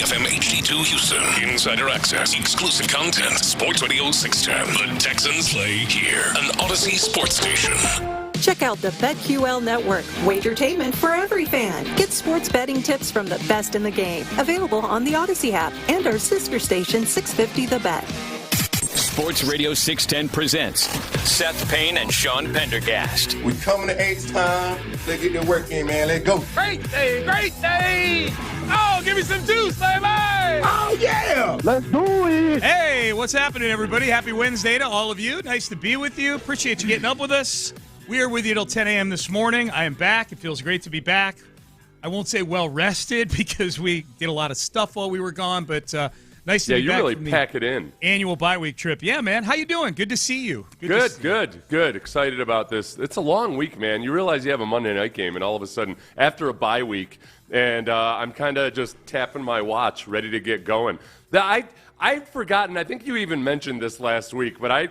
FM HD2 Houston. Insider access, exclusive content. Sports Radio 610. The Texans play here. An Odyssey sports station. Check out the BetQL Network. Wagertainment for every fan. Get sports betting tips from the best in the game. Available on the Odyssey app and our sister station 650 The Bet. Sports Radio 610 presents Seth Payne and Sean Pendergast. We coming to H-Time. Let's get the work in, man. Let's go. Great day, great day. Oh, give me some juice, baby. Oh, yeah. Let's do it. Hey, what's happening, everybody? Happy Wednesday to all of you. Nice to be with you. Appreciate you getting up with us. We are with you till 10 a.m. this morning. I am back. It feels great to be back. I won't say well-rested because we did a lot of stuff while we were gone, but nice to be back. Yeah, you really pack it in. Annual bye-week trip. Yeah, man. How you doing? Good to see you. Good. Excited about this. It's a long week, man. You realize you have a Monday night game, and all of a sudden, after a bye week, and I'm kind of just tapping my watch, ready to get going. I'd forgotten. I think you even mentioned this last week, but I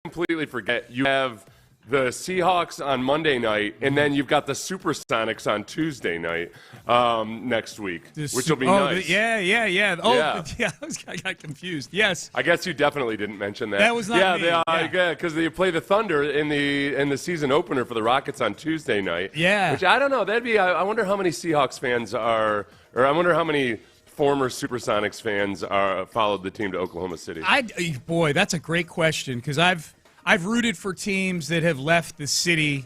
completely forget. You have the Seahawks on Monday night, and then you've got the Supersonics on Tuesday night next week, which will be nice. Yeah. Oh, yeah. I got confused. Yes. I guess you definitely didn't mention that. That was not me. Yeah, because they play the Thunder in the season opener for the Rockets on Tuesday night. Yeah. Which I don't know. That'd be. I wonder how many Seahawks fans are, or I wonder how many former Supersonics fans followed the team to Oklahoma City. Boy, that's a great question because I've rooted for teams that have left the city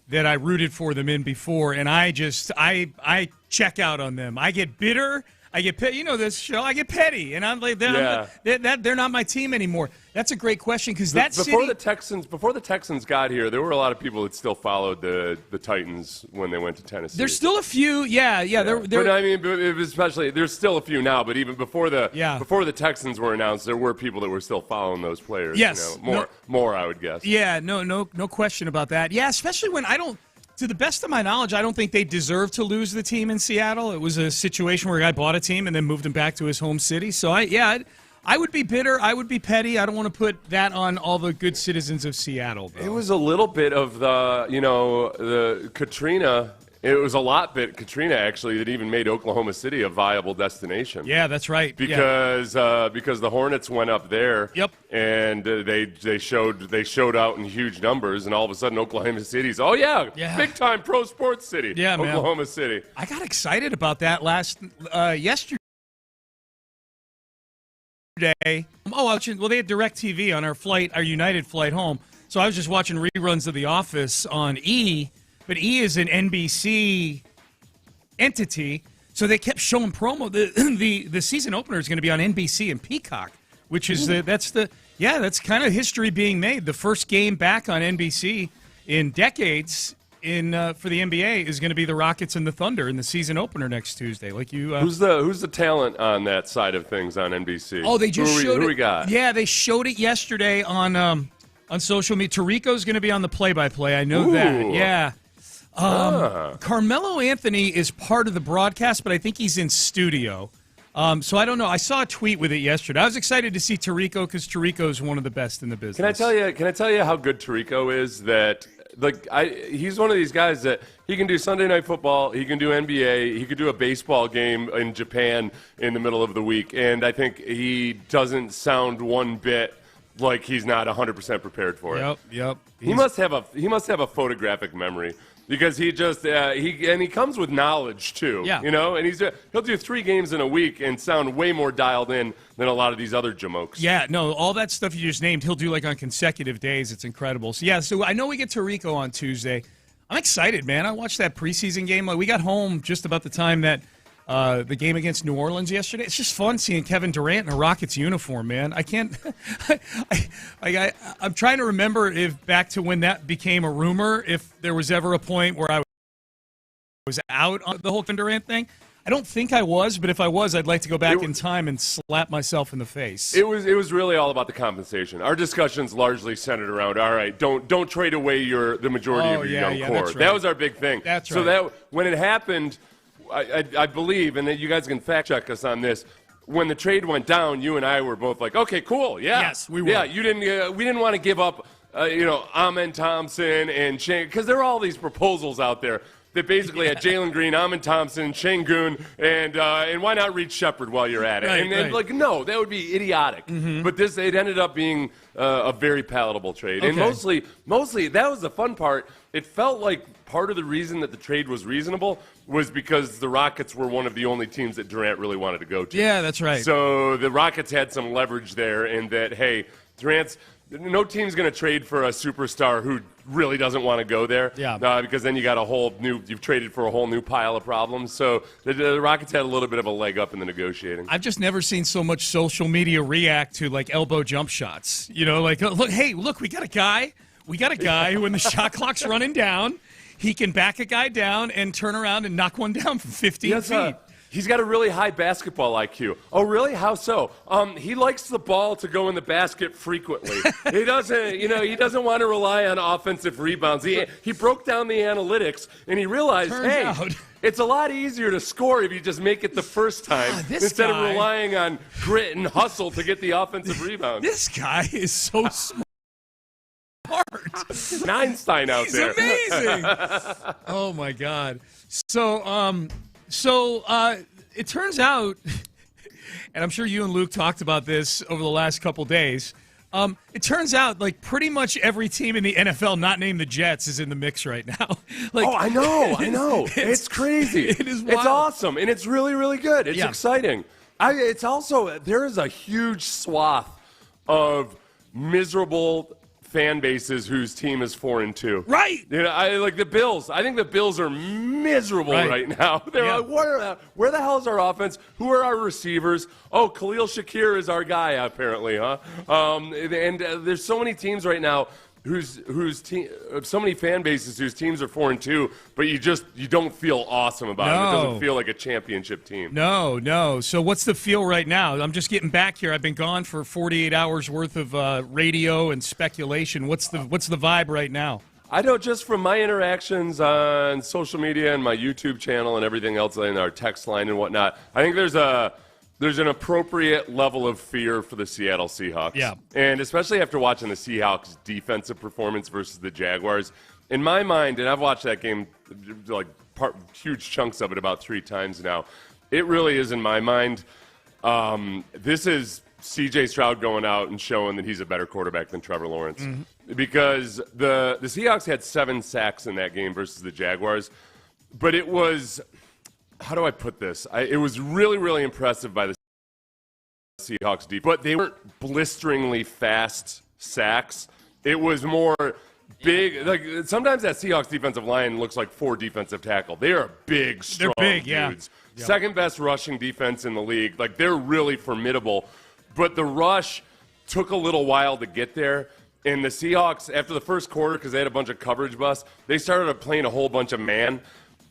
that I rooted for them in before, and I check out on them. I get bitter. I get petty. You know this show. I get petty, and I'm like, they're not my team anymore. That's a great question because before the Texans got here, there were a lot of people that still followed the Titans when they went to Tennessee. There's still a few, yeah. But I mean, especially there's still a few now. But even before the Texans were announced, there were people that were still following those players. Yes, more I would guess. Yeah, no question about that. Yeah, especially when to the best of my knowledge, I don't think they deserve to lose the team in Seattle. It was a situation where a guy bought a team and then moved him back to his home city. So I I would be bitter. I would be petty. I don't want to put that on all the good citizens of Seattle, though. It was a little bit of the Katrina. It was a lot bit Katrina, actually, that even made Oklahoma City a viable destination. Yeah, that's right. Because the Hornets went up there. Yep. And they showed out in huge numbers, and all of a sudden Oklahoma City's big time pro sports city. Yeah, man. Oklahoma City. I got excited about that yesterday. They had DirecTV on our United flight home. So I was just watching reruns of The Office on E. But E is an NBC entity, so they kept showing promo. The season opener is going to be on NBC and Peacock, which is that's kind of history being made. The first game back on NBC in decades for the NBA is going to be the Rockets and the Thunder in the season opener next Tuesday. Who's the talent on that side of things on NBC? Oh, they just showed it. Who we got? Yeah, they showed it yesterday on social media. Tirico's going to be on the play-by-play. I know that. Yeah. Carmelo Anthony is part of the broadcast, but I think he's in studio. So I don't know. I saw a tweet with it yesterday. I was excited to see Tirico because Tirico is one of the best in the business. Can I tell you how good Tirico is? That he's one of these guys that he can do Sunday Night Football, he can do NBA, he could do a baseball game in Japan in the middle of the week, and I think he doesn't sound one bit like he's not 100% prepared for it. Yep. He must have a photographic memory. Because he comes with knowledge too, yeah. And he'll do 3 games in a week and sound way more dialed in than a lot of these other jamokes. Yeah, no, all that stuff you just named, he'll do on consecutive days. It's incredible. So I know we get Tirico on Tuesday. I'm excited, man. I watched that preseason game. We got home just about the time that the game against New Orleans yesterday. It's just fun seeing Kevin Durant in a Rockets uniform, man. I can't. I'm trying to remember if back to when that became a rumor, if there was ever a point where I was out on the whole Kevin Durant thing. I don't think I was, but if I was, I'd like to go back in time and slap myself in the face. It was really all about the compensation. Our discussions largely centered around, all right, don't trade away the majority of your young core. Right. That was our big thing. That's right. So that when it happened. I believe, and that you guys can fact check us on this. When the trade went down, you and I were both like, "Okay, cool, yeah, yes, we were." Yeah, we didn't want to give up, Amen Thompson and Shane, because there are all these proposals out there that basically had Jalen Green, Amen Thompson, Sengun, and why not Reed Shepard while you're at it? Right. No, that would be idiotic. Mm-hmm. But it ended up being a very palatable trade, and mostly that was the fun part. It felt like part of the reason that the trade was reasonable was because the Rockets were one of the only teams that Durant really wanted to go to. Yeah, that's right. So the Rockets had some leverage there in that, hey, no team's going to trade for a superstar who really doesn't want to go there. Yeah. Because then you got you've traded for a whole new pile of problems. So the Rockets had a little bit of a leg up in the negotiating. I've just never seen so much social media react to elbow jump shots. Look, we got a guy who when the shot clock's running down, he can back a guy down and turn around and knock one down from 15 feet. He's got a really high basketball IQ. Oh, really? How so? He likes the ball to go in the basket frequently. He doesn't want to rely on offensive rebounds. He broke down the analytics and he realized, it's a lot easier to score if you just make it the first time instead of relying on grit and hustle to get the offensive rebounds. This guy is so smart. Einstein out there. He's amazing. Oh my God. So it turns out, and I'm sure you and Luke talked about this over the last couple days. It turns out pretty much every team in the NFL not named the Jets is in the mix right now. I know. It's crazy. It is wild. It's awesome, and it's really, really good. It's exciting. It's also, there is a huge swath of miserable fan bases whose team is 4-2. Right. Like the Bills. I think the Bills are miserable right now. They're like, where the hell is our offense? Who are our receivers? Oh, Khalil Shakir is our guy, apparently, huh? And there's so many teams right now so many fan bases whose teams are 4-2, but you don't feel awesome about it. It doesn't feel like a championship team. No. So what's the feel right now? I'm just getting back here. I've been gone for 48 hours worth of radio and speculation. What's the vibe right now? I know just from my interactions on social media and my YouTube channel and everything else in our text line and whatnot, I think there's there's an appropriate level of fear for the Seattle Seahawks. Yeah. And especially after watching the Seahawks' defensive performance versus the Jaguars. In my mind, and I've watched that game, like huge chunks of it about 3 times now, it really is, in my mind, this is C.J. Stroud going out and showing that he's a better quarterback than Trevor Lawrence. Mm-hmm. Because the Seahawks had 7 sacks in that game versus the Jaguars. But it was, how do I put this? It was really, really impressive by the Seahawks defense. But they weren't blisteringly fast sacks. It was more big. Like sometimes that Seahawks defensive line looks like 4 defensive tackle. They are big, strong dudes. Yeah. Second best rushing defense in the league. Like they're really formidable. But the rush took a little while to get there. And the Seahawks, after the first quarter, because they had a bunch of coverage busts, they started playing a whole bunch of man.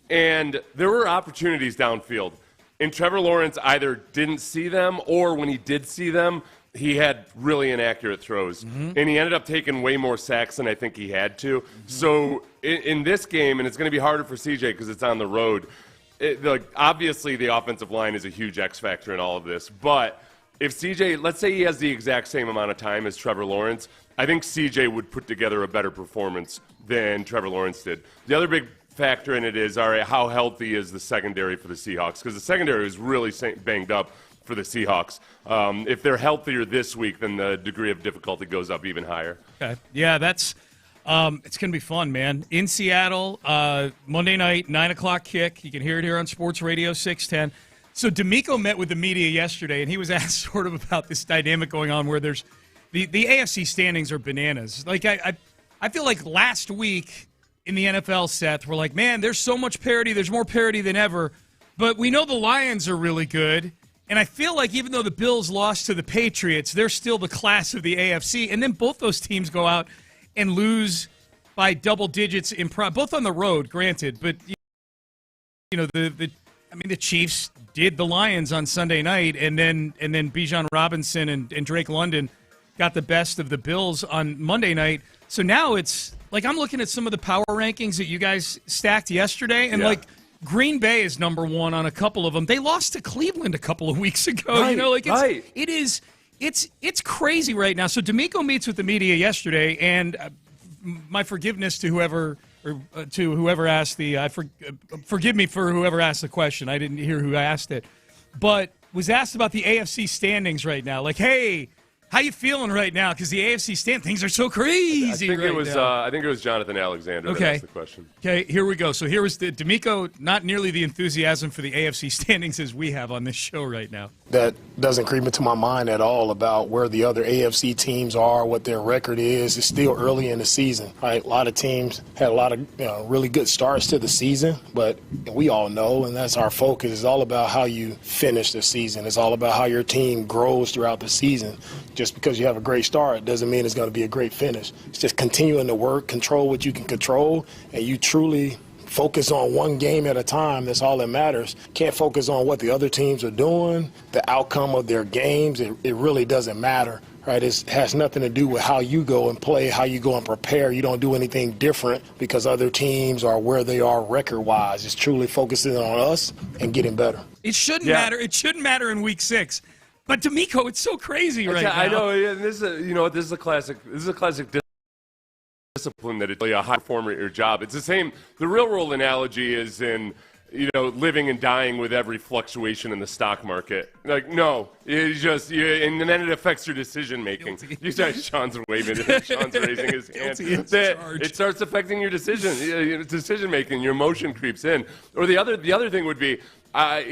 And there were opportunities downfield. And Trevor Lawrence either didn't see them, or when he did see them, he had really inaccurate throws. Mm-hmm. And he ended up taking way more sacks than I think he had to. Mm-hmm. So in this game, and it's going to be harder for CJ because it's on the road, obviously the offensive line is a huge X factor in all of this. But if CJ, let's say he has the exact same amount of time as Trevor Lawrence, I think CJ would put together a better performance than Trevor Lawrence did. The other big factor in it is, all right, how healthy is the secondary for the Seahawks? Because the secondary is really banged up for the Seahawks. If they're healthier this week, then the degree of difficulty goes up even higher. Okay. Yeah, that's it's going to be fun, man. In Seattle, Monday night, 9 o'clock kick. You can hear it here on Sports Radio 610. So DeMeco met with the media yesterday, and he was asked sort of about this dynamic going on where there's the AFC standings are bananas. Like I feel like last week in the NFL, Seth, we're like, man, there's so much parity. There's more parity than ever. But we know the Lions are really good. And I feel like even though the Bills lost to the Patriots, they're still the class of the AFC. And then both those teams go out and lose by double digits both on the road, granted. But you know, the Chiefs did the Lions on Sunday night, and then Bijan Robinson and Drake London got the best of the Bills on Monday night. So now it's like I'm looking at some of the power rankings that you guys stacked yesterday, and like Green Bay is number 1 on a couple of them. They lost to Cleveland a couple of weeks ago. Right, you know, like it's crazy right now. So DeMeco meets with the media yesterday, and my forgiveness to whoever asked forgive me for whoever asked the question. I didn't hear who asked it, but was asked about the AFC standings right now. Like, hey, how you feeling right now? Because the AFC things are so crazy. I think it was Jonathan Alexander that asked the question. Okay, here we go. So here was the DeMeco, not nearly the enthusiasm for the AFC standings as we have on this show right now. That doesn't creep into my mind at all about where the other AFC teams are, what their record is. It's still early in the season, right? A lot of teams had a lot of really good starts to the season, but we all know, and that's our focus, it's all about how you finish the season. It's all about how your team grows throughout the season. Just because you have a great start doesn't mean it's going to be a great finish. It's just continuing to work, control what you can control, and you truly focus on one game at a time. That's all that matters. Can't focus on what the other teams are doing, the outcome of their games. It really doesn't matter, right? It has nothing to do with how you go and play, how you go and prepare. You don't do anything different because other teams are where they are record-wise. It's truly focusing on us and getting better. It shouldn't matter. It shouldn't matter in Week 6. But DeMeco, it's so crazy right now. I know. Yeah, this is a classic discipline that it's a high performer at your job. It's the same. The real world analogy is in living and dying with every fluctuation in the stock market. Like, no, it's just, and then it affects your decision making. You start, Sean's waving, Sean's raising his hand. It starts affecting your decision making. Your emotion creeps in. Or the other thing would be, I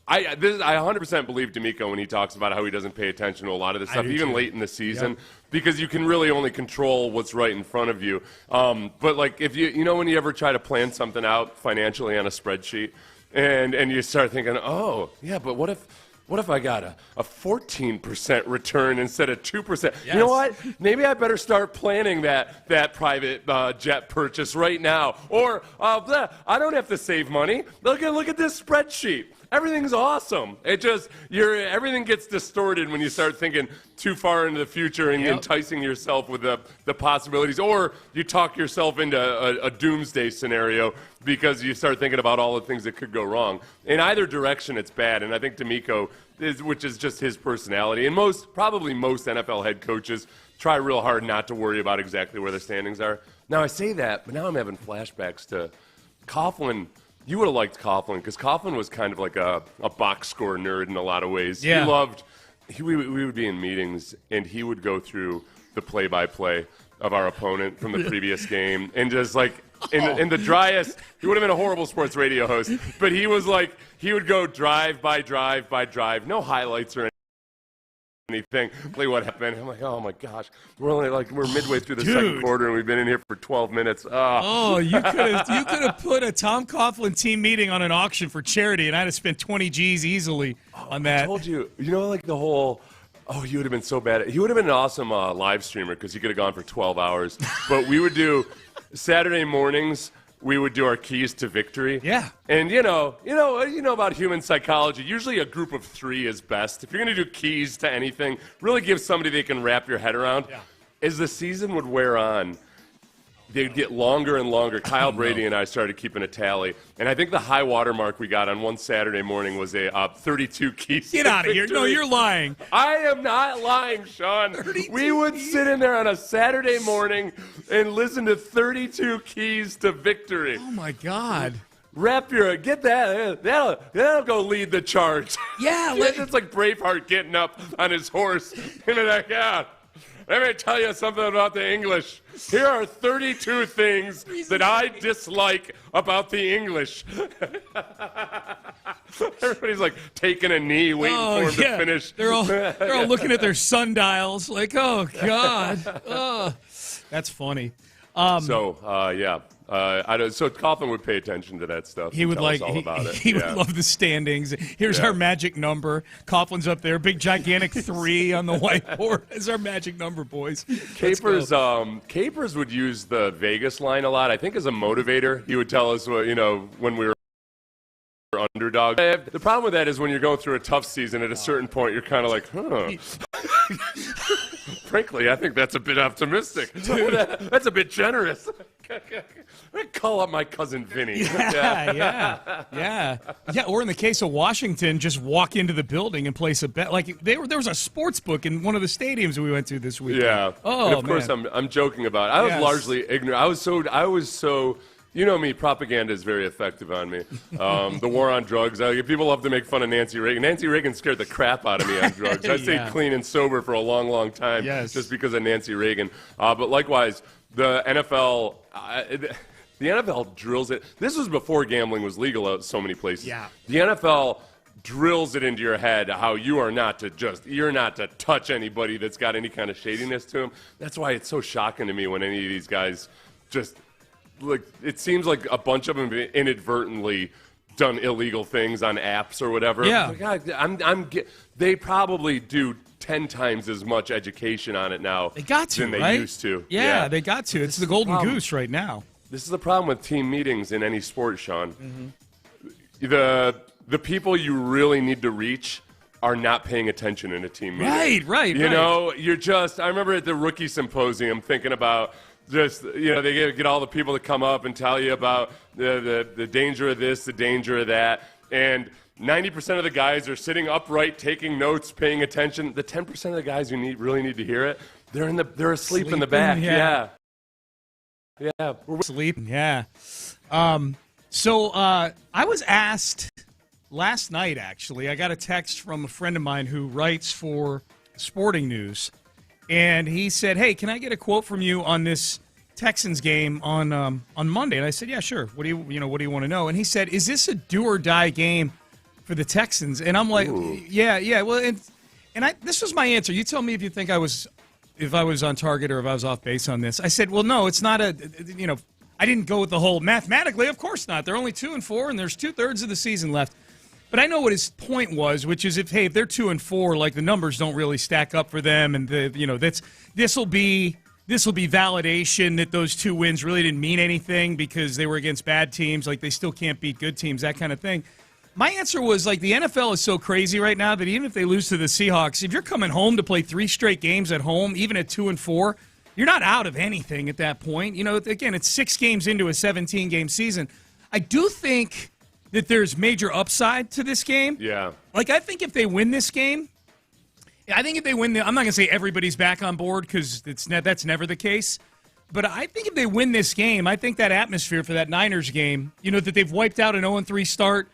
100% believe DeMeco when he talks about how he doesn't pay attention to a lot of this stuff, even late in the season, because you can really only control what's right in front of you. But like if when you ever try to plan something out financially on a spreadsheet, and you start thinking, oh yeah, but what if I got a 14% return instead of 2%? Yes. You know what? Maybe I better start planning that private jet purchase right now. Or I don't have to save money. Look at this spreadsheet. everything's awesome. Everything gets distorted when you start thinking too far into the future and enticing yourself with the possibilities, or you talk yourself into a doomsday scenario because you start thinking about all the things that could go wrong. In either direction, it's bad, and I think DeMeco, which is just his personality, and probably most NFL head coaches try real hard not to worry about exactly where their standings are. Now, I say that, but now I'm having flashbacks to Coughlin. You would have liked Coughlin, because Coughlin was kind of like a box score nerd in a lot of ways. Yeah. We would be in meetings, and he would go through the play-by-play of our opponent from the previous game, and just like in the driest, he would have been a horrible sports radio host, but he would go drive by drive by drive, no highlights or anything. Play what happened. I'm like, oh my gosh, we're midway through the second quarter, and we've been in here for 12 minutes. You could have put a Tom Coughlin team meeting on an auction for charity, and I'd have spent 20 G's easily on that. I told you, like the whole. Oh, he would have been so bad. He would have been an awesome live streamer, because he could have gone for 12 hours. But we would do Saturday mornings. We would do our keys to victory. Yeah. And you know about human psychology. Usually a group of 3 is best. If you're going to do keys to anything, really give somebody they can wrap your head around. Yeah. As the season would wear on, they'd get longer and longer. Kyle Brady and I started keeping a tally, and I think the high water mark we got on one Saturday morning was a 32 keys. Get out of here! No, you're lying. I am not lying, Sean. We would sit in there on a Saturday morning and listen to 32 keys to victory. Oh my God! Get that. That'll go lead the charge. Yeah, it's like Braveheart getting up on his horse and like, yeah. Let me tell you something about the English. Here are 32 things that I dislike about the English. Everybody's like taking a knee, waiting for him to finish. They're all looking at their sundials, like, oh God, that's funny. So Coughlin would pay attention to that stuff. He would all about it. He would love the standings. Here's our magic number. Coughlin's up there, big gigantic 3 on the whiteboard. It's our magic number, boys. Capers would use the Vegas line a lot. I think as a motivator, he would tell us when we were underdog. The problem with that is when you're going through a tough season, at a certain point, you're kind of like, frankly, I think that's a bit optimistic. That's a bit generous. Call up my cousin Vinny. Yeah. Or in the case of Washington, just walk into the building and place a bet. Like there was a sports book in one of the stadiums we went to this week. Yeah. Oh, and of course, I'm joking about it. I was largely ignorant. I was so. You know me, propaganda is very effective on me. The war on drugs, people love to make fun of Nancy Reagan. Nancy Reagan scared the crap out of me on drugs. I stayed clean and sober for a long, long time just because of Nancy Reagan. But likewise, the NFL, the NFL drills it. This was before gambling was legal at so many places. Yeah. The NFL drills it into your head how you're not to touch anybody that's got any kind of shadiness to them. That's why it's so shocking to me when any of these guys just... Like, it seems like a bunch of them have inadvertently done illegal things on apps or whatever. Yeah. Like, they probably do 10 times as much education on it now than they used to. Yeah, they got to. It's the golden goose right now. This is the problem with team meetings in any sport, Sean. Mm-hmm. The people you really need to reach are not paying attention in a team meeting. Right. You know, I remember at the rookie symposium thinking about they get all the people to come up and tell you about the danger of this, the danger of that, and 90% of the guys are sitting upright, taking notes, paying attention. The 10% of the guys who really need to hear it, they're asleep in the back. Yeah. We're sleeping. Yeah. So I was asked last night. Actually, I got a text from a friend of mine who writes for Sporting News. And he said, "Hey, can I get a quote from you on this Texans game on Monday?" And I said, "Yeah, sure. What do you want to know?" And he said, "Is this a do or die game for the Texans?" And I'm like, "Yeah. Well, and this was my answer. You tell me if you think if I was on target or if I was off base on this." I said, "Well, no, it's not I didn't go with the whole mathematically. Of course not. They're only 2-4, and there's 2/3 of the season left." But I know what his point was, which is if they're 2-4, like the numbers don't really stack up for them, and this will be validation that those 2 wins really didn't mean anything because they were against bad teams, like they still can't beat good teams, that kind of thing. My answer was like the NFL is so crazy right now that even if they lose to the Seahawks, if you're coming home to play 3 straight games at home, even at 2-4, you're not out of anything at that point. You know, again, it's 6 games into a 17-game season. I do think that there's major upside to this game. Yeah. Like, I think if they win this game, I'm not going to say everybody's back on board because that's never the case. But I think if they win this game, I think that atmosphere for that Niners game, you know, that they've wiped out an 0-3 start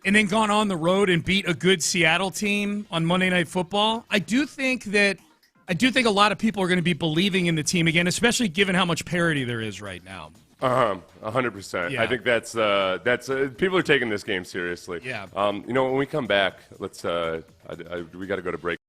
and then gone on the road and beat a good Seattle team on Monday Night Football, I do think a lot of people are going to be believing in the team again, especially given how much parity there is right now. 100%. Yeah. I think that's people are taking this game seriously. Yeah. You know, when we come back, let's we got to go to break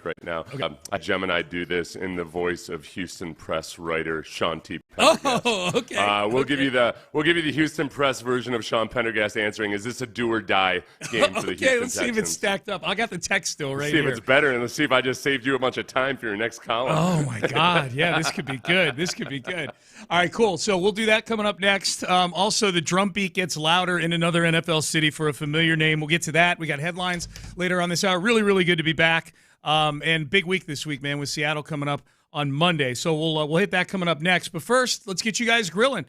right now. Okay. Jem and I do this in the voice of Houston Press writer Sean T. Pendergast. Oh, okay. We'll give you the Houston Press version of Sean Pendergast answering, is this a do or die game for the Houston Texans? Okay, let's see if it's stacked up. I got the text still right here. See if it's better, and let's see if I just saved you a bunch of time for your next column. Oh, my God. Yeah, this could be good. All right, cool. So we'll do that coming up next. Also, the drum beat gets louder in another NFL city for a familiar name. We'll get to that. We got headlines later on this hour. Really, really good to be back. And big week this week, man, with Seattle coming up on Monday. So we'll hit that coming up next. But first, let's get you guys grilling.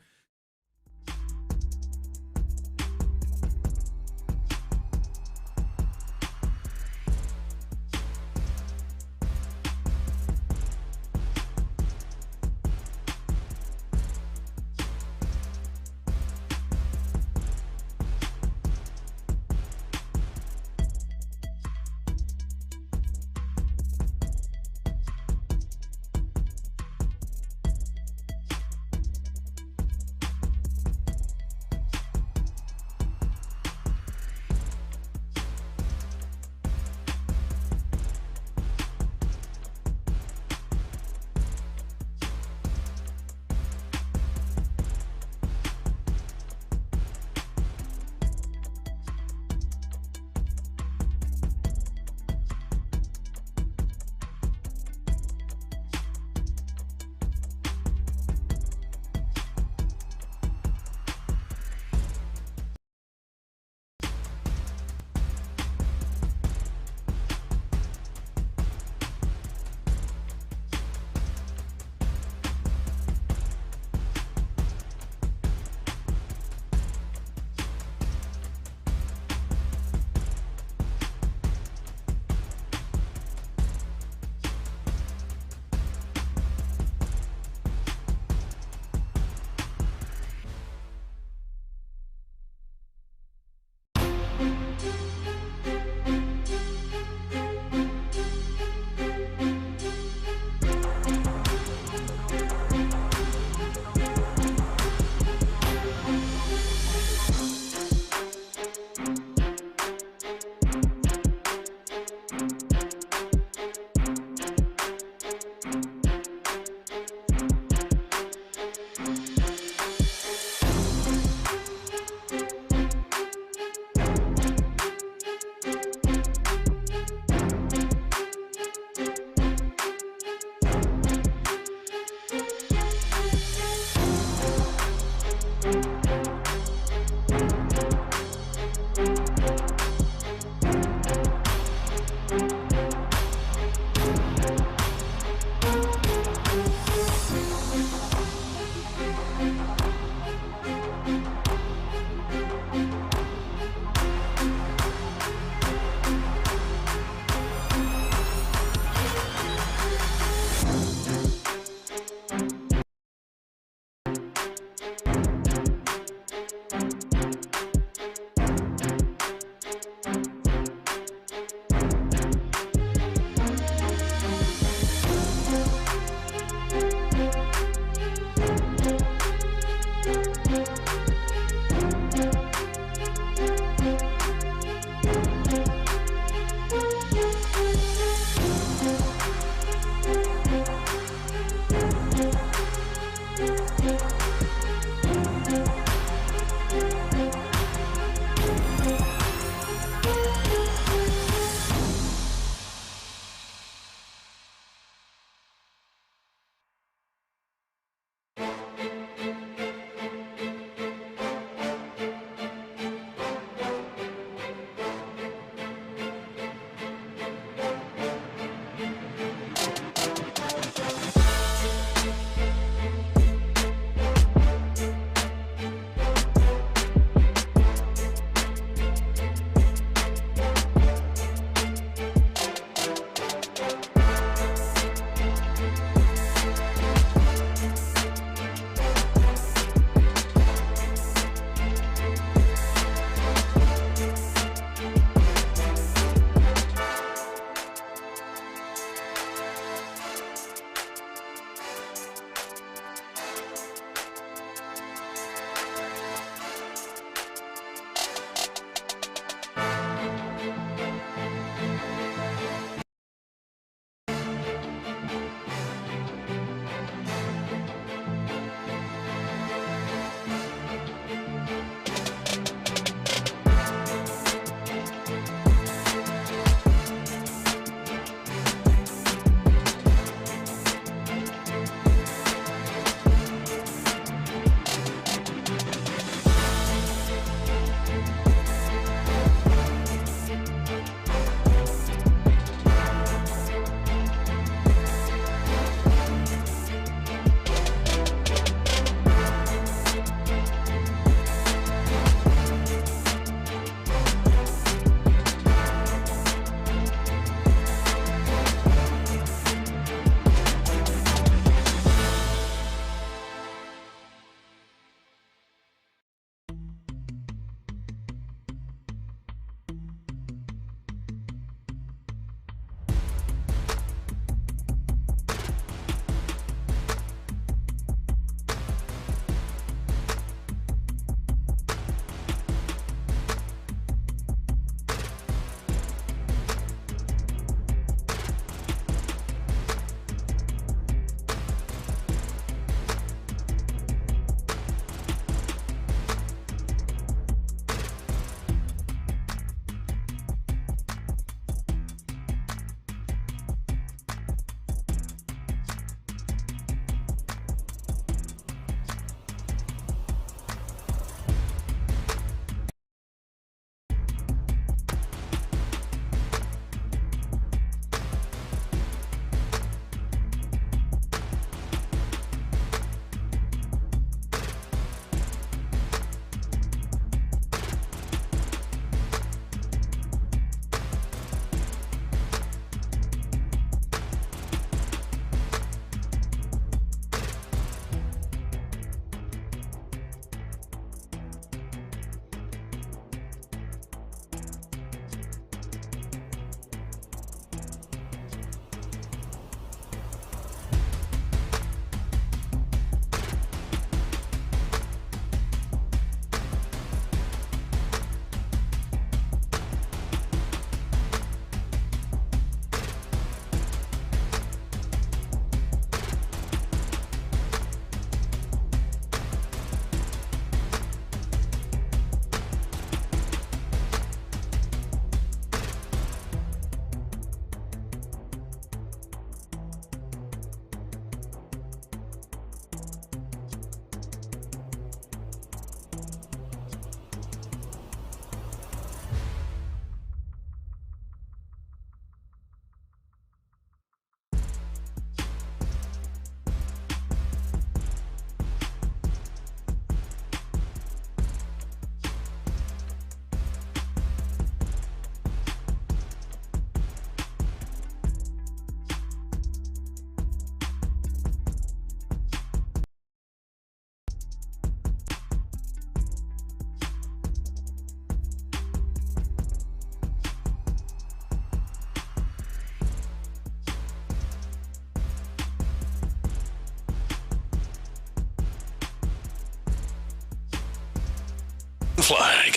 flag.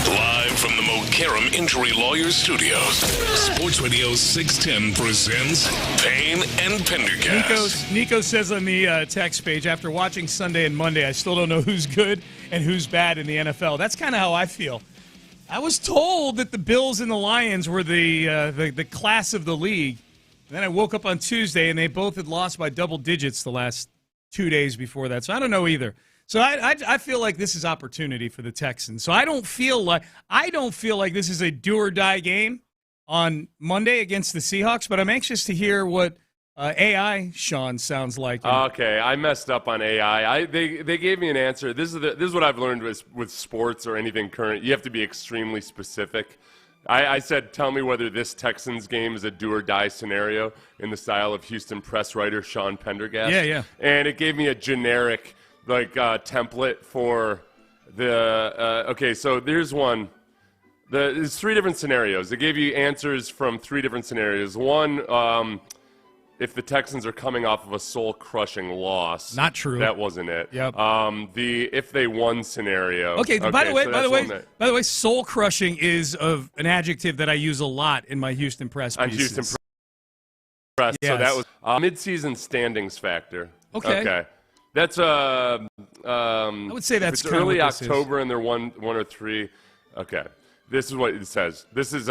Live from the Mokaram Injury Lawyers Studios, Sports Radio 610 presents Payne and Pendergast. Nico says on the text page, after watching Sunday and Monday, I still don't know who's good and who's bad in the NFL. That's kind of how I feel. I was told that the Bills and the Lions were the class of the league. And then I woke up on Tuesday, and they both had lost by double digits the last 2 days before that. So I don't know either. So I feel like this is opportunity for the Texans. So I don't feel like this is a do or die game on Monday against the Seahawks. But I'm anxious to hear what AI Sean sounds like. Okay, I messed up on AI. They gave me an answer. This is what I've learned with sports or anything current. You have to be extremely specific. I said, tell me whether this Texans game is a do or die scenario in the style of Houston press writer Sean Pendergast. Yeah. And it gave me a generic template for the okay, so there's one. There's three different scenarios. They gave you answers from three different scenarios. One, if the Texans are coming off of a soul-crushing loss. Not true. That wasn't it. Yep. The if they won scenario. Okay, by the way, soul-crushing is an adjective that I use a lot in my Houston press pieces. On Houston press. Yes. So that was mid-season standings factor. Okay. That's I would say that's it's early October and they're one or three. Okay, this is what it says. This is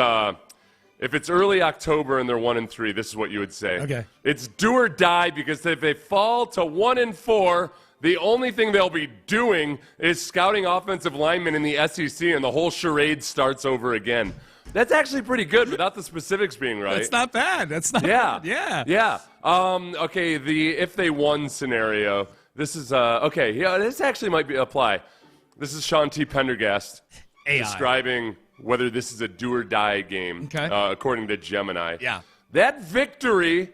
if it's early October and they're 1-3, this is what you would say. Okay, it's do or die because if they fall to 1-4, the only thing they'll be doing is scouting offensive linemen in the SEC, and the whole charade starts over again. That's actually pretty good without the specifics being right. That's not bad. That's not bad. Yeah. Okay, the if they won scenario. This is okay. Yeah, this actually might apply. This is Sean T. Pendergast describing whether this is a do or die game. Okay. According to Gemini. Yeah. That victory.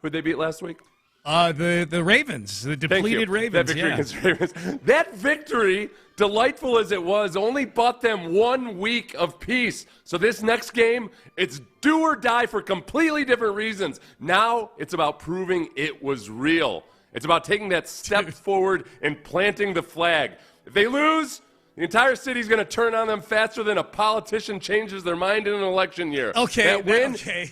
Who'd they beat last week? The Ravens, the depleted Ravens. That victory against Ravens. That victory, delightful as it was, only bought them 1 week of peace. So this next game, it's do or die for completely different reasons. Now it's about proving it was real. It's about taking that step forward and planting the flag. If they lose, the entire city's going to turn on them faster than a politician changes their mind in an election year. Okay.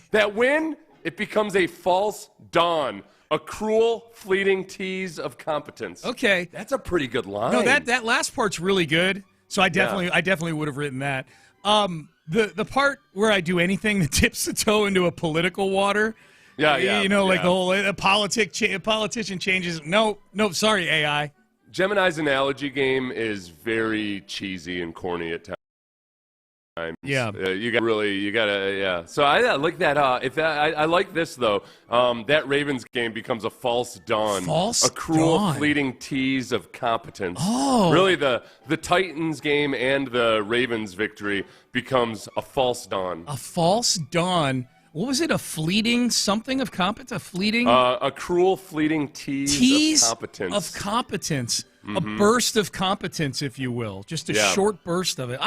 That win, it becomes a false dawn, a cruel, fleeting tease of competence. Okay. That's a pretty good line. No, that last part's really good. So I definitely would have written that. The part where I do anything that dips the toe into a political water. Yeah. The whole a politician changes. No, sorry, AI. Gemini's analogy game is very cheesy and corny at times. Yeah. You gotta. So I like that. I like this though. That Ravens game becomes a false dawn. False a cruel, dawn. fleeting tease of competence. Oh. Really, the Titans game and the Ravens victory becomes a false dawn. A false dawn. What was it? A fleeting something of competence? A fleeting? A cruel, fleeting tease of competence. Of competence. Mm-hmm. A burst of competence, if you will. Just a short burst of it.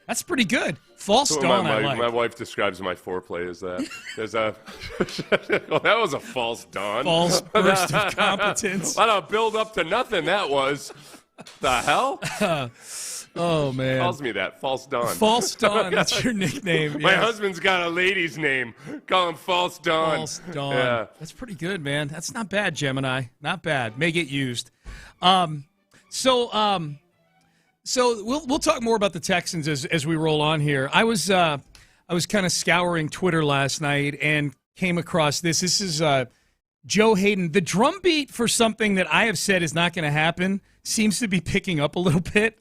That's pretty good. False dawn, I like. My wife describes my foreplay as that. There's well, that was a false dawn. False burst of competence. What a build up to nothing that was. The hell? Oh, man. Calls me that. False Dawn. False Dawn. That's your nickname. My husband's got a lady's name. Call him False Dawn. False Dawn. Yeah. That's pretty good, man. That's not bad, Gemini. Not bad. May get used. So we'll talk more about the Texans as we roll on here. I was kind of scouring Twitter last night and came across this. This is Joe Hayden. The drumbeat for something that I have said is not going to happen seems to be picking up a little bit.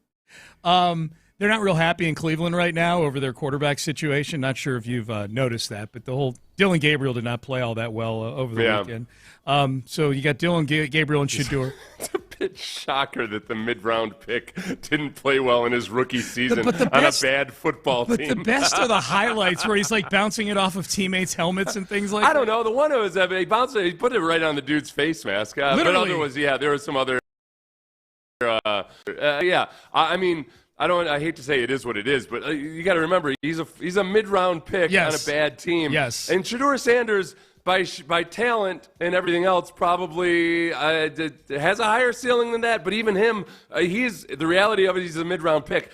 They're not real happy in Cleveland right now over their quarterback situation. Not sure if you've noticed that, but the whole Dylan Gabriel did not play all that well over the weekend. So you got Dylan Gabriel and Shedeur. It's a bit shocker that the mid-round pick didn't play well in his rookie season on a bad football team. But the best are the highlights where he's like bouncing it off of teammates' helmets and things like that. I don't know. The one was he bounced it. He put it right on the dude's face mask. But other was there was some other. I mean, I hate to say it is what it is, but you got to remember he's a mid-round pick on a bad team. Yes. And Shedeur Sanders by talent and everything else, probably has a higher ceiling than that. But even him, the reality of it, he's a mid-round pick.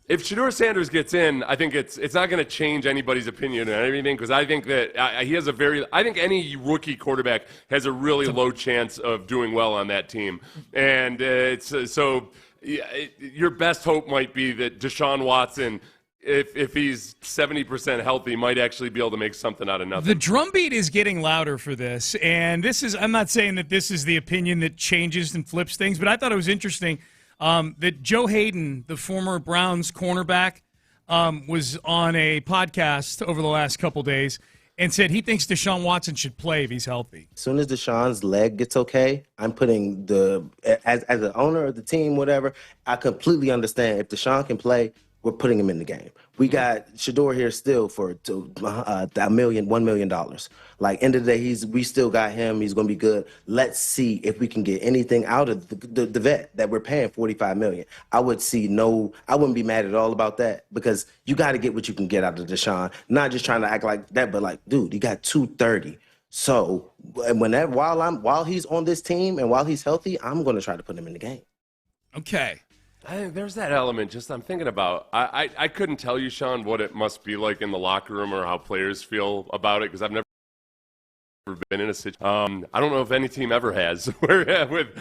If Shedeur Sanders gets in, I think it's not going to change anybody's opinion or anything, because I think that I think any rookie quarterback has a really low chance of doing well on that team. And your best hope might be that Deshaun Watson, if he's 70% healthy, might actually be able to make something out of nothing. The drumbeat is getting louder for this, and I'm not saying that this is the opinion that changes and flips things, but I thought it was interesting that Joe Hayden, the former Browns cornerback, was on a podcast over the last couple days and said he thinks Deshaun Watson should play if he's healthy. As soon as Deshaun's leg gets okay, I'm putting as an owner of the team, whatever, I completely understand if Deshaun can play, we're putting him in the game. We got Shedeur here still for $1 million. Like, end of the day, we still got him. He's going to be good. Let's see if we can get anything out of the vet that we're paying $45 million. I wouldn't be mad at all about that, because you got to get what you can get out of Deshaun. Not just trying to act like that, but like, dude, he got 230. So while he's on this team and while he's healthy, I'm going to try to put him in the game. Okay. I think there's that element I'm thinking about. I couldn't tell you, Sean, what it must be like in the locker room or how players feel about it, because I've never been in a situation. I don't know if any team ever has, with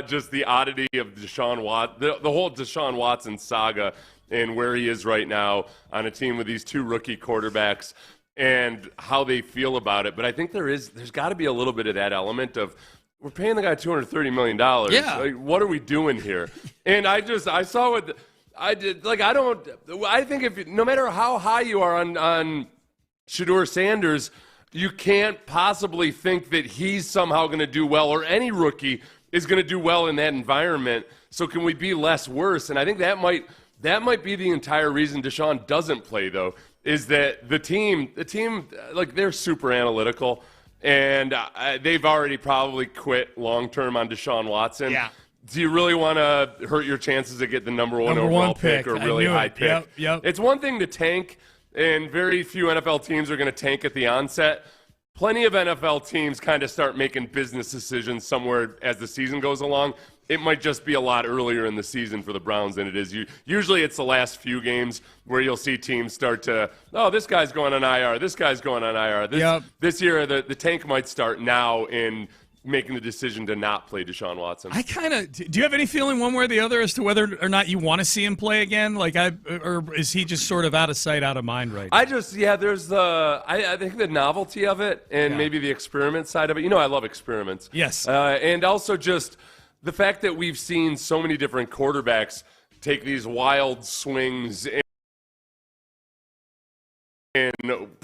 just the oddity of Deshaun Watson, the whole Deshaun Watson saga and where he is right now on a team with these two rookie quarterbacks and how they feel about it. But I think there's got to be a little bit of that element of, we're paying the guy $230 million. Yeah. Like, what are we doing here? And I saw what I did. Like, I think no matter how high you are on Shedeur Sanders, you can't possibly think that he's somehow going to do well, or any rookie is going to do well in that environment. So can we be less worse? And I think that might be the entire reason Deshaun doesn't play, though, is that the team, like, they're super analytical. And they've already probably quit long-term on Deshaun Watson. Yeah. Do you really want to hurt your chances of getting the number one overall pick or really high pick? Yep. It's one thing to tank, and very few NFL teams are going to tank at the onset. Plenty of NFL teams kind of start making business decisions somewhere as the season goes along. It might just be a lot earlier in the season for the Browns than it is. Usually it's the last few games where you'll see teams start to, this guy's going on IR, this guy's going on IR. This year, the tank might start now in making the decision to not play Deshaun Watson. Do you have any feeling one way or the other as to whether or not you want to see him play again? Or is he just sort of out of sight, out of mind right now? There's I think the novelty of it and maybe the experiment side of it. I love experiments. Yes. And also just the fact that we've seen so many different quarterbacks take these wild swings and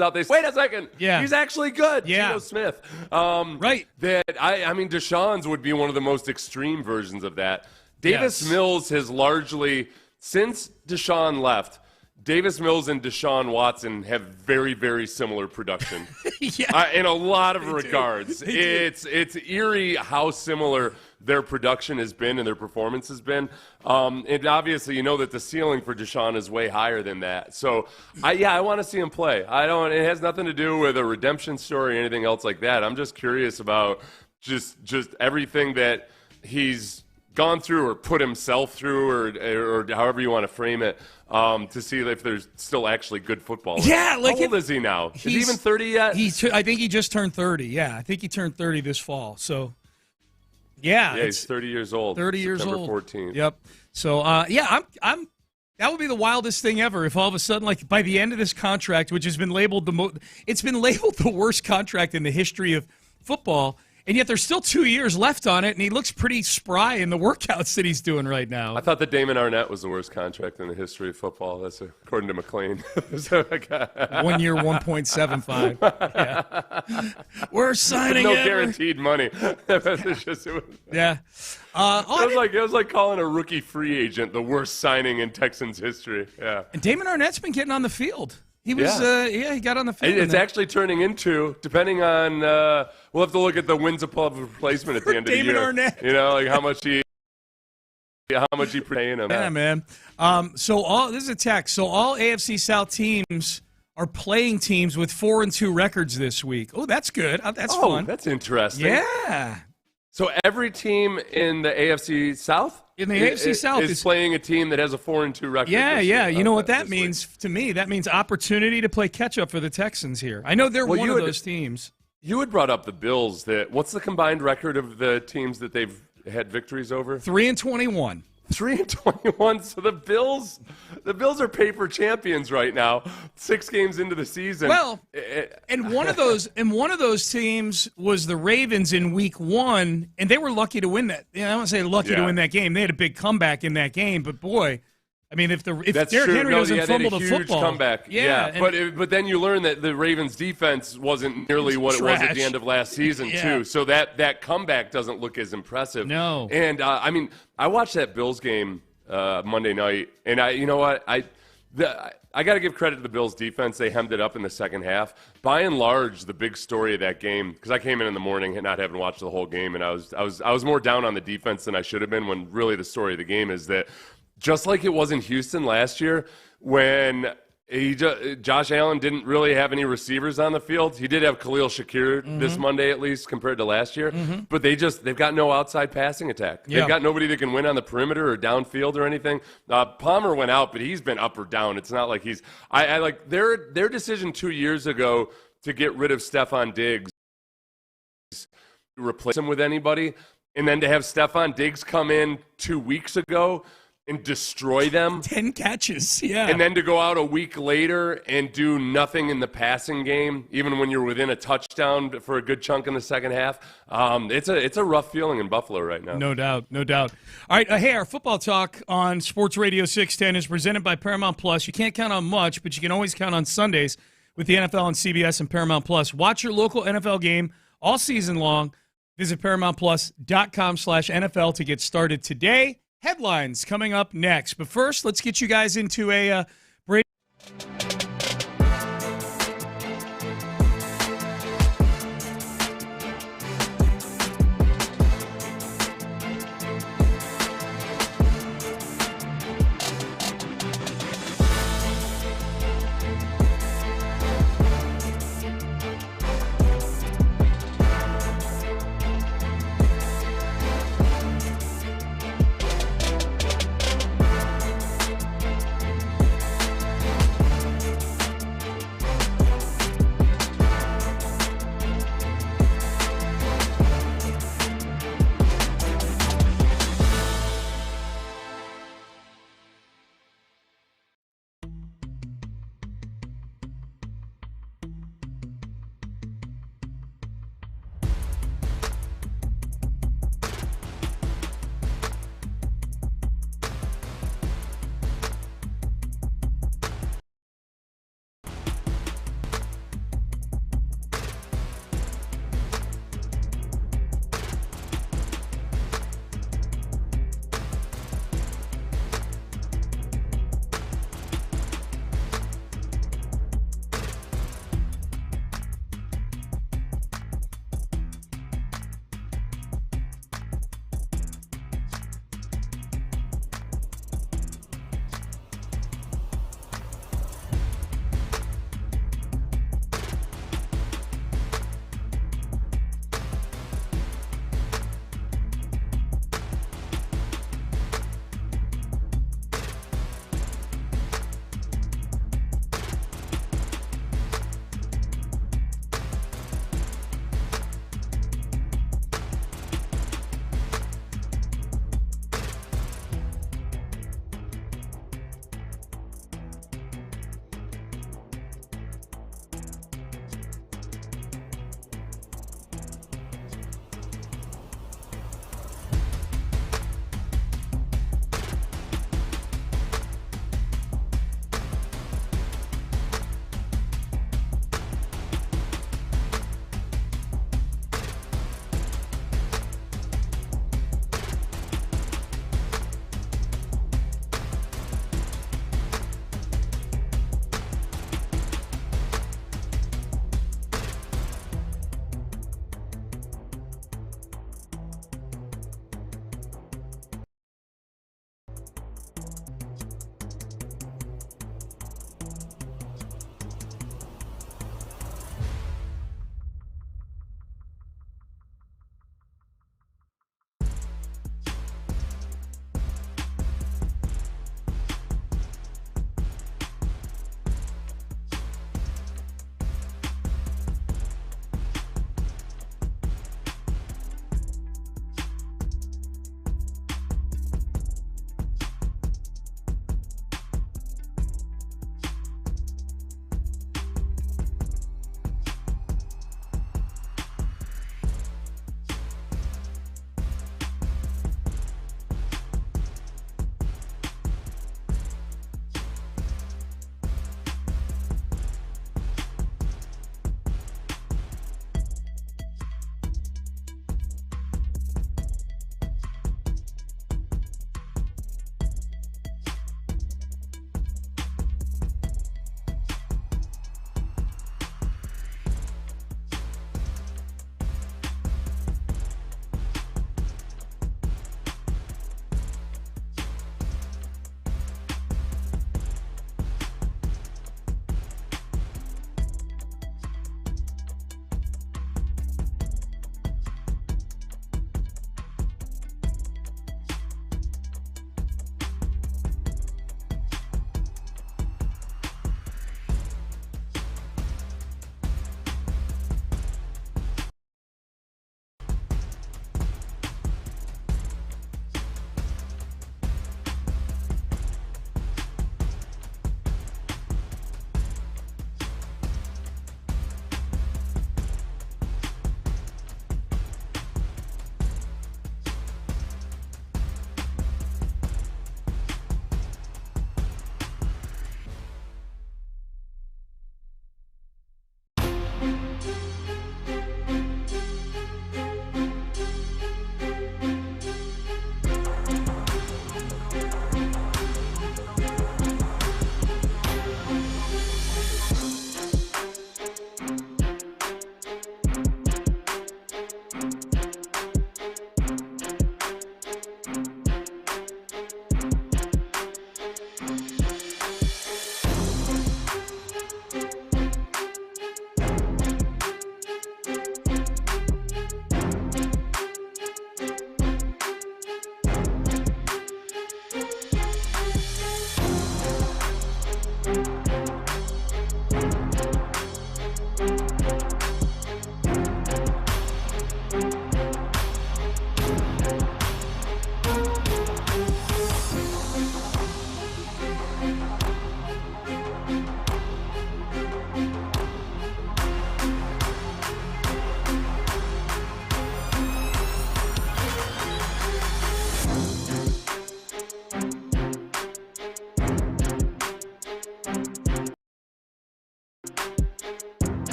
out they wait a second, he's actually good. Geno Smith. Right. Deshaun's would be one of the most extreme versions of that. Davis Mills has largely, since Deshaun left, Davis Mills and Deshaun Watson have very, very similar production. In a lot of regards. It's eerie how similar their production has been and their performance has been. And obviously, that the ceiling for Deshaun is way higher than that. So, I want to see him play. It has nothing to do with a redemption story or anything else like that. I'm just curious about just everything that he's gone through or put himself through or however you want to frame it, to see if there's still actually good football. Yeah, how old is he now? Is he even 30 yet? I think he just turned 30. Yeah, I think he turned 30 this fall. So, he's 30 years old. 30 years September old. 14th. Yep. So, I'm. That would be the wildest thing ever if all of a sudden, like, by the end of this contract, which has been labeled it's been labeled the worst contract in the history of football. And yet there's still 2 years left on it, and he looks pretty spry in the workouts that he's doing right now. I thought that Damon Arnett was the worst contract in the history of football. That's according to McLean. 1 year, 1.75. Yeah. We're signing no guaranteed money. Yeah. It was like calling a rookie free agent the worst signing in Texans history. Yeah. And Damon Arnett's been getting on the field. He was, he got on the field. It's actually turning into, depending on, we'll have to look at the wins above replacement at the end of the year. Damon Arnett. Like how much he paying him. Yeah, man. This is a text. So all AFC South teams are playing teams with 4-2 records this week. Oh, that's good. That's fun. That's interesting. Yeah. So every team in the AFC South? In the AFC South is playing a team that has a 4-2 record. Yeah. You know what that means to me? That means opportunity to play catch-up for the Texans here. I know they're one of those teams. You had brought up the Bills. What's the combined record of the teams that they've had victories over? 3-21. 3-21. So the Bills are paper champions right now. 6 games into the season. Well, and one of those teams was the Ravens in Week 1, and they were lucky to win that. I don't say lucky to win that game. They had a big comeback in that game, but boy, I mean, if Derrick Henry doesn't fumble the football, comeback. But then you learn that the Ravens' defense wasn't nearly what it was at the end of last season too. So that comeback doesn't look as impressive. No. And I watched that Bills game Monday night, and you know what, I got to give credit to the Bills' defense. They hemmed it up in the second half. By and large, the big story of that game, because I came in the morning and not having watched the whole game, and I was more down on the defense than I should have been. When really the story of the game is that, just like it was in Houston last year when Josh Allen didn't really have any receivers on the field. He did have Khalil Shakir this Monday, at least, compared to last year. But they've got no outside passing attack. They've got nobody that can win on the perimeter or downfield or anything. Palmer went out, but he's been up or down. It's not like he's – I like their decision 2 years ago to get rid of Stephon Diggs, replace him with anybody, and then to have Stephon Diggs come in 2 weeks ago – and destroy them. 10 catches, yeah. And then to go out a week later and do nothing in the passing game, even when you're within a touchdown for a good chunk in the second half. It's a rough feeling in Buffalo right now. No doubt. All right, hey, our football talk on Sports Radio 610 is presented by Paramount Plus. You can't count on much, but you can always count on Sundays with the NFL on CBS and Paramount Plus. Watch your local NFL game all season long. Visit ParamountPlus.com/NFL to get started today. Headlines coming up next. But first, let's get you guys into a break.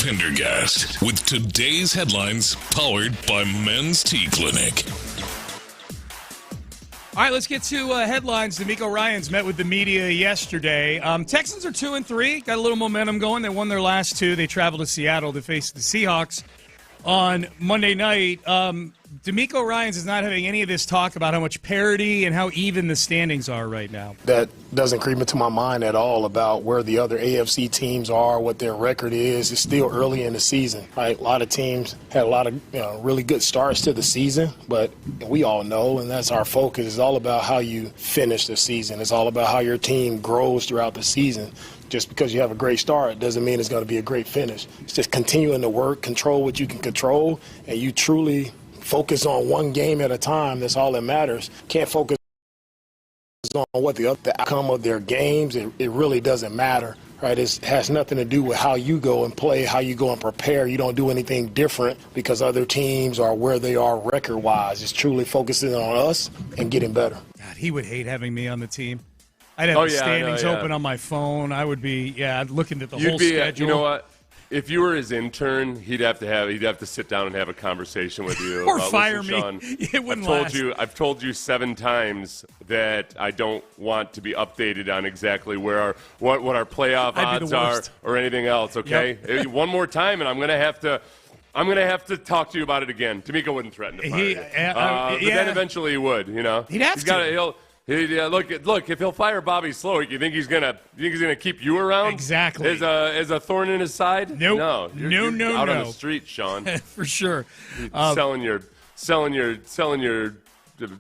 Pendergast with today's headlines powered by Men's Tea Clinic. All right, let's get to headlines. DeMeco Ryans met with the media yesterday. Texans are 2-3, got a little momentum going. They won their last two. They traveled to Seattle to face the Seahawks on Monday night. DeMeco Ryans is not having any of this talk about how much parity and how even the standings are right now. That doesn't creep into my mind at all about where the other AFC teams are, what their record is. It's still early in the season, right? A lot of teams had a lot of really good starts to the season, but we all know, and that's our focus, it's all about how you finish the season. It's all about how your team grows throughout the season. Just because you have a great start doesn't mean it's going to be a great finish. It's just continuing to work, control what you can control, and you truly focus on one game at a time. That's all that matters. Can't focus on what the outcome of their games. It really doesn't matter, right? It has nothing to do with how you go and play, how you go and prepare. You don't do anything different because other teams are where they are record-wise. It's truly focusing on us and getting better. God, he would hate having me on the team. I'd have the standings open on my phone. I would be, looking at the whole schedule. You know what? If you were his intern, he'd have to sit down and have a conversation with you. Or fire me. Sean, It wouldn't last. I've told you 7 times that I don't want to be updated on exactly where what our playoff odds are or anything else. Okay, Yep. One more time, and I'm gonna have to talk to you about it again. DeMeco wouldn't threaten to fire you. But then eventually he would. You know, he'd have to. Look, if he'll fire Bobby Slowick, you think he's gonna keep you around? Exactly. As a thorn in his side? Nope. No. You're out on the street, Sean. For sure. Selling your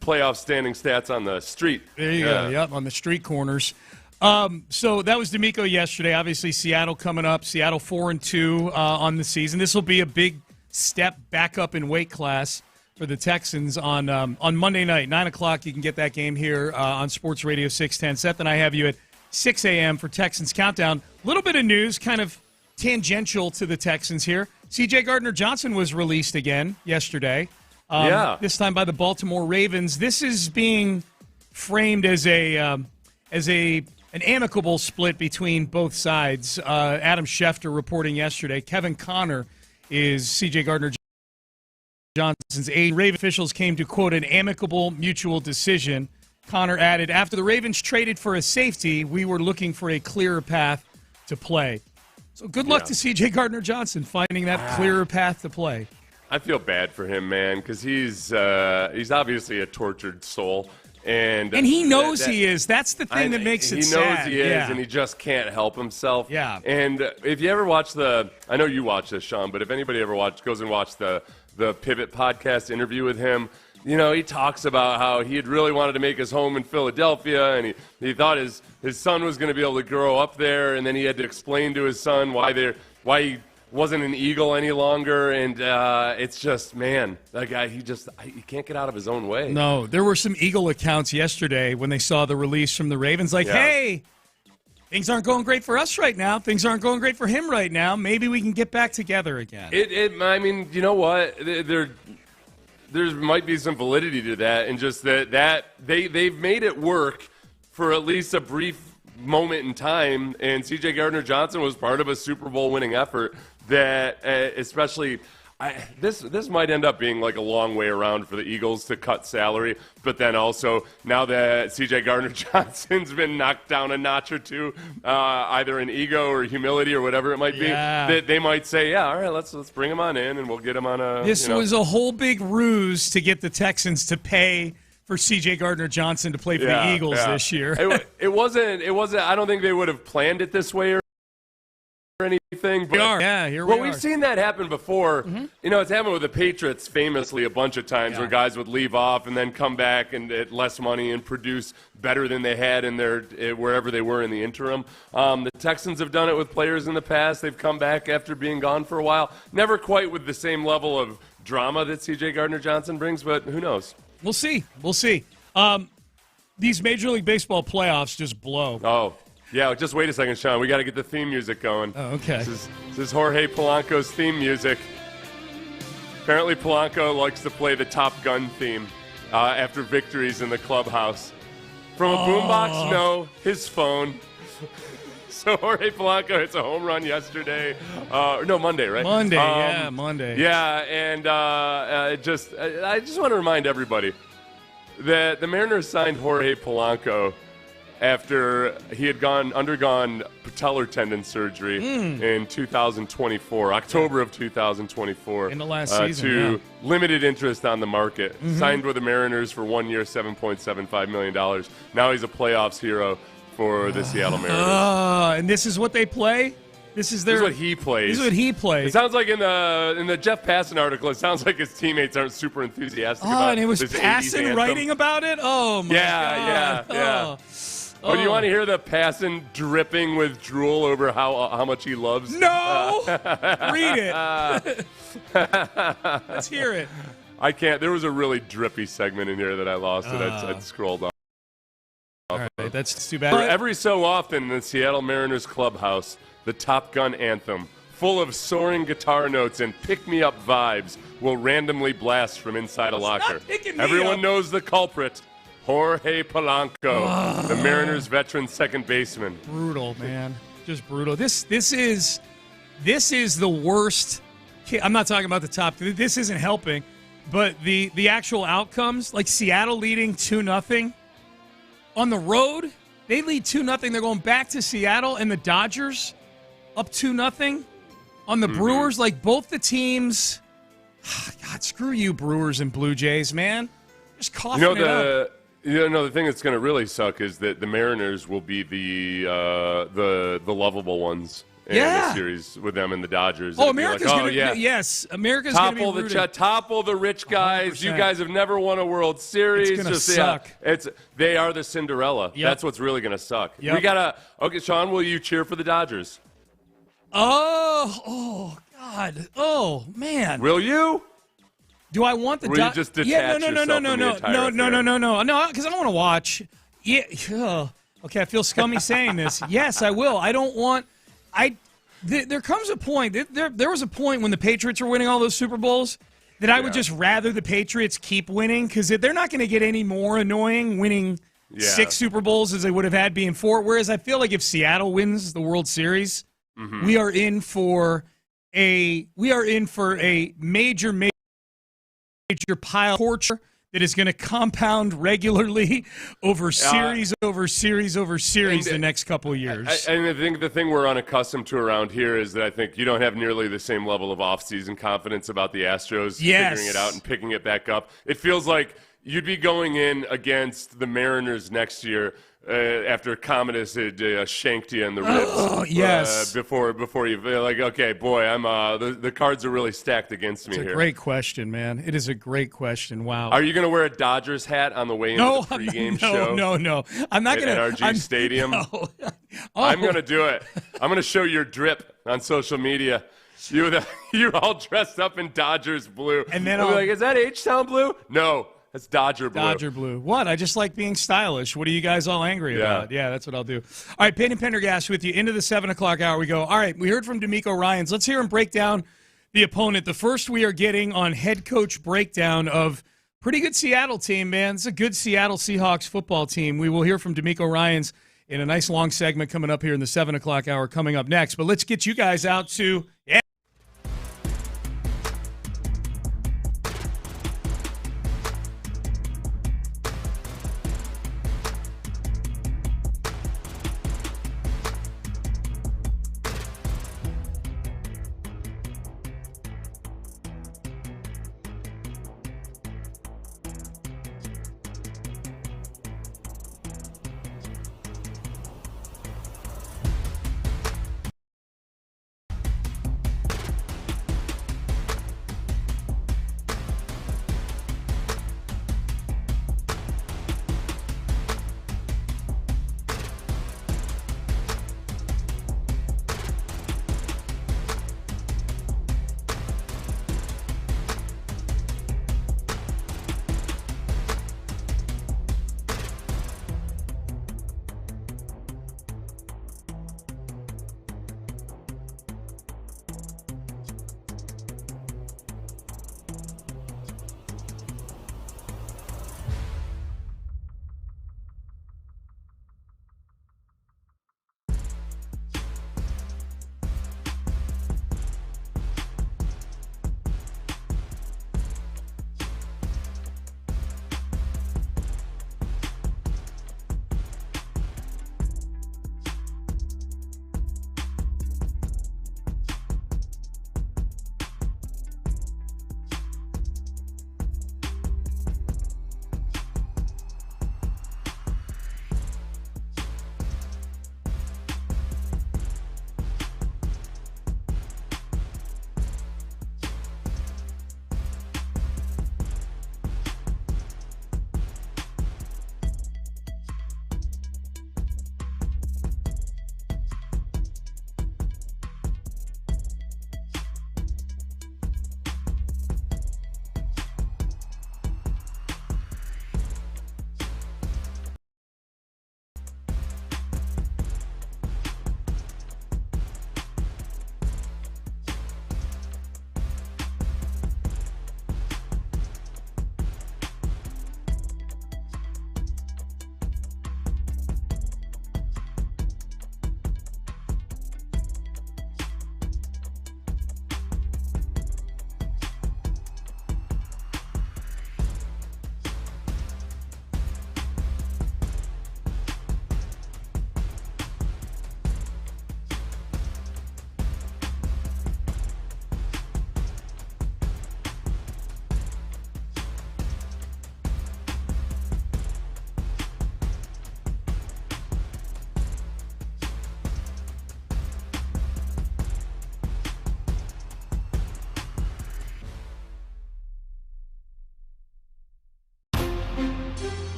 playoff standing stats on the street. There you go. Yep, on the street corners. So that was DeMeco yesterday. Obviously, Seattle coming up. Seattle 4-2 on the season. This will be a big step back up in weight class for the Texans on Monday night, 9 o'clock. You can get that game here on Sports Radio 610. Seth and I have you at 6 a.m. for Texans Countdown. A little bit of news, kind of tangential to the Texans here. C.J. Gardner-Johnson was released again yesterday. This time by the Baltimore Ravens. This is being framed as an amicable split between both sides. Adam Schefter reporting yesterday. Kevin Connor is C.J. Gardner-Johnson's aide. Raven officials came to, quote, an amicable mutual decision. Connor added, after the Ravens traded for a safety, we were looking for a clearer path to play. So good luck to C.J. Gardner-Johnson finding that clearer path to play. I feel bad for him, man, because he's obviously a tortured soul. And he knows he is. That's the thing that makes it sad. He knows he is, and he just can't help himself. Yeah. And if you ever watch I know you watch this, Sean, but if anybody ever goes and watch the Pivot podcast interview with him, you know, he talks about how he had really wanted to make his home in Philadelphia, and he thought his son was going to be able to grow up there, and then he had to explain to his son why he wasn't an Eagle any longer, and it's just, man, that guy, he can't get out of his own way. No, there were some Eagle accounts yesterday when they saw the release from the Ravens, hey, things aren't going great for us right now. Things aren't going great for him right now. Maybe we can get back together again. I mean, you know what? There might be some validity to that, and just that they've made it work for at least a brief moment in time, and C.J. Gardner-Johnson was part of a Super Bowl winning effort that especially this might end up being like a long way around for the Eagles to cut salary, but then also now that C.J. Gardner-Johnson's been knocked down a notch or two, either in ego or humility or whatever it might be, they might say, all right, let's bring him on in and we'll get him on a. This was a whole big ruse to get the Texans to pay for C.J. Gardner-Johnson to play for the Eagles this year. It wasn't. I don't think they would have planned it this way or anything. But, here we are. We've seen that happen before. Mm-hmm. You know, it's happened with the Patriots famously a bunch of times where guys would leave off and then come back and at less money and produce better than they had in their wherever they were in the interim. The Texans have done it with players in the past. They've come back after being gone for a while. Never quite with the same level of drama that C.J. Gardner-Johnson brings, but who knows? We'll see. These Major League Baseball playoffs just blow. Oh, yeah. Just wait a second, Sean. We got to get the theme music going. Oh, okay. This is Jorge Polanco's theme music. Apparently, Polanco likes to play the Top Gun theme after victories in the clubhouse. From a boombox? No, his phone. So Jorge Polanco hits a home run yesterday. Monday, right? Monday. Yeah, and I just want to remind everybody that the Mariners signed Jorge Polanco after he had undergone patellar tendon surgery in 2024, October of 2024. In the last season, to limited interest on the market. Signed with the Mariners for 1 year, $7.75 million. Now he's a playoffs hero for the Seattle Mariners. And this is what they play? This is what he plays. This is what he plays. It sounds like in the Jeff Passan article, it sounds like his teammates aren't super enthusiastic about it. And it was Passan writing about it? Oh, my God. Yeah. Oh, do you want to hear the Passan dripping with drool over how much he loves? No! Read it. Let's hear it. I can't. There was a really drippy segment in here that I lost, and I'd scrolled off. All right, that's too bad. Every so often in the Seattle Mariners clubhouse, the Top Gun anthem, full of soaring guitar notes and pick-me-up vibes, will randomly blast from inside a locker. Everyone knows the culprit. Jorge Polanco, the Mariners' veteran second baseman. Brutal, man. Just brutal. This is the worst. I'm not talking about the top. This isn't helping, but the actual outcomes, like Seattle leading 2-0 on the road, they lead 2-0. They're going back to Seattle, and the Dodgers up 2-0 on the Brewers. Like both the teams. God, screw you, Brewers and Blue Jays, man. Just coughing it up. The thing that's going to really suck is that the Mariners will be the lovable ones in the series with them and the Dodgers. Oh, America's going to yes, America's going to be rooted. Topple the rich guys. 100%. You guys have never won a World Series. It's going to suck. They are the Cinderella. Yep. That's what's really going to suck. Yep. We gotta. Okay, Sean, will you cheer for the Dodgers? Oh God. Oh man. Will you? Do I want the Will you just detach yourself from the entire affair? No, because I don't want to watch. Yeah. Okay, I feel scummy saying this. Yes, I will. I don't want. There comes a point. There was a point when the Patriots were winning all those Super Bowls that I would just rather the Patriots keep winning because they're not going to get any more annoying winning 6 Super Bowls as they would have had being 4. Whereas I feel like if Seattle wins the World Series, we are in for a major pile of torture that is going to compound regularly over series the next couple of years. And I think the thing we're unaccustomed to around here is that I think you don't have nearly the same level of off-season confidence about the Astros figuring it out and picking it back up. It feels like you'd be going in against the Mariners next year after Commodus had shanked you in the ribs. Oh, yes. Before you feel like, okay, boy, I'm the cards are really stacked against me here. It's a great question, man. It is a great question. Wow. Are you going to wear a Dodgers hat on the way into the pregame show? No. I'm not going to. At RG Stadium? No. I'm going to do it. I'm going to show your drip on social media. You're all dressed up in Dodgers blue. And then I'll be like, is that H-Town blue? No. That's Dodger blue. Dodger blue. What? I just like being stylish. What are you guys all angry about? Yeah, that's what I'll do. All right, Payne and Pendergast with you. Into the 7 o'clock hour we go. All right, we heard from DeMeco Ryans. Let's hear him break down the opponent. The first we are getting on head coach breakdown of pretty good Seattle team, man. It's a good Seattle Seahawks football team. We will hear from DeMeco Ryans in a nice long segment coming up here in the 7 o'clock hour coming up next. But let's get you guys out to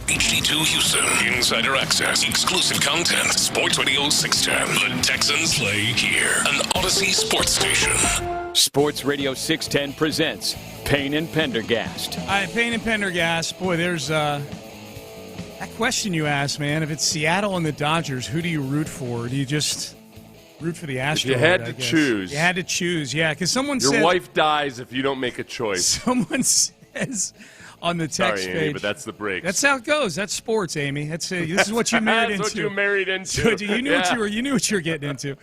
HD2 Houston. Insider access. Exclusive content. Sports Radio 610. The Texans play here. An Odyssey sports station. Sports Radio 610 presents Payne and Pendergast. All right, Payne and Pendergast. Boy, there's that question you asked, man. If it's Seattle and the Dodgers, who do you root for? Do you just root for the Astros? You had to choose. You had to choose, yeah. Because someone said... Your wife dies if you don't make a choice. Someone says on the text Sorry, page... Amy, but that's the break. That's how it goes. That's sports, Amy. This is what you married into. That's what you married into. So you knew what you were getting into.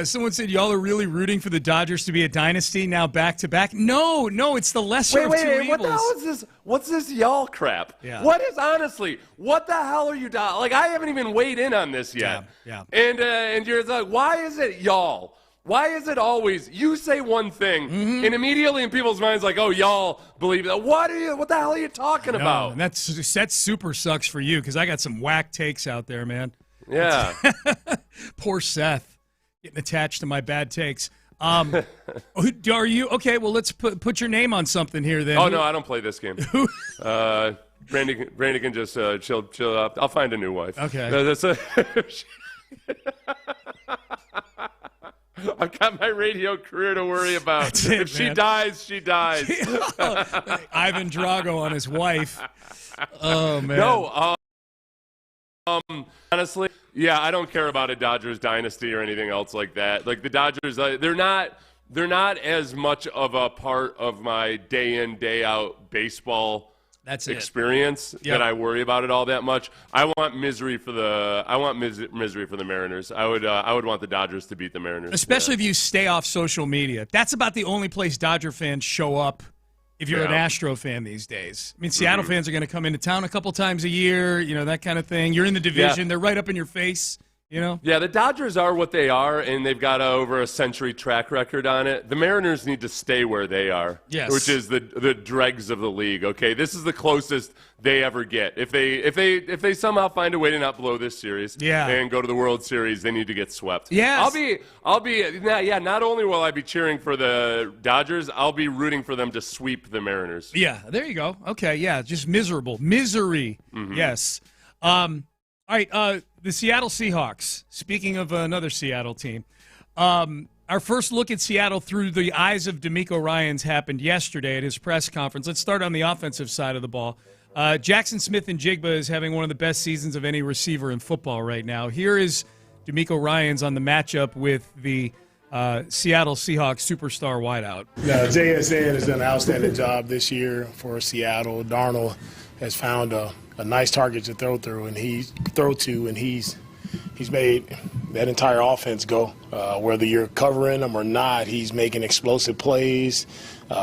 Someone said y'all are really rooting for the Dodgers to be a dynasty now back to back. No, it's the lesser of two evils. What the hell is this? What's this y'all crap? Yeah. What the hell are you doing? Like, I haven't even weighed in on this yet. Yeah. And you're like, why is it y'all? Why is it always you say one thing and immediately in people's minds like, oh, y'all believe that? What the hell are you talking about? And that super sucks for you because I got some whack takes out there, man. Yeah. Poor Seth getting attached to my bad takes. Are you okay? Well, let's put your name on something here then. Oh no, I don't play this game. Brandy can just chill up. I'll find a new wife. Okay. I've got my radio career to worry about. If she dies, she dies. Ivan Drago on his wife. Oh man. No. Honestly, yeah, I don't care about a Dodgers dynasty or anything else like that. Like the Dodgers, they're not as much of a part of my day in, day out baseball experience that I worry about it all that much. I want misery for the Mariners. I would want the Dodgers to beat the Mariners. Especially if you stay off social media. That's about the only place Dodger fans show up if you're an Astro fan these days. I mean, Seattle fans are going to come into town a couple times a year, that kind of thing. You're in the division. They're right up in your face. Yeah, the Dodgers are what they are, and they've got over a century track record on it. The Mariners need to stay where they are, which is the dregs of the league. Okay, this is the closest they ever get. If they somehow find a way to not blow this series, and go to the World Series, they need to get swept. Yes. Not only will I be cheering for the Dodgers, I'll be rooting for them to sweep the Mariners. Yeah, there you go. Okay, yeah, just misery. Yes. All right, the Seattle Seahawks. Speaking of another Seattle team, our first look at Seattle through the eyes of DeMeco Ryans happened yesterday at his press conference. Let's start on the offensive side of the ball. Jackson Smith-Njigba is having one of the best seasons of any receiver in football right now. Here is DeMeco Ryans on the matchup with the Seattle Seahawks superstar wideout. JSN has done an outstanding job this year for Seattle. Darnold has found a nice target to throw through, and he's made that entire offense go. Whether you're covering him or not, he's making explosive plays,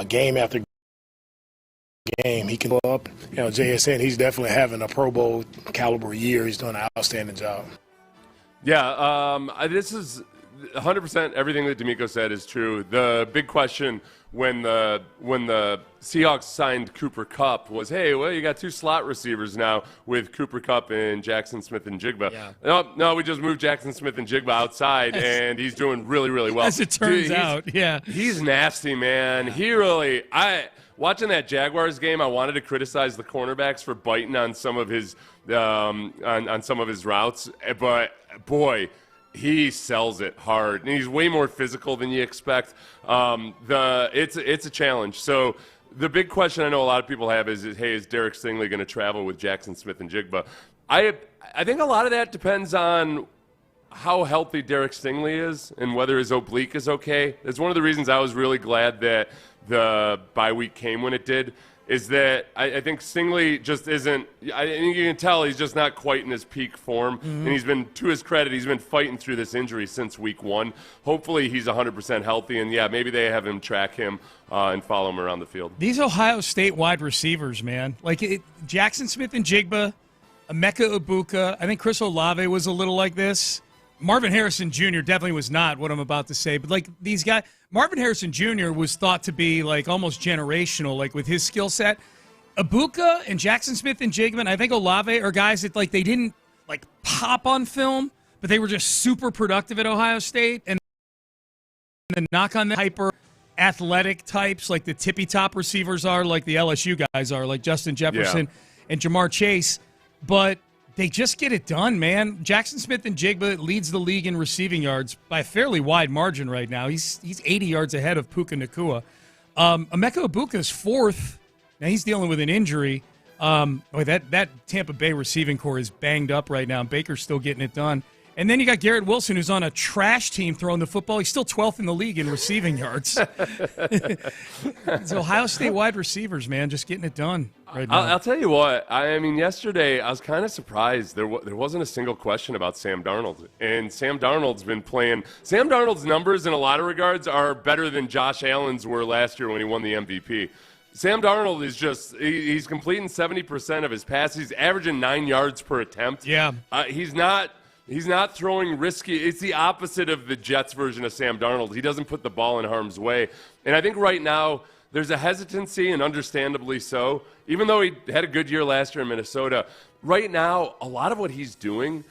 game after game. He can go up. JSN, he's definitely having a Pro Bowl caliber year. He's doing an outstanding job. Yeah, this is 100% everything that DeMeco said is true. The big question when the Seahawks signed Cooper Kupp was, hey, well, you got two slot receivers now with Cooper Kupp and Jackson Smith-Njigba. Yeah. No, we just moved Jackson Smith-Njigba outside, and he's doing really, really well. As it turns out, yeah. He's nasty, man. He really – watching that Jaguars game, I wanted to criticize the cornerbacks for biting on some of his on some of his routes, but, boy – he sells it hard, and he's way more physical than you expect. It's a challenge. So the big question I know a lot of people have is hey, is Derek Stingley going to travel with Jackson Smith-Njigba? I think a lot of that depends on how healthy Derek Stingley is and whether his oblique is okay. It's one of the reasons I was really glad that the bye week came when it did. Is that I think Stingley just isn't – I think you can tell he's just not quite in his peak form. And he's been – to his credit, he's been fighting through this injury since week one. Hopefully he's 100% healthy, and, maybe they have him track him and follow him around the field. These Ohio State wide receivers, man. Jackson Smith-Njigba, Emeka Egbuka. I think Chris Olave was a little like this. Marvin Harrison Jr. definitely was not what I'm about to say, but these guys, Marvin Harrison Jr. was thought to be almost generational, with his skill set. Egbuka and Jackson Smith-Njigba, and I think Olave are guys that they didn't pop on film, but they were just super productive at Ohio State. And the knock on the hyper athletic types, like the tippy-top receivers are, like the LSU guys are, like Justin Jefferson and Jamar Chase. But they just get it done, man. Jackson Smith-Njigba leads the league in receiving yards by a fairly wide margin right now. He's 80 yards ahead of Puka Nacua. Emeka Ibuka's fourth. Now, he's dealing with an injury. That Tampa Bay receiving core is banged up right now, and Baker's still getting it done. And then you got Garrett Wilson, who's on a trash team throwing the football. He's still 12th in the league in receiving yards. It's Ohio State wide receivers, man, just getting it done right now. I'll tell you what. I mean, yesterday I was kind of surprised. There wasn't a single question about Sam Darnold. And Sam Darnold's been playing. Sam Darnold's numbers in a lot of regards are better than Josh Allen's were last year when he won the MVP. Sam Darnold is he's completing 70% of his passes. He's averaging 9 yards per attempt. Yeah. He's not throwing risky. It's the opposite of the Jets version of Sam Darnold. He doesn't put the ball in harm's way. And I think right now there's a hesitancy, and understandably so. Even though he had a good year last year in Minnesota, right now a lot of what he's doing,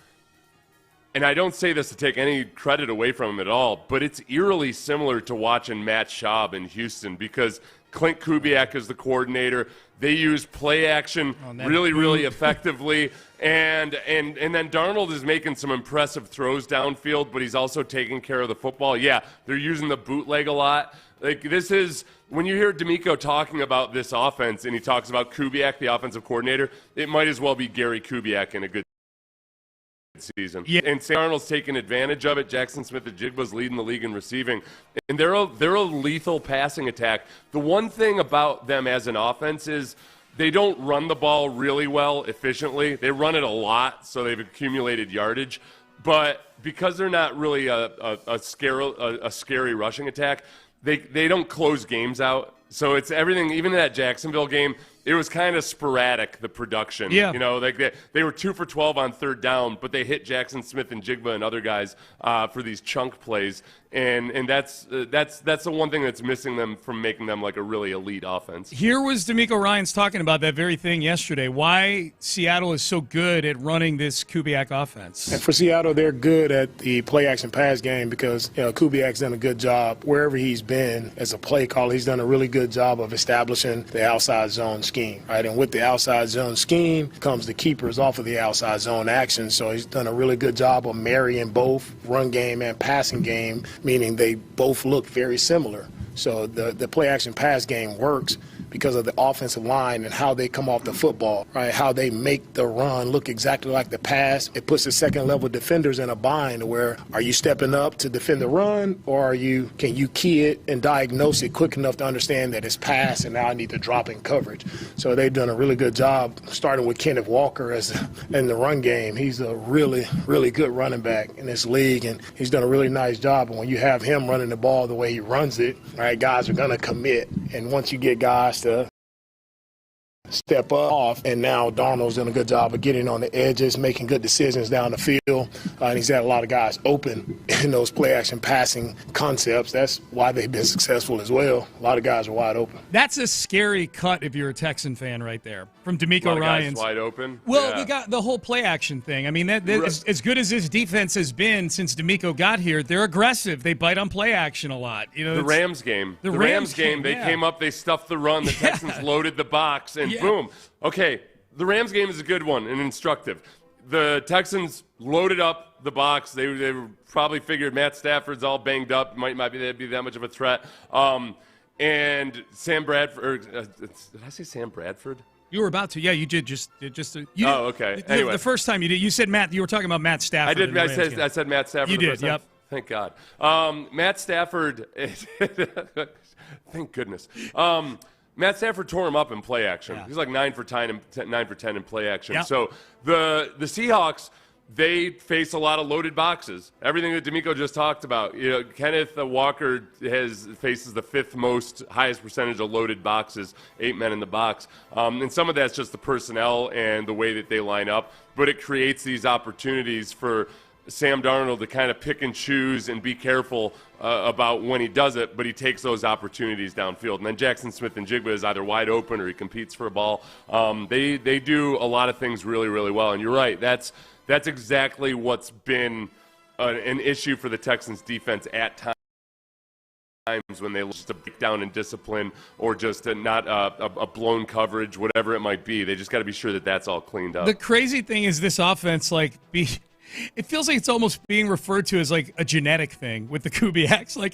and I don't say this to take any credit away from him at all, but it's eerily similar to watching Matt Schaub in Houston, because Clint Kubiak is the coordinator. They use play action really effectively. And then Darnold is making some impressive throws downfield, but he's also taking care of the football. Yeah, they're using the bootleg a lot. Like, this is when you hear DeMeco talking about this offense and he talks about Kubiak, the offensive coordinator, it might as well be Gary Kubiak in a good season. Yeah. And Sam Darnold's taking advantage of it. Jackson Smith-Njigba's leading the league in receiving. And they're a lethal passing attack. The one thing about them as an offense is they don't run the ball really well efficiently. They run it a lot, so they've accumulated yardage. But because they're not really a scary rushing attack, they don't close games out. So it's everything. Even in that Jacksonville game, it was kind of sporadic, the production. Yeah. You know, like they were 2 for 12 on third down, but they hit Jackson Smith-Njigba and other guys for these chunk plays. And that's the one thing that's missing them from making them like a really elite offense. Here was DeMeco Ryans talking about that very thing yesterday, why Seattle is so good at running this Kubiak offense. And for Seattle, they're good at the play-action pass game because, Kubiak's done a good job wherever he's been as a play caller. He's done a really good job of establishing the outside zone scheme, right? And with the outside zone scheme comes the keepers off of the outside zone action. So he's done a really good job of marrying both run game and passing game, meaning they both look very similar. So the play-action pass game works because of the offensive line and how they come off the football, right? How they make the run look exactly like the pass. It puts the second-level defenders in a bind where are you stepping up to defend the run, or can you key it and diagnose it quick enough to understand that it's pass and now I need to drop in coverage. So they've done a really good job starting with Kenneth Walker in the run game. He's a really, really good running back in this league, and he's done a really nice job. And when you have him running the ball the way he runs it, right, guys are going to commit. And once you get guys to step off, and now Darnold's done a good job of getting on the edges, making good decisions down the field, and he's had a lot of guys open in those play-action passing concepts. That's why they've been successful as well. A lot of guys are wide open. That's a scary cut if you're a Texan fan right there from DeMeco Ryans. Wide open. Well, yeah. We got the whole play-action thing. I mean, as good as his defense has been since DeMeco got here, they're aggressive. They bite on play-action a lot. The Rams game. The Rams game, they came up, they stuffed the run, the Texans loaded the box, and boom. Okay, the Rams game is a good one and instructive. The Texans loaded up the box. They probably figured Matt Stafford's all banged up. Might be that much of a threat. And Sam Bradford. Did I say Sam Bradford? You were about to. Yeah, you did. Okay. Anyway, the first time you did, you said Matt. You were talking about Matt Stafford. I did. I said Matt Stafford. You did. Yep. Thank God. Matt Stafford. Thank goodness. Matt Stafford tore him up in play action. Yeah. He's like 9 for 10 in play action. Yep. So the Seahawks, they face a lot of loaded boxes. Everything that DeMeco just talked about. Kenneth Walker faces the highest percentage of loaded boxes, 8 men in the box. And some of that's just the personnel and the way that they line up. But it creates these opportunities for Sam Darnold to kind of pick and choose and be careful about when he does it, but he takes those opportunities downfield. And then Jackson Smith-Njigba is either wide open or he competes for a ball. They do a lot of things really, really well. And you're right, that's exactly what's been an issue for the Texans defense at times. times when they just a breakdown in discipline or just not a blown coverage, whatever it might be. They just got to be sure that that's all cleaned up. The crazy thing is this offense, it feels like it's almost being referred to as like a genetic thing with the Kubiaks. Like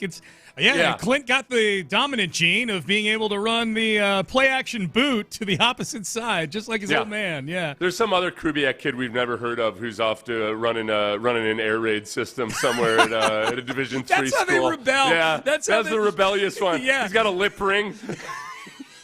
Clint got the dominant gene of being able to run the play-action boot to the opposite side, just like his old man. Yeah. There's some other Kubiak kid we've never heard of who's off to running an air raid system somewhere at a Division III school. That's how they rebel. Yeah, that's the rebellious one. Yeah. He's got a lip ring.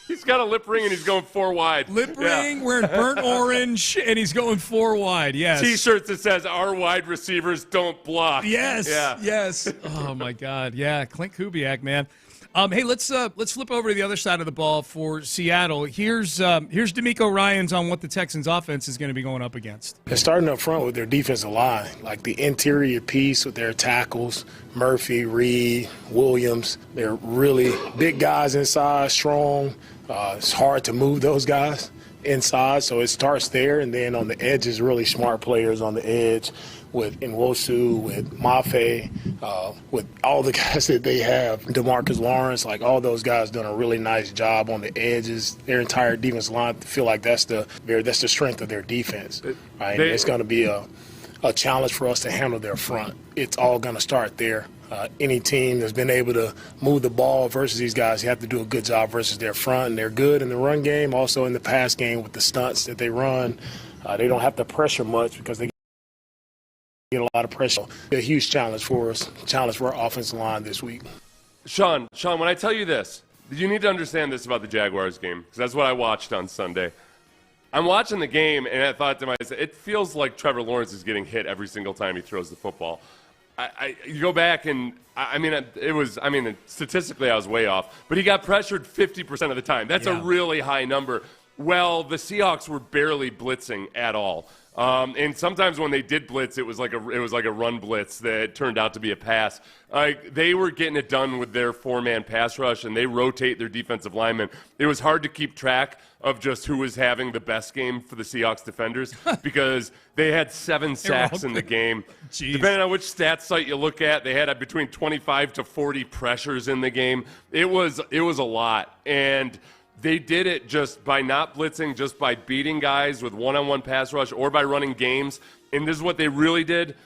He's got a lip ring, and he's going 4 wide. Lip ring, wearing burnt orange, and he's going 4 wide, yes. T-shirts that says, our wide receivers don't block. Yes, yes. Oh, my God. Yeah, Clint Kubiak, man. Hey, let's flip over to the other side of the ball for Seattle. Here's DeMeco Ryans on what the Texans' offense is going to be going up against. They're starting up front with their defensive line, like the interior piece with their tackles, Murphy, Reed, Williams. They're really big guys inside, strong. It's hard to move those guys inside, so it starts there. And then on the edges, really smart players on the edge with Nwosu, with Mafe, with all the guys that they have, DeMarcus Lawrence, like all those guys done a really nice job on the edges. Their entire defense line, I feel like that's the strength of their defense. Right? It's going to be a challenge for us to handle their front. It's all going to start there. Any team that's been able to move the ball versus these guys, you have to do a good job versus their front. And they're good in the run game, also in the pass game with the stunts that they run. They don't have to pressure much because they get a lot of pressure. A huge challenge for us, challenge for our offensive line this week. Sean, when I tell you this, you need to understand this about the Jaguars game, because that's what I watched on Sunday. I'm watching the game, and I thought to myself, it feels like Trevor Lawrence is getting hit every single time he throws the football. You go back and, statistically I was way off, but he got pressured 50% of the time. That's a really high number. Well, the Seahawks were barely blitzing at all. And sometimes when they did blitz, it was like a run blitz that turned out to be a pass. They were getting it done with their 4-man pass rush, and they rotate their defensive linemen. It was hard to keep track of just who was having the best game for the Seahawks defenders because they had 7 sacks in the game. Jeez. Depending on which stats site you look at, they had between 25 to 40 pressures in the game. It was a lot, and they did it just by not blitzing, just by beating guys with one-on-one pass rush or by running games. And this is what they really did.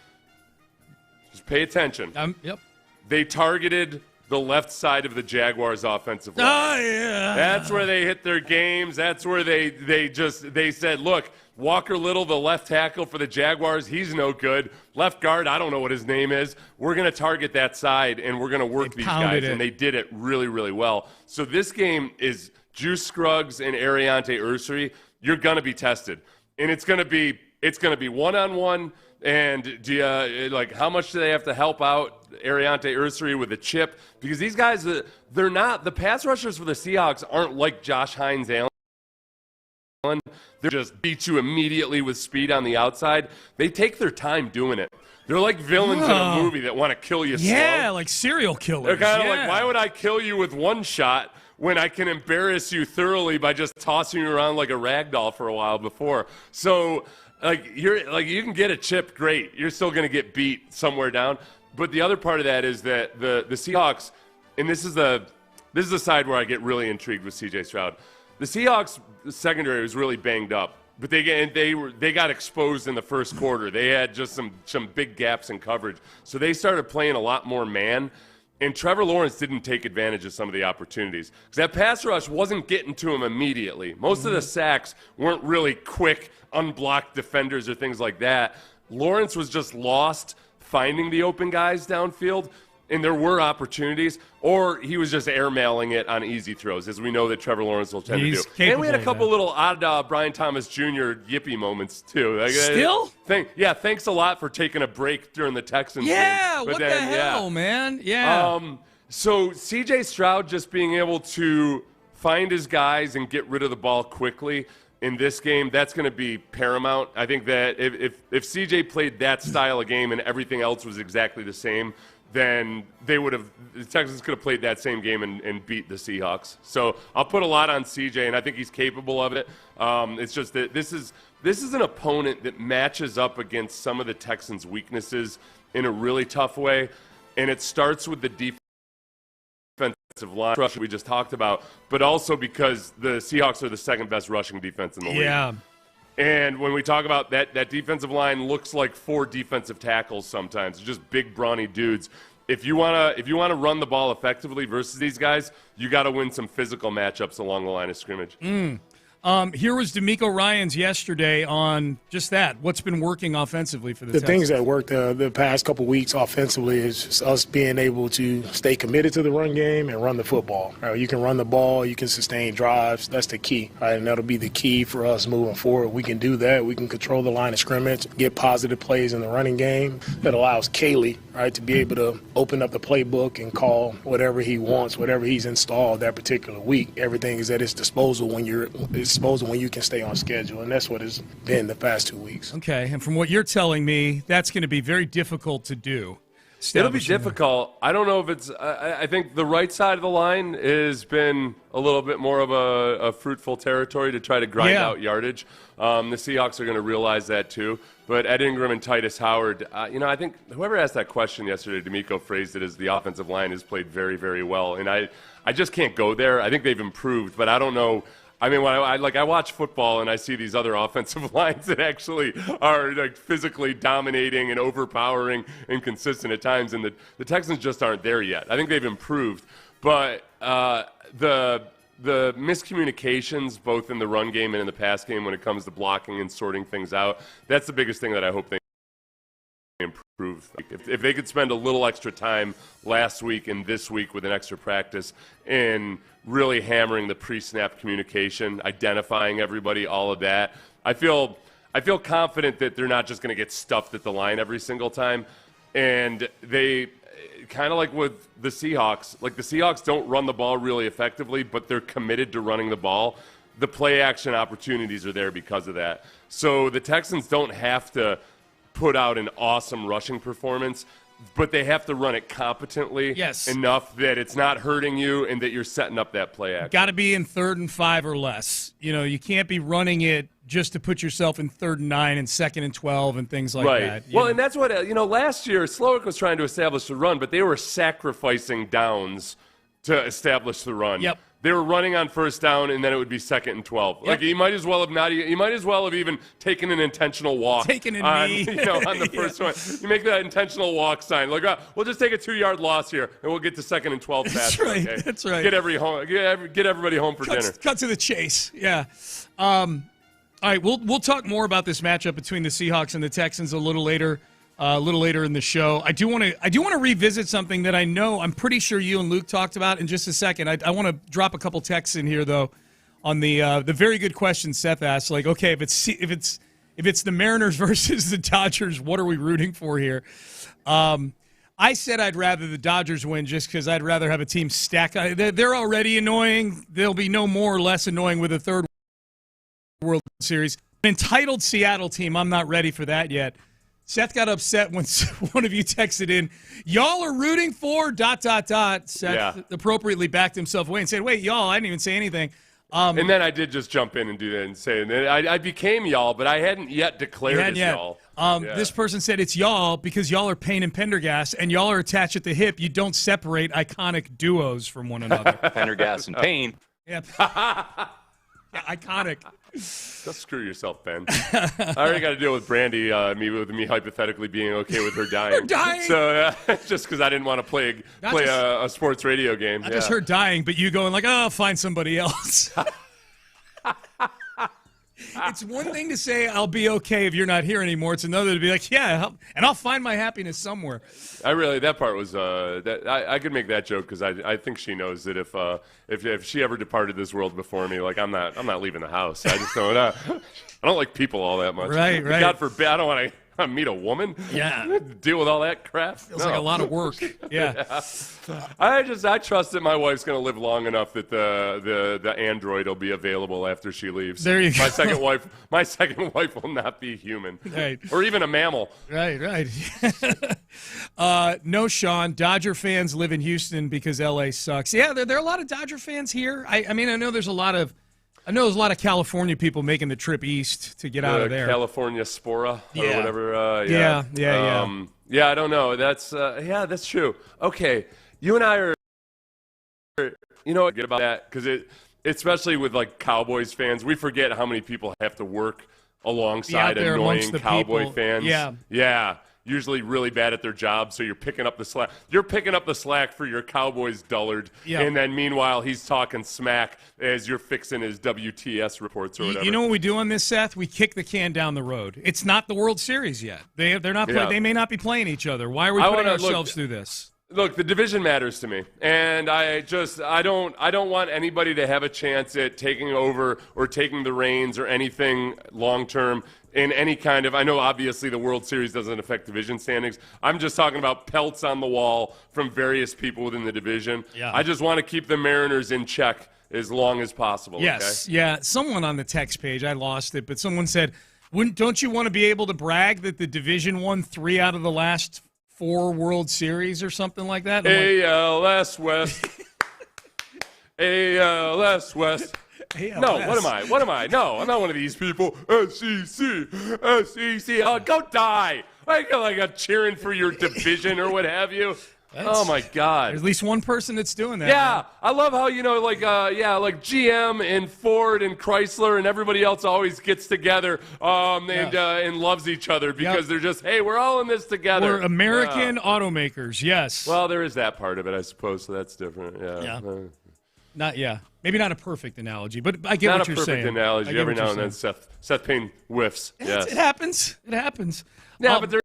Just pay attention. Yep. They targeted the left side of the Jaguars' offensive line. Oh, yeah. That's where they hit their games. That's where they said, look, Walker Little, the left tackle for the Jaguars, he's no good. Left guard, I don't know what his name is. We're going to target that side, and we're going to work these guys. And they did it really, really well. So this game is – Juice Scruggs and Ariante Ursary, you're going to be tested. And it's going to be one-on-one. And how much do they have to help out Ariante Ursary with a chip? Because these guys, they're not – the pass rushers for the Seahawks aren't like Josh Hines-Allen. They just beat you immediately with speed on the outside. They take their time doing it. They're like villains in a movie that want to kill you slow. Yeah, like serial killers. They're kind of like, why would I kill you with one shot when I can embarrass you thoroughly by just tossing you around like a rag doll for a while before? So, you can get a chip, great. You're still going to get beat somewhere down. But the other part of that is that the Seahawks, and this is the side where I get really intrigued with C.J. Stroud. The Seahawks secondary was really banged up, but they got exposed in the first quarter. They had just some big gaps in coverage, so they started playing a lot more man. And Trevor Lawrence didn't take advantage of some of the opportunities because that pass rush wasn't getting to him immediately. Most of the sacks weren't really quick, unblocked defenders or things like that. Lawrence was just lost finding the open guys downfield, and there were opportunities, or he was just airmailing it on easy throws, as we know that Trevor Lawrence will tend to do. And we had a couple little odd Brian Thomas Jr. yippee moments, too. Still? Thanks a lot for taking a break during the Texans game. Yeah, what the hell, man? Yeah. So C.J. Stroud just being able to find his guys and get rid of the ball quickly in this game, that's going to be paramount. I think that if C.J. played that style of game and everything else was exactly the same, then the Texans could have played that same game and beat the Seahawks. So I'll put a lot on CJ, and I think he's capable of it. It's just that this is an opponent that matches up against some of the Texans' weaknesses in a really tough way, and it starts with the defense. defensive line rush we just talked about, but also because the Seahawks are the second best rushing defense in the league. Yeah. And when we talk about that defensive line looks like 4 defensive tackles sometimes, just big brawny dudes. If you wanna run the ball effectively versus these guys, you got to win some physical matchups along the line of scrimmage. Here was DeMeco Ryans yesterday on just that. What's been working offensively for the Texans? Things that worked the past couple weeks offensively is just us being able to stay committed to the run game and run the football. You can run the ball, you can sustain drives. That's the key, right? And that'll be the key for us moving forward. We can do that. We can control the line of scrimmage, get positive plays in the running game. That allows Caley, right, to be able to open up the playbook and call whatever he wants, whatever he's installed that particular week. Everything is at his disposal when you can stay on schedule, and that's what it's been the past 2 weeks. Okay, and from what you're telling me, that's going to be very difficult to do. It'll be difficult. I don't know if it's I think the right side of the line has been a little bit more of a fruitful territory to try to grind out yardage. The Seahawks are going to realize that too. But Ed Ingram and Titus Howard, I think whoever asked that question yesterday, DeMeco phrased it as the offensive line has played very, very well. And I just can't go there. I think they've improved, but I don't know. I mean, when I watch football and I see these other offensive lines that actually are like physically dominating and overpowering and consistent at times, and the Texans just aren't there yet. I think they've improved, but the miscommunications both in the run game and in the pass game when it comes to blocking and sorting things out, that's the biggest thing that I hope they improve. If they could spend a little extra time last week and this week with an extra practice in really hammering the pre-snap communication, identifying everybody, all of that, I feel confident that they're not just going to get stuffed at the line every single time. And they kind of like with the Seahawks, like the Seahawks don't run the ball really effectively, but they're committed to running the ball. The play action opportunities are there because of that. So the Texans don't have to put out an awesome rushing performance, but they have to run it competently enough that it's not hurting you and that you're setting up that play action. Got to be in 3rd and 5 or less. You can't be running it just to put yourself in 3rd and 9 and 2nd and 12 and things like that. Well, and that's what, last year Slowick was trying to establish the run, but they were sacrificing downs to establish the run. Yep. They were running on 1st down, and then it would be 2nd and 12. Yep. Like he might as well have even taken an intentional walk. Taken a knee. On the first one. You make that intentional walk sign. Like, we'll just take a 2-yard loss here, and we'll get to 2nd and 12 faster. That's right. Okay? That's right. Get everybody home for dinner. Cut to the chase. Yeah. All right, we'll talk more about this matchup between the Seahawks and the Texans a little later in the show. I do want to revisit something that I'm pretty sure you and Luke talked about in just a second. I want to drop a couple texts in here though on the very good question Seth asked. Like, okay, if it's the Mariners versus the Dodgers, what are we rooting for here? I said I'd rather the Dodgers win just because I'd rather have a team stack. They're already annoying. They'll be no more or less annoying with a third World Series. An entitled Seattle team, I'm not ready for that yet. Seth got upset when one of you texted in, y'all are rooting for ... Seth appropriately backed himself away and said, wait, y'all, I didn't even say anything. And then I did just jump in and do that and say, and then I became y'all, but I hadn't yet declared as y'all. This person said it's y'all because y'all are Payne and Pendergast, and y'all are attached at the hip. You don't separate iconic duos from one another. Pendergast and Payne. Yeah. Iconic. Go screw yourself, Ben. I already got to deal with Brandy, me hypothetically being okay with her dying. Her dying? So just because I didn't want to play a sports radio game. I just heard dying, but you going like, oh, I'll find somebody else. It's one thing to say I'll be okay if you're not here anymore. It's another to be like, and I'll find my happiness somewhere. That part was I could make that joke because I think she knows that if she ever departed this world before me, like I'm not leaving the house. I just don't I don't like people all that much. Right. God forbid I don't want to meet a woman. Yeah. Deal with all that crap. Feels like a lot of work. Yeah. I trust that my wife's going to live long enough that the android will be available after she leaves. There you go. My second wife will not be human. Right. Or even a mammal. Right. No, Sean, Dodger fans live in Houston because LA sucks. Yeah, there are a lot of Dodger fans here. I mean, I know there's a lot of California people making the trip east to get out of there. California Spora or whatever. Yeah. I don't know. That's true. Okay, you and I are Get about that because especially with like Cowboys fans, we forget how many people have to work alongside annoying Cowboy fans. Yeah. Usually really bad at their job, so you're picking up the slack. You're picking up the slack for your Cowboys dullard, and then meanwhile he's talking smack as you're fixing his WTS reports or whatever. You know what we do on this, Seth? We kick the can down the road. It's not the World Series yet. They're not. They may not be playing each other. Why are we putting ourselves through this? Look, the division matters to me, and I don't want anybody to have a chance at taking over or taking the reins or anything long term in any kind of. I know obviously the World Series doesn't affect division standings. I'm just talking about pelts on the wall from various people within the division. Yeah. I just want to keep the Mariners in check as long as possible. Yes, okay? Yeah. Someone on the text page, I lost it, but someone said, "Don't you want to be able to brag that the division won 3 out of the last 4 World Series or something like that?" ALS West. ALS West. No, what am I? No, I'm not one of these people. SEC. Oh, go die. Like a cheering for your division or what have you. Oh, my God. There's at least one person that's doing that. Yeah, man. I love how, like GM and Ford and Chrysler and everybody else always gets together and loves each other because they're just, hey, we're all in this together. We're American automakers, yes. Well, there is that part of it, I suppose, so that's different. Maybe not a perfect analogy, but I get what you're saying. Not a perfect analogy. Every now and then Seth Payne whiffs. Yes. It happens. It happens. Yeah, but they're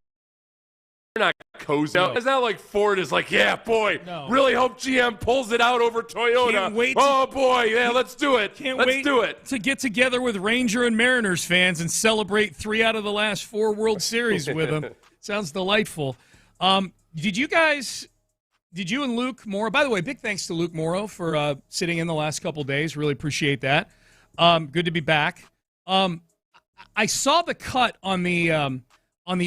not cozy. No. It's not like Ford is like, yeah, boy, really hope GM pulls it out over Toyota. Can't wait let's do it. Let's do it. To get together with Ranger and Mariners fans and celebrate 3 out of the last 4 World Series with them. Sounds delightful. Did you and Luke Morrow, by the way, big thanks to Luke Morrow for sitting in the last couple days. Really appreciate that. Good to be back. I saw the cut on the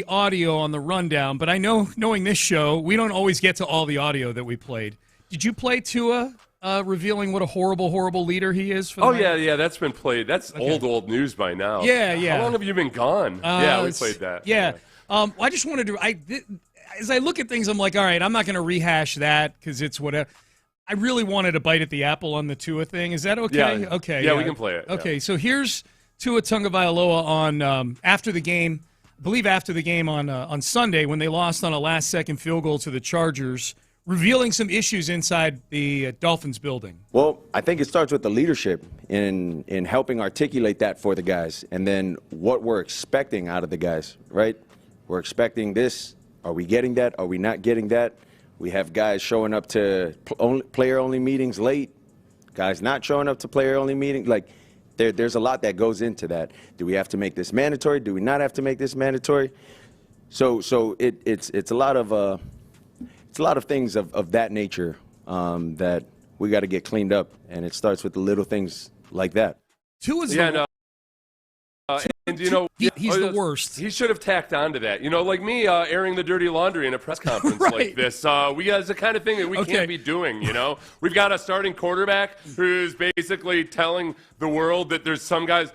audio on the rundown, but I know, knowing this show, we don't always get to all the audio that we played. Did you play Tua revealing what a horrible, horrible leader he is? For the yeah, that's been played. That's old news by now. Yeah. How long have you been gone? We played that. Yeah. I just wanted to as I look at things, I'm like, all right, I'm not going to rehash that because it's whatever. I really wanted a bite at the apple on the Tua thing. Is that okay? Yeah. Okay. Yeah, we can play it. Okay, so here's Tua Tagovailoa on after the game. I believe after the game on Sunday when they lost on a last-second field goal to the Chargers, revealing some issues inside the Dolphins building. Well, I think it starts with the leadership in helping articulate that for the guys, and then what we're expecting out of the guys, right? We're expecting this. Are we getting that? Are we not getting that? We have guys showing up to player-only meetings late, guys not showing up to player-only meetings. Like, there's a lot that goes into that. Do we have to make this mandatory? Do we not have to make this mandatory? So it's a lot of things of that nature that we got to get cleaned up, and it starts with the little things like that. Tua's and he's the worst. He should have tacked on to that. Like me airing the dirty laundry in a press conference like this. We got the kind of thing that we can't be doing, We've got a starting quarterback who's basically telling the world that there's some guys,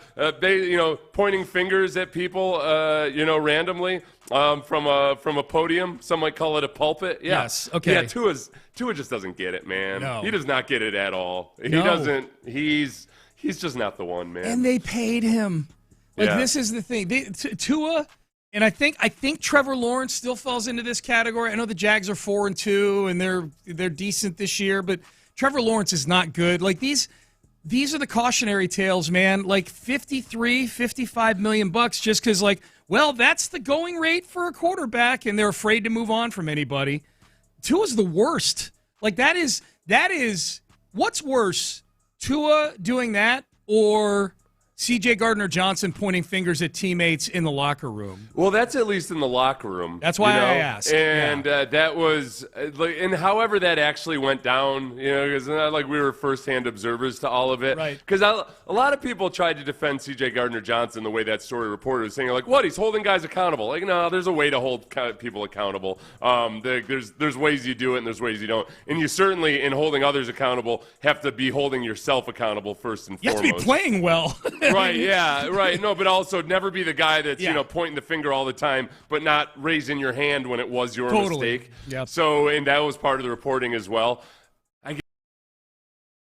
pointing fingers at people, randomly from a podium. Some might call it a pulpit. Yeah. Yes, okay. Yeah, Tua just doesn't get it, man. No. He does not get it at all. He doesn't. He's just not the one, man. And they paid him. This is the thing. Tua, and I think Trevor Lawrence still falls into this category. I know the Jags are 4-2 and they're decent this year, but Trevor Lawrence is not good. Like these are the cautionary tales, man. Like $55 million just because, that's the going rate for a quarterback, and they're afraid to move on from anybody. Tua's the worst. That is what's worse. Tua doing that or C.J. Gardner-Johnson pointing fingers at teammates in the locker room? Well, that's at least in the locker room. That's why I asked. And that was and however that actually went down, because not like we were firsthand observers to all of it. Right. Because a lot of people tried to defend C.J. Gardner-Johnson the way that story reported was saying, what, he's holding guys accountable. No, there's a way to hold people accountable. There's ways you do it and there's ways you don't. And you certainly, in holding others accountable, have to be holding yourself accountable first and foremost. You have to be playing well. Right, yeah, right. No, but also never be the guy that's, pointing the finger all the time, but not raising your hand when it was your mistake. Yep. So, and that was part of the reporting as well.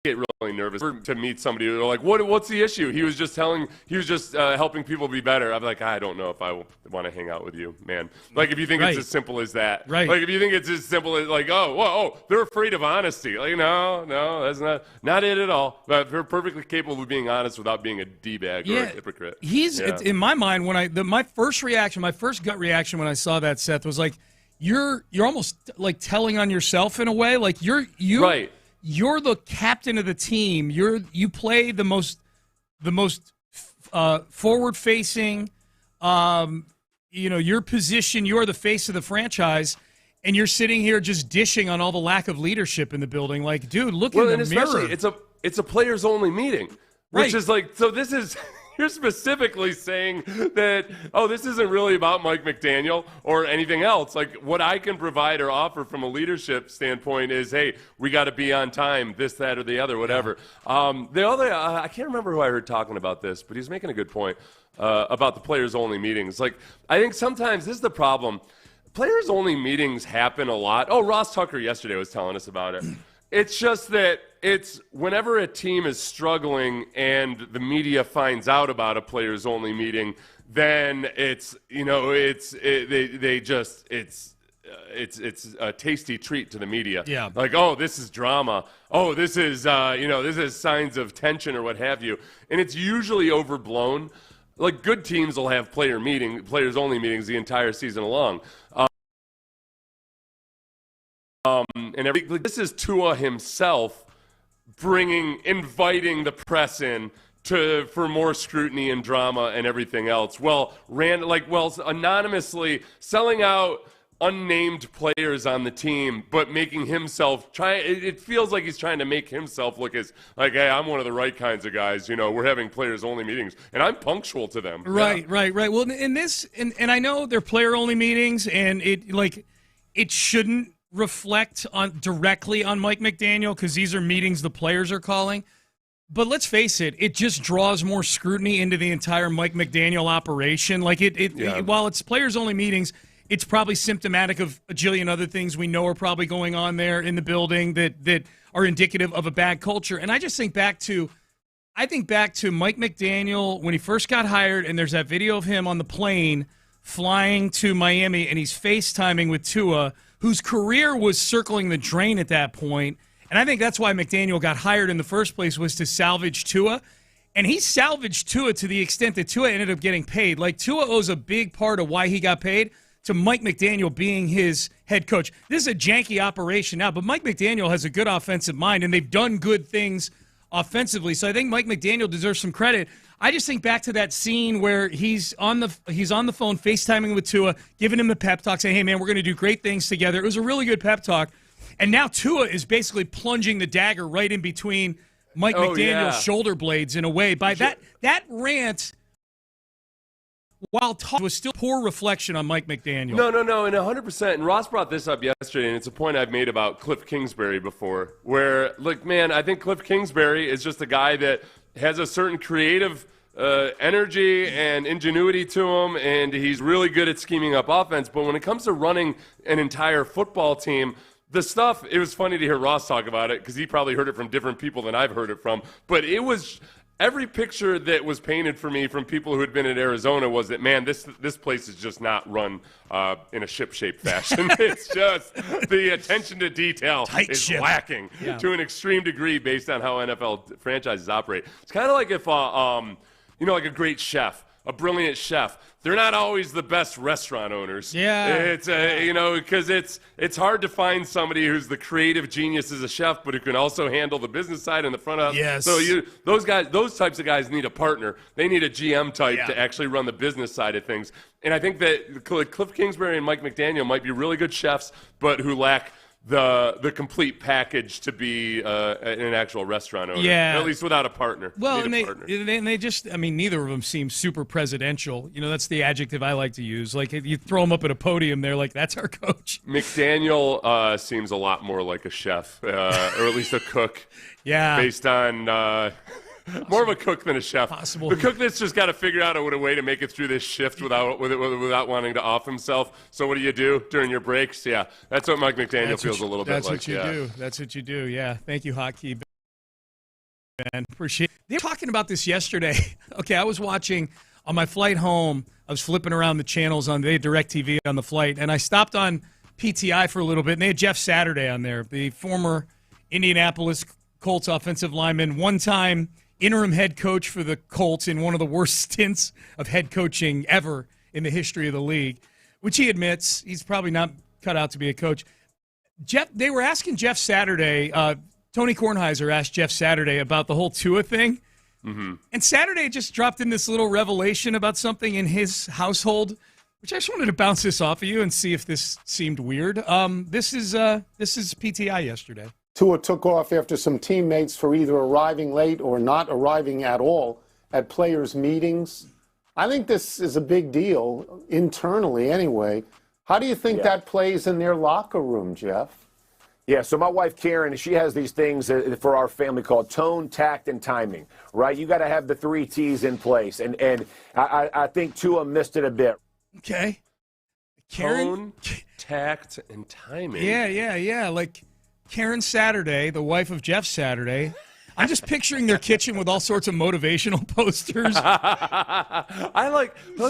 get really nervous to meet somebody who are like, what's the issue? He was just helping people be better. I'm like, I don't know if I want to hang out with you, man. Like, if you think it's as simple as that. Right. Like, if you think it's as simple as like, they're afraid of honesty. Like, no, that's not it at all. But they're perfectly capable of being honest without being a D-bag or a hypocrite. It's, in my mind, my first gut reaction when I saw that, Seth, was like, you're almost like telling on yourself in a way. Like, right. You're the captain of the team. You play the most forward facing. Your position. You're the face of the franchise, and you're sitting here just dishing on all the lack of leadership in the building. Like, dude, look in the mirror. It's a players only meeting, which is like, so this is. You're specifically saying that, this isn't really about Mike McDaniel or anything else. Like, what I can provide or offer from a leadership standpoint is, hey, we got to be on time, this, that, or the other, whatever. The other, I can't remember who I heard talking about this, but he's making a good point about the players-only meetings. Like, I think sometimes this is the problem. Players-only meetings happen a lot. Oh, Ross Tucker yesterday was telling us about it. It's just that it's whenever a team is struggling and the media finds out about a players-only meeting, then it's a tasty treat to the media. Yeah. Like, this is drama. This is this is signs of tension or what have you, and it's usually overblown. Like, good teams will have players-only meetings the entire season long. This is Tua himself inviting the press in for more scrutiny and drama and everything else. Anonymously selling out unnamed players on the team, but making himself it feels like he's trying to make himself look as like, hey, I'm one of the right kinds of guys. We're having players only meetings, and I'm punctual to them. Right. Well, in this, and I know they're player only meetings, and it shouldn't reflect directly on Mike McDaniel because these are meetings the players are calling. But let's face it, it just draws more scrutiny into the entire Mike McDaniel operation. Like, while it's players only meetings, it's probably symptomatic of a jillion other things we know are probably going on there in the building that are indicative of a bad culture. And I just think back to Mike McDaniel when he first got hired, and there's that video of him on the plane flying to Miami, and he's FaceTiming with Tua, whose career was circling the drain at that point. And I think that's why McDaniel got hired in the first place, was to salvage Tua. And he salvaged Tua to the extent that Tua ended up getting paid. Like, Tua owes a big part of why he got paid to Mike McDaniel being his head coach. This is a janky operation now, but Mike McDaniel has a good offensive mind, and they've done good things offensively. So I think Mike McDaniel deserves some credit. I just think back to that scene where he's on the phone FaceTiming with Tua, giving him the pep talk, saying, hey, man, we're going to do great things together. It was a really good pep talk. And now Tua is basically plunging the dagger right in between Mike McDaniel's shoulder blades in a way. By that rant, while talk, was still poor reflection on Mike McDaniel. No, and 100%. And Ross brought this up yesterday, and it's a point I've made about Cliff Kingsbury before, where, look, man, I think Cliff Kingsbury is just a guy that has a certain creative energy and ingenuity to him, and he's really good at scheming up offense. But when it comes to running an entire football team, the stuff, it was funny to hear Ross talk about it because he probably heard it from different people than I've heard it from. But it was every picture that was painted for me from people who had been in Arizona was that, man, this place is just not run in a ship-shape fashion. It's just the attention to detail is lacking to an extreme degree based on how NFL franchises operate. It's kind of like if, like a great chef, a brilliant chef. They're not always the best restaurant owners. Yeah. It's, because it's hard to find somebody who's the creative genius as a chef, but who can also handle the business side and the front of. Yes. So those types of guys need a partner. They need a GM type to actually run the business side of things. And I think that Cliff Kingsbury and Mike McDaniel might be really good chefs, but who lack the complete package to be an actual restaurant owner. Yeah. At least without a partner. Well, and they just, neither of them seem super presidential. That's the adjective I like to use. Like, if you throw them up at a podium, they're like, that's our coach. McDaniel seems a lot more like a chef, or at least a cook. Yeah. Based on more of a cook than a chef. Possible. The cook that's just got to figure out a way to make it through this shift without wanting to off himself. So what do you do during your breaks? Yeah, that's what Mike McDaniel feels a little bit like. That's what you do. That's what you do. Yeah. Thank you, Hotkey. man. Appreciate it. They were talking about this yesterday. Okay, I was watching on my flight home. I was flipping around the channels on the DirecTV on the flight, and I stopped on PTI for a little bit, and they had Jeff Saturday on there, the former Indianapolis Colts offensive lineman, one-time interim head coach for the Colts in one of the worst stints of head coaching ever in the history of the league, which he admits he's probably not cut out to be a coach. They were asking Jeff Saturday, Tony Kornheiser asked Jeff Saturday about the whole Tua thing, and Saturday just dropped in this little revelation about something in his household, which I just wanted to bounce this off of you and see if this seemed weird. This is PTI yesterday. Tua took off after some teammates for either arriving late or not arriving at all at players' meetings. I think this is a big deal, internally anyway. How do you think that plays in their locker room, Jeff? Yeah, so my wife, Karen, she has these things for our family called tone, tact, and timing, right? You got to have the 3 T's in place. And I think Tua missed it a bit. Okay. Karen? Tone, tact, and timing. Yeah. Like Karen Saturday, the wife of Jeff Saturday. I'm just picturing their kitchen with all sorts of motivational posters. Have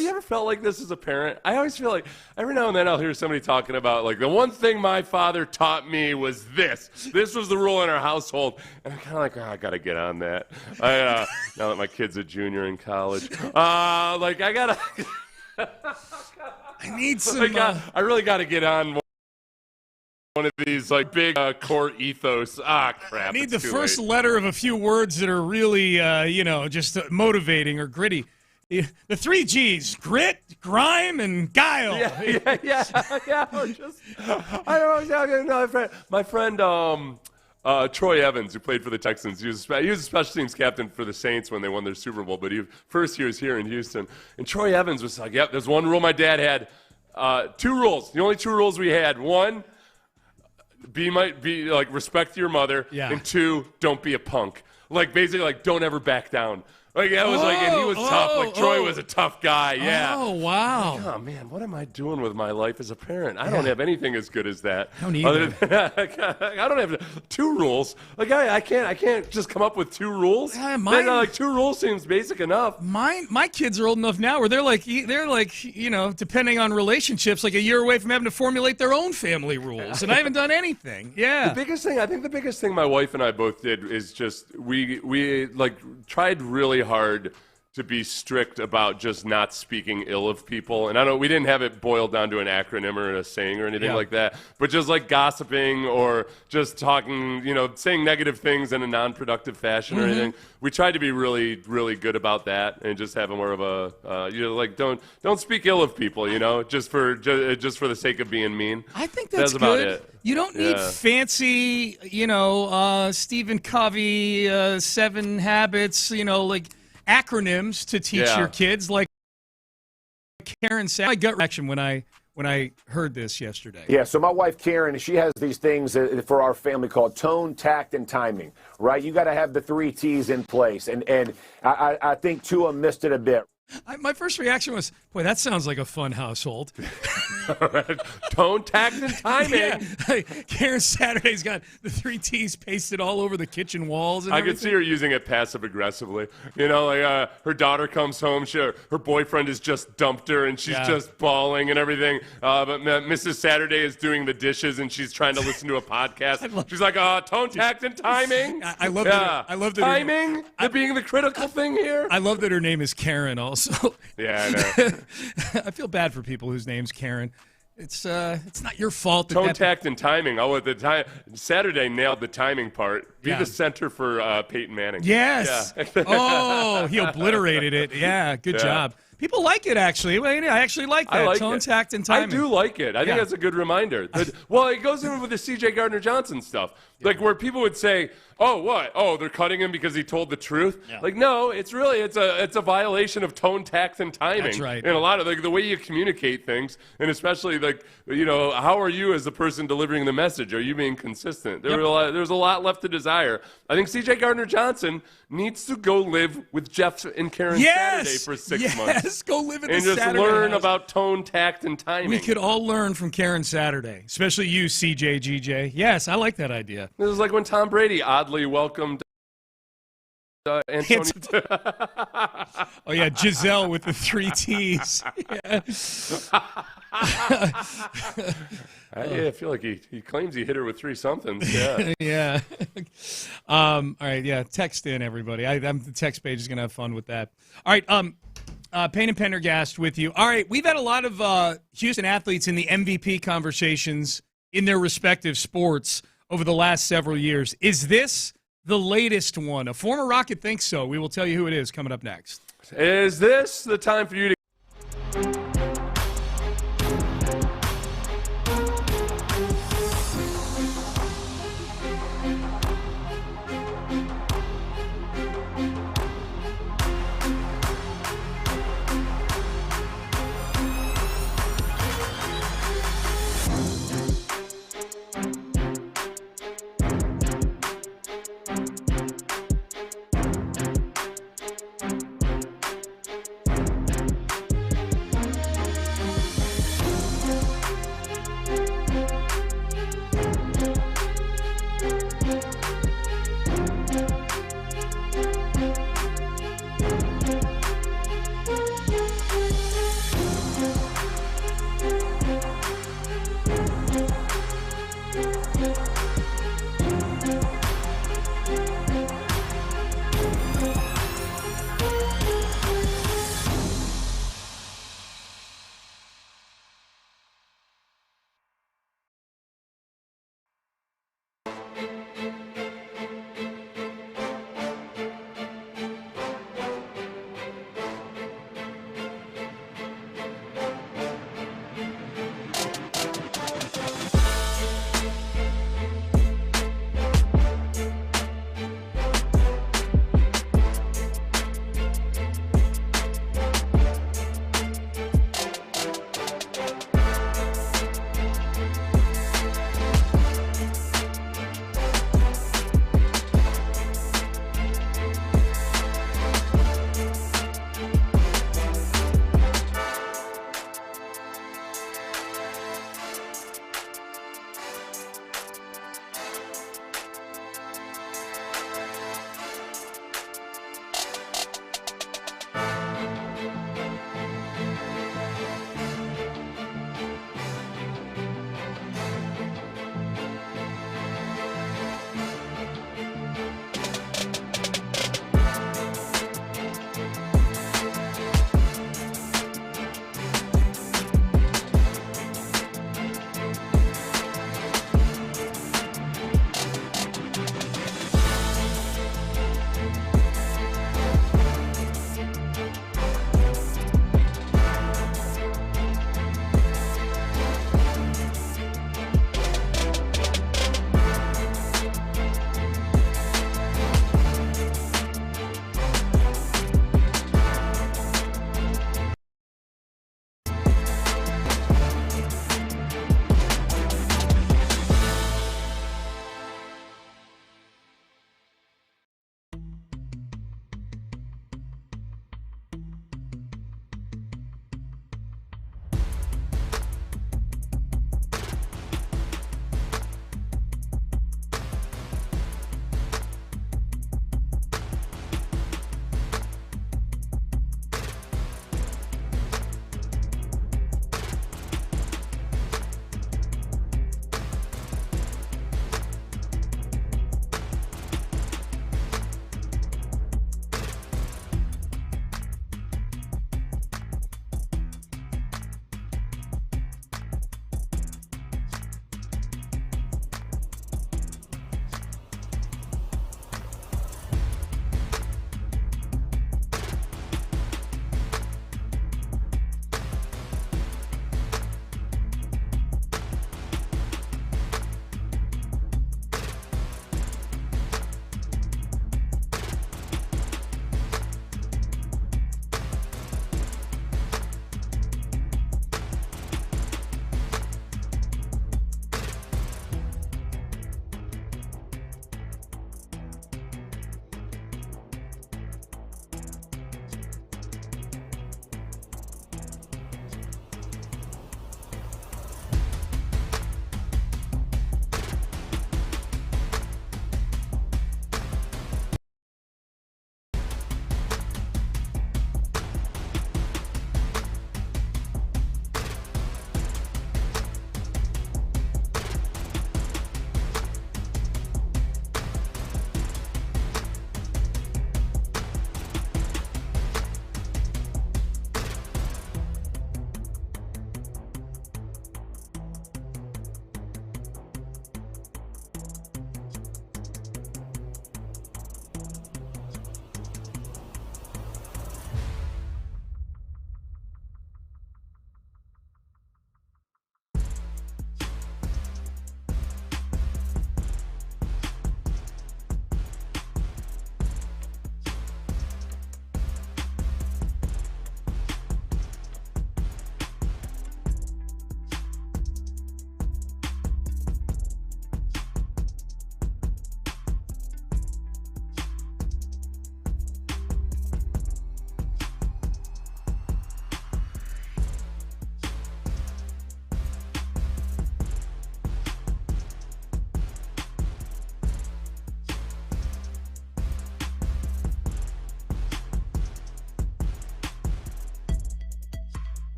you ever felt like this as a parent? I always feel like every now and then I'll hear somebody talking about, like, the one thing my father taught me was this. This was the rule in our household. And I'm kind of like, I got to get on that. Now that my kid's a junior in college. I got to... I need some... I really got to get on one of these big core ethos. Crap. I need the first letter of a few words that are really, just motivating or gritty. The 3 G's: grit, grime, and guile. Yeah. My friend Troy Evans, who played for the Texans, he was a special teams captain for the Saints when they won their Super Bowl. But first year was here in Houston, and Troy Evans was like, "Yep, there's one rule my dad had. 2 rules. The only 2 rules we had. 1, respect your mother, and 2, don't be a punk. Basically, don't ever back down. And he was tough. Troy was a tough guy. Yeah. Oh wow. Oh man, what am I doing with my life as a parent? I don't have anything as good as that. I don't either. I don't have 2 rules. I can't just come up with 2 rules. 2 rules seems basic enough. My kids are old enough now where they're depending on relationships, like a year away from having to formulate their own family rules, and I haven't done anything. Yeah. The biggest thing my wife and I both did is just we tried really hard to be strict about just not speaking ill of people. And we didn't have it boiled down to an acronym or a saying or anything like that, but just gossiping or just talking, saying negative things in a non-productive fashion or anything. We tried to be really, really good about that and just have more of a, don't speak ill of people, just for the sake of being mean. I think that's about good. it. You don't need fancy, Stephen Covey, 7 habits, acronyms to teach your kids. Like Karen said, my gut reaction when I heard this yesterday. Yeah, so my wife, Karen, she has these things for our family called tone, tact, and timing, right? You got to have the 3 T's in place. And I think Tua missed it a bit. My first reaction was, boy, that sounds like a fun household. Tone, tact, and timing. Yeah. Karen Saturday's got the 3 T's pasted all over the kitchen walls. And I could see her using it passive-aggressively. Her daughter comes home, her boyfriend has just dumped her, and she's just bawling and everything. But Mrs. Saturday is doing the dishes, and she's trying to listen to a podcast. She's like, tone, tact, and timing. I love that. I love that. Timing? Being the critical thing here? I love that her name is Karen also. Yeah, I know. I feel bad for people whose name's Karen. It's not your fault. Tone, tact, and timing. Saturday nailed the timing part. Be the center for Peyton Manning. Yes. Yeah. He obliterated it. Yeah, good job. People like it, actually. I actually like that. Tone, tact, and timing. I do like it. I think that's a good reminder. It goes in with the C.J. Gardner-Johnson stuff. Where people would say, oh, what? Oh, they're cutting him because he told the truth? Yeah. No, it's a violation of tone, tact, and timing. That's right. And a lot of the way you communicate things, and especially how are you as the person delivering the message? Are you being consistent? There's a lot left to desire. I think C.J. Gardner-Johnson needs to go live with Jeff and Karen Saturday for 6 months. Yes, go live in and the just Saturday learn house. about tone, tact, and timing. We could all learn from Karen Saturday, especially you, CJ, GJ. Yes, I like that idea. This is like when Tom Brady oddly welcomed Antonio. Oh, yeah, Giselle with the 3 T's. Yeah. I feel like he claims he hit her with 3 somethings. Yeah. Yeah. All right, yeah, text in, everybody. The text page is going to have fun with that. All right, Payne and Pendergast with you. All right, we've had a lot of Houston athletes in the MVP conversations in their respective sports over the last several years. Is this the latest one? A former Rocket thinks so. We will tell you who it is coming up next. Is this the time for you to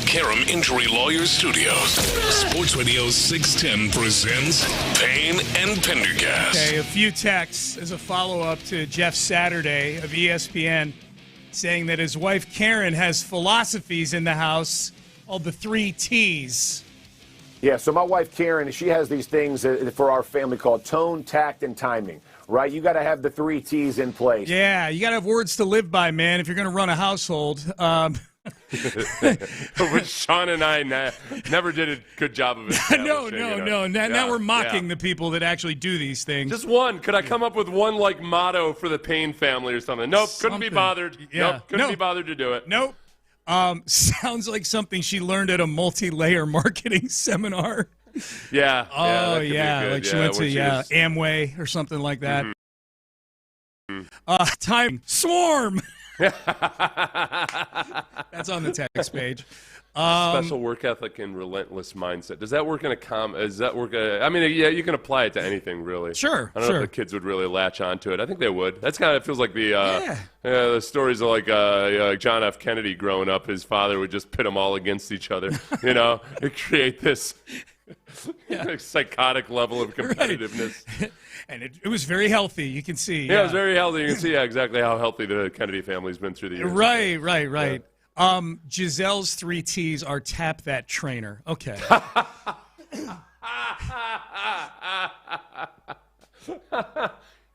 Karam Injury Lawyers Studios. Sports Radio 610 presents Payne and Pendergast. Okay, a few texts as a follow-up to Jeff Saturday of ESPN saying that his wife Karen has philosophies in the house called the 3 T's. Yeah, so my wife Karen, she has these things for our family called tone, tact, and timing, right? You got to have the 3 T's in place. Yeah, you got to have words to live by, man, if you're going to run a household. Which Sean and I never did a good job of it. No. Now we're mocking the people that actually do these things. Just one. Could I come up with one like motto for the Payne family or something? Nope, couldn't be bothered. Yeah. Nope, couldn't be bothered to do it. Nope. Sounds like something she learned at a multi-layer marketing seminar. Yeah. Oh, yeah. Like she went to Amway or something like that. Mm-hmm. Time. Swarm. That's on the text page. Special work ethic and relentless mindset. Does that work in a Does that work? I mean, yeah, you can apply it to anything, really. Sure. I don't know if the kids would really latch onto it. I think they would. That's kind of feels like the stories of like John F. Kennedy growing up. His father would just pit them all against each other. And create this psychotic level of competitiveness. Right. And it was very healthy. You can see. Yeah, it was very healthy. You can see exactly how healthy the Kennedy family's been through the years. Right. Yeah. Giselle's 3 T's are tap that trainer. Okay. He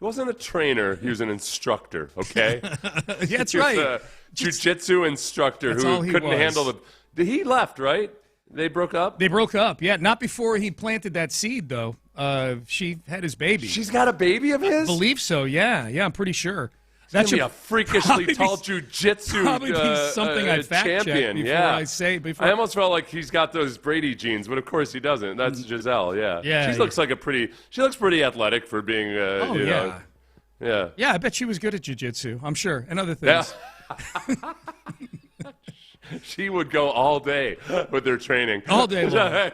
wasn't a trainer. He was an instructor, okay? That's right. Jiu-jitsu instructor who couldn't handle he left, right? They broke up? They broke up, yeah. Not before he planted that seed, though. She had his baby. She's got a baby of his? I believe so, yeah. Yeah, I'm pretty sure. That should be a freakishly tall jiu-jitsu probably be something I'd fact check before I say. I almost felt like he's got those Brady genes, but of course he doesn't. That's Giselle, yeah. She looks pretty athletic for being, Yeah, I bet she was good at jiu-jitsu, I'm sure, and other things. Yeah. She would go all day with their training. All day long.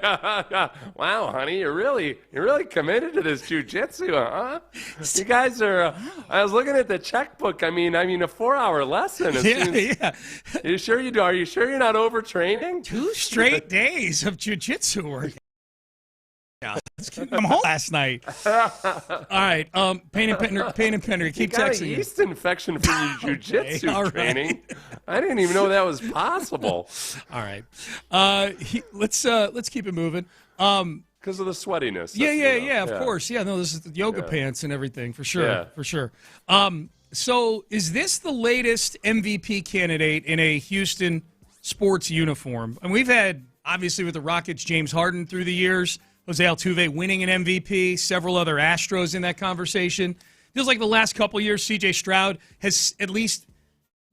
Wow, honey, you're really committed to this jiu-jitsu, huh? You guys are. I was looking at the checkbook. I mean, a 4-hour lesson. Yeah. Are you sure you do? Are you sure you're not overtraining? 2 straight days of jiu-jitsu work. Yeah, I'm home last night. All right, Payne and Pendergast, keep texting. You got a yeast infection from your jiu-jitsu training. I didn't even know that was possible. All right, let's keep it moving. Because of the sweatiness. Yeah, of course. Yeah, no, this is the yoga pants and everything for sure. So is this the latest MVP candidate in a Houston sports uniform? And we've had, obviously, with the Rockets, James Harden through the years. Jose Altuve winning an MVP, several other Astros in that conversation. Feels like the last couple years, C.J. Stroud has at least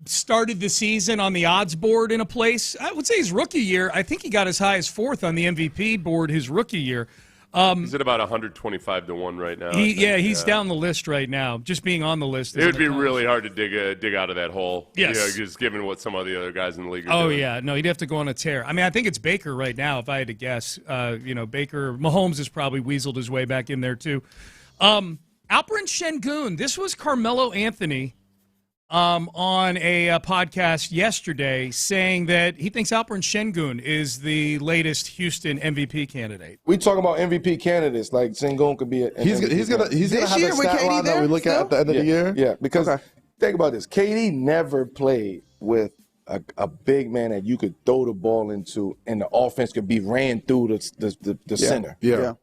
started the season on the odds board in a place. I would say his rookie year, I think he got as high as 4th on the MVP board his rookie year. He's at about 125 to 1 right now. He's down the list right now. Just being on the list. It would be really hard to dig out of that hole. Yes. Just given what some of the other guys in the league are doing. Oh, yeah. No, he'd have to go on a tear. I mean, I think it's Baker right now, if I had to guess. Mahomes has probably weaseled his way back in there, too. Alperen Sengun. This was Carmelo Anthony on a podcast yesterday saying that he thinks Alperen Sengun is the latest Houston MVP candidate. We talking about MVP candidates, like Sengun could be an He's gonna have a stat line that we look at the end of the year? Yeah, because think about this. KD never played with a big man that you could throw the ball into and the offense could be ran through the center. Yeah.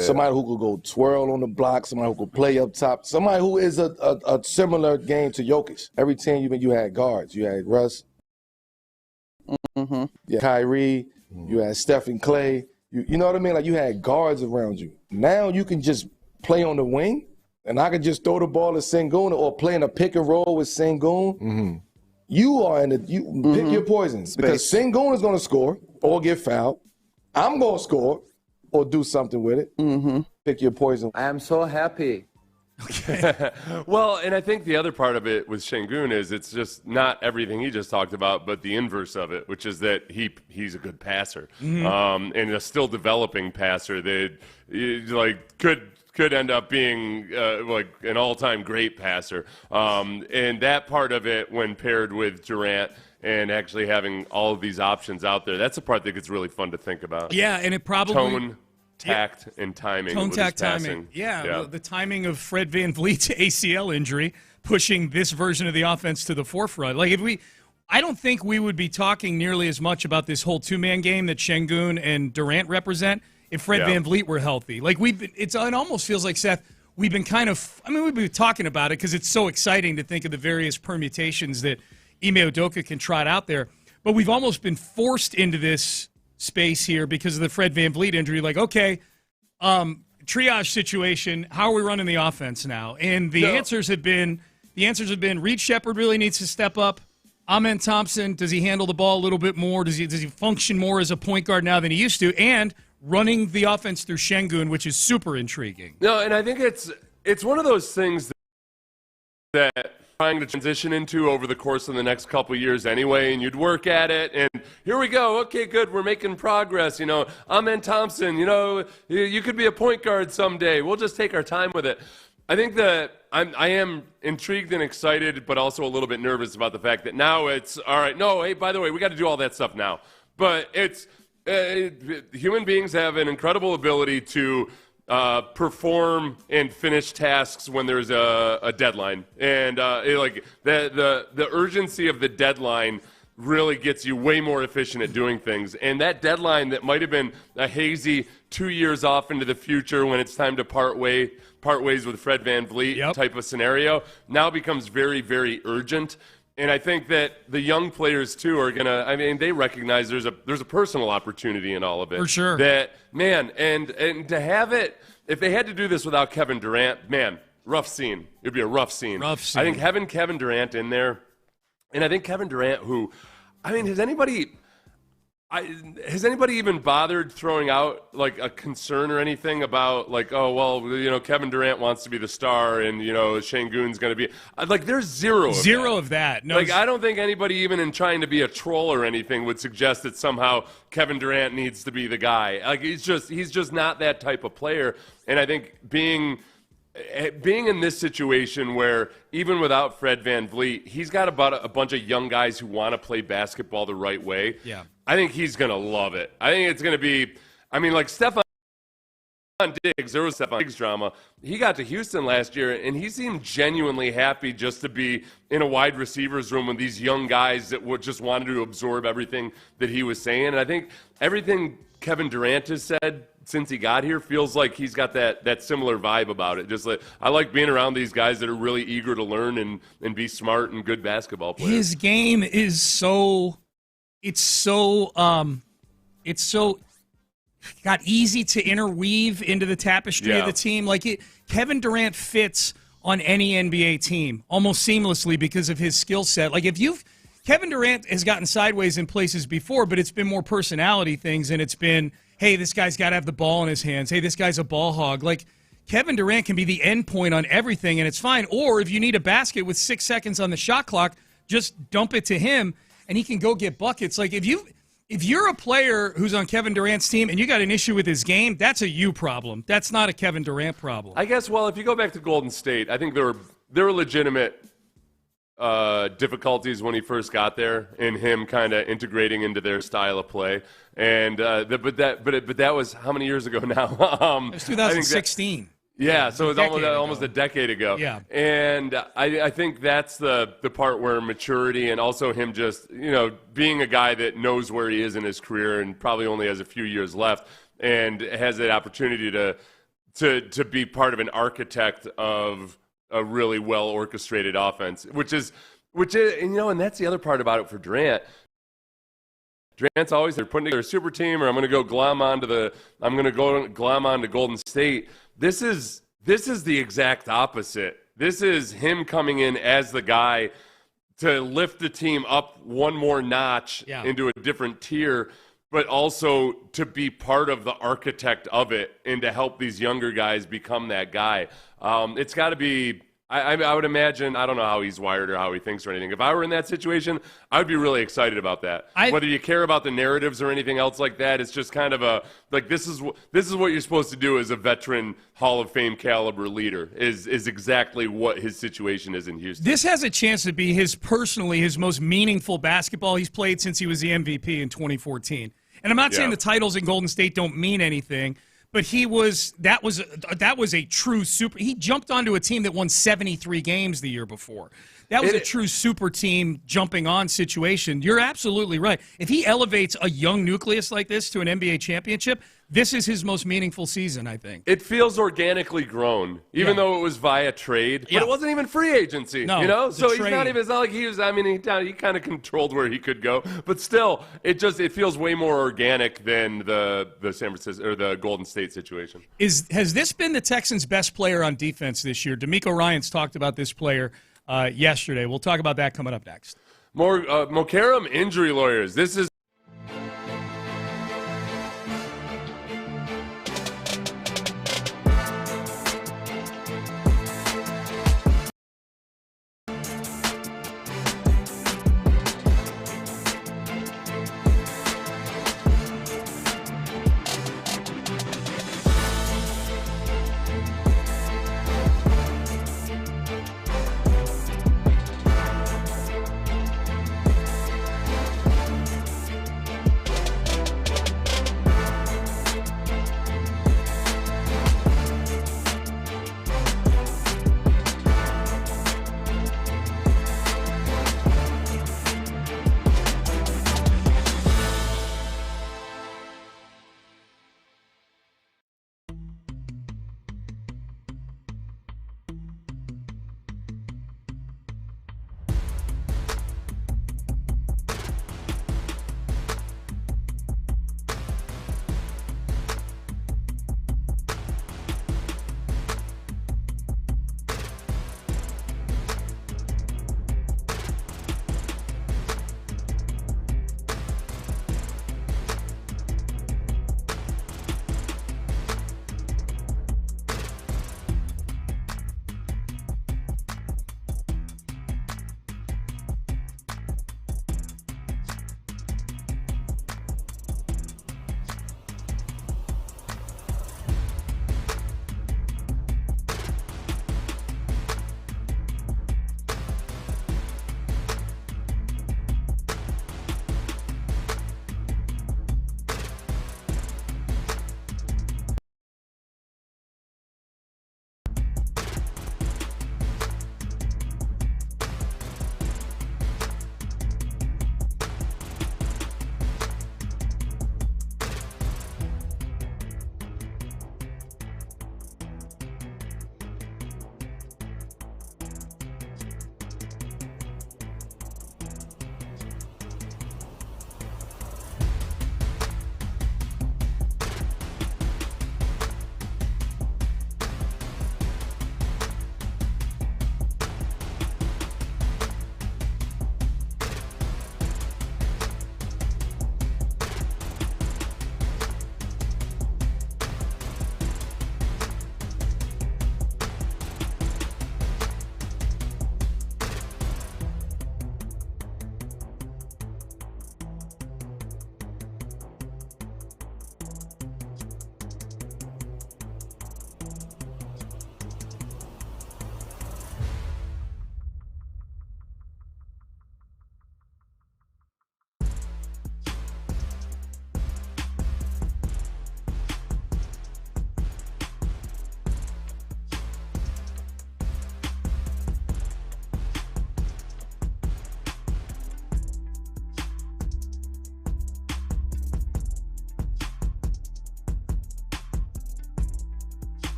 Somebody who could go twirl on the block, somebody who could play up top, somebody who is a similar game to Jokic. Every team you had guards. You had Russ, Kyrie, you had Stephen Clay. You know what I mean? Like you had guards around you. Now you can just play on the wing, and I can just throw the ball to Sengun or play in a pick and roll with Sengun. You are pick your poisons because Sengun is going to score or get fouled. I'm going to score or do something with it. Pick your poison. I am so happy. Well, and I think the other part of it with Sengun is it's just not everything he just talked about, but the inverse of it, which is that he's a good passer and a still developing passer that could end up being like an all-time great passer. And that part of it, when paired with Durant and actually having all of these options out there. That's the part that gets really fun to think about. Yeah, and it probably tone, tact, and timing. Tone, with tact, his passing. timing. Yeah, the timing of Fred VanVleet's ACL injury pushing this version of the offense to the forefront. Like I don't think we would be talking nearly as much about this whole two-man game that Sengun and Durant represent if Fred VanVleet were healthy. Like it almost feels like, Seth, we've been we've been talking about it because it's so exciting to think of the various permutations that Ime Udoka can trot out there. But we've almost been forced into this space here because of the Fred VanVleet injury. Like, okay, triage situation, how are we running the offense now? And the answers have been Reed Shepard really needs to step up. Amen Thompson, does he handle the ball a little bit more? Does he function more as a point guard now than he used to? And running the offense through Sengun, which is super intriguing. No, and I think it's one of those things that trying to transition into over the course of the next couple of years anyway, and you'd work at it, and here we go. Okay, good, we're making progress. Amen Thompson, you could be a point guard someday. We'll just take our time with it. I think that I am intrigued and excited, but also a little bit nervous about the fact that now it's, all right, no, hey, by the way, we got to do all that stuff now. But it's human beings have an incredible ability to perform and finish tasks when there's a deadline. And the urgency of the deadline really gets you way more efficient at doing things. And that deadline that might have been a hazy 2 years off into the future when it's time to part ways with Fred VanVleet type of scenario now becomes very, very urgent. And I think that the young players, too, are going to – they recognize there's a personal opportunity in all of it. For sure. That, man, and to have it – if they had to do this without Kevin Durant, man, rough scene. It would be a rough scene. I think having Kevin Durant in there – and I think Kevin Durant, has anybody even bothered throwing out like a concern or anything about like, oh, well, Kevin Durant wants to be the star and, Sengun's going to be there's zero of that. No, I don't think anybody even in trying to be a troll or anything would suggest that somehow Kevin Durant needs to be the guy. Like he's just not that type of player. And I think being in this situation where even without Fred VanVleet, he's got about a bunch of young guys who want to play basketball the right way. Yeah. I think he's going to love it. I think it's going to be, like Stephon Diggs, there was Stephon Diggs drama. He got to Houston last year, and he seemed genuinely happy just to be in a wide receivers room with these young guys that just wanted to absorb everything that he was saying. And I think everything Kevin Durant has said since he got here feels like he's got that similar vibe about it. Just like I like being around these guys that are really eager to learn and be smart and good basketball players. His game is so got easy to interweave into the tapestry of the team. Kevin Durant fits on any NBA team almost seamlessly because of his skill set. Kevin Durant has gotten sideways in places before, but it's been more personality things, and it's been, hey, this guy's got to have the ball in his hands. Hey, this guy's a ball hog. Kevin Durant can be the end point on everything, and it's fine. Or if you need a basket with 6 seconds on the shot clock, just dump it to him, and he can go get buckets. If you're a player who's on Kevin Durant's team and you got an issue with his game, that's a you problem. That's not a Kevin Durant problem. I guess, if you go back to Golden State, I think there were legitimate difficulties when he first got there in him kind of integrating into their style of play. And but that was how many years ago now? It was 2016. Yeah, so it was almost a decade ago. Yeah. And I think that's the part where maturity and also him just, being a guy that knows where he is in his career and probably only has a few years left and has that opportunity to be part of an architect of a really well-orchestrated offense, which is, and that's the other part about it for Durant. Durant's always they're putting together a super team, or I'm going to go glom onto Golden State. This is the exact opposite. This is him coming in as the guy to lift the team up one more notch into a different tier, but also to be part of the architect of it and to help these younger guys become that guy. It's got to be I would imagine, I don't know how he's wired or how he thinks or anything. If I were in that situation, I would be really excited about that. Whether you care about the narratives or anything else like that, it's just kind of this is what you're supposed to do as a veteran Hall of Fame caliber leader is exactly what his situation is in Houston. This has a chance to be his most meaningful basketball he's played since he was the MVP in 2014. And I'm not saying the titles in Golden State don't mean anything, but that was a true super. He jumped onto a team that won 73 games the year before. That was a true super team jumping on situation. You're absolutely right. If he elevates a young nucleus like this to an NBA championship, this is his most meaningful season, I think. It feels organically grown, even though it was via trade. But it wasn't even free agency, No, So he's not even, it's not like he was, he kind of controlled where he could go. But still, it feels way more organic than the San Francisco or the Golden State situation. Has this been the Texans' best player on defense this year? DeMeco Ryans talked about this player yesterday. We'll talk about that coming up next. More Mokaram injury lawyers. This is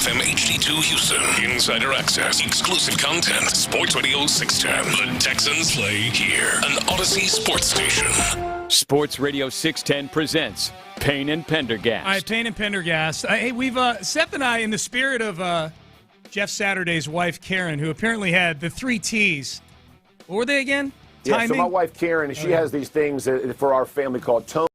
FM HD2 Houston. Insider access, exclusive content. Sports Radio 610. The Texans play here. An Odyssey sports station. Sports Radio 610 presents Payne and Pendergast. All right, Payne and Pendergast. Hey, we've Seth and I, in the spirit of Jeff Saturday's wife, Karen, who apparently had the 3 T's. What were they again? Yeah, Timing? so my wife, Karen, she has these things for our family called tone,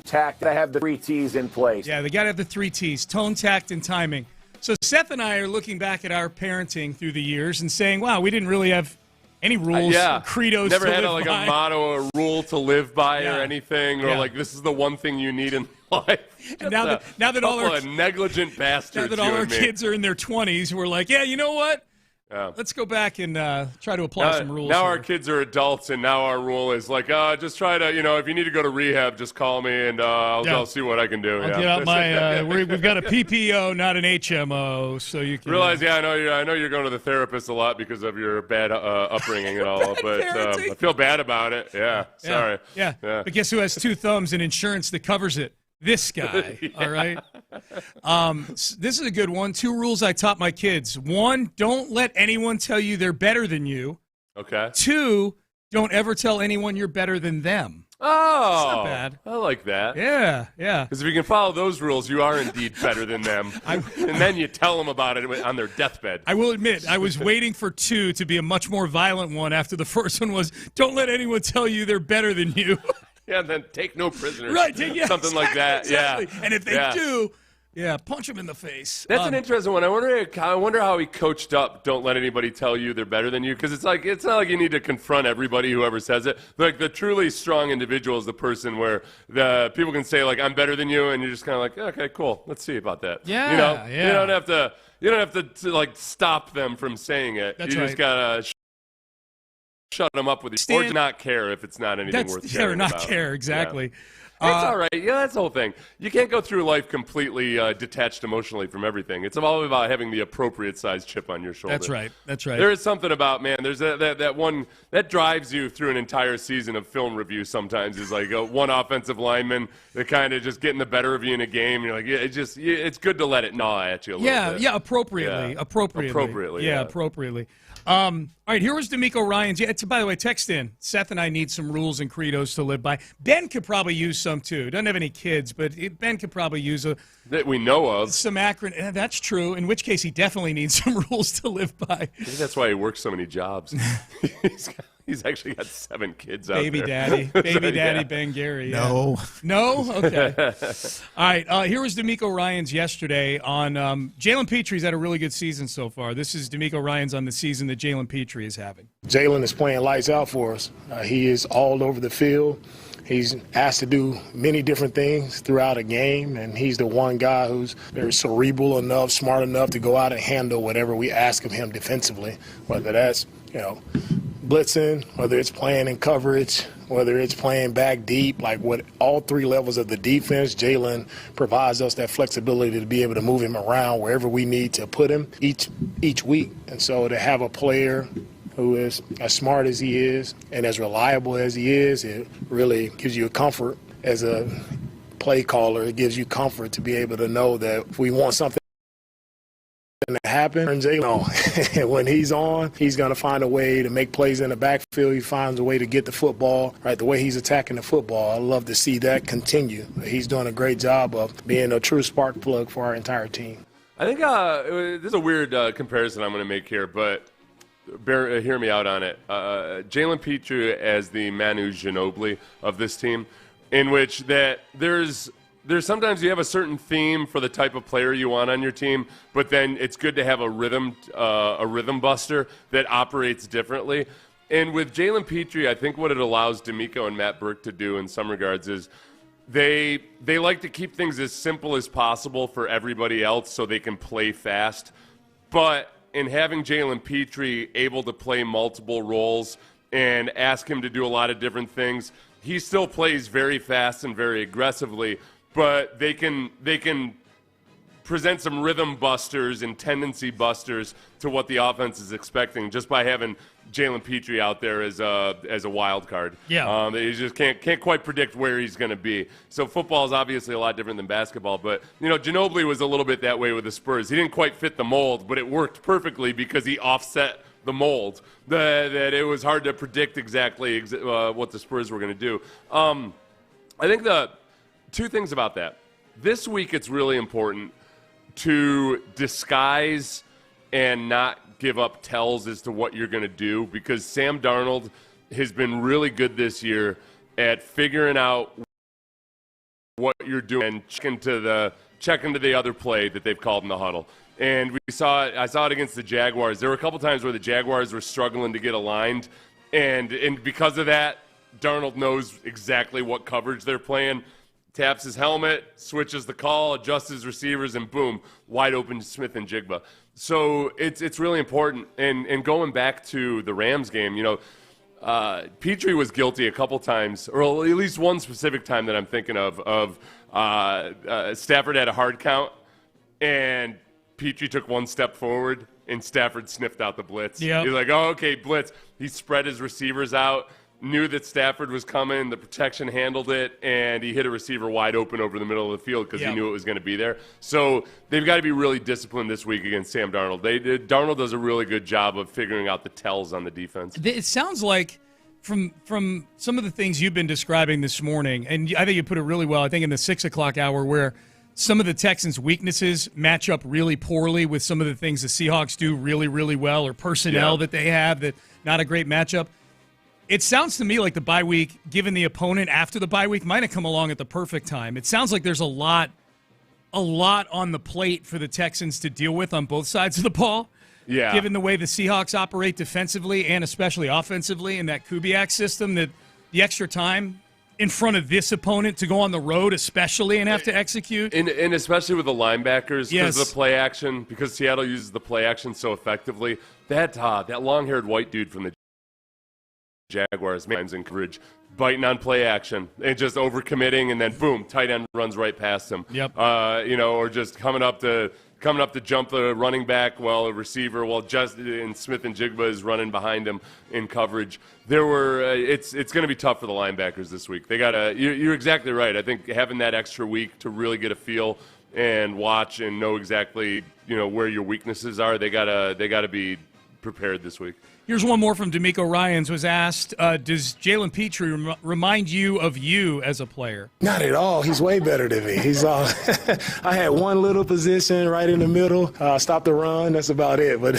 tact. I have the 3 T's in place. Yeah, they got to have the 3 T's, tone, tact, and timing. So Seth and I are looking back at our parenting through the years and saying, wow, we didn't really have any rules, or credos Never to had live by. a motto, a rule to live by or anything, or like this is the one thing you need in life. And now that all our negligent bastards, now that all our kids are in their 20s, we're like, yeah, you know what? Yeah. Let's go back and try to apply some rules. Now here. our kids are adults, and now our rule is like, just try to, if you need to go to rehab, just call me, and I'll see what I can do. I'll get out my. We've got a PPO, not an HMO, so you can realize. I know you're going to the therapist a lot because of your bad upbringing and all, but I feel bad about it. Yeah, sorry. Yeah. But guess who has 2 thumbs and insurance that covers it? This guy, all right? This is a good one. 2 rules I taught my kids. 1, don't let anyone tell you they're better than you. Okay. 2, don't ever tell anyone you're better than them. Oh, that's not bad. I like that. Yeah. Because if you can follow those rules, you are indeed better than them. And then you tell them about it on their deathbed. I will admit, I was waiting for 2 to be a much more violent one after the first one was, don't let anyone tell you they're better than you. Yeah, and then take no prisoners. Right, something like that. Exactly. Yeah, and if they do, punch them in the face. That's an interesting one. I wonder how he coached up. Don't let anybody tell you they're better than you, because it's not like you need to confront everybody whoever says it. Like the truly strong individual is the person where the people can say like I'm better than you, and you're just kind of like okay, cool. Let's see about that. Yeah, You don't have to like stop them from saying it. That's you right. just gotta shut them up with it, or not care if it's not anything worth caring or not about. care, exactly. It's all right. Yeah, that's the whole thing. You can't go through life completely detached emotionally from everything. It's all about having the appropriate size chip on your shoulder. That's right. There is something about, man, there's that one that drives you through an entire season of film review sometimes is like one offensive lineman that kind of just getting the better of you in a game. You're like, it's good to let it gnaw at you a little bit. Yeah, appropriately. Yeah, appropriately. All right, here was DeMeco Ryans. Yeah, by the way, text in. Seth and I need some rules and credos to live by. Ben could probably use some, too. Doesn't have any kids, but Ben could probably use that we know of. Some acronym. That's true, in which case he definitely needs some rules to live by. I think that's why he works so many jobs. He's actually got 7 kids out Baby there. Baby daddy Ben Gary. No. No? Okay. All right, here was DeMeco Ryans yesterday on Jaylen Pitre's had a really good season so far. This is DeMeco Ryans on the season that Jaylen Pitre is having. Jaylen is playing lights out for us. He is all over the field. He's asked to do many different things throughout a game, and he's the one guy who's very cerebral enough, smart enough to go out and handle whatever we ask of him defensively, whether that's, blitzing, whether it's playing in coverage, whether it's playing back deep, like what all 3 levels of the defense, Jaylen provides us that flexibility to be able to move him around wherever we need to put him each week. And so to have a player who is as smart as he is and as reliable as he is, it really gives you a comfort as a play caller. It gives you comfort to be able to know that if we want something to happen, and when he's on, he's going to find a way to make plays in the backfield. He finds a way to get the football, right? The way he's attacking the football, I love to see that continue. He's doing a great job of being a true spark plug for our entire team. I think this is a weird comparison I'm going to make here, but hear me out on it. Jaylen Pitre as the Manu Ginobili of this team, in which that there's sometimes you have a certain theme for the type of player you want on your team, but then it's good to have a rhythm buster that operates differently. And with Jaylen Pitre, I think what it allows DeMeco and Matt Burke to do in some regards is they like to keep things as simple as possible for everybody else so they can play fast. But in having Jaylen Pitre able to play multiple roles and ask him to do a lot of different things, he still plays very fast and very aggressively, but they can present some rhythm busters and tendency busters to what the offense is expecting just by having Jaylen Pitre out there as a wild card. Yeah. You just can't quite predict where he's going to be. So football is obviously a lot different than basketball. But, Ginobili was a little bit that way with the Spurs. He didn't quite fit the mold, but it worked perfectly because he offset the mold. That it was hard to predict exactly what the Spurs were going to do. I think the two things about that. This week it's really important to disguise and not give up tells as to what you're going to do, because Sam Darnold has been really good this year at figuring out what you're doing and checking to the other play that they've called in the huddle. And I saw it against the Jaguars. There were a couple times where the Jaguars were struggling to get aligned, and because of that, Darnold knows exactly what coverage they're playing. Taps his helmet, switches the call, adjusts his receivers, and boom, wide open Smith and Jigba. So it's really important. And going back to the Rams game, Pitre was guilty a couple times, or at least one specific time that I'm thinking of Stafford had a hard count, and Pitre took one step forward, and Stafford sniffed out the blitz. Yep. He's like, oh, okay, blitz. He spread his receivers out, knew that Stafford was coming, the protection handled it, and he hit a receiver wide open over the middle of the field because he knew it was going to be there. So they've got to be really disciplined this week against Sam Darnold. Darnold does a really good job of figuring out the tells on the defense. It sounds like from some of the things you've been describing this morning, and I think you put it really well, I think in the 6 o'clock hour, where some of the Texans' weaknesses match up really poorly with some of the things the Seahawks do really, really well, or personnel that they have that not a great matchup. It sounds to me like the bye week, given the opponent after the bye week, might have come along at the perfect time. It sounds like there's a lot on the plate for the Texans to deal with on both sides of the ball. Yeah. Given the way the Seahawks operate defensively and especially offensively in that Kubiak system, that the extra time in front of this opponent to go on the road especially and have to execute. And especially with the linebackers, because Yes. of the play action, because Seattle uses the play action so effectively. That long-haired white dude from the Jaguars, man's in coverage, biting on play action and just overcommitting, and then boom, tight end runs right past him. Yep. Or just coming up to jump the running back while a receiver, and Smith and Jigba is running behind him in coverage. It's going to be tough for the linebackers this week. They gotta. You're exactly right. I think having that extra week to really get a feel and watch and know exactly where your weaknesses are, they gotta be prepared this week. Here's one more from DeMeco Ryans, was asked, does Jaylen Pitre remind you of you as a player? Not at all. He's way better than me. He's I had one little position right in the middle, stop the run. That's about it. But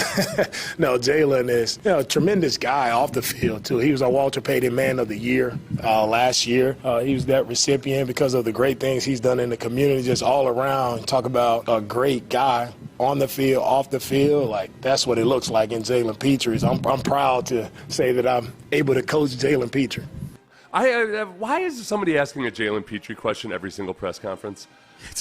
no, Jaylen is a tremendous guy off the field too. He was our Walter Payton Man of the Year last year. He was that recipient because of the great things he's done in the community, just all around. Talk about a great guy on the field, off the field. Like, that's what it looks like in Jaylen Pitre. I'm proud to say that I'm able to coach Jaylen Pitre. Why is somebody asking a Jaylen Pitre question every single press conference?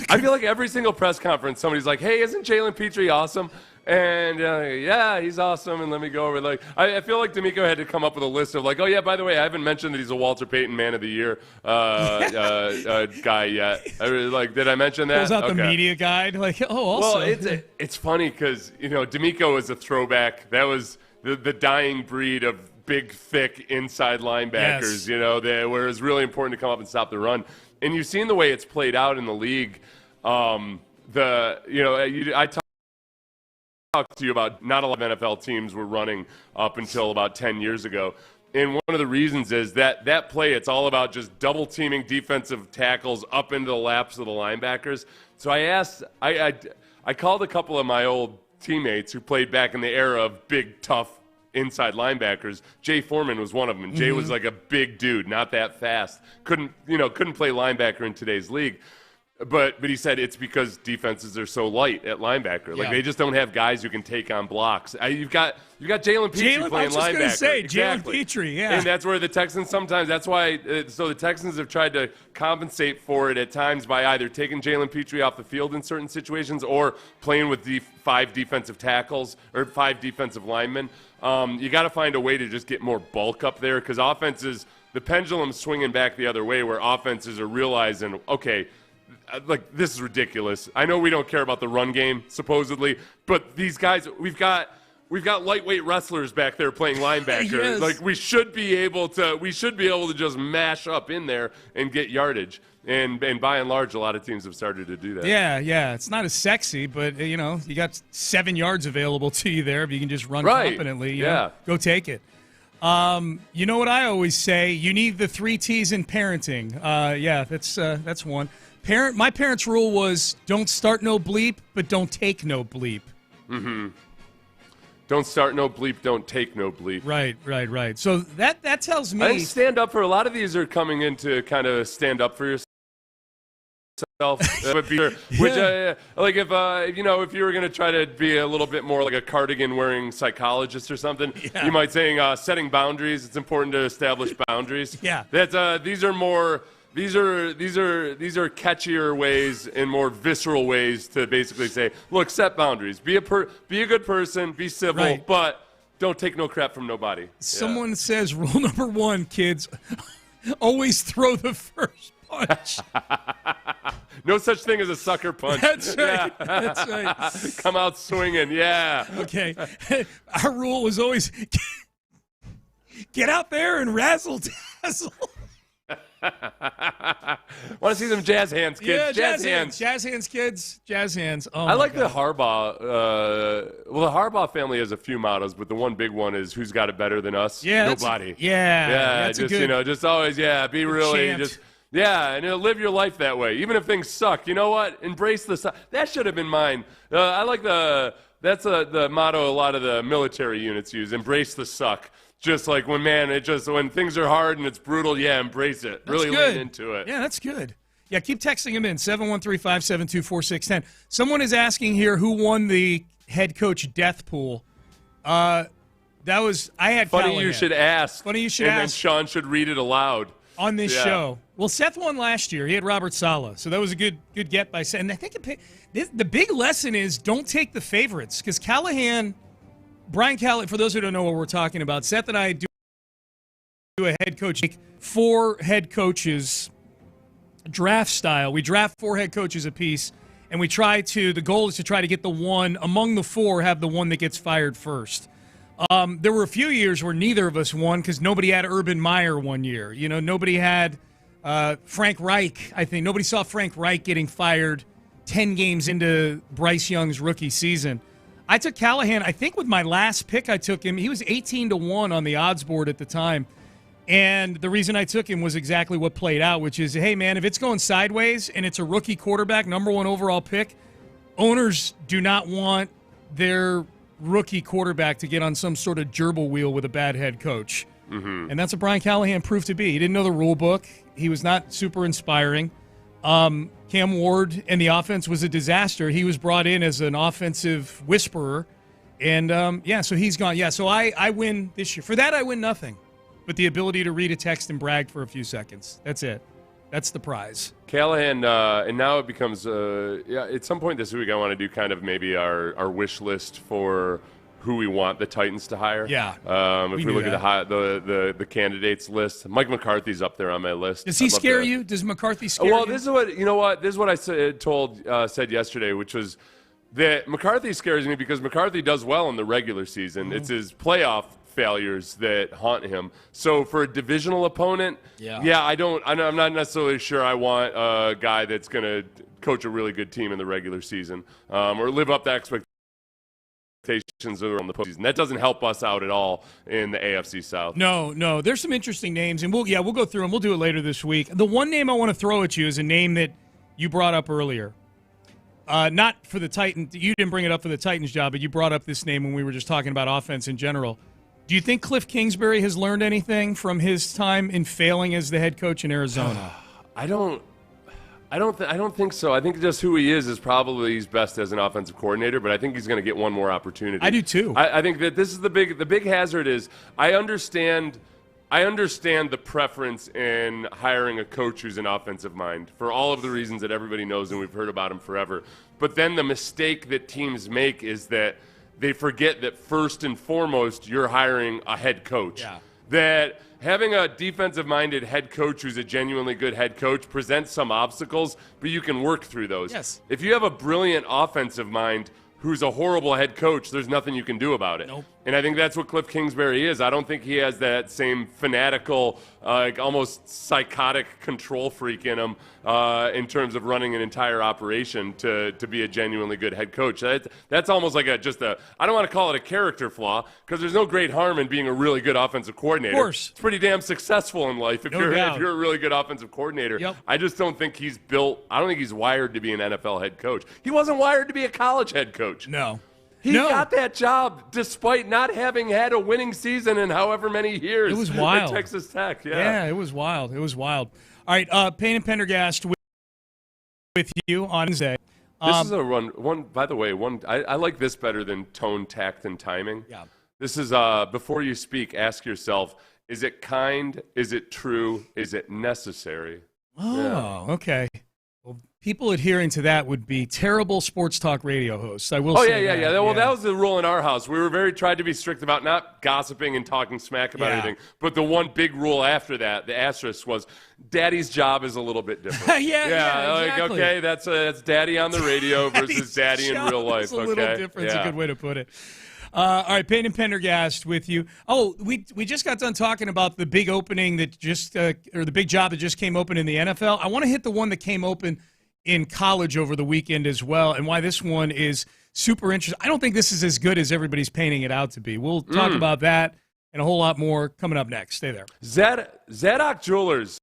I feel like every single press conference, somebody's like, hey, isn't Jaylen Pitre awesome? And yeah, he's awesome. And let me go over. I feel like DeMeco had to come up with a list of oh yeah, by the way, I haven't mentioned that he's a Walter Payton Man of the Year guy yet. Did I mention that? Pulls out the media guide. Also. Well, it's funny because DeMeco is a throwback. That was the dying breed of big, thick inside linebackers. Yes. Where it was really important to come up and stop the run. And you've seen the way it's played out in the league. I talked to you about not a lot of NFL teams were running up until about 10 years ago. And one of the reasons is that play, it's all about just double teaming defensive tackles up into the laps of the linebackers. So I called a couple of my old teammates who played back in the era of big, tough inside linebackers. Jay Foreman was one of them. And Jay was like a big dude, not that fast. Couldn't play linebacker in today's league. But he said it's because defenses are so light at linebacker. They just don't have guys who can take on blocks. You've got Jaylen Pitre playing linebacker. I was just going to say, exactly. Jaylen Pitre, yeah. And that's where the Texans sometimes, that's why, so the Texans have tried to compensate for it at times by either taking Jaylen Pitre off the field in certain situations or playing with five defensive tackles or five defensive linemen. You got to find a way to just get more bulk up there because offenses, the pendulum's swinging back the other way where offenses are realizing, okay, like, this is ridiculous. I know we don't care about the run game, supposedly, but these guys, we've got lightweight wrestlers back there playing linebacker. Yes. Like, we should be able to just mash up in there and get yardage. And by and large, a lot of teams have started to do that. Yeah. It's not as sexy, but, you got 7 yards available to you there if you can just run confidently. You know, go take it. You know what I always say? You need the 3 T's in parenting. That's one. My parents' rule was don't start no bleep, but don't take no bleep. Mm-hmm. Don't start no bleep, don't take no bleep. Right. So that tells me. I think stand up for a lot of these are coming in to kind of stand up for yourself. Which, like if you were going to try to be a little bit more like a cardigan-wearing psychologist or something, you might say setting boundaries. It's important to establish boundaries. Yeah. These are catchier ways and more visceral ways to basically say, look, set boundaries. Be a good person. Be civil, but don't take no crap from nobody. Someone says rule number 1, kids, always throw the first punch. No such thing as a sucker punch. That's right. That's right. Come out swinging. Yeah. Okay. Our rule was always get out there and razzle dazzle. Want to see some jazz hands, kids? Yeah, jazz hands. Jazz hands, kids. Jazz hands. Oh, I like the Harbaugh. The Harbaugh family has a few mottos, but the one big one is "Who's got it better than us?" Yeah, nobody. That's just always be really chant. just. Yeah, and live your life that way, even if things suck. You know what? Embrace the suck. That should have been mine. I like that's the motto a lot of the military units use. Embrace the suck. Just like when things are hard and it's brutal, embrace it. That's really good. lean into it. Yeah, that's good. Yeah, keep texting them in, 713-572-4610. Someone is asking here who won the head coach death pool. I had Funny Callahan. you should ask. And then Sean should read it aloud. On this show. Well, Seth won last year. He had Robert Saleh, so that was a good get by Seth. And I think the big lesson is don't take the favorites, because Brian Callahan, for those who don't know what we're talking about, Seth and I do a head coach, 4 head coaches draft style. We draft 4 head coaches apiece, and the goal is to try to get the one among the 4, have the one that gets fired first. There were a few years where neither of us won because nobody had Urban Meyer one year. Nobody had Frank Reich. I think nobody saw Frank Reich getting fired 10 games into Bryce Young's rookie season. I took Callahan. I think with my last pick, I took him. He was 18-1 on the odds board at the time. And the reason I took him was exactly what played out, which is, hey, man, if it's going sideways and it's a rookie quarterback, number 1 overall pick, owners do not want their rookie quarterback to get on some sort of gerbil wheel with a bad head coach. Mm-hmm. And that's what Brian Callahan proved to be. He didn't know the rule book. He was not super inspiring. Cam Ward and the offense was a disaster. He was brought in as an offensive whisperer. And, so he's gone. Yeah, so I win this year. For that, I win nothing but the ability to read a text and brag for a few seconds. That's it. That's the prize. Callahan, and now it becomes, at some point this week I want to do kind of maybe our wish list for who we want the Titans to hire. Yeah. If we look at the candidates list, Mike McCarthy's up there on my list. Does he scare you? Does McCarthy scare you? Well, this is what I said yesterday, which was that McCarthy scares me because McCarthy does well in the regular season. Mm-hmm. It's his playoff failures that haunt him. So for a divisional opponent, I'm not necessarily sure I want a guy that's going to coach a really good team in the regular season or live up to expectations around the postseason. That doesn't help us out at all in the AFC South. No. There's some interesting names, and we'll go through them. We'll do it later this week. The one name I want to throw at you is a name that you brought up earlier. Not for the Titans. You didn't bring it up for the Titans job, but you brought up this name when we were just talking about offense in general. Do you think Cliff Kingsbury has learned anything from his time in failing as the head coach in Arizona? I don't think so. I think just who he is probably he's best as an offensive coordinator, but I think he's going to get one more opportunity. I do too. I think that this is the big hazard is I understand the preference in hiring a coach who's an offensive mind for all of the reasons that everybody knows and we've heard about him forever. But then the mistake that teams make is that they forget that first and foremost you're hiring a head coach. Yeah. that having a defensive-minded head coach who's a genuinely good head coach presents some obstacles, but you can work through those. Yes. If you have a brilliant offensive mind who's a horrible head coach, there's nothing you can do about it. Nope. And I think that's what Cliff Kingsbury is. I don't think he has that same fanatical, almost psychotic control freak in him in terms of running an entire operation to be a genuinely good head coach. That's almost like I don't want to call it a character flaw, because there's no great harm in being a really good offensive coordinator. Of course. It's pretty damn successful in life if you're a really good offensive coordinator. Yep. I just don't think I don't think he's wired to be an NFL head coach. He wasn't wired to be a college head coach. No. He got that job despite not having had a winning season in however many years. It was wild. At Texas Tech, Yeah, it was wild. It was wild. All right, Payne and Pendergast with you on Wednesday. This is a one. By the way, I like this better than tone, tact, and timing. Yeah. This is before you speak, ask yourself: is it kind? Is it true? Is it necessary? Oh, okay. Well, people adhering to that would be terrible sports talk radio hosts. I will say that. Yeah. Well, that was the rule in our house. We were tried to be strict about not gossiping and talking smack about anything. But the one big rule after that, the asterisk, was Daddy's job is a little bit different. Exactly. Like, okay, that's Daddy on the radio versus Daddy in real life. It's a little different. It's a good way to put it. All right, Payne and Pendergast with you. Oh, we just got done talking about the big opening that or the big job that just came open in the NFL. I want to hit the one that came open in college over the weekend as well, and why this one is super interesting. I don't think this is as good as everybody's painting it out to be. We'll talk about that and a whole lot more coming up next. Stay there. Zadok Jewelers.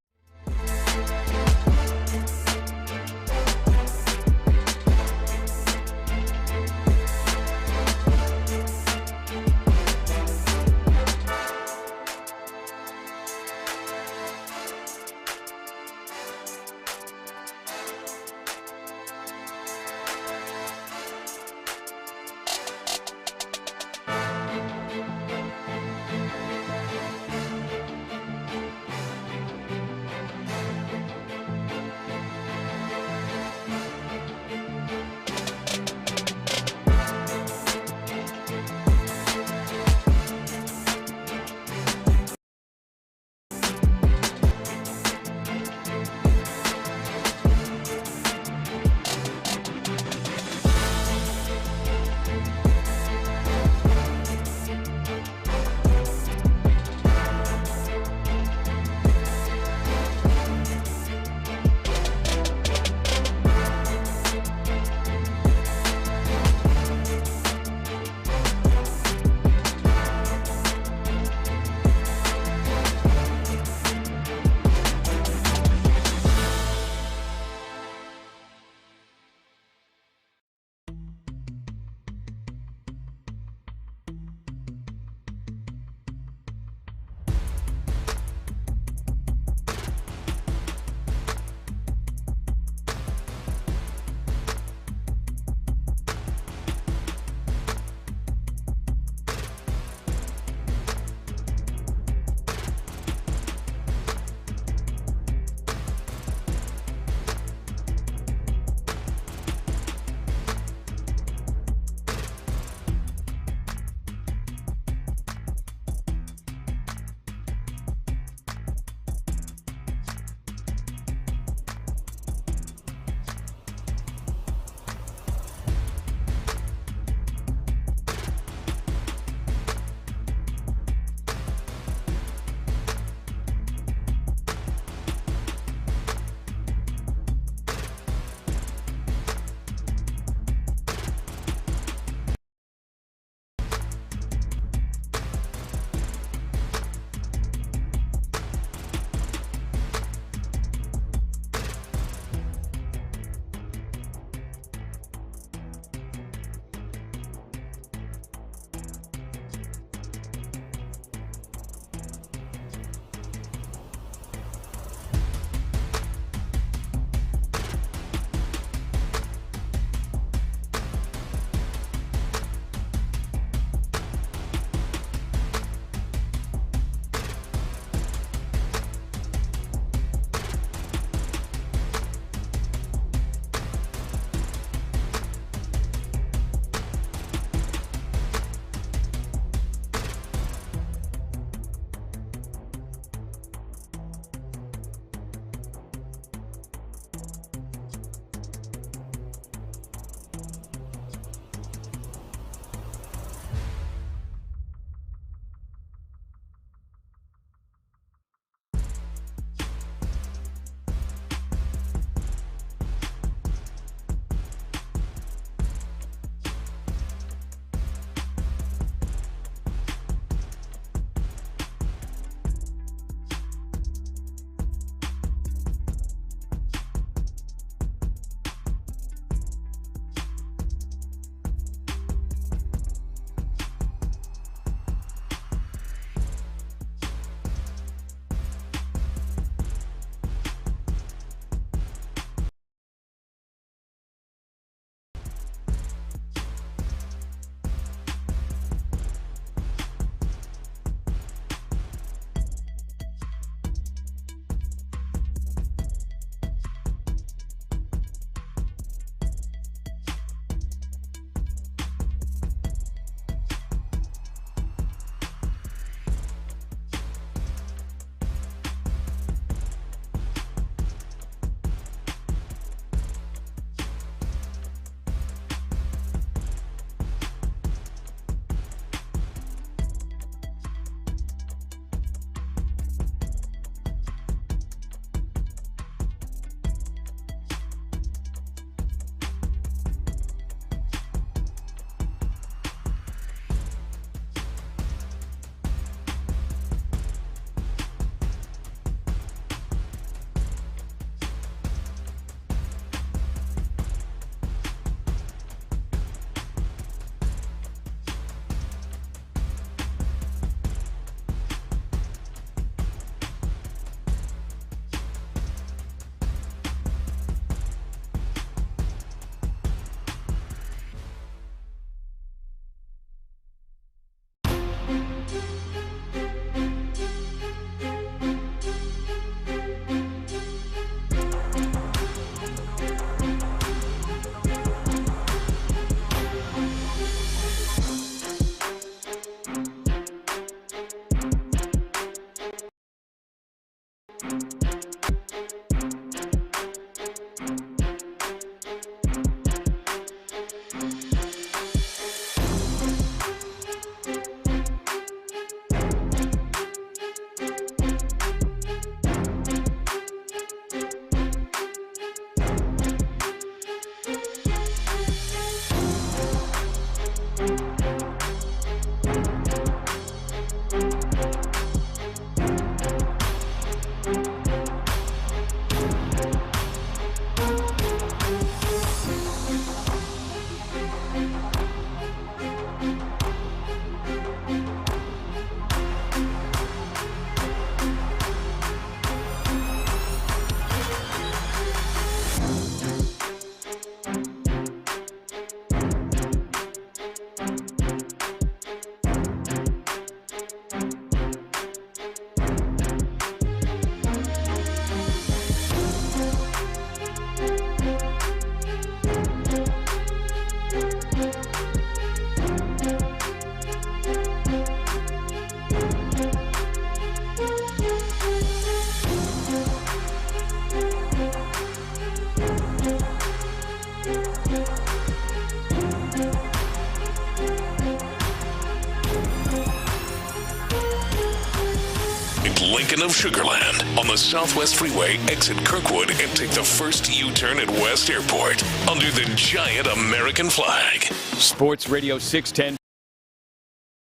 Lincoln of Sugarland. On the Southwest Freeway, exit Kirkwood and take the first U-turn at West Airport under the giant American flag. Sports Radio 610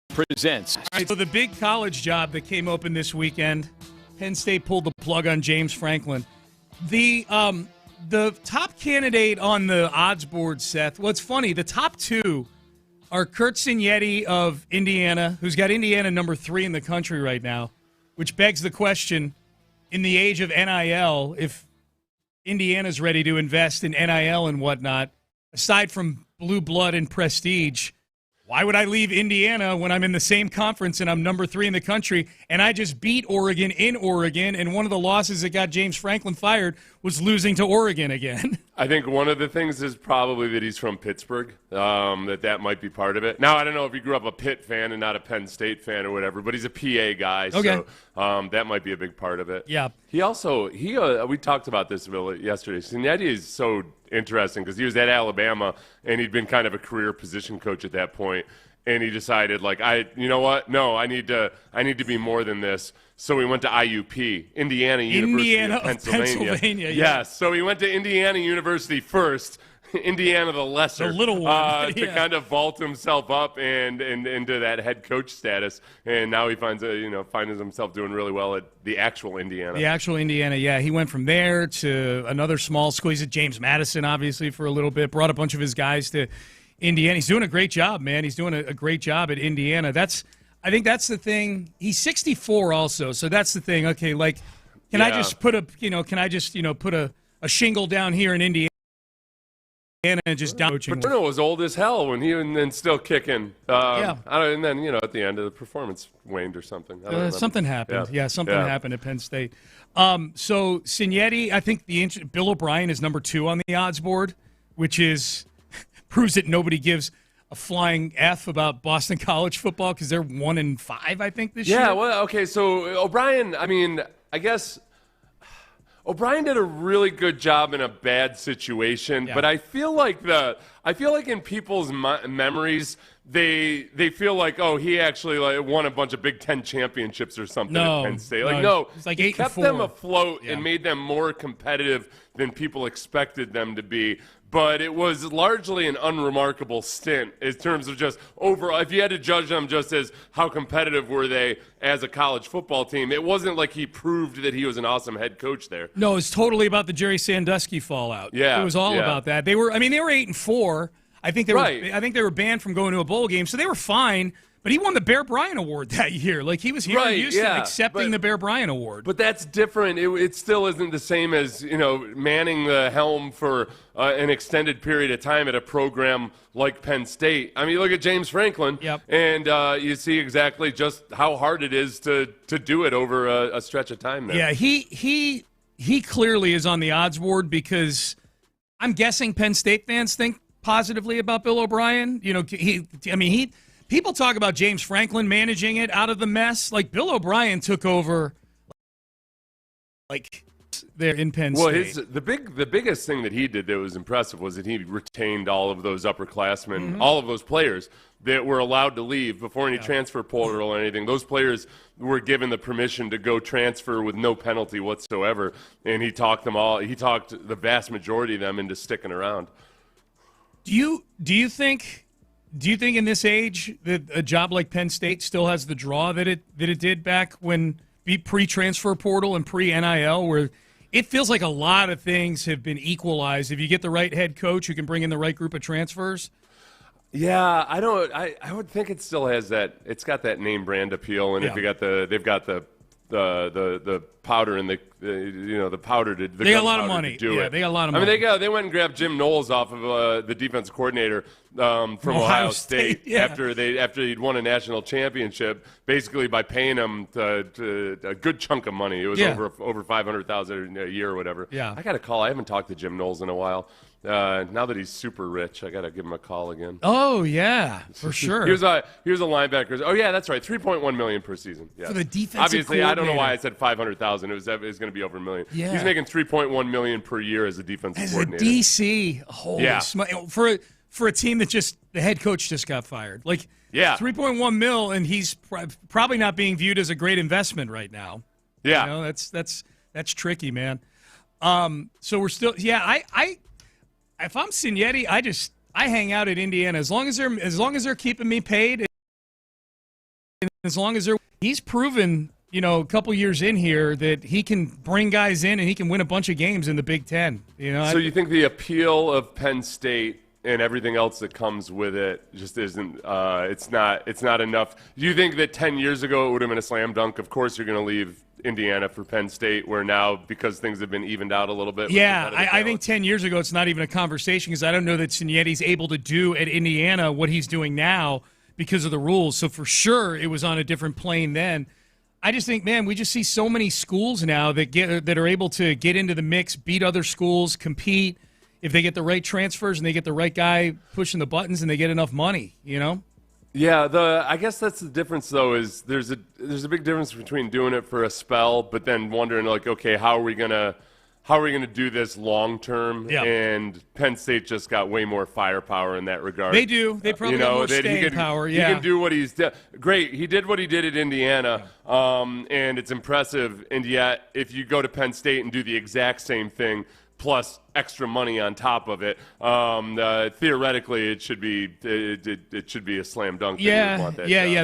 presents. All right, so the big college job that came open this weekend, Penn State pulled the plug on James Franklin. The top candidate on the odds board, Seth, what's funny, the top two are Kurt Signetti of Indiana, who's got Indiana number 3 in the country right now, which begs the question, in the age of NIL, if Indiana's ready to invest in NIL and whatnot, aside from blue blood and prestige, why would I leave Indiana when I'm in the same conference and I'm number 3 in the country and I just beat Oregon in Oregon, and one of the losses that got James Franklin fired was losing to Oregon again? I think one of the things is probably that he's from Pittsburgh, that might be part of it. Now, I don't know if he grew up a Pitt fan and not a Penn State fan or whatever, but he's a PA guy, okay. So that might be a big part of it. Yeah. He also, we talked about this yesterday. Signetti is so interesting because he was at Alabama and he'd been kind of a career position coach at that point, and he decided, like, you know what? No, I need to be more than this. So he went to IUP, Indiana University of Pennsylvania. Yes. So he went to Indiana University first, Indiana the lesser, the little one, to kind of vault himself up and into that head coach status. And now he finds himself doing really well at the actual Indiana. The actual Indiana, yeah. He went from there to another small school. He's at James Madison, obviously, for a little bit. Brought a bunch of his guys to Indiana. He's doing a great job, man. He's doing a great job at Indiana. I think that's the thing. He's 64 also, so that's the thing. Okay, like, can I just put a shingle down here in Indiana and just down? Paterno was old as hell when and still kicking. And then at the end of the performance waned or something. Something happened. Yeah, something happened at Penn State. So Signetti, I think Bill O'Brien is number 2 on the odds board, which proves that nobody gives a flying F about Boston College football because they're 1-5, I think, this year. Yeah, well, okay, so O'Brien, I guess O'Brien did a really good job in a bad situation, but I feel like in people's memories, they feel like, oh, he actually won a bunch of Big Ten championships or something at Penn State. It's like he kept them afloat and made them more competitive than people expected them to be. But it was largely an unremarkable stint in terms of just overall. If you had to judge them just as how competitive were they as a college football team, it wasn't like he proved that he was an awesome head coach there. No, it's totally about the Jerry Sandusky fallout. Yeah, it was all about that. They were 8-4. I think they were banned from going to a bowl game, so they were fine. But he won the Bear Bryant Award that year. Like, he was here in Houston accepting the Bear Bryant Award. But that's different. It still isn't the same as, manning the helm for an extended period of time at a program like Penn State. I mean, look at James Franklin, and you see exactly just how hard it is to do it over a stretch of time there. Yeah, he clearly is on the odds board because I'm guessing Penn State fans think positively about Bill O'Brien. People talk about James Franklin managing it out of the mess. Like, Bill O'Brien took over, there in Penn State. Well, the biggest thing that he did that was impressive was that he retained all of those upperclassmen, all of those players that were allowed to leave before any transfer portal or anything. Those players were given the permission to go transfer with no penalty whatsoever, and he talked the vast majority of them into sticking around. Do you think in this age that a job like Penn State still has the draw that it did back when pre-transfer portal and pre-NIL, where it feels like a lot of things have been equalized if you get the right head coach who can bring in the right group of transfers? Yeah, I would think it still has that. It's got that name brand appeal, and if they've got the powder and the powder to they got a lot of money. They got a lot of money. They went and grabbed Jim Knowles off of the defensive coordinator from Ohio State after he'd won a national championship, basically by paying him a good chunk of money. It was over $500,000 a year or whatever. Yeah, I got a call. I haven't talked to Jim Knowles in a while. Now that he's super rich, I got to give him a call again. Oh yeah, for sure. he was a linebacker. Oh yeah, that's right. $3.1 million per season. Yes. For the defensive Obviously, I don't know why I said $500,000. It was going to be over $1 million. Yeah. He's making $3.1 million per year as a defensive coordinator. As a DC, holy smokes. For a team that the head coach just got fired. $3.1 million, and he's probably not being viewed as a great investment right now. Yeah. You know, that's tricky, man. So we're still, I if I'm Signetti, I hang out at Indiana as long as they're keeping me paid, and as long as he's proven, you know, a couple years in here that he can bring guys in and he can win a bunch of games in the Big Ten. You know, so you think the appeal of Penn State and everything else that comes with it just isn't it's not enough? Do you think that 10 years ago it would have been a slam dunk? Of course you're going to leave Indiana for Penn State, where now, because things have been evened out a little bit. Yeah, I think 10 years ago it's not even a conversation, because I don't know that Signetti's able to do at Indiana what he's doing now because of the rules. So for sure it was on a different plane then. I just think, man, we just see so many schools now that are able to get into the mix, beat other schools, compete if they get the right transfers and they get the right guy pushing the buttons and they get enough money, you know? Yeah, I guess that's the difference, though, is there's a big difference between doing it for a spell, but then wondering, like, okay, how are we gonna do this long term? Yeah. And Penn State just got way more firepower in that regard. They do. They probably have more staying power. Yeah, he can do what he's done. Great. He did what he did at Indiana, and it's impressive. And yet, if you go to Penn State and do the exact same thing, plus extra money on top of it, theoretically it should be a slam dunk. Yeah.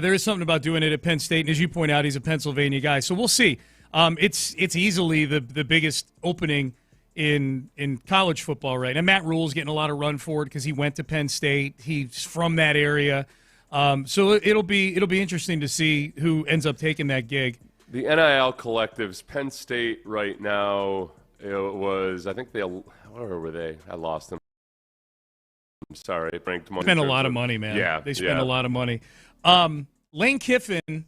There is something about doing it at Penn State, and as you point out, he's a Pennsylvania guy, so we'll see. It's easily the biggest opening in college football right now. Matt Rule's getting a lot of run for it because he went to Penn State. He's from that area, so it'll be interesting to see who ends up taking that gig. The NIL collectives, Penn State right now. It was, I think where were they? I lost them. I'm sorry. It ranked money. Spent a lot of money, man. Yeah. They spent a lot of money. Lane Kiffin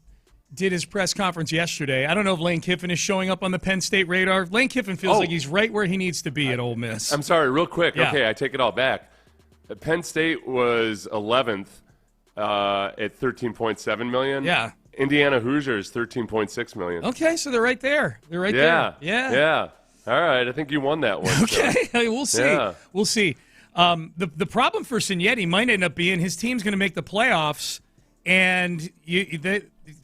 did his press conference yesterday. I don't know if Lane Kiffin is showing up on the Penn State radar. Lane Kiffin feels like he's right where he needs to be at Ole Miss. I'm sorry, real quick. Yeah. Okay, I take it all back. Penn State was 11th at $13.7 million. Yeah. Indiana Hoosiers, $13.6 million. Okay, so they're right there. They're right there. Yeah. All right, I think you won that one. Okay, we'll see. Yeah. We'll see. The problem for Signetti might end up being his team's going to make the playoffs, and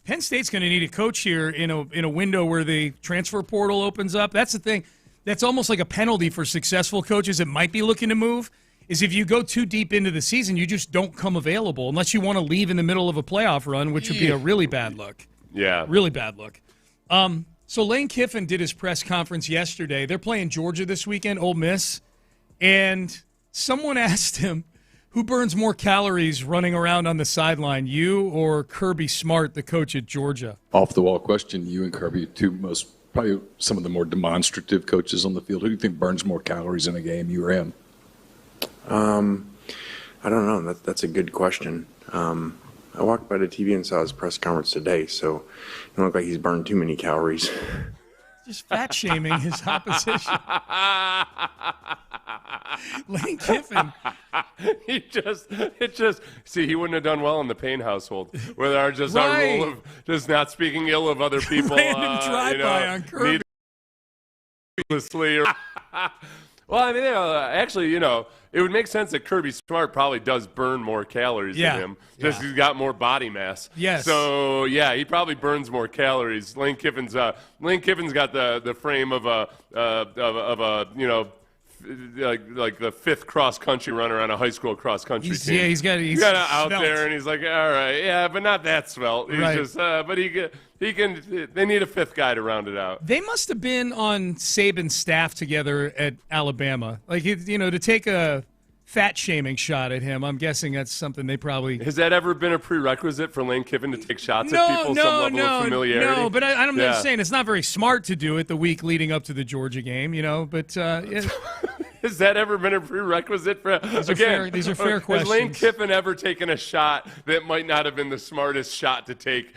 Penn State's going to need a coach here in a window where the transfer portal opens up. That's the thing. That's almost like a penalty for successful coaches that might be looking to move, is if you go too deep into the season, you just don't come available unless you want to leave in the middle of a playoff run, which would be a really bad look. Yeah. Really bad look. So Lane Kiffin did his press conference yesterday. They're playing Georgia this weekend, Ole Miss, and someone asked him, who burns more calories running around on the sideline, you or Kirby Smart, the coach at Georgia? Off-the-wall question, you and Kirby, probably some of the more demonstrative coaches on the field. Who do you think burns more calories in a game, you or him? I don't know. That's a good question. I walked by the TV and saw his press conference today, so it don't look like he's burned too many calories. Just fat-shaming his opposition. Lane Kiffin. He wouldn't have done well in the Payne household, where there are just our rule of just not speaking ill of other people. Random drive-by on Kirby. Well, I mean, actually, it would make sense that Kirby Smart probably does burn more calories than him, just he's got more body mass. Yes. So he probably burns more calories. Lane Kiffin's got the frame of a like the fifth cross country runner on a high school cross country team. Yeah, he's got out there, and he's like, all right, but not that svelte. He's just, but he can. They need a fifth guy to round it out. They must have been on Saban's staff together at Alabama, to take a fat-shaming shot at him. I'm guessing that's something they probably. Has that ever been a prerequisite for Lane Kiffin to take shots at people? Some level of familiarity. No, but I'm just saying it's not very smart to do it the week leading up to the Georgia game, But has that ever been a prerequisite for? These are fair questions. Has Lane Kiffin ever taken a shot that might not have been the smartest shot to take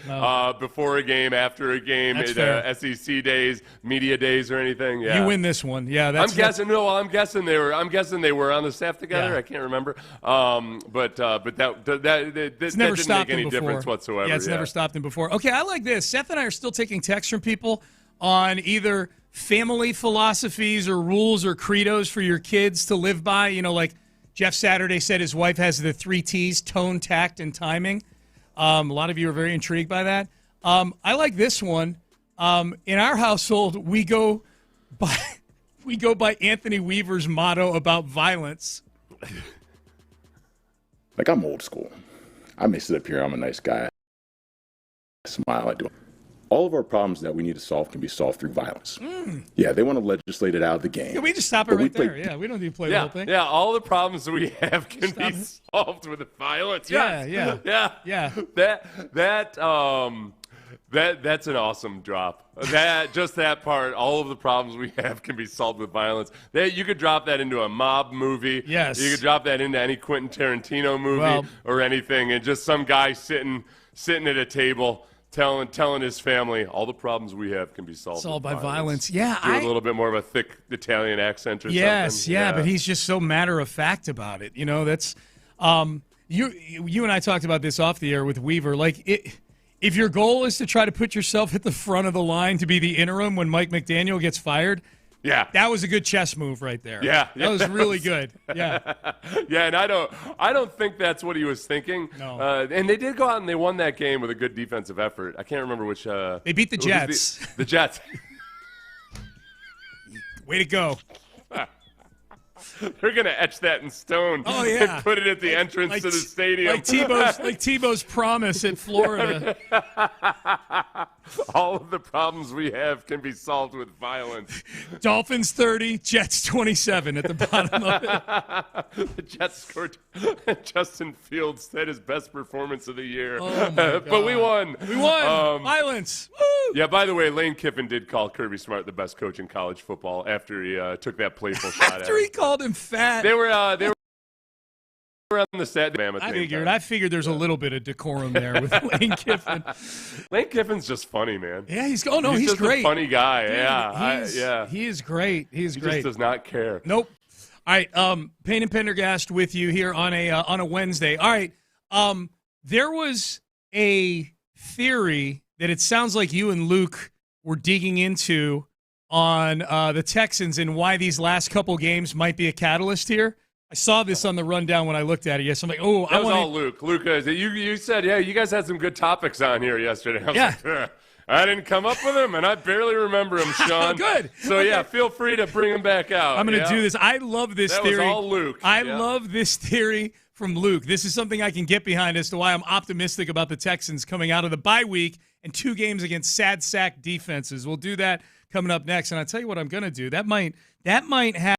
before a game, after a game, at SEC days, media days, or anything? Yeah. You win this one. Yeah, I'm guessing they were on the staff together. I can't remember. But that never didn't stopped make any him before. difference whatsoever. Yeah, it's never stopped him before. Okay, I like this. Seth and I are still taking texts from people on either family philosophies or rules or credos for your kids to live by. Like Jeff Saturday said his wife has the 3 T's, tone, tact, and timing. A lot of you are very intrigued by that. I like this one. In our household, we go by Anthony Weaver's motto about violence. Like, I'm old school. I may sit up here, I'm a nice guy. I smile, I do. All of our problems that we need to solve can be solved through violence. Yeah, they want to legislate it out of the game. Yeah, we just stop it right there. Yeah, we don't need to play the whole thing. Yeah, all the problems that we have can be solved with violence. Yeah. That's an awesome drop. That part, all of the problems we have can be solved with violence. You could drop that into a mob movie. Yes. You could drop that into any Quentin Tarantino movie or anything, and just some guy sitting at a table telling his family all the problems we have can be solved by violence. Yeah, do a little bit more of a thick Italian accent or something. Yes, but he's just so matter of fact about it. You know, that's you and I talked about this off the air with Weaver. Like, if your goal is to try to put yourself at the front of the line to be the interim when Mike McDaniel gets fired, that was a good chess move right there. That was really good. Yeah, and I don't think that's what he was thinking. No. And they did go out and they won that game with a good defensive effort. I can't remember which. They beat the Jets. The Jets. Way to go. They're going to etch that in stone and put it at the entrance to the stadium. Like Tebow's promise at Florida. All of the problems we have can be solved with violence. Dolphins 30, Jets 27 at the bottom of it. The Jets scored. Justin Fields had his best performance of the year. Oh my God. But we won. Violence. Woo! Yeah, by the way, Lane Kiffin did call Kirby Smart the best coach in college football after he took that playful shot at him. After he called him fat. They were on the set. I figured there's a little bit of decorum there with Lane Kiffin. Lane Kiffin's just funny, man. Yeah, he's just great. A funny guy. Dude, he is great. He just does not care. Nope. All right, Payne and Pendergast with you here on a Wednesday. All right, there was a theory that it sounds like you and Luke were digging into on the Texans and why these last couple games might be a catalyst here. I saw this on the rundown when I looked at it. Yes, I'm like, that was all Luke. Luke, you said, you guys had some good topics on here yesterday. I was like, I didn't come up with them, and I barely remember them, Sean. Good. So, feel free to bring them back out. I'm going to do this. I love this theory. That was all Luke. I love this theory from Luke. This is something I can get behind as to why I'm optimistic about the Texans coming out of the bye week and 2 games against sad sack defenses. We'll do that coming up next, and I'll tell you what I'm going to do. That might have.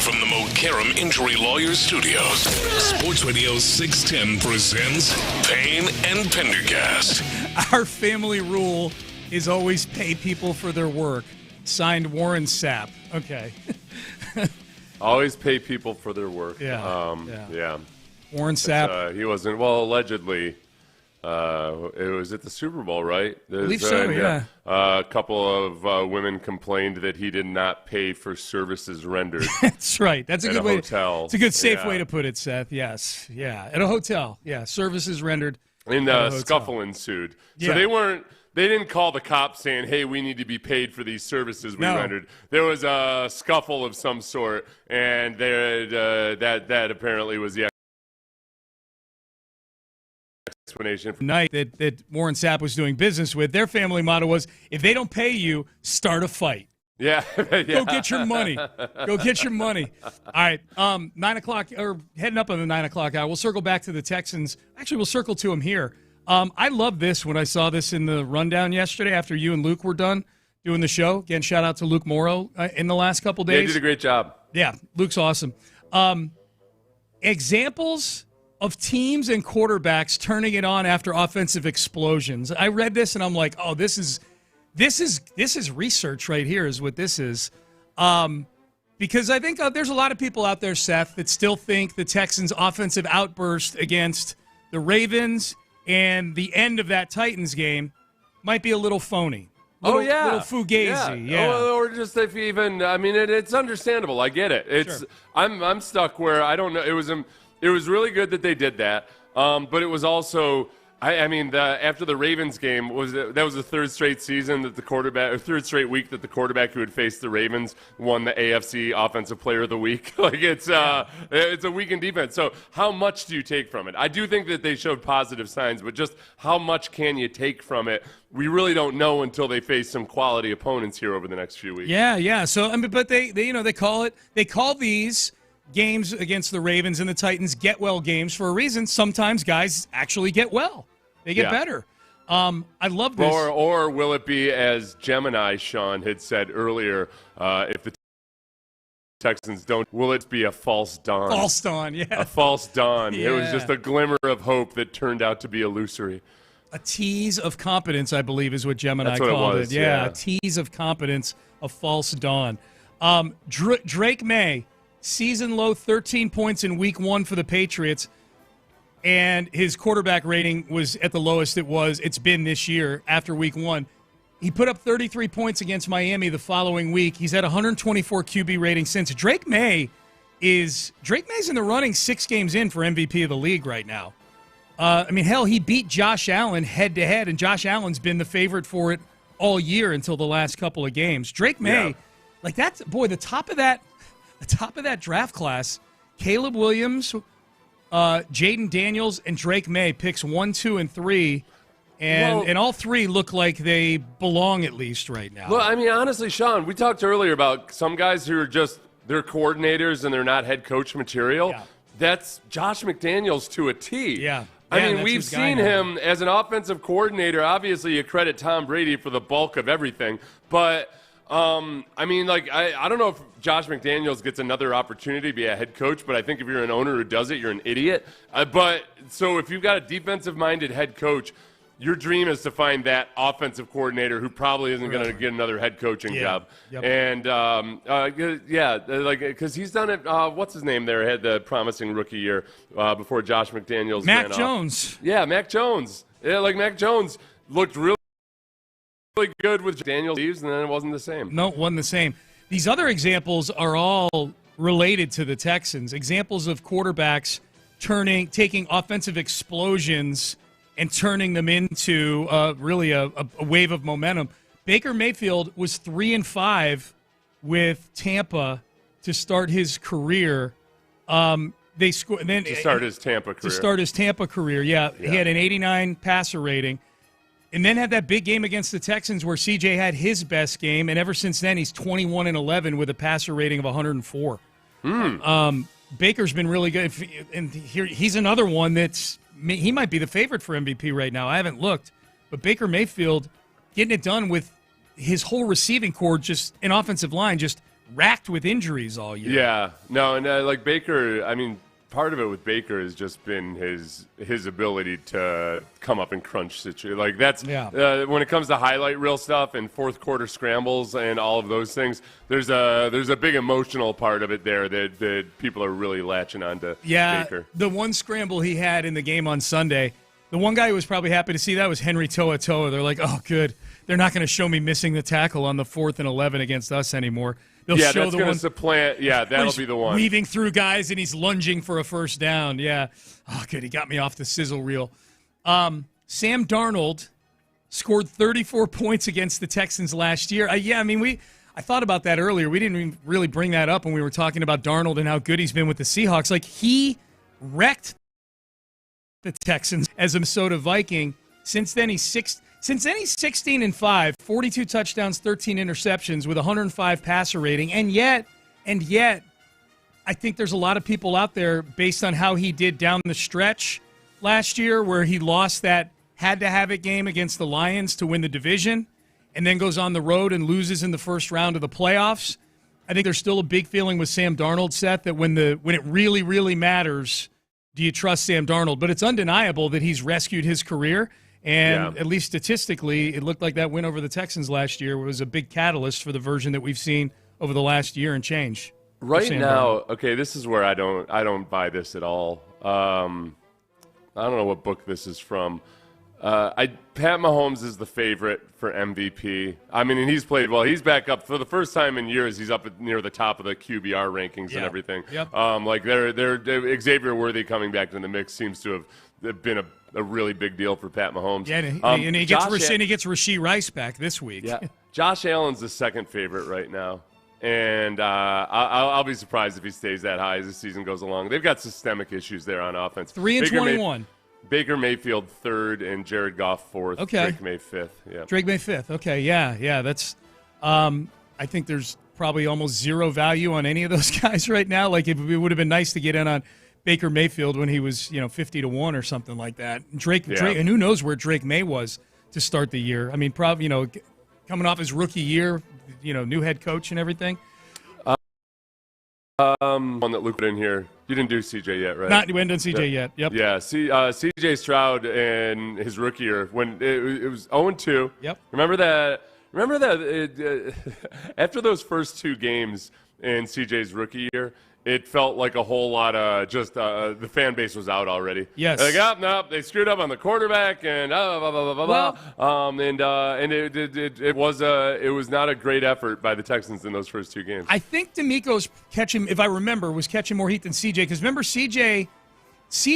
from the Mo Karam Injury Lawyers Studios, Sports Radio 610 presents Payne and Pendergast. Our family rule is always pay people for their work. Signed, Warren Sapp. Okay. Always pay people for their work. Yeah. Warren Sapp. He wasn't, well, allegedly. It was at the Super Bowl, right? I believe so, yeah. A couple of women complained that he did not pay for services rendered. That's right. That's a good way. Hotel. It's a good, safe way to put it, Seth. Yes. Yeah. At a hotel. Yeah. Services rendered. And scuffle ensued. So they didn't call the cops saying, hey, we need to be paid for these services we rendered. There was a scuffle of some sort, and that apparently was the explanation for night that Warren Sapp was doing business with. Their family motto was, if they don't pay you, start a fight. Yeah. Go get your money. Go get your money. All right. 9 o'clock, or heading up on the 9 o'clock hour. We'll circle back to the Texans. Actually, we'll circle to them here. I love this when I saw this in the rundown yesterday after you and Luke were done doing the show. Again, shout out to Luke Morrow in the last couple days. They did a great job. Yeah, Luke's awesome. Examples of teams and quarterbacks turning it on after offensive explosions. I read this and I'm like, oh, this is research right here is what this is. Because I think there's a lot of people out there, Seth, that still think the Texans' offensive outburst against the Ravens and the end of that Titans game might be a little phony. Little fugazi. Yeah. Or just if even, I mean, it's understandable. I get it. It's Sure. I'm stuck where I don't know. It was really good that they did that, but it was also, after the Ravens game, that was the third straight season that third straight week that the quarterback who had faced the Ravens won the AFC Offensive Player of the Week. It's a weakened defense. So how much do you take from it? I do think that they showed positive signs, but just how much can you take from it? We really don't know until they face some quality opponents here over the next few weeks. Yeah. So but they call these games against the Ravens and the Titans get well games for a reason. Sometimes guys actually get well. They get better. I love this. Or will it be, as Gemini Sean had said earlier, if the Texans don't, will it be a false dawn? False dawn, yeah. A false dawn. Yeah. It was just a glimmer of hope that turned out to be illusory. A tease of competence, I believe, is what Gemini That's what called it was, it. Yeah, a tease of competence, a false dawn. Drake May, season low 13 points in week 1 for the Patriots, and his quarterback rating was at the lowest it's been this year after week 1. He put up 33 points against Miami the following week. He's at 124 QB rating since. Drake May's in the running 6 games in for MVP of the league right now. He beat Josh Allen head-to-head, and Josh Allen's been the favorite for it all year until the last couple of games. Drake May, the top of that draft class, Caleb Williams, Jaden Daniels, and Drake May picks 1, 2, and 3, and all 3 look like they belong at least right now. Well, honestly, Sean, we talked earlier about some guys who are just, they're coordinators and they're not head coach material. Yeah. That's Josh McDaniels to a T. Yeah. We've seen him as an offensive coordinator. Obviously, you credit Tom Brady for the bulk of everything. But, I don't know if Josh McDaniels gets another opportunity to be a head coach, but I think if you're an owner who does it, you're an idiot. So if you've got a defensive-minded head coach, your dream is to find that offensive coordinator who probably isn't going to get another head coaching job. Yep. And, because he's done it, what's his name there, had the promising rookie year before Josh McDaniels Mac ran Jones. Off. Yeah, Mac Jones. Yeah, Mac Jones looked really good with Daniel leaves, and then it wasn't the same. No, it wasn't the same. These other examples are all related to the Texans. Examples of quarterbacks taking offensive explosions and turning them into really a wave of momentum. Baker Mayfield was 3-5 with Tampa to start his career. To start his Tampa career. Yeah. He had an 89 passer rating, and then had that big game against the Texans where CJ had his best game, and ever since then he's 21-11 with a passer rating of 104. Baker's been really good, and he's another one he might be the favorite for MVP right now. I haven't looked, but Baker Mayfield getting it done with his whole receiving corps, just an offensive line, just racked with injuries all year. Yeah, no, and like Baker, I mean, part of it with Baker has just been his ability to come up and crunch situations. Like that's when it comes to highlight reel stuff and fourth quarter scrambles and all of those things. There's a big emotional part of it there that people are really latching on to Baker. The one scramble he had in the game on Sunday, the one guy who was probably happy to see that was Henry To'oTo'o. They're like, oh, good. They're not going to show me missing the tackle on the 4th and 11 against us anymore. They'll show that's going to supplant. Yeah, that'll be the one. Weaving through guys, and he's lunging for a first down. Yeah. Oh, good. He got me off the sizzle reel. Sam Darnold scored 34 points against the Texans last year. I thought about that earlier. We didn't even really bring that up when we were talking about Darnold and how good he's been with the Seahawks. Like, he wrecked the Texans as a Minnesota Viking. Since then, he's 16-5, 42 touchdowns, 13 interceptions with 105 passer rating. And yet, I think there's a lot of people out there based on how he did down the stretch last year where he lost that had-to-have-it game against the Lions to win the division and then goes on the road and loses in the first round of the playoffs. I think there's still a big feeling with Sam Darnold, Seth, that when it really, really matters, do you trust Sam Darnold? But it's undeniable that he's rescued his career. And at least statistically, it looked like that win over the Texans last year was a big catalyst for the version that we've seen over the last year and change. Right now, okay, this is where I don't buy this at all. I don't know what book this is from. Pat Mahomes is the favorite for MVP. I mean, and he's played well. He's back up for the first time in years. He's up near the top of the QBR rankings and everything. Yep. Like they're Xavier Worthy coming back in the mix seems to have been a really big deal for Pat Mahomes. Yeah, and he gets Rashee Rice back this week. Yeah, Josh Allen's the second favorite right now, and I'll be surprised if he stays that high as the season goes along. They've got systemic issues there on offense. 3-21. Baker Mayfield 3rd and Jared Goff 4th. Okay. Drake May 5th. Yeah. Drake May 5th. Okay, yeah. That's. I think there's probably almost zero value on any of those guys right now. Like it would have been nice to get in on Baker Mayfield when he was 50-1 or something like that. Drake, and who knows where Drake May was to start the year. I mean, probably coming off his rookie year, new head coach and everything. One that Luke put in here. You didn't do CJ yet, right? We haven't done CJ yet. Yep. Yeah. CJ Stroud in his rookie year when it was 0-2. Yep. Remember that after those first 2 games in CJ's rookie year, it felt like a whole lot of just the fan base was out already. Yes. Like, no, they screwed up on the quarterback and blah, blah, blah, blah, blah. And it was not a great effort by the Texans in those first 2 games. I think DeMeco's catching, if I remember, was catching more heat than CJ because remember CJ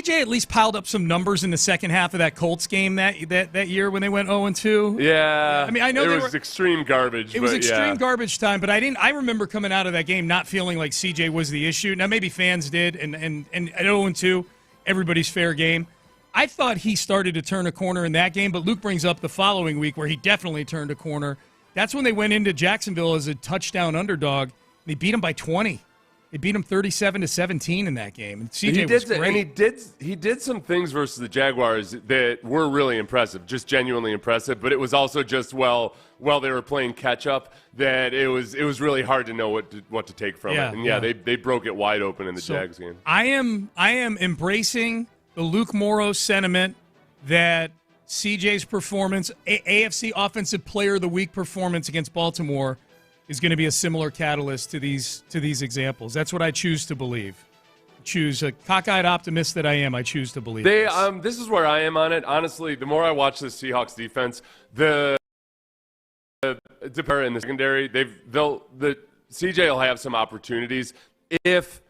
at least piled up some numbers in the second half of that Colts game that year when they went 0-2. Yeah. I mean, I know it was extreme garbage. It was extreme garbage time, but I remember coming out of that game not feeling like CJ was the issue. Now maybe fans did, and at 0-2, everybody's fair game. I thought he started to turn a corner in that game, but Luke brings up the following week where he definitely turned a corner. That's when they went into Jacksonville as a touchdown underdog. They beat him by 20. They beat him 37-17 in that game. And CJ was great. And he did some things versus the Jaguars that were really impressive, just genuinely impressive. But it was also just while they were playing catch up that it was really hard to know what to take from it. And they broke it wide open in the Jags game. I am embracing the Luke Morrow sentiment that CJ's performance, AFC Offensive Player of the Week performance against Baltimore, is going to be a similar catalyst to these examples. That's what I choose to believe. Choose a cockeyed optimist that I am. I choose to believe this is where I am on it. Honestly, the more I watch the Seahawks defense, the in the secondary, the CJ will have some opportunities if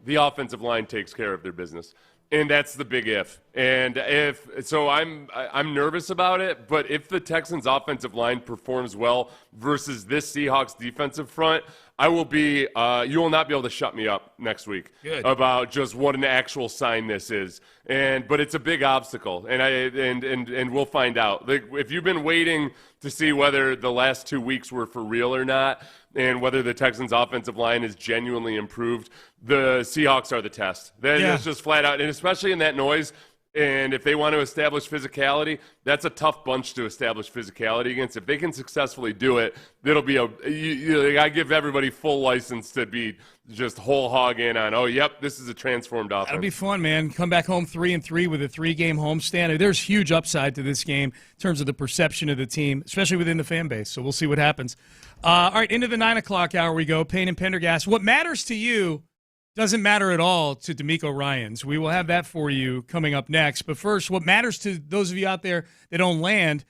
the offensive line takes care of their business. And that's the big if. And I'm nervous about it, but if the Texans offensive line performs well versus this Seahawks defensive front, you will not be able to shut me up next week about just what an actual sign this is. But it's a big obstacle, and we'll find out. Like, if you've been waiting to see whether the last 2 weeks were for real or not, and whether the Texans' offensive line is genuinely improved, the Seahawks are the test. It's just flat out, and especially in that noise, And if they want to establish physicality, that's a tough bunch to establish physicality against. If they can successfully do it, it'll be I give everybody full license to be just whole hog in on, oh, yep, this is a transformed offense. That'll be fun, man. Come back home 3-3 with a 3-game homestand. There's huge upside to this game in terms of the perception of the team, especially within the fan base. So we'll see what happens. All right, into the 9 o'clock hour we go. Payne and Pendergast. What matters to you doesn't matter at all to DeMeco Ryans. We will have that for you coming up next. But first, what matters to those of you out there that own land.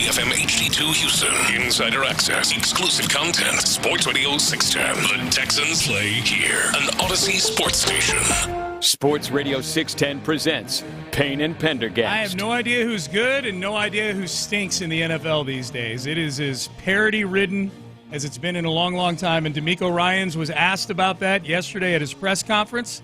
FM HD2 Houston. Insider access, exclusive content. Sports Radio 610. The Texans play here. An Odyssey sports station. Sports Radio 610 presents Payne and Pendergast. I have no idea who's good and no idea who stinks in the NFL these days. It is as parody-ridden as it's been in a long, long time. And DeMeco Ryans was asked about that yesterday at his press conference.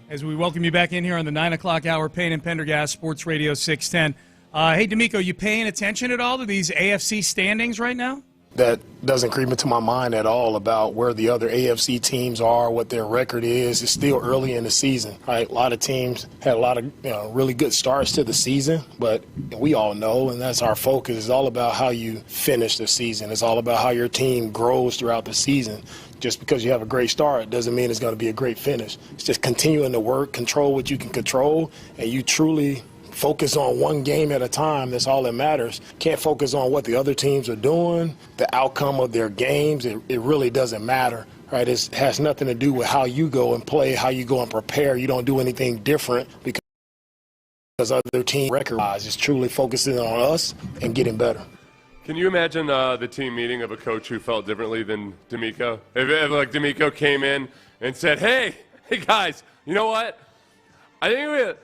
As we welcome you back in here on the 9 o'clock hour, Payne and Pendergast, Sports Radio 610. Hey, DeMeco, you paying attention at all to these AFC standings right now? That doesn't creep into my mind at all about where the other AFC teams are, what their record is. It's still early in the season, right? A lot of teams had a lot of really good starts to the season, but we all know, and that's our focus, it's all about how you finish the season. It's all about how your team grows throughout the season. Just because you have a great start doesn't mean it's going to be a great finish. It's just continuing to work, control what you can control, and you truly focus on one game at a time. That's all that matters. Can't focus on what the other teams are doing, the outcome of their games. It really doesn't matter, right? It has nothing to do with how you go and play, how you go and prepare. You don't do anything different because other team record-wise. It's truly focusing on us and getting better. Can you imagine the team meeting of a coach who felt differently than DeMeco? If like DeMeco came in and said, hey guys, you know what? I think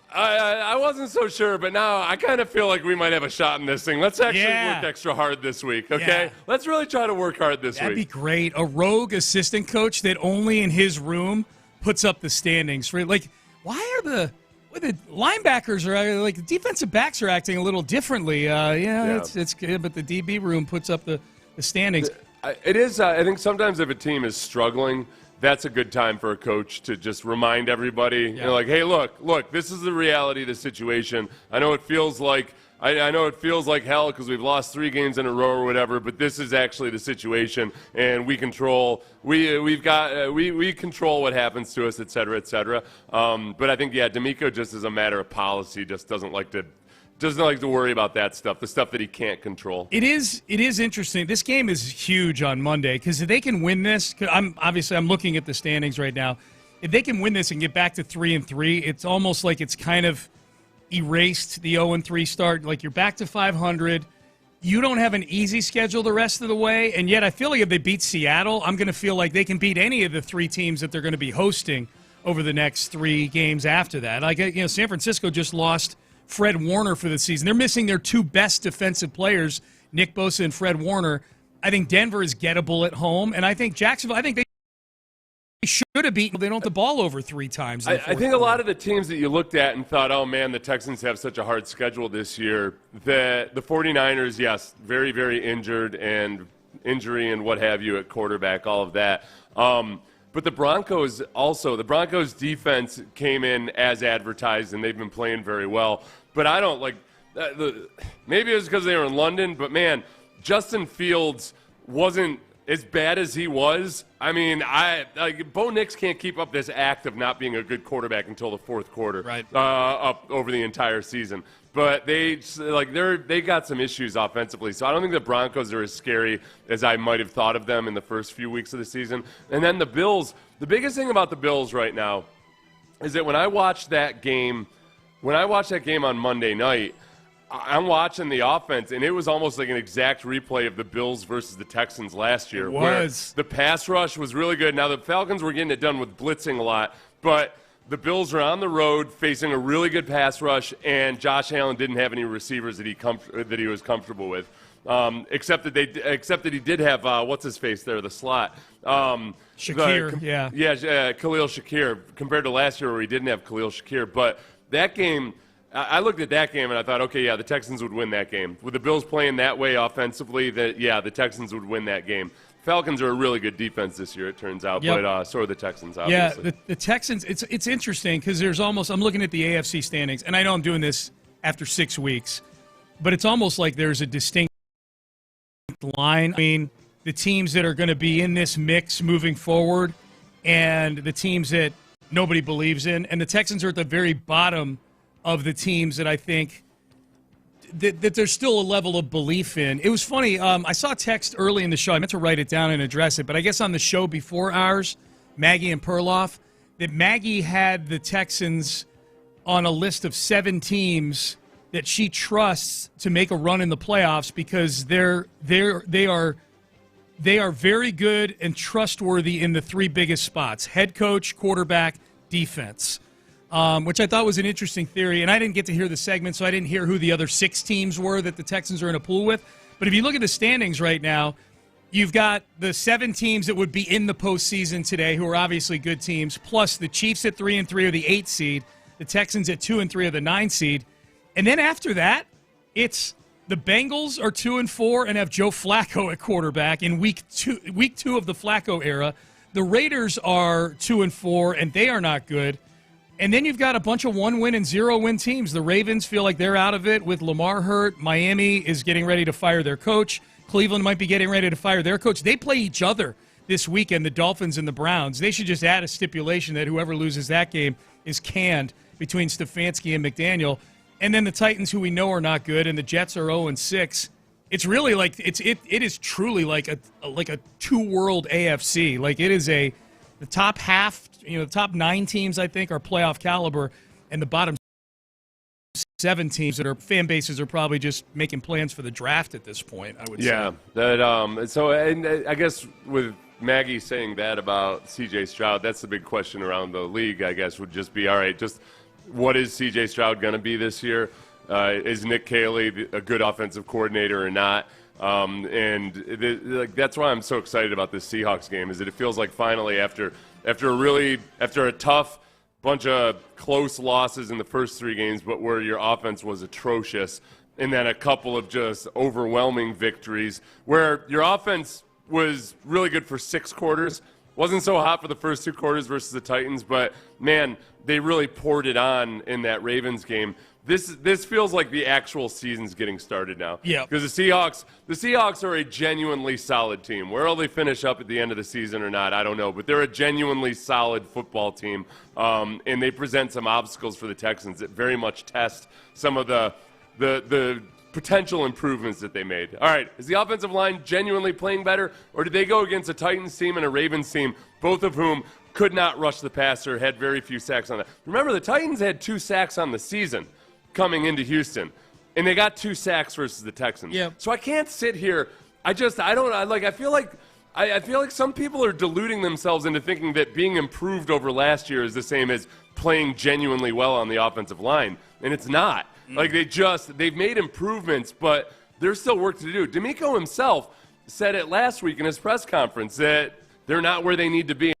I wasn't so sure, but now I kind of feel like we might have a shot in this thing. Let's actually work extra hard this week, okay? Yeah. Let's really try to work hard this week. That'd be great. A rogue assistant coach that only in his room puts up the standings. Like, why are the linebackers are like the defensive backs are acting a little differently? It's good, but the DB room puts up the standings. It is. I think sometimes if a team is struggling, that's a good time for a coach to just remind everybody, you know, like, hey, look, this is the reality of the situation. I know it feels like I know it feels like hell because we've lost 3 games in a row or whatever, but this is actually the situation, and we control we control what happens to us, et cetera, et cetera. But I think DeMeco just as a matter of policy just doesn't like to worry about that stuff, the stuff that he can't control. It is interesting. This game is huge on Monday because if they can win this, I'm looking at the standings right now. If they can win this and get back to 3-3, it's almost like it's kind of erased the 0-3 start. Like you're back to 500. You don't have an easy schedule the rest of the way, and yet I feel like if they beat Seattle, I'm going to feel like they can beat any of the 3 teams that they're going to be hosting over the next 3 games after that. Like San Francisco just lost Fred Warner for the season. They're missing their 2 best defensive players, Nick Bosa and Fred Warner. I think Denver is gettable at home, and I think Jacksonville, they should have beaten. They don't have the ball over 3 times. I think a lot of the teams that you looked at and thought, oh, man, the Texans have such a hard schedule this year, that the 49ers, yes, very, very injured and injury and what have you at quarterback, all of that. But the Broncos defense came in as advertised, and they've been playing very well. But I don't maybe it was because they were in London, but, man, Justin Fields wasn't as bad as he was. I mean, Bo Nix can't keep up this act of not being a good quarterback until the 4th quarter, right? Up over the entire season. But they got some issues offensively, so I don't think the Broncos are as scary as I might have thought of them in the first few weeks of the season. And then the Bills, the biggest thing about the Bills right now is that when I watched that game on Monday night, I'm watching the offense, and it was almost like an exact replay of the Bills versus the Texans last year. It was. Where the pass rush was really good. Now, the Falcons were getting it done with blitzing a lot, but the Bills are on the road facing a really good pass rush, and Josh Allen didn't have any receivers that he was comfortable with, except that he did have what's his face there, the slot. Shakir, Khalil Shakir, compared to last year where he didn't have Khalil Shakir. But that game, I looked at that game and I thought, okay, the Texans would win that game. With the Bills playing that way offensively, the Texans would win that game. Falcons are a really good defense this year, it turns out, but so are the Texans, obviously. Yeah, the Texans, it's interesting because I'm looking at the AFC standings, and I know I'm doing this after 6 weeks, but it's almost like there's a distinct line between the teams that are going to be in this mix moving forward and the teams that nobody believes in. And the Texans are at the very bottom of the teams that I think that there's still a level of belief in. It was funny. I saw a text early in the show. I meant to write it down and address it, but I guess on the show before ours, Maggie and Perloff, that Maggie had the Texans on a list of 7 teams that she trusts to make a run in the playoffs because they are very good and trustworthy in the three biggest spots: head coach, quarterback, defense, which I thought was an interesting theory. And I didn't get to hear the segment, so I didn't hear who the other 6 teams were that the Texans are in a pool with. But if you look at the standings right now, you've got the 7 teams that would be in the postseason today, who are obviously good teams, plus the Chiefs at 3-3 are the 8th seed, the Texans at 2-3 are the 9th seed. And then after that, it's the Bengals are 2-4 and have Joe Flacco at quarterback in week two of the Flacco era. The Raiders are 2-4 and they are not good. And then you've got a bunch of 1-win and 0-win teams. The Ravens feel like they're out of it with Lamar hurt. Miami is getting ready to fire their coach. Cleveland might be getting ready to fire their coach. They play each other this weekend, the Dolphins and the Browns. They should just add a stipulation that whoever loses that game is canned between Stefanski and McDaniel. And then the Titans, who we know are not good, and the Jets are 0-6. It's really like it is truly like a two-world AFC. Like it is the top half, the top 9 teams I think are playoff caliber, and the bottom 7 teams that are fan bases are probably just making plans for the draft at this point, I would say. Yeah, that so and I guess with Maggie saying that about C.J. Stroud, that's the big question around the league, I guess, would just be, all right, just what is C.J. Stroud going to be this year? Is Nick Caley a good offensive coordinator or not? That's why I'm so excited about this Seahawks game, is that it feels like finally after a tough bunch of close losses in the first 3 games, but where your offense was atrocious, and then a couple of just overwhelming victories where your offense was really good for 6 quarters. Wasn't so hot for the first 2 quarters versus the Titans, but, man, they really poured it on in that Ravens game. This feels like the actual season's getting started now. Yeah. Because the Seahawks are a genuinely solid team. Where will they finish up at the end of the season or not, I don't know. But they're a genuinely solid football team, and they present some obstacles for the Texans that very much test some of the potential improvements that they made. All right, is the offensive line genuinely playing better, or did they go against a Titans team and a Ravens team, both of whom could not rush the passer, had very few sacks on that? Remember, the Titans had 2 sacks on the season coming into Houston, and they got 2 sacks versus the Texans. Yeah. So I can't sit here. I feel like some people are deluding themselves into thinking that being improved over last year is the same as playing genuinely well on the offensive line, and it's not. Like they've made improvements, but there's still work to do. DeMeco himself said it last week in his press conference that they're not where they need to be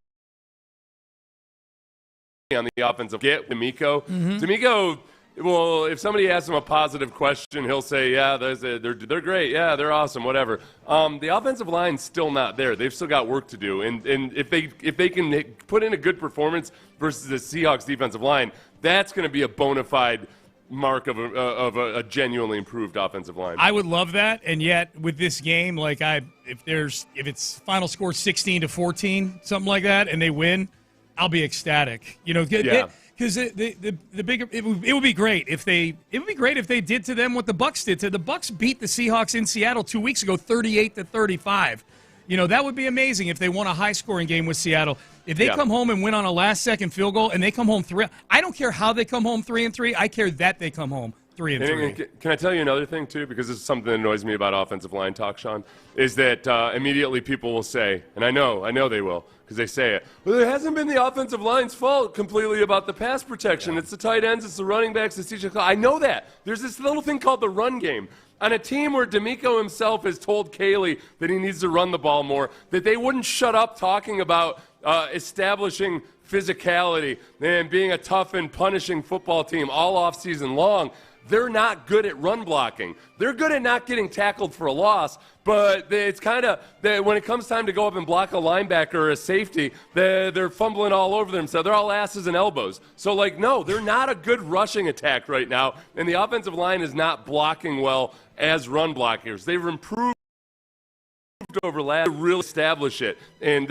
on the offensive. Get DeMeco. DeMeco, well, if somebody asks him a positive question, he'll say, yeah, they're great. Yeah, they're awesome, whatever. The offensive line's still not there. They've still got work to do. And if they can put in a good performance versus the Seahawks defensive line, that's going to be a bona fide mark of a genuinely improved offensive line. I would love that, and yet with this game, like if it's final score 16-14, something like that, and they win, I'll be ecstatic. Because the bigger it would be great if they did to them what the Bucs did to the Bucs. Beat the Seahawks in Seattle 2 weeks ago, 38-35. That would be amazing if they won a high-scoring game with Seattle. If they come home and win on a last-second field goal and they come home 3, I don't care how they come home 3-3. I care that they come home 3-3. Can I tell you another thing, too? Because this is something that annoys me about offensive line talk, Sean, is that immediately people will say, and I know they will, because they say it, well, it hasn't been the offensive line's fault completely about the pass protection. Yeah. It's the tight ends, it's the running backs, it's CJ. I know that. There's this little thing called the run game. On a team where DeMeco himself has told Caley that he needs to run the ball more, that they wouldn't shut up talking about establishing physicality and being a tough and punishing football team all off season long. They're not good at run blocking. They're good at not getting tackled for a loss, but it's kind of when it comes time to go up and block a linebacker or a safety, they're fumbling all over themselves. They're all asses and elbows. So, no, they're not a good rushing attack right now, and the offensive line is not blocking well as run blockers. They've improved over last to really establish it. And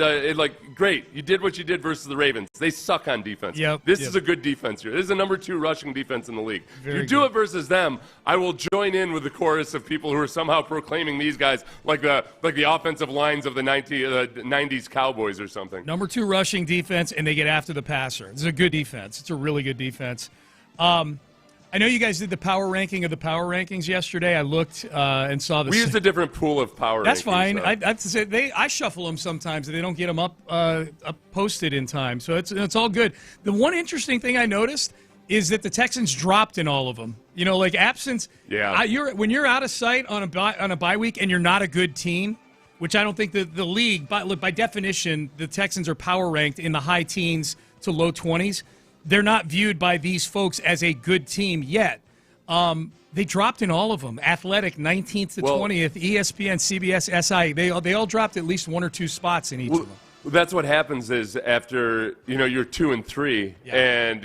great, you did what you did versus the Ravens. They suck on defense. This is a good defense here. This is the number 2 rushing defense in the league. If you do it versus them, I will join in with the chorus of people who are somehow proclaiming these guys like the offensive lines of the 90s Cowboys or something. Number 2 rushing defense, and they get after the passer. This is a good defense. It's a really good defense. I I know you guys did the power ranking of the power rankings yesterday. I looked and saw the. We used a different pool of power. That's rankings, fine. So. I have to say I shuffle them sometimes. They don't get them up posted in time, so it's all good. The one interesting thing I noticed is that the Texans dropped in all of them. Like absence. Yeah. When you're out of sight on a bye week and you're not a good team, which I don't think the league, by definition, the Texans are power ranked in the high teens to low 20s. They're not viewed by these folks as a good team yet. They dropped in all of them. Athletic, 19th to 20th, ESPN, CBS, SI. They all dropped at least one or two spots in each of them. That's what happens is after, you're 2 and 3, and,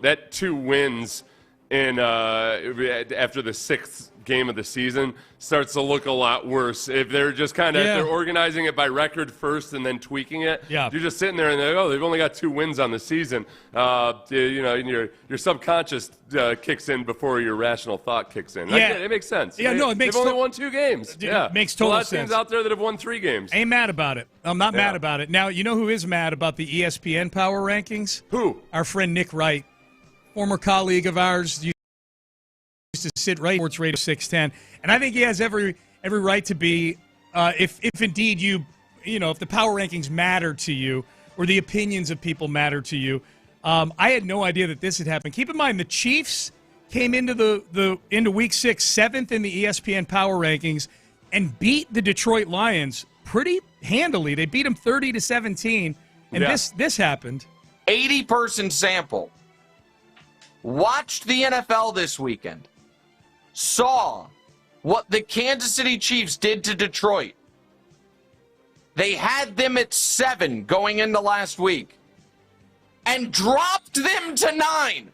that 2 wins in after the 6th game of the season starts to look a lot worse. If they're just kind of they're organizing it by record first and then tweaking it, you're just sitting there and they've only got 2 wins on the season. Your subconscious kicks in before your rational thought kicks in. It makes sense. Yeah, it makes they've only won 2 games. It makes total sense. A lot of teams out there that have won 3 games. Ain't mad about it. I'm not mad about it. Now, you know who is mad about the ESPN power rankings? Who? Our friend Nick Wright, former colleague of ours. To sit right Sports Radio 610, and I think he has every right to be if indeed if the power rankings matter to you or the opinions of people matter to you. I had no idea that this had happened. Keep in mind the Chiefs came into into week 6 7th in the ESPN power rankings and beat the Detroit Lions pretty handily. They beat them 30-17, and this happened. 80-person sample watched the NFL this weekend. Saw what the Kansas City Chiefs did to Detroit. They had them at 7 going into last week and dropped them to 9.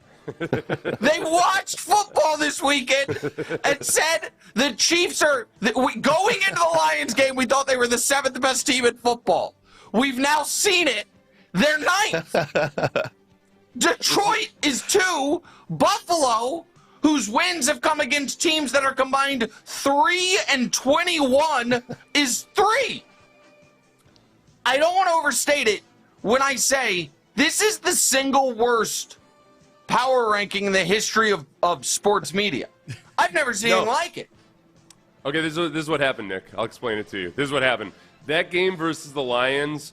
They watched football this weekend and said the Chiefs are going into the Lions game. We thought they were the 7th best team in football. We've now seen it. They're 9th. Detroit is 2. Buffalo, whose wins have come against teams that are combined 3-21, is 3. I don't want to overstate it when I say this is the single worst power ranking in the history of sports media. I've never seen anything like it. Okay, this is what happened, Nick. I'll explain it to you. This is what happened. That game versus the Lions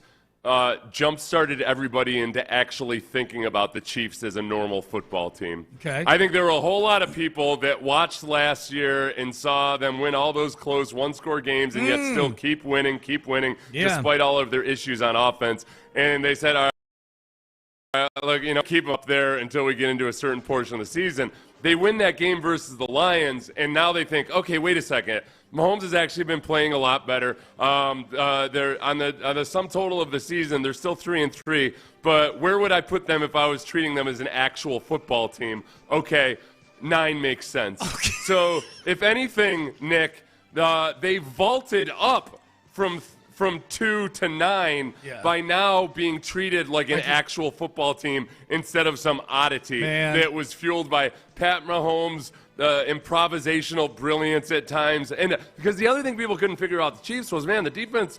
jump-started everybody into actually thinking about the Chiefs as a normal football team. Okay. I think there were a whole lot of people that watched last year and saw them win all those close one-score games and yet still keep winning, despite all of their issues on offense. And they said, all right, look, keep them up there until we get into a certain portion of the season. They win that game versus the Lions, and now they think, okay, wait a second. Mahomes has actually been playing a lot better. They're on the sum total of the season. They're still 3-3. But where would I put them if I was treating them as an actual football team? Okay, 9 makes sense. Okay. So if anything, Nick, they vaulted up from 2 to 9 by now being treated like an actual football team instead of some oddity that was fueled by Pat Mahomes' improvisational brilliance at times. And because the other thing people couldn't figure out the Chiefs was, the defense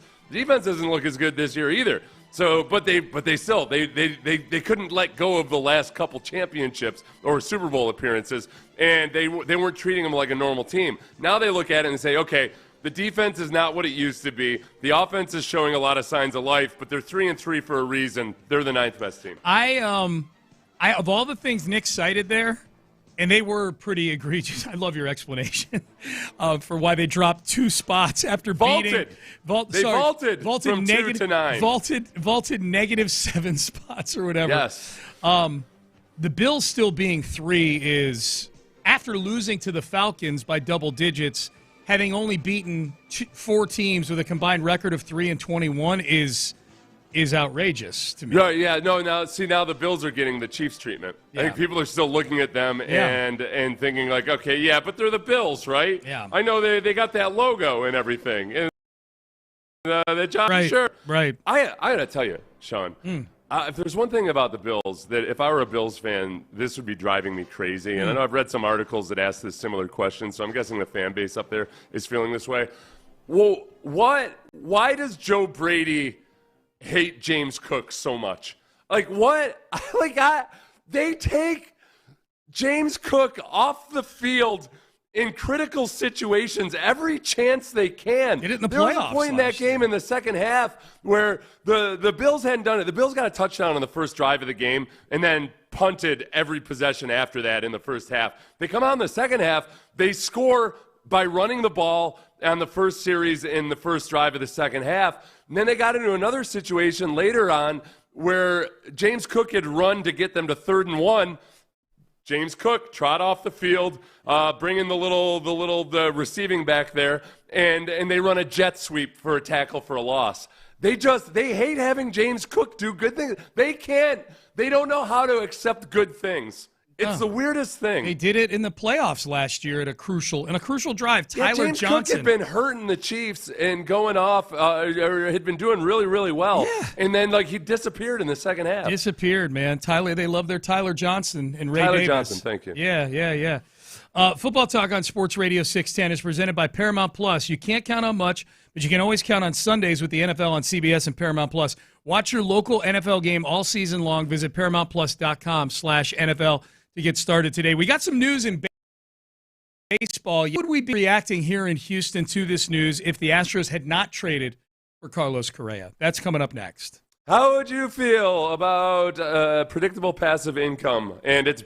doesn't look as good this year either. So, but they still couldn't let go of the last couple championships or Super Bowl appearances, and they weren't treating them like a normal team. Now they look at it and say, okay, the defense is not what it used to be. The offense is showing a lot of signs of life, but they're 3-3 for a reason. They're the 9th best team. I of all the things Nick cited there, and they were pretty egregious. I love your explanation for why they dropped 2 spots after beating. Vaulted from 2 to 9. Vaulted -7 spots or whatever. Yes. The Bills still being 3 is, after losing to the Falcons by double digits, having only beaten 4 teams with a combined record of 3-21 is outrageous to me. Right, yeah. No, now the Bills are getting the Chiefs treatment. Yeah. I think people are still looking at them and thinking like, okay, yeah, but they're the Bills, right? Yeah. I know they got that logo and everything. And the job, sure. Right. I got to tell you, Sean, if there's one thing about the Bills that if I were a Bills fan, this would be driving me crazy. And I know I've read some articles that ask this similar question, so I'm guessing the fan base up there is feeling this way. Well, why does Joe Brady hate James Cook so much? Like, what? They take James Cook off the field in critical situations every chance they can. Did it in the There was playoffs a point in that game in the second half where the Bills hadn't done it. The Bills got a touchdown on the first drive of the game and then punted every possession after that in the first half. They come out in the second half. They score by running the ball on the first series in the first drive of the second half. And then they got into another situation later on where James Cook had run to get them to 3rd and 1. James Cook trot off the field, bring in the receiving back there, and they run a jet sweep for a tackle for a loss. They hate having James Cook do good things. They don't know how to accept good things. It's the weirdest thing. They did it in the playoffs last year in a crucial drive. James Cook had been hurting the Chiefs and going off, or had been doing really, really well. Yeah. And then he disappeared in the second half. Disappeared, man. They love their Tyler Johnson and Ray Davis. Tyler Johnson, thank you. Yeah. Football Talk on Sports Radio 610 is presented by Paramount Plus. You can't count on much, but you can always count on Sundays with the NFL on CBS and Paramount Plus. Watch your local NFL game all season long. Visit ParamountPlus.com/NFL to get started today. We got some news in baseball. Would we be reacting here in Houston to this news if the Astros had not traded for Carlos Correa? That's coming up next. How would you feel about predictable passive income and its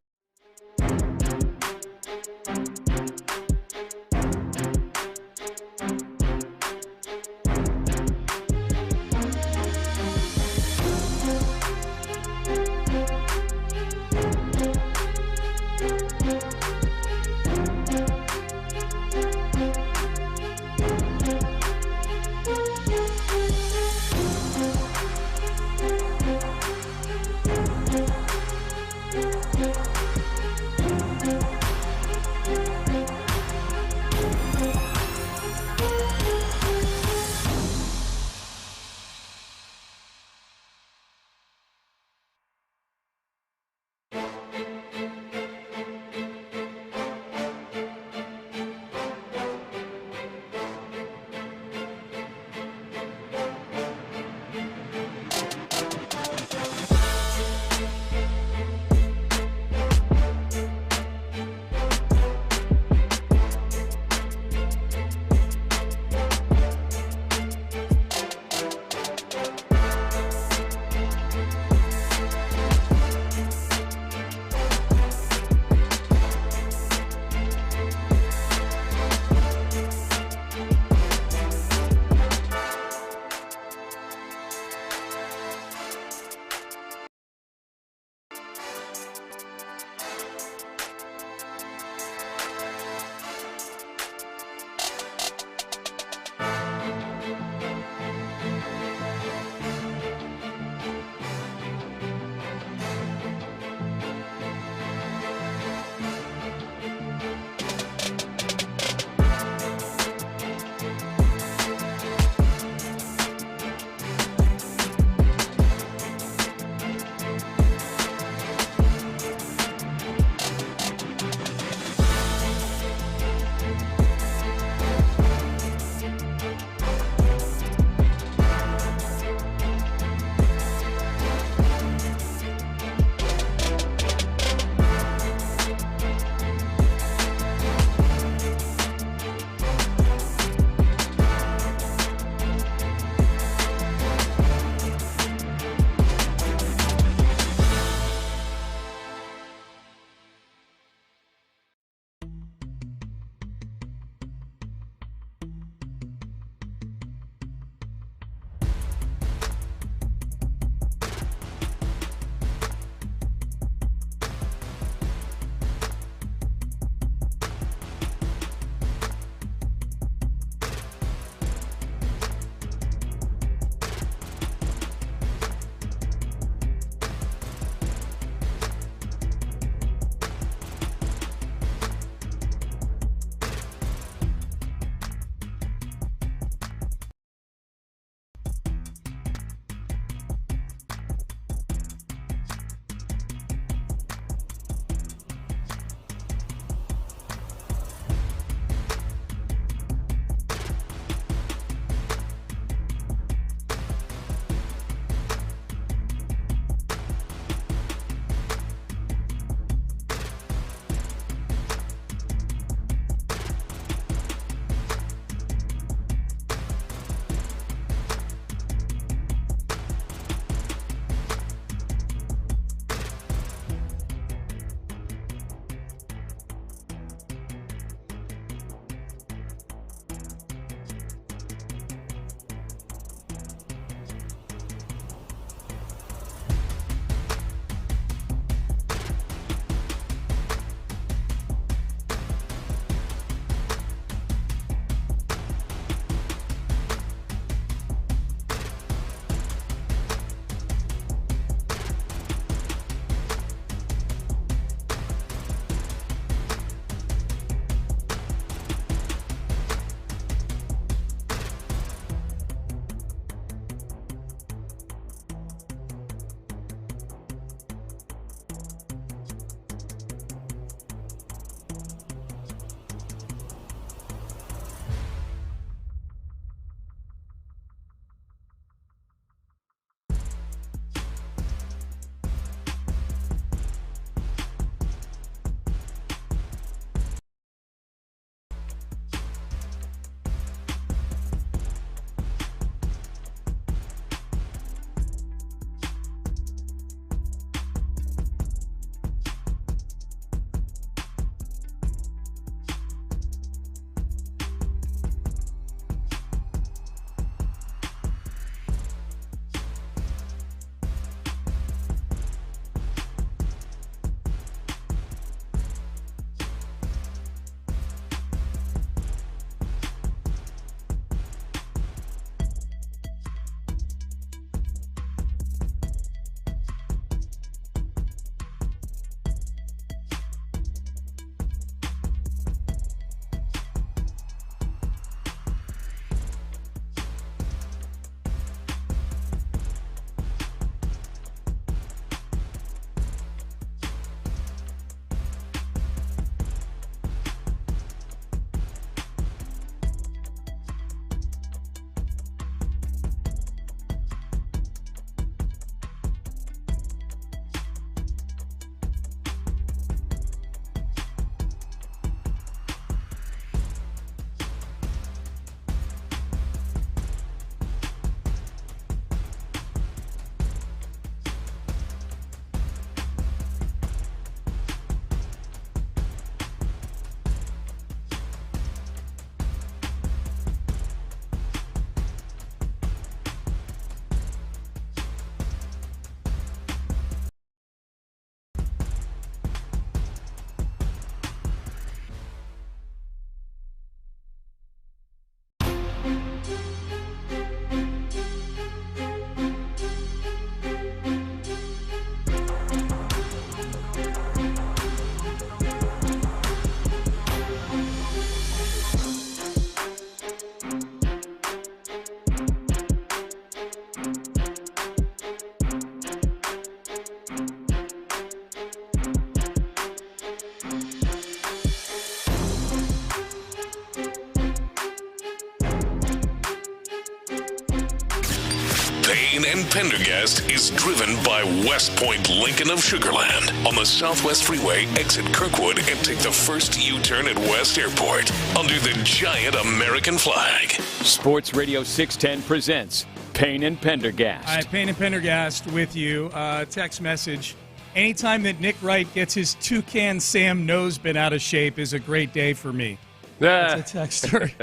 Payne and Pendergast is driven by West Point Lincoln of Sugarland on the Southwest Freeway, exit Kirkwood, and take the first U-turn at West Airport under the giant American flag. Sports Radio 610 presents Payne and Pendergast. All right, Payne and Pendergast with you. Text message. Anytime that Nick Wright gets his Toucan Sam nosebin out of shape is a great day for me. That's a text story.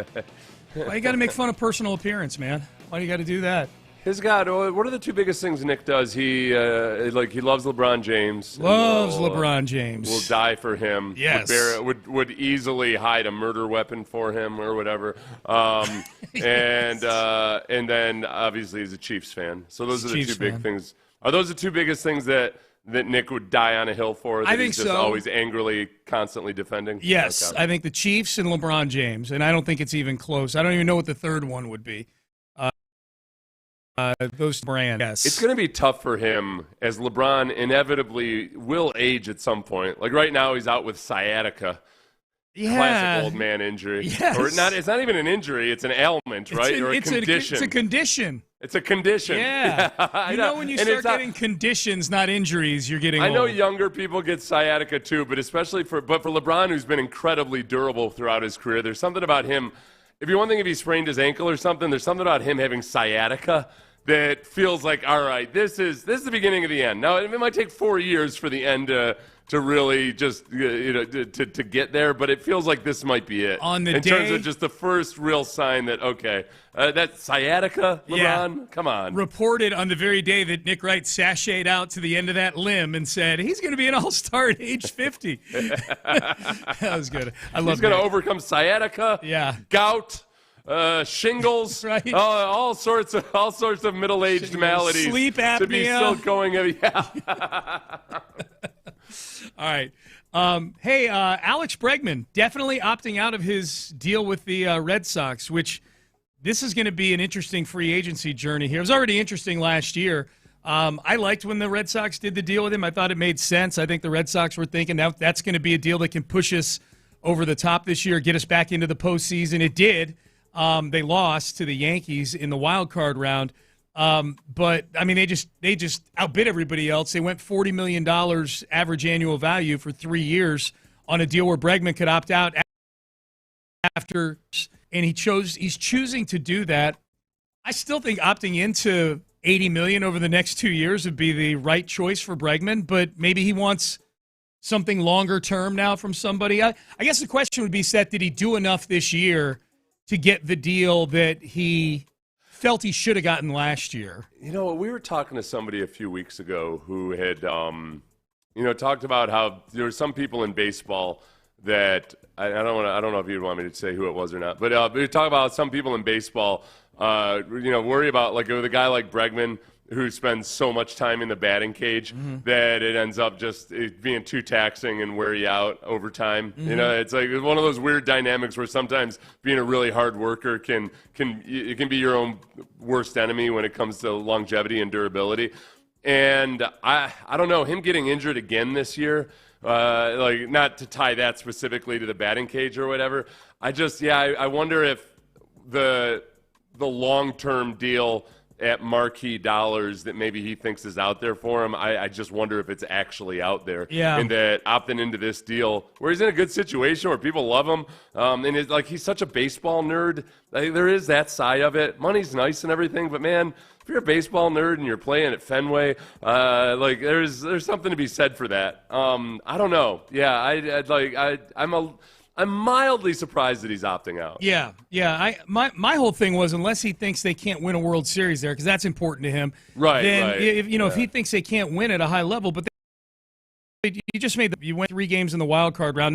Why you got to make fun of personal appearance, man? Why do you got to do that? What are the two biggest things Nick does? He loves LeBron James. LeBron James. Will die for him. Yes. Would easily hide a murder weapon for him or whatever. And then obviously he's a Chiefs fan. So those are the two big things. Are those the two biggest things that Nick would die on a hill for? That I think he's just always angrily, constantly defending? Yes, okay. I think the Chiefs and LeBron James, and I don't think it's even close. I don't even know what the third one would be. Those brands. Yes. It's going to be tough for him as LeBron inevitably will age at some point. Like right now, he's out with sciatica. Yeah. Classic old man injury. Yes. Or not, it's not even an injury, it's an ailment, right? Or a condition. It's a condition. It's a condition. Yeah. I know when you start getting conditions, not injuries, you're getting I know old. younger people get sciatica too, but especially for LeBron, who's been incredibly durable throughout his career, there's something about him. If you one thing, if he sprained his ankle or something, there's something about him having sciatica that feels like, all right, this is the beginning of the end. Now, it might take 4 years for the end to really just to get there, but it feels like this might be it. In terms of just the first real sign that, okay, that sciatica, LeBron, come on. Reported on the very day that Nick Wright sashayed out to the end of that limb and said he's going to be an all-star at age 50. That was good. I love. He's going to overcome sciatica, gout. Shingles, right. All sorts of middle-aged maladies. Sleep apnea. To be still going. Yeah. All right. Hey, Alex Bregman definitely opting out of his deal with the Red Sox, which this is going to be an interesting free agency journey here. It was already interesting last year. I liked when the Red Sox did the deal with him. I thought it made sense. I think the Red Sox were thinking that's going to be a deal that can push us over the top this year, get us back into the postseason. It did. They lost to the Yankees in the wild card round. But I mean, they just outbid everybody else. They went $40 million average annual value for 3 years on a deal where Bregman could opt out after, and he's choosing to do that. I still think opting into $80 million over the next 2 years would be the right choice for Bregman, but maybe he wants something longer term now from somebody. I guess the question would be, Seth, did he do enough this year to get the deal that he felt he should have gotten last year? You know, we were talking to somebody a few weeks ago who had, talked about how there were some people in baseball that I don't know if you'd want me to say who it was or not, but we talk about some people in baseball, worry about like with a guy like Bregman who spends so much time in the batting cage that it ends up just being too taxing and wear you out over time. You know, it's like one of those weird dynamics where sometimes being a really hard worker can be your own worst enemy when it comes to longevity and durability. And I don't know, him getting injured again this year, like not to tie that specifically to the batting cage or whatever. I wonder if the long-term deal at marquee dollars that maybe he thinks is out there for him, I just wonder if it's actually out there. Yeah. And that opting into this deal where he's in a good situation where people love him, and it's like he's such a baseball nerd. Like, there is that side of it. Money's nice and everything, but man, if you're a baseball nerd and you're playing at Fenway, like there's something to be said for that. I don't know. Yeah, I'm mildly surprised that he's opting out. Yeah. My whole thing was, unless he thinks they can't win a World Series there, because that's important to him. Right. Then right. If he thinks they can't win at a high level, but you went 3 games in the wild card round.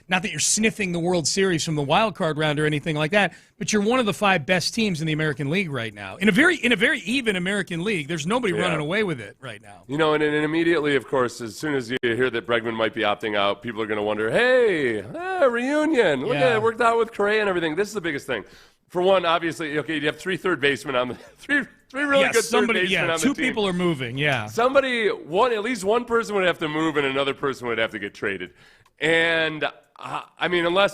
Not that you're sniffing the World Series from the wild card round or anything like that, but you're one of the 5 best teams in the American League right now. In a very even American League, there's nobody running away with it right now. You know, and immediately, of course, as soon as you hear that Bregman might be opting out, people are going to wonder, hey, reunion. Look at it, worked out with Correa and everything. This is the biggest thing. For one, obviously, okay, you have 3 third basemen on the three really good third basemen on the team. 2 people are moving, yeah. At least one person would have to move and another person would have to get traded. And I mean, I'll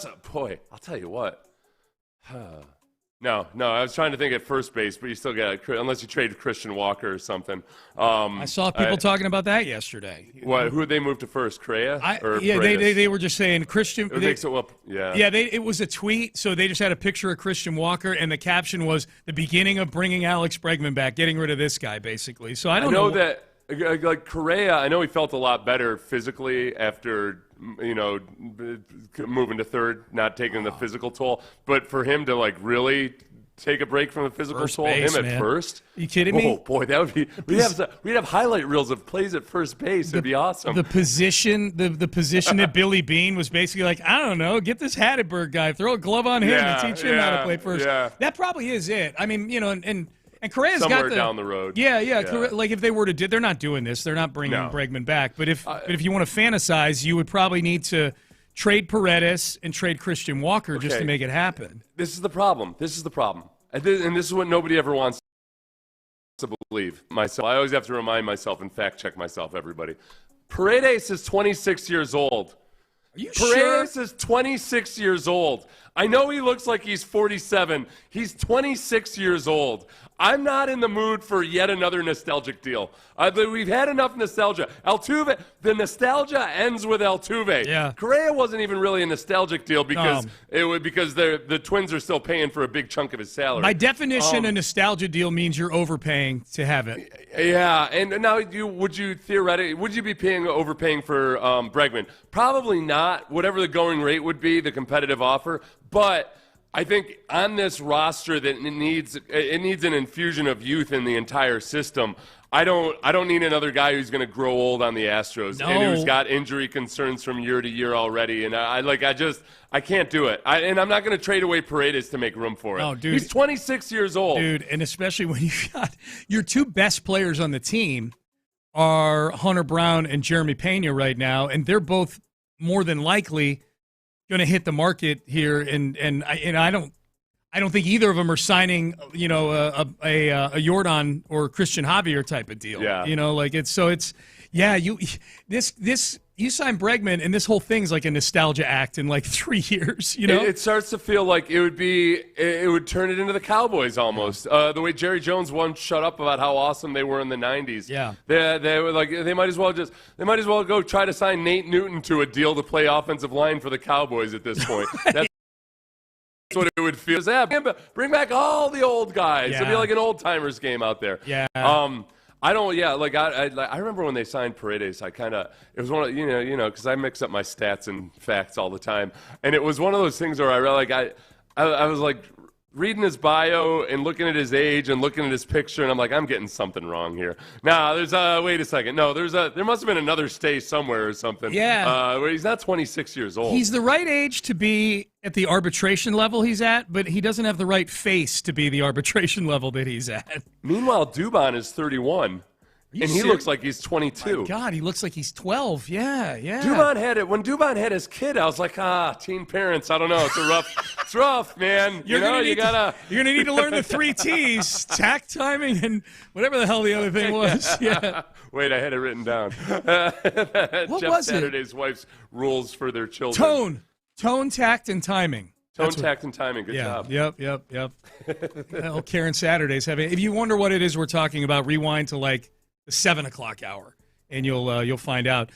tell you what. No, I was trying to think at first base, but you still got unless you trade Christian Walker or something. I saw people talking about that yesterday. What? Who did they move to first? Correa? They were just saying Christian. Yeah. It was a tweet, so they just had a picture of Christian Walker, and the caption was the beginning of bringing Alex Bregman back, getting rid of this guy, basically. So I don't know that. Like Correa, I know he felt a lot better physically after, moving to third, not taking the physical toll. But for him to really take a break from the physical toll, base, him man. At first. Are you kidding me? Oh boy, that would be. We'd have highlight reels of plays at first base. It'd be awesome. The position that Billy Beane was basically like, I don't know, get this Hatterberg guy, throw a glove on him and teach him how to play first. Yeah. That probably is it. I mean, and Correa's somewhere got down the road. Yeah. Like if they were to they're not doing this. They're not bringing Bregman back. But if you want to fantasize, you would probably need to trade Paredes and trade Christian Walker just to make it happen. This is the problem. And this is what nobody ever wants to believe. Myself, I always have to remind myself and fact check myself. Everybody, Paredes is 26 years old. Are you Paredes sure? is 26 years old. I know he looks like he's 47. He's 26 years old. I'm not in the mood for yet another nostalgic deal. We've had enough nostalgia. Altuve, the nostalgia ends with Altuve. Yeah. Correa wasn't even really a nostalgic deal because the Twins are still paying for a big chunk of his salary. By definition, a nostalgia deal means you're overpaying to have it. Yeah, and now would you be overpaying for Bregman? Probably not. Whatever the going rate would be, the competitive offer. But I think on this roster that it needs an infusion of youth in the entire system. I don't need another guy who's going to grow old on the Astros and who's got injury concerns from year to year already. And I can't do it. And I'm not going to trade away Paredes to make room for it. Oh, dude. He's 26 years old. Dude, and especially when you got your two best players on the team are Hunter Brown and Jeremy Pena right now, and they're both more than likely going to hit the market here, and I don't think either of them are signing, a Jordan or Christian Javier type of deal. Yeah. You sign Bregman, and this whole thing's like a nostalgia act in 3 years. It starts to feel like it would turn it into the Cowboys almost. The way Jerry Jones once shut up about how awesome they were in the 90s. Yeah, they were like they might as well go try to sign Nate Newton to a deal to play offensive line for the Cowboys at this point. That's what it would feel. Bring back all the old guys. It'd be like an old timers game out there. Yeah. I remember when they signed Paredes, it was one of, because I mix up my stats and facts all the time. And it was one of those things where I was like reading his bio and looking at his age and looking at his picture, and I'm like, I'm getting something wrong here. Nah, wait a second. No, there must have been another stay somewhere or something. Yeah. Where he's not 26 years old. He's the right age to be at the arbitration level he's at, but he doesn't have the right face to be the arbitration level that he's at. Meanwhile, Dubon is 31. And he looks like he's 22. My God, he looks like he's 12. Yeah. Dubon had it. When Dubon had his kid, I was like, teen parents. I don't know. It's rough, man. You're gonna need to learn the 3 T's: tact, timing, and whatever the hell the other thing was. Yeah. Wait, I had it written down. What Jeff was Saturday's wife's rules for their children. Tone, tact, and timing. Tact, and timing. Good job. Yep. Well, Karen Saturday's having. If you wonder what it is we're talking about, rewind to the 7 o'clock hour, and you'll find out.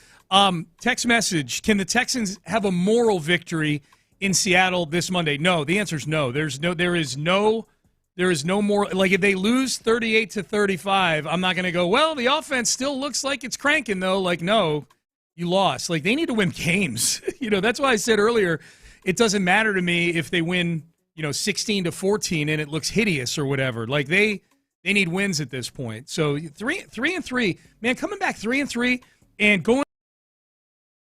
Text message: can the Texans have a moral victory in Seattle this Monday? No. The answer is no. There is no more. Like, if they lose 38-35, I'm not going to go, well, the offense still looks like it's cranking though. Like, no, you lost. Like, they need to win games. That's why I said earlier, it doesn't matter to me if they win, 16-14 and it looks hideous or whatever. Like, they need wins at this point. So 3-3, man, coming back 3-3 and going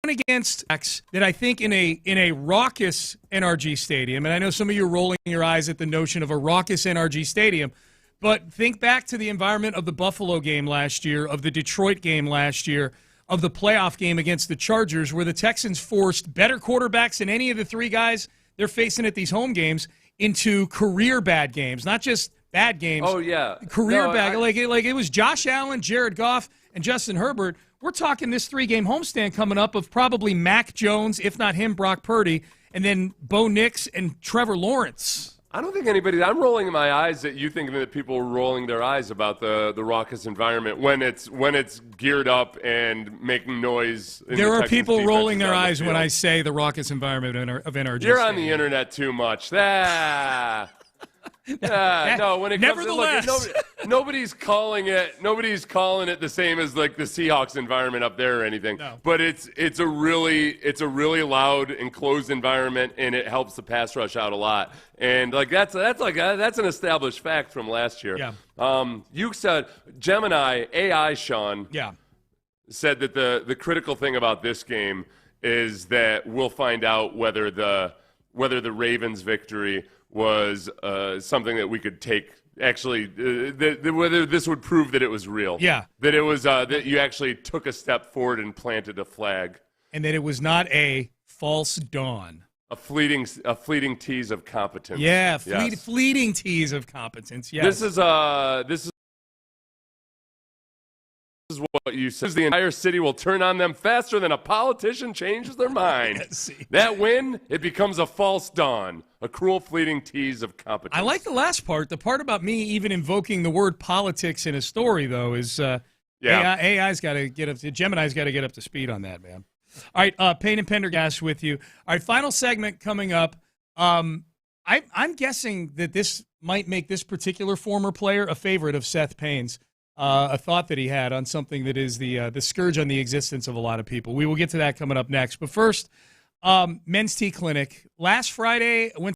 against that, I think in a raucous NRG stadium, and I know some of you are rolling your eyes at the notion of a raucous NRG stadium, but think back to the environment of the Buffalo game last year, of the Detroit game last year, of the playoff game against the Chargers, where the Texans forced better quarterbacks than any of the 3 guys they're facing at these home games into career bad games, not just bad games. Oh, yeah. Bad. Like it was Josh Allen, Jared Goff, and Justin Herbert. We're talking this 3-game homestand coming up of probably Mac Jones, if not him, Brock Purdy, and then Bo Nix and Trevor Lawrence. I don't think I'm rolling my eyes at you thinking that people are rolling their eyes about the raucous environment when it's geared up and making noise. There are people rolling their eyes when I say the raucous environment of NRG. You're on the internet too much. No, when it comes to nobody's calling it the same as like the Seahawks environment up there or anything. No. But it's a really loud enclosed environment, and it helps the pass rush out a lot. And like that's an established fact from last year. Yeah. You said Gemini AI Sean. Yeah. Said that the critical thing about this game is that we'll find out whether the Ravens' victory was something that we could take. Actually, whether this would prove that it was real. Yeah. That it was that you actually took a step forward and planted a flag. And that it was not a false dawn. A fleeting tease of competence. Yeah, yes. fleeting tease of competence. Yes. This is what you said. The entire city will turn on them faster than a politician changes their mind. That win, it becomes a false dawn, a cruel, fleeting tease of competence. I like the last part. The part about me even invoking the word politics in a story, though, is AI's got to get up. Gemini's got to get up to speed on that, man. All right, Payne and Pendergast with you. All right, final segment coming up. I'm guessing that this might make this particular former player a favorite of Seth Payne's. A thought that he had on something that is the scourge on the existence of a lot of people. We will get to that coming up next. But first, Men's Tea Clinic. Last Friday, went.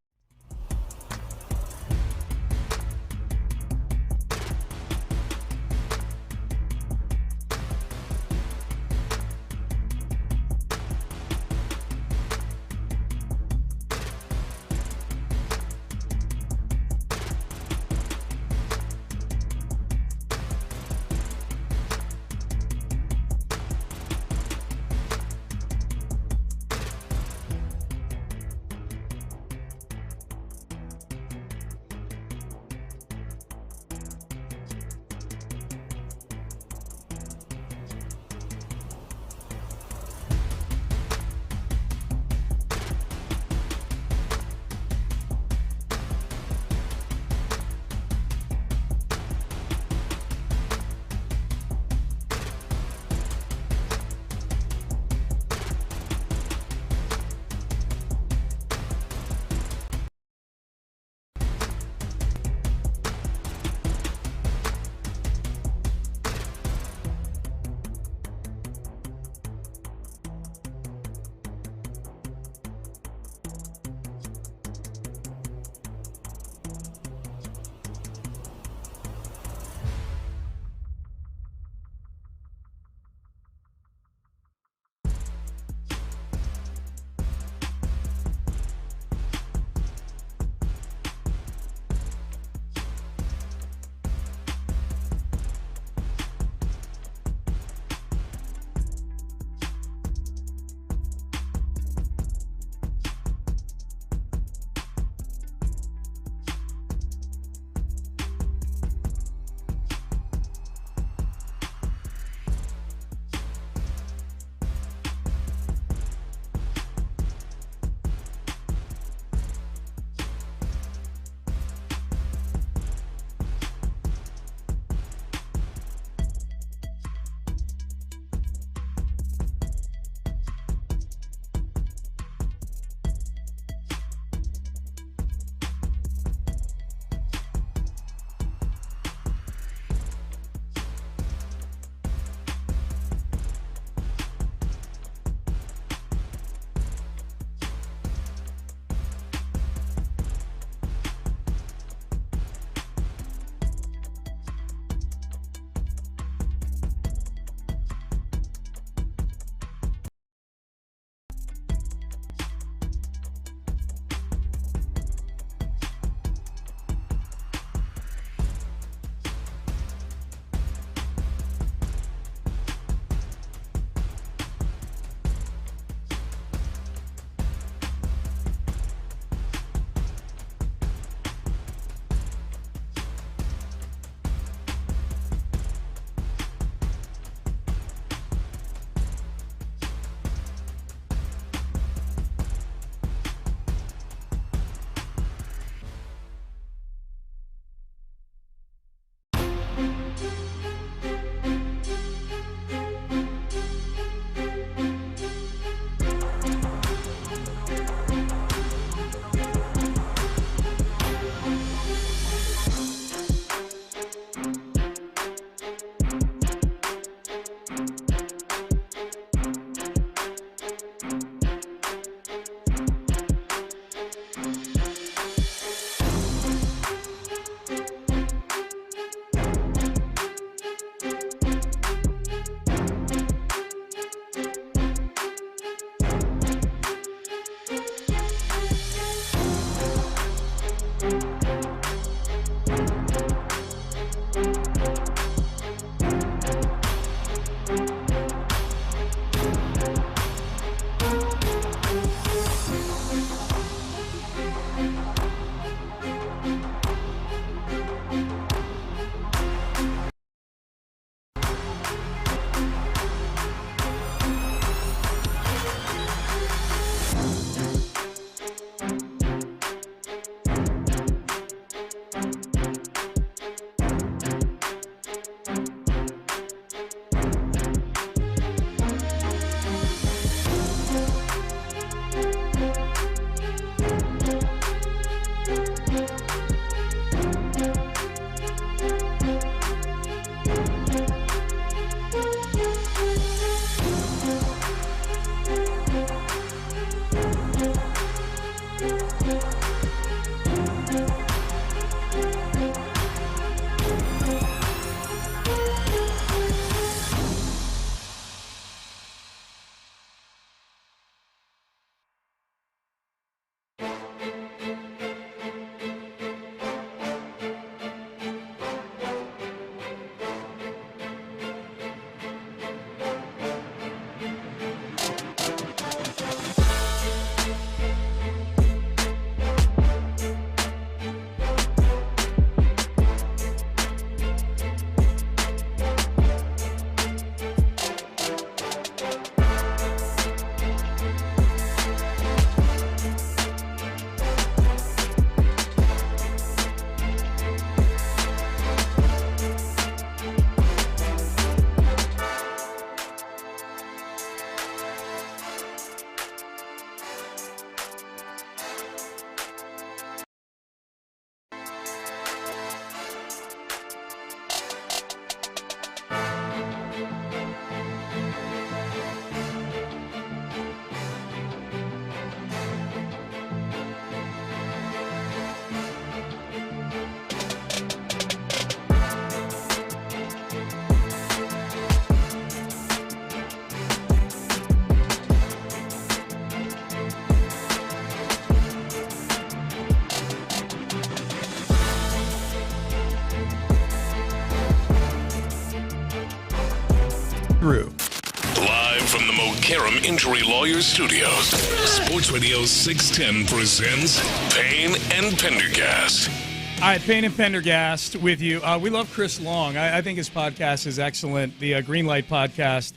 Live from the Mokaram Injury Lawyers Studios, Sports Radio 610 presents Payne and Pendergast. All right, Payne and Pendergast with you. We love Chris Long. I think his podcast is excellent, the Greenlight podcast.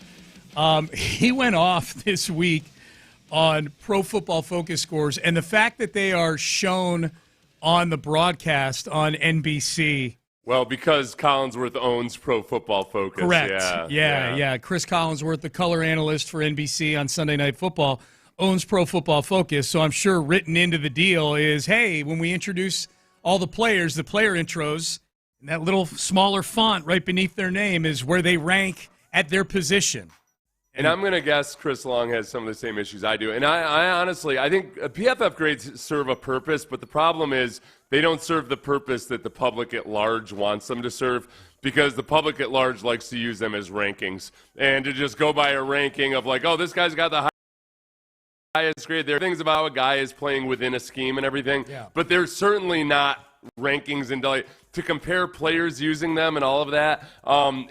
He went off this week on Pro Football Focus scores, and the fact that they are shown on the broadcast on NBC. Well, because Collinsworth owns Pro Football Focus. Correct. Yeah. Chris Collinsworth, the color analyst for NBC on Sunday Night Football, owns Pro Football Focus. So I'm sure written into the deal is, hey, when we introduce all the players, the player intros, and that little smaller font right beneath their name is where they rank at their position. And I'm going to guess Chris Long has some of the same issues I do. And I honestly, I think PFF grades serve a purpose, but the problem is they don't serve the purpose that the public at large wants them to serve, because the public at large likes to use them as rankings. And to just go by a ranking of like, oh, this guy's got the highest grade. There are things about a guy is playing within a scheme and everything, but they're certainly not rankings. And to compare players using them and all of that,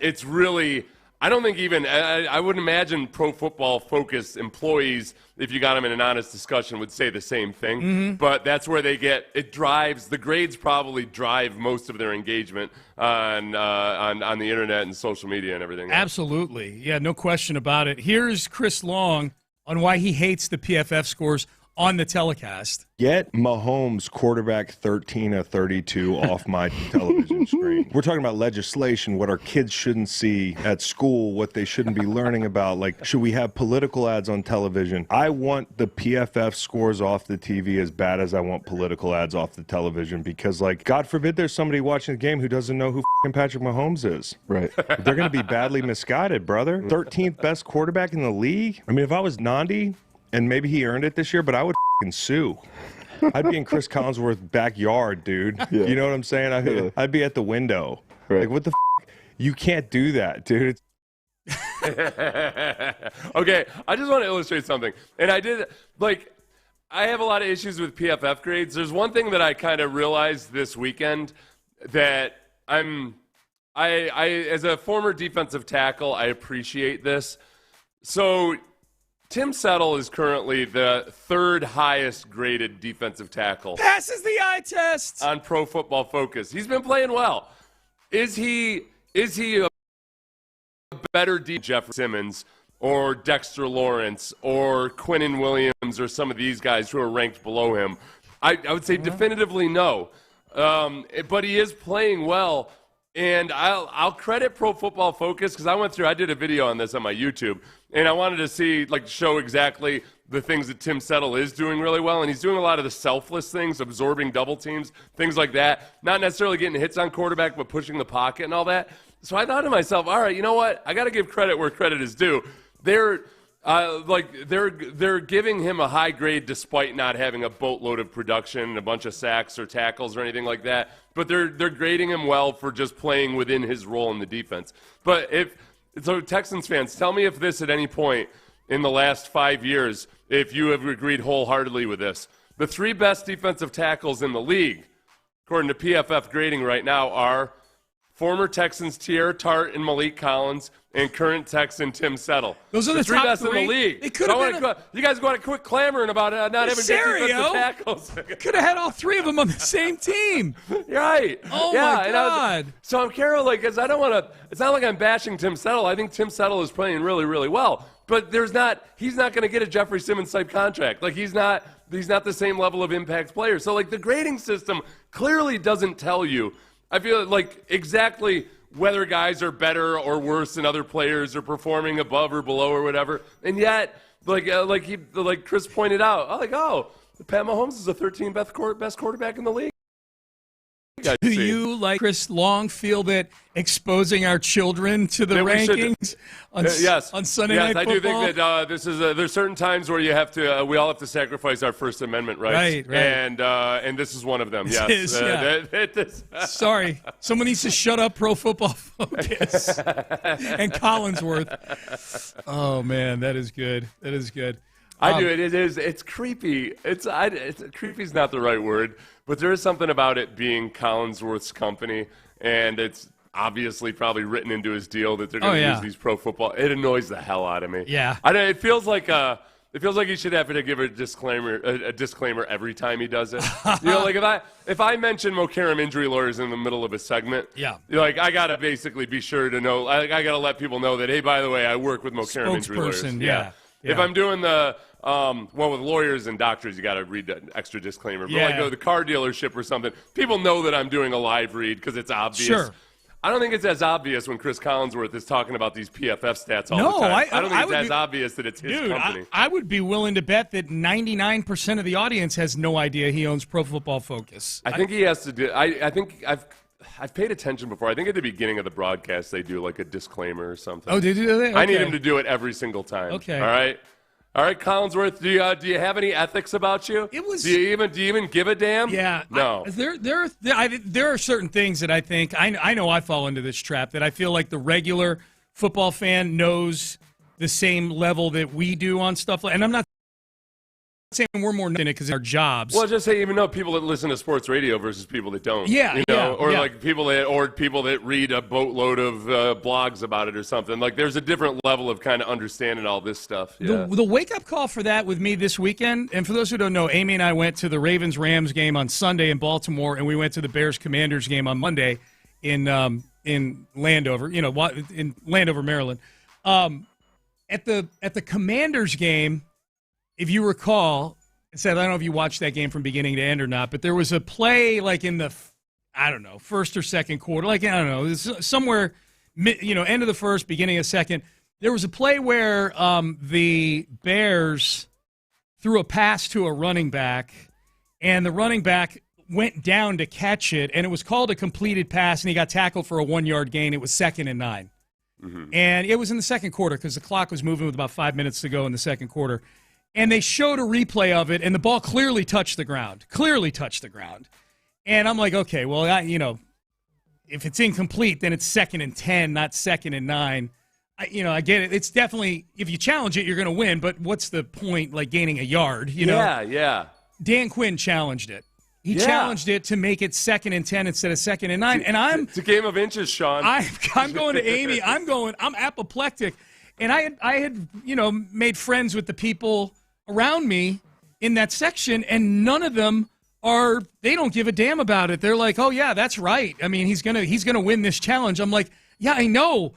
it's really... I don't think even, I would imagine Pro Football Focus employees, if you got them in an honest discussion, would say the same thing. Mm-hmm. But that's where the grades probably drive most of their engagement on the internet and social media and everything. Absolutely. Yeah, no question about it. Here's Chris Long on why he hates the PFF scores on the telecast. Get Mahomes quarterback 13 of 32 off my television screen. We're talking about legislation, what our kids shouldn't see at school, what they shouldn't be learning about. Like, should we have political ads on television? I want the PFF scores off the TV as bad as I want political ads off the television, because, like, God forbid there's somebody watching the game who doesn't know who Patrick Mahomes is. Right. They're going to be badly misguided, brother. 13th best quarterback in the league? I mean, if I was Nandi, and maybe he earned it this year, but I would sue. I'd be in Chris Collinsworth's backyard, dude. Yeah. You know what I'm saying? I'd be at the window. Right. Like, what the You can't do that, dude. Okay, I just want to illustrate something. And I have a lot of issues with PFF grades. There's one thing that I kind of realized this weekend that as a former defensive tackle, I appreciate this. So Tim Settle is currently the third highest graded defensive tackle. Passes the eye test on Pro Football Focus. He's been playing well. Is he a better Jeff Simmons or Dexter Lawrence or Quinnen Williams or some of these guys who are ranked below him? I would say definitively no. But he is playing well. And I'll credit Pro Football Focus because I did a video on this on my YouTube, and I wanted to show exactly the things that Tim Settle is doing really well. And he's doing a lot of the selfless things, absorbing double teams, things like that. Not necessarily getting hits on quarterback, but pushing the pocket and all that. So I thought to myself, all right, you know what? I got to give credit where credit is due. Like they're giving him a high grade despite not having a boatload of production, a bunch of sacks or tackles or anything like that. But they're grading him well for just playing within his role in the defense. But so Texans fans, tell me if this at any point in the last 5 years, if you have agreed wholeheartedly with this. The 3 best defensive tackles in the league, according to PFF grading right now, are former Texans Tierra Tart and Malik Collins, and current Texan Tim Settle. Those are the 3 top best 3 in the league. They could have been you guys want to quit clamoring about not having good defensive tackles. Could have had all 3 of them on the same team. You're right. Oh, my God. So I'm careful, because I don't want to. It's not like I'm bashing Tim Settle. I think Tim Settle is playing really, really well. But he's not going to get a Jeffrey Simmons type contract. Like he's not the same level of impact player. So like the grading system clearly doesn't tell you. I feel like exactly whether guys are better or worse than other players or performing above or below or whatever. And yet, like Chris pointed out, Pat Mahomes is the 13th best quarterback in the league. Do you, like Chris Long, feel that exposing our children to the rankings on Sunday Night Football? I do think that there's certain times where you have to. We all have to sacrifice our First Amendment rights, right. And this is one of them. Yes, Sorry, someone needs to shut up Pro Football Focus and Collinsworth. Oh man, that is good. That is good. I do. It's creepy. Creepy is not the right word, but there is something about it being Collinsworth's company, and it's obviously probably written into his deal that they're going to use these pro football. It annoys the hell out of me. Yeah. It feels like he should have to give a disclaimer every time he does it. Like if I mention Mokaram injury lawyers in the middle of a segment, like I gotta basically be sure to know. I gotta let people know that, hey, by the way, I work with Mokaram injury lawyers. Yeah. If I'm doing the with lawyers and doctors, you got to read the extra disclaimer. But like go to the car dealership or something, people know that I'm doing a live read because it's obvious. Sure. I don't think it's as obvious when Chris Collinsworth is talking about these PFF stats all the time. I don't think it's as obvious that it's his company. I would be willing to bet that 99% of the audience has no idea he owns Pro Football Focus. I think he has to do. I think I've paid attention before. I think at the beginning of the broadcast they do like a disclaimer or something. Oh, did you do that? Okay. I need him to do it every single time. Okay. All right, Collinsworth. Do you have any ethics about you? Do you even give a damn? Yeah. No. There are certain things that I think I know I fall into this trap that I feel like the regular football fan knows the same level that we do on stuff and I'm not saying we're more in it because of our jobs. Well, just say even though people that listen to sports radio versus people that don't. Like people that read a boatload of blogs about it or something. Like there's a different level of kind of understanding all this stuff. Yeah. The wake up call for that with me this weekend, and for those who don't know, Amy and I went to the Ravens-Rams game on Sunday in Baltimore, and we went to the Bears-Commanders game on Monday in Landover. In Landover, Maryland. At the Commanders game. If you recall, Seth, I don't know if you watched that game from beginning to end or not, but there was a play like in the, first or second quarter, somewhere, end of the first, beginning of second. There was a play where the Bears threw a pass to a running back, and the running back went down to catch it, and it was called a completed pass, and he got tackled for a 1-yard gain. It was 2nd and 9. Mm-hmm. And it was in the second quarter because the clock was moving with about 5 minutes to go in the second quarter. And they showed a replay of it, and the ball clearly touched the ground. And I'm like, okay, well, if it's incomplete, then it's 2nd and 10, not 2nd and 9. I get it. It's definitely, if you challenge it, you're going to win, but what's the point, like gaining a yard, Yeah. Dan Quinn challenged it. He challenged it to make it 2nd and 10 instead of 2nd and 9. And it's a game of inches, Sean. I'm going to Amy. I'm apoplectic. And I had made friends with the people around me in that section, and none of them they don't give a damn about it. They're like, oh yeah, that's right. I mean, he's gonna win this challenge. I'm like, yeah, I know.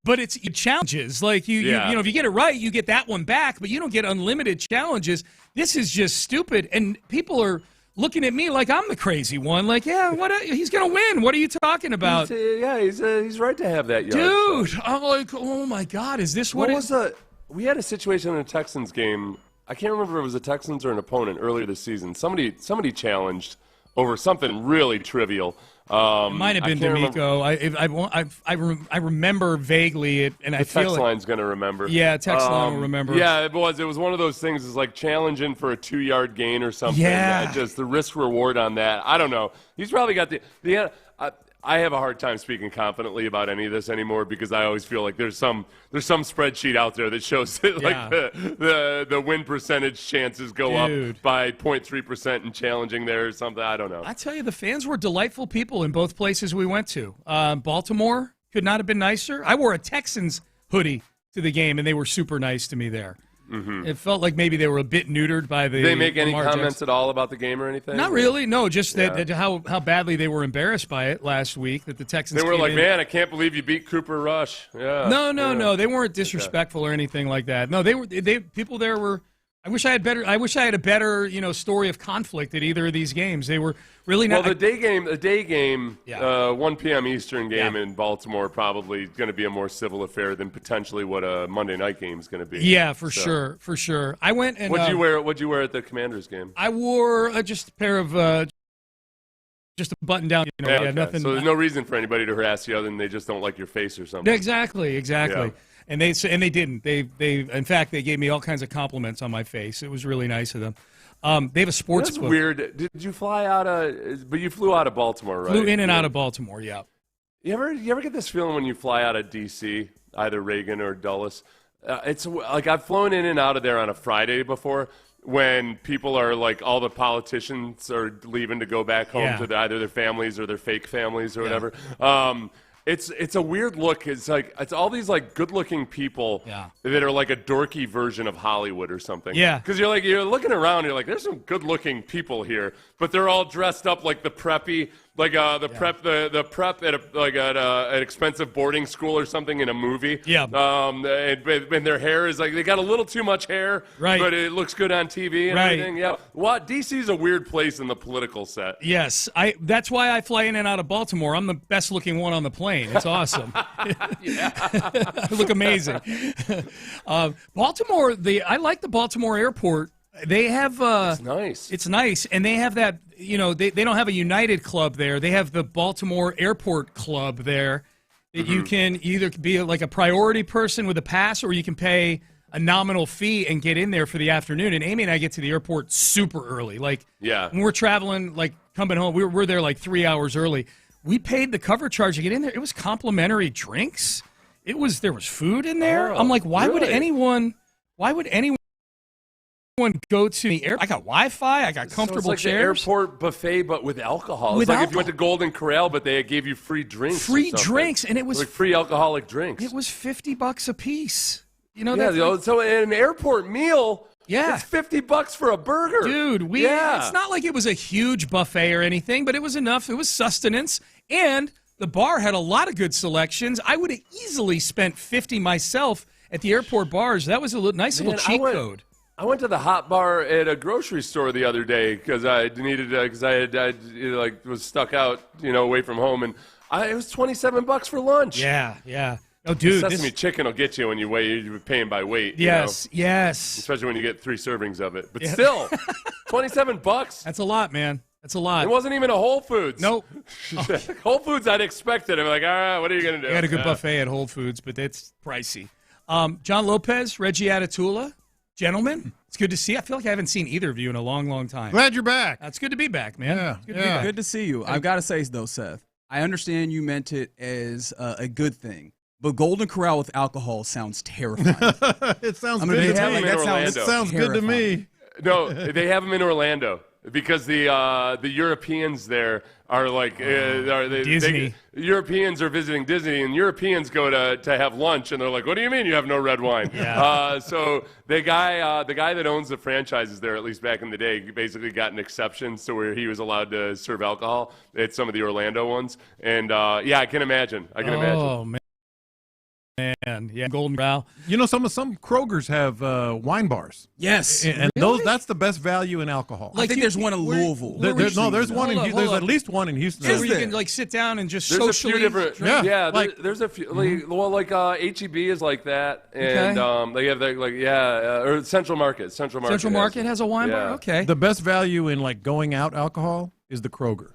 But it's challenges. Like if you get it right, you get that one back, but you don't get unlimited challenges. This is just stupid. And people are looking at me like I'm the crazy one. Like, yeah, he's going to win. What are you talking about? He's right to have that yard. Dude, so. I'm like, oh my God, is this what we had a situation in a Texans game. I can't remember if it was the Texans or an opponent earlier this season. Somebody challenged over something really trivial. It might have been DeMeco. I remember vaguely it, and I feel text like line's going to remember. Yeah, text line will remember. Yeah, it was. It was one of those things. It's like challenging for a 2-yard gain or something. Yeah. Just the risk reward on that. I don't know. He's probably got the. I have a hard time speaking confidently about any of this anymore because I always feel like there's some spreadsheet out there that shows that the win percentage chances go up by 0.3% in challenging there or something. I don't know. I tell you, the fans were delightful people in both places we went to. Baltimore could not have been nicer. I wore a Texans hoodie to the game, and they were super nice to me there. Mm-hmm. It felt like maybe they were a bit neutered by the. Did they make any Lamar comments Jackson. at all about the game or anything? Not really. No, just that how badly they were embarrassed by it last week. That the Texans. They were like, man, I can't believe you beat Cooper Rush. Yeah. No. They weren't disrespectful or anything like that. No, they were. People there were. I wish I had a better story of conflict at either of these games. They were really not. Well, the day game, 1 p.m. Eastern game in Baltimore, probably going to be a more civil affair than potentially what a Monday night game is going to be. Yeah, for sure. I went and What'd you wear at the Commanders game? I wore just a pair of just a button down. Nothing. So there's no reason for anybody to harass you other than they just don't like your face or something. Exactly. Yeah. And they didn't. They in fact they gave me all kinds of compliments on my face. It was really nice of them. They have a sports book. That's weird. Did you fly but you flew out of Baltimore, right? Flew in and out of Baltimore. Yeah. You ever get this feeling when you fly out of D.C., either Reagan or Dulles? It's like I've flown in and out of there on a Friday before when people are like all the politicians are leaving to go back home to either their families or their fake families or whatever. It's a weird look. It's like it's all these like good-looking people that are like a dorky version of Hollywood or something. Yeah. Because you're looking around, you're like, there's some good-looking people here, but they're all dressed up like the preppy, like the prep at an expensive boarding school or something in a movie. Yeah. And their hair is like they got a little too much hair, but it looks good on TV and everything. Yeah. Well, DC's a weird place in the political set. Yes, that's why I fly in and out of Baltimore. I'm the best-looking one on the plane. It's awesome. I look amazing. Baltimore, I like the Baltimore airport. They have it's nice. It's nice, and they have that. They don't have a United Club there. They have the Baltimore Airport Club there. That you can either be like a priority person with a pass, or you can pay a nominal fee and get in there for the afternoon. And Amy and I get to the airport super early. Like when we're traveling, like coming home, we're there like 3 hours early. We paid the cover charge to get in there. It was complimentary drinks. There was food in there. I'm like, why would anyone go to the airport? I got Wi-Fi. I got comfortable it's like chairs. The airport buffet, but with alcohol. It's like if you went to Golden Corral, but they gave you free drinks. And it was like free alcoholic drinks. It was $50 a piece. So an airport meal. Yeah, it's $50 for a burger, dude. It's not like it was a huge buffet or anything, but it was enough. It was sustenance, and the bar had a lot of good selections. I would have easily spent $50 myself at the airport bars. That was a nice little cheat code. I went to the hot bar at a grocery store the other day because I needed because I was stuck out away from home, and it was $27 for lunch. Yeah. Oh, dude, sesame chicken will get you when you're paying by weight. Yes. Especially when you get 3 servings of it. But still, $27. That's a lot, man. That's a lot. It wasn't even a Whole Foods. Nope. Whole Foods, I'd expected. I'm like, all right, what are you going to do? I had a good buffet at Whole Foods, but it's pricey. John Lopez, Reggie Atatula, gentlemen, it's good to see you. I feel like I haven't seen either of you in a long, long time. Glad you're back. It's good to be back, man. Yeah. Good to see you. I've got to say, though, Seth, I understand you meant it as a good thing. But Golden Corral with alcohol sounds terrifying. It sounds good to me. It sounds good to me. No, they have them in Orlando because the Europeans there are like Disney. Europeans are visiting Disney, and Europeans go to have lunch, and they're like, "What do you mean you have no red wine?" Yeah. So the guy that owns the franchises there, at least back in the day, basically got an exception so where he was allowed to serve alcohol at some of the Orlando ones, and I can imagine. Oh man. Yeah, Golden Corral. Some Krogers have wine bars. Yes, and really? that's the best value in alcohol. I think there's one in Louisville. There's one in. There's at least one in Houston. Where you can sit down and just there's socially. A few different. There's a few. HEB is like that, and they have or Central Market. Central Market has a wine bar. Okay. The best value in going out alcohol is the Kroger.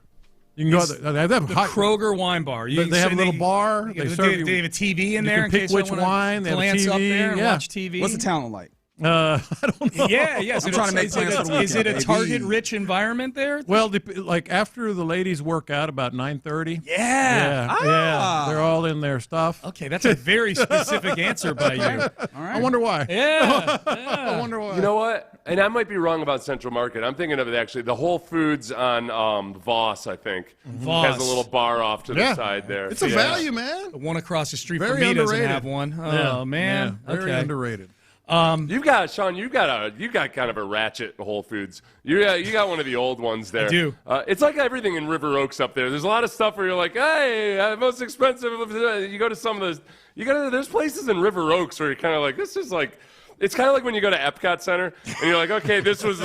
You can go. They have the Kroger wine bar. They have a little bar. They have a TV in there. You can pick which wine. They have a TV. Up there and watch TV. What's the talent like? I don't know. Yeah. I'm trying to make plans for the weekend. Is it a target-rich environment there? Well, like after the ladies work out about 9:30. Yeah. They're all in their stuff. Okay, that's a very specific answer by you. All right. I wonder why. Yeah. I wonder why. You know what? And I might be wrong about Central Market. I'm thinking of it actually. The Whole Foods on Voss, I think, has a little bar off to the side there. It's a value, man. The one across the street Very from me underrated. doesn't have one. Oh man, very underrated. You've got Sean. You got kind of a ratchet Whole Foods. You got one of the old ones there. I do. It's like everything in River Oaks up there. There's a lot of stuff where you're like, hey, most expensive. You go to some of those. There's places in River Oaks where you're kind of like, this is like. It's kind of like when you go to Epcot Center and you're like, okay, this was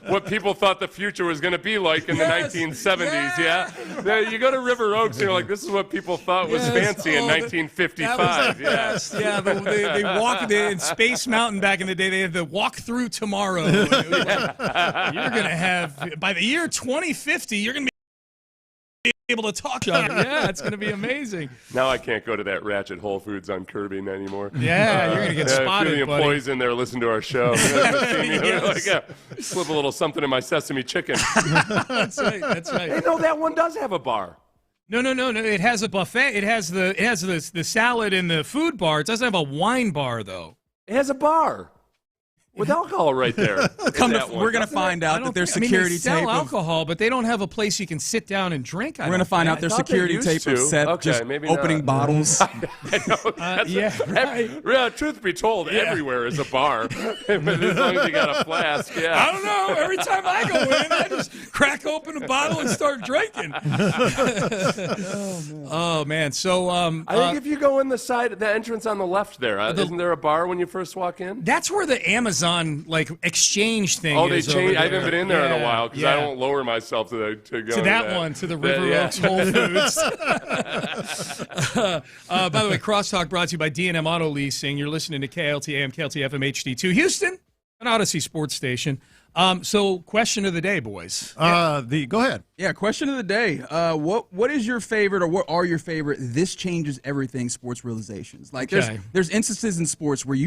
what people thought the future was going to be like in the 1970s. Yeah. You go to River Oaks and you're like, this is what people thought was fancy in 1955. Yeah. They walked in Space Mountain back in the day. They had the walk through tomorrow. You're going to have by the year 2050, you're going to be able to talk about it. Yeah, it's going to be amazing. Now I can't go to that ratchet Whole Foods on Kirby anymore. Yeah, you're going to get spotted, the employees in there listen to our show. Slip a little something in my sesame chicken. That's right. Hey, no, that one does have a bar. No. It has a buffet. It has the salad and the food bar. It doesn't have a wine bar though. It has a bar. With alcohol right there. We're going to find out that there's security they sell tape. alcohol, but they don't have a place you can sit down and drink. We're going to find out there's security tape of Seth just opening bottles. Truth be told, everywhere is a bar. As long as you got a flask, I don't know. Every time I go in, I just crack open a bottle and start drinking. Oh, man. So I think if you go in the entrance on the left there, isn't there a bar when you first walk in? That's where the Amazon exchange thing they is. changed. I haven't been in there in a while because I don't lower myself to go to that one, to the River Oaks Whole Foods. By the way, Crosstalk brought to you by D&M Auto Leasing. You're listening to KLT AM, KLT FM HD2 Houston, an Odyssey sports station. So question of the day, boys. Go ahead. Yeah, question of the day. What is your favorite, or what are your favorite this changes everything sports realizations? Like there's instances in sports where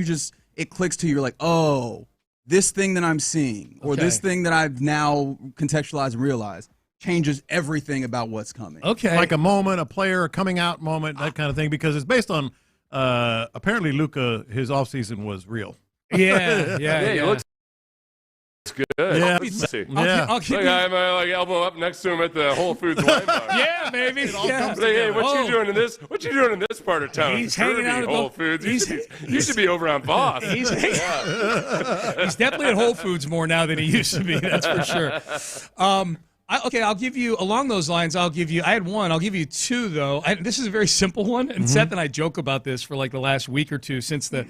it clicks to you, you're like, oh, this thing that I'm seeing, or this thing that I've now contextualized and realized changes everything about what's coming. Okay. Like a moment, a player, a coming out moment, that kind of thing, because it's based on apparently Luka, his offseason was real. Yeah. He looks good. Yeah. I'll keep you. I'm like elbow up next to him at the Whole Foods wine bar. Yeah, baby. Hey, what you doing in this? What you doing in this part of town? He's hanging out at Whole Foods. You should be over on Voss. He's definitely at Whole Foods more now than he used to be. That's for sure. I'll give you, along those lines, I had one. I'll give you two, though. This is a very simple one, and Seth and I joke about this for like the last week or two since the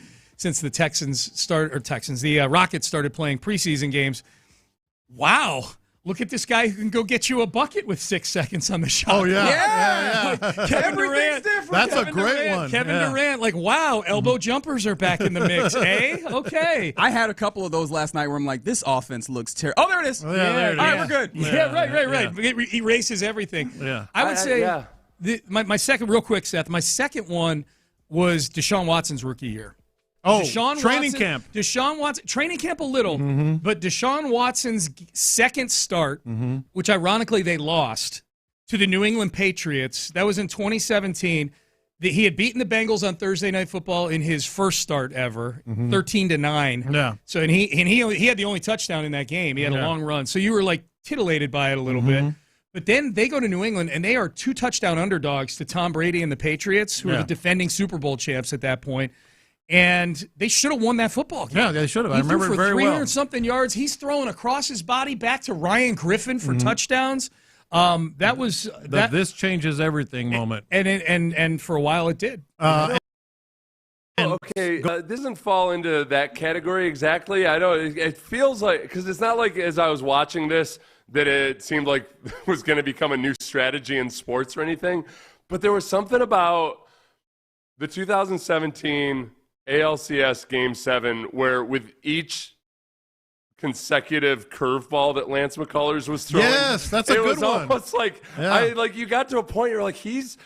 Rockets started playing preseason games. Wow. Look at this guy who can go get you a bucket with 6 seconds on the shot. Oh, yeah. Kevin Durant. That's a great one. Kevin Durant, like, wow, elbow jumpers are back in the mix, eh? Okay. I had a couple of those last night where I'm like, this offense looks terrible. Oh, there it is. There it is. All right, we're good. Yeah, right. It erases everything. Yeah. I would say my second, real quick, Seth, my second one was Deshaun Watson's rookie year. Training camp. Deshaun Watson, training camp a little, but Deshaun Watson's second start, which ironically they lost to the New England Patriots. That was in 2017. He had beaten the Bengals on Thursday Night Football in his first start ever, 13-9. Yeah. So and he had the only touchdown in that game. He had a long run. So you were like titillated by it a little bit. But then they go to New England, and they are 2 touchdown underdogs to Tom Brady and the Patriots, who are the defending Super Bowl champs at that point. And they should have won that football game. Yeah, they should have. I remember it very well. 300-something yards. He's throwing across his body back to Ryan Griffin for touchdowns. That was that. This changes everything moment. And for a while it did. Okay, this doesn't fall into that category exactly. I know it feels like, because it's not like as I was watching this that it seemed like it was going to become a new strategy in sports or anything. But there was something about the 2017 ALCS Game 7 where with each consecutive curveball that Lance McCullers was throwing. Yes, that's a good one. It was almost like you got to a point you're like, he's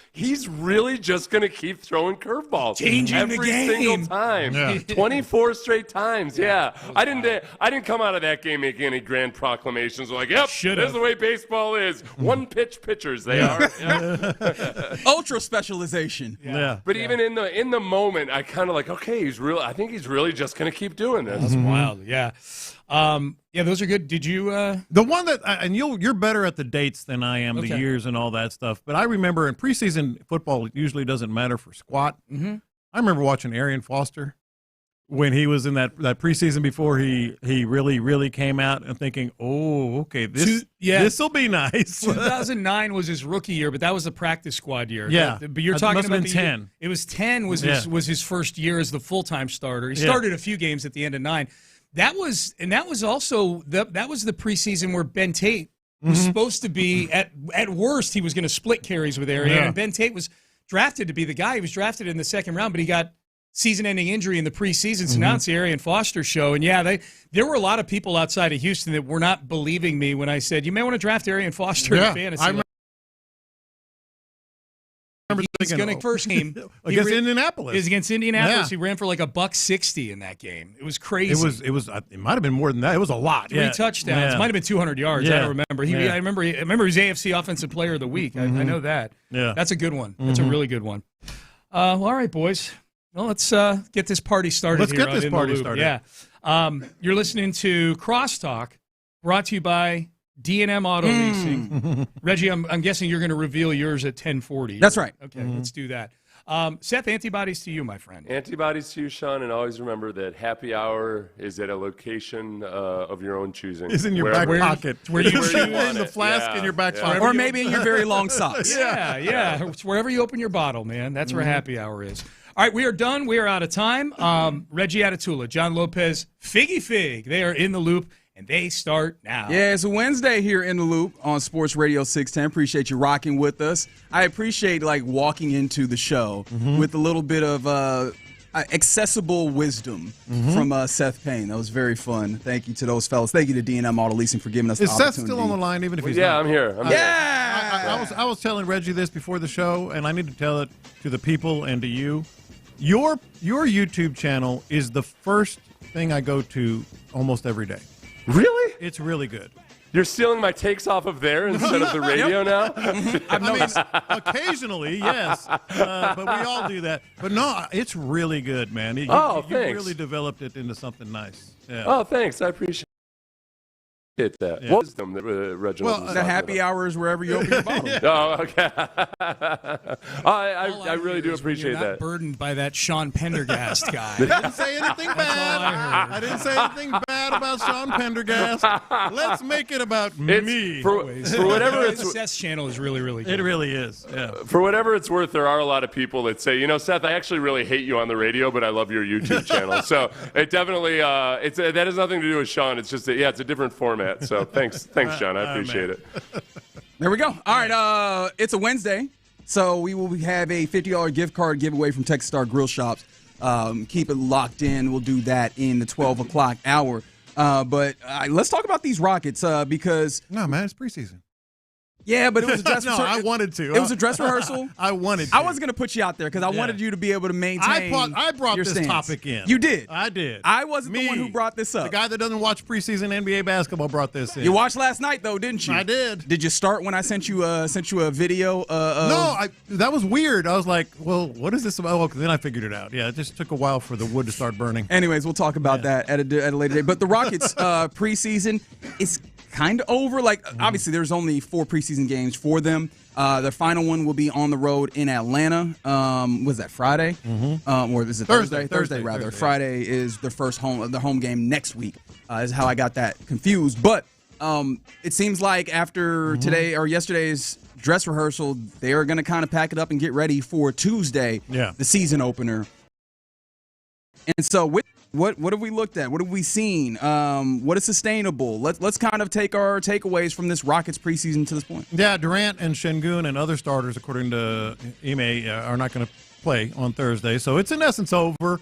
really just going to keep throwing curveballs Changing every the game. single time. Yeah. 24 straight times. Yeah. I didn't come out of that game making any grand proclamations like, yep, this is the way baseball is. One pitch pitchers they are. Yeah. Ultra specialization. Yeah. But even in the moment, I kind of like, okay, I think he's really just going to keep doing this. That's wild. Yeah. Yeah, those are good. Did you? The one that, and you're better at the dates than I am, the years and all that stuff. But I remember in preseason football, it usually doesn't matter for squat. Mm-hmm. I remember watching Arian Foster when he was in that preseason before he really came out and thinking, oh, okay, this will be nice. 2009 was his rookie year, but that was the practice squad year. Yeah, but you're talking about 10. It was 10 was his first year as the full-time starter. He started a few games at the end of 9. That was also the preseason where Ben Tate was supposed to be at worst he was going to split carries with Arian, and Ben Tate was drafted to be the guy. He was drafted in the second round, but he got season-ending injury in the preseason. So now it's the Arian Foster show, and there were a lot of people outside of Houston that were not believing me when I said you may want to draft Arian Foster in fantasy. He's going to first game against Indianapolis. It was against Indianapolis. Yeah. He ran for like $160 in that game. It was crazy. It might have been more than that. It was a lot. 3 touchdowns. Might have been 200 yards. Yeah. I don't remember. I remember he was AFC Offensive Player of the Week. I know that. Yeah. That's a good one. That's a really good one. Well, all right, boys. Well, let's get this party started. Let's get this party started. Yeah. You're listening to Crosstalk, brought to you by D&M Auto Leasing. Reggie, I'm guessing you're going to reveal yours at 10:40. That's right. Okay, let's do that. Seth, antibodies to you, my friend. Antibodies to you, Sean, and always remember that happy hour is at a location of your own choosing. It's in your back pocket. Where you in the flask in your back pocket. Or maybe in your very long socks. Yeah. It's wherever you open your bottle, man. That's where happy hour is. All right, we are done. We are out of time. Reggie Atatula, John Lopez, Figgy Fig. They are in the loop. And they start now. Yeah, it's a Wednesday here in the Loop on Sports Radio 610. Appreciate you rocking with us. I appreciate walking into the show with a little bit of accessible wisdom from Seth Payne. That was very fun. Thank you to those fellas. Thank you to D&M Auto Leasing for giving us the opportunity. Is Seth still on the line, even if he's not? I'm here. I was telling Reggie this before the show, and I need to tell it to the people and to you. Your YouTube channel is the first thing I go to almost every day. Really? It's really good. You're stealing my takes off of there instead of the radio now? I've noticed. Occasionally, yes. But we all do that. But no, it's really good, man. You thanks. really developed it into something nice. Yeah. Oh, thanks. I appreciate that. Yeah. Wisdom that Reginald was the happy about. hour is wherever you open your bottle. Oh, okay. I really do appreciate you're not that. burdened by that Sean Pendergast guy. I didn't say anything bad. I didn't say anything bad about Sean Pendergast. Let's make it about me. For whatever it's Seth's channel is really, really good. It really is. Yeah. For whatever it's worth, there are a lot of people that say, Seth, I actually really hate you on the radio, but I love your YouTube channel. So it definitely that has nothing to do with Sean. It's just it's a different format. So thanks, John. I appreciate it. There we go. All right, it's a Wednesday, so we will have a $50 gift card giveaway from Texas Star Grill Shops. Keep it locked in. We'll do that in the 12 o'clock hour. But let's talk about these Rockets because no, man, it's preseason. Yeah, but it was a dress rehearsal. I wanted to. It was a dress rehearsal. I wanted to. I wasn't going to put you out there because I wanted you to be able to maintain I brought your this stance. topic in. You did. I did. I wasn't the one who brought this up. The guy that doesn't watch preseason NBA basketball brought this in. You watched last night, though, didn't you? I did. Did you start when I sent you a video? No, that was weird. I was like, well, what is this about? Well, then I figured it out. Yeah, it just took a while for the wood to start burning. Anyways, we'll talk about that at a later date. But the Rockets preseason is kind of over. Obviously, there's only 4 preseason games for them. Their final one will be on the road in Atlanta. Was that Friday? Or is it Thursday? Thursday, rather. Thursday. Friday is their first home game next week. Is how I got that confused. But it seems like after today or yesterday's dress rehearsal, they are going to kind of pack it up and get ready for Tuesday, the season opener. And so what have we looked at? What have we seen? What is sustainable? Let's kind of take our takeaways from this Rockets preseason to this point. Yeah, Durant and Sengun and other starters, according to Ime, are not going to play on Thursday. So it's in essence over.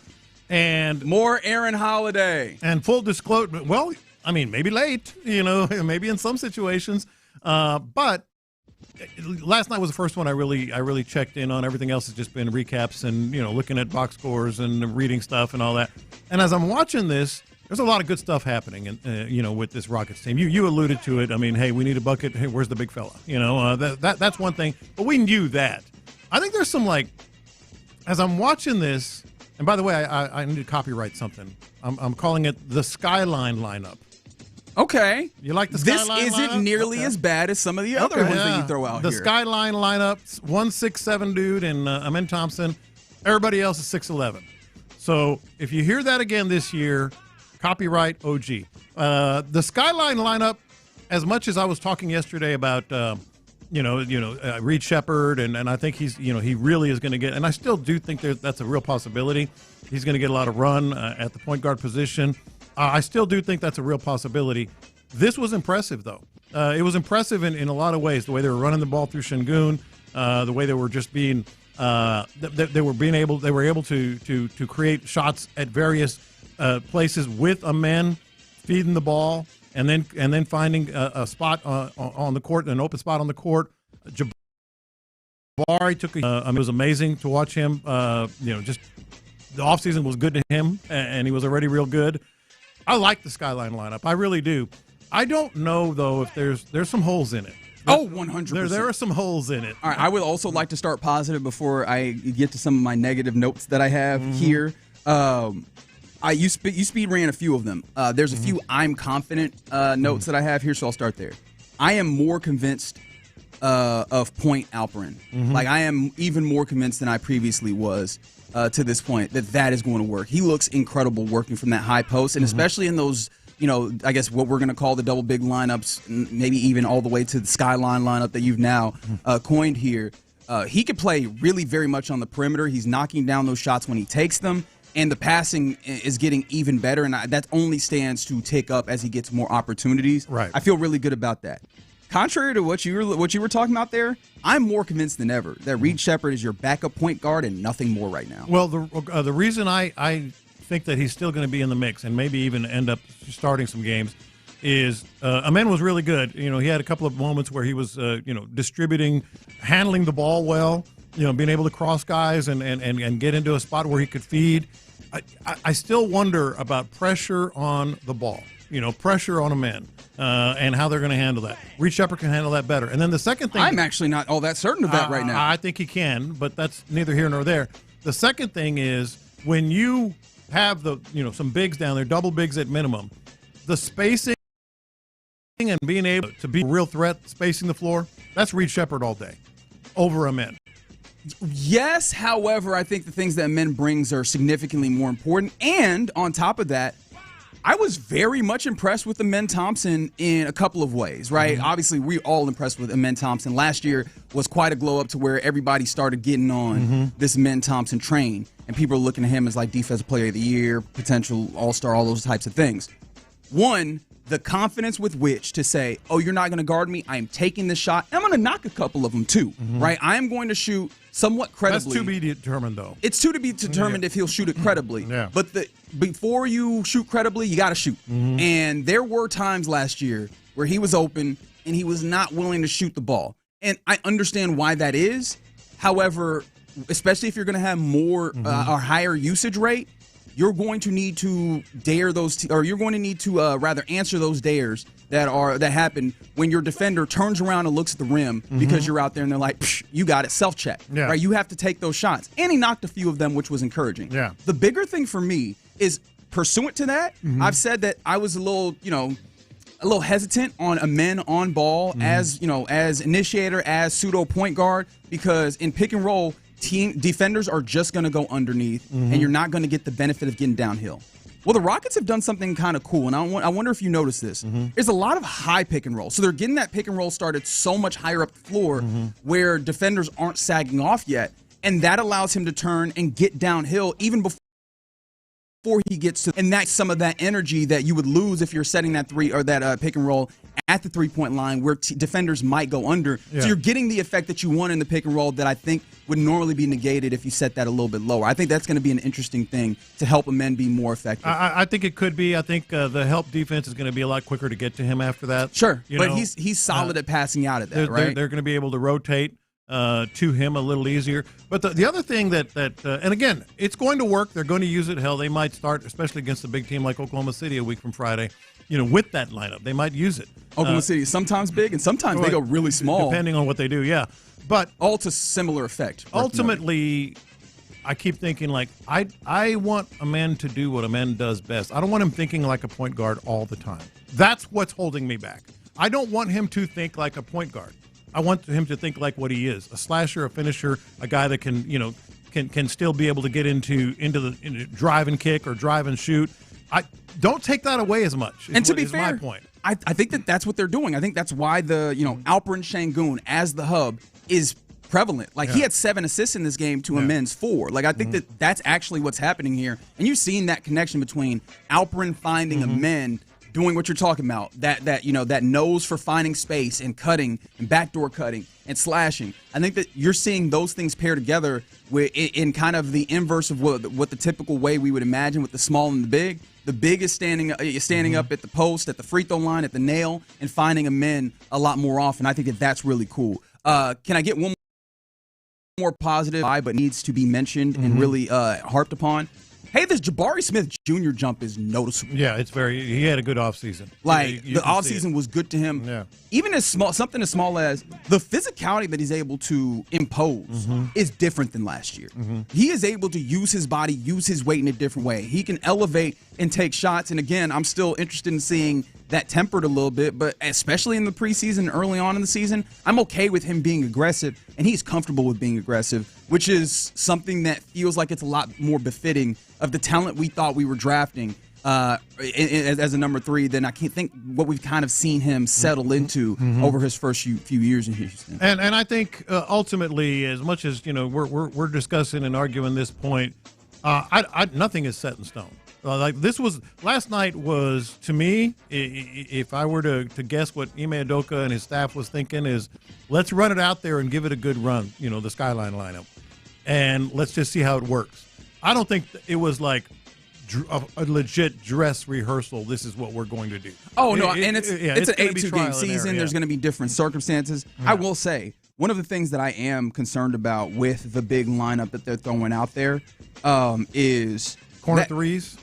And more Aaron Holiday. And full disclosure, well, I mean, maybe late, maybe in some situations. But last night was the first one I really checked in on. Everything else has just been recaps and, looking at box scores and reading stuff and all that. And as I'm watching this, there's a lot of good stuff happening, with this Rockets team. You alluded to it. I mean, hey, we need a bucket. Hey, where's the big fella? That's one thing. But we knew that. I think there's some, as I'm watching this, and by the way, I need to copyright something. I'm calling it the Skyline lineup. Okay. You like the Skyline lineup? This isn't nearly as bad as some of the other ones that you throw out here. The Skyline lineup, 1'6'7" dude and Amen Thompson. Everybody else is 6'11". So if you hear that again this year, copyright OG. The Skyline lineup, as much as I was talking yesterday about, Reed Shepard, and I think he really is going to get, and I still do think that's a real possibility. He's going to get a lot of run at the point guard position. I still do think that's a real possibility. This was impressive, though. It was impressive in a lot of ways. The way they were running the ball through Sengun, the way they were just being, they were able to create shots at various places with a man feeding the ball, and then finding a spot on the court, an open spot on the court. Jabari took. It was amazing to watch him. Just the offseason was good to him, and he was already real good. I like the Skyline lineup. I really do. I don't know, though, if there's some holes in it. Oh, 100%. There are some holes in it. All right, I would also like to start positive before I get to some of my negative notes that I have here. You speed ran a few of them. There's a few I'm confident notes that I have here, so I'll start there. I am more convinced of Point Alperin. I am even more convinced than I previously was to this point that is going to work. He looks incredible working from that high post, and especially in those, I guess what we're going to call the double big lineups, maybe even all the way to the Skyline lineup that you've now coined here. He could play really very much on the perimeter. He's knocking down those shots when he takes them, and the passing is getting even better, and that only stands to tick up as he gets more opportunities. Right. I feel really good about that. Contrary to what you were talking about there, I'm more convinced than ever that Reed Shepard is your backup point guard and nothing more right now. Well, the reason I think that he's still going to be in the mix and maybe even end up starting some games is Amen was really good. He had a couple of moments where he was distributing, handling the ball well, being able to cross guys and get into a spot where he could feed. I still wonder about pressure on the ball. Pressure on Amen. And how they're going to handle that. Reed Shepard can handle that better. And then the second thing... I'm actually not all that certain of that right now. I think he can, but that's neither here nor there. The second thing is when you have some bigs down there, double bigs at minimum, the spacing and being able to be a real threat, spacing the floor, that's Reed Shepard all day over Amen. Yes, however, I think the things that Amen brings are significantly more important. And on top of that, I was very much impressed with Amen Thompson in a couple of ways, right? Obviously, we're all impressed with Amen Thompson. Last year was quite a glow up to where everybody started getting on this Amen Thompson train, and people are looking at him as like Defensive Player of the Year, potential All-Star, all those types of things. One, the confidence with which to say, oh, you're not going to guard me. I am taking this shot. I'm going to knock a couple of them too, right? I am going to shoot somewhat credibly. That's to be determined, though. It's to be determined if he'll shoot it credibly. Yeah. But before you shoot credibly, you got to shoot. And there were times last year where he was open and he was not willing to shoot the ball. And I understand why that is. However, especially if you're going to have more or higher usage rate, you're going to need to dare those, or you're going to need to rather answer those dares that happen when your defender turns around and looks at the rim because you're out there and they're like, Psh, you got it, self-check. Yeah. Right? You have to take those shots. And he knocked a few of them, which was encouraging. Yeah. The bigger thing for me is pursuant to that, I've said that I was a little hesitant on Amen on ball as initiator, as pseudo point guard, because in pick and roll, team defenders are just going to go underneath, and you're not going to get the benefit of getting downhill. Well, the Rockets have done something kind of cool, and I wonder if you notice this. There's a lot of high pick and roll. So they're getting that pick and roll started so much higher up the floor where defenders aren't sagging off yet, and that allows him to turn and get downhill even before before he gets to, and that's some of that energy that you would lose if you're setting that three or that pick and roll at the 3-point line where defenders might go under. Yeah. So you're getting the effect that you want in the pick and roll that I think would normally be negated if you set that a little bit lower. I think that's going to be an interesting thing to help a man be more effective. I think it could be. I think the help defense is going to be a lot quicker to get to him after that. Sure, but he's solid at passing out at that, right? They're going to be able to rotate to him a little easier. But the other thing that and again, it's going to work. They're going to use it. Hell, they might start, especially against a big team like Oklahoma City a week from Friday, with that lineup. They might use it. Oklahoma City is sometimes big, and sometimes they go really small. Depending on what they do, yeah. But all to similar effect. Ultimately, I keep thinking, I want a man to do what a man does best. I don't want him thinking like a point guard all the time. That's what's holding me back. I don't want him to think like a point guard. I want him to think like what he is, a slasher, a finisher, a guy that can still be able to get into the drive and kick or drive and shoot. I don't take that away as much. And to be fair, my point. I think that's what they're doing. I think that's why the Alperen Sengun as the hub is prevalent. He had 7 assists in this game to a men's 4. I think that's actually what's happening here. And you've seen that connection between Alperen finding a men doing what you're talking about, that nose for finding space and cutting and backdoor cutting and slashing. I think that you're seeing those things pair together in kind of the inverse of what the typical way we would imagine with the small and the big. The big is standing up at the post, at the free throw line, at the nail, and finding a men a lot more often. I think that's really cool. Can I get one more positive, but needs to be mentioned and really harped upon? Hey, this Jabari Smith Jr. jump is noticeable. Yeah, he had a good offseason. The offseason was good to him. Yeah. Even something as small as the physicality that he's able to impose is different than last year. He is able to use his body, use his weight in a different way. He can elevate and take shots. And again, I'm still interested in seeing that tempered a little bit, but especially in the preseason, early on in the season, I'm okay with him being aggressive, and he's comfortable with being aggressive, which is something that feels like it's a lot more befitting of the talent we thought we were drafting as a number 3 than I can't think what we've kind of seen him settle into over his first few years in Houston. And I think ultimately, as much as we're discussing and arguing this point, nothing is set in stone. Last night was, to me, if I were to guess what Ime Udoka and his staff was thinking, is let's run it out there and give it a good run, the Skyline lineup, and let's just see how it works. I don't think it was like a legit dress rehearsal. This is what we're going to do. Oh, no, and it's an 82-game season. There's going to be different circumstances. I will say, one of the things that I am concerned about with the big lineup that they're throwing out there is corner threes.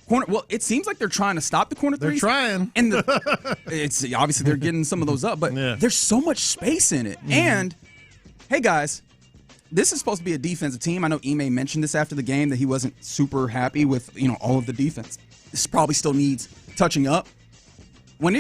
Well, it seems like they're trying to stop the corner threes. They're trying. And it's obviously they're getting some of those up, but there's so much space in it. And, hey, guys, this is supposed to be a defensive team. I know Ime mentioned this after the game that he wasn't super happy with all of the defense. This probably still needs touching up. When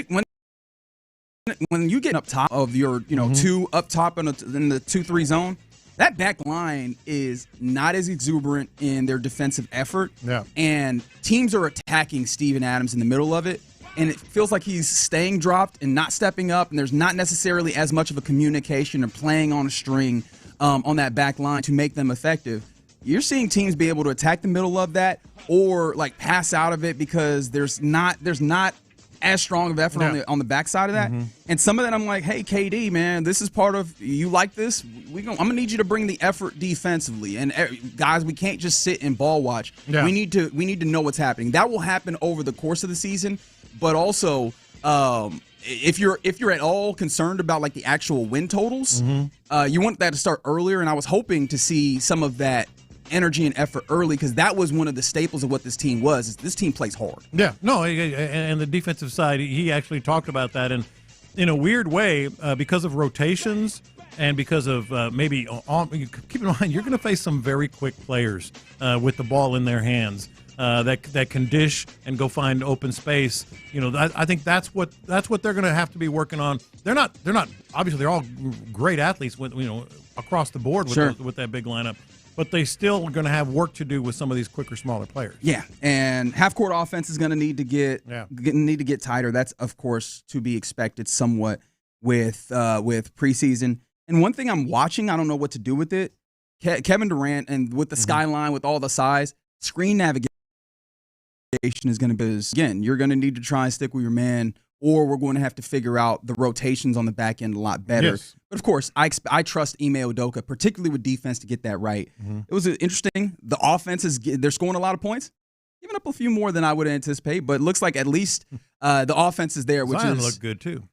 you get up top of your 2 up top in the 2-3 zone, that back line is not as exuberant in their defensive effort. Yeah. And teams are attacking Steven Adams in the middle of it. And it feels like he's staying dropped and not stepping up. And there's not necessarily as much of a communication or playing on a string on that back line to make them effective. You're seeing teams be able to attack the middle of that or pass out of it because there's not as strong of effort on the backside of that. And some of that I'm like, hey, KD, man, this is part of, you like this? I'm going to need you to bring the effort defensively. And guys, we can't just sit and ball watch. Yeah. We need to know what's happening. That will happen over the course of the season, but also if you're at all concerned about the actual win totals, you want that to start earlier, and I was hoping to see some of that energy and effort early because that was one of the staples of what this team was. Is this team plays hard. Yeah, no, and the defensive side, he actually talked about that, and in a weird way, because of rotations and because of keep in mind, you're going to face some very quick players with the ball in their hands that can dish and go find open space. I think that's what they're going to have to be working on. They're not obviously they're all great athletes with across the board with that big lineup. But they still are going to have work to do with some of these quicker, smaller players. Yeah, and half-court offense is going to need to get tighter. That's, of course, to be expected somewhat with preseason. And one thing I'm watching, I don't know what to do with it. Kevin Durant and with the skyline, with all the size, screen navigation rotation is going to be, again, you're going to need to try and stick with your man, or we're going to have to figure out the rotations on the back end a lot better. Yes. But, of course, I trust Ime Udoka, particularly with defense, to get that right. Mm-hmm. It was interesting. The offense they're scoring a lot of points, giving up a few more than I would anticipate, but it looks like at least the offense is there, which Zion is looked good too.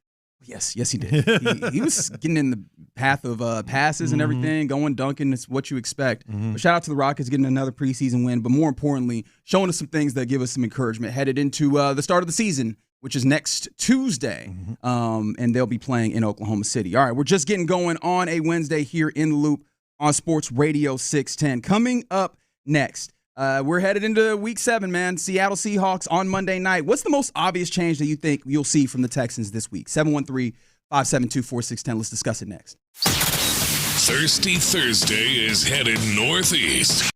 Yes, he did. he was getting in the path of passes and everything, going dunking. It's what you expect. But shout out to the Rockets getting another preseason win, but more importantly, showing us some things that give us some encouragement headed into the start of the season, which is next Tuesday, and they'll be playing in Oklahoma City. All right, we're just getting going on a Wednesday here in the Loop on Sports Radio 610. Coming up next, we're headed into Week 7, man. Seattle Seahawks on Monday night. What's the most obvious change that you think you'll see from the Texans this week? 713-572-4610. Let's discuss it next. Thirsty Thursday is headed northeast.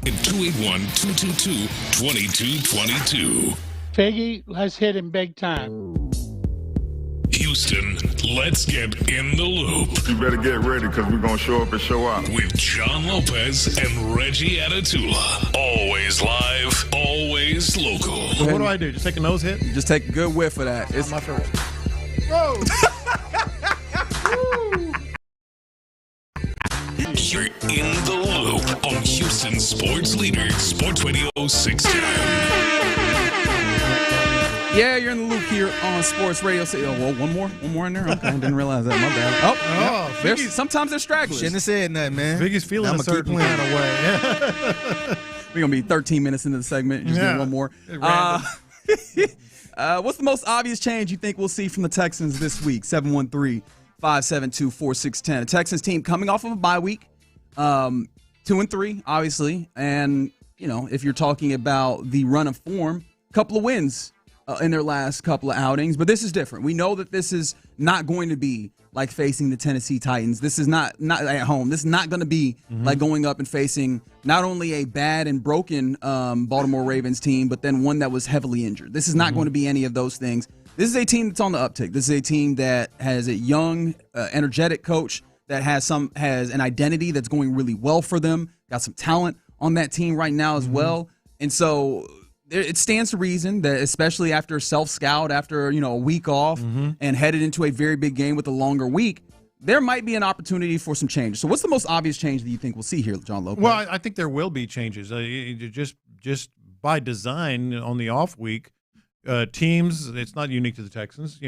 at 281-222-2222. Figgy, let's hit him big time. Houston, let's get in the loop. You better get ready because we're going to show up and show out. With John Lopez and Reggie Atatula. Always live, always local. So what do I do? Just take a nose hit? Just take a good whiff of that. It's my favorite. Whoa! You're in the loop on Houston Sports Leader, Sports Radio 610. Yeah, you're in the loop here on Sports Radio. One more in there? Okay, I didn't realize that. My bad. Sometimes they're stragglers. Shouldn't have said nothing, man. Biggie's feeling a certain kind of way. We're going to be 13 minutes into the segment. Just doing one more. What's the most obvious change you think we'll see from the Texans this week? 713-572-4610. A Texans team coming off of a bye week. 2-3, obviously. And, if you're talking about the run of form, a couple of wins in their last couple of outings. But this is different. We know that this is not going to be like facing the Tennessee Titans. This is not at home. This is not going to be like going up and facing not only a bad and broken Baltimore Ravens team, but then one that was heavily injured. This is not going to be any of those things. This is a team that's on the uptick. This is a team that has a young, energetic coach that has an identity that's going really well for them. Got some talent on that team right now as well. And so it stands to reason that, especially after self-scout, after a week off and headed into a very big game with a longer week, there might be an opportunity for some change. So what's the most obvious change that you think we'll see here, John Lopez? Well, I think there will be changes. Just by design on the off week, teams, it's not unique to the Texans,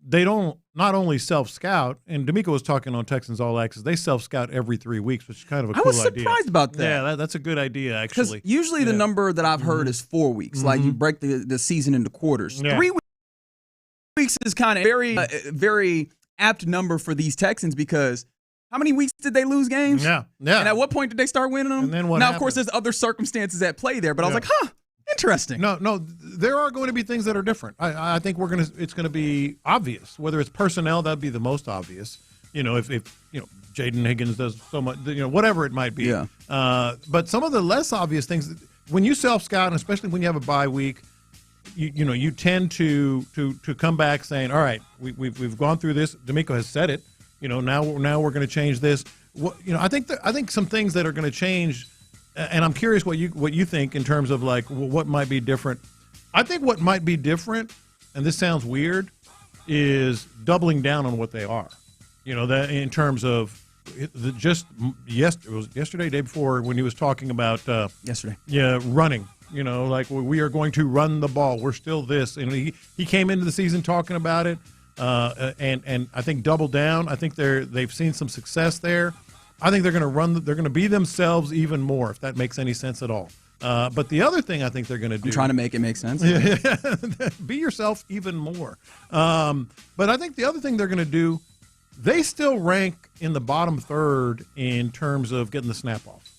they don't not only self-scout, and DeMeco was talking on Texans All Access, they self-scout every 3 weeks, which is kind of a cool idea. I was surprised about that. Yeah, that's a good idea, actually. Because usually the number that I've heard is 4 weeks. Like you break the season into quarters. Yeah. 3 weeks is kind of very apt number for these Texans because how many weeks did they lose games? Yeah. And at what point did they start winning them? And then what now, happened? Of course, there's other circumstances at play there, but I was like, interesting. No, there are going to be things that are different. I think it's going to be obvious. Whether it's personnel, that'd be the most obvious. If Jaden Higgins does so much, whatever it might be. Yeah. But some of the less obvious things, when you self-scout, and especially when you have a bye week, you tend to come back saying, all right, we've gone through this. DeMeco has said it. Now we're going to change this. I think some things that are going to change. And I'm curious what you think in terms of like what might be different. I think what might be different, and this sounds weird, is doubling down on what they are. That in terms of it was yesterday, day before, when he was talking about yesterday. Yeah, running. Like we are going to run the ball. We're still this, and he came into the season talking about it, and I think double down. I think they've seen some success there. I think they're going to they're going to be themselves even more, if that makes any sense at all. But the other thing I think they're going to do. I'm trying to make it make sense. Be yourself even more. But I think the other thing they're going to do, they still rank in the bottom third in terms of getting the snap off,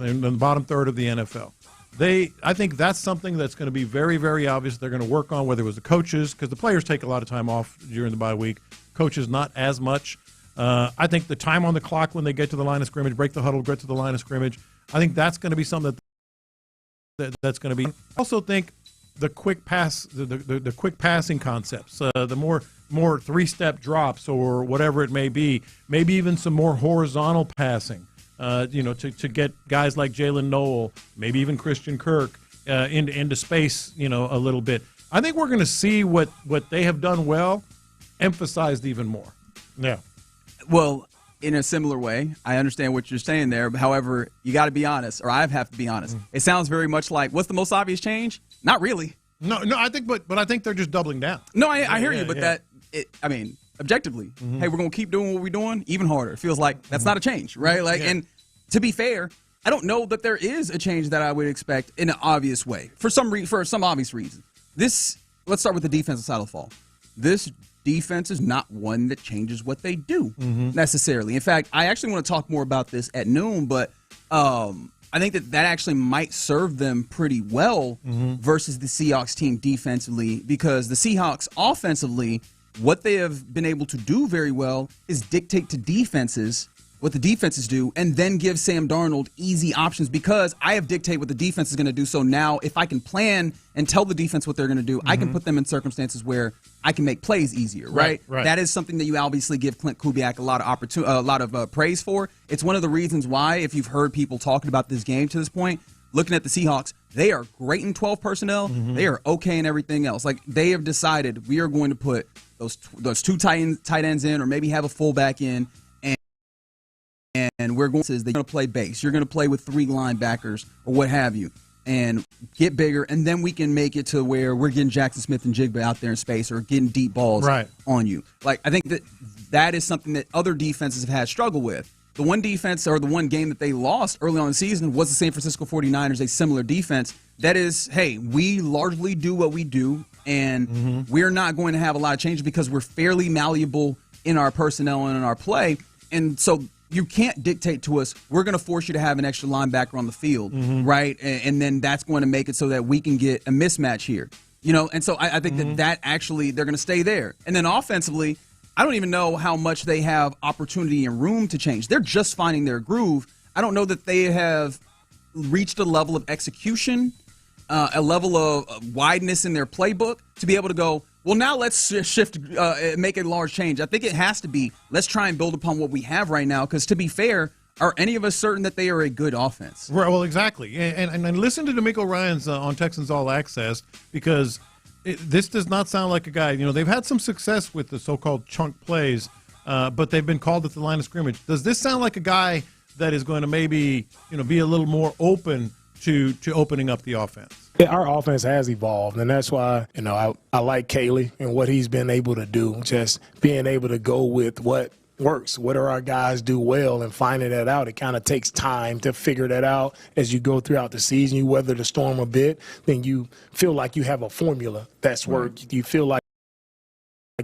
in the bottom third of the NFL. I think that's something that's going to be very, very obvious. They're going to work on, whether it was the coaches, because the players take a lot of time off during the bye week. Coaches not as much. I think the time on the clock when they get to the line of scrimmage, break the huddle, get to the line of scrimmage, I think that's going to be something that's going to be. I also think the quick pass, the quick passing concepts, the more three-step drops or whatever it may be, maybe even some more horizontal passing, to get guys like Jalen Noel, maybe even Christian Kirk into space, a little bit. I think we're going to see what they have done well, emphasized even more. Yeah. Well, in a similar way, I understand what you're saying there. However, you got to be honest, or I have to be honest. It sounds very much like, what's the most obvious change? Not really. No, I think, but I think they're just doubling down. No, I hear you, but objectively, hey, we're gonna keep doing what we're doing, even harder. It feels like that's not a change, right? And to be fair, I don't know that there is a change that I would expect in an obvious way for some obvious reason. Let's start with the defensive side of the ball. This defense is not one that changes what they do necessarily. In fact, I actually want to talk more about this at noon, but I think that actually might serve them pretty well versus the Seahawks team defensively, because the Seahawks offensively, what they have been able to do very well is dictate to defenses what the defenses do, and then give Sam Darnold easy options because I have dictated what the defense is going to do. So now if I can plan and tell the defense what they're going to do, I can put them in circumstances where I can make plays easier, right? That is something that you obviously give Clint Kubiak a lot of praise for. It's one of the reasons why, if you've heard people talking about this game to this point, looking at the Seahawks, they are great in 12 personnel. They are okay in everything else. Like, they have decided we are going to put those two tight ends in, or maybe have a fullback in, and we're going to play base. You're going to play with 3 linebackers or what have you, and get bigger, and then we can make it to where we're getting Jackson Smith and Jigba out there in space, or getting deep balls on you. Like, I think that is something that other defenses have had struggle with. The one defense, or the one game that they lost early on in the season, was the San Francisco 49ers, a similar defense. That is, hey, we largely do what we do, and we're not going to have a lot of changes because we're fairly malleable in our personnel and in our play. And so you can't dictate to us, we're going to force you to have an extra linebacker on the field, right? And then that's going to make it so that we can get a mismatch here. You know, and so I think that actually they're going to stay there. And then offensively, I don't even know how much they have opportunity and room to change. They're just finding their groove. I don't know that they have reached a level of execution, a level of wideness in their playbook to be able to go, well, now let's shift, make a large change. I think it has to be, let's try and build upon what we have right now, because to be fair, are any of us certain that they are a good offense? Right, well, exactly. And listen to DeMeco Ryans on Texans All Access, because this does not sound like a guy. You know, they've had some success with the so-called chunk plays, but they've been called at the line of scrimmage. Does this sound like a guy that is going to maybe, you know, be a little more open to opening up the offense? Yeah, our offense has evolved, and that's why, you know, I like Caley and what he's been able to do, just being able to go with what works. What do our guys do well, and finding that out? It kind of takes time to figure that out as you go throughout the season. You weather the storm a bit, then you feel like you have a formula that's worked. You feel like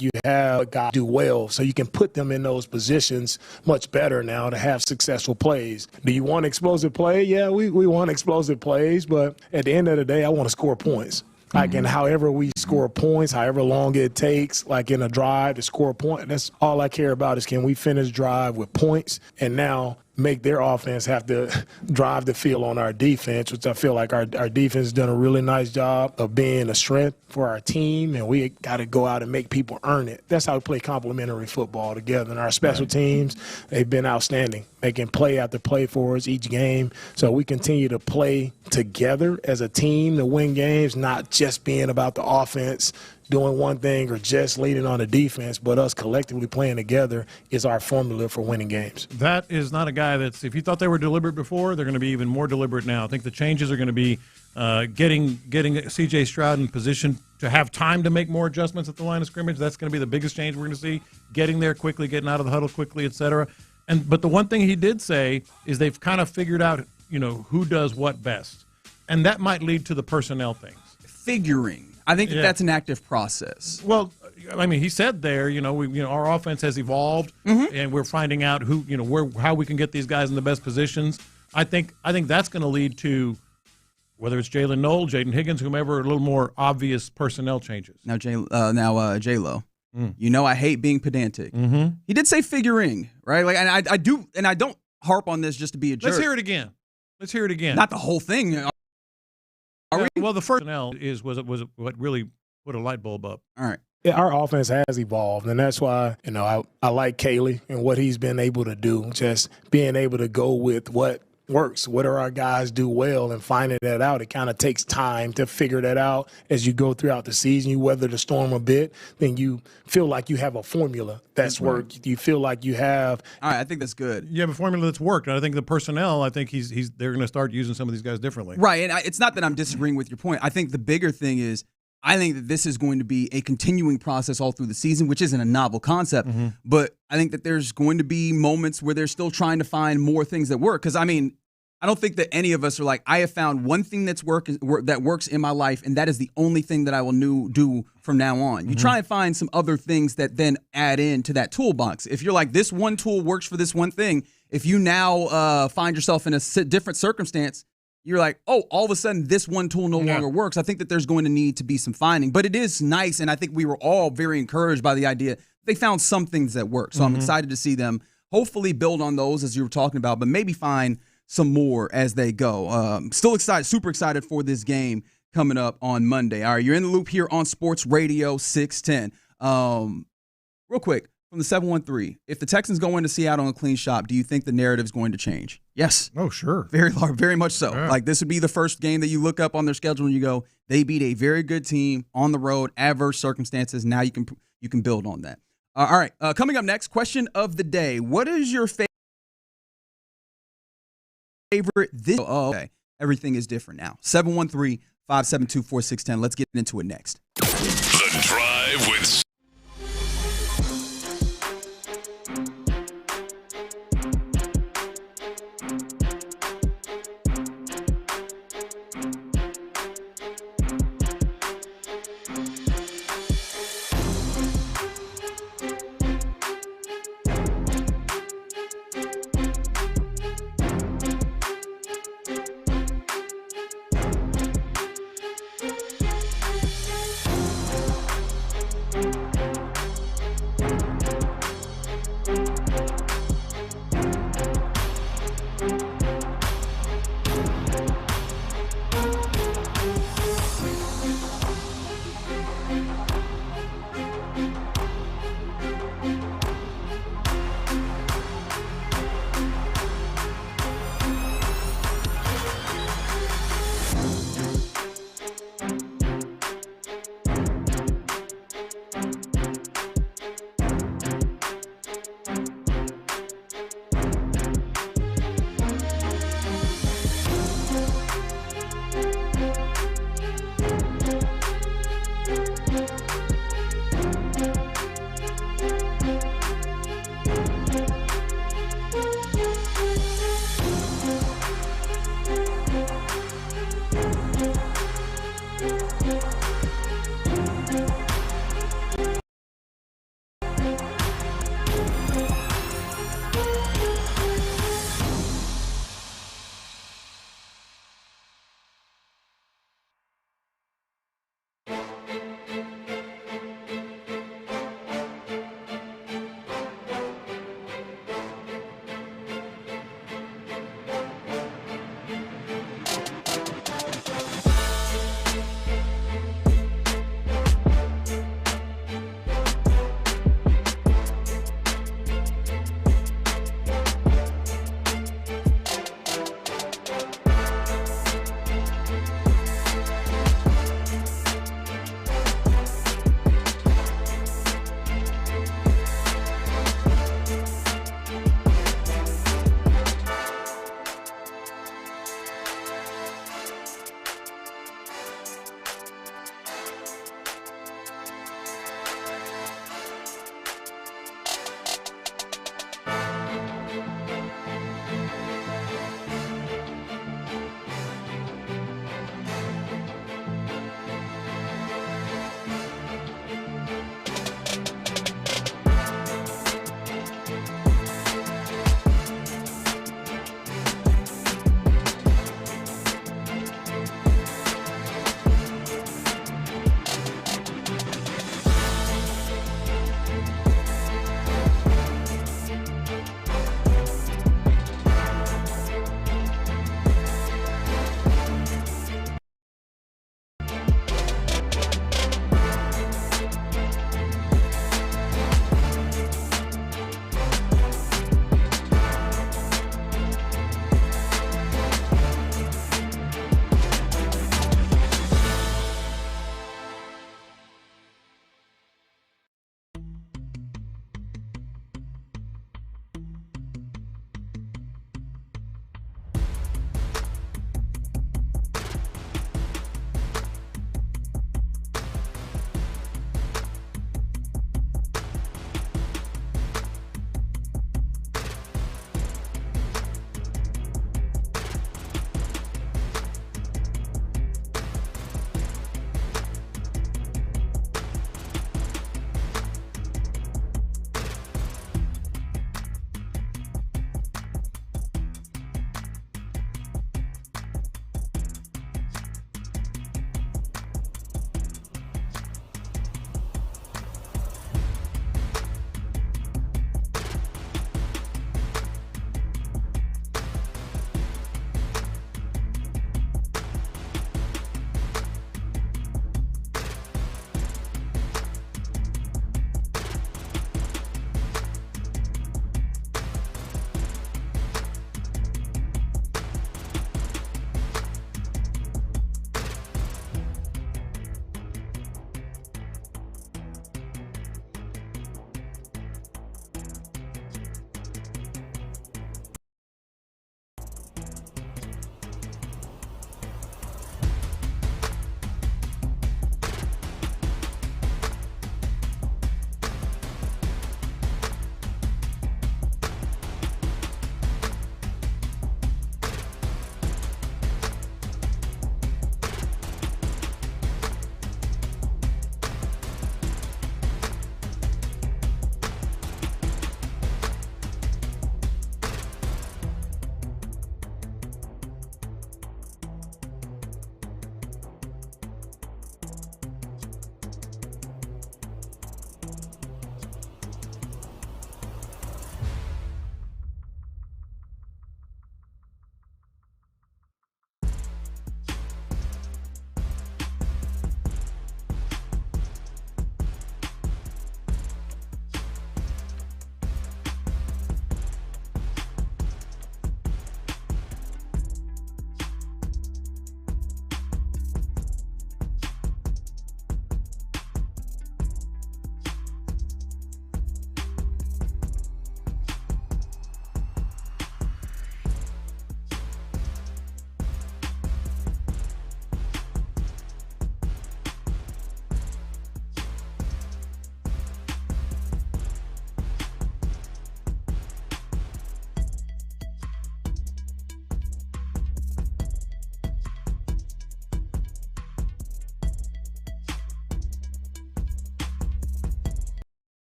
you have a guy do well, so you can put them in those positions much better now to have successful plays. Do you want explosive play? Yeah, we want explosive plays, but at the end of the day, I want to score points. Like, and however we score points, however long it takes, like in a drive to score a point, that's all I care about, is can we finish drive with points and now make their offense have to drive the field on our defense, which I feel like our defense has done a really nice job of being a strength for our team, and we got to go out and make people earn it. That's how we play complementary football together. And our special teams, they've been outstanding, making play after play for us each game. So we continue to play together as a team to win games, not just being about the offense doing one thing or just leaning on the defense, but us collectively playing together is our formula for winning games. That is not a guy that's, if you thought they were deliberate before, they're going to be even more deliberate now. I think the changes are going to be getting C.J. Stroud in position to have time to make more adjustments at the line of scrimmage. That's going to be the biggest change we're going to see, getting there quickly, getting out of the huddle quickly, et cetera. But the one thing he did say is they've kind of figured out, you know, who does what best. And that might lead to the personnel things. Figuring. I think that's an active process. Well, I mean, he said there, our offense has evolved, and we're finding out how we can get these guys in the best positions. I think that's going to lead to, whether it's Jalen Noel, Jaden Higgins, whomever, a little more obvious personnel changes. Now, J-Lo. You know I hate being pedantic. He did say figuring, right? Like, and I do, and I don't harp on this just to be a jerk. Let's hear it again. Not the whole thing. Well, the first personnel was what really put a light bulb up. All right. Yeah, our offense has evolved, and that's why, I like Caley and what he's been able to do, just being able to go with what works. What do our guys do well, and finding that out? It kind of takes time to figure that out as you go throughout the season. You weather the storm a bit, then you feel like you have a formula that's worked. You feel like you have. All right, I think that's good. You have a formula that's worked, and I think the personnel. I think they're going to start using some of these guys differently. Right, and it's not that I'm disagreeing with your point. I think the bigger thing is, I think that this is going to be a continuing process all through the season, which isn't a novel concept. But I think that there's going to be moments where they're still trying to find more things that work. Because, I mean, I don't think that any of us are like, I have found one thing that works in my life, and that is the only thing that I will do from now on. You try and find some other things that then add into that toolbox. If you're like, this one tool works for this one thing, if you now find yourself in a different circumstance, you're like, oh, all of a sudden this one tool no longer works. I think that there's going to need to be some finding. But it is nice, and I think we were all very encouraged by the idea they found some things that work. So I'm excited to see them hopefully build on those as you were talking about, but maybe find some more as they go. Still excited, super excited for this game coming up on Monday. All right, you're in the loop here on Sports Radio 610. Real quick, from the 713, if the Texans go into Seattle on a clean shop, do you think the narrative is going to change? Yes. Oh, sure. Very much so. Yeah. Like, this would be the first game that you look up on their schedule and you go, they beat a very good team on the road, adverse circumstances. Now you can build on that. All right, coming up next, question of the day. What is your favorite this? Oh, okay. Everything is different now. 713-572-4610. Let's get into it next. The Drive with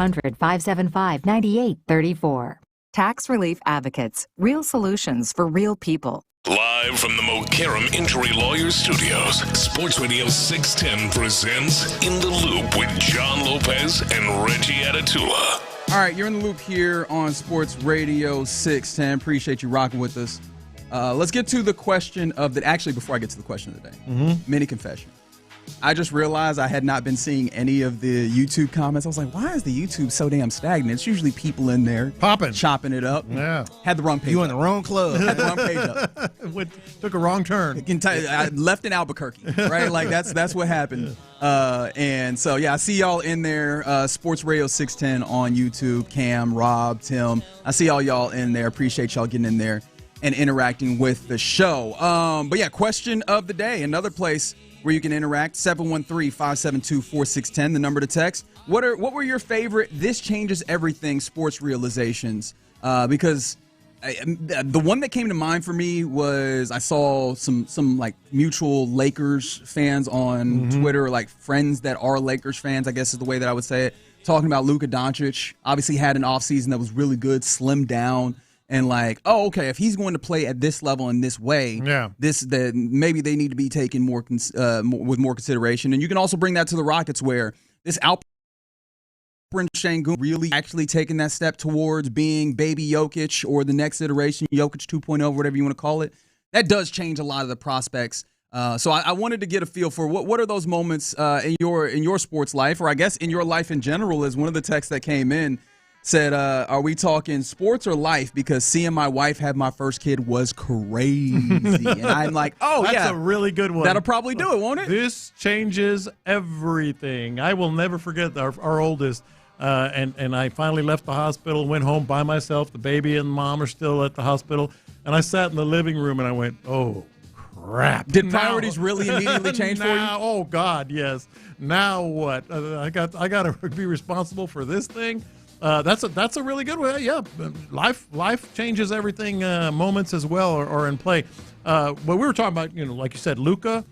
1-800-575-9834. Tax Relief Advocates. Real solutions for real people. Live from the Mokaram Injury Lawyers Studios, Sports Radio 610 presents In the Loop with John Lopez and Reggie Atatula. All right, you're in the loop here on Sports Radio 610. Appreciate you rocking with us. Let's get to the question of the. Actually, before I get to the question of the day, mini confession. I just realized I had not been seeing any of the YouTube comments. I was like, why is the YouTube so damn stagnant? It's usually people in there chopping it up. Yeah. Had the wrong page. You in the wrong club. Had the wrong page up. Took a wrong turn. I left in Albuquerque, right? Like that's what happened. And so, yeah, I see y'all in there. Sports Radio 610 on YouTube. Cam, Rob, Tim. I see all y'all in there. Appreciate y'all getting in there and interacting with the show. But yeah, question of the day. Another place where you can interact, 713-572-4610, the number to text. What were your favorite This Changes Everything sports realizations? Because the one that came to mind for me was I saw some like mutual Lakers fans on Twitter, like friends that are Lakers fans, I guess is the way that I would say it, talking about Luka Doncic. Obviously had an offseason that was really good, slimmed down. And like, oh, okay, if he's going to play at this level in this way, that maybe they need to be taken more with more consideration. And you can also bring that to the Rockets, where this Alperen Sengun really actually taking that step towards being baby Jokic or the next iteration, Jokic 2.0, whatever you want to call it. That does change a lot of the prospects. So I wanted to get a feel for what are those moments in your sports life, or I guess in your life in general, as one of the texts that came in said, are we talking sports or life? Because seeing my wife have my first kid was crazy. And I'm like, oh, That's yeah. That's a really good one. That'll probably do it, won't it? This changes everything. I will never forget our oldest. And I finally left the hospital, went home by myself. The baby and mom are still at the hospital. And I sat in the living room and I went, oh, crap. Did priorities really immediately change for you? Oh, God, yes. Now what? I got to be responsible for this thing? That's a really good one. Yeah, life changes everything. Moments as well are in play. But we were talking about, like you said, Luka.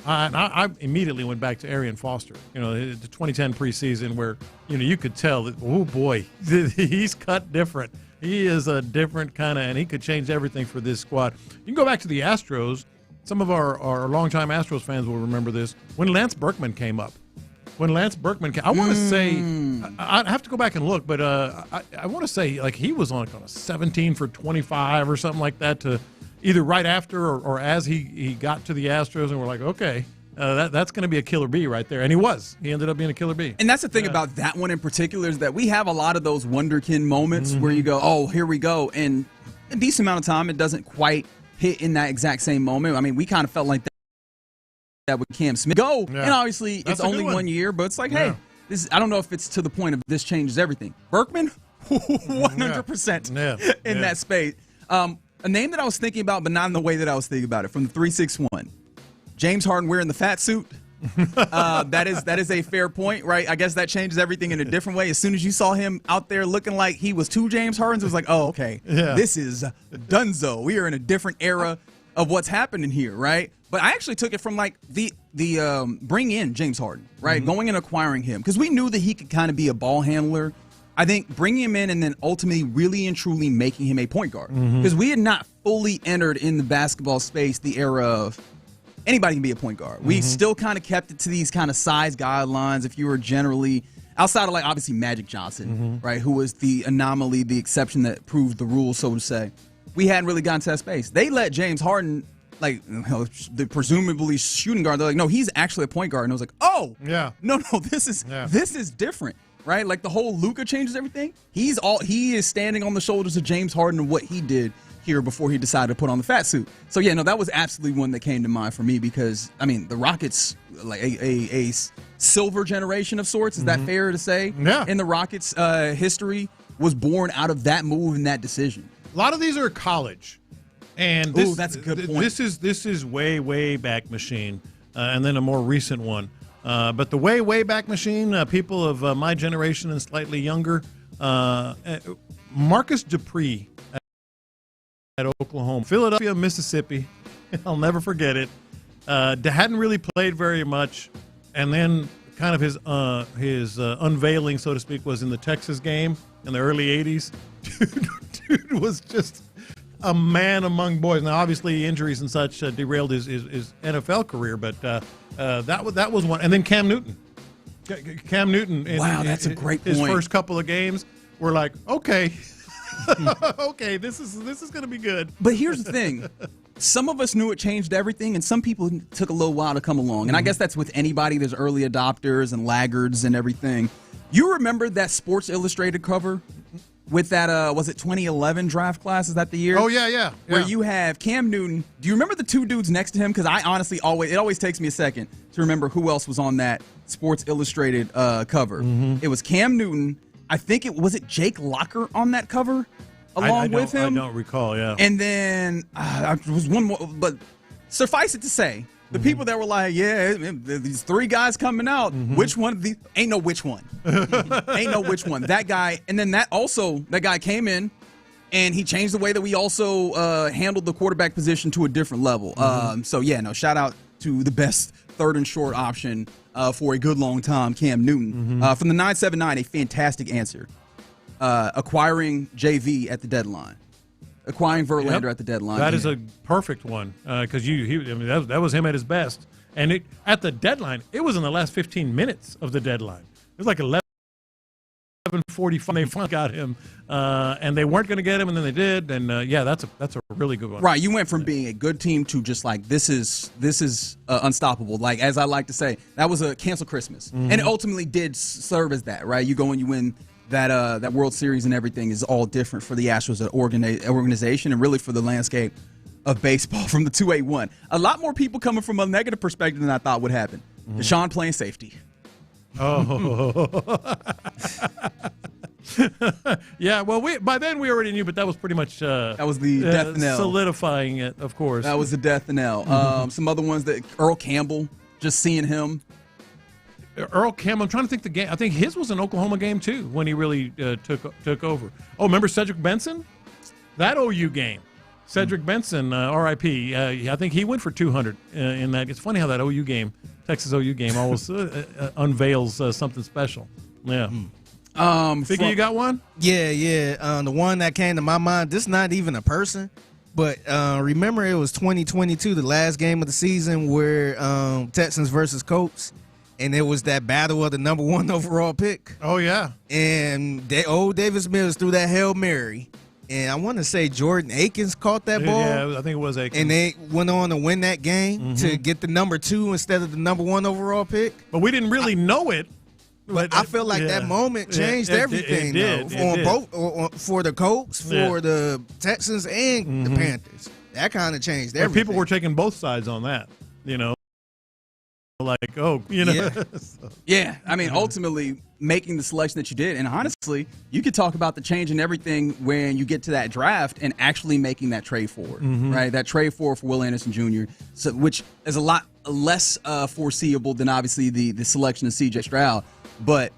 I immediately went back to Arian Foster. The 2010 preseason, where you could tell that, oh boy, he's cut different. He is a different kind of, and he could change everything for this squad. You can go back to the Astros. Some of our longtime Astros fans will remember this. When Lance Berkman came up. I want to say, I'd have to go back and look, but I want to say like he was on a 17 for 25 or something like that, to either right after or as he got to the Astros, and we're like, okay, that's going to be a killer bee right there. And he was. He ended up being a killer bee. And that's the thing about that one in particular, is that we have a lot of those wonderkin moments where you go, oh, here we go. And a decent amount of time, it doesn't quite hit in that exact same moment. I mean, we kind of felt like that with Cam Smith. And obviously it's only 1 year, but it's like, hey, I don't know if it's to the point of this changes everything. Berkman, 100% in that space. A name that I was thinking about, but not in the way that I was thinking about it, from the 361. James Harden wearing the fat suit. That is a fair point, right? I guess that changes everything in a different way. As soon as you saw him out there looking like he was two James Hardens, it was like, oh, okay, this is dunzo. We are in a different era of what's happening here, right? But I actually took it from like the bring in James Harden, right? Going and acquiring him, because we knew that he could kind of be a ball handler. I think bringing him in and then ultimately really and truly making him a point guard, because we had not fully entered in the basketball space the era of anybody can be a point guard. We still kind of kept it to these kind of size guidelines. If you were generally outside of like obviously Magic Johnson, right, who was the anomaly, the exception that proved the rule, so to say, we hadn't really gotten to that space. They let James Harden, like, the presumably shooting guard, they're like, no, he's actually a point guard. And I was like, oh, no, this is different, right? Like the whole Luka changes everything. He is standing on the shoulders of James Harden and what he did here before he decided to put on the fat suit. So yeah, no, that was absolutely one that came to mind for me, because I mean the Rockets, like a silver generation of sorts. Is that fair to say? Yeah. In the Rockets' history was born out of that move and that decision. A lot of these are college. And this, that's a good point. This is way back machine, and then a more recent one. But the way back machine, people of my generation and slightly younger, Marcus Dupree at Oklahoma, Philadelphia, Mississippi. I'll never forget it. Hadn't really played very much, and then kind of his unveiling, so to speak, was in the Texas game in the early 80s. Dude was just a man among boys. Now, obviously, injuries and such derailed his NFL career, but that was one. And then Cam Newton. Cam Newton. That's a great point. His first couple of games were like, okay, okay, this is going to be good. But here's the thing. Some of us knew it changed everything, and some people took a little while to come along. And I guess that's with anybody. There's early adopters and laggards and everything. You remember that Sports Illustrated cover with that, was it 2011 draft class? Is that the year? Oh, yeah. Where you have Cam Newton. Do you remember the two dudes next to him? Because I honestly it always takes me a second to remember who else was on that Sports Illustrated cover. It was Cam Newton. I think was it Jake Locker on that cover along with him? I don't recall, yeah. And then there was one more, but suffice it to say, the people that were like, yeah, these three guys coming out, which one of these? Ain't no which one. Ain't no which one. That guy, and then that guy came in, and he changed the way that we also handled the quarterback position to a different level. Shout out to the best third and short option for a good long time, Cam Newton. From the 979, a fantastic answer. Acquiring JV at the deadline. Acquiring Verlander at the deadline. That is a perfect one because that was him at his best. And at the deadline, it was in the last 15 minutes of the deadline. It was like 11:45. They finally got him, and they weren't going to get him, and then they did. And that's a really good one. Right, you went from being a good team to just like this is unstoppable. Like as I like to say, that was a cancel Christmas, and it ultimately did serve as that. Right, you go and you win. That World Series and everything is all different for the Astros as an organization and really for the landscape of baseball from the 2-8-1. A lot more people coming from a negative perspective than I thought would happen. Deshaun playing safety. Oh. Yeah, well, by then we already knew, but that was pretty much that was the death knell. Solidifying it, of course. That was the death knell. Some other ones that Earl Campbell, just seeing him. Earl Campbell, I'm trying to think the game. I think his was an Oklahoma game, too, when he really took over. Oh, remember Cedric Benson? That OU game. Cedric Benson, RIP. I think he went for 200 in that. It's funny how that OU game, Texas OU game, always unveils something special. Yeah. Figure you got one? Yeah. The one that came to my mind, this is not even a person, but remember it was 2022, the last game of the season where Texans versus Colts. And it was that battle of the number 1 overall pick. Oh, yeah. And Davis Mills threw that Hail Mary. And I want to say Jordan Akins caught that ball. Yeah, I think it was Akins. And they went on to win that game to get the number 2 instead of the number 1 overall pick. But we didn't really know it. But I feel like that moment changed everything, for the Colts, for the Texans, and the Panthers. That kind of changed everything. People were taking both sides on that, Like, Yeah, I mean, ultimately making the selection that you did. And honestly, you could talk about the change in everything when you get to that draft and actually making that trade forward, right? That trade forward for Will Anderson Jr., which is a lot less foreseeable than obviously the selection of C.J. Stroud. But,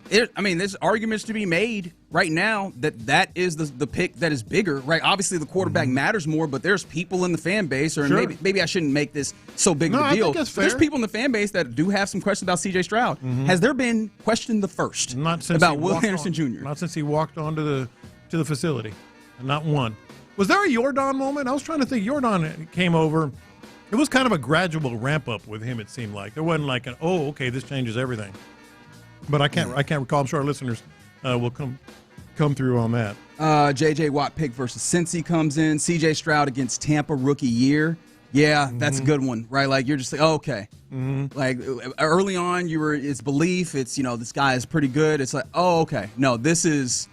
there's arguments to be made right now that is the pick that is bigger, right? Obviously, the quarterback matters more, but there's people in the fan base, or maybe I shouldn't make this so big of a deal. There's people in the fan base that do have some questions about C.J. Stroud. Has there been question the first about Will Anderson Jr.? Not since he walked onto the facility. Not one. Was there a Jordan moment? I was trying to think. Jordan came over. It was kind of a gradual ramp up with him, it seemed like. There wasn't like this changes everything. But I can't recall. I'm sure our listeners will come through on that. J.J. Watt pick versus Cincy comes in. C.J. Stroud against Tampa rookie year. Yeah, that's a good one, right? Like you're just like, okay. Like early on, it's belief. It's this guy is pretty good. It's like, oh, okay. No, this is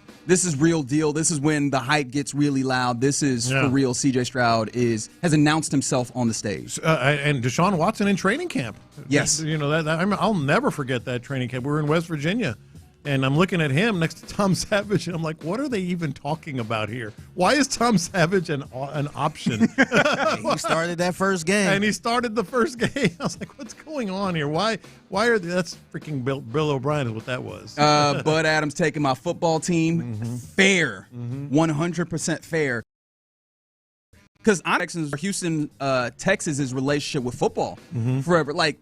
real deal. This is when the hype gets really loud. This is for real. C.J. Stroud has announced himself on the stage. And Deshaun Watson in training camp. Yes. I'll never forget that training camp. We were in West Virginia, and I'm looking at him next to Tom Savage, and I'm like, what are they even talking about here? Why is Tom Savage an option? He started that first game. And he started the first game. I was like, what's going on here? Why are that's freaking Bill O'Brien is what that was. Bud Adams taking my football team. Fair. 100% fair. Because Texans, Houston, Texas's relationship with football forever. Like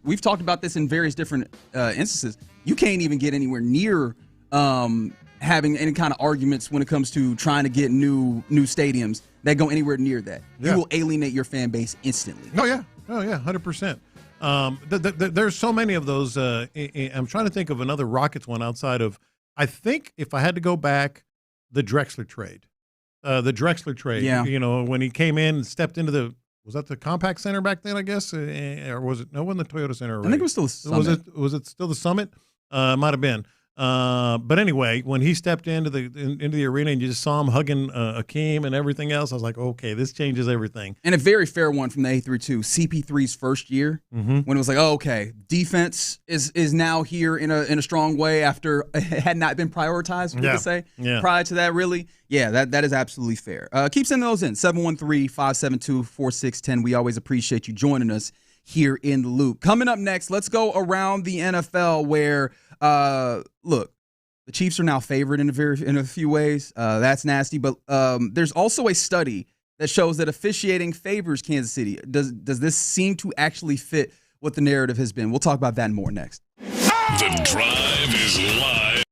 we've talked about this in various different instances. You can't even get anywhere near having any kind of arguments when it comes to trying to get new stadiums that go anywhere near that. You will alienate your fan base instantly. Oh yeah, 100%. There's so many of those. I'm trying to think of another Rockets one outside of. I think if I had to go back, the Drexler trade. Yeah. You know, when he came in and stepped into was that the Compact Center back then, I guess? Or was it? No, it wasn't the Toyota Center. Already. I think it was still the Summit. Was it still the Summit? Might have been. But anyway, when he stepped into the arena and you just saw him hugging Akeem and everything else, I was like, okay, this changes everything. And a very fair one from the A3 too. CP3's first year when it was like, oh, okay, defense is now here in a strong way after it had not been prioritized. We could say prior to that, really. Yeah, that is absolutely fair. Keep sending those in 713-572-4610. We always appreciate you joining us here in the loop. Coming up next, let's go around the NFL where. Look, the Chiefs are now favored in a few ways. That's nasty. But there's also a study that shows that officiating favors Kansas City. Does this seem to actually fit what the narrative has been? We'll talk about that and more next. The Drive is live.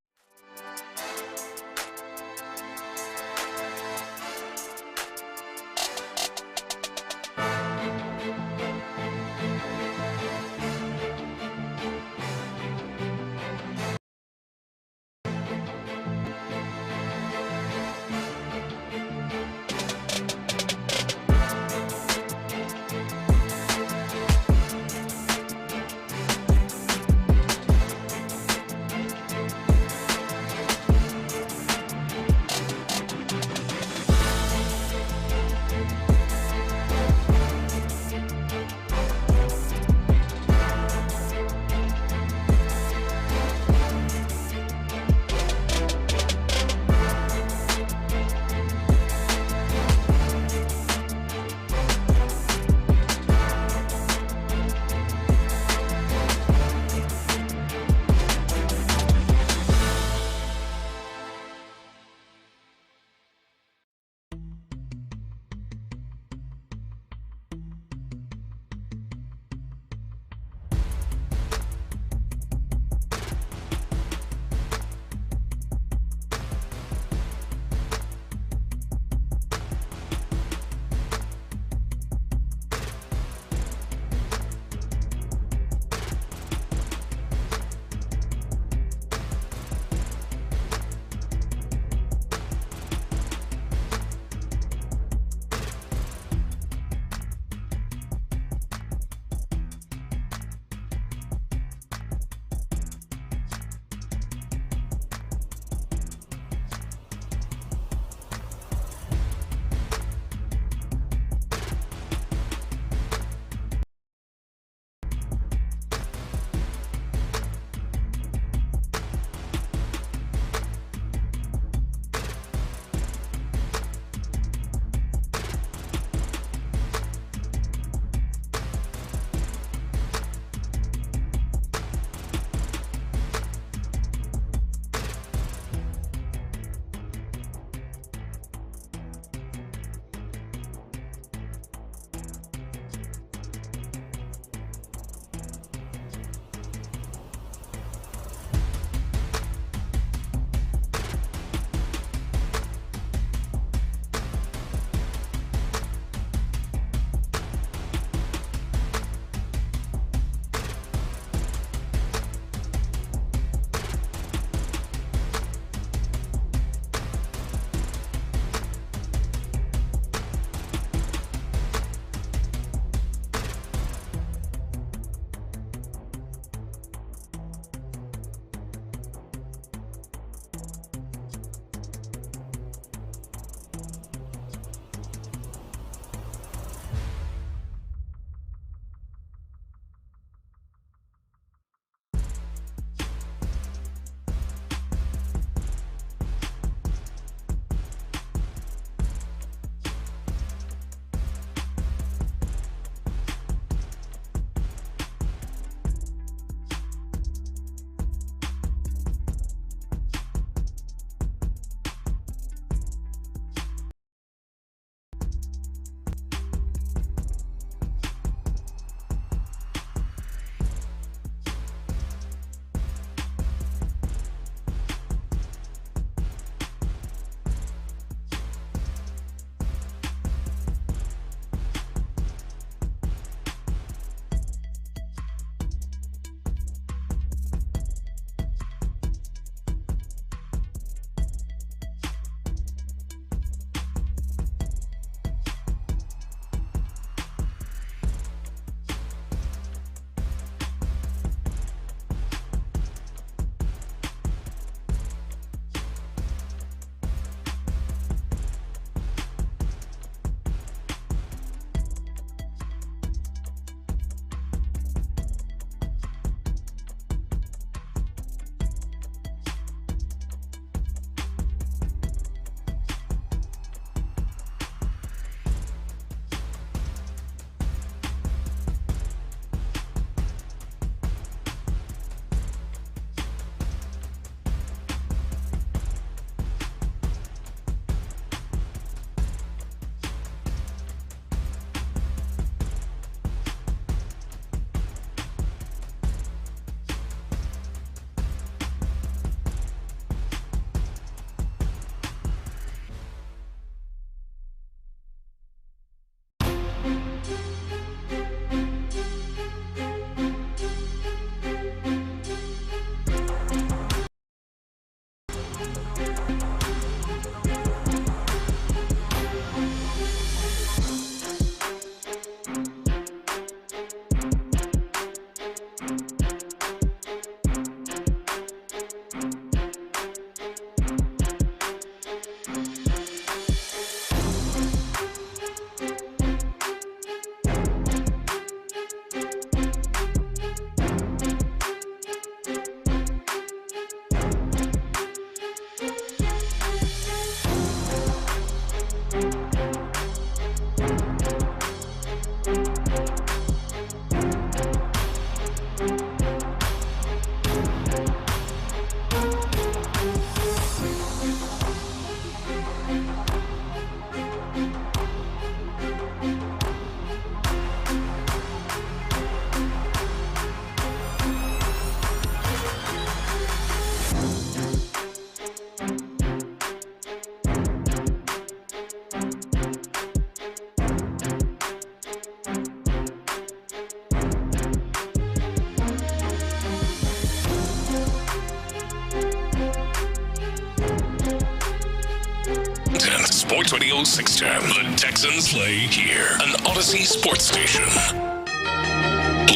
Sports Radio 610. The Texans play here. An Odyssey sports station.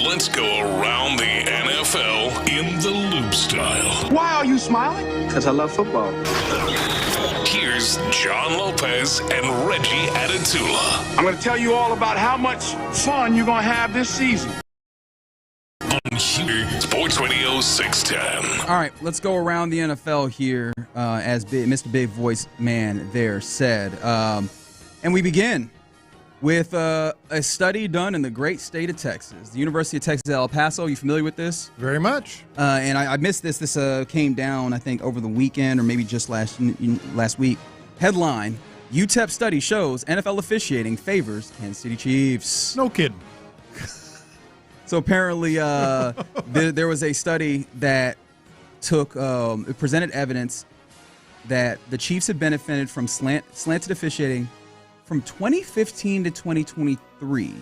Let's go around the NFL in the loop style. Why are you smiling? Because I love football. Here's John Lopez and Reggie Adatula. I'm going to tell you all about how much fun you're going to have this season. On here, Sports Radio 610. All right, let's go around the NFL here, as Mr. Big Voice Man there said. And we begin with a study done in the great state of Texas, the University of Texas at El Paso. You familiar with this? Very much. And I missed this. This came down, I think, over the weekend or maybe just last week. Headline, UTEP study shows NFL officiating favors Kansas City Chiefs. No kidding. So apparently there was a study that presented evidence that the Chiefs have benefited from slanted officiating from 2015 to 2023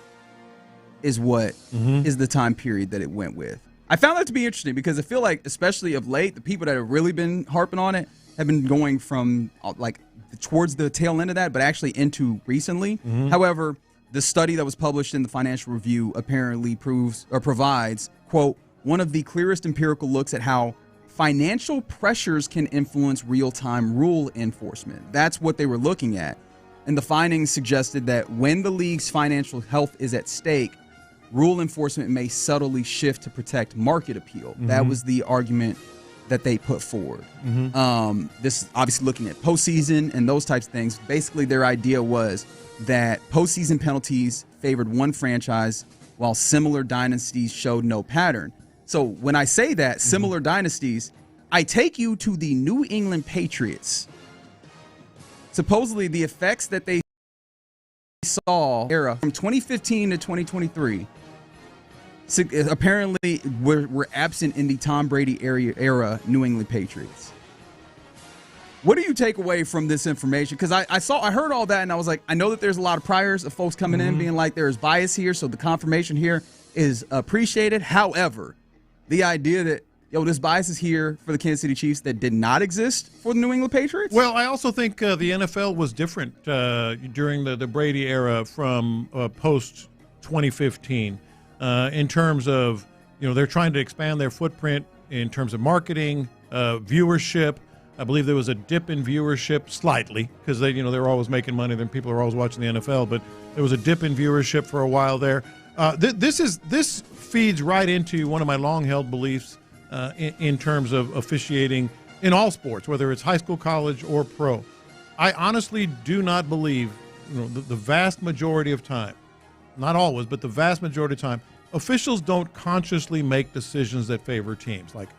is what is the time period that it went with. I found that to be interesting because I feel like, especially of late, the people that have really been harping on it have been going from like towards the tail end of that, but actually into recently. However, the study that was published in the Financial Review apparently provides, quote, one of the clearest empirical looks at how financial pressures can influence real-time rule enforcement. That's what they were looking at. And the findings suggested that when the league's financial health is at stake, rule enforcement may subtly shift to protect market appeal. That was the argument that they put forward. This obviously looking at postseason and those types of things. Basically, their idea was that postseason penalties favored one franchise while similar dynasties showed no pattern. So when I say that, similar dynasties, I take you to the New England Patriots. Supposedly, the effects that they saw era from 2015 to 2023 apparently were absent in the Tom Brady era New England Patriots. What do you take away from this information? Because I heard all that and I was like, I know that there's a lot of priors of folks coming in being like there's bias here, so the confirmation here is appreciated. However, the idea that this bias is here for the Kansas City Chiefs that did not exist for the New England Patriots? Well, I also think the NFL was different during the Brady era from post-2015 in terms of, they're trying to expand their footprint in terms of marketing, viewership. I believe there was a dip in viewership slightly because they're always making money. Then people are always watching the NFL, but there was a dip in viewership for a while there. This feeds right into one of my long-held beliefs in terms of officiating in all sports, whether it's high school, college, or pro. I honestly do not believe, the vast majority of time, not always, but the vast majority of time, officials don't consciously make decisions that favor teams. Like,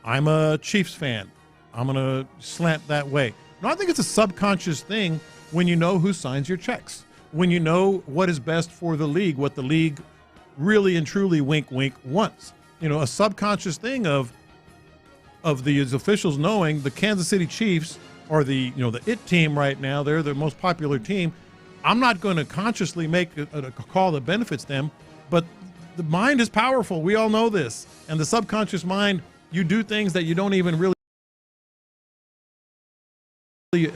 I'm a Chiefs fan, I'm going to slant that way. No, I think it's a subconscious thing when you know who signs your checks, when you know what is best for the league, what the league really and truly wink, wink wants. A subconscious thing of these officials knowing the Kansas City Chiefs are the it team right now. They're the most popular team. I'm not going to consciously make a call that benefits them, but the mind is powerful. We all know this. And the subconscious mind, you do things that you don't even really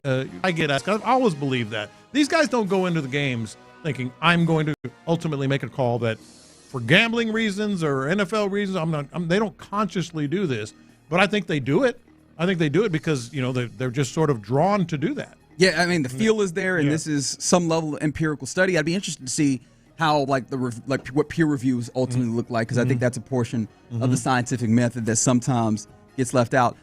I get asked. I've always believed that. These guys don't go into the games thinking, I'm going to ultimately make a call that for gambling reasons or NFL reasons, they don't consciously do this, but I think they do it. I think they do it because, they're just sort of drawn to do that. Yeah, I mean, the feel is there, and this is some level of empirical study. I'd be interested to see how, what peer reviews ultimately look like, because I think that's a portion of the scientific method that sometimes gets left out.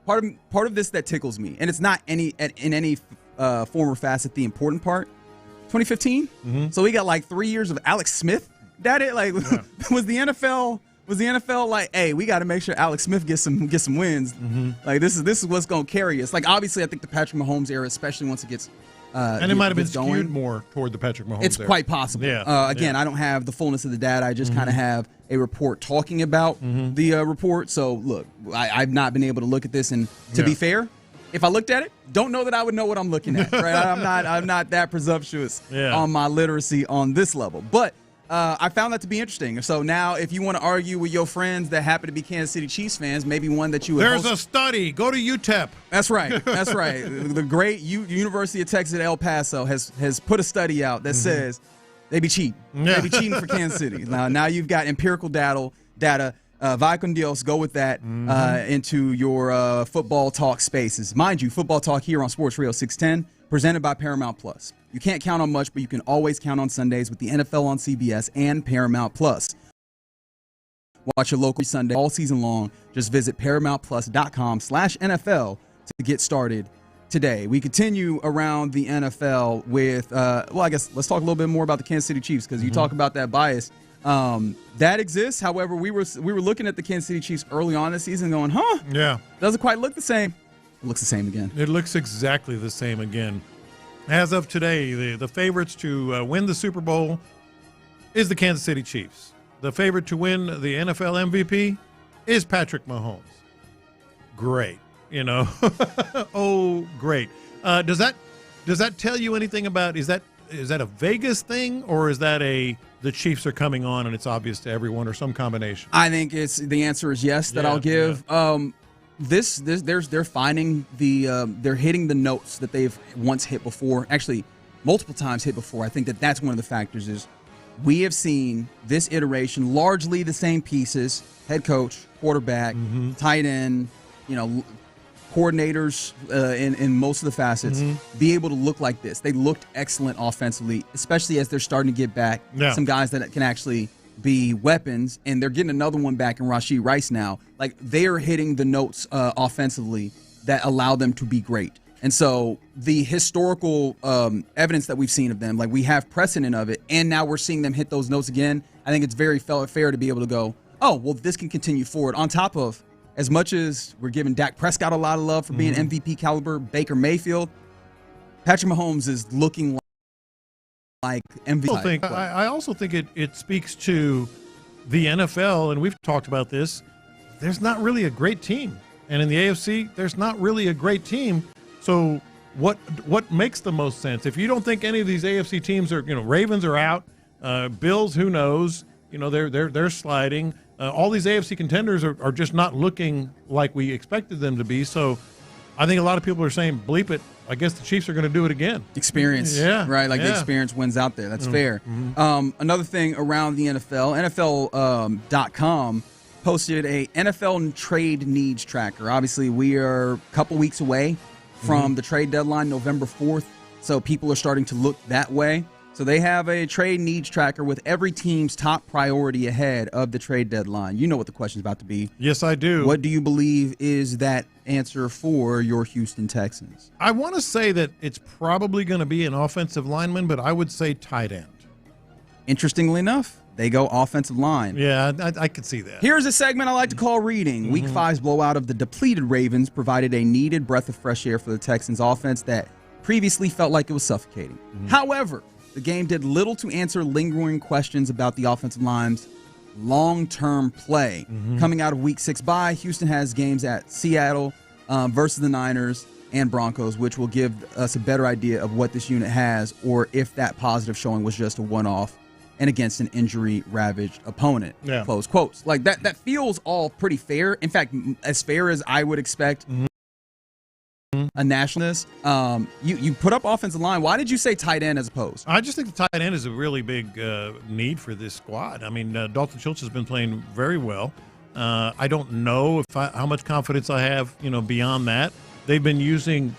Part of this that tickles me, and it's not in any form or facet the important part. 2015, so we got 3 years of Alex Smith That it like was the NFL like, hey, we got to make sure Alex Smith gets some wins. Like this is what's going to carry us. Like obviously, I think the Patrick Mahomes era, especially once it gets and it might have been skewed more toward the Patrick Mahomes. It's era. quite possible. Again, I don't have the fullness of the data. I just kind of have a report talking about the report. So look, I've not been able to look at this, and to be fair, if I looked at it, don't know that I would know what I'm looking at. Right? I'm not that presumptuous on my literacy on this level, but. I found that to be interesting. So now, if you want to argue with your friends that happen to be Kansas City Chiefs fans, maybe one that you would There's a study. Go to UTEP. That's right. That's right. The great University of Texas at El Paso has put a study out that says they be cheating. They be cheating for Kansas City. Now you've got empirical data. Vaya con Dios, go with that into your football talk spaces. Mind you, football talk here on Sports Radio 610, presented by Paramount Plus. You can't count on much, but you can always count on Sundays with the NFL on CBS and Paramount Plus. Watch your local Sunday all season long. Just visit ParamountPlus.com/NFL to get started today. We continue around the NFL with, I guess let's talk a little bit more about the Kansas City Chiefs because you talk about that bias. That exists. However, we were looking at the Kansas City Chiefs early on this season going, doesn't quite look the same. It looks the same again. It looks exactly the same again. As of today, the favorites to win the Super Bowl is the Kansas City Chiefs. The favorite to win the NFL MVP is Patrick Mahomes. Great, oh, great. Does that tell you anything about? Is that a Vegas thing, or is that the Chiefs are coming on and it's obvious to everyone, or some combination? I think the answer is yes. That I'll give. Yeah. They're finding they're hitting the notes that they've once hit before. Actually, multiple times hit before. I think that that's one of the factors is we have seen this iteration largely the same pieces: head coach, quarterback, tight end, coordinators in most of the facets be able to look like this. They looked excellent offensively, especially as they're starting to get back some guys that can actually be weapons, and they're getting another one back in Rashee Rice now. Like, they are hitting the notes offensively that allow them to be great. And so the historical evidence that we've seen of them, like we have precedent of it, and now we're seeing them hit those notes again. I think it's very fair to be able to go, oh, well, this can continue forward. On top of, as much as we're giving Dak Prescott a lot of love for being MVP caliber, Baker Mayfield, Patrick Mahomes is looking like MVP. I also think it speaks to the NFL, and we've talked about this. There's not really a great team. And in the AFC, there's not really a great team. So what makes the most sense? If you don't think any of these AFC teams are, Ravens are out, Bills, who knows? They're sliding. All these AFC contenders are just not looking like we expected them to be. So I think a lot of people are saying, bleep it. I guess the Chiefs are going to do it again. Experience. Right? Like the experience wins out there. That's fair. Another thing around the NFL, NFL.com posted a NFL trade needs tracker. Obviously, we are a couple weeks away from the trade deadline, November 4th. So people are starting to look that way. So they have a trade needs tracker with every team's top priority ahead of the trade deadline. You know what the question's about to be. Yes, I do. What do you believe is that answer for your Houston Texans? I want to say that it's probably going to be an offensive lineman, but I would say tight end. Interestingly enough, they go offensive line. Yeah, I could see that. Here's a segment I like to call reading. Week 5's blowout of the depleted Ravens provided a needed breath of fresh air for the Texans offense that previously felt like it was suffocating. However, the game did little to answer lingering questions about the offensive line's long-term play. Coming out of Week 6 bye, Houston has games at Seattle versus the Niners and Broncos, which will give us a better idea of what this unit has, or if that positive showing was just a one-off and against an injury-ravaged opponent. Close quotes. Like that feels all pretty fair. In fact, as fair as I would expect a nationalist. You put up offensive line. Why did you say tight end as opposed? I just think the tight end is a really big need for this squad. I mean, Dalton Schultz has been playing very well. I don't know how much confidence I have, beyond that. They've been using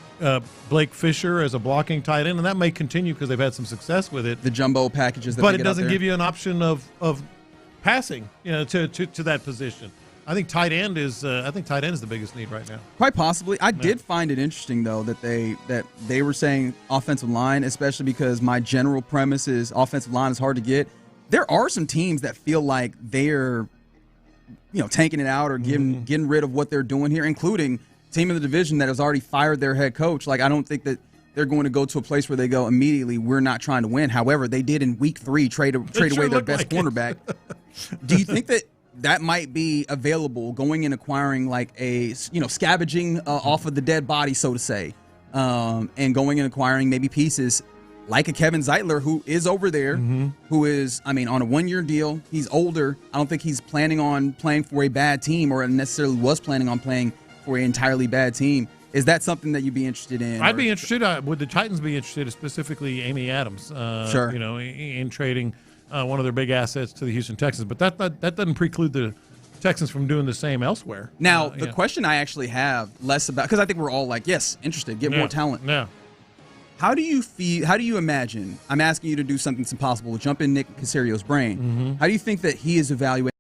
Blake Fisher as a blocking tight end, and that may continue because they've had some success with it. The jumbo packages that but it doesn't give you an option of passing, to that position. I think tight end is the biggest need right now. Quite possibly. I did find it interesting though that they were saying offensive line, especially because my general premise is offensive line is hard to get. there are some teams that feel like they're, tanking it out or getting rid of what they're doing here, including team in the division that has already fired their head coach. Like, I don't think that they're going to go to a place where they go immediately, we're not trying to win. However, they did in week 3 trade away their best cornerback. Do you think that might be available, going and acquiring like a, scavenging off of the dead body, so to say, and going and acquiring maybe pieces like a Kevin Zeitler, who is over there, who is, on a 1-year deal. He's older. I don't think he's planning on playing for a bad team or necessarily was planning on playing for an entirely bad team. Is that something that you'd be interested in? I'd be interested. Would the Titans be interested, specifically Amy Adams, sure. In trading one of their big assets to the Houston Texans? But that doesn't preclude the Texans from doing the same elsewhere. Now, the question I actually have less about, because I think we're all like, yes, interested, get more talent. Yeah. How do you feel? How do you imagine? I'm asking you to do something that's impossible. Jump in Nick Casario's brain. How do you think that he is evaluating,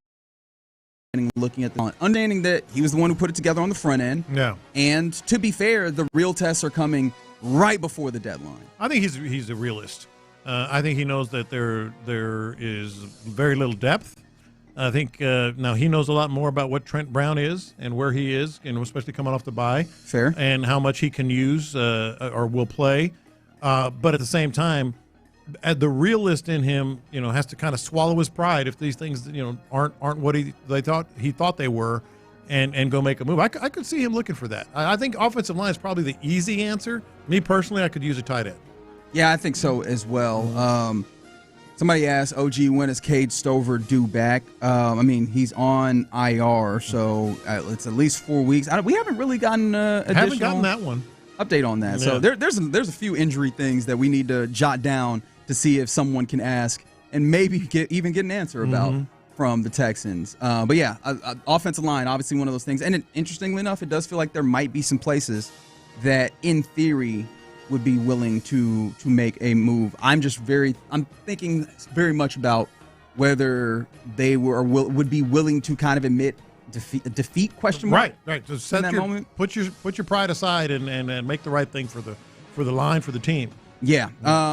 looking at the talent, understanding that he was the one who put it together on the front end? Yeah. And to be fair, the real tests are coming right before the deadline. I think he's a realist. I think he knows that there is very little depth. I think now he knows a lot more about what Trent Brown is and where he is, and especially coming off the bye. Fair. And how much he can use or will play. But at the same time, the realist in him, has to kind of swallow his pride if these things, aren't what he thought they were, and go make a move. I could see him looking for that. I think offensive line is probably the easy answer. Me personally, I could use a tight end. Yeah, I think so as well. Somebody asked, OG, when is Cade Stover due back? He's on IR, so it's at least 4 weeks. We haven't really gotten Haven't gotten that one. Update on that. Yeah. So there's a few injury things that we need to jot down to see if someone can ask and maybe even get an answer about from the Texans. But yeah, offensive line, obviously one of those things. And interestingly enough, it does feel like there might be some places that in theory would be willing to make a move. I'm thinking very much about whether they would be willing to kind of admit defeat question mark. Right. So put your pride aside and make the right thing for the line, for the team. Yeah.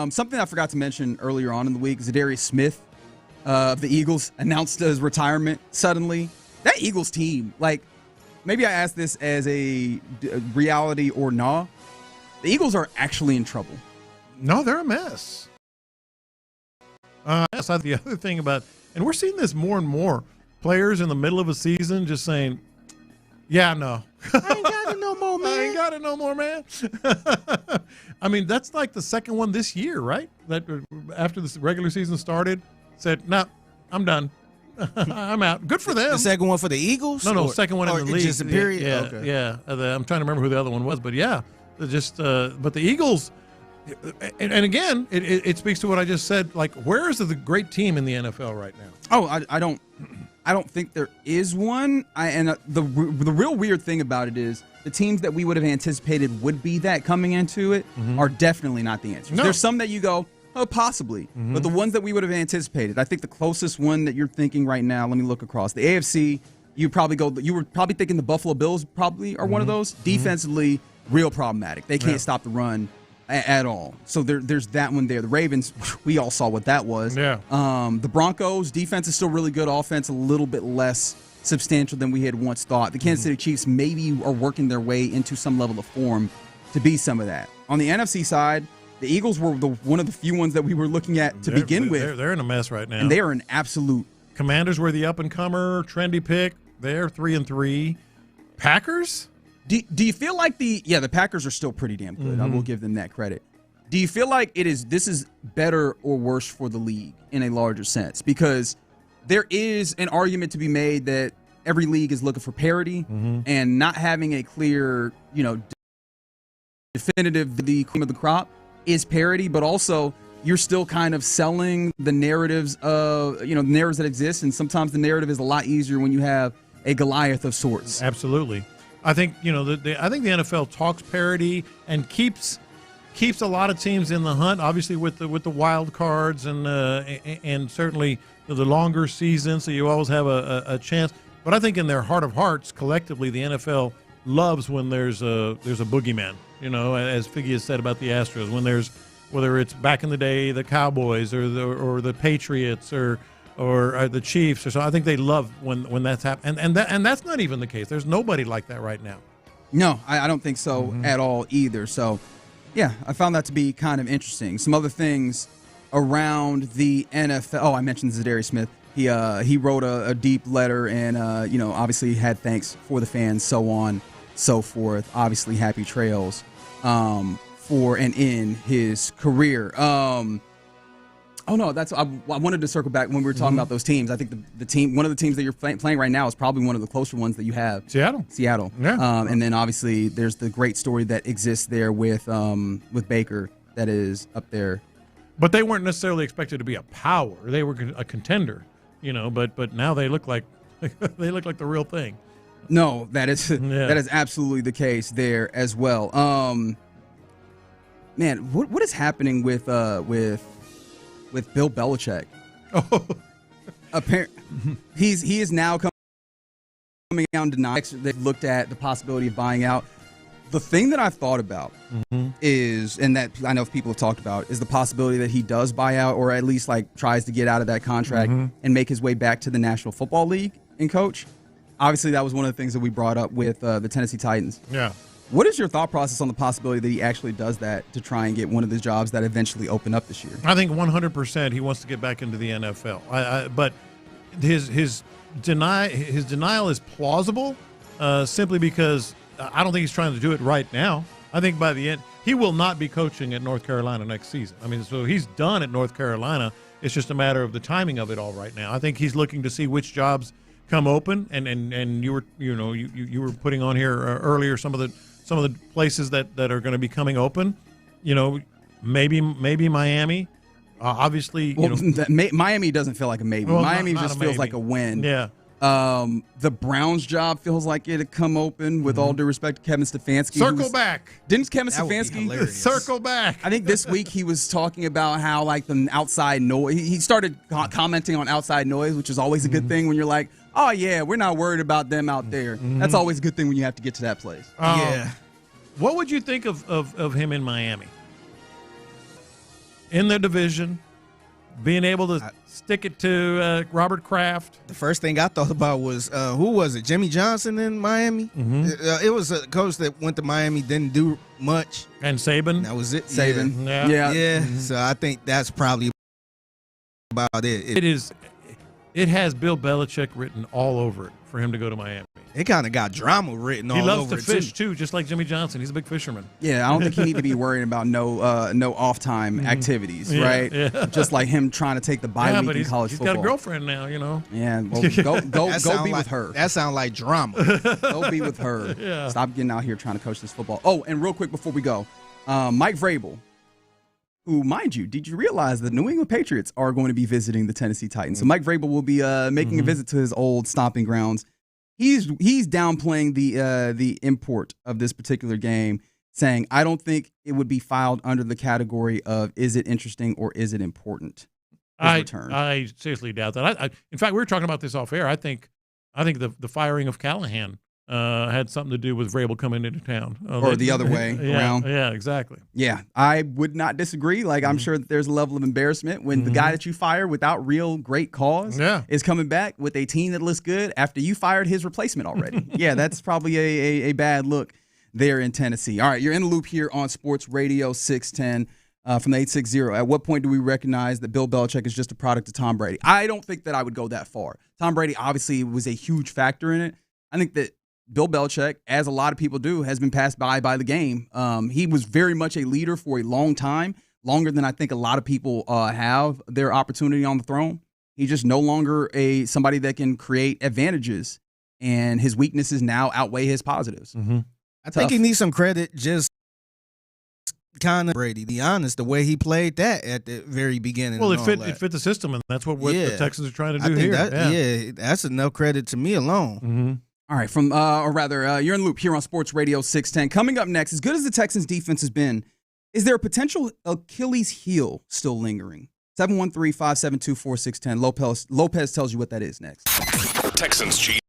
Something I forgot to mention earlier on in the week, Zadarius Smith of the Eagles announced his retirement suddenly. That Eagles team, like, maybe I asked this as a reality or nah. The Eagles are actually in trouble. No, they're a mess. That's the other thing about, and we're seeing this more and more. Players in the middle of a season just saying, yeah, no. I ain't got it no more, man. I ain't got it no more, man. That's like the second one this year, right? That after the regular season started, said, no, I'm done. I'm out. Good for them. The second one for the Eagles? No, second one in the league. Just a period? Yeah, okay. Yeah. I'm trying to remember who the other one was, but yeah. But the Eagles, and again, it speaks to what I just said. Like, where is the great team in the NFL right now? Oh, I don't think there is one. The real weird thing about it is the teams that we would have anticipated would be that coming into it are definitely not the answers. No. There's some that you go, oh, possibly, but the ones that we would have anticipated, I think the closest one that you're thinking right now. Let me look across the AFC. You were probably thinking the Buffalo Bills probably are one of those. Defensively, real problematic. They can't stop the run at all. So there's that one there. The Ravens, we all saw what that was. Yeah. The Broncos, defense is still really good. Offense, a little bit less substantial than we had once thought. The Kansas City Chiefs maybe are working their way into some level of form to be some of that. On the NFC side, the Eagles were one of the few ones that we were looking at to begin with. They're in a mess right now. And they are an absolute. Commanders were the up-and-comer, trendy pick. They're 3-3. Packers? Do you feel like the Packers are still pretty damn good. I will give them that credit. Do you feel like this is better or worse for the league in a larger sense? Because there is an argument to be made that every league is looking for parity and not having a clear, definitive the cream of the crop is parity, but also you're still kind of selling the narratives of, narratives that exist, and sometimes the narrative is a lot easier when you have a Goliath of sorts. Absolutely. I think the NFL talks parity and keeps a lot of teams in the hunt. Obviously, with the wild cards and certainly the longer season, so you always have a chance. But I think in their heart of hearts, collectively, the NFL loves when there's a boogeyman. As Figgy has said about the Astros, when whether it's back in the day the Cowboys or the Patriots or the Chiefs or so. I think they love when that's happened, and that's not even the case. There's nobody like that right now. No, I don't think so at all either. So, yeah, I found that to be kind of interesting. Some other things around the NFL. Oh, I mentioned Zadarius Smith. He wrote a deep letter and obviously had thanks for the fans, so on, so forth. Obviously, happy trails for and in his career. I wanted to circle back when we were talking about those teams. I think the team, one of the teams that you're playing right now is probably one of the closer ones that you have. Seattle. Yeah. And then obviously there's the great story that exists there with Baker that is up there. But they weren't necessarily expected to be a power. They were a contender, but now they look like the real thing. No, that is absolutely the case there as well. Man, what is happening with Bill Belichick? Oh, apparently, he is now coming out and denying. They've looked at the possibility of buying out. The thing that I've thought about is, and that I know people have talked about, is the possibility that he does buy out, or at least tries to get out of that contract and make his way back to the National Football League and coach. Obviously, that was one of the things that we brought up with the Tennessee Titans. Yeah. What is your thought process on the possibility that he actually does that to try and get one of the jobs that eventually open up this year? I think 100% he wants to get back into the NFL. But his denial is plausible simply because I don't think he's trying to do it right now. I think by the end, he will not be coaching at North Carolina next season. I mean, so he's done at North Carolina. It's just a matter of the timing of it all right now. I think he's looking to see which jobs come open, and you were putting on here earlier some of the places that are going to be coming open. Maybe Miami. Obviously, Miami doesn't feel like a maybe. Well, Miami not just a feels maybe. like a win. Yeah. The Browns job feels like it'd come open. With all due respect to Kevin Stefanski. Circle back. Didn't Kevin Stefanski circle back? I think this week he was talking about how the outside noise. He started commenting on outside noise, which is always a good thing when you're like, oh yeah, we're not worried about them out there. That's always a good thing when you have to get to that place. Yeah. What would you think of him in Miami? In the division, being able to stick it to Robert Kraft. The first thing I thought about was, who was it? Jimmy Johnson in Miami? It was a coach that went to Miami, didn't do much. And Saban? That was it. Saban. Yeah. So I think that's probably about it. It has Bill Belichick written all over it for him to go to Miami. It kind of got drama written all over it. He loves to fish, too, just like Jimmy Johnson. He's a big fisherman. Yeah, I don't think he need to be worrying about no off-time activities, right? Yeah. Just like him trying to take the bye week in college football. He's got a girlfriend now, Yeah, well, go be with her. That sounds like drama. Go be with her. Yeah. Stop getting out here trying to coach this football. Oh, and real quick before we go, Mike Vrabel, who, mind you, did you realize the New England Patriots are going to be visiting the Tennessee Titans? So Mike Vrabel will be making a visit to his old stomping grounds. He's downplaying the import of this particular game, saying, I don't think it would be filed under the category of is it interesting or is it important? I seriously doubt that. In fact, we were talking about this off air. I think the firing of Callahan had something to do with Vrabel coming into town. Or the other way around. Yeah, exactly. Yeah, I would not disagree. I'm sure that there's a level of embarrassment when the guy that you fired without real great cause is coming back with a team that looks good after you fired his replacement already. Yeah, that's probably a bad look there in Tennessee. All right, you're in the loop here on Sports Radio 610 from the 860. At what point do we recognize that Bill Belichick is just a product of Tom Brady? I don't think that I would go that far. Tom Brady obviously was a huge factor in it. I think that Bill Belichick, as a lot of people do, has been passed by the game. He was very much a leader for a long time, longer than I think a lot of people have their opportunity on the throne. He's just no longer somebody that can create advantages, and his weaknesses now outweigh his positives. I think he needs some credit just kind of Brady, to be honest, the way he played that at the very beginning. Well, it fit the system, and that's what the Texans are trying to do here. That's enough credit to me alone. All right, you're in loop here on Sports Radio 610. Coming up next, as good as the Texans' defense has been, is there a potential Achilles heel still lingering? 713-572-4610. Lopez tells you what that is next. Texans Chief.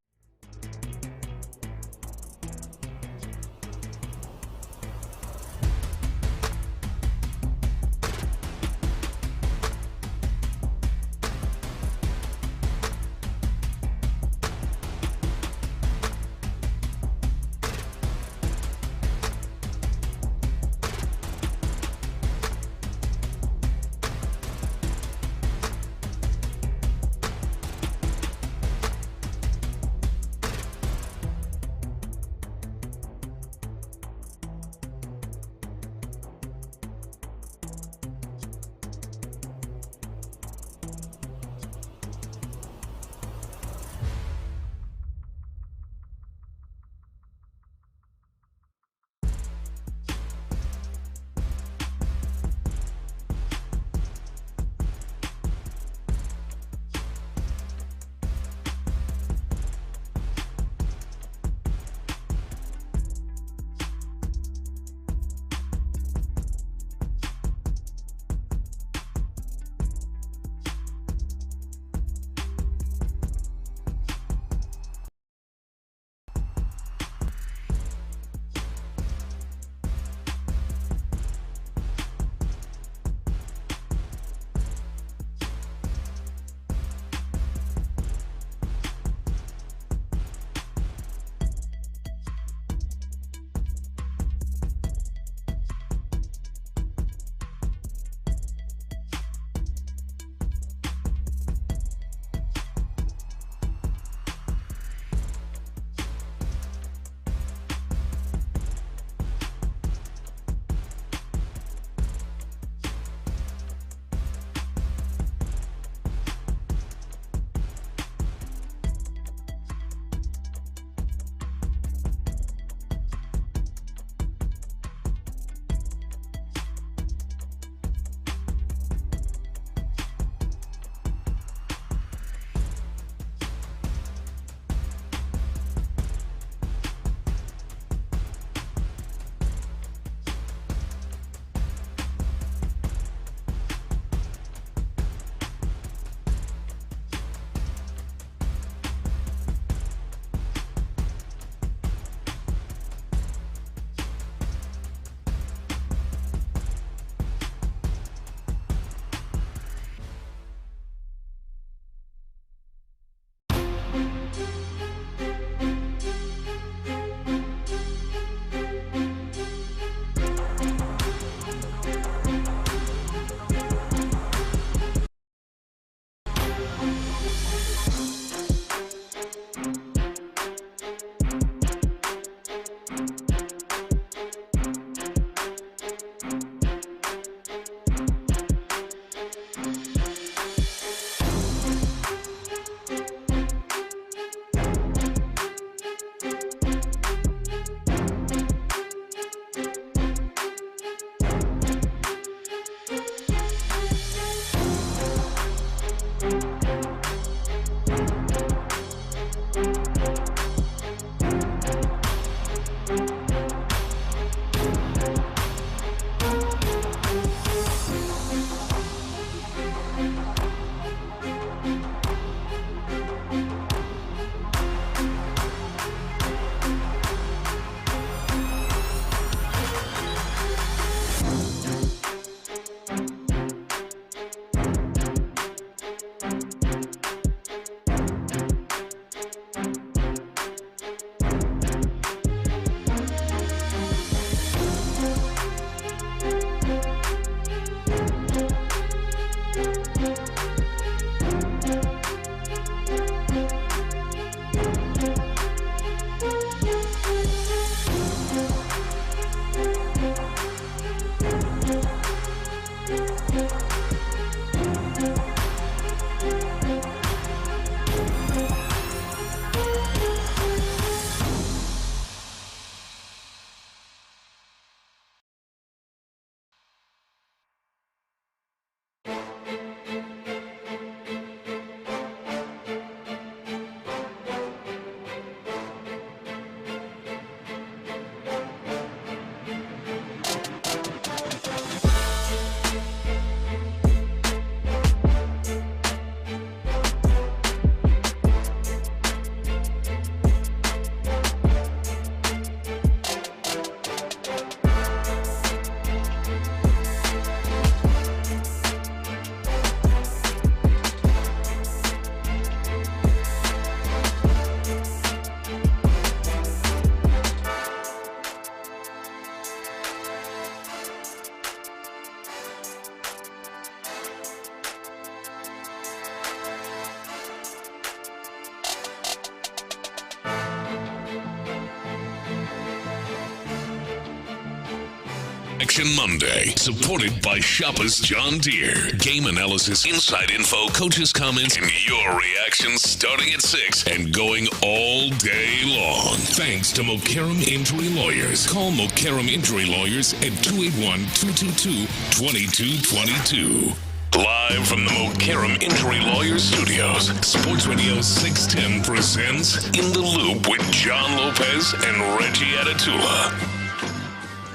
Reaction Monday, supported by Shoppers John Deere. Game analysis, inside info, coaches' comments, and your reactions starting at 6 and going all day long. Thanks to Mokaram Injury Lawyers. Call Mokaram Injury Lawyers at 281-222-2222. Live from the Mokaram Injury Lawyers Studios, Sports Radio 610 presents In the Loop with John Lopez and Reggie Atatula.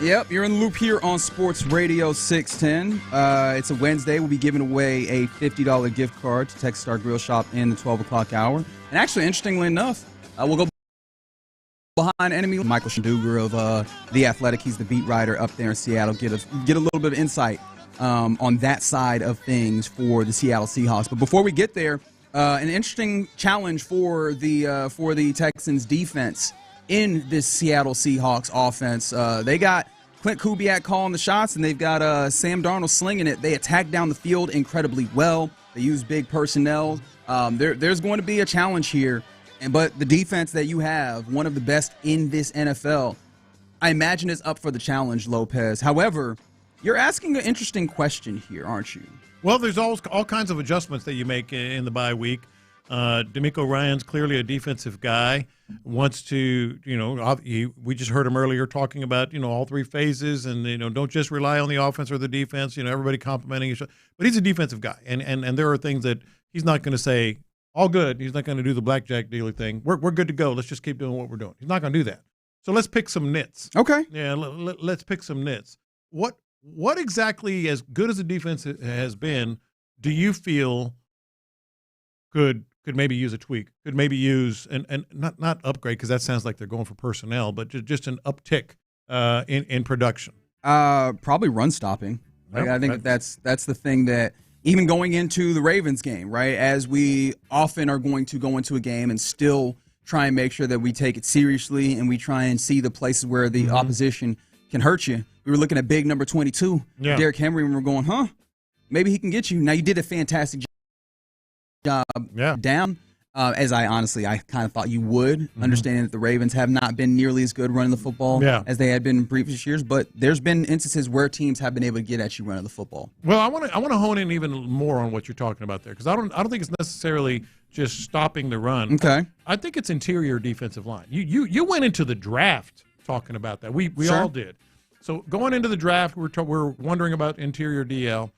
Yep, you're in the loop here on Sports Radio 610. It's a Wednesday. We'll be giving away a $50 gift card to Texas Star Grill Shop in the 12 o'clock hour. And actually, interestingly enough, we'll go behind enemy Michael Shanduger of The Athletic. He's the beat writer up there in Seattle. Get a little bit of insight on that side of things for the Seattle Seahawks. But before we get there, an interesting challenge for the Texans defense in this Seattle Seahawks offense. They got Clint Kubiak calling the shots, and they've got Sam Darnold slinging it. They attack down the field incredibly well. They use big personnel. There's going to be a challenge here, but the defense that you have, one of the best in this NFL, I imagine is up for the challenge, Lopez. However, you're asking an interesting question here, aren't you? Well, there's all kinds of adjustments that you make in the bye week. DeMeco Ryan's clearly a defensive guy, wants to, we just heard him earlier talking about, all three phases and, don't just rely on the offense or the defense, everybody complimenting each other. But he's a defensive guy, and there are things that he's not going to say, all good. He's not going to do the blackjack dealer thing. We're good to go. Let's just keep doing what we're doing. He's not going to do that. So let's pick some nits. Okay. Yeah, let's pick some nits. What exactly, as good as the defense has been, do you feel could maybe use a tweak, could maybe use and not upgrade, because that sounds like they're going for personnel, but just an uptick in production? Probably run stopping. Right? I think that's the thing that even going into the Ravens game, right, as we often are going to go into a game and still try and make sure that we take it seriously and we try and see the places where the opposition can hurt you. We were looking at big number 22, Derrick Henry, and we're going, maybe he can get you. Now, you did a fantastic job down, as I kind of thought you would, understanding that the Ravens have not been nearly as good running the football as they had been in previous years, but there's been instances where teams have been able to get at you running the football. Well, I want to hone in even more on what you're talking about there, because I don't think it's necessarily just stopping the run. Okay. I think it's interior defensive line. You went into the draft talking about that. We all did. So going into the draft, we're wondering about interior DL.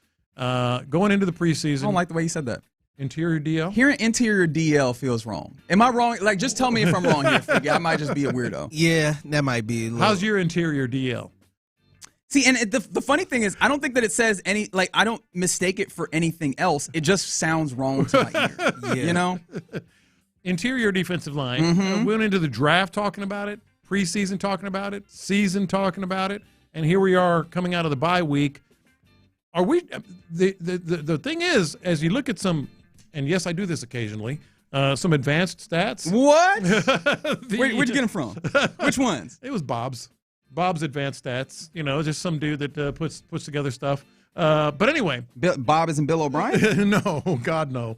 Going into the preseason. I don't like the way you said that. Interior DL? Hearing interior DL feels wrong. Am I wrong? Like, just tell me if I'm wrong here. I might just be a weirdo. Yeah, that might be. How's your interior DL? See, and the funny thing is, I don't think that it says any, like, I don't mistake it for anything else. It just sounds wrong to my ear. Interior defensive line. Went into the draft talking about it, preseason talking about it, season talking about it, and here we are coming out of the bye week. Are we the thing is, as you look at some, and yes, I do this occasionally, some advanced stats. What? Where'd you get them from? Which ones? It was Bob's advanced stats. Just some dude that puts together stuff. But anyway, Bob isn't Bill O'Brien? No, God no.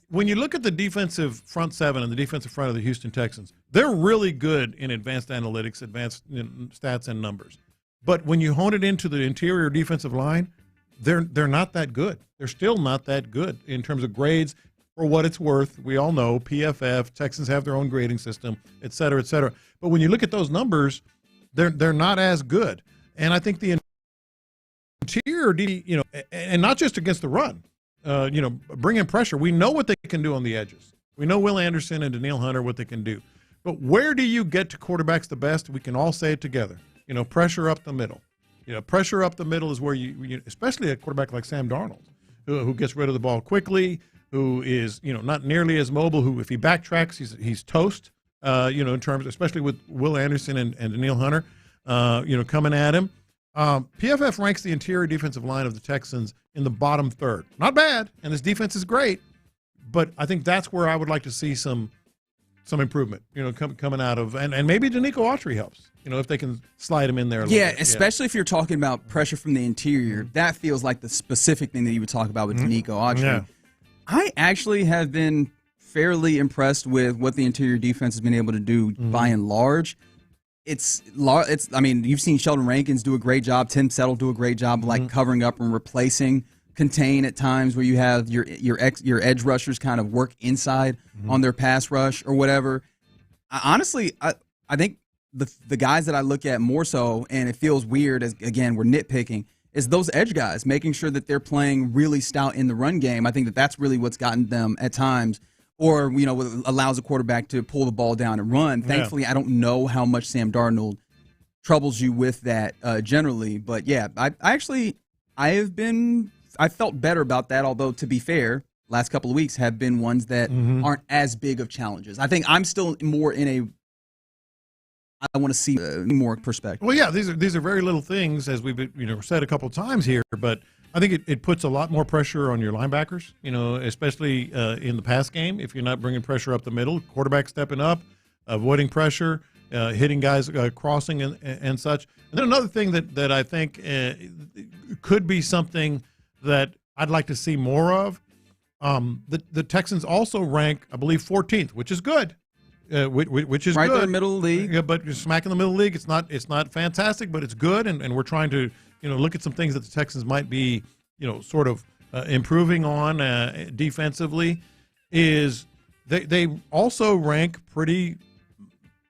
When you look at the defensive front seven and the defensive front of the Houston Texans, they're really good in advanced analytics, advanced stats and numbers. But when you hone it into the interior defensive line, they're not that good. They're still not that good in terms of grades. For what it's worth, we all know PFF, Texans have their own grading system, et cetera, et cetera. But when you look at those numbers, they're not as good. And I think the interior, and not just against the run, bring in pressure. We know what they can do on the edges. We know Will Anderson and Danielle Hunter what they can do. But where do you get to quarterbacks the best? We can all say it together. Pressure up the middle. Pressure up the middle is where you especially a quarterback like Sam Darnold, who gets rid of the ball quickly, who is, not nearly as mobile, who if he backtracks, he's toast, in terms, especially with Will Anderson and Danielle Hunter, coming at him. PFF ranks the interior defensive line of the Texans in the bottom third. Not bad, and this defense is great, but I think that's where I would like to see some improvement, coming out of, and maybe DeMeco Autry helps, if they can slide him in there a little bit. Especially if you're talking about pressure from the interior. That feels like the specific thing that you would talk about with DeMeco Autry. Yeah. I actually have been fairly impressed with what the interior defense has been able to do by and large. I mean, you've seen Sheldon Rankins do a great job. Tim Settle do a great job of like covering up and replacing contain at times where you have your edge rushers kind of work inside on their pass rush or whatever. Honestly, I think the guys that I look at more so, and it feels weird as, again, we're nitpicking, is those edge guys, making sure that they're playing really stout in the run game. I think that's really what's gotten them at times, or, allows a quarterback to pull the ball down and run. Yeah. Thankfully, I don't know how much Sam Darnold troubles you with that generally. But, yeah, I felt better about that, although, to be fair, last couple of weeks have been ones that aren't as big of challenges. I think I'm still more in I want to see more perspective. Well, yeah, these are very little things, as we've said a couple of times here, but I think it puts a lot more pressure on your linebackers, especially in the pass game. If you're not bringing pressure up the middle, quarterback stepping up, avoiding pressure, hitting guys crossing and such. And then another thing that I think could be something that I'd like to see more of, the Texans also rank, I believe, 14th, which is good. Which is right good. There, middle of the league. Yeah, but you're smack in the middle of the league. It's not fantastic, but it's good, and we're trying to look at some things that the Texans might be sort of improving on defensively. Is they also rank pretty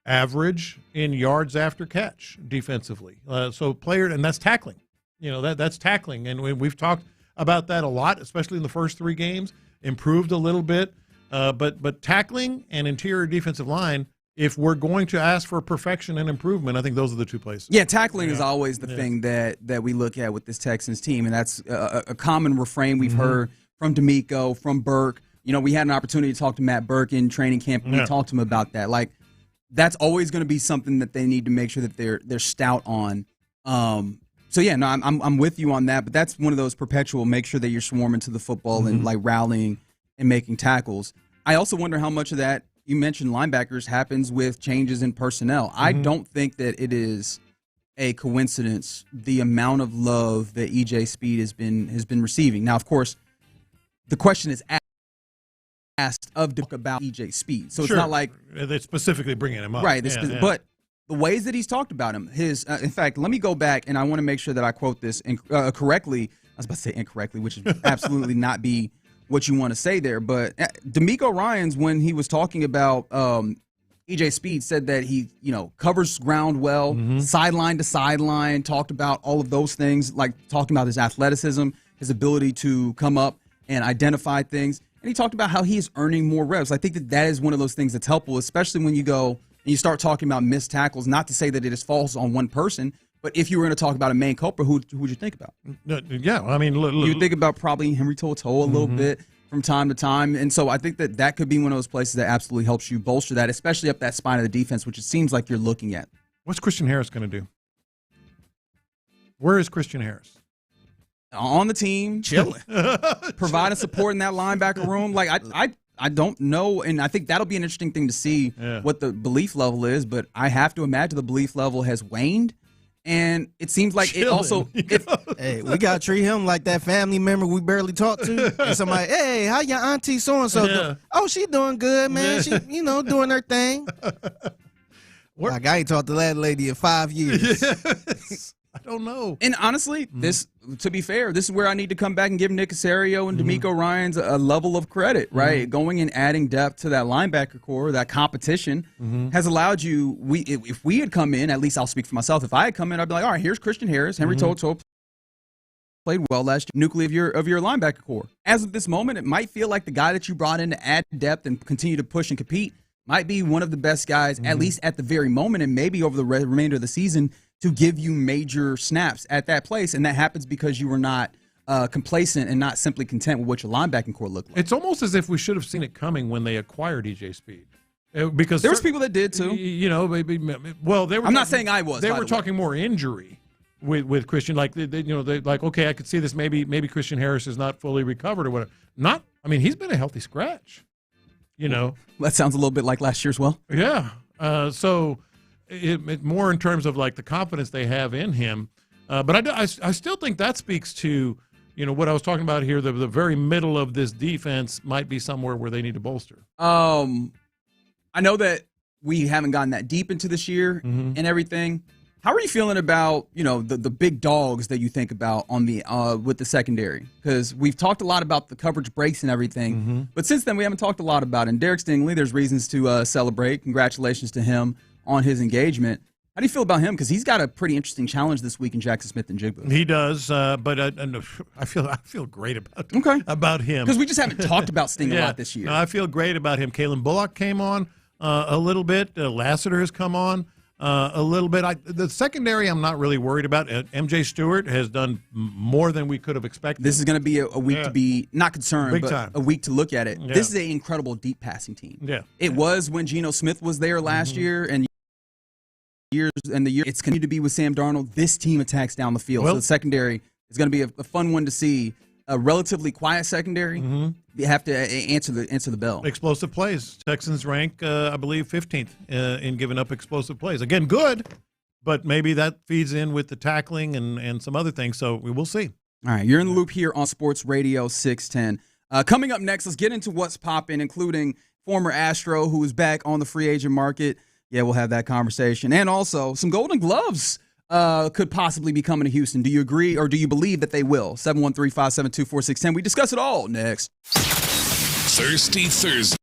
average in yards after catch defensively. So and that's tackling. That's tackling, and we've talked about that a lot, especially in the first 3 games. Improved a little bit. But tackling and interior defensive line, if we're going to ask for perfection and improvement, I think those are the 2 places. Yeah, tackling is always the thing that we look at with this Texans team, and that's a common refrain we've heard from DeMeco, from Burke. We had an opportunity to talk to Matt Burke in training camp, and we talked to him about that. Like, that's always going to be something that they need to make sure that they're stout on. So yeah, no, I'm with you on that, but that's one of those perpetual make sure that you're swarming to the football and like rallying and making tackles. I also wonder how much of that, you mentioned linebackers, happens with changes in personnel. I don't think that it is a coincidence the amount of love that EJ Speed has been receiving. Now, of course, the question is asked about EJ Speed, so it's not like they're specifically bringing him up, right? But the ways that he's talked about him, in fact, let me go back and I want to make sure that I quote this correctly. I was about to say incorrectly, which is absolutely not be what you want to say there. But DeMeco Ryans, when he was talking about EJ Speed, said that he, covers ground well, sideline to sideline, talked about all of those things, like talking about his athleticism, his ability to come up and identify things. And he talked about how he is earning more reps. I think that is one of those things that's helpful, especially when you go and you start talking about missed tackles, not to say that it is false on one person, but if you were going to talk about a main culprit, who would you think about? Yeah, I mean, you think about probably Henry To'oTo'o a little bit from time to time, and so I think that could be one of those places that absolutely helps you bolster that, especially up that spine of the defense, which it seems like you're looking at. What's Christian Harris going to do? Where is Christian Harris? On the team, chilling, providing support in that linebacker room. Like I don't know, and I think that'll be an interesting thing to see what the belief level is. But I have to imagine the belief level has waned. And it seems like it also. Hey, we got to treat him like that family member we barely talk to. And somebody, hey, how your auntie so and so doing? Oh, she doing good, man. She, doing her thing. Like I ain't talked to that lady in 5 years. Yes. I don't know. And honestly, to be fair, this is where I need to come back and give Nick Caserio and DeMeco Ryans a level of credit, right? Going and adding depth to that linebacker core, that competition has allowed you. If we had come in, at least I'll speak for myself. If I had come in, I'd be like, all right, here's Christian Harris, Henry To'oTo'o played well last year, nucleus of your linebacker core. As of this moment, it might feel like the guy that you brought in to add depth and continue to push and compete might be one of the best guys, at least at the very moment, and maybe over the remainder of the season, to give you major snaps at that place. And that happens because you were not complacent and not simply content with what your linebacking core looked like. It's almost as if we should have seen it coming when they acquired EJ Speed. Because there was people that did too. Maybe. Well, they were. I'm not saying I was. They were talking more injury with Christian. Like they like, okay, I could see this. Maybe Christian Harris is not fully recovered or whatever. He's been a healthy scratch. That sounds a little bit like last year as well. Yeah. So it more in terms of like the confidence they have in him. But I still think that speaks to what I was talking about here. The very middle of this defense might be somewhere where they need to bolster. I know that we haven't gotten that deep into this year and everything. How are you feeling about, the big dogs that you think about on the with the secondary? Because we've talked a lot about the coverage breaks and everything, but since then we haven't talked a lot about it. And Derek Stingley, there's reasons to celebrate. Congratulations to him on his engagement. How do you feel about him? Because he's got a pretty interesting challenge this week in Jackson Smith and Jigba. He does, but I feel great about him. Because we just haven't talked about Sting a lot this year. No, I feel great about him. Kalen Bullock came on a little bit. Lassiter has come on a little bit. The secondary I'm not really worried about. MJ Stewart has done more than we could have expected. This is going to be a week to be not concerned, Big but time. a week to look at it. Yeah. This is an incredible deep passing team. Yeah, it was when Geno Smith was there last year, and the year it's going to be with Sam Darnold. This team attacks down the field. So the secondary is going to be a fun one to see. A relatively quiet secondary. You have to answer the bell. Explosive plays. Texans rank, I believe, 15th in giving up explosive plays. Again, good, but maybe that feeds in with the tackling and some other things. So we will see. All right, you're in the loop here on Sports Radio 610. Coming up next, let's get into what's popping, including former Astro who is back on the free agent market. Yeah, we'll have that conversation. And also some Golden Gloves could possibly be coming to Houston. Do you agree or do you believe that they will? 713-572-4610. We discuss it all next. Thirsty Thursday.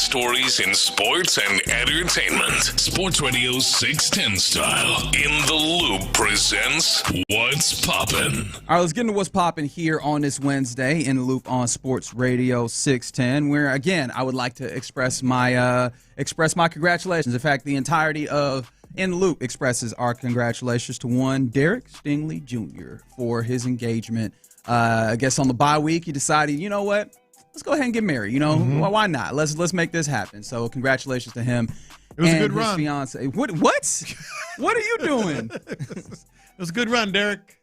stories in sports and entertainment. Sports Radio 610 style. In the Loop presents What's Poppin'. All right, let's get into what's popping here on this Wednesday in the Loop on Sports Radio 610, where, again, I would like to express my congratulations. In fact, the entirety of In the Loop expresses our congratulations to one Derek Stingley Jr. for his engagement. I guess on the bye week, he decided, you know what? Let's go ahead and get married. You know, well, why not? Let's make this happen. So congratulations to him. It was and a good his run. Fiance. What? What are you doing? It was a good run, Derek.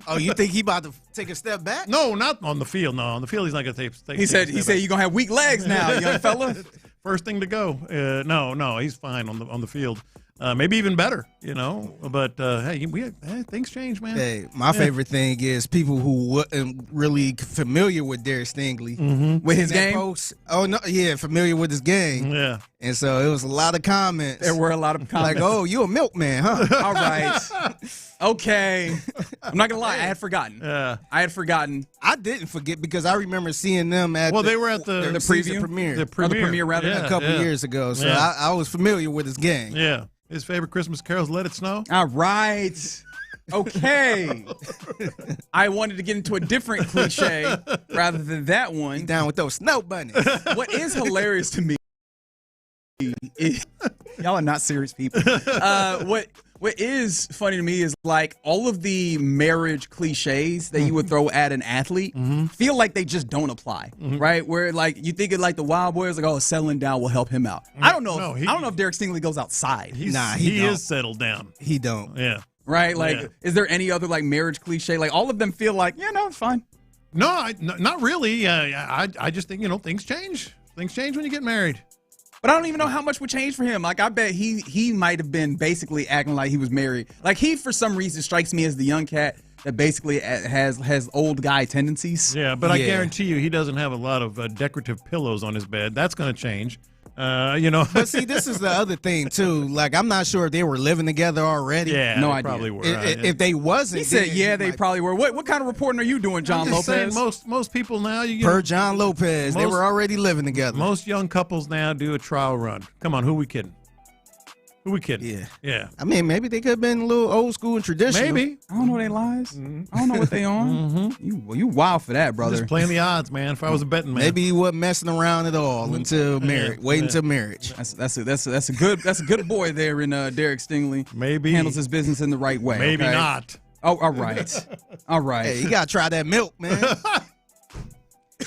Oh, you think he about to take a step back? No, not on the field. No, on the field he's not going to take. He said you're gonna have weak legs now, young fella. First thing to go. No, he's fine on the field. Maybe even better, you know. But hey, things change, man. Hey, my favorite thing is people who weren't really familiar with Derek Stingley With his game. Post, familiar with his game. Yeah, and so it was a lot of comments. There were a lot of comments. Like, oh, you a milkman, huh? All right. Okay. I'm not gonna lie, I had forgotten. I didn't forget because I remember seeing them at they were at the preview premiere. The premiere rather a couple years ago. So I was familiar with his game. Yeah. His favorite Christmas carol's Let It Snow. All right. Okay. I wanted to get into a different cliche rather than that one. You down with those snow bunnies. What is hilarious to me is, y'all are not serious people. What is funny to me is like all of the marriage cliches that you would throw at an athlete feel like they just don't apply, right? Where like you think of like the Wild Boys, like, oh, settling down will help him out. I don't know. I don't know if Derek Stingley goes outside. He is settled down. He don't. Yeah. Right? Like, is there any other like marriage cliche? Like all of them feel like, yeah, no, it's fine. No, not really. I just think, things change. Things change when you get married. But I don't even know how much would change for him. Like, I bet he might have been basically acting like he was married. Like, he, for some reason, strikes me as the young cat that basically has old guy tendencies. Yeah, but I guarantee you he doesn't have a lot of decorative pillows on his bed. That's going to change. But see, this is the other thing, too. Like, I'm not sure if they were living together already. Yeah, no they idea. Probably were. If they wasn't. He said, they probably were. What kind of reporting are you doing, John Lopez? Saying most people now. Per John Lopez, they were already living together. Most young couples now do a trial run. Come on, who we kidding? Who we kidding? Yeah. I mean, maybe they could have been a little old school and traditional. Maybe. I don't know they lies. I don't know what they on. You wild for that, brother. Just playing the odds, man. If I was a betting man. Maybe he wasn't messing around at all until marriage. Wait until marriage. That's a good boy there in Derek Stingley. Maybe handles his business in the right way. Maybe not. Oh, all right. All right. Hey, you gotta try that milk, man.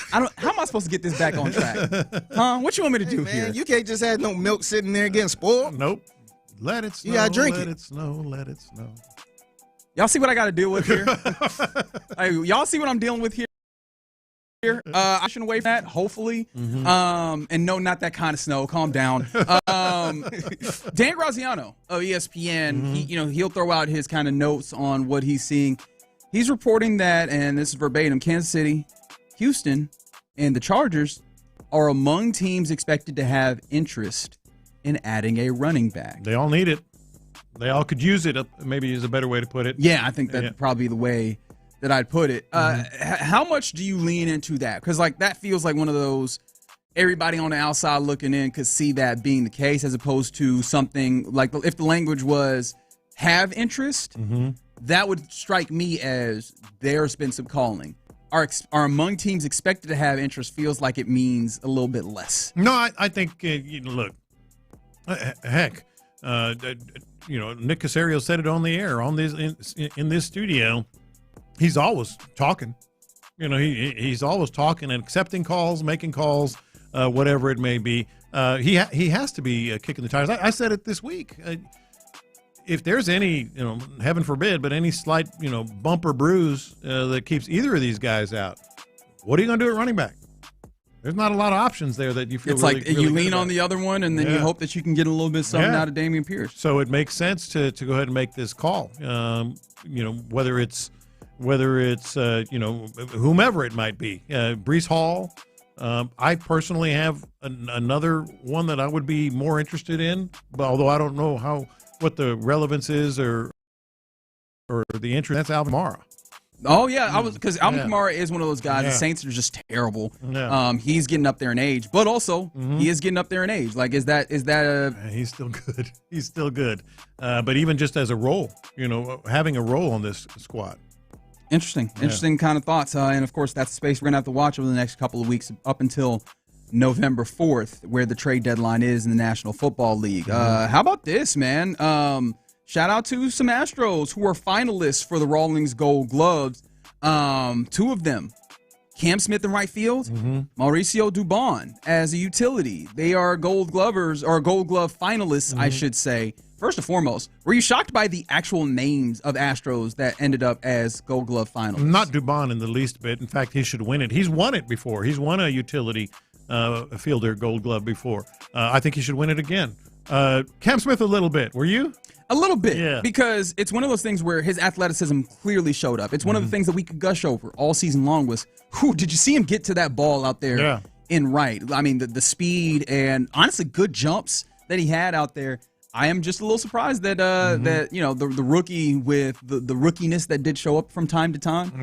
How am I supposed to get this back on track? Huh? What you want me to do here? You can't just have no milk sitting there getting spoiled. Nope. Let it snow. You gotta drink let it. Let it snow. Let it snow. Y'all see what I got to deal with here? Hey, y'all see what I'm dealing with here? I shouldn't wait for that, hopefully. And no, not that kind of snow. Calm down. Dan Graziano of ESPN, he'll throw out his kind of notes on what he's seeing. He's reporting that, and this is verbatim, Kansas City, Houston, and the Chargers are among teams expected to have interest in adding a running back. They all need it. They all could use it, maybe is a better way to put it. Yeah, I think that'd probably be the way that I'd put it. How much do you lean into that? Because like that feels like one of those everybody on the outside looking in could see that being the case, as opposed to something like if the language was have interest, that would strike me as there's been some calling. Are among teams expected to have interest feels like it means a little bit less. No, I think, look, heck, Nick Caserio said it on the air on this in this studio. He's always talking. He's always talking and accepting calls, making calls, whatever it may be. He has to be kicking the tires. I said it this week. If there's any, heaven forbid, but any slight, bump or bruise that keeps either of these guys out, what are you going to do at running back? There's not a lot of options there that you feel. It's really, like you lean on the other one, and then you hope that you can get a little bit something out of Dameon Pierce. So it makes sense to go ahead and make this call. Whether it's whomever it might be, Breece Hall. I personally have another one that I would be more interested in, but although I don't know what the relevance is or the interest. That's Alvin Kamara. Oh yeah, I was because Alvin Kamara is one of those guys. The Saints are just terrible. He's getting up there in age, but also he is getting up there in age. Like, is that a? He's still good. He's still good. But even just as a role, having a role on this squad. Interesting kind of thoughts. And of course, that's the space we're gonna have to watch over the next couple of weeks up until November 4th, where the trade deadline is in the National Football League. How about this, man? Shout out to some Astros who are finalists for the Rawlings Gold Gloves. Two of them, Cam Smith in right field, Mauricio Dubon as a utility. They are Gold Glovers, or Gold Glove finalists, I should say. First and foremost, were you shocked by the actual names of Astros that ended up as Gold Glove finalists? Not Dubon in the least bit. In fact, he should win it. He's won it before. He's won a utility fielder Gold Glove before. I think he should win it again. Cam Smith a little bit. Were you? A little bit, because it's one of those things where his athleticism clearly showed up. It's one of the things that we could gush over all season long was, did you see him get to that ball out there in right? I mean, the speed and honestly good jumps that he had out there. I am just a little surprised that the rookie with the rookiness that did show up from time to time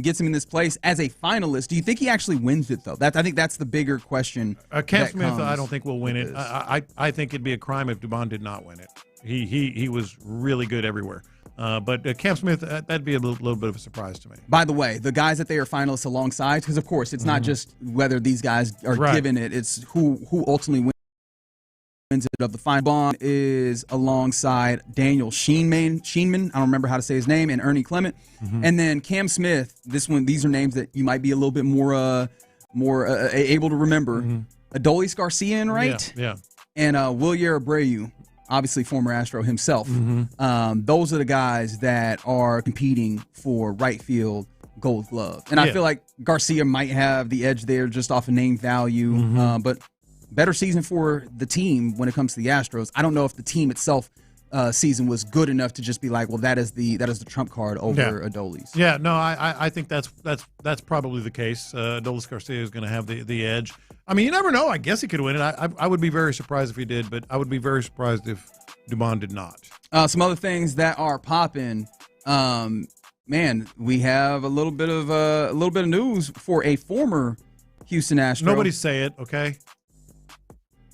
gets him in this place as a finalist. Do you think he actually wins it, though? I think that's the bigger question. Cam Smith, I don't think will win it. I think it'd be a crime if Dubon did not win it. He was really good everywhere. But Cam Smith, that'd be a little bit of a surprise to me. By the way, the guys that they are finalists alongside, because, of course, it's not just whether these guys are given it. It's who ultimately wins it of the final. Bond is alongside Daniel Sheenman. I don't remember how to say his name, and Ernie Clement. And then Cam Smith, these are names that you might be a little bit more able to remember. Adolis Garcia in right? Yeah. And Wilyer Abreu, obviously former Astro himself. Those are the guys that are competing for right field Gold Glove. And I feel like Garcia might have the edge there just off of name value. But better season for the team when it comes to the Astros. I don't know if the team itself season was good enough to just be like, well, that is the trump card over Adolis. Yeah, no, I think that's probably the case. Adolis Garcia is going to have the edge. I mean, you never know. I guess he could win it. I would be very surprised if he did, but I would be very surprised if Dubon did not. Some other things that are popping. Man, we have a little bit of news for a former Houston Astro. Nobody say it, okay?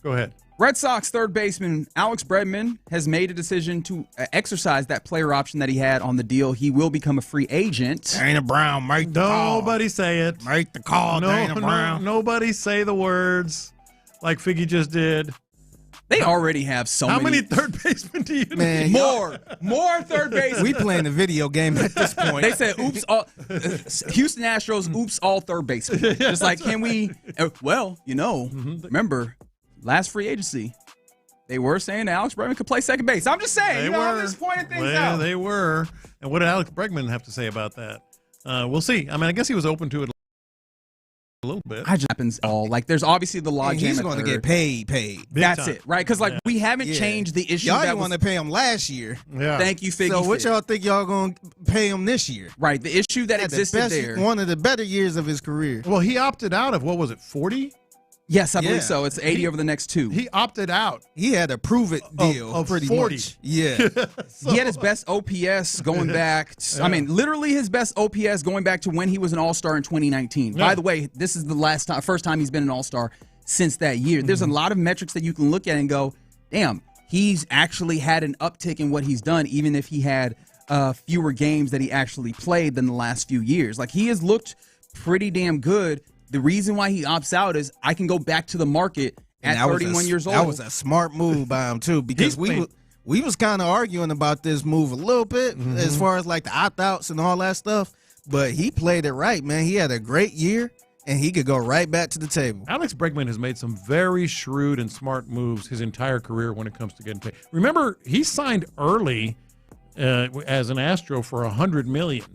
Go ahead. Red Sox third baseman Alex Bregman has made a decision to exercise that player option that he had on the deal. He will become a free agent. Dana Brown, make the call. Nobody say it. Make the call, Dana Brown. Nobody say the words like Figgy just did. They already have so many. How many third basemen do you need? More third basemen. We playing a video game at this point. They said, oops, Houston Astros, oops, all third basemen. Just like, can we, remember, last free agency, they were saying that Alex Bregman could play second base. I'm just saying, I'm just pointing things out. They were. And what did Alex Bregman have to say about that? We'll see. I mean, I guess he was open to it a little bit. It just happens all. Like, there's obviously the logjam. He's going to get paid. That's it, right? Because, we haven't changed the issue. Y'all didn't want to pay him last year. Yeah. Thank you, Figgy. So what y'all think y'all going to pay him this year? Right. The issue that existed there. One of the better years of his career. Well, he opted out of, what was it, 40? Yes, I believe so. It's 80 over the next 2. He opted out. He had a prove-it deal of pretty 40. much. Yeah. He had his best OPS going back. Literally his best OPS going back to when he was an All-Star in 2019. By the way, this is the first time he's been an All-Star since that year. There's a lot of metrics that you can look at and go, damn, he's actually had an uptick in what he's done, even if he had fewer games that he actually played than the last few years. Like, he has looked pretty damn good. The reason why he opts out is I can go back to the market at 31 years old. That was a smart move by him, too, because we was kind of arguing about this move a little bit as far as, like, the opt-outs and all that stuff, but he played it right, man. He had a great year, and he could go right back to the table. Alex Bregman has made some very shrewd and smart moves his entire career when it comes to getting paid. Remember, he signed early as an Astro for $100 million.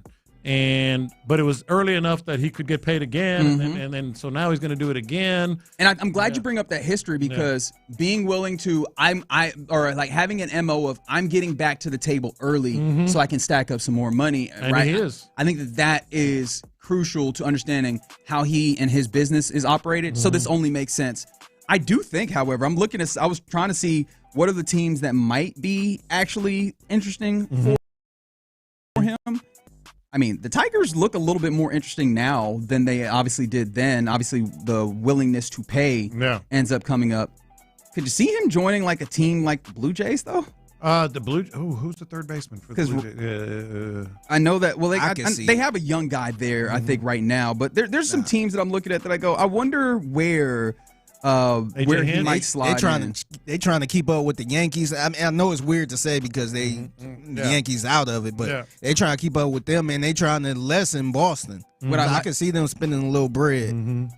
But it was early enough that he could get paid again, and then so now he's going to do it again. And I'm glad you bring up that history because being willing to having an MO of I'm getting back to the table early so I can stack up some more money. And right? he is. I think that is crucial to understanding how he and his business is operated. So this only makes sense. I do think, however, I was trying to see what are the teams that might be actually interesting for him. I mean, the Tigers look a little bit more interesting now than they obviously did then. Obviously, the willingness to pay ends up coming up. Could you see him joining like a team like the Blue Jays, though? Who's the third baseman for the Blue Jays? I know that. Well, they have a young guy there, I think, right now. But there's some teams that I'm looking at that I go, I wonder where he might slide in. They trying to keep up with the Yankees. I mean, I know it's weird to say because the Yankees out of it, but they trying to keep up with them, and they trying to lessen Boston. But I can see them spending a little bread.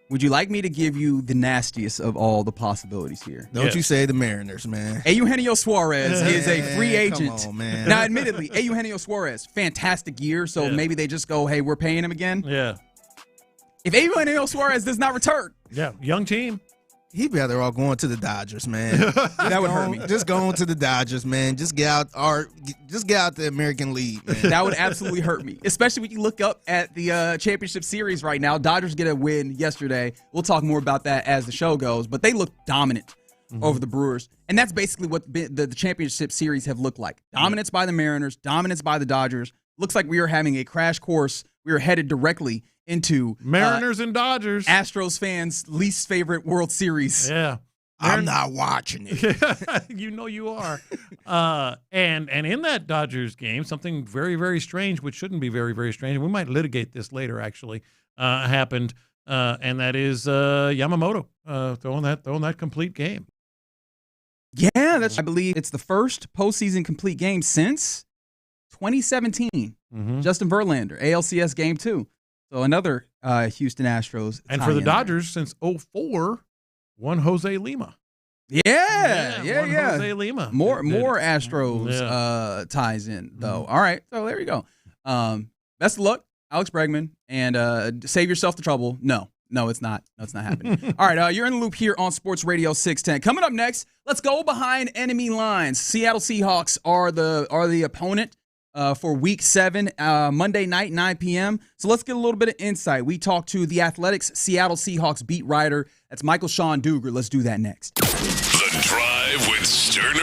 Would you like me to give you the nastiest of all the possibilities here? Don't you say the Mariners, man. Eugenio Suarez is a free agent. Come on, man. Now, admittedly, Eugenio Suarez, fantastic year, so maybe they just go, hey, we're paying him again. Yeah. If Eugenio Suarez does not return. Yeah, young team. He'd be better off going to the Dodgers, man. That would hurt me. Just going to the Dodgers, man. Just get out the American League, man. That would absolutely hurt me, especially when you look up at the championship series right now. Dodgers get a win yesterday. We'll talk more about that as the show goes, but they look dominant over the Brewers, and that's basically what the championship series have looked like. Dominance by the Mariners, dominance by the Dodgers. Looks like we are having a crash course. We are headed directly into Mariners and Dodgers. Astros fans' least favorite World Series. Yeah. I'm not watching it. You know you are. And in that Dodgers game, something very, very strange, which shouldn't be very, very strange, we might litigate this later actually, happened, and that is Yamamoto throwing that complete game. Yeah, I believe it's the first postseason complete game since 2017. Justin Verlander, ALCS Game 2. So another Houston Astros. And for the Dodgers, since 2004, one Jose Lima. Yeah. Jose Lima. More Astros ties in, though. All right, so there you go. Best of luck, Alex Bregman, and save yourself the trouble. No, it's not. No, it's not happening. All right, you're in the loop here on Sports Radio 610. Coming up next, let's go behind enemy lines. Seattle Seahawks are the opponent for Week 7, Monday night, 9 p.m. So let's get a little bit of insight. We talked to the Athletics Seattle Seahawks beat writer. That's Michael Sean Duger. Let's do that next. The Drive with Stoerner.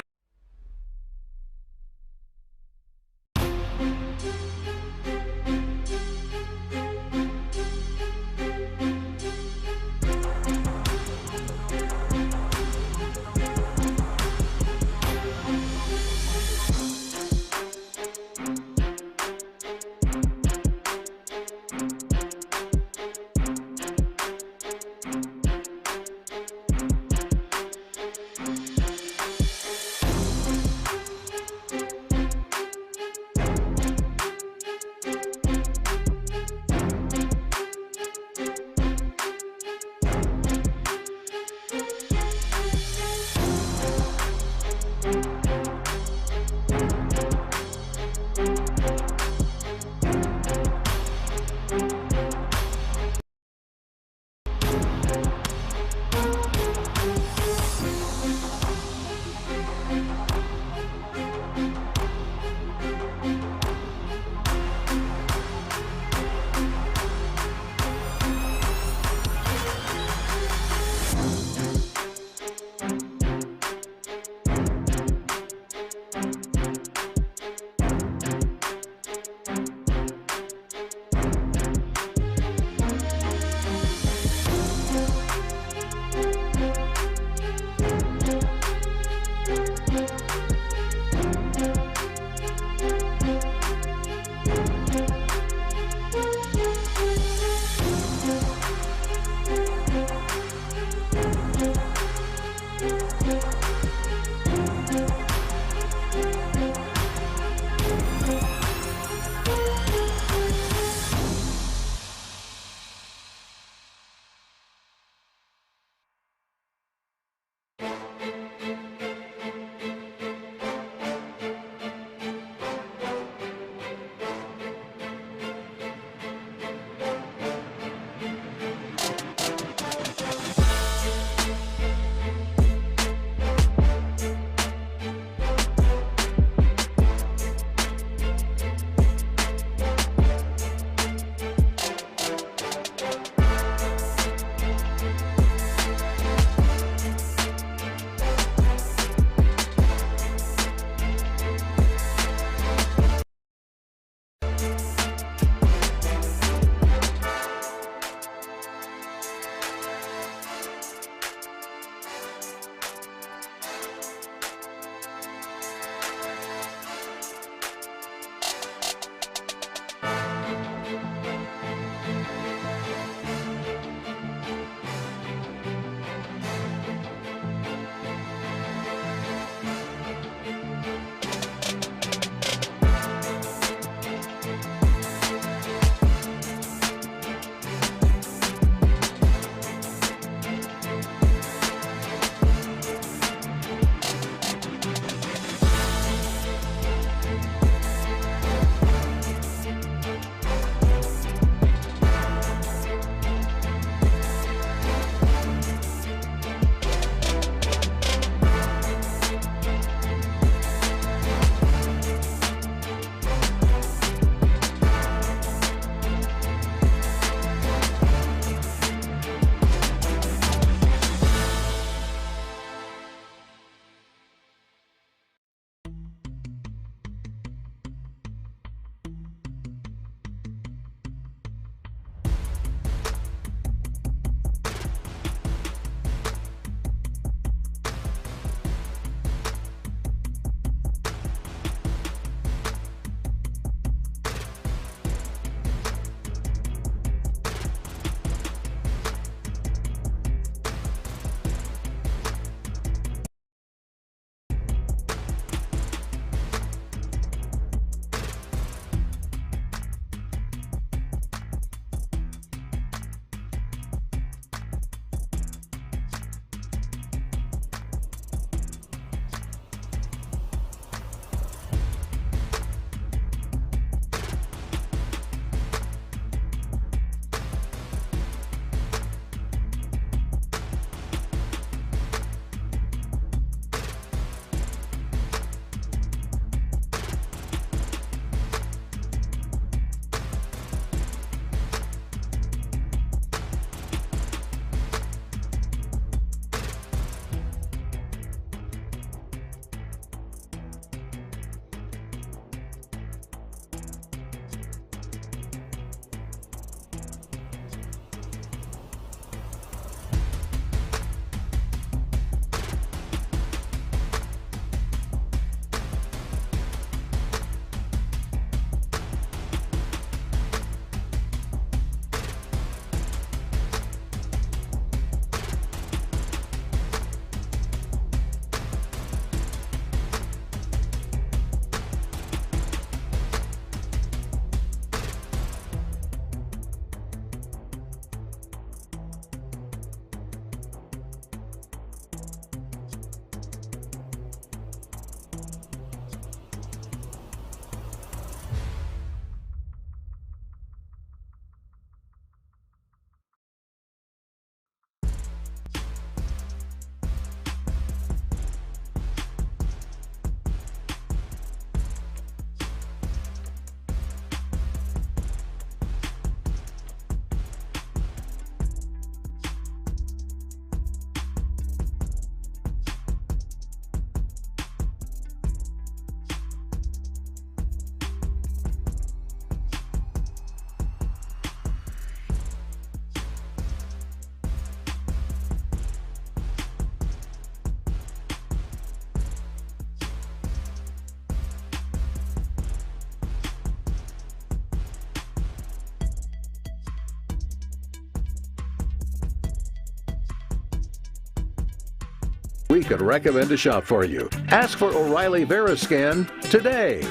we could recommend a shop for you. Ask for O'Reilly Veriscan today.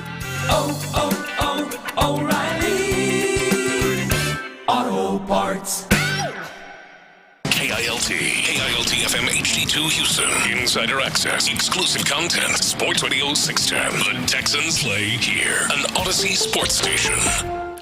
O'Reilly Auto Parts. KILT FM HD2 Houston. Insider access, exclusive content. Sports Radio 610. The Texans play here. An Odyssey sports station.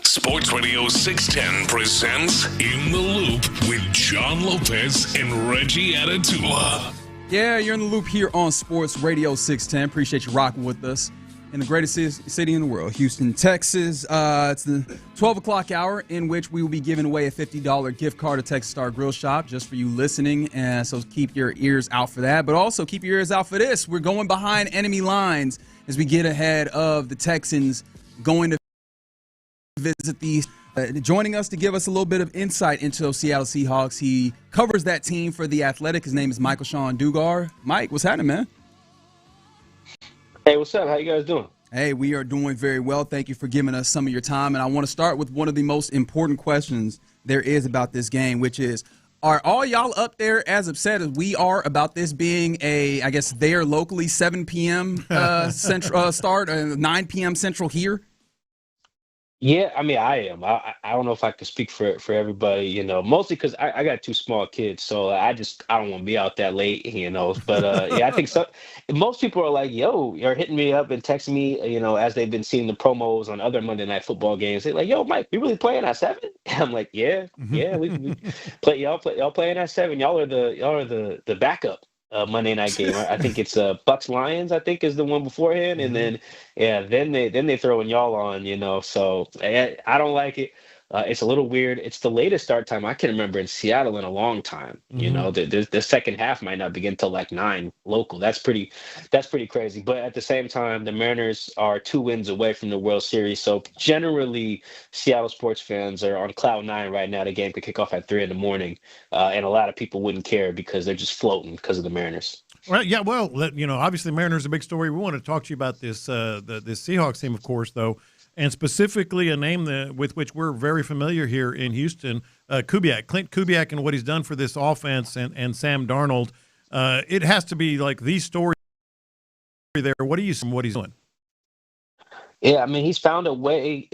Sports Radio 610 presents In the Loop with John Lopez and Reggie Atatula. Yeah, you're in the loop here on Sports Radio 610. Appreciate you rocking with us in the greatest city in the world, Houston, Texas. It's the 12 o'clock hour in which we will be giving away a $50 gift card to Texas Star Grill Shop just for you listening. And so keep your ears out for that. But also keep your ears out for this. We're going behind enemy lines as we get ahead of the Texans going to visit the joining us to give us a little bit of insight into those Seattle Seahawks. He covers that team for The Athletic. His name is Michael Sean Dugar. Mike, what's happening, man? Hey, what's up? How you guys doing? Hey, we are doing very well. Thank you for giving us some of your time. And I want to start with one of the most important questions there is about this game, which is, are all y'all up there as upset as we are about this being a, I guess, there locally 7 p.m. Central start, 9 p.m. Central here? Yeah, I mean, I am. I don't know if I can speak for everybody, mostly because I got 2 small kids, so I don't want to be out that late, But yeah, I think most people are like, yo, you're hitting me up and texting me, as they've been seeing the promos on other Monday Night Football games. They're like, yo, Mike, we really playing at 7? I'm like, yeah, we play. Y'all playing at 7. Y'all are the backup. Monday night game. I think it's Bucks Lions, I think, is the one beforehand, and then they throwing y'all on, So I don't like it. It's a little weird. It's the latest start time I can remember in Seattle in a long time. The second half might not begin till like 9 local. That's pretty crazy. But at the same time, the Mariners are 2 wins away from the World Series. So generally, Seattle sports fans are on cloud 9 right now. The game could kick off at 3 a.m, and a lot of people wouldn't care because they're just floating because of the Mariners. Right. Yeah. Well, obviously, Mariners are a big story. We want to talk to you about this this Seahawks team, of course, though. And specifically a name with which we're very familiar here in Houston, Kubiak, Clint Kubiak, and what he's done for this offense, and Sam Darnold. It has to be like the story there. What do you see what he's doing? Yeah, I mean, he's found a way.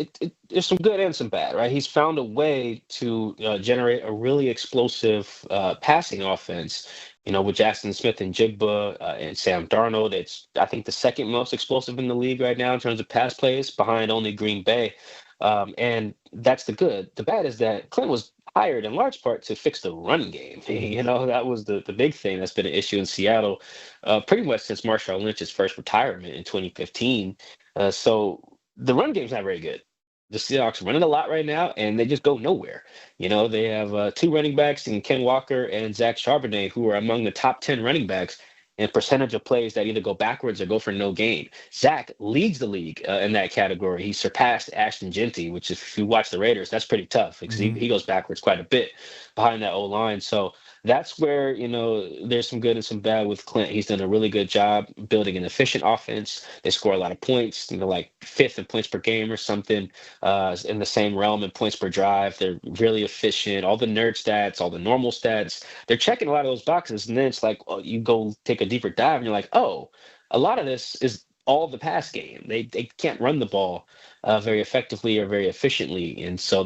There's some good and some bad, right? He's found a way to generate a really explosive passing offense. With Jackson Smith and Jigba and Sam Darnold, it's, I think, the second most explosive in the league right now in terms of pass plays, behind only Green Bay. And that's the good. The bad is that Clint was hired in large part to fix the run game. That was the big thing that's been an issue in Seattle pretty much since Marshawn Lynch's first retirement in 2015. So the run game's not very good. The Seahawks are running a lot right now, and they just go nowhere. They have 2 running backs in Ken Walker and Zach Charbonnet, who are among the top 10 running backs in percentage of plays that either go backwards or go for no gain. Zach leads the league in that category. He surpassed Ashton Genty, which if you watch the Raiders, that's pretty tough because he goes backwards quite a bit behind that O-line. So that's where, there's some good and some bad with Clint. He's done a really good job building an efficient offense. They score a lot of points, like 5th in points per game or something, in the same realm in points per drive. They're really efficient. All the nerd stats, all the normal stats, they're checking a lot of those boxes. And then it's like, you go take a deeper dive and you're like, oh, a lot of this is all the pass game. They can't run the ball very effectively or very efficiently. And so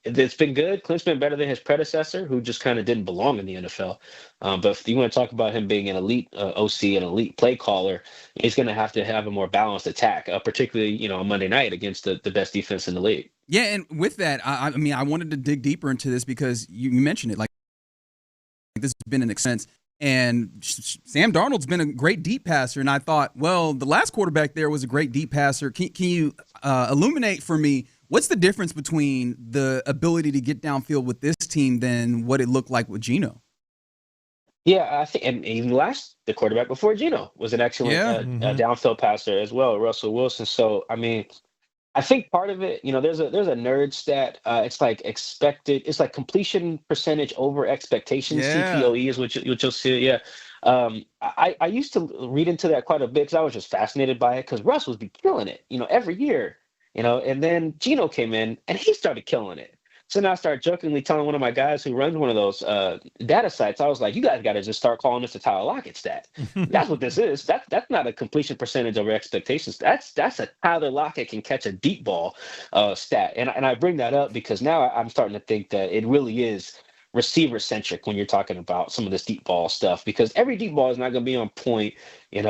it's been good. Clint's been better than his predecessor, who just kind of didn't belong in the NFL. But if you want to talk about him being an elite OC, an elite play caller, he's going to have a more balanced attack, particularly, on Monday night against the best defense in the league. Yeah, and with that, I mean, I wanted to dig deeper into this because you mentioned it. Like, this has been an expense. And Sam Darnold's been a great deep passer, and I thought, well, the last quarterback there was a great deep passer. Can you illuminate for me what's the difference between the ability to get downfield with this team than what it looked like with Geno? Yeah, I think, and even the quarterback before Geno was an excellent downfield passer as well, Russell Wilson. So, I mean, I think part of it, there's a nerd stat. It's like expected. It's like completion percentage over expectations. Yeah. CPOE is what you'll see. Yeah. I used to read into that quite a bit because I was just fascinated by it because Russ was killing it, every year, and then Geno came in and he started killing it. So now I started jokingly telling one of my guys who runs one of those data sites, I was like, you guys got to just start calling this a Tyler Lockett stat. That's what this is. That's not a completion percentage over expectations. That's a Tyler Lockett can catch a deep ball stat. And I bring that up because now I'm starting to think that it really is receiver centric when you're talking about some of this deep ball stuff, because every deep ball is not going to be on point. There's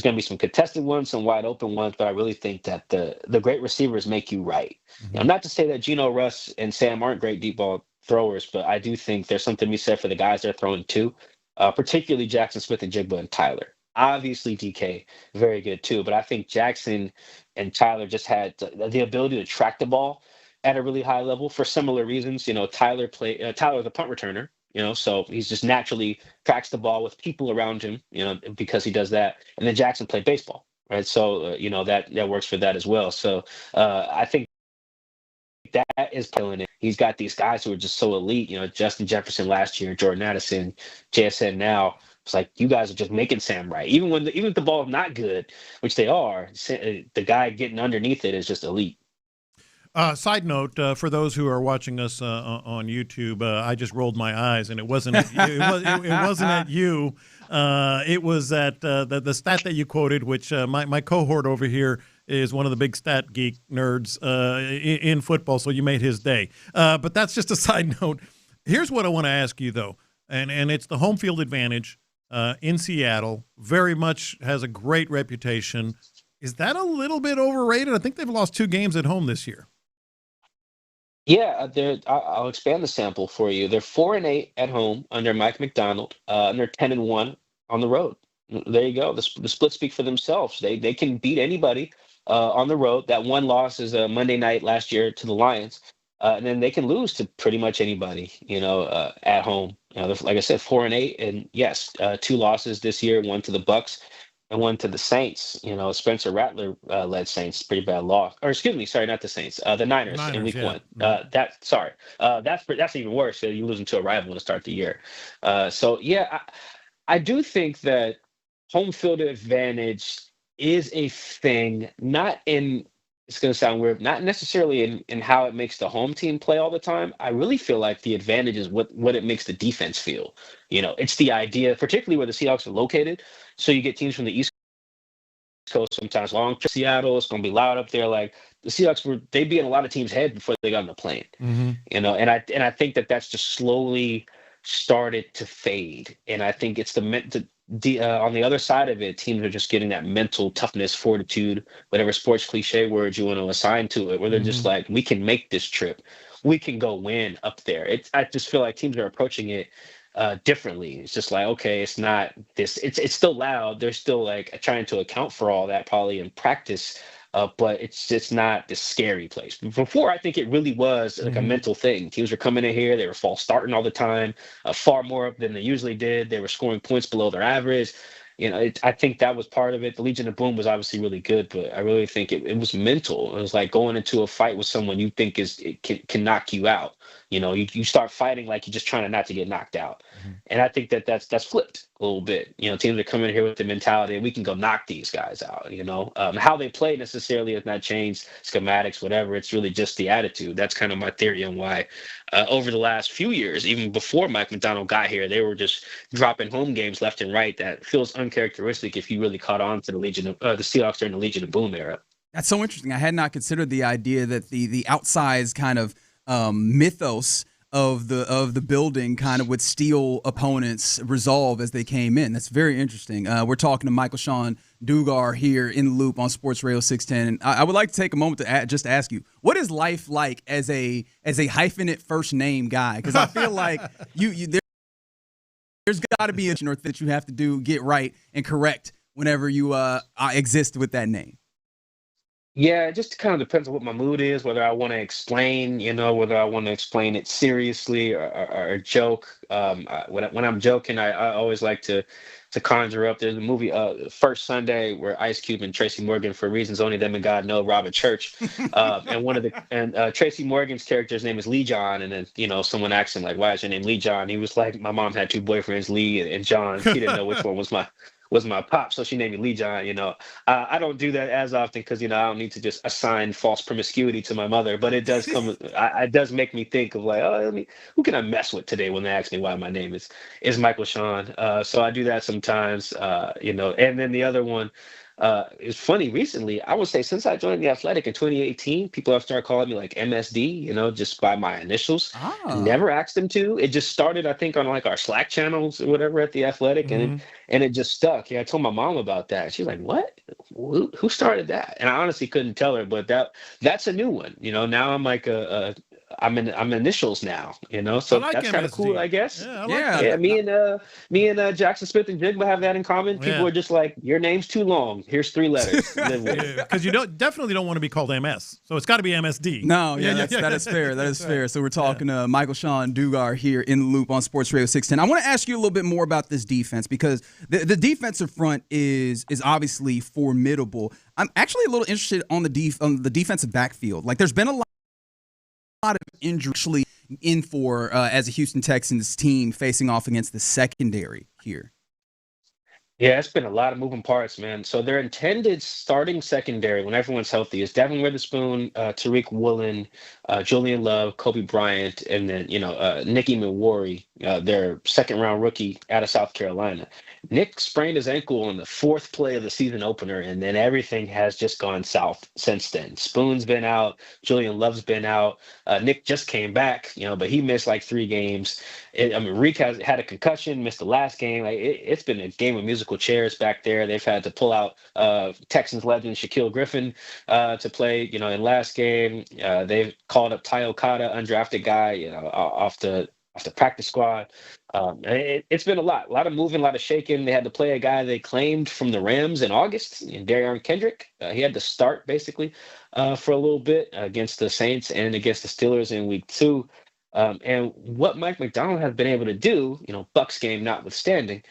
going to be some contested ones, some wide open ones, but I really think that the great receivers make you right. Not to say that Geno, Russ, and Sam aren't great deep ball throwers, but I do think there's something to be said for the guys they're throwing to, particularly Jackson Smith and Jigba and Tyler. Obviously, DK, very good too, but I think Jackson and Tyler just had the ability to track the ball at a really high level for similar reasons. Tyler's a punt returner, so he's just naturally tracks the ball with people around him, because he does that. And then Jackson played baseball, right? So, that works for that as well. So I think that is killing it. He's got these guys who are just so elite, Justin Jefferson last year, Jordan Addison, JSN now. It's like, you guys are just making Sam right. Even if the ball is not good, which they are, the guy getting underneath it is just elite. Side note, for those who are watching us on YouTube, I just rolled my eyes, and it wasn't at you. It wasn't at you. It was at the stat that you quoted, which my cohort over here is one of the big stat geek nerds in football, so you made his day. But that's just a side note. Here's what I want to ask you, though, and it's the home field advantage in Seattle. Very much has a great reputation. Is that a little bit overrated? I think they've lost 2 games at home this year. Yeah, I'll expand the sample for you. They're 4-8 at home under Mike McDonald, and they're 10-1 on the road. There you go. The splits speak for themselves. They can beat anybody on the road. That one loss is a Monday night last year to the Lions, and then they can lose to pretty much anybody. At home. Like I said, 4-8, and yes, 2 losses this year. One to the Bucks and one to the Saints. Spencer Rattler led Saints, pretty bad loss. Or excuse me, sorry, not the Saints, the Niners in Week 1. That's even worse. You're losing to a rival to start the year. I do think that home field advantage is a thing. It's going to sound weird, not necessarily in how it makes the home team play all the time. I really feel like the advantage is what it makes the defense feel. It's the idea, particularly where the Seahawks are located. So you get teams from the East Coast, sometimes long to Seattle. It's going to be loud up there. Like the Seahawks they'd be in a lot of teams' head before they got on the plane. Mm-hmm. And I think that's just slowly started to fade. And I think it's on the other side of it, teams are just getting that mental toughness, fortitude, whatever sports cliche words you want to assign to it, where they're just like, we can make this trip. We can go win up there. I just feel like teams are approaching it differently. It's just like, okay, it's not this. It's still loud. They're still like trying to account for all that probably in practice. But it's not this scary place. Before, I think it really was like a mental thing. Teams were coming in here, they were false starting all the time, far more than they usually did. They were scoring points below their average. I think that was part of it. The Legion of Boom was obviously really good, but I really think it was mental. It was like going into a fight with someone you think can knock you out. You start fighting like you're just trying not to get knocked out. Mm-hmm. And I think that's flipped a little bit. Teams are coming here with the mentality we can go knock these guys out. How they play necessarily has not changed, schematics, whatever. It's really just the attitude. That's kind of my theory on why over the last few years, even before Mike McDonald got here, they were just dropping home games left and right. That feels uncharacteristic if you really caught on to the Seahawks during the Legion of Boom era. That's so interesting. I had not considered the idea that the outsized kind of mythos of the building kind of would steal opponents' resolve as they came in. That's very interesting. We're talking to Michael Sean Dugar here in the loop on Sports Radio 610. I would like to take a moment to just ask you, what is life like as a hyphenate first name guy? Because I feel like there's got to be a thing that you have to get right and correct whenever you exist with that name. Yeah, it just kind of depends on what my mood is, whether I want to explain, whether I want to explain it seriously or joke. When I'm joking, I always like to conjure up. There's a movie, First Sunday, where Ice Cube and Tracy Morgan, for reasons only them and God know, rob a church. And Tracy Morgan's character's name is Lee John, and then someone asked him like, "Why is your name Lee John?" He was like, "My mom had 2 boyfriends, Lee and John. He didn't know which one was was my pop, so she named me Lee John. I don't do that as often because I don't need to just assign false promiscuity to my mother. But it does come, it does make me think of like, oh, who can I mess with today when they ask me why my name is Michael Sean. So I do that sometimes. And then the other one. It's funny recently, I would say since I joined the Athletic in 2018, people have started calling me like MSD, just by my initials. Never asked them to. It just started, I think, on like our Slack channels or whatever at the Athletic, and it just stuck. Yeah, I told my mom about that. She's like, "What? Who started that?" And I honestly couldn't tell her, but that's a new one. Now I'm like I'm initials now, so like that's kind of cool, I guess. Yeah, I like that. Me and Jackson Smith and Jigba have that in common. People are just like, your name's too long. Here's 3 letters. Live with it. Because you definitely don't want to be called MS, so it's got to be MSD. No, that is fair. That is fair. So we're talking to Michael Sean Dugar here in the loop on Sports Radio 610. I want to ask you a little bit more about this defense because the defensive front is obviously formidable. I'm actually a little interested on the defensive backfield. Like, there's been a lot of injury actually in for as a Houston Texans team facing off against the secondary here. Yeah, it's been a lot of moving parts, man. So their intended starting secondary when everyone's healthy is Devin Witherspoon, Tariq Woolen, Julian Love, Kobe Bryant, and then Nicky Miwari, their second-round rookie out of South Carolina. Nick sprained his ankle on the 4th play of the season opener, and then everything has just gone south since then. Spoon's been out. Julian Love's been out. Nick just came back, but he missed like 3 games. Reek has had a concussion, missed the last game. It's been a game of musical chairs back there. They've had to pull out Texans legend Shaquille Griffin to play, in last game. They've called up Ty Okada, undrafted guy, off the practice squad. It's been a lot of moving, a lot of shaking. They had to play a guy they claimed from the Rams in August, Darion Kendrick. He had to start basically for a little bit against the Saints and against the Steelers in week 2. And what Mike McDonald has been able to do, Bucs game notwithstanding,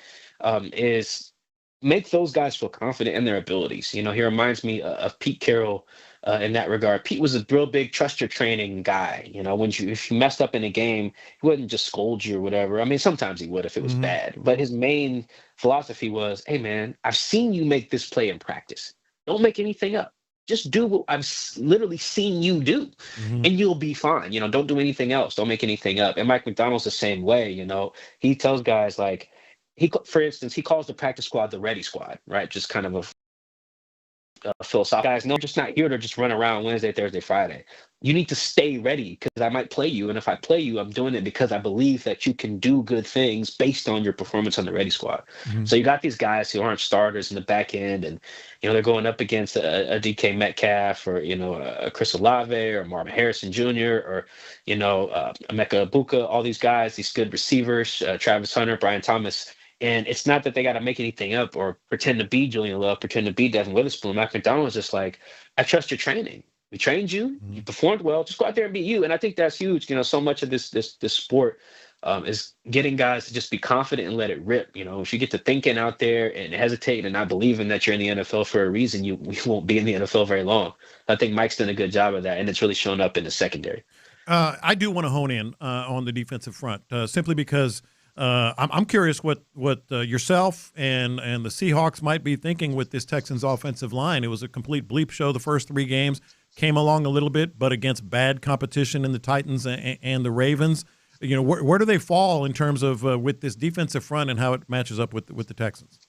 is make those guys feel confident in their abilities. He reminds me of Pete Carroll in that regard. Pete was a real big trust your training guy. If you messed up in a game, he wouldn't just scold you or whatever. I mean, sometimes he would if it was bad. But his main philosophy was, hey, man, I've seen you make this play in practice. Don't make anything up. Just do what I've literally seen you do, and you'll be fine. Don't do anything else. Don't make anything up. And Mike McDonald's the same way. He tells guys like, for instance, he calls the practice squad the ready squad, right? Just kind of a philosophy. Guys, no, I'm just not here to just run around Wednesday, Thursday, Friday. You need to stay ready because I might play you. And if I play you, I'm doing it because I believe that you can do good things based on your performance on the ready squad. So you got these guys who aren't starters in the back end, and they're going up against a DK Metcalf or a Chris Olave or Marvin Harrison Jr. or Emeka Ibuka, all these guys, these good receivers, Travis Hunter, Brian Thomas. And it's not that they got to make anything up or pretend to be Julian Love, pretend to be Devin Witherspoon. Mike McDonald is just like, I trust your training. We trained you. You performed well. Just go out there and be you. And I think that's huge. So much of this sport is getting guys to just be confident and let it rip. If you get to thinking out there and hesitating and not believing that you're in the NFL for a reason, you won't be in the NFL very long. I think Mike's done a good job of that, and it's really shown up in the secondary. I do want to hone in on the defensive front simply because I'm curious what yourself and the Seahawks might be thinking with this Texans offensive line. It was a complete bleep show the first 3 games, came along a little bit, but against bad competition in the Titans and the Ravens. Where do they fall in terms of with this defensive front and how it matches up with the Texans?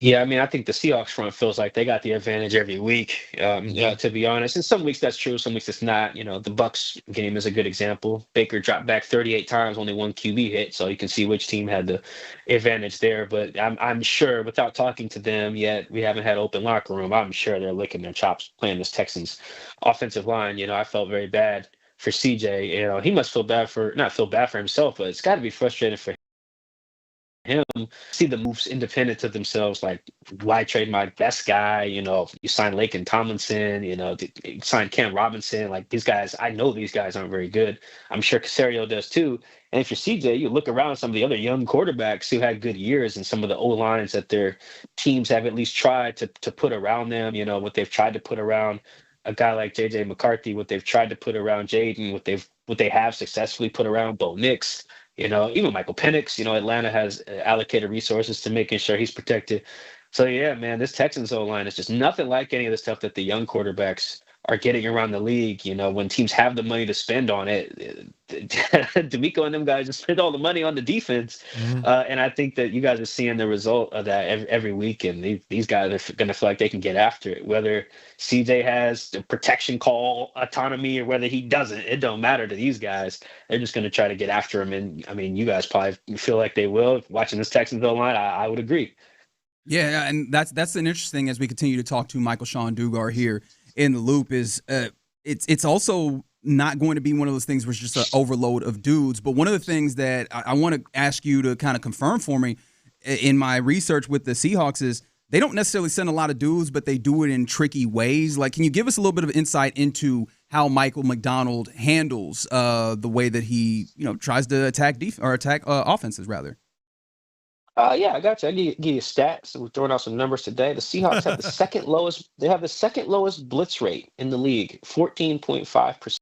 Yeah, I think the Seahawks front feels like they got the advantage every week, to be honest. And some weeks that's true, some weeks it's not. The Bucs game is a good example. Baker dropped back 38 times, only 1 QB hit, so you can see which team had the advantage there. But I'm sure, without talking to them yet, we haven't had open locker room, I'm sure they're licking their chops playing this Texans offensive line. I felt very bad for CJ. He must not feel bad for himself, but it's got to be frustrating for him, see the moves independent of themselves, like why trade my best guy? You sign Laken Tomlinson, you sign Cam Robinson. Like these guys, I know these guys aren't very good. I'm sure Caserio does too. And if you're CJ, you look around some of the other young quarterbacks who had good years and some of the O-lines that their teams have at least tried to put around them, what they've tried to put around a guy like J.J. McCarthy, what they've tried to put around Jaden, what they have successfully put around Bo Nix. Even Michael Penix, Atlanta has allocated resources to making sure he's protected. So yeah, man, this Texans O-line is just nothing like any of the stuff that the young quarterbacks are getting around the league. When teams have the money to spend on it, DeMeco and them guys just spend all the money on the defense. And I think that you guys are seeing the result of that every week. And these guys are going to feel like they can get after it. Whether CJ has the protection call autonomy or whether he doesn't, it don't matter to these guys. They're just going to try to get after him. And I mean, you guys probably feel like they will. Watching this Texans O-line, I would agree. Yeah, and that's an interesting as we continue to talk to Michael Sean Dugar here in the loop is it's also not going to be one of those things where it's just an overload of dudes. But one of the things that I want to ask you to kind of confirm for me in my research with the Seahawks is they don't necessarily send a lot of dudes, but they do it in tricky ways. Like, can you give us a little bit of insight into how Michael McDonald handles the way that he tries to attack offenses rather? Yeah, I got you. I give you stats. We're throwing out some numbers today. The Seahawks have the second lowest. They have the second lowest blitz rate in the league, 14.5%.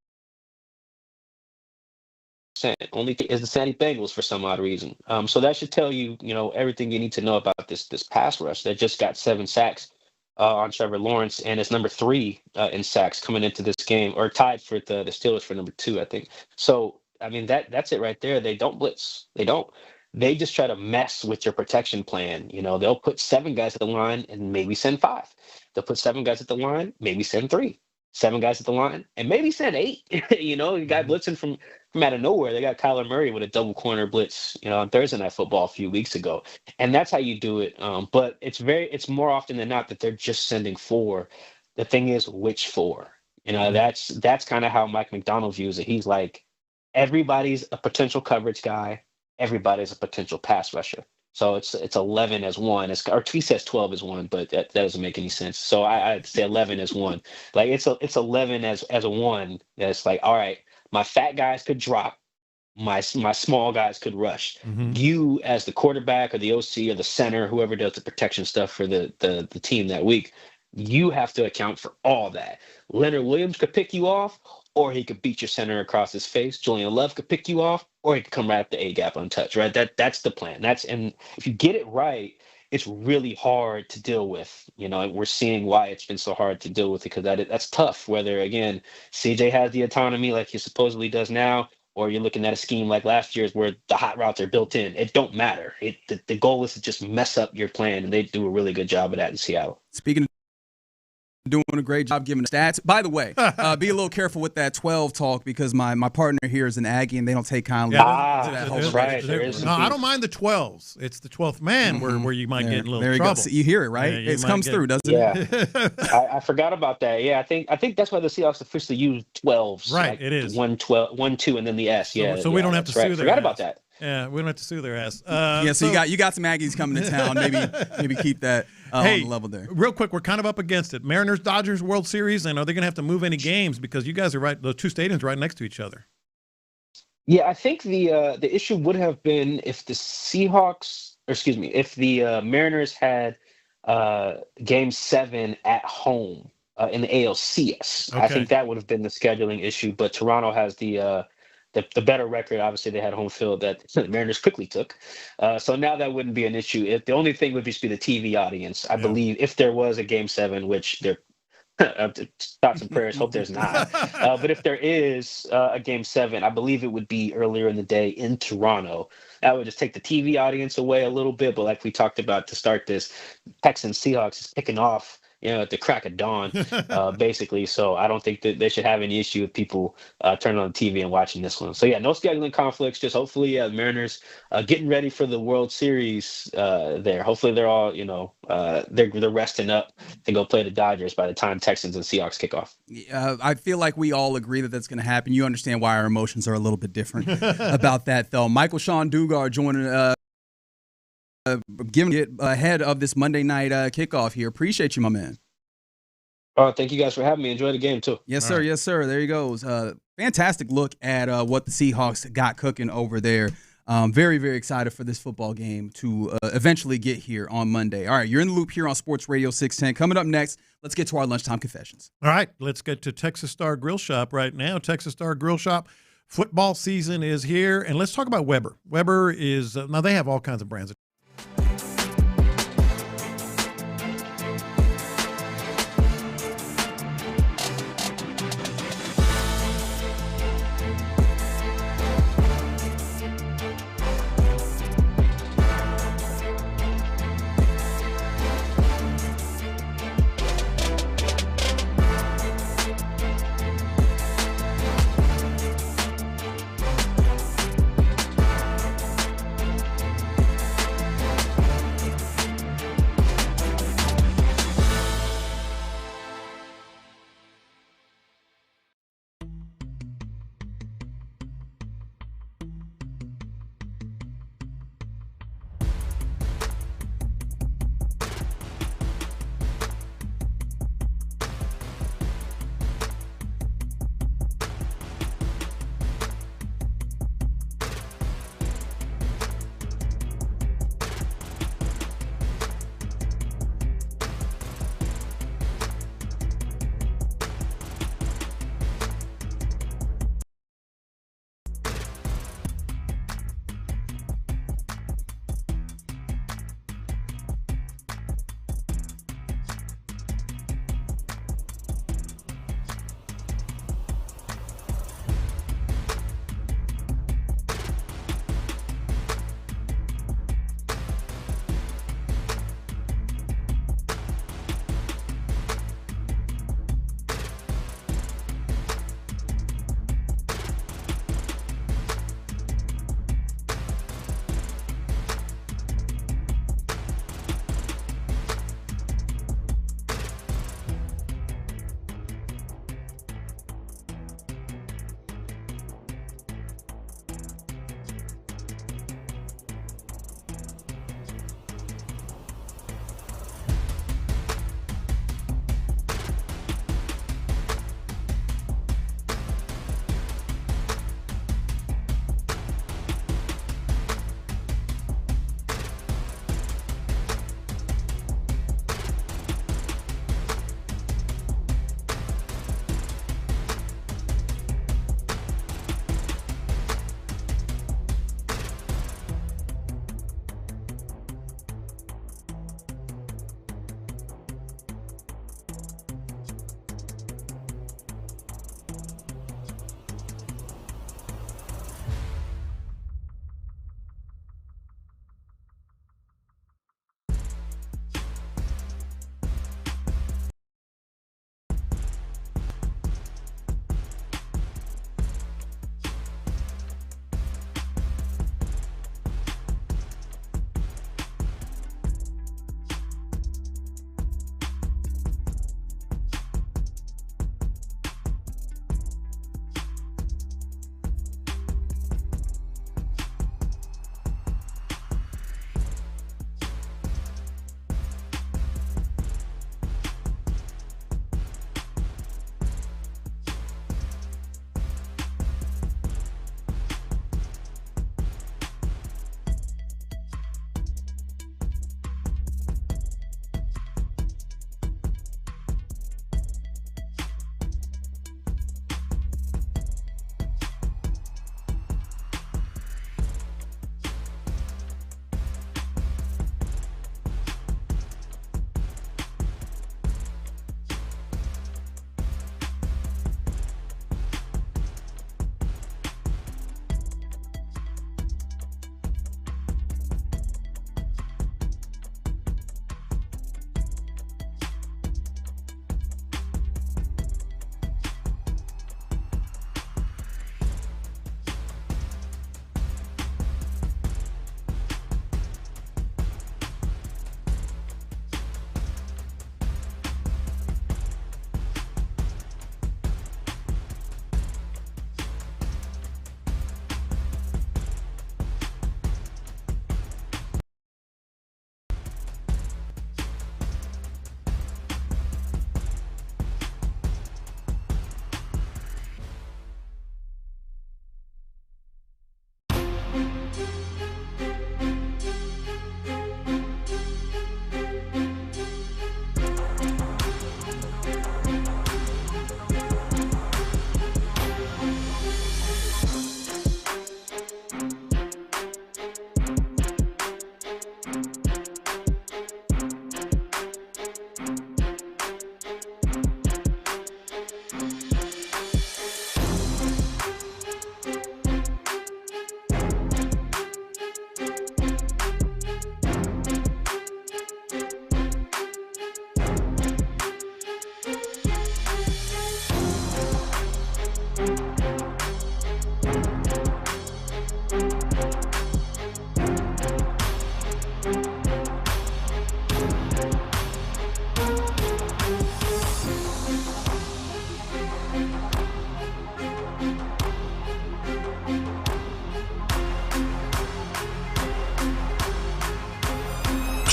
Only is the Cincinnati Bengals for some odd reason. So that should tell you, everything you need to know about this pass rush that just got 7 sacks on Trevor Lawrence, and is number 3 in sacks coming into this game, or tied for the Steelers for number 2, I think. So I mean that's it right there. They don't blitz. They don't. They just try to mess with your protection plan. They'll put 7 guys at the line and maybe send 5. They'll put 7 guys at the line, maybe send 3. 7 guys at the line and maybe send 8. You got blitzing from out of nowhere. They got Kyler Murray with a double corner blitz, on Thursday Night Football a few weeks ago. And that's how you do it. But it's more often than not that they're just sending 4. The thing is, which 4? That's kind of how Mike McDonald views it. He's like, everybody's a potential coverage guy. Everybody's a potential pass rusher. So it's 11 as 1. Or he says 12 as 1, but that doesn't make any sense. So I'd say 11 as 1. Like it's 11 as a 1. That's like, all right, my fat guys could drop, my small guys could rush. You as the quarterback or the OC or the center, whoever does the protection stuff for the team that week, you have to account for all that. Leonard Williams could pick you off, or he could beat your center across his face. Julian Love could pick you off, or he could come right up the A-gap untouched, right? That's the plan. And if you get it right, it's really hard to deal with. We're seeing why it's been so hard to deal with it, because that's tough. Whether, again, CJ has the autonomy like he supposedly does now, or you're looking at a scheme like last year's where the hot routes are built in. It don't matter. The goal is to just mess up your plan, and they do a really good job of that in Seattle. Speaking of doing a great job giving stats. By the way, be a little careful with that 12 talk, because my partner here is an Aggie and they don't take kindly to that whole right. No, I don't mind the 12s. It's the 12th man where you might get in a little trouble. Go. You hear it, right? Yeah, it comes through, doesn't it? I forgot about that. Yeah, I think that's why the Seahawks officially use 12s. Right, like it is 1, 12, 1, 2, and then the S. So we don't have to sue their Forgot ass. about that. Yeah, we don't have to sue their ass. So you got some Aggies coming to town. Maybe keep that on the level there. Real quick, we're kind of up against it. Mariners-Dodgers World Series, and are they going to have to move any games because you guys are right? The 2 stadiums right next to each other. Yeah, I think the issue would have been if the if the Mariners had Game 7 at home in the ALCS. Okay. I think that would have been the scheduling issue, but Toronto has the better record. Obviously, they had home field that the Mariners quickly took. So now that wouldn't be an issue. The only thing would just be the TV audience. I believe if there was a Game 7, which there thoughts and prayers, hope there's not. But if there is a Game 7, I believe it would be earlier in the day in Toronto. That would just take the TV audience away a little bit. But like we talked about to start this, Texans Seahawks is kicking off at the crack of dawn, basically. So I don't think that they should have any issue with people turning on the TV and watching this one. So yeah, no scheduling conflicts. Just hopefully the Mariners getting ready for the World Series there. Hopefully they're all, they're resting up to go play the Dodgers by the time Texans and Seahawks kick off. I feel like we all agree that that's going to happen. You understand why our emotions are a little bit different about that, though. Michael Sean Dugar joining giving it ahead of this Monday night kickoff here. Appreciate you, my man. Thank you guys for having me. Enjoy the game, too. Yes, sir. Right. Yes, sir. There he goes. Fantastic look at what the Seahawks got cooking over there. Very, very excited for this football game to eventually get here on Monday. All right, you're in the loop here on Sports Radio 610. Coming up next, let's get to our lunchtime confessions. All right, let's get to Texas Star Grill Shop right now. Texas Star Grill Shop, Football season is here, and let's talk about Weber. Weber is now they have all kinds of brands.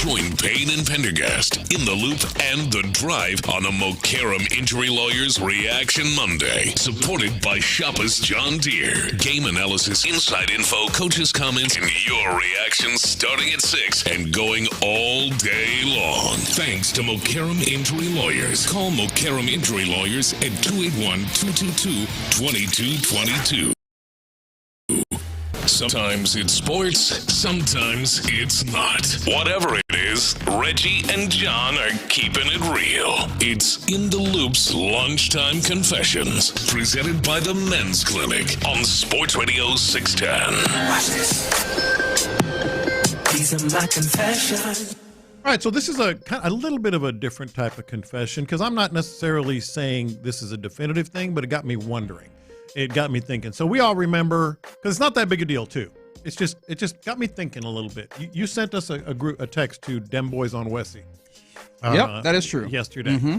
Join Payne and Pendergast in the Loop and The Drive on a Mokaram Injury Lawyers Reaction Monday. Supported by Shoppers John Deere. Game analysis, inside info, coaches' comments, and your reactions starting at 6 and going all day long. Thanks to Mokaram Injury Lawyers. Call Mokaram Injury Lawyers at 281-222-2222. Sometimes it's sports, sometimes it's not. Whatever it is, Reggie and John are keeping it real. It's In the Loop's Lunchtime Confessions, presented by the Men's Clinic on Sports Radio 610. Watch this. These are my confessions. All right, so this is a little bit of a different type of confession because I'm not necessarily saying this is a definitive thing, but it got me wondering. It got me thinking. So we all remember, because it's not that big a deal, too. It just got me thinking a little bit. You sent us a text to Dem Boys on Wessie. Yep, that is true. Yesterday. Mm-hmm.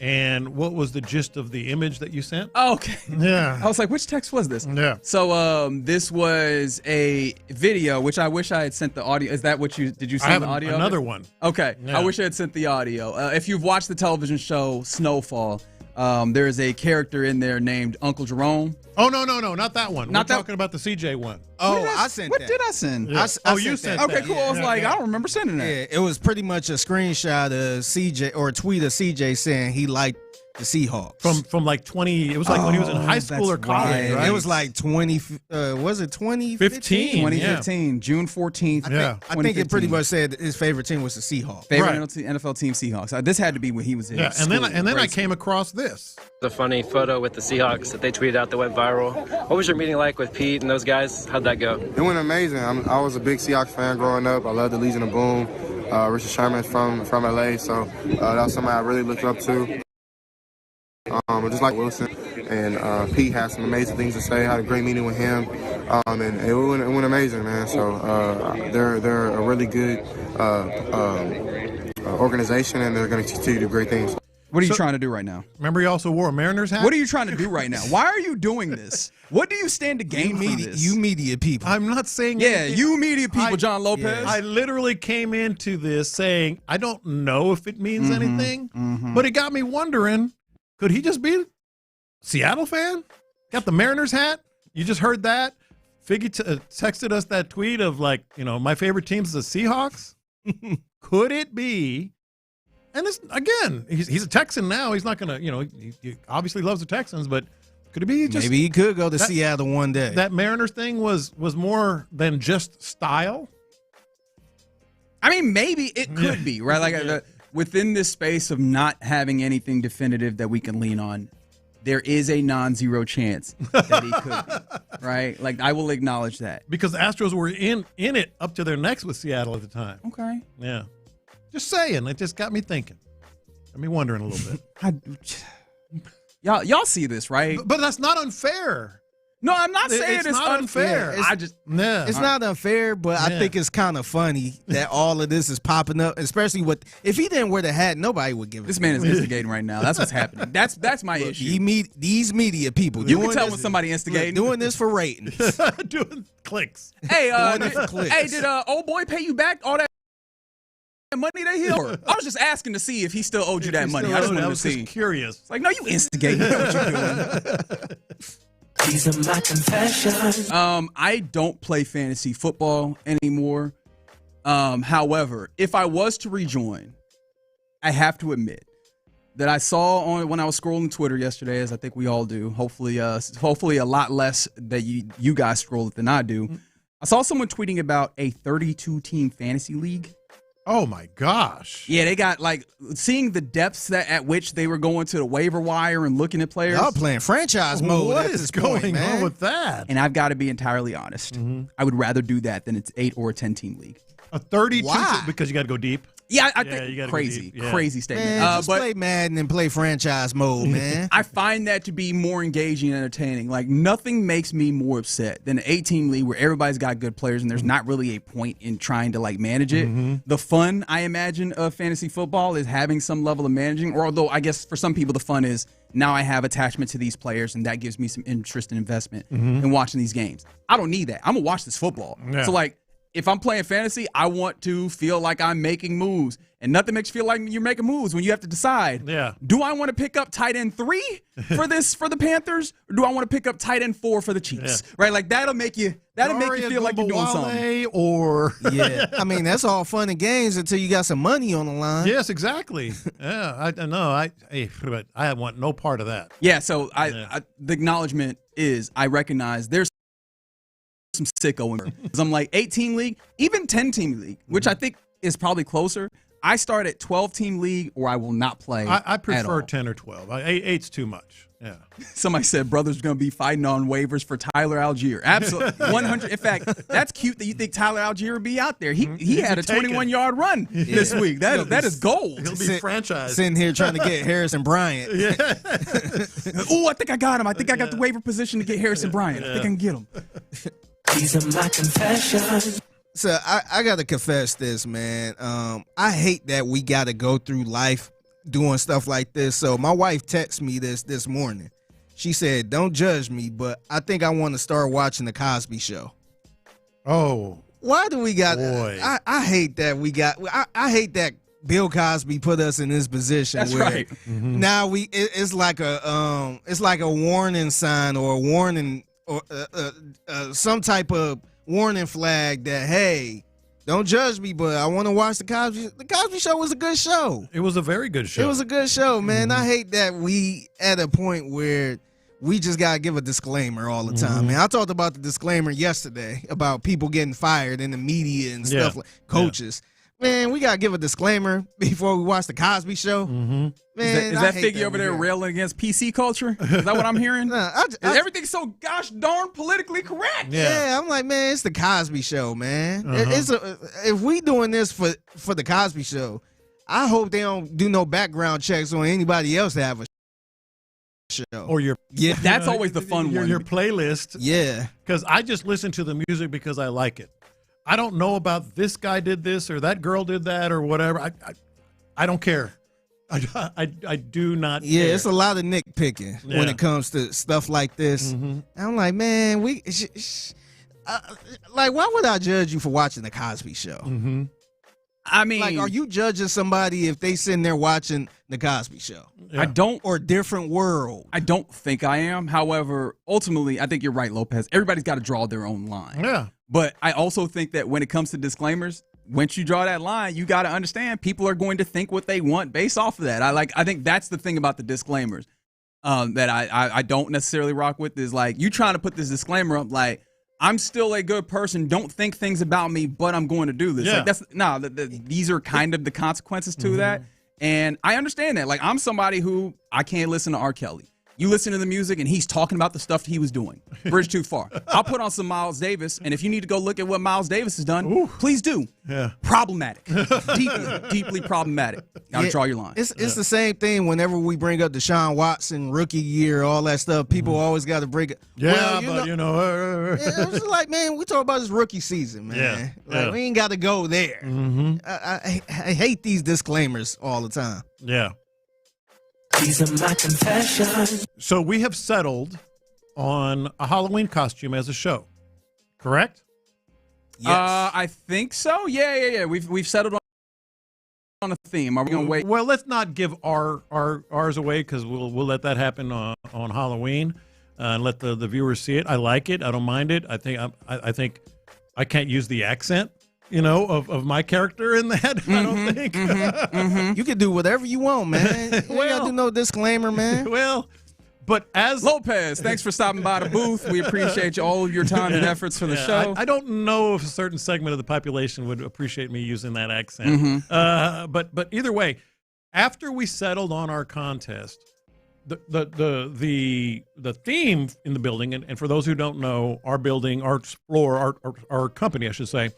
And what was the gist of the image that you sent? Oh, okay. Yeah. I was like, which text was this? Yeah. So this was a video, which I wish I had sent the audio. Is that what did you send the audio? Another one. Okay. Yeah. I wish I had sent the audio. If you've watched the television show Snowfall, there is a character in there named Uncle Jerome. Oh, no, not that one. We're talking about the CJ one. Oh, I sent that. What did I send? Yeah. You sent that. Okay, cool. I was like, I don't remember sending that. Yeah, it was pretty much a screenshot of CJ or a tweet of CJ saying he liked the Seahawks. From like 20, it was like when he was in high school or college, right? It was like 20, was it 2015? 2015, June 14th. I think it pretty much said his favorite team was the Seahawks. Favorite NFL team, Seahawks. This had to be when he was in school. And then I came across this. The funny photo with the Seahawks that they tweeted out that went viral. What was your meeting like with Pete and those guys? How'd that go? It went amazing. I was a big Seahawks fan growing up. I loved the Legion of Boom. Richard Sherman's from LA, so that was somebody I really looked up to. Just like Wilson, and Pete had some amazing things to say. I had a great meeting with him, and it went amazing, man. So they're a really good organization, and they're going to continue to do great things. What are you trying to do right now? Remember, you also wore a Mariners hat? What are you trying to do right now? Why are you doing this? What do you stand to gain from this? You media people. I'm not saying anything. You media people, John Lopez. Yeah. I literally came into this saying, I don't know if it means anything, but it got me wondering, could he just be a Seattle fan? Got the Mariners hat? You just heard that? Figgy texted us that tweet of like, my favorite team's the Seahawks. Could it be? And this, again, he's a Texan now. He's not going to, he obviously loves the Texans, but could it be just... Maybe he could go to Seattle one day. That Mariners thing was more than just style? I mean, maybe it could be, right? Like within this space of not having anything definitive that we can lean on, there is a non-zero chance that he could be, right? Like, I will acknowledge that. Because the Astros were in it up to their necks with Seattle at the time. Okay. Yeah. Just saying. It just got me thinking. Got me wondering a little bit. Y'all see this, right? But that's not unfair. No, I'm not saying it's not unfair. It's not unfair, but I think it's kind of funny that all of this is popping up, especially if he didn't wear the hat, nobody would give it. This man is instigating right now. That's what's happening. That's my issue. These media people. You can tell when somebody instigating. Doing this for ratings. Doing clicks. Hey, did old boy pay you back all that money that he owed? I was just asking to see if he still owed you that money. I just wanted to see. Curious. It's like, no, you instigating. You know what you're doing. These are my confessions. I don't play fantasy football anymore. However, if I was to rejoin, I have to admit that I saw when I was scrolling Twitter yesterday, as I think we all do. Hopefully a lot less that you guys scroll it than I do. I saw someone tweeting about a 32-team fantasy league. Oh my gosh. Yeah, they got seeing the depths at which they were going to the waiver wire and looking at players. Y'all playing franchise mode. What is going on with that? And I've got to be entirely honest. I would rather do that than it's 8 or a 10-team league. A 32 because you got to go deep. Yeah, I think crazy statement. Man, just play Madden and play franchise mode, man. I find that to be more engaging and entertaining. Like, nothing makes me more upset than an 8-team league where everybody's got good players and there's not really a point in trying to manage it. The fun, I imagine, of fantasy football is having some level of managing, or although I guess for some people the fun is now I have attachment to these players and that gives me some interest and investment in watching these games. I don't need that. I'm going to watch this football. Yeah. So, if I'm playing fantasy, I want to feel like I'm making moves. And nothing makes you feel like you're making moves when you have to decide, do I want to pick up tight end 3 for the Panthers, or do I want to pick up tight end 4 for the Chiefs? Right? Like that'll make you feel like you're doing something. Or I mean, that's all fun and games until you got some money on the line. Yes, exactly. Yeah, I want no part of that. Yeah, so the acknowledgement is I recognize there's some sicko in there. Because I'm like 8-team league, even 10-team league, which I think is probably closer. I start at 12-team league, or I will not play. I prefer 10 or 12. 8's too much. Yeah. Somebody said brothers going to be fighting on waivers for Tyler Algier. Absolutely, 100. In fact, that's cute that you think Tyler Algier would be out there. He had a 21-yard run this week. That is gold. He'll be franchised. Sitting here trying to get Harrison Bryant. Oh, I think I got him. I think I got the waiver position to get Harrison Bryant. I think I can get him. These are my confessions. So I got to confess this, man. I hate that we got to go through life doing stuff like this. So my wife texted me this morning. She said, don't judge me, but I think I want to start watching The Cosby Show. Oh. Why do we got boy. I hate that we got I hate that Bill Cosby put us in this position. That's where right. Now it's like a warning sign or a warning or some type of warning flag that, hey, don't judge me, but I want to watch The Cosby Show was a good show. It was a very good show. It was a good show, man. I hate that we at a point where we just got to give a disclaimer all the time, man. I talked about the disclaimer yesterday about people getting fired in the media and stuff like coaches. Man, we got to give a disclaimer before we watch The Cosby Show. Man, is that figure over there railing against PC culture? Is that what I'm hearing? Everything's so gosh darn politically correct. Yeah, I'm like, man, it's The Cosby Show, man. If we doing this for The Cosby Show, I hope they don't do no background checks on anybody else that have a show. Or that's always the fun one. Your playlist. Yeah. Because I just listen to the music because I like it. I don't know about this guy did this or that girl did that or whatever. I don't care. I do not care. Yeah, it's a lot of nitpicking when it comes to stuff like this. I'm like, man, like, why would I judge you for watching The Cosby Show? I mean, like, are you judging somebody if they sitting there watching The Cosby Show? I don't. Or Different World? I don't think I am. However, ultimately, I think you're right, Lopez. Everybody's got to draw their own line. Yeah. But I also think that when it comes to disclaimers, once you draw that line, you got to understand people are going to think what they want based off of that. I think that's the thing about the disclaimers that I don't necessarily rock with is like you trying to put this disclaimer up like I'm still a good person. Don't think things about me, but I'm going to do this. Yeah. Like these are kind of the consequences to that. And I understand that. Like I'm somebody who I can't listen to R. Kelly. You listen to the music, and he's talking about the stuff he was doing. Bridge too far. I'll put on some Miles Davis, and if you need to go look at what Miles Davis has done, please do. Yeah. Problematic. Deeply problematic. Got to draw your line. It's the same thing whenever we bring up Deshaun Watson, rookie year, all that stuff. People always got to bring it. Yeah, it's like, man, we talk about his rookie season, man. Like, we ain't got to go there. I hate these disclaimers all the time. Yeah. These are my confessions. So we have settled on a Halloween costume as a show, correct? Yes. I think so. Yeah. We've settled on a theme. Are we gonna wait? Well, let's not give ours away because we'll let that happen on Halloween and let the viewers see it. I like it. I don't mind it. I think I can't use the accent. Of my character in that, I don't think. You can do whatever you want, man. You ain't got to do no disclaimer, man. Well, but as Lopez, thanks for stopping by the booth. We appreciate all of your time and efforts for the show. I don't know if a certain segment of the population would appreciate me using that accent. But either way, after we settled on our contest, the theme in the building, and for those who don't know, our building, our floor, our company, I should say,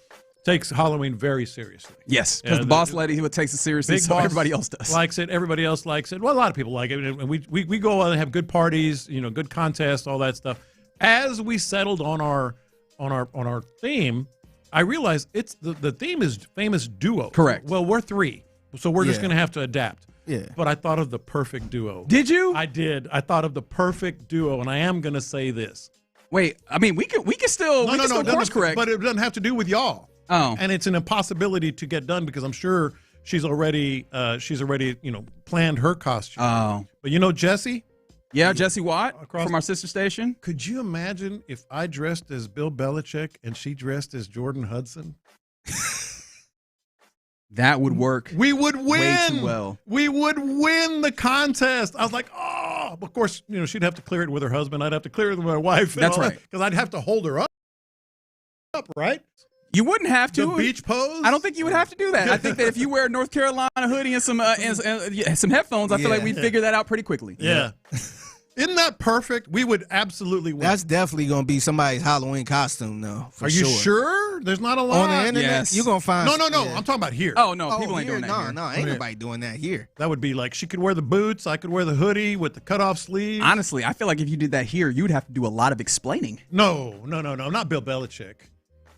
takes Halloween very seriously. Yes, because the boss lady who takes it seriously, so everybody else does. Likes it. Everybody else likes it. Well, a lot of people like it, and we go out and have good parties, good contests, all that stuff. As we settled on our theme, I realized it's the theme is famous duo. Correct. Well, we're three, so we're just going to have to adapt. Yeah. But I thought of the perfect duo. Did you? I did. I thought of the perfect duo, and I am going to say this. Wait, I mean, we can still course correct, but it doesn't have to do with y'all. and it's an impossibility to get done because I'm sure she's already planned her costume. Oh, but Jesse. Yeah, Jesse Watt from our sister station. Could you imagine if I dressed as Bill Belichick and she dressed as Jordan Hudson? That would work. We would win. Way too well. We would win the contest. I was like, oh, of course, she'd have to clear it with her husband. I'd have to clear it with my wife. That's right. Because I'd have to hold her up, right? You wouldn't have to. The beach pose? I don't think you would have to do that. I think that if you wear a North Carolina hoodie and some headphones, I feel like we'd figure that out pretty quickly. Yeah. Isn't that perfect? We would absolutely win. That's definitely going to be somebody's Halloween costume, though. Are you sure? There's not a lot. On the internet, Yes. you're going to find. No. I'm talking about here. Oh, no. People ain't doing that here. No, ain't nobody doing that here. That would be like she could wear the boots. I could wear the hoodie with the cutoff sleeves. Honestly, I feel like if you did that here, you'd have to do a lot of explaining. No. Not Bill Belichick.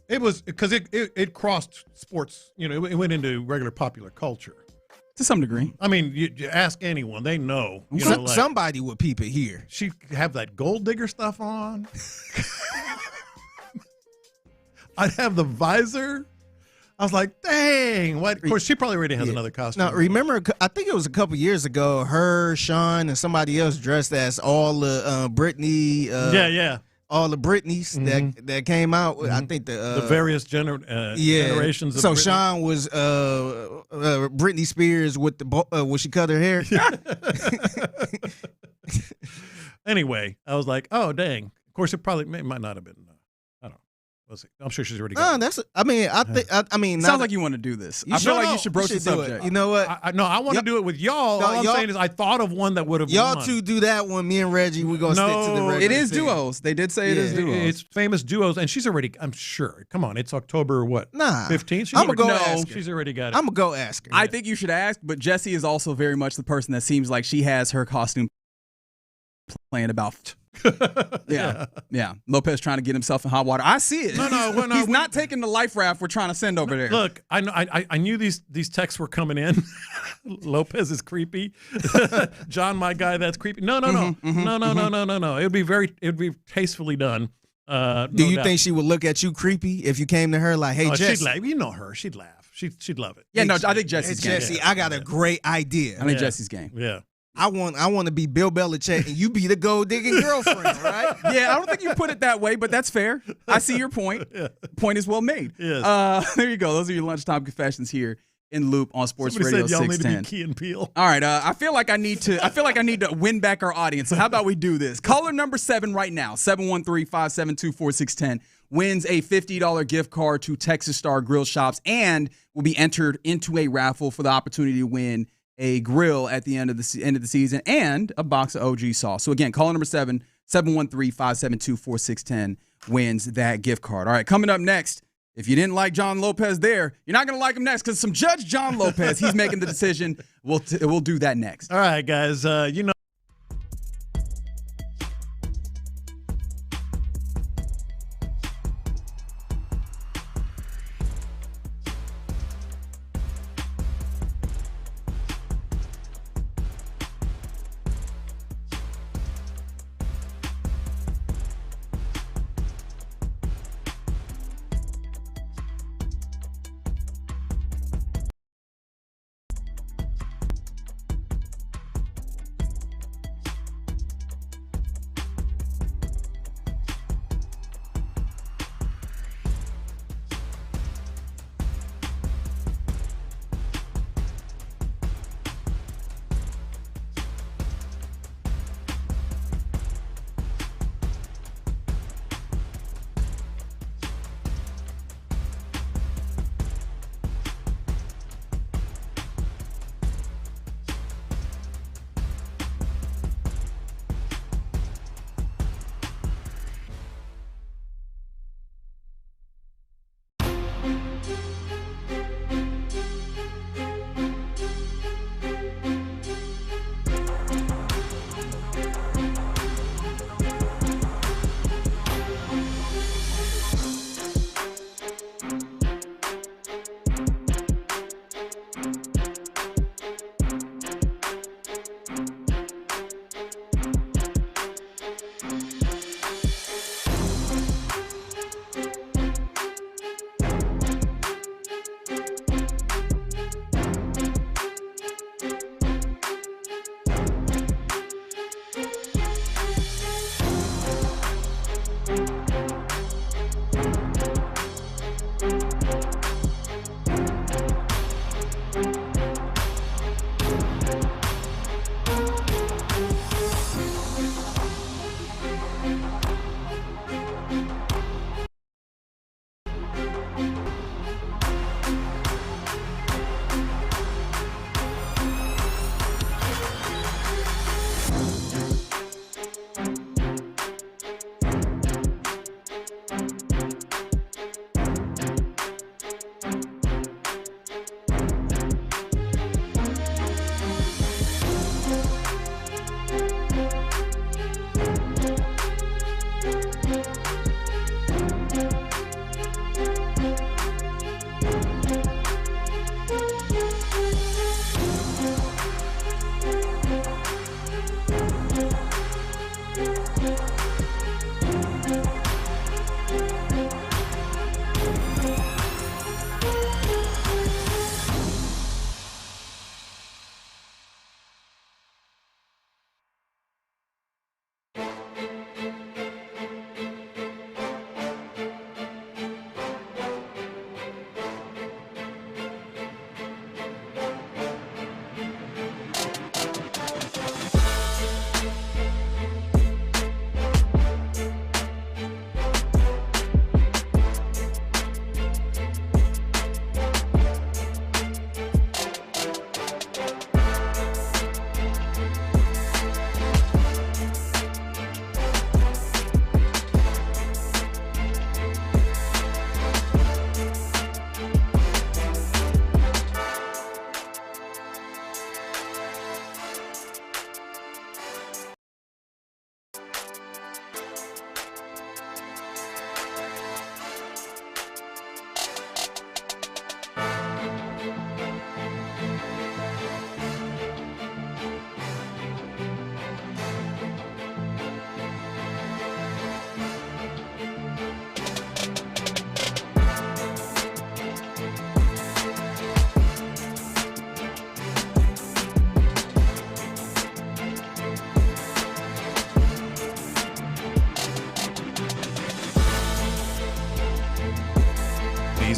It was because it crossed sports. It went into regular popular culture. To some degree. I mean, you ask anyone, they know. Somebody would peep it here. She'd have that gold digger stuff on. I'd have the visor. I was like, dang. What? Of course, she probably already has another costume. Now, remember, I think it was a couple years ago, her, Sean, and somebody else dressed as all the Britney. Yeah. All the Britneys that came out. I think the various generations of So Britney. Sean was Britney Spears with when she cut her hair. Anyway, I was like, oh, dang. Of course, it might not have been. I don't know. We'll see. I'm sure she's already got it. Sounds like you want to do this. I feel like you should broach the subject. You know what? I want to do it with y'all. All I'm saying is I thought of one that would have Y'all won. two do that one. Me and Reggie, we're going to stick to the regular It is thing. duos. They did say it is duos. It's famous duos, and she's already, I'm sure. Come on, it's October, what? Nah. 15th? I'm going to go ask her. She's already got it. I'm going to go ask her. I think you should ask, but Jessie is also very much the person that seems like she has her costume playing about. Yeah. Lopez trying to get himself in hot water. I see it. No, He's not taking the life raft we're trying to send over there. Look, I knew these texts were coming in. Lopez is creepy. John, my guy, that's creepy. No. It'd be tastefully done. Do you think she would look at you creepy if you came to her like, hey, Jesse? She'd laugh. You know her. She'd laugh. She'd love it. Yeah, I think Jesse's game. Jesse, I got a great idea. I think Jesse's game. Yeah. I want to be Bill Belichick and you be the gold digging girlfriend, right? Yeah, I don't think you put it that way, but that's fair. I see your point. Point is well made. Yes. There you go. Those are your lunchtime confessions here in Loop on Sports Radio 610. Y'all need to be Key and Peele. All right, I feel like I need to win back our audience. So how about we do this? Caller number 7 right now, 713-572-4610, wins a $50 gift card to Texas Star Grill Shops and will be entered into a raffle for the opportunity to win a grill at the end of the season and a box of OG sauce. So again, caller number 7, 713-572-4610 wins that gift card. All right, coming up next, if you didn't like John Lopez there, you're not going to like him next because some Judge John Lopez, he's making the decision. We'll do that next. All right, guys,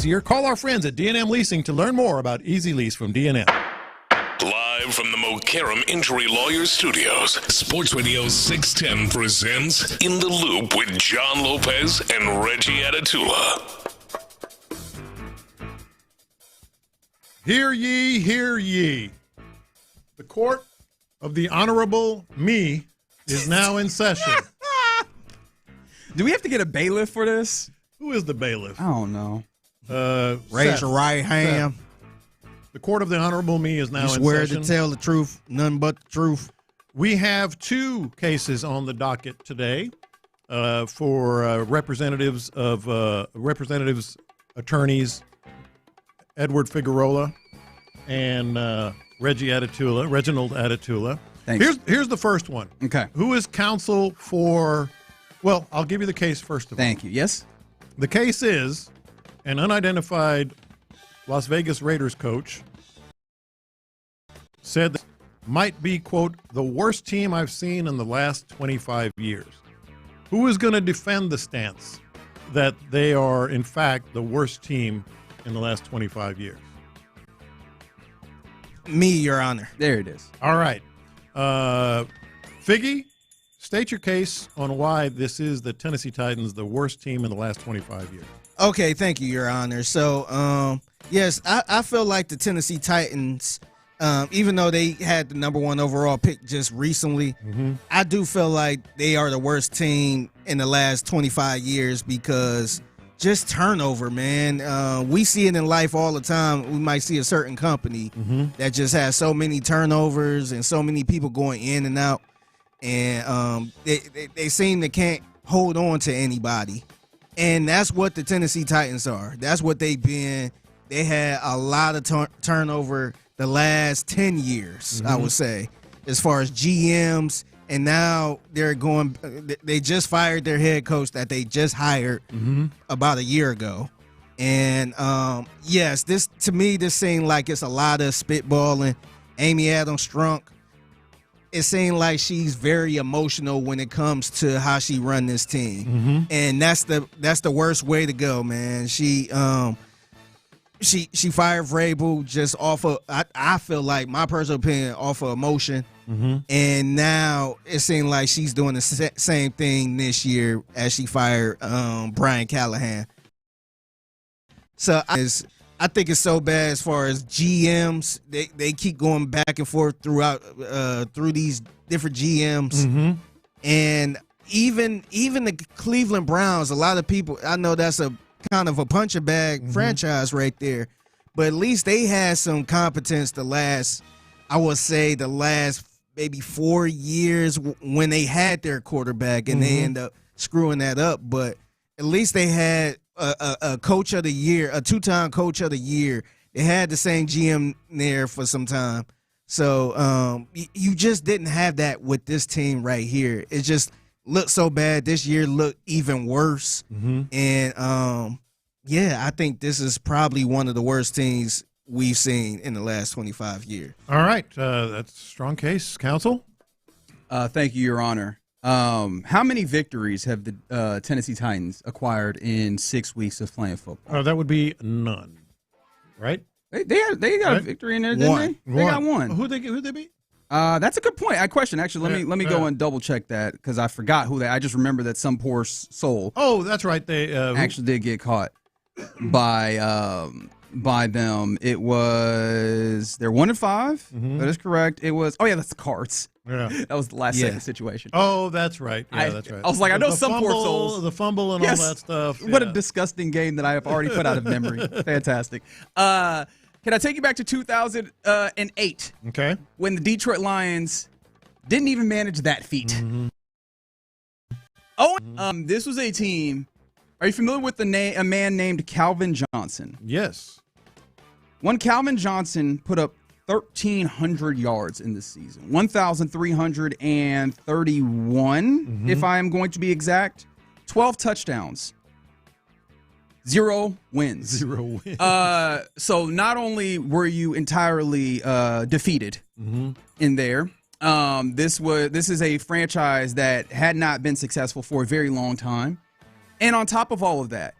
Easier. Call our friends at D&M Leasing to learn more about Easy Lease from D&M. Live from the Mokaram Injury Lawyers Studios, Sports Radio 610 presents In the Loop with John Lopez and Reggie Atatula. Hear ye, hear ye. The court of the Honorable Me is now in session. Do we have to get a bailiff for this? Who is the bailiff? I don't know. Raise your right hand. The court of the Honorable Me is now in swear session. to tell the truth, none but the truth. We have two cases on the docket today for representatives attorneys Edward Figueroa and Reginald Atatula. Thanks. Here's the first one. Okay. Who is counsel for? Well, I'll give you the case first of all. Thank you. Yes. The case is an unidentified Las Vegas Raiders coach said that might be, quote, the worst team I've seen in the last 25 years. Who is going to defend the stance that they are, in fact, the worst team in the last 25 years? Me, Your Honor. There it is. All right. Figgy, state your case on why this is the Tennessee Titans, the worst team in the last 25 years. Okay, thank you, Your Honor. So, yes, I feel like the Tennessee Titans, even though they had the number one overall pick just recently, I do feel like they are the worst team in the last 25 years because just turnover, man. We see it in life all the time. We might see a certain company that just has so many turnovers and so many people going in and out, and they seem to can't hold on to anybody. And that's what the Tennessee Titans are. That's what they've been. They had a lot of turnover the last 10 years, I would say, as far as GMs. And now they just fired their head coach that they just hired about a year ago. And, yes, this seemed like it's a lot of spitballing. Amy Adams Strunk. It seemed like she's very emotional when it comes to how she run this team, and that's the worst way to go, man. She fired Vrabel just off of I feel like, my personal opinion, off of emotion, and now it seems like she's doing the same thing this year as she fired Brian Callahan. So I think it's so bad as far as GMs. They keep going back and forth through these different GMs. And even the Cleveland Browns, a lot of people, I know that's a kind of a punching bag franchise right there, but at least they had some competence the last maybe 4 years when they had their quarterback and they end up screwing that up. But at least they had a coach of the year, a two-time coach of the year. They had the same GM there for some time. So you just didn't have that with this team right here. It's just looked so bad. This year looked even worse. And I think this is probably one of the worst teams we've seen in the last 25 years. All right, that's a strong case. Counsel? Thank you, Your Honor. How many victories have the Tennessee Titans acquired in 6 weeks of playing football? That would be none, right? They got a victory in there, didn't they? They got one. Who they beat? That's a good point. I question actually. Let me go and double check that because I forgot who they. I just remember that some poor soul. Oh, that's right. They actually did get caught by them. It was they're 1-5. That is correct. It was that's the Cards. Yeah, that was the last second situation. Oh, that's right. Yeah, that's right. I was like, I know some poor souls. The fumble and all that stuff. What a disgusting game that I have already put out of memory. Fantastic. Can I take you back to 2008? Okay. When the Detroit Lions didn't even manage that feat. This was a team. Are you familiar with a man named Calvin Johnson? Yes. One Calvin Johnson put up 1,300 yards in this season. 1,331, if I am going to be exact. 12 touchdowns. 0 wins. 0 wins. So not only were you entirely defeated in there, this is a franchise that had not been successful for a very long time. And on top of all of that,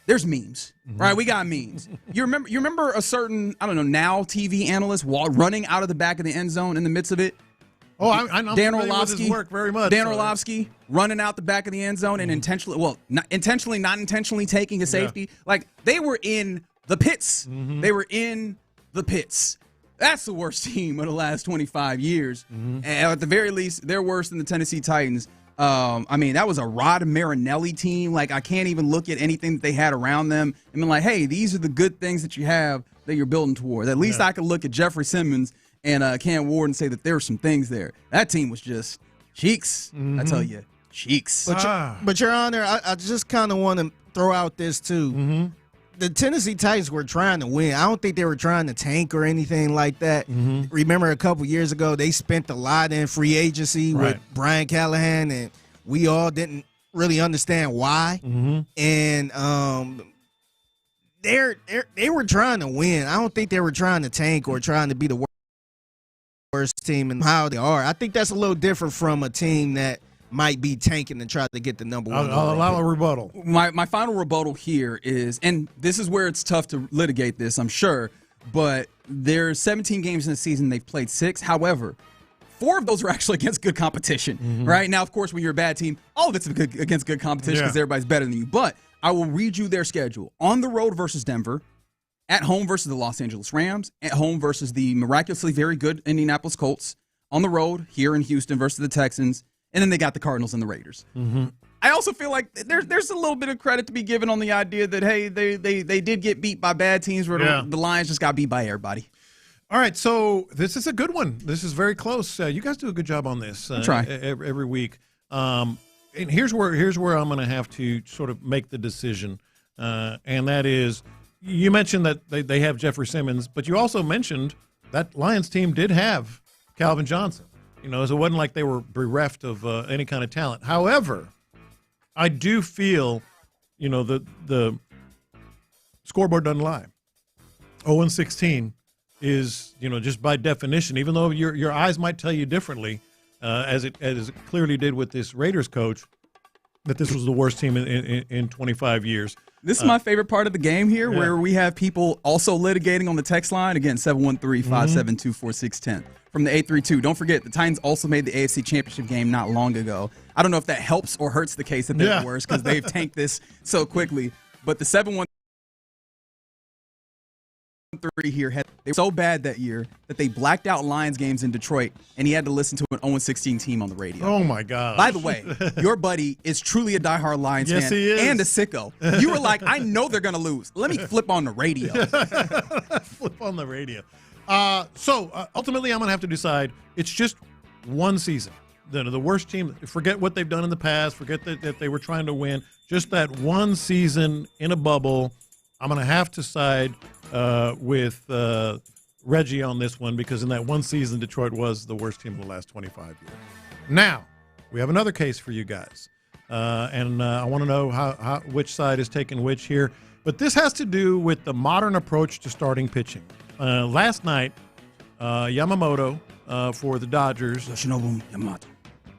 there's memes, right? We got memes. You remember a certain, Now TV analyst running out of the back of the end zone in the midst of it? Oh, I'm Dan Orlovsky work very much. Dan Orlovsky running out the back of the end zone and not intentionally taking a safety. Yeah. Like, they were in the pits. They were in the pits. That's the worst team of the last 25 years. And at the very least, they're worse than the Tennessee Titans. That was a Rod Marinelli team. Like, I can't even look at anything that they had around them and be like, hey, these are the good things that you have that you're building toward. At least I could look at Jeffrey Simmons and Cam Ward and say that there were some things there. That team was just cheeks. I tell you, cheeks. But Your Honor, I just kind of want to throw out this too. The Tennessee Titans were trying to win. I don't think they were trying to tank or anything like that. Remember a couple years ago, they spent a lot in free agency with Brian Callahan, and we all didn't really understand why. And they were trying to win. I don't think they were trying to tank or trying to be the worst team in how they are. I think that's a little different from a team that might be tanking and try to get the number one. I'll allow a rebuttal. My final rebuttal here is, and this is where it's tough to litigate this, I'm sure, but there's 17 games in the season. They've played 6. However, 4 of those are actually against good competition, right? Now, of course, when you're a bad team, all of it's against good competition because everybody's better than you. But I will read you their schedule. On the road versus Denver, at home versus the Los Angeles Rams, at home versus the miraculously very good Indianapolis Colts, on the road here in Houston versus the Texans, and then they got the Cardinals and the Raiders. I also feel like there's a little bit of credit to be given on the idea that, hey, they did get beat by bad teams where the Lions just got beat by everybody. All right, so this is a good one. This is very close. You guys do a good job on this every week. And here's where I'm going to have to sort of make the decision, and that is, you mentioned that they have Jeffrey Simmons, but you also mentioned that Lions team did have Calvin Johnson. So it wasn't like they were bereft of any kind of talent. However, I do feel, the scoreboard doesn't lie. 0-16 is, just by definition, even though your eyes might tell you differently, as it clearly did with this Raiders coach, that this was the worst team in 25 years. This is my favorite part of the game here, where we have people also litigating on the text line. Again, 713-572-4610 from the 832. Don't forget, the Titans also made the AFC Championship game not long ago. I don't know if that helps or hurts the case that they're the worst because they've tanked this so quickly. But the 713 here they were so bad that year that they blacked out Lions games in Detroit, and he had to listen to an 0-16 team on the radio. Oh my God! By the way, your buddy is truly a diehard Lions fan he is. And a sicko. You were like, I know they're gonna lose. Let me flip on the radio. Flip on the radio. So ultimately, I'm gonna have to decide. It's just one season. The worst team. Forget what they've done in the past. Forget that they were trying to win. Just that one season in a bubble. I'm gonna have to side with Reggie on this one because in that one season, Detroit was the worst team in the last 25 years. Now, we have another case for you guys. And I want to know how which side is taking which here. But this has to do with the modern approach to starting pitching. Last night, Yamamoto for the Dodgers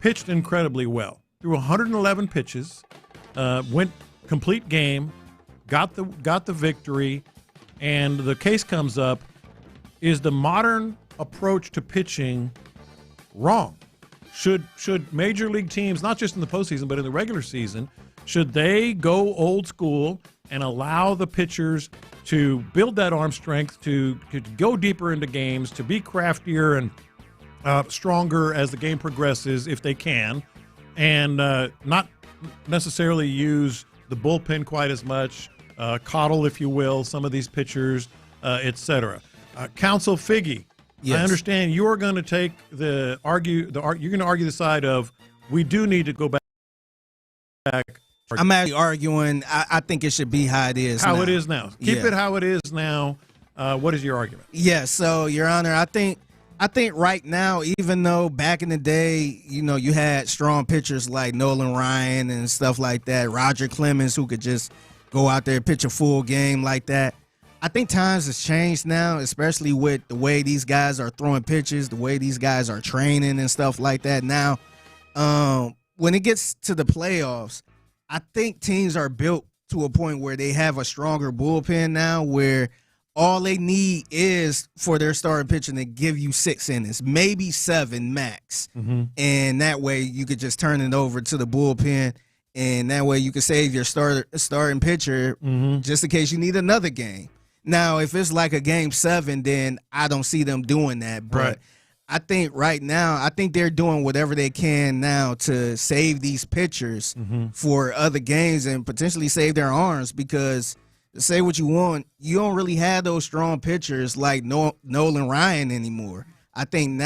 pitched incredibly well. Threw 111 pitches, went complete game, got the victory, and the case comes up: is the modern approach to pitching wrong? Should major league teams, not just in the postseason but in the regular season, should they go old school and allow the pitchers to build that arm strength, to go deeper into games, to be craftier and stronger as the game progresses if they can, and not necessarily use the bullpen quite as much, coddle, if you will, some of these pitchers, etc. Counsel Figgy, yes. I understand you're going to take you're going to argue the side of we do need to go back. I'm actually arguing. I think it should be how it is. How it is now. Keep it how it is now. What is your argument? Yeah. So, Your Honor, I think right now, even though back in the day, you had strong pitchers like Nolan Ryan and stuff like that, Roger Clemens, who could just go out there and pitch a full game like that. I think times has changed now, especially with the way these guys are throwing pitches, the way these guys are training and stuff like that. Now, when it gets to the playoffs, I think teams are built to a point where they have a stronger bullpen now, where all they need is for their starting pitching to give you 6 innings, maybe 7 max. Mm-hmm. And that way you could just turn it over to the bullpen, and that way you can save your starting pitcher just in case you need another game. Now, if it's like a game 7, then I don't see them doing that. But right. I think right now, I think they're doing whatever they can now to save these pitchers for other games and potentially save their arms, because say what you want, you don't really have those strong pitchers like Nolan Ryan anymore. I think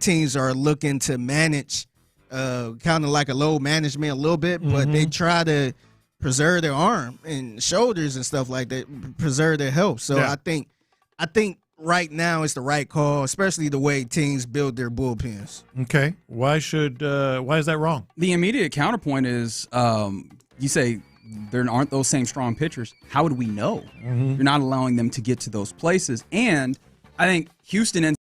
teams are looking to manage kind of like a load management a little bit, but they try to preserve their arm and shoulders and stuff like that, preserve their health. So yeah. I think right now it's the right call, especially the way teams build their bullpens. Okay. Why is that wrong? The immediate counterpoint is you say there aren't those same strong pitchers. How would we know? You're not allowing them to get to those places. And I think Houston ends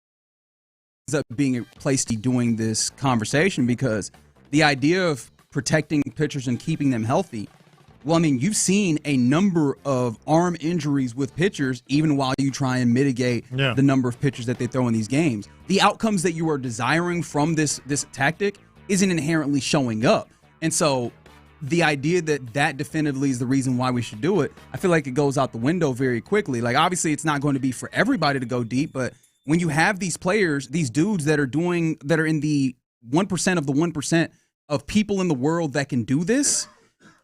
up being a place to doing this conversation, because the idea of protecting pitchers and keeping them healthy, well, I mean, you've seen a number of arm injuries with pitchers, even while you try and mitigate the number of pitchers that they throw in these games. The outcomes that you are desiring from this tactic isn't inherently showing up. And so the idea that definitively is the reason why we should do it, I feel like it goes out the window very quickly. Like, obviously, it's not going to be for everybody to go deep, but when you have these players, these dudes that are in the 1% of the 1% of people in the world that can do this,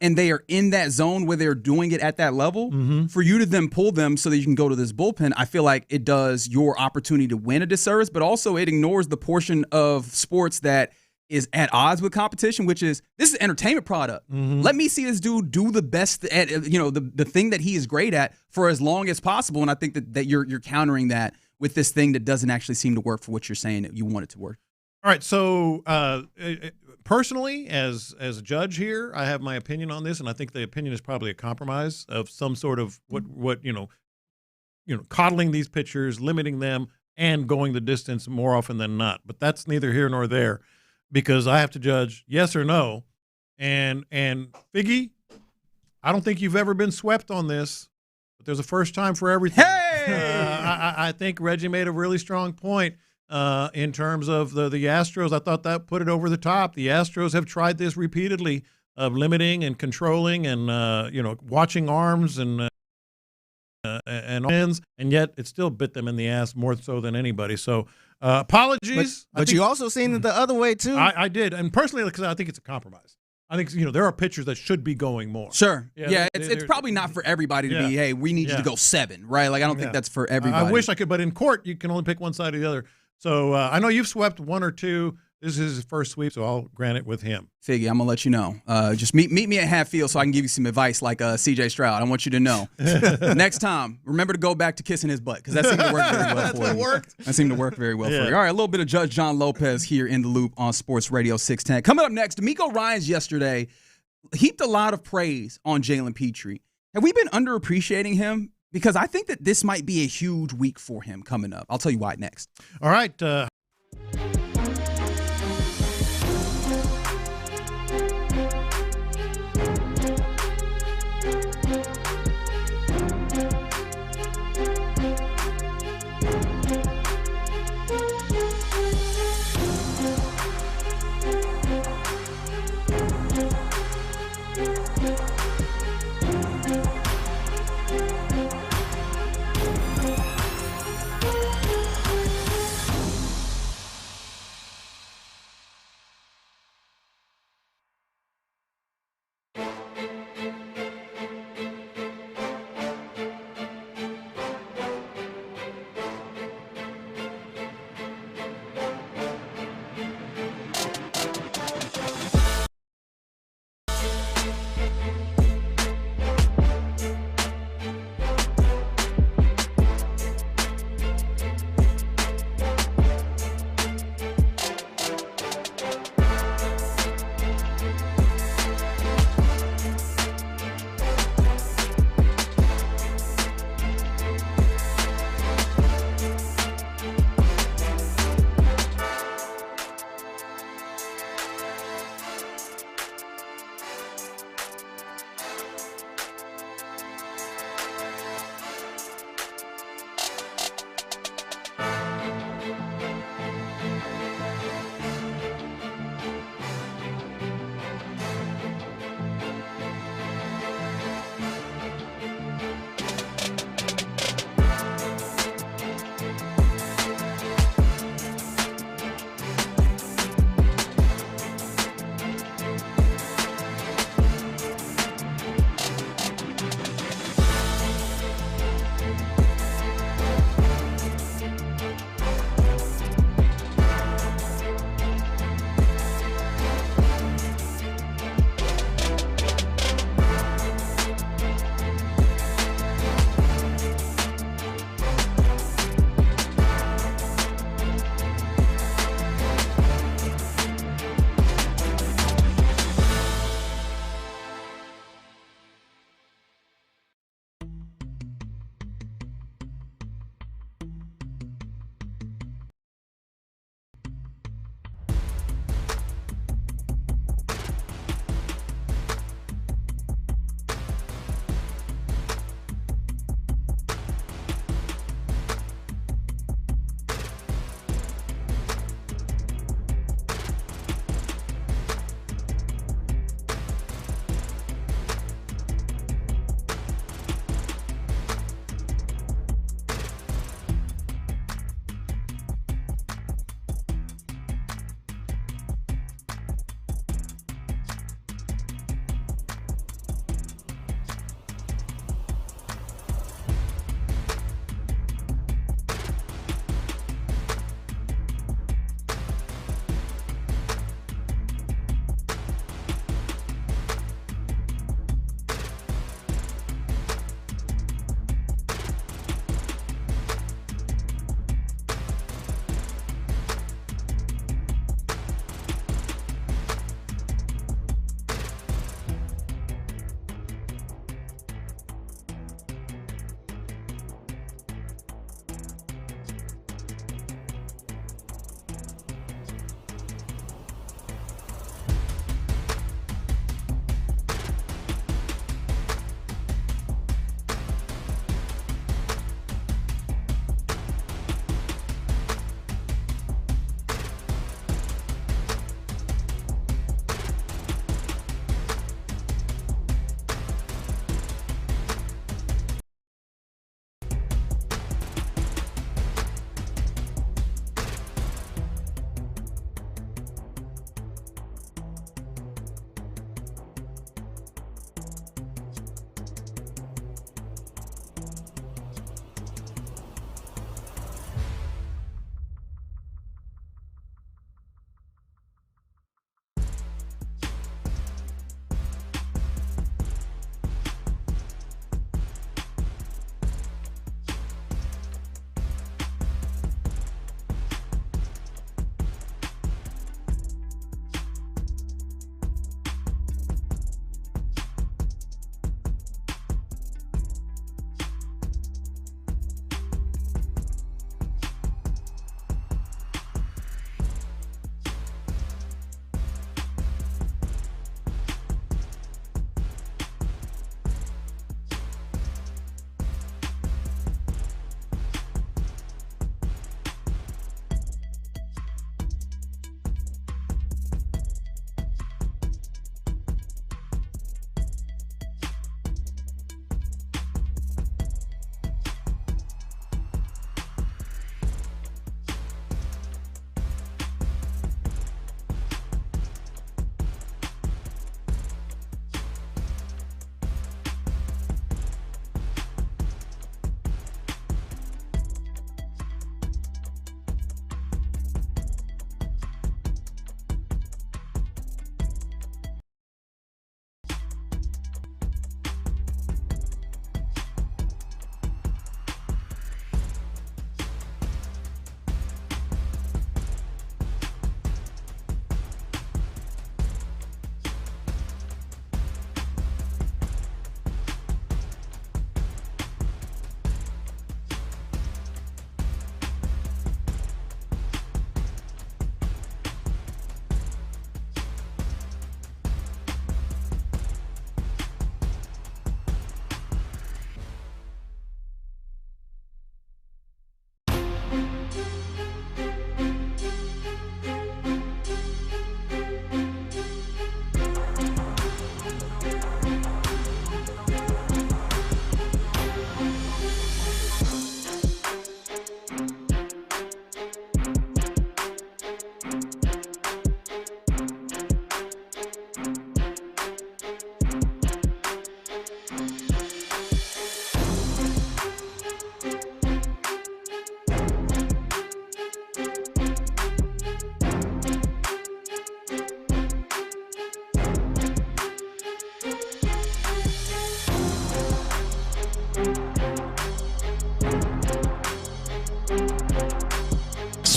and they are in that zone where they're doing it at that level, for you to then pull them so that you can go to this bullpen, I feel like it does your opportunity to win a disservice, but also it ignores the portion of sports that is at odds with competition, which is this is an entertainment product. Let me see this dude do the best at the thing that he is great at for as long as possible. And I think that you're countering that with this thing that doesn't actually seem to work for what you're saying that you want it to work. All right, so personally, as a judge here, I have my opinion on this, and I think the opinion is probably a compromise of some sort of what coddling these pitchers, limiting them, and going the distance more often than not. But that's neither here nor there, because I have to judge yes or no. And Figgy, I don't think you've ever been swept on this, but there's a first time for everything. Hey! I think Reggie made a really strong point. In terms of the Astros, I thought that put it over the top. The Astros have tried this repeatedly, of limiting and controlling and watching arms and ends, and yet it still bit them in the ass more so than anybody. So apologies. But you also seen it the other way too. I did, and personally, because I think it's a compromise. I think there are pitchers that should be going more. Sure. Yeah, it's probably not for everybody to be, hey, we need you to go 7, right? Like, I don't think that's for everybody. I wish I could, but in court, you can only pick one side or the other. So I know you've swept 1 or 2. This is his first sweep, so I'll grant it with him. Figgy, I'm going to let you know. Just meet me at half field so I can give you some advice like C.J. Stroud. I want you to know. Next time, remember to go back to kissing his butt because that seemed to work very well for you. Worked. That seemed to work very well for you. All right, a little bit of Judge John Lopez here in the loop on Sports Radio 610. Coming up next, DeMeco Ryans yesterday heaped a lot of praise on Jaylen Pitre. Have we been underappreciating him? Because I think that this might be a huge week for him coming up. I'll tell you why next. All right.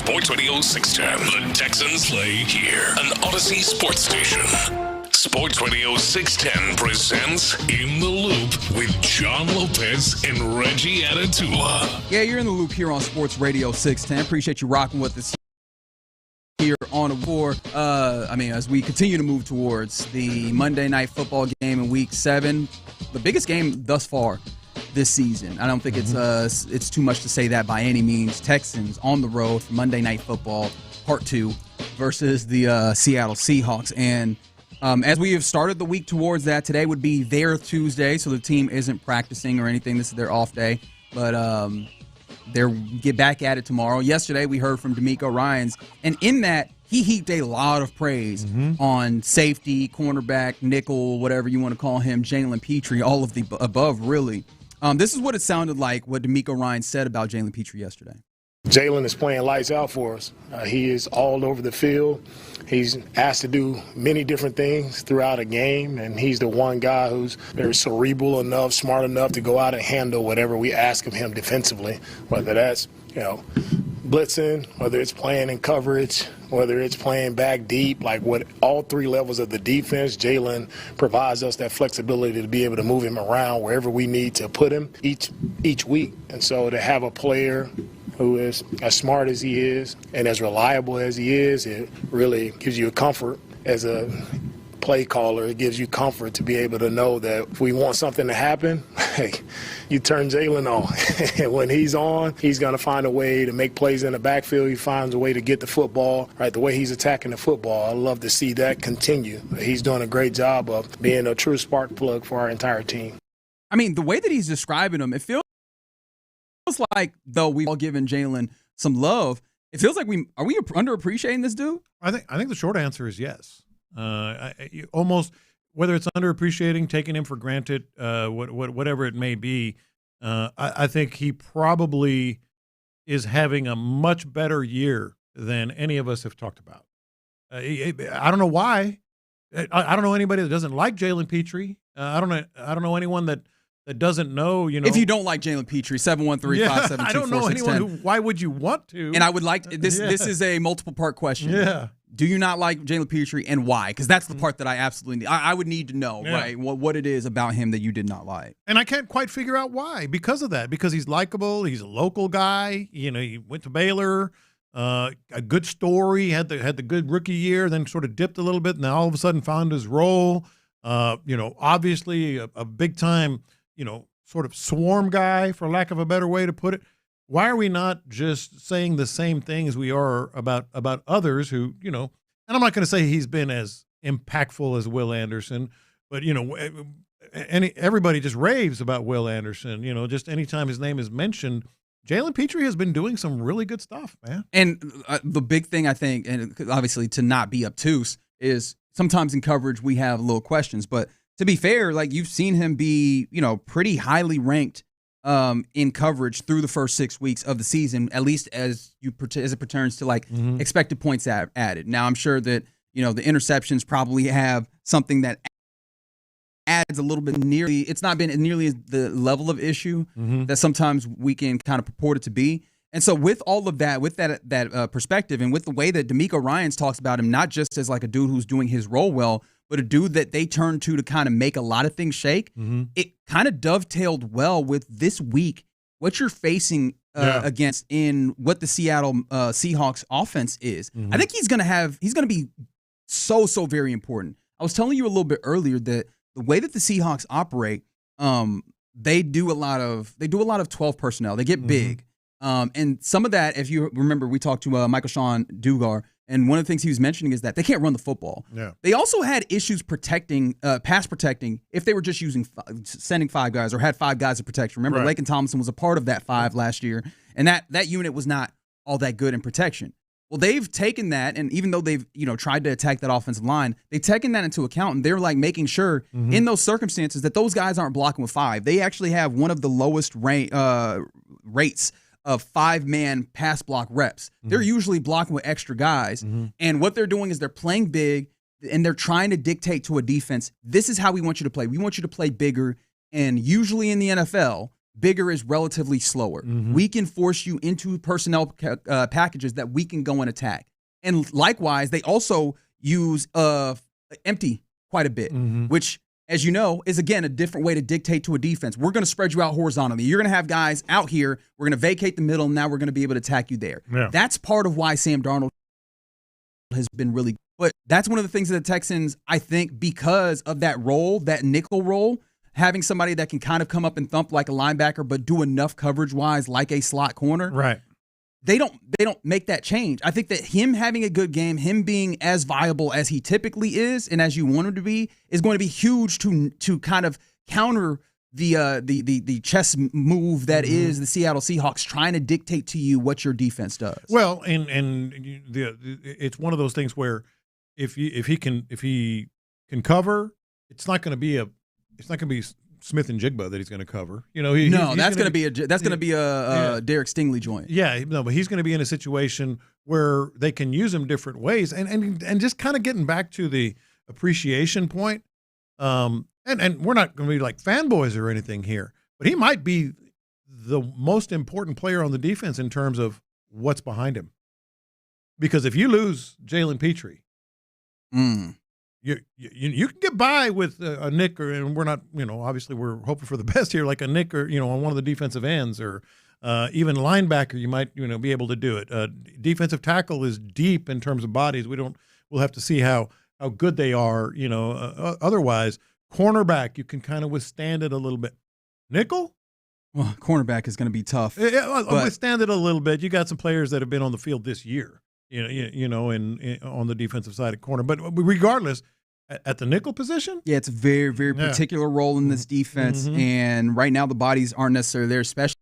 Sports Radio 610. The Texans play here. An Odyssey sports station. Sports Radio 610 presents In the Loop with John Lopez and Reggie Atatula. Yeah, you're in the loop here on Sports Radio 610. Appreciate you rocking with us here on the board. As we continue to move towards the Monday Night Football game in Week 7, the biggest game thus far this season. I don't think it's too much to say that by any means. Texans on the road for Monday Night Football Part 2 versus the Seattle Seahawks. And as we have started the week towards that, today would be their Tuesday, so the team isn't practicing or anything. This is their off day. But they'll get back at it tomorrow. Yesterday, we heard from DeMeco Ryans, and in that, he heaped a lot of praise on safety, cornerback, nickel, whatever you want to call him, Jaylen Pitre, all of the above, really. This is what it sounded like, what DeMeco Ryans said about Jaylen Pitre yesterday. Jaylen is playing lights out for us. He is all over the field. He's asked to do many different things throughout a game, and he's the one guy who's very cerebral enough, smart enough to go out and handle whatever we ask of him defensively, whether that's, blitzing, whether it's playing in coverage, whether it's playing back deep, like what all three levels of the defense, Jaylen provides us that flexibility to be able to move him around wherever we need to put him each week. And so to have a player who is as smart as he is and as reliable as he is, it really gives you a comfort as a play caller. It gives you comfort to be able to know that if we want something to happen, hey, you turn Jaylen on. And when he's on, he's going to find a way to make plays in the backfield. He finds a way to get the football, right, the way he's attacking the football. I love to see that continue. He's doing a great job of being a true spark plug for our entire team. I mean, the way that he's describing him, it feels like, though we've all given Jaylen some love, it feels like are we underappreciating this dude? I think the short answer is yes. Almost, whether it's underappreciating, taking him for granted, whatever it may be, I think he probably is having a much better year than any of us have talked about. I don't know why. I don't know anybody that doesn't like Jaylen Pitre. I don't know anyone that doesn't know, If you don't like Jaylen Pitre, 713-572-4610. I don't know anyone why would you want to? And I would like this. Yeah. This is a multiple part question. Yeah. Do you not like Jaylen Pitre, and why? Because that's the part that I absolutely need. I would need to know, right, what it is about him that you did not like. And I can't quite figure out why. Because of that. Because he's likable. He's a local guy. He went to Baylor. A good story. Had the good rookie year. Then sort of dipped a little bit. And then all of a sudden found his role. Obviously a big time, sort of swarm guy, for lack of a better way to put it. Why are we not just saying the same thing as we are about others who, and I'm not going to say he's been as impactful as Will Anderson, but, everybody just raves about Will Anderson. Just anytime his name is mentioned, Jaylen Pitre has been doing some really good stuff, man. And the big thing, I think, and obviously to not be obtuse, is sometimes in coverage we have little questions. But to be fair, like, you've seen him be, pretty highly ranked in coverage through the first 6 weeks of the season, at least as it pertains to expected points added. Now, I'm sure that the interceptions probably have something that adds a little bit nearly. It's not been nearly the level of issue that sometimes we can kind of purport it to be. And so with all of that, with that perspective, and with the way that DeMeco Ryans talks about him, not just as like a dude who's doing his role well, but a dude that they turn to kind of make a lot of things shake, it kind of dovetailed well with this week, what you're facing against in what the Seattle Seahawks offense is. I think he's going to be so very important. I was telling you a little bit earlier that the way that the Seahawks operate, they do a lot of 12 personnel. They get big. And some of that, if you remember, we talked to Michael Sean Dugar, and one of the things he was mentioning is that they can't run the football. Yeah. They also had issues pass protecting, if they were just sending 5 guys or had 5 guys to protect. Remember, right. Laken Tomlinson was a part of that 5 last year, and that unit was not all that good in protection. Well, they've taken that, and even though they've tried to attack that offensive line, they've taken that into account, and they're like making sure in those circumstances that those guys aren't blocking with 5. They actually have one of the lowest rates of 5-man pass block reps. They're usually blocking with extra guys, and what they're doing is they're playing big, and they're trying to dictate to a defense, this is how we want you to play. We want you to play bigger, and usually in the NFL, bigger is relatively slower. We can force you into personnel packages that we can go and attack. And likewise, they also use empty quite a bit, which, as you know, is, again, a different way to dictate to a defense. We're going to spread you out horizontally. You're going to have guys out here. We're going to vacate the middle, and now we're going to be able to attack you there. Yeah. That's part of why Sam Darnold has been really good. But that's one of the things that the Texans, I think, because of that role, that nickel role, having somebody that can kind of come up and thump like a linebacker but do enough coverage-wise like a slot corner. Right. They don't make that change. I think that him having a good game, him being as viable as he typically is and as you want him to be, is going to be huge to kind of counter the chess move that is the Seattle Seahawks trying to dictate to you what your defense does. Well, it's one of those things where if he can cover, it's not going to be Smith and Jigba that he's going to cover. That's going to be a Derek Stingley joint. Yeah, no, but he's going to be in a situation where they can use him different ways, and just kind of getting back to the appreciation point. And we're not going to be like fanboys or anything here, but he might be the most important player on the defense in terms of what's behind him. Because if you lose Jaylen Pitre, you can get by with a Nick, and we're not, obviously we're hoping for the best here, like a Nick or, on one of the defensive ends, or even linebacker, you might, be able to do it. Defensive tackle is deep in terms of bodies. We'll have to see how good they are, otherwise. Cornerback, you can kind of withstand it a little bit. Nickel? Well, cornerback is going to be tough. I'll withstand it a little bit. You got some players that have been on the field this year, on the defensive side of corner. But regardless, at the nickel position? Yeah, it's a very, very particular role in this defense. And right now the bodies aren't necessarily there, especially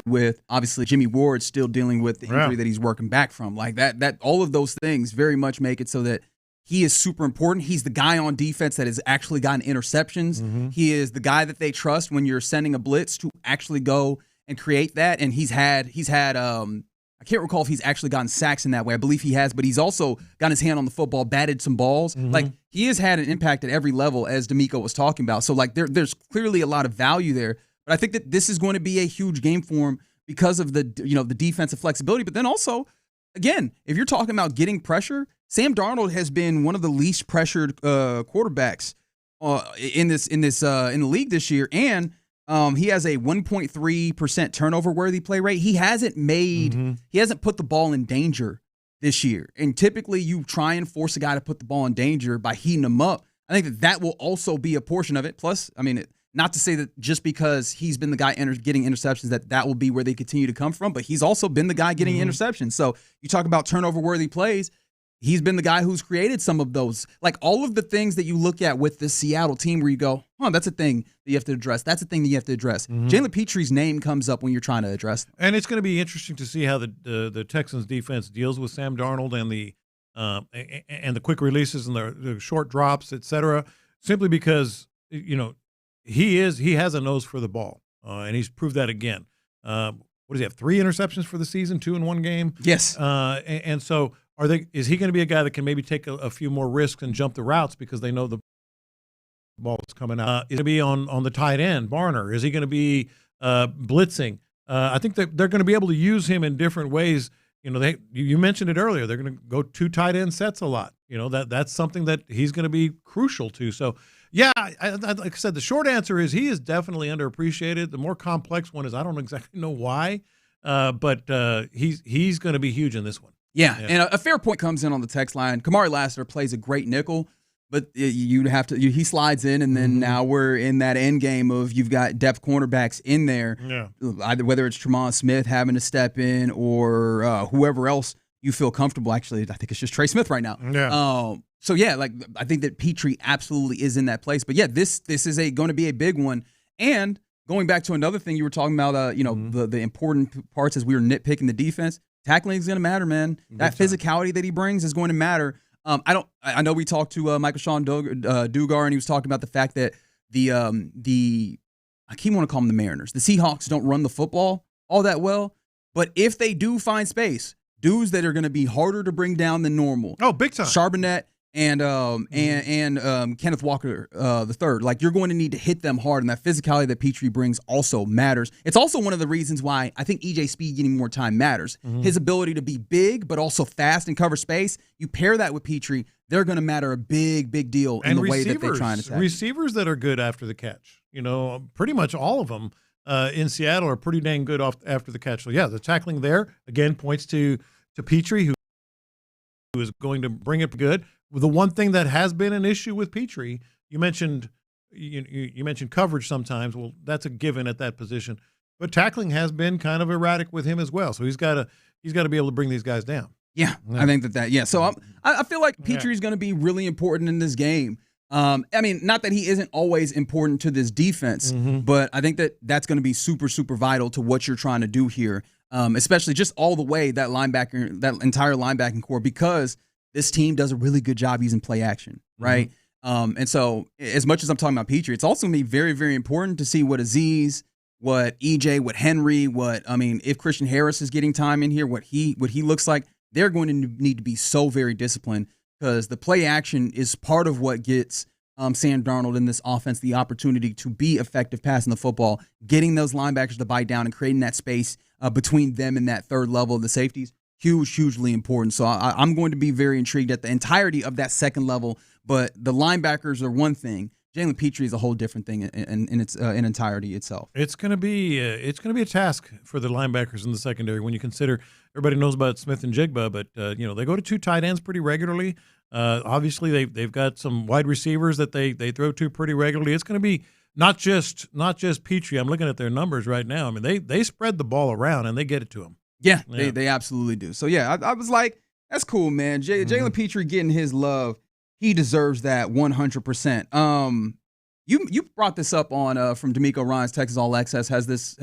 with, obviously, Jimmy Ward still dealing with the injury that he's working back from. Like that, all of those things very much make it so that he is super important. He's the guy on defense that has actually gotten interceptions. He is the guy that they trust when you're sending a blitz to actually go and create that. And he's had I can't recall if he's actually gotten sacks in that way. I believe he has, but he's also got his hand on the football, batted some balls. Like, he has had an impact at every level, as DeMeco was talking about. So, like, there's clearly a lot of value there. But I think that this is going to be a huge game for him because of the defensive flexibility. But then also, again, if you're talking about getting pressure, Sam Darnold has been one of the least pressured quarterbacks in the league this year, and he has a 1.3% turnover worthy play rate. He hasn't put the ball in danger this year. And typically, you try and force a guy to put the ball in danger by heating him up. I think that will also be a portion of it. Plus, I mean, not to say that just because he's been the guy getting interceptions that will be where they continue to come from, but he's also been the guy getting interceptions. So you talk about turnover worthy plays. He's been the guy who's created some of those. Like, all of the things that you look at with the Seattle team where you go, that's a thing that you have to address. That's a thing that you have to address. Jaylen Pitre's name comes up when you're trying to address them. And it's going to be interesting to see how the Texans defense deals with Sam Darnold and the quick releases and the short drops, et cetera, simply because, he has a nose for the ball, and he's proved that again. What does he have, 3 interceptions for the season, 2 in one game? Yes. And so is he going to be a guy that can maybe take a few more risks and jump the routes because they know the ball is coming out? Is he going to be on the tight end, Barner? Is he going to be blitzing? I think that they're going to be able to use him in different ways. You mentioned it earlier. They're going to go 2 tight end sets a lot. That's something that he's going to be crucial to. So, yeah, like I said, the short answer is he is definitely underappreciated. The more complex one is I don't exactly know why, but he's going to be huge in this one. Yeah, and a fair point comes in on the text line. Kamari Lassiter plays a great nickel, but he slides in, and then now we're in that end game of you've got depth cornerbacks in there. Yeah. Either whether it's Tremont Smith having to step in or whoever else you feel comfortable. Actually, I think it's just Trey Smith right now. Yeah. So yeah, like I think that Pitre absolutely is in that place. But yeah, this is going to be a big one. And going back to another thing you were talking about, the important parts as we were nitpicking the defense. Tackling is going to matter, man. That physicality that he brings is going to matter. I know we talked to Michael Sean Dugar, and he was talking about the fact that I keep wanting to call them the Mariners. The Seahawks don't run the football all that well, but if they do find space, dudes that are going to be harder to bring down than normal. Oh, big time. Charbonnet and Kenneth Walker the third. Like, you're going to need to hit them hard, and that physicality that Pitre brings also matters. It's also one of the reasons why I think EJ Speed getting more time matters. His ability to be big but also fast and cover space. You pair that with Pitre, they're going to matter a big deal in the way that they're trying to attack. Receivers that are good after the catch. Pretty much all of them in Seattle are pretty dang good after the catch. So yeah, the tackling there again points to Pitre, who is going to bring it good. The one thing that has been an issue with Pitre, you mentioned coverage sometimes. Well, that's a given at that position, but tackling has been kind of erratic with him as well. So he's got to be able to bring these guys down. Yeah, I think that. Yeah, so I feel like Pitre is going to be really important in this game. I mean, not that he isn't always important to this defense, but I think that that's going to be super vital to what you're trying to do here, especially just all the way that entire linebacking core, because this team does a really good job using play action, right? And so as much as I'm talking about Pitre, it's also going to be very important to see what Azeez, what EJ, what Henry, if Christian Harris is getting time in here, what he looks like. They're going to need to be so very disciplined, because the play action is part of what gets Sam Darnold in this offense the opportunity to be effective passing the football, getting those linebackers to bite down and creating that space between them and that third level of the safeties. Hugely important. So I'm going to be very intrigued at the entirety of that second level, but the linebackers are one thing. Jaylen Pitre is a whole different thing in its entirety itself. It's going to be a task for the linebackers in the secondary when you consider everybody knows about Smith and Jigba, but they go to two tight ends pretty regularly. Obviously, they've got some wide receivers that they throw to pretty regularly. It's going to be not just Pitre. I'm looking at their numbers right now. I mean, they spread the ball around and they get it to him. Yeah. They absolutely do. So yeah, I was like, that's cool, man. Jaylen Pitre getting his love. He deserves that 100%. You brought this up on from DeMeco Ryan's Texas All Access. Has this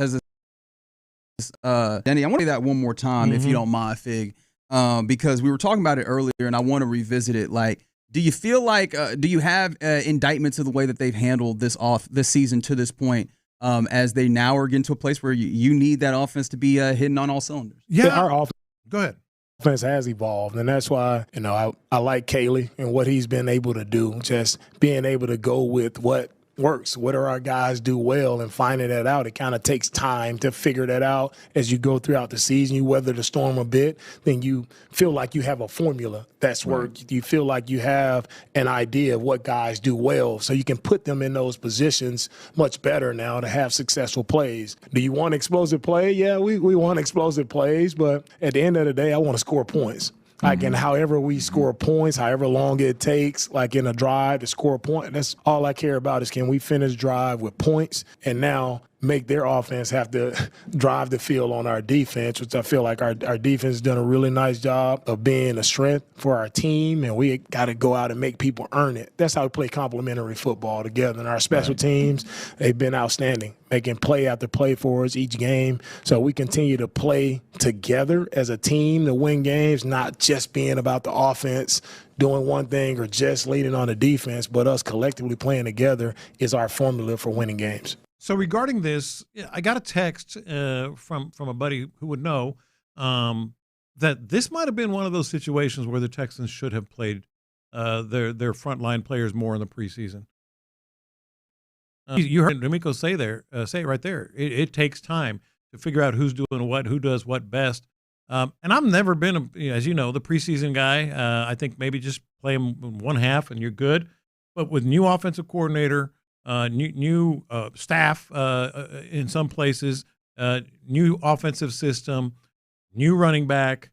Denny, I want to say that one more time if you don't mind, Fig, because we were talking about it earlier and I want to revisit it. Like, do you feel like do you have indictments of the way that they've handled this season to this point, as they now are getting to a place where you need that offense to be hitting on all cylinders? Yeah, our offense. Go ahead. Offense has evolved, and that's why I like Caley and what he's been able to do. Just being able to go with what works. What do our guys do well, and finding that out. It kind of takes time to figure that out as you go throughout the season. You weather the storm a bit, then you feel like you have a formula that's worked. You feel like you have an idea of what guys do well, so you can put them in those positions much better now to have successful plays. Do you want explosive play? Yeah, we want explosive plays, but at the end of the day, I want to score points. Like, and however we score points, however long it takes, like in a drive to score a point, that's all I care about is can we finish drive with points and now make their offense have to drive the field on our defense, which I feel like our defense has done a really nice job of being a strength for our team, and we got to go out and make people earn it. That's how we play complementary football together. And our special teams, they've been outstanding, making play after play for us each game. So we continue to play together as a team to win games, not just being about the offense doing one thing or just leaning on the defense, but us collectively playing together is our formula for winning games. So regarding this, I got a text from a buddy who would know that this might have been one of those situations where the Texans should have played their frontline players more in the preseason. You heard DeMeco say it right there. It takes time to figure out who's doing what, who does what best. And I've never been, as you know, the preseason guy. I think maybe just play them in one half and you're good. But with new offensive coordinator, new staff in some places, new offensive system, new running back,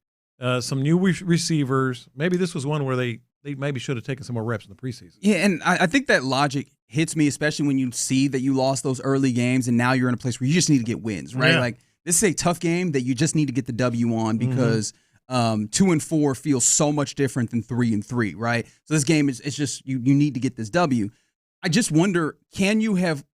some new receivers. Maybe this was one where they maybe should have taken some more reps in the preseason. Yeah, and I think that logic hits me, especially when you see that you lost those early games and now you're in a place where you just need to get wins, right? Yeah. Like, this is a tough game that you just need to get the W on because 2-4 feels so much different than 3-3, right? So this game it's just you need to get this W. I just wonder,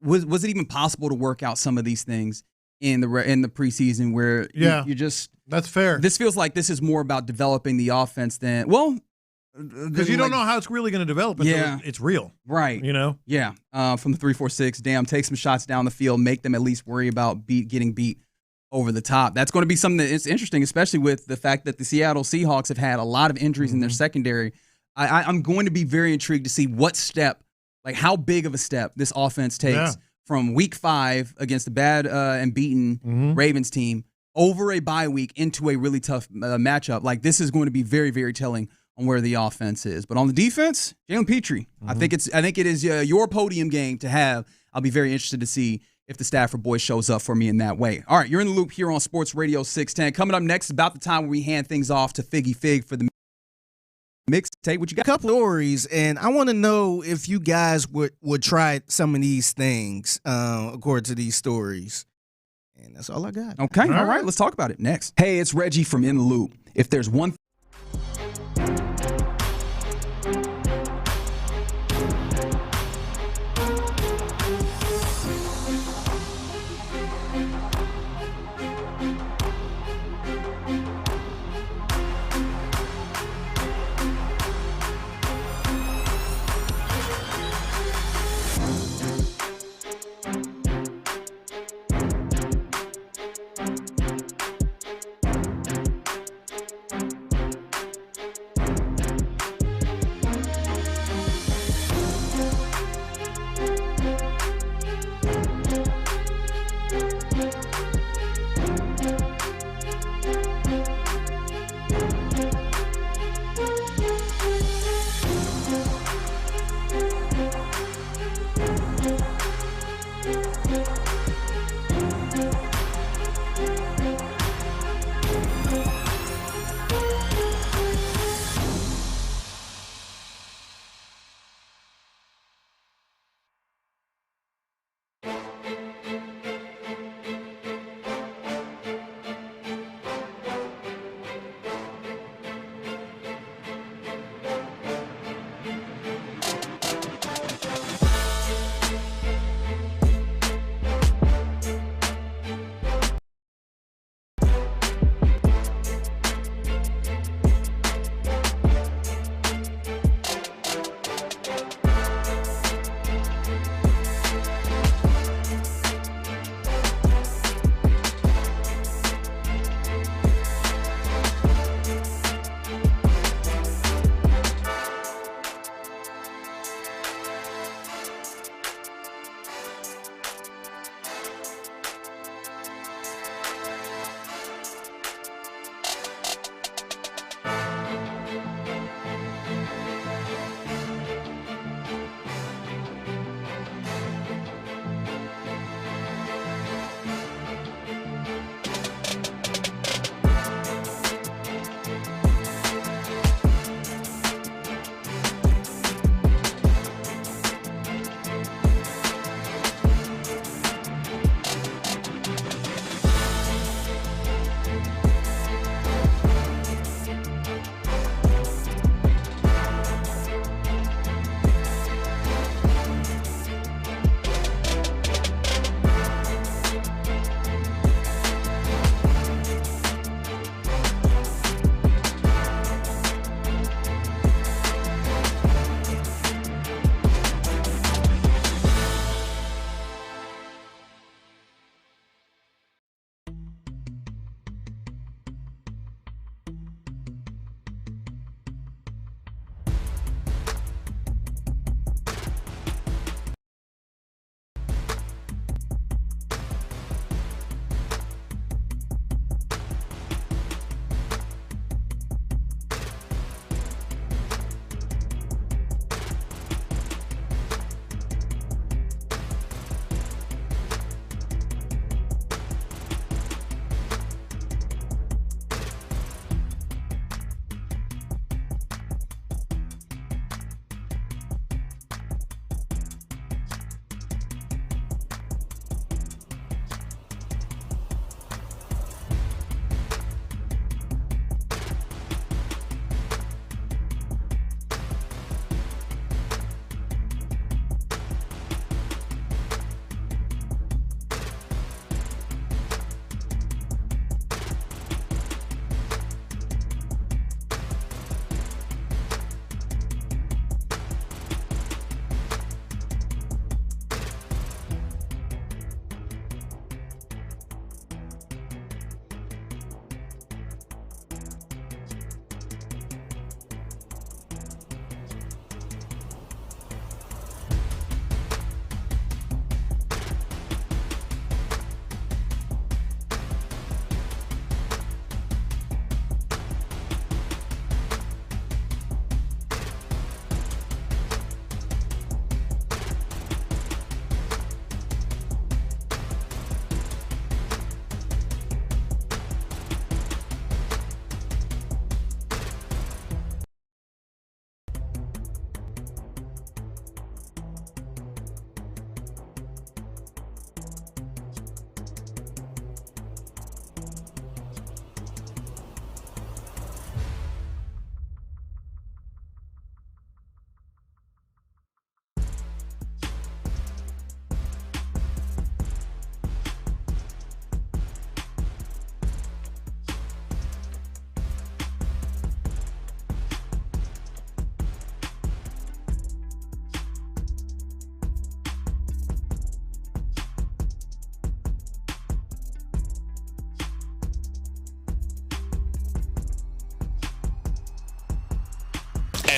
was it even possible to work out some of these things in the preseason where you just that's fair. This feels like this is more about developing the offense than because you don't know how it's really going to develop until it's real, right? You know, from the 3-4-6, take some shots down the field, make them at least worry about getting beat over the top. That's going to be something that's interesting, especially with the fact that the Seattle Seahawks have had a lot of injuries in their secondary. I'm going to be very intrigued to see what step, like how big of a step this offense takes from week 5 against the bad and beaten Ravens team over a bye week into a really tough matchup. Like, this is going to be very, very telling on where the offense is. But on the defense, Jaylen Pitre, I think it is your podium game to have. I'll be very interested to see if the Stafford boy shows up for me in that way. All right, you're in the loop here on Sports Radio 610. Coming up next, about the time where we hand things off to Figgy Fig for the mixtape. What you got? A couple of stories, and I want to know if you guys would try some of these things according to these stories. And that's all I got. Okay, all right, let's talk about it next. Hey, it's Reggie from In the Loop. If there's one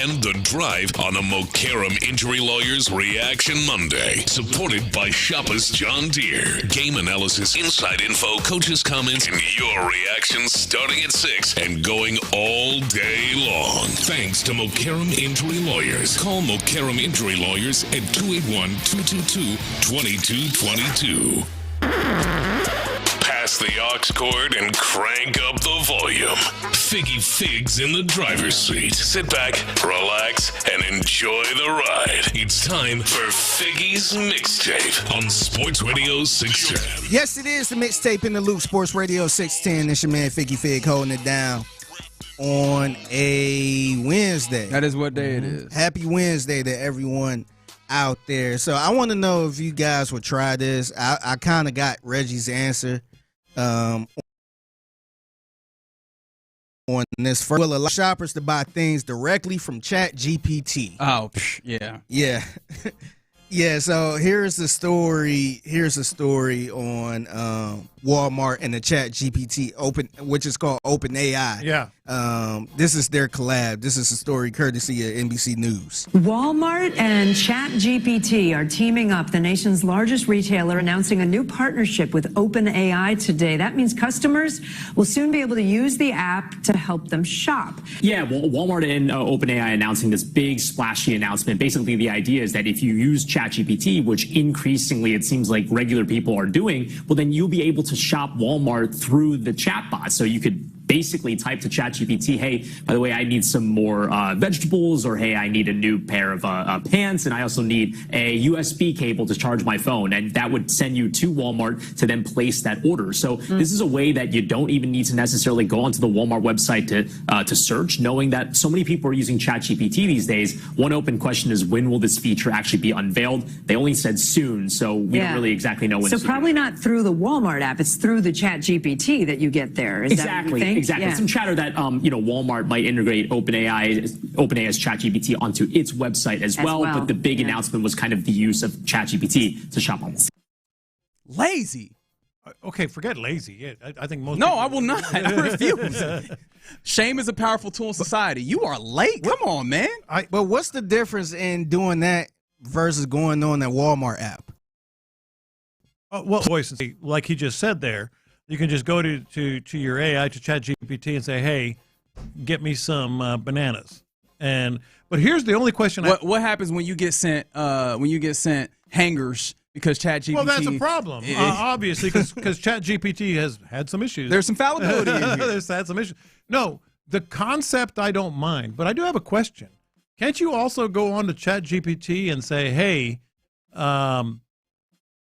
and The Drive on a Mokaram Injury Lawyers Reaction Monday. Supported by Shoppers John Deere. Game analysis, inside info, coaches' comments, and your reactions starting at 6 and going all day long. Thanks to Mokaram Injury Lawyers. Call Mokaram Injury Lawyers at 281-222-2222. Pass the aux cord and crank up the volume. Figgy Figs in the driver's seat. Sit back, relax, and enjoy the ride. It's time for Figgy's Mixtape on Sports Radio 610. Yes, it is the Mixtape in the Loop, Sports Radio 610. It's your man Figgy Fig holding it down on a Wednesday. That is what day it is. Happy Wednesday to everyone out there. So I want to know if you guys would try this. I kind of got Reggie's answer on this. Will allow shoppers to buy things directly from ChatGPT. Oh, yeah. Yeah. Yeah, so here's the story. Here's a story on Walmart and the ChatGPT which is called OpenAI. Yeah. This is their collab. This is a story courtesy of NBC News. Walmart and ChatGPT are teaming up. The nation's largest retailer announcing a new partnership with OpenAI today. That means customers will soon be able to use the app to help them shop. Yeah, well, Walmart and OpenAI announcing this big splashy announcement. Basically, the idea is that if you use ChatGPT, which increasingly it seems like regular people are doing, well, then you'll be able to shop Walmart through the chatbot. So you could basically type to ChatGPT, hey, by the way, I need some more vegetables, or hey, I need a new pair of pants, and I also need a USB cable to charge my phone. And that would send you to Walmart to then place that order. So this is a way that you don't even need to necessarily go onto the Walmart website to search, knowing that so many people are using ChatGPT these days. One open question is, when will this feature actually be unveiled? They only said soon, so we don't really exactly know when. So probably not through the Walmart app. It's through the ChatGPT that you get there. Is that what you think? Exactly. Yeah. Some chatter that Walmart might integrate OpenAI's ChatGPT onto its website as well. But the big announcement was kind of the use of ChatGPT to shop on. Lazy. Okay, forget lazy. Yeah, I think most. No, people... I will not. I refuse. Shame is a powerful tool in society. You are late. Come on, man. But what's the difference in doing that versus going on that Walmart app? Well, voice, like he just said there. You can just go to your AI, to ChatGPT, and say, "Hey, get me some bananas." But here's the only question: What happens when you get sent hangers because ChatGPT? Well, that's a problem, obviously, because ChatGPT has had some issues. There's some fallibility in here. There's had some issues. No, the concept I don't mind, but I do have a question. Can't you also go on to ChatGPT and say, "Hey, I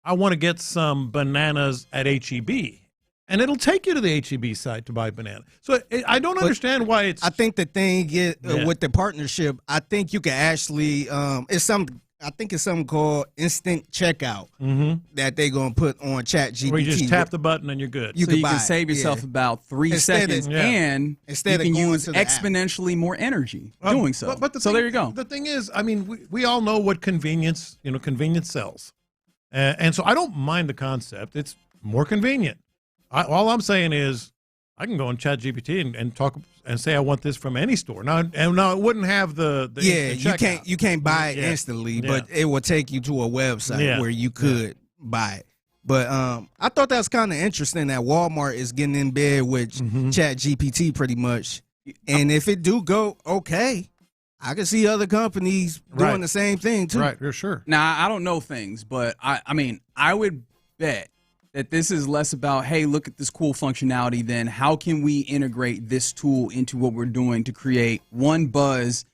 want to get some bananas at HEB"? And it'll take you to the HEB site to buy banana. So I don't understand why it's. I think the thing is, with the partnership, I think you can actually I think it's something called instant checkout that they're gonna put on ChatGPT. Where you just tap the button and you're good. You can save yourself about 3 seconds, and instead you can of use exponentially more energy doing so. But there you go. The thing is, I mean, we all know what convenience sells, and so I don't mind the concept. It's more convenient. All I'm saying is, I can go on ChatGPT and talk and say I want this from any store. Now it wouldn't have the you can't buy it instantly, but it will take you to a website where you could buy it. But I thought that was kind of interesting that Walmart is getting in bed with ChatGPT pretty much, and if it do go okay, I can see other companies doing the same thing too. Right, you're sure. Now I don't know things, but I mean I would bet that this is less about, hey, look at this cool functionality, than how can we integrate this tool into what we're doing to create one buzz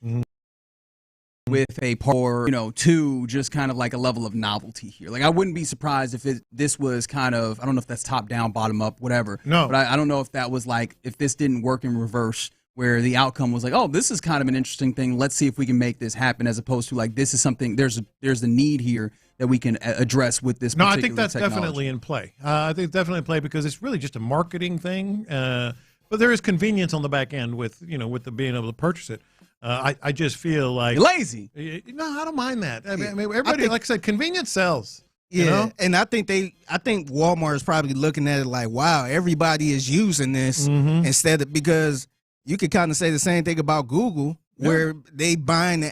with a power, two, just kind of like a level of novelty here. Like I wouldn't be surprised if this was kind of, I don't know if that's top down, bottom up, whatever. No. But I don't know if that was like, if this didn't work in reverse, where the outcome was like, oh, this is kind of an interesting thing. Let's see if we can make this happen, as opposed to like, this is something, there's a need here that we can address with this particular I think that's technology. definitely in play. I think it's definitely in play because it's really just a marketing thing. But there is convenience on the back end with the being able to purchase it. I just feel like you're lazy. No, I don't mind that. I mean, everybody, like I said, convenience sells. Yeah, and I think Walmart is probably looking at it like, wow, everybody is using this instead of, because you could kind of say the same thing about Google. where they buying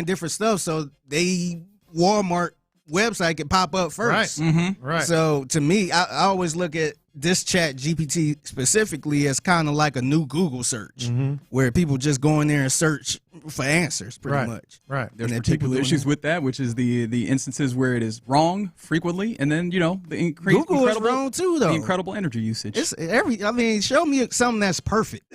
different stuff, so they Walmart website can pop up first. Right. Right. So to me, I always look at this Chat GPT specifically as kind of like a new Google search, where people just go in there and search for answers, pretty much. Right. There's particular issues with that, which is the instances where it is wrong frequently, and then the Google is wrong too, though. The incredible energy usage. Show me something that's perfect.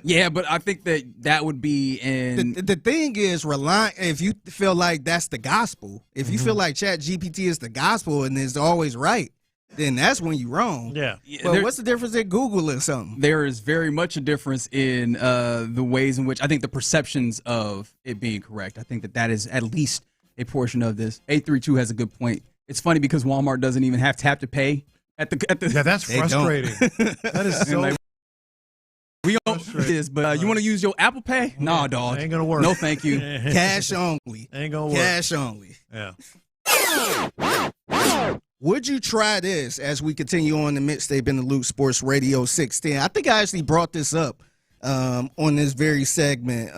Yeah, but I think that would be in the thing is if you feel like that's the gospel, if you feel like Chat GPT is the gospel and is always right, then that's when you're wrong. Yeah. But what's the difference in Google and something? There is very much a difference in the ways in which I think the perceptions of it being correct. I think that is at least a portion of this. 832 has a good point. It's funny because Walmart doesn't even have tap to pay at the Yeah, that's frustrating. That is so we don't do this, but you want to use your Apple Pay? Nah, dog. Ain't gonna work. No, thank you. Cash only. Ain't gonna work. Cash only. Yeah. Would you try this as we continue on the mixtape in the Loop Sports Radio 610? I think I actually brought this up on this very segment.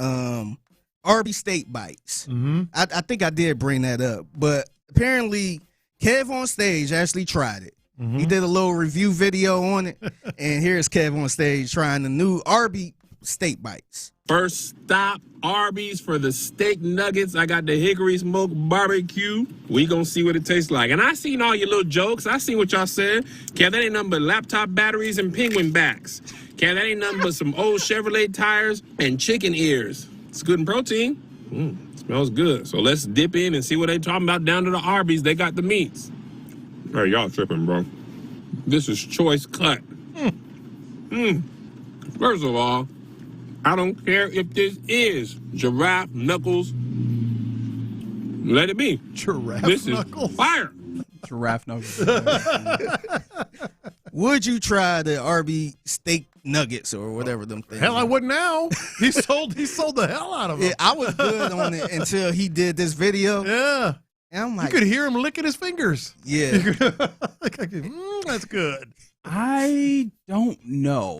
RB Steak Bites. I think I did bring that up, but apparently Kev on stage actually tried it. He did a little review video on it, and here's Kev on stage trying the new RB Steak Bites. First stop, Arby's for the steak nuggets. I got the hickory smoked barbecue. We gonna see what it tastes like. And I seen all your little jokes. I seen what y'all said. Kev, that ain't nothing but laptop batteries and penguin backs. Kev, that ain't nothing but some old Chevrolet tires and chicken ears. It's good in protein. Smells good. So let's dip in and see what they talking about down to the Arby's. They got the meats. Hey, y'all tripping, bro. This is choice cut. First of all, I don't care if this is giraffe knuckles. Let it be. Giraffe knuckles? Is fire. Giraffe knuckles. Would you try the RB steak nuggets or whatever them things? Hell, I would now. He sold the hell out of them. Yeah, I was good on it until he did this video. Yeah. And I'm like, you could hear him licking his fingers. Yeah. That's good. I don't know.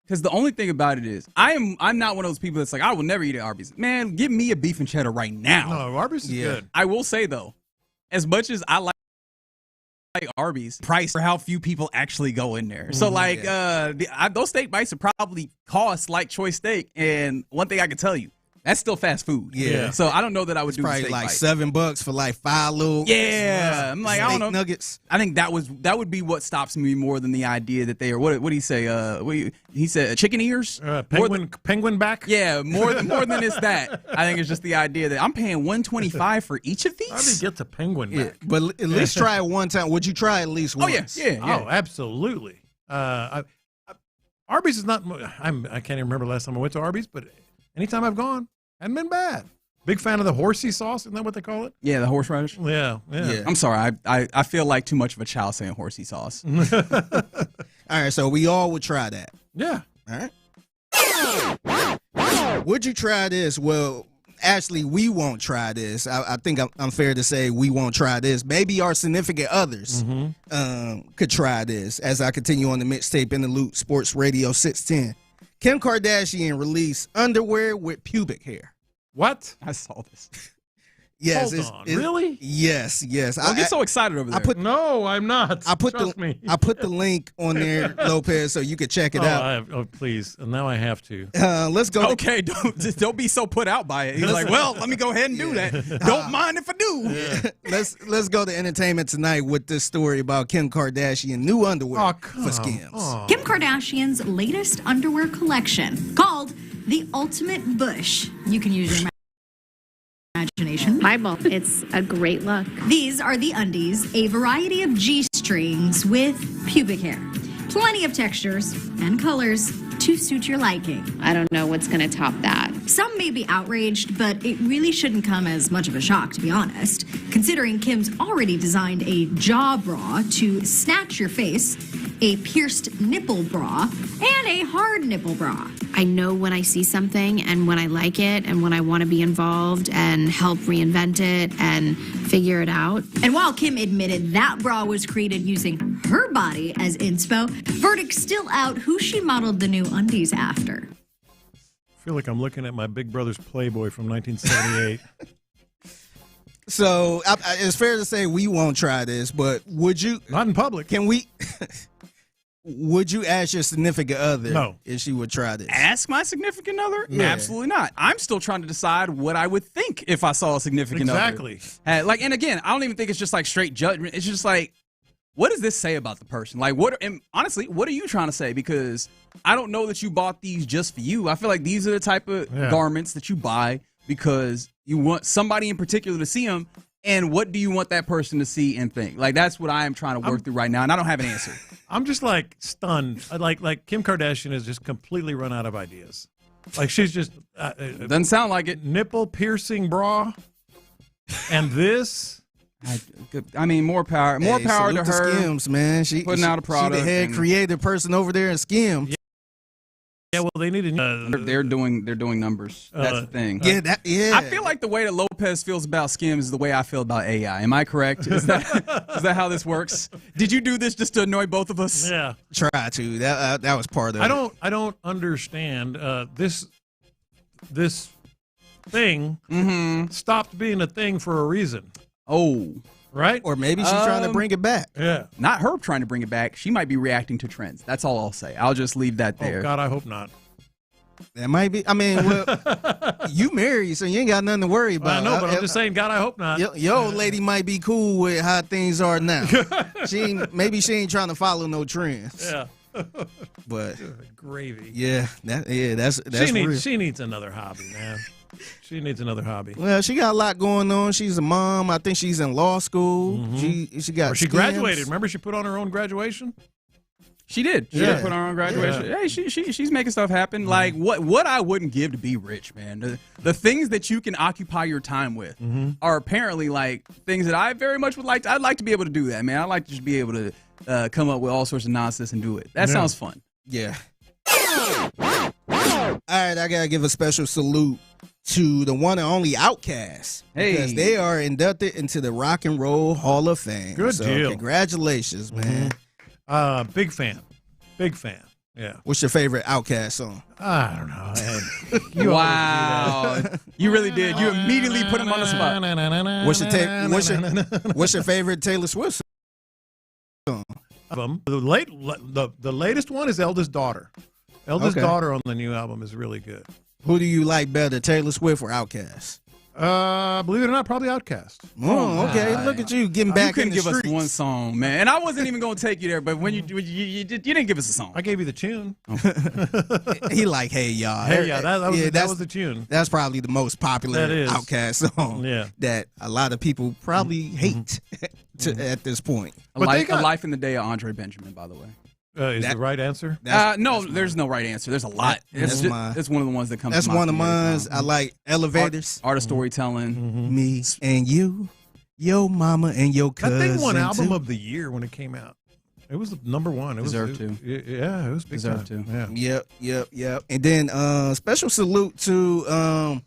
Because the only thing about it is, I'm not one of those people that's like, I will never eat at Arby's. Man, give me a beef and cheddar right now. No, Arby's is good. I will say, though, as much as I like Arby's, price for how few people actually go in there. So, those steak bites would probably cost like choice steak. And one thing I can tell you, that's still fast food. Yeah. So I don't know that I would do probably steak like bite. $7 for like 5 little. Yeah. I'm like, I don't know. Nuggets. I think that would be what stops me more than the idea that they are. What did he say? He said chicken ears, penguin back. Yeah, more than it's that. I think it's just the idea that I'm paying $125 for each of these. How do you get the penguin back? But at least try it one time. Would you try at least once? Yeah. Oh, absolutely. Arby's is not. I can't even remember the last time I went to Arby's, but anytime I've gone, hasn't been bad. Big fan of the horsey sauce. Isn't that what they call it? Yeah, the horseradish. Yeah. I'm sorry. I feel like too much of a child saying horsey sauce. All right, so we all would try that. Yeah. All right. Would you try this? Well, actually, we won't try this. I think I'm fair to say we won't try this. Maybe our significant others could try this as I continue on the mixtape in the Loop Sports Radio 610. Kim Kardashian released underwear with pubic hair. What? I saw this. Yes. Hold on. Really? Yes. Don't get so excited over there. No, I'm not. I put Trust me. I put the link on there, Lopez, so you could check it out. Please. Now I have to. Let's go. Okay, don't be so put out by it. He's like, well, let me go ahead and do that. Don't mind if I do. Yeah. Let's go to entertainment tonight with this story about Kim Kardashian new underwear for Skims. Kim Kardashian's latest underwear collection called the Ultimate Bush. You can use your imagination. Bible. It's a great look. These are the undies, a variety of G-strings with pubic hair. Plenty of textures and colors to suit your liking. I don't know what's going to top that. Some may be outraged, but it really shouldn't come as much of a shock, to be honest, considering Kim's already designed a jaw bra to snatch your face, a pierced nipple bra, and a hard nipple bra. I know when I see something and when I like it and when I want to be involved and help reinvent it and figure it out. And while Kim admitted that bra was created using her body as inspo, verdict's still out who she modeled the new undies after. I feel like I'm looking at my Big Brother's Playboy from 1978. So it's fair to say we won't try this, but would you? Not in public. Can we? Would you ask your significant other No. if she would try this? Ask my significant other? Yeah. Absolutely not. I'm still trying to decide what I would think if I saw a significant Exactly. other. Like, and again, I don't even think it's just like straight judgment. It's just like, what does this say about the person? Like, and honestly, what are you trying to say? Because I don't know that you bought these just for you. I feel like these are the type of garments that you buy because you want somebody in particular to see them. And what do you want that person to see and think? Like, that's what I am trying to work through right now, and I don't have an answer. I'm just like stunned. Like Kim Kardashian has just completely run out of ideas. Like she's just doesn't sound like it. Nipple piercing bra, and this. I mean, more power to her. Skims, man. She putting out a product. She the head creative person over there in Skims. Yeah, well, they need to. They're doing numbers. That's the thing. Yeah, I feel like the way that Lopez feels about Skims is the way I feel about AI. Am I correct? Is that how this works? Did you do this just to annoy both of us? Yeah, try to. That was part of it. I don't understand this thing stopped being a thing for a reason. Oh. Right? Or maybe she's trying to bring it back. Yeah. Not her trying to bring it back. She might be reacting to trends. That's all I'll say. I'll just leave that there. Oh, God, I hope not. That might be. I mean, well, you married, so you ain't got nothing to worry about. I know, but I'm just saying, God, I hope not. Your old lady might be cool with how things are now. Maybe she ain't trying to follow no trends. Yeah. But gravy. Yeah, that's real. She needs another hobby, man. She needs another hobby. Well, she got a lot going on. She's a mom. I think she's in law school. Mm-hmm. She got. She graduated. Remember, she put on her own graduation. She did. She did put on her own graduation. Yeah. Hey, she's making stuff happen. Mm-hmm. Like what I wouldn't give to be rich, man. The things that you can occupy your time with are apparently like things that I very much would like. I'd like to be able to do that, man. I'd like to just be able to come up with all sorts of nonsense and do it. That sounds fun. Yeah. All right, I gotta give a special salute to the one and only Outkast. Because they are inducted into the Rock and Roll Hall of Fame. Good deal. Congratulations, man. Big fan. Yeah. What's your favorite Outkast song? I don't know. Wow. You really did. You immediately put him on the spot. What's your favorite Taylor Swift song? The latest one is Eldest Daughter. Eldest Daughter on the new album is really good. Who do you like better, Taylor Swift or Outkast? Believe it or not, probably Outkast. Oh, okay. Look at you getting back in the streets. You couldn't give us one song, man. And I wasn't even going to take you there, but when you didn't give us a song. I gave you the tune. He like, hey, y'all. Hey, y'all. That was the tune. That's probably the most popular Outkast song that a lot of people probably hate at this point. A Life in the Day of Andre Benjamin, by the way. Is the right answer? No, there's no right answer. There's a lot. It's one of the ones that comes to mind. That's one of mine. I like Elevators. Art of Storytelling. Me and you, your mama and your cousin. That thing won Album of the Year when it came out. It was number one. It Deserved to. Yeah, it was big Deserved time. to. Yeah. Yep. And then special salute to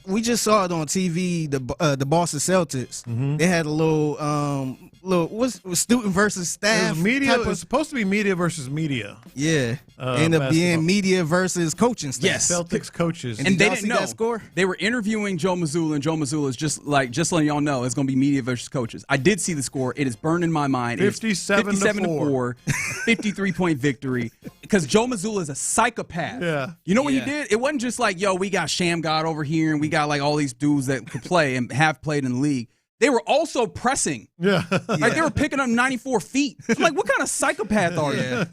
we just saw it on TV. The Boston Celtics. They had a little what's student versus staff. It was media. It was supposed to be media versus media. Yeah, ended up being media versus coaching staff. Yes, Celtics coaches. And they didn't know that score. They were interviewing Joe Mazzulla, and Joe Mazzulla is just letting y'all know it's going to be media versus coaches. I did see the score. It is burned in my mind. 57-4, 53-point victory. Because Joe Mazzulla is a psychopath. Yeah. You know what he did? It wasn't just like, yo, we got Sham God over here, and we got like all these dudes that could play and have played in the league. They were also pressing. Yeah. Like they were picking up 94 feet. I'm like, what kind of psychopath are you?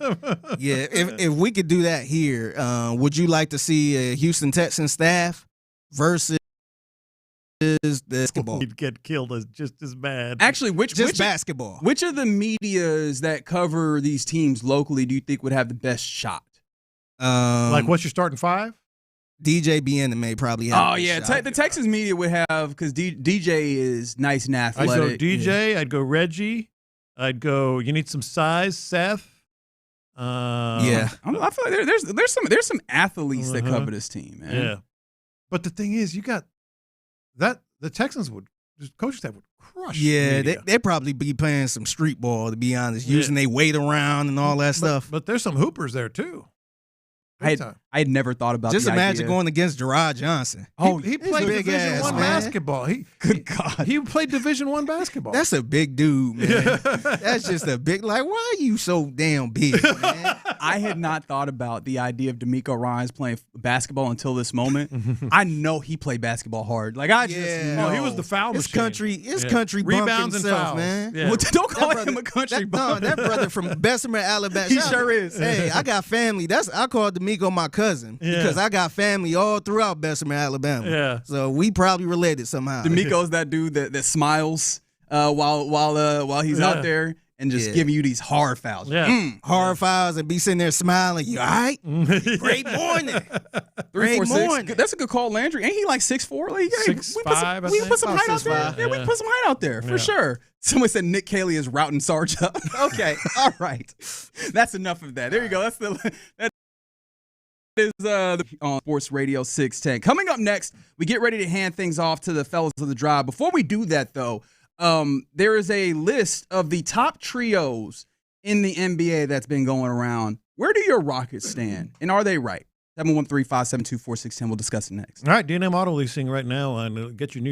Yeah. If we could do that here, would you like to see a Houston Texans staff versus the basketball? You'd get killed just as bad. Actually, which basketball? Which of the medias that cover these teams locally do you think would have the best shot? Like what's your starting five? DJ Bien may probably have. Oh yeah, the Texas media would have because DJ is nice and athletic. I'd go DJ. I'd go Reggie. I'd go. You need some size, Seth. I feel like there's some athletes that cover this team, man. Yeah, but the thing is, you got that the Texans would coaching staff would crush. Yeah, they probably be playing some street ball, to be honest, using their weight around and all that stuff. But there's some hoopers there too. I had never thought about Just the imagine idea. going against Gardner-Johnson. Oh, he played big Division ass, I man. basketball. Good God. He played Division I basketball. That's a big dude, man. That's just a big, like, why are you so damn big, man? I had not thought about the idea of DeMeco Ryans playing basketball until this moment. I know he played basketball hard. Like, I just know. he was the foul His machine. country bump Rebounds and himself, fouls. man. Yeah. Well, don't call him a country bum. That brother from Bessemer, Alabama. He sure is. Hey, I got family. I call DeMeco my cousin because I got family all throughout Bessemer, Alabama. Yeah. So we probably related somehow. DeMeco's that dude that smiles while he's out there and just giving you these hard fouls. Yeah. Hard fouls and be sitting there smiling. You all right? Great morning. Great morning. That's a good call, Landry. Ain't he like 6'4"? Like, hey, 6'5", we put some height out there. 6'5". Yeah, we put some height out there for sure. Someone said Nick Caley is routing Sarge up. Okay, all right. That's enough of that. There you go. That is on Sports Radio 610. Coming up next, we get ready to hand things off to the fellas of the drive. Before we do that, though, there is a list of the top trios in the NBA that's been going around. Where do your Rockets stand, and are they right? 713-572-4610. We'll discuss it next. All right, D&M Auto Leasing right now, and get your new.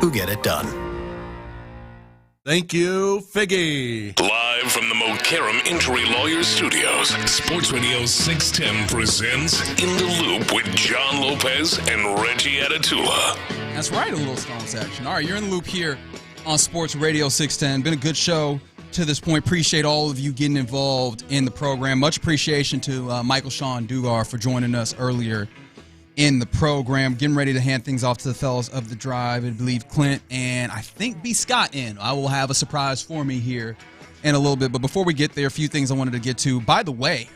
who get it done. Thank you, Figgy. Live from the Mokaram Injury Lawyers Studios, Sports Radio 610 presents In the Loop with John Lopez and Reggie Atatula. That's right, a little Stones action. All right, you're in the loop here on Sports Radio 610. Been a good show to this point. Appreciate all of you getting involved in the program. Much appreciation to Michael Sean Dugar for joining us earlier in the program. Getting ready to hand things off to the fellas of the drive. I believe Clint and I think B. Scott in. I will have a surprise for me here in a little bit. But before we get there, a few things I wanted to get to. By the way,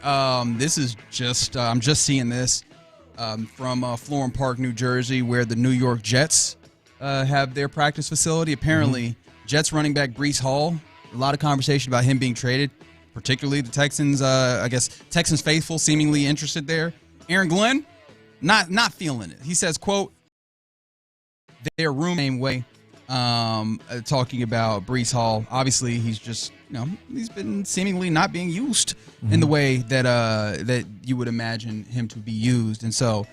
this is just, I'm just seeing this from Florham Park, New Jersey, where the New York Jets have their practice facility. Apparently, Jets running back Breece Hall, a lot of conversation about him being traded, particularly the Texans, I guess Texans faithful seemingly interested there. Aaron Glenn, not feeling it. He says, quote, their room same way, talking about Breece Hall. Obviously, he's just, he's been seemingly not being used in the way that that you would imagine him to be used. And so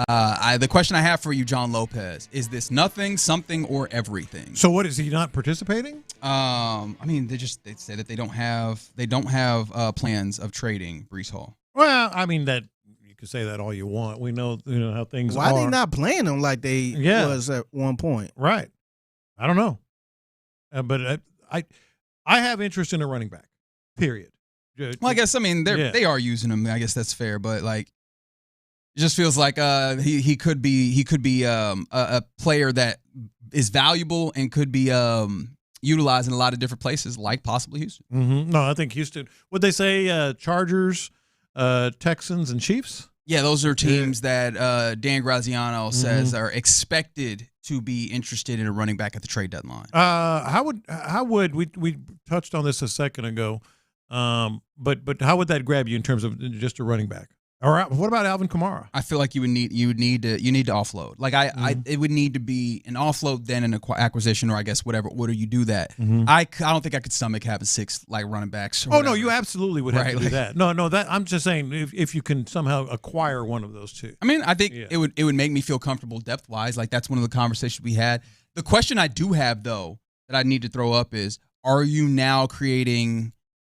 the question I have for you, John Lopez, is this nothing, something, or everything? So what, is he not participating? I mean, they say that they don't have plans of trading Breece Hall. Well, I mean, that you can say that all you want. We know how things Why are. are they not playing him like they was at one point? Right. I don't know. But I have interest in a running back, period. Well, I guess, they are using him. I guess that's fair. But, like, it just feels like he could be a player that is valuable and could be utilized in a lot of different places, like possibly Houston. Mm-hmm. No, I think Houston. Would they say Chargers, Texans, and Chiefs? Yeah, those are teams that Dan Graziano says are expected to be interested in a running back at the trade deadline. How would we touched on this a second ago? But how would that grab you in terms of just a running back? Or what about Alvin Kamara? I feel like you need to offload. Like it would need to be an offload, then an acquisition, or I guess whatever order you do that. I don't think I could stomach having 6 like running backs. No, you absolutely would have to do that. No, that I'm just saying if you can somehow acquire one of those two. I mean, I think it would make me feel comfortable depth wise. Like that's one of the conversations we had. The question I do have though that I need to throw up is: are you now creating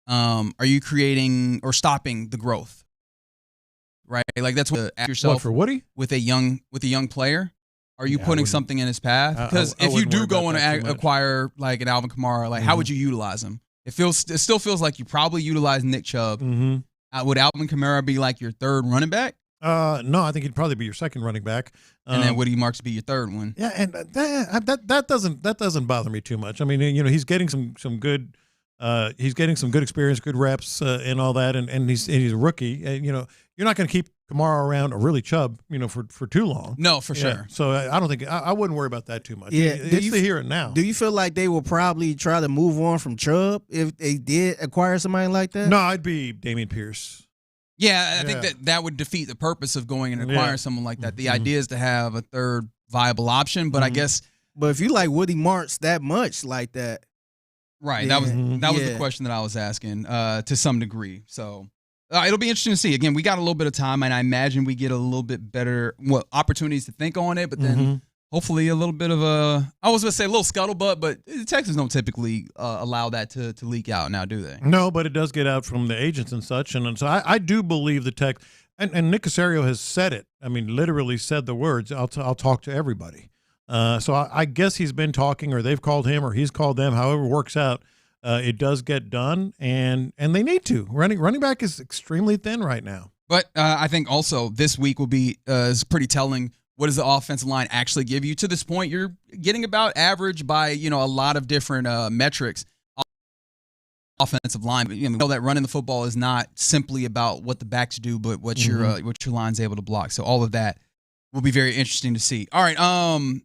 or stopping the growth? Right, like that's what ask yourself. What, for Woody? With a young player, are you putting something in his path? Because if you do go and acquire like an Alvin Kamara, like how would you utilize him? It still feels like you probably utilize Nick Chubb. Would Alvin Kamara be like your third running back? No, I think he'd probably be your second running back, and then Woody Marks be your third one. Yeah, and that doesn't bother me too much. I mean, he's getting some good. He's getting some good experience, good reps, and all that, and he's a rookie. And, you're not going to keep Kamara around, or really Chubb, for too long. No, for sure. So I don't think I wouldn't worry about that too much. Yeah, it's the here and now. Do you feel like they will probably try to move on from Chubb if they did acquire somebody like that? No, I'd be Dameon Pierce. Yeah, I think that would defeat the purpose of going and acquiring someone like that. The idea is to have a third viable option, but I guess. But if you like Woody Marks that much like that. Right. That was the question that I was asking to some degree. So it'll be interesting to see. Again, we got a little bit of time, and I imagine we get a little bit better opportunities to think on it, but then hopefully a little bit of I was going to say a little scuttlebutt, but the Texans don't typically allow that to leak out now, do they? No, but it does get out from the agents and such. And so I do believe the Tex and Nick Caserio has said it. I mean, literally said the words, I'll talk to everybody. So I guess he's been talking, or they've called him, or he's called them. However it works out, it does get done, and they need to. Running back is extremely thin right now. But I think also this week will be is pretty telling. What does the offensive line actually give you? To this point, you're getting about average by a lot of different metrics. Offensive line, but we know that running the football is not simply about what the backs do, but what your line's able to block. So all of that will be very interesting to see. All right,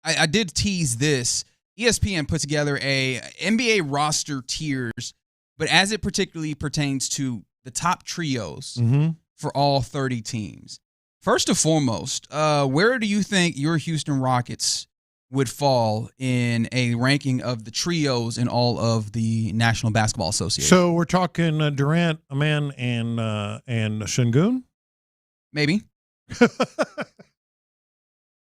I did tease this. ESPN put together a NBA roster tiers, but as it particularly pertains to the top trios for all 30 teams. First and foremost, where do you think your Houston Rockets would fall in a ranking of the trios in all of the National Basketball Association? So we're talking Durant, Aman, and Sengun? Maybe.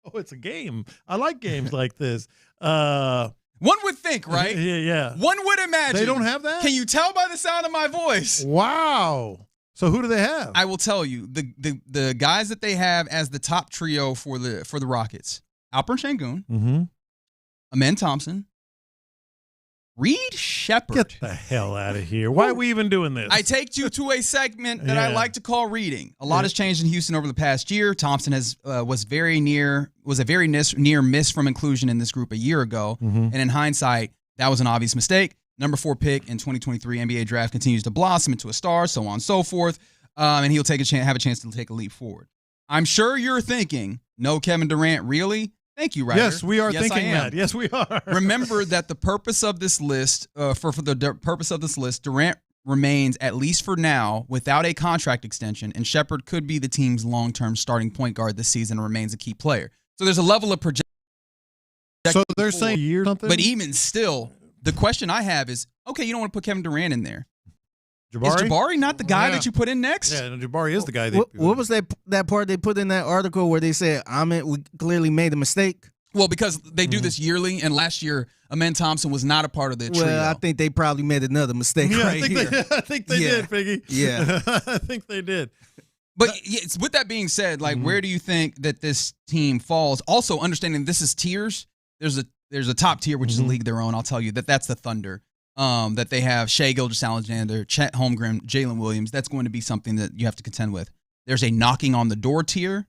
Oh, it's a game. I like games like this. One would think, right? Yeah. One would imagine. They don't have that? Can you tell by the sound of my voice? Wow. So who do they have? I will tell you. The guys that they have as the top trio for the Rockets. Alperen Sengun, Amen Thompson, Reed Shepherd. Get the hell out of here. Why are we even doing this? I take you to a segment that I like to call reading. A lot has changed in Houston over the past year. Thompson was a very near miss from inclusion in this group a year ago. And in hindsight, that was an obvious mistake. Number 4 pick in 2023 NBA draft continues to blossom into a star, so on and so forth. And he'll have a chance to take a leap forward. I'm sure you're thinking, no Kevin Durant, really? Thank you, Ryder. Yes, we are thinking that. Yes, we are. Remember that the purpose of this list, purpose of this list, Durant remains, at least for now, without a contract extension, and Shepherd could be the team's long-term starting point guard this season and remains a key player. So there's a level of projection. So they're saying a year or something? But even still, the question I have is, okay, you don't want to put Kevin Durant in there. Jabari? Is Jabari not the guy that you put in next? Yeah, Jabari is the guy. What was that part they put in that article where they said, we clearly made a mistake? Well, because they do this yearly, and last year, Amen Thompson was not a part of the trio. Well, I think they probably made another mistake here. I think they did, Figgy. Yeah. I think they did. But with that being said, where do you think that this team falls? Also, understanding this is tiers, there's a top tier, which is a league of their own. I'll tell you that's the Thunder. That they have Shai Gilgeous-Alexander, Chet Holmgren, Jalen Williams. That's going to be something that you have to contend with. There's a knocking on the door tier.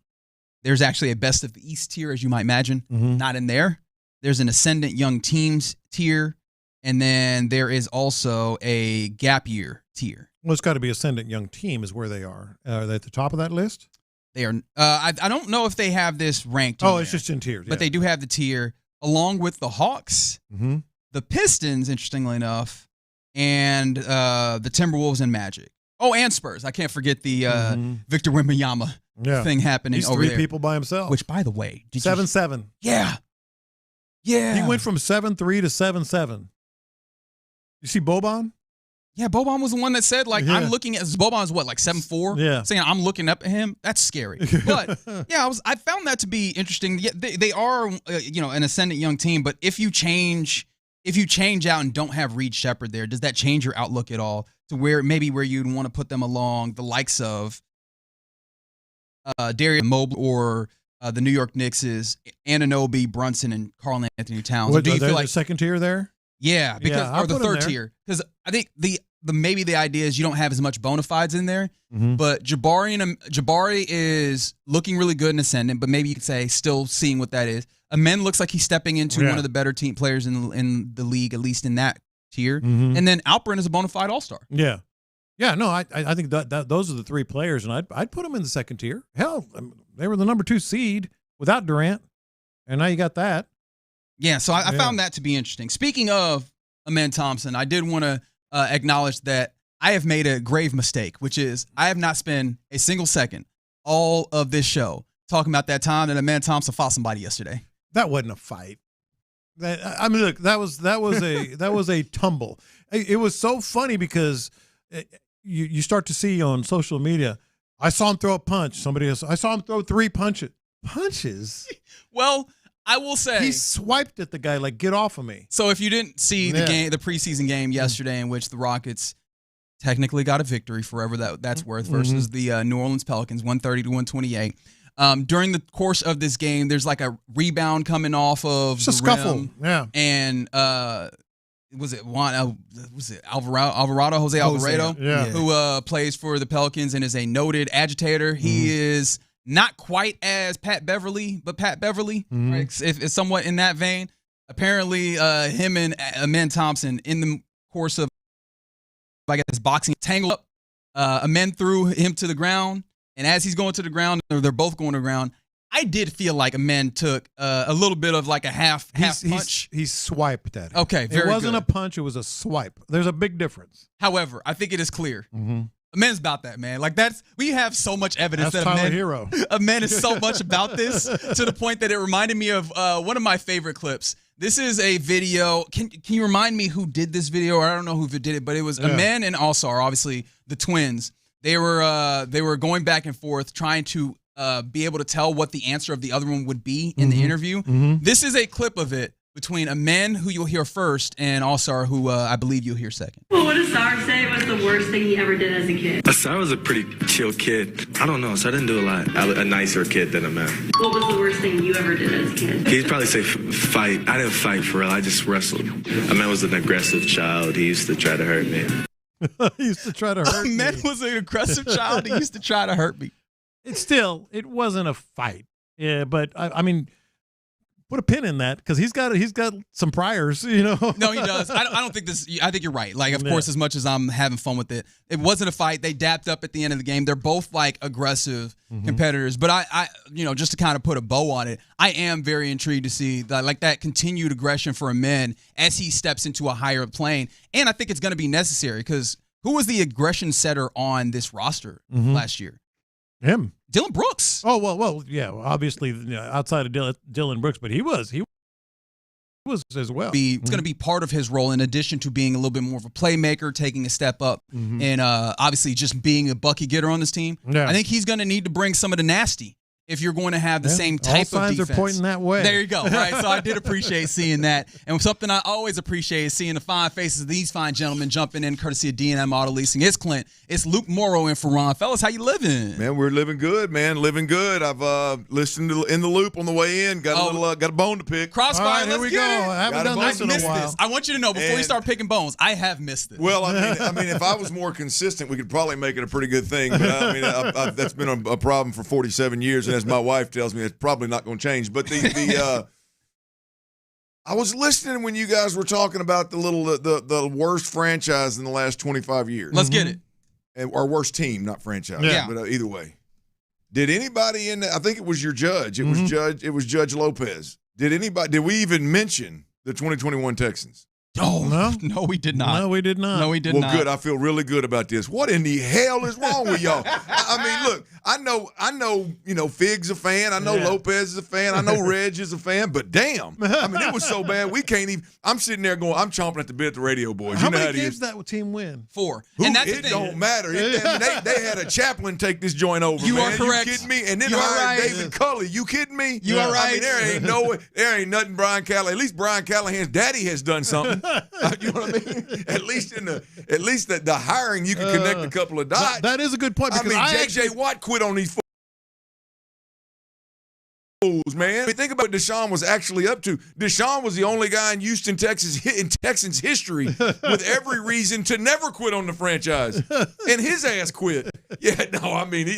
There's actually a best of the East tier, as you might imagine, not in there. There's an ascendant young teams tier. And then there is also a gap year tier. Well, it's got to be ascendant young team is where they are. Are they at the top of that list? They are. I don't know if they have this ranked. Oh, it's just in tiers. But they do have the tier along with the Hawks. The Pistons, interestingly enough, and the Timberwolves and Magic. Oh, and Spurs. I can't forget the Victor Wembanyama thing happening over there. He's 3 people by himself. Which, by the way, 7-7. Yeah. He went from 7-3 to 7-7. You see Boban? Yeah, Boban was the one that said, I'm looking at Boban's 7'4"? Yeah. Saying I'm looking up at him. That's scary. But yeah, I found that to be interesting. Yeah, they are an ascendant young team, but if you change out and don't have Reed Shepherd there, does that change your outlook at all to where you'd want to put them along the likes of Darius Mobley or the New York Knicks is Anunoby, Brunson, and Karl Anthony Towns? Do you feel like the second tier there? Yeah, or the third tier. Because I think maybe the idea is you don't have as much bona fides in there, but Jabari is looking really good in ascendant, but maybe you could say still seeing what that is. Amen looks like he's stepping into one of the better team players in the league, at least in that tier. And then Alperen is a bona fide all-star. Yeah. Yeah, no, I think that those are the 3 players, and I'd put them in the second tier. Hell, they were the number 2 seed without Durant, and now you got that. Yeah, so I found that to be interesting. Speaking of Amen Thompson, I did want to acknowledge that I have made a grave mistake, which is I have not spent a single second all of this show talking about that time that Amen Thompson fought somebody yesterday. That wasn't a fight. Look, that was a tumble. It was so funny because you start to see on social media, I saw him throw a punch. I saw him throw 3 punches. Punches? Well, I will say he swiped at the guy like, get off of me. So if you didn't see the preseason game yesterday, in which the Rockets technically got a victory, forever that's worth, versus the New Orleans Pelicans, 130 to 128. During the course of this game, there's like a rebound coming off of the scuffle. Yeah, and was it Alvarado, Jose Alvarado, who plays for the Pelicans and is a noted agitator. He is not quite as Pat Beverly, but Pat Beverly, right? It's somewhat in that vein. Apparently, him and Amen Thompson, in the course of, boxing, tangled up. Amen threw him to the ground, and as he's going to the ground, or they're both going to the ground, I did feel like Amen took a little bit of like a half punch. He swiped at him. Okay, very It wasn't good. a punch, it was a swipe. There's a big difference. However, I think it is clear. Amen's about that, man. We have so much evidence That's that Tyler Hero. Amen is so much about this to the point that it reminded me of one of my favorite clips. This is a video. Can you remind me who did this video? Or I don't know who did it, but it was Amen and Alsar, obviously the twins. They were going back and forth trying to be able to tell what the answer of the other one would be in the interview. This is a clip of it between a man who you'll hear first and All-Star, who I believe you'll hear second. Well, what does Sar say was the worst thing he ever did as a kid? Sar was a pretty chill kid. I don't know, so I didn't do a lot. A nicer kid than a man. What was the worst thing you ever did as a kid? He'd probably say fight. I didn't fight for real. I just wrestled. A man was an aggressive child. He used to try to hurt me. He used to try to hurt me. A man was an aggressive child. He used to try to hurt me. It wasn't a fight. Yeah, but I mean, put a pin in that because he's got some priors, you know. No, he does. I don't think this. I think you're right. Like, of course, as much as I'm having fun with it, it wasn't a fight. They dapped up at the end of the game. They're both like aggressive competitors. But I, just to kind of put a bow on it, I am very intrigued to see that continued aggression for a man as he steps into a higher plane. And I think it's going to be necessary because who was the aggression setter on this roster last year? Him. Dylan Brooks. Oh, well, yeah, obviously outside of Dylan Brooks, but he was as well. It's going to be part of his role in addition to being a little bit more of a playmaker, taking a step up, and obviously just being a bucket getter on this team. Yeah. I think he's going to need to bring some of the nasty if you're going to have the same type of defense. All signs are pointing that way. There you go. Right. So I did appreciate seeing that. And something I always appreciate is seeing the fine faces of these fine gentlemen jumping in courtesy of D&M Auto Leasing. It's Clint. It's Luke Morrow in for Ron. Fellas, how you living? Man, we're living good, man. Living good. I've listened to In the Loop on the way in. Got a bone to pick. Crossfire, right, here we go. I haven't done this in a while. I want you to know, before you start picking bones, I have missed it. Well, I mean, if I was more consistent, we could probably make it a pretty good thing. But I mean, that's been a problem for 47 years, and as my wife tells me, it's probably not going to change. But I was listening when you guys were talking about the worst franchise in the last 25 years. Let's get it. Or worst team, not franchise. Yeah. But either way, did anybody I think it was your judge. It was Judge Lopez. Did we even mention the 2021 Texans? Oh, no, we did not. No, we did not. No, we did not. Well, good. I feel really good about this. What in the hell is wrong with y'all? I mean, look, I know, Fig's a fan. I know Lopez is a fan. I know Reg is a fan. But damn, I mean, it was so bad we can't even. I'm sitting there going, I'm chomping at the bit at the radio boys. How many games did that team win? 4. And that's the thing. Don't matter. They had a chaplain take this joint over. You man. are correct. You kidding me? And then hired David Culley. You kidding me? You are right. I mean, there ain't nothing Brian Callahan. At least Brian Callahan's daddy has done something. You know what I mean? At least the hiring, you can connect a couple of dots. That is a good point. Because J.J. Watt quit on these fools, man. I mean, think about what Deshaun was actually up to. Deshaun was the only guy in Houston, Texas, in Texans history with every reason to never quit on the franchise, and his ass quit. Yeah, no, I mean,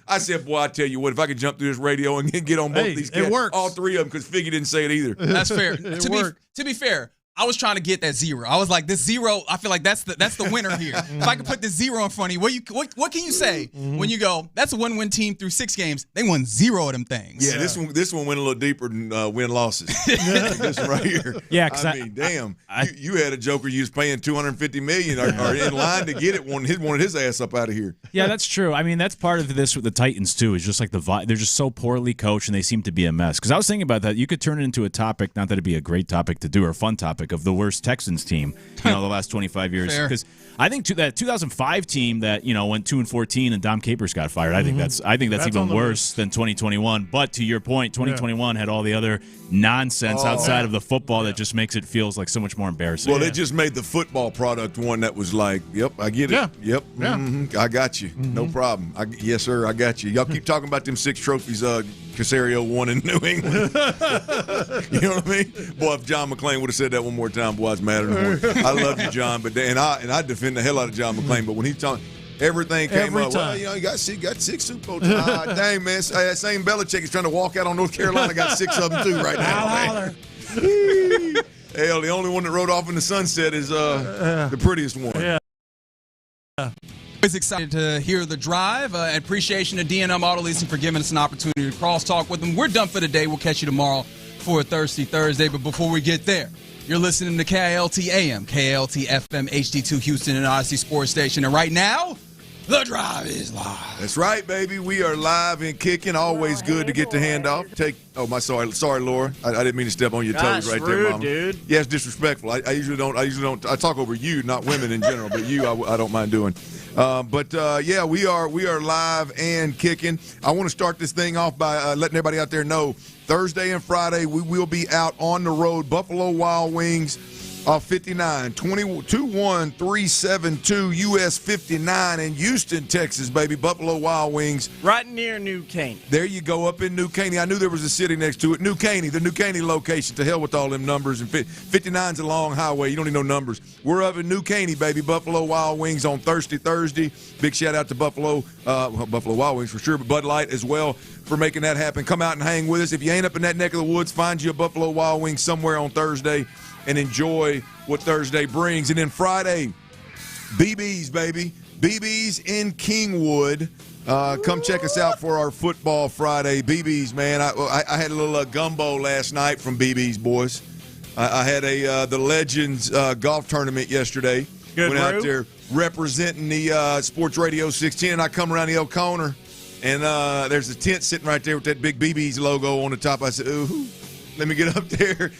I said, boy, I tell you what, if I could jump through this radio and get on both these cats, it works. All three of them, because Figgy didn't say it either. That's fair. To be fair, I was trying to get that 0. I was like, this 0, I feel like that's the winner here. If I could put this 0 in front of you, what can you say when you go, that's a win-win team through 6 games? They won 0 of them things. Yeah, this one went a little deeper than win-losses. This one right here. Yeah, I mean, damn. You had a joker you was paying $250 million or in line to get it, wanted his ass up out of here. Yeah, that's true. I mean, that's part of this with the Titans, too, is just like they're just so poorly coached and they seem to be a mess. Because I was thinking about that. You could turn it into a topic, not that it'd be a great topic to do or a fun topic, of the worst Texans team, the last 25 years. Because I think that 2005 team that went 2-14 and Dom Capers got fired. I think that's even worse than 2021. But to your point, 2021 had all the other nonsense outside of the football that just makes it feels like so much more embarrassing. Well, they just made the football product one that was like, yep, I get it. Yeah. Yep, I got you. No problem. Yes, sir, I got you. Y'all keep talking about them 6 trophies Casario won in New England. You know what I mean? Boy, if John McClain would have said that one more time, boy, I was madder than more. I love you, John, but I defend the hell out of John McClain. But when he's talking, everything came up. Well, you got 6 Super Bowl. Dang, man, that same Belichick is trying to walk out on North Carolina. Got 6 of them too right now. Hell, the only one that rode off in the sunset is the prettiest one. Yeah. Always excited to hear the drive. Appreciation to D&M Auto Leasing for giving us an opportunity to cross-talk with them. We're done for the day. We'll catch you tomorrow for a Thirsty Thursday. But before we get there, you're listening to KLT AM, KLT FM, HD2 Houston, and Odyssey Sports Station. And right now, the drive is live. That's right, baby. We are live and kicking. Always good to get the handoff. Sorry, Laura. I didn't mean to step on your toes right there, Mama. Dude. Yeah, it's disrespectful. I usually don't. I talk over you, not women in general, but you, I don't mind doing. Yeah, we are live and kicking. I want to start this thing off by letting everybody out there know Thursday and Friday we will be out on the road. Buffalo Wild Wings. 59, 21372 US 59 in Houston, Texas, baby. Buffalo Wild Wings. Right near New Caney. There you go, up in New Caney. I knew there was a city next to it. New Caney, the New Caney location. To hell with all them numbers. And 59's a long highway. You don't need no numbers. We're up in New Caney, baby. Buffalo Wild Wings on Thursday. Big shout out to Buffalo Wild Wings for sure, but Bud Light as well for making that happen. Come out and hang with us. If you ain't up in that neck of the woods, find you a Buffalo Wild Wings somewhere on Thursday and enjoy what Thursday brings. And then Friday, BB's, baby. BB's in Kingwood. Come check us out for our Football Friday. BB's, man. I had a little gumbo last night from BB's, boys. I had the Legends golf tournament yesterday. Good Went out there representing the Sports Radio 610. And I come around the old corner, and there's a tent sitting right there with that big BB's logo on the top. I said, ooh, let me get up there.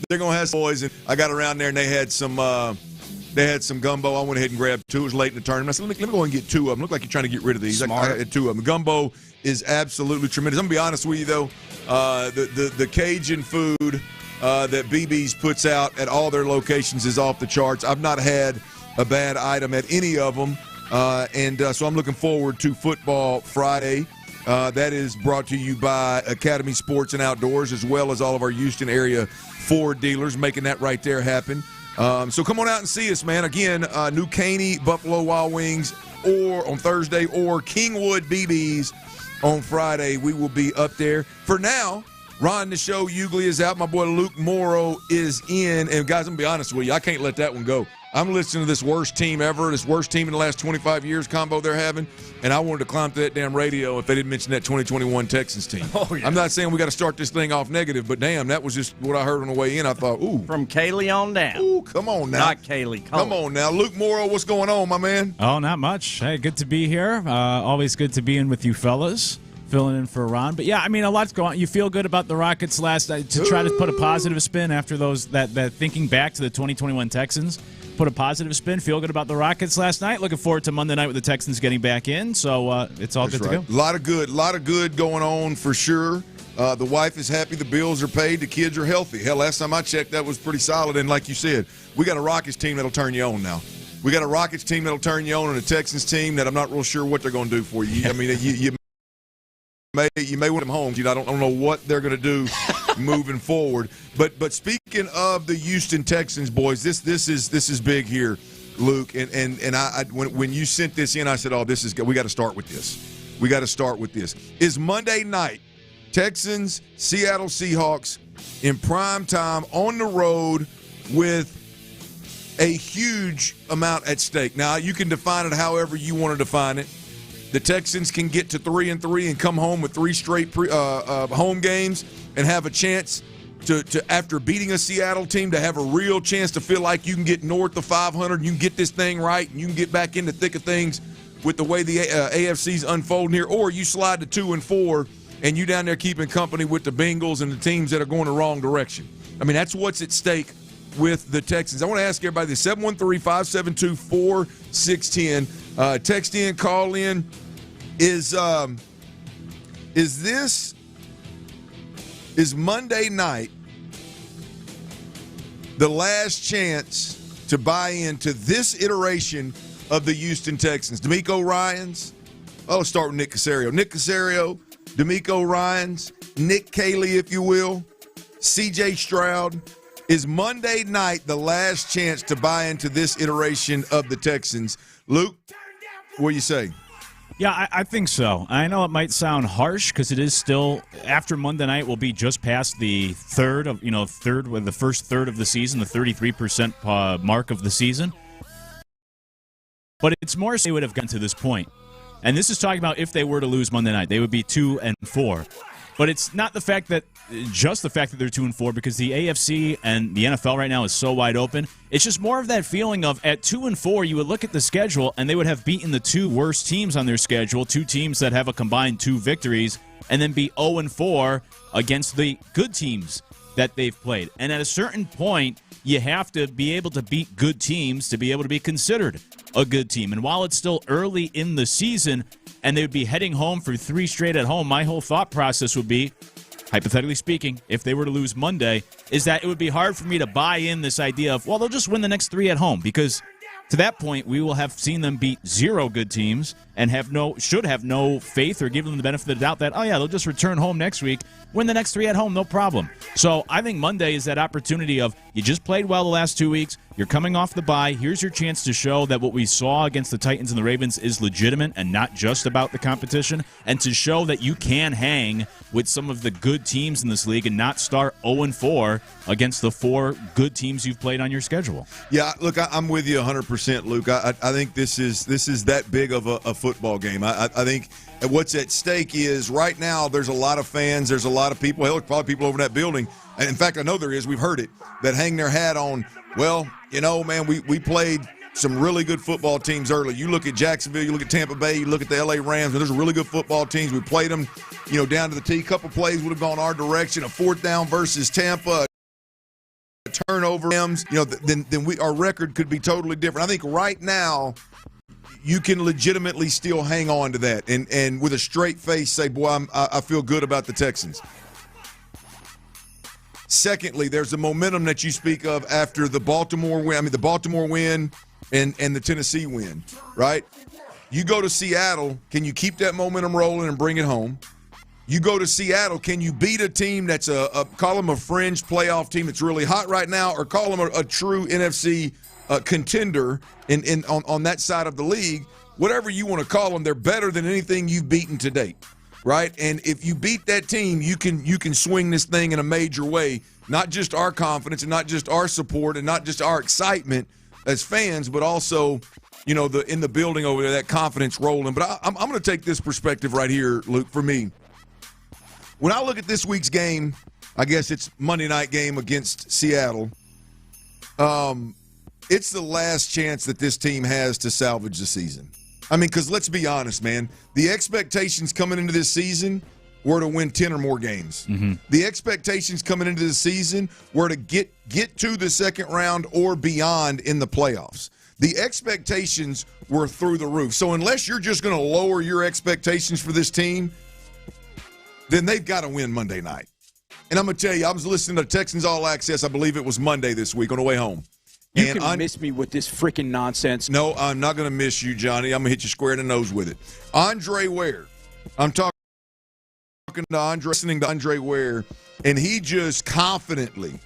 They're going to have some boys, and I got around there, and they had some gumbo. I went ahead and grabbed two. It was late in the tournament. I said, let me go and get two of them. Look like you're trying to get rid of these. I got two of them. Gumbo is absolutely tremendous. I'm going to be honest with you, though. The Cajun food that BB's puts out at all their locations is off the charts. I've not had a bad item at any of them, so I'm looking forward to Football Friday. That is brought to you by Academy Sports and Outdoors, as well as all of our Houston area Ford dealers, making that right there happen. So come on out and see us, man. Again, New Caney, Buffalo Wild Wings, or on Thursday, or Kingwood BB's on Friday. We will be up there. For now, Ron the Show Hughley is out. My boy Luke Morrow is in. And guys, I'm going to be honest with you, I can't let that one go. I'm listening to this worst team ever, this worst team in the last 25 years combo they're having, and I wanted to climb to that damn radio if they didn't mention that 2021 Texans team. Oh, yeah. I'm not saying we got to start this thing off negative, but damn, that was just what I heard on the way in. I thought, ooh. From Kaylee on down. Ooh, come on now. Not Kaylee. Come on now. Luke Morrow, what's going on, my man? Oh, not much. Hey, good to be here. Always good to be in with you fellas. Filling in for Ron. But, yeah, I mean, a lot's going on. You feel good about the Rockets last night to try to put a positive spin after that thinking back to the 2021 Texans. Put a positive spin. Feel good about the Rockets last night. Looking forward to Monday night with the Texans getting back in. So it's all good to go. A lot of good going on for sure. The wife is happy. The bills are paid. The kids are healthy. Hell, last time I checked, that was pretty solid. And like you said, we got a Rockets team that'll turn you on now. We got a Rockets team that'll turn you on and a Texans team that I'm not real sure what they're going to do for you. I mean, you may win them home. I don't know what they're going to do moving forward. But speaking of the Houston Texans, boys, this is big here, Luke. And I when you sent this in, I said, oh, this is good. We got to start with this. We got to start with this. Is Monday night Texans, Seattle Seahawks in prime time on the road with a huge amount at stake. Now you can define it however you want to define it. The Texans can get to 3-3 and come home with 3 straight home games and have a chance to after beating a Seattle team to have a real chance to feel like you can get north of 500 and you can get this thing right and you can get back in the thick of things with the way the AFC's unfolding here. Or you slide to 2-4 and you down there keeping company with the Bengals and the teams that are going the wrong direction. I mean, that's what's at stake with the Texans. I want to ask everybody this, 713-572-4610. Text in, call in. Is Monday night the last chance to buy into this iteration of the Houston Texans? DeMeco Ryans. Oh, let's start with Nick Caserio. Nick Caserio, DeMeco Ryans, Nick Caley, if you will, C.J. Stroud. Is Monday night the last chance to buy into this iteration of the Texans? Luke, what do you say? Yeah, I think so. I know it might sound harsh because it is still after Monday night. We'll be just past the the first third of the season, the 33% mark of the season. But it's more so they would have gotten to this point, and this is talking about if they were to lose Monday night, they would be 2-4. But it's not just the fact that they're 2-4 because the AFC and the NFL right now is so wide open. It's just more of that feeling of at 2-4, you would look at the schedule and they would have beaten the 2 worst teams on their schedule, 2 teams that have a combined 2 victories, and then be 0-4 against the good teams that they've played. And at a certain point, you have to be able to beat good teams to be able to be considered a good team. And while it's still early in the season and they would be heading home for 3 straight at home, my whole thought process would be, hypothetically speaking, if they were to lose Monday, is that it would be hard for me to buy in this idea of, well, they'll just win the next 3 at home, because to that point, we will have seen them beat 0 good teams and should have no faith or give them the benefit of the doubt that, oh yeah, they'll just return home next week, win the next 3 at home, no problem. So I think Monday is that opportunity of, you just played well the last 2 weeks, you're coming off the bye, here's your chance to show that what we saw against the Titans and the Ravens is legitimate and not just about the competition, and to show that you can hang with some of the good teams in this league and not start 0-4 against the 4 good teams you've played on your schedule. Yeah, look, I'm with you 100%, Luke. I think this is that big of a football game. I think what's at stake is, right now there's a lot of fans, there's a lot of people, hell, probably people over in that building, and in fact I know there is, we've heard it, that hang their hat on, well, you know, man, we played some really good football teams early. You look at Jacksonville, you look at Tampa Bay, you look at the L.A. Rams, and there's really good football teams. We played them, you know, down to the T. A couple plays would have gone our direction, a 4th down versus Tampa, a turnover, you know, then our record could be totally different. I think right now you can legitimately still hang on to that and with a straight face say, boy, I feel good about the Texans. Secondly, there's the momentum that you speak of after the Baltimore win and the Tennessee win, right? You go to Seattle, can you keep that momentum rolling and bring it home? You go to Seattle, can you beat a team that's call them a fringe playoff team that's really hot right now, or call them a true NFC contender on that side of the league? Whatever you want to call them, they're better than anything you've beaten to date, right? And if you beat that team, you can swing this thing in a major way, not just our confidence and not just our support and not just our excitement as fans, but also, you know, in the building over there, that confidence rolling. But I'm going to take this perspective right here, Luke, for me. When I look at this week's game, I guess it's Monday night game against Seattle, it's the last chance that this team has to salvage the season. I mean, because let's be honest, man, the expectations coming into this season were to win 10 or more games. Mm-hmm. The expectations coming into the season were to get to the second round or beyond in the playoffs. The expectations were through the roof. So unless you're just going to lower your expectations for this team, then they've got to win Monday night. And I'm going to tell you, I was listening to Texans All Access, I believe it was Monday this week on the way home. You can miss me with this freaking nonsense. No, I'm not going to miss you, Johnny. I'm going to hit you square in the nose with it. Andre Ware. I'm talking to Andre, listening to Andre Ware, and he just confidently,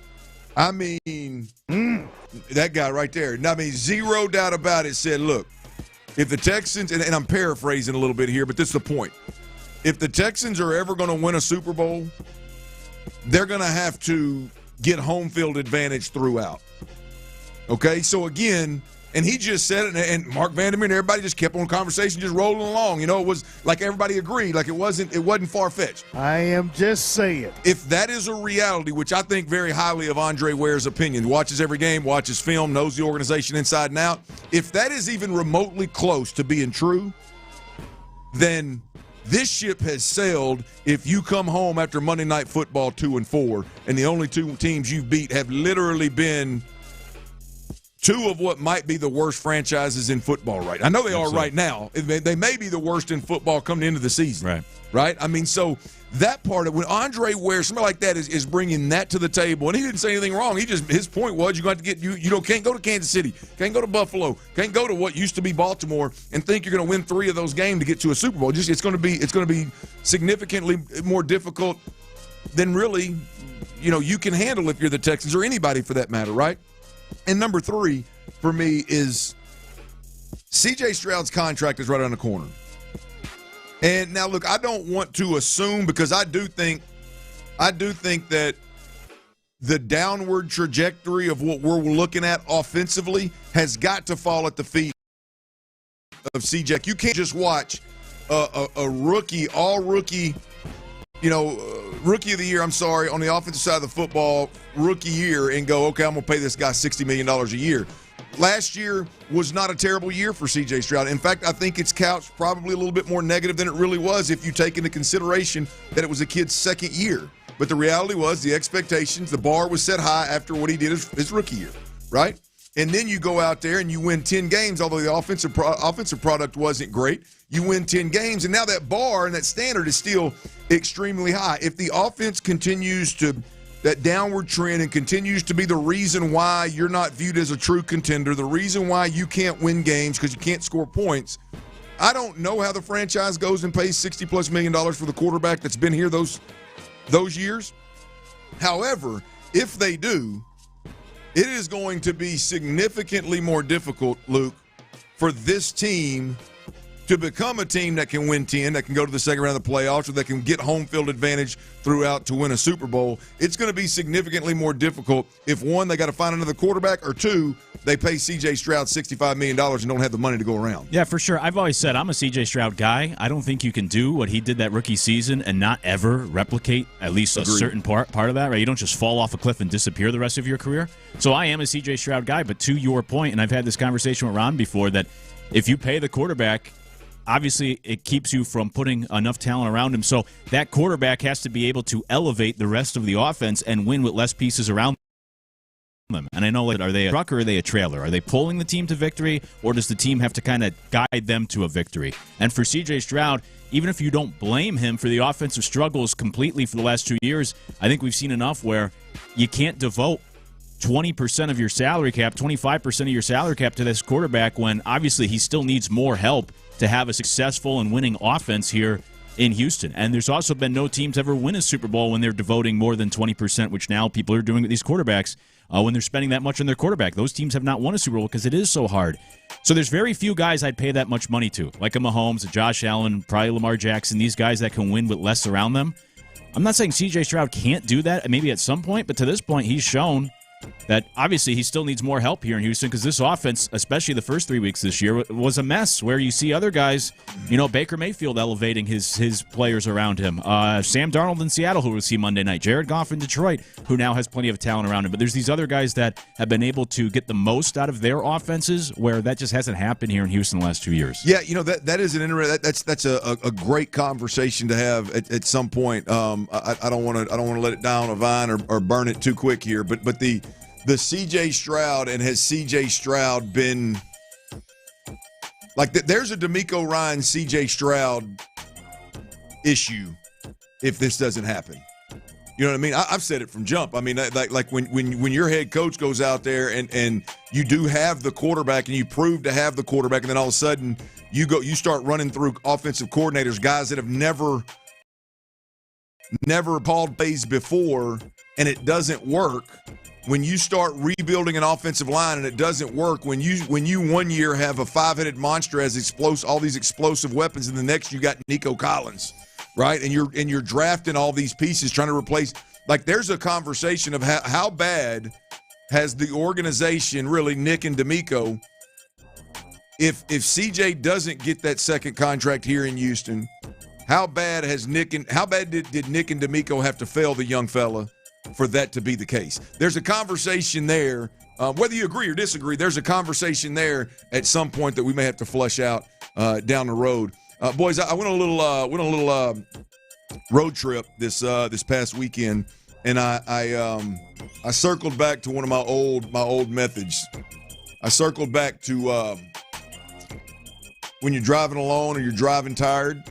I mean, that guy right there, I mean, zero doubt about it, said, look, if the Texans, and I'm paraphrasing a little bit here, but this is the point. If the Texans are ever going to win a Super Bowl, they're going to have to get home field advantage throughout. Okay, so again, and he just said it, and Mark Vandermeer and everybody just kept on conversation, just rolling along. You know, it was like everybody agreed, like it wasn't far-fetched. I am just saying. If that is a reality, which I think very highly of Andre Ware's opinion, watches every game, watches film, knows the organization inside and out, if that is even remotely close to being true, then this ship has sailed if you come home after Monday Night Football 2-4, and the only 2 teams you've beat have literally been 2 of what might be the worst franchises in football right now. I know they are right now. They may be the worst in football coming into the season. Right? I mean, so that part of when Andre Ware, somebody like that is bringing that to the table, and he didn't say anything wrong. His point was you got to get can't go to Kansas City, can't go to Buffalo, can't go to what used to be Baltimore and think you're going to win 3 of those games to get to a Super Bowl. It's going to be significantly more difficult than really, you know, you can handle if you're the Texans or anybody for that matter, right? And number 3 for me is C.J. Stroud's contract is right around the corner. And now, look, I don't want to assume, because I do think that the downward trajectory of what we're looking at offensively has got to fall at the feet of C.J. You can't just watch a rookie, all-rookie, you know, rookie of the year, on the offensive side of the football, rookie year, and go, okay, I'm going to pay this guy $60 million a year. Last year was not a terrible year for C.J. Stroud. In fact, I think it's couched probably a little bit more negative than it really was if you take into consideration that it was a kid's second year. But the reality was the expectations, the bar was set high after what he did his rookie year, right? and then you go out there and you win 10 games, although the offensive product wasn't great. You win 10 games, and now that bar and that standard is still extremely high. If the offense continues that downward trend and continues to be the reason why you're not viewed as a true contender, the reason why you can't win games because you can't score points, I don't know how the franchise goes and pays $60+ million for the quarterback that's been here those years. However, if they do, it is going to be significantly more difficult, Luke, for this team to become a team that can win 10, that can go to the second round of the playoffs, or that can get home field advantage throughout to win a Super Bowl. It's going to be significantly more difficult if, one, they got to find another quarterback, or two, they pay C.J. Stroud $65 million and don't have the money to go around. Yeah, for sure. I've always said I'm a C.J. Stroud guy. I don't think you can do what he did that rookie season and not ever replicate at least a certain part of that, right? You don't just fall off a cliff and disappear the rest of your career. So I am a C.J. Stroud guy, but to your point, and I've had this conversation with Ron before, that if you pay the quarterback, obviously it keeps you from putting enough talent around him. So that quarterback has to be able to elevate the rest of the offense and win with less pieces around them. And I know, like, are they a truck or are they a trailer? Are they pulling the team to victory, or does the team have to kind of guide them to a victory? And for C.J. Stroud, even if you don't blame him for the offensive struggles completely for the last 2 years, I think we've seen enough where you can't devote 20% of your salary cap, 25% of your salary cap to this quarterback when obviously he still needs more help to have a successful and winning offense here in Houston. And there's also been no teams ever win a Super Bowl when they're devoting more than 20%, which now people are doing with these quarterbacks, when they're spending that much on their quarterback. Those teams have not won a Super Bowl because it is so hard. So there's very few guys I'd pay that much money to, like a Mahomes, a Josh Allen, probably Lamar Jackson, these guys that can win with less around them. I'm not saying C.J. Stroud can't do that, maybe at some point, but to this point he's shown that obviously he still needs more help here in Houston, because this offense, especially the first 3 weeks this year, was a mess, where you see other guys, Baker Mayfield elevating his players around him. Sam Darnold in Seattle, who we'll see Monday night. Jared Goff in Detroit, who now has plenty of talent around him. But there's these other guys that have been able to get the most out of their offenses, where that just hasn't happened here in Houston the last 2 years. Yeah, that is an interesting. That's a great conversation to have at some point. I don't want to let it die on a vine or burn it too quick here, but the C.J. Stroud, and has C.J. Stroud been like there's a DeMeco Ryan C.J. Stroud issue if this doesn't happen. You know what I mean? I've said it from jump. I mean, like when your head coach goes out there and you do have the quarterback and you prove to have the quarterback, and then all of a sudden you start running through offensive coordinators, guys that have never called plays before, and it doesn't work. When you start rebuilding an offensive line and it doesn't work, when you 1 year have a five-headed monster as all these explosive weapons, and the next you got Nico Collins, right? And you're drafting all these pieces trying to replace. Like, there's a conversation of how bad has the organization, really, Nick and DeMeco, if CJ doesn't get that second contract here in Houston, how bad did Nick and DeMeco have to fail the young fella for that to be the case? There's a conversation there, whether you agree or disagree, there's a conversation there at some point that we may have to flush out down the road. Boys, I went on a little road trip this past weekend, and I circled back to one of my old methods. I circled back to when you're driving alone or you're driving tired.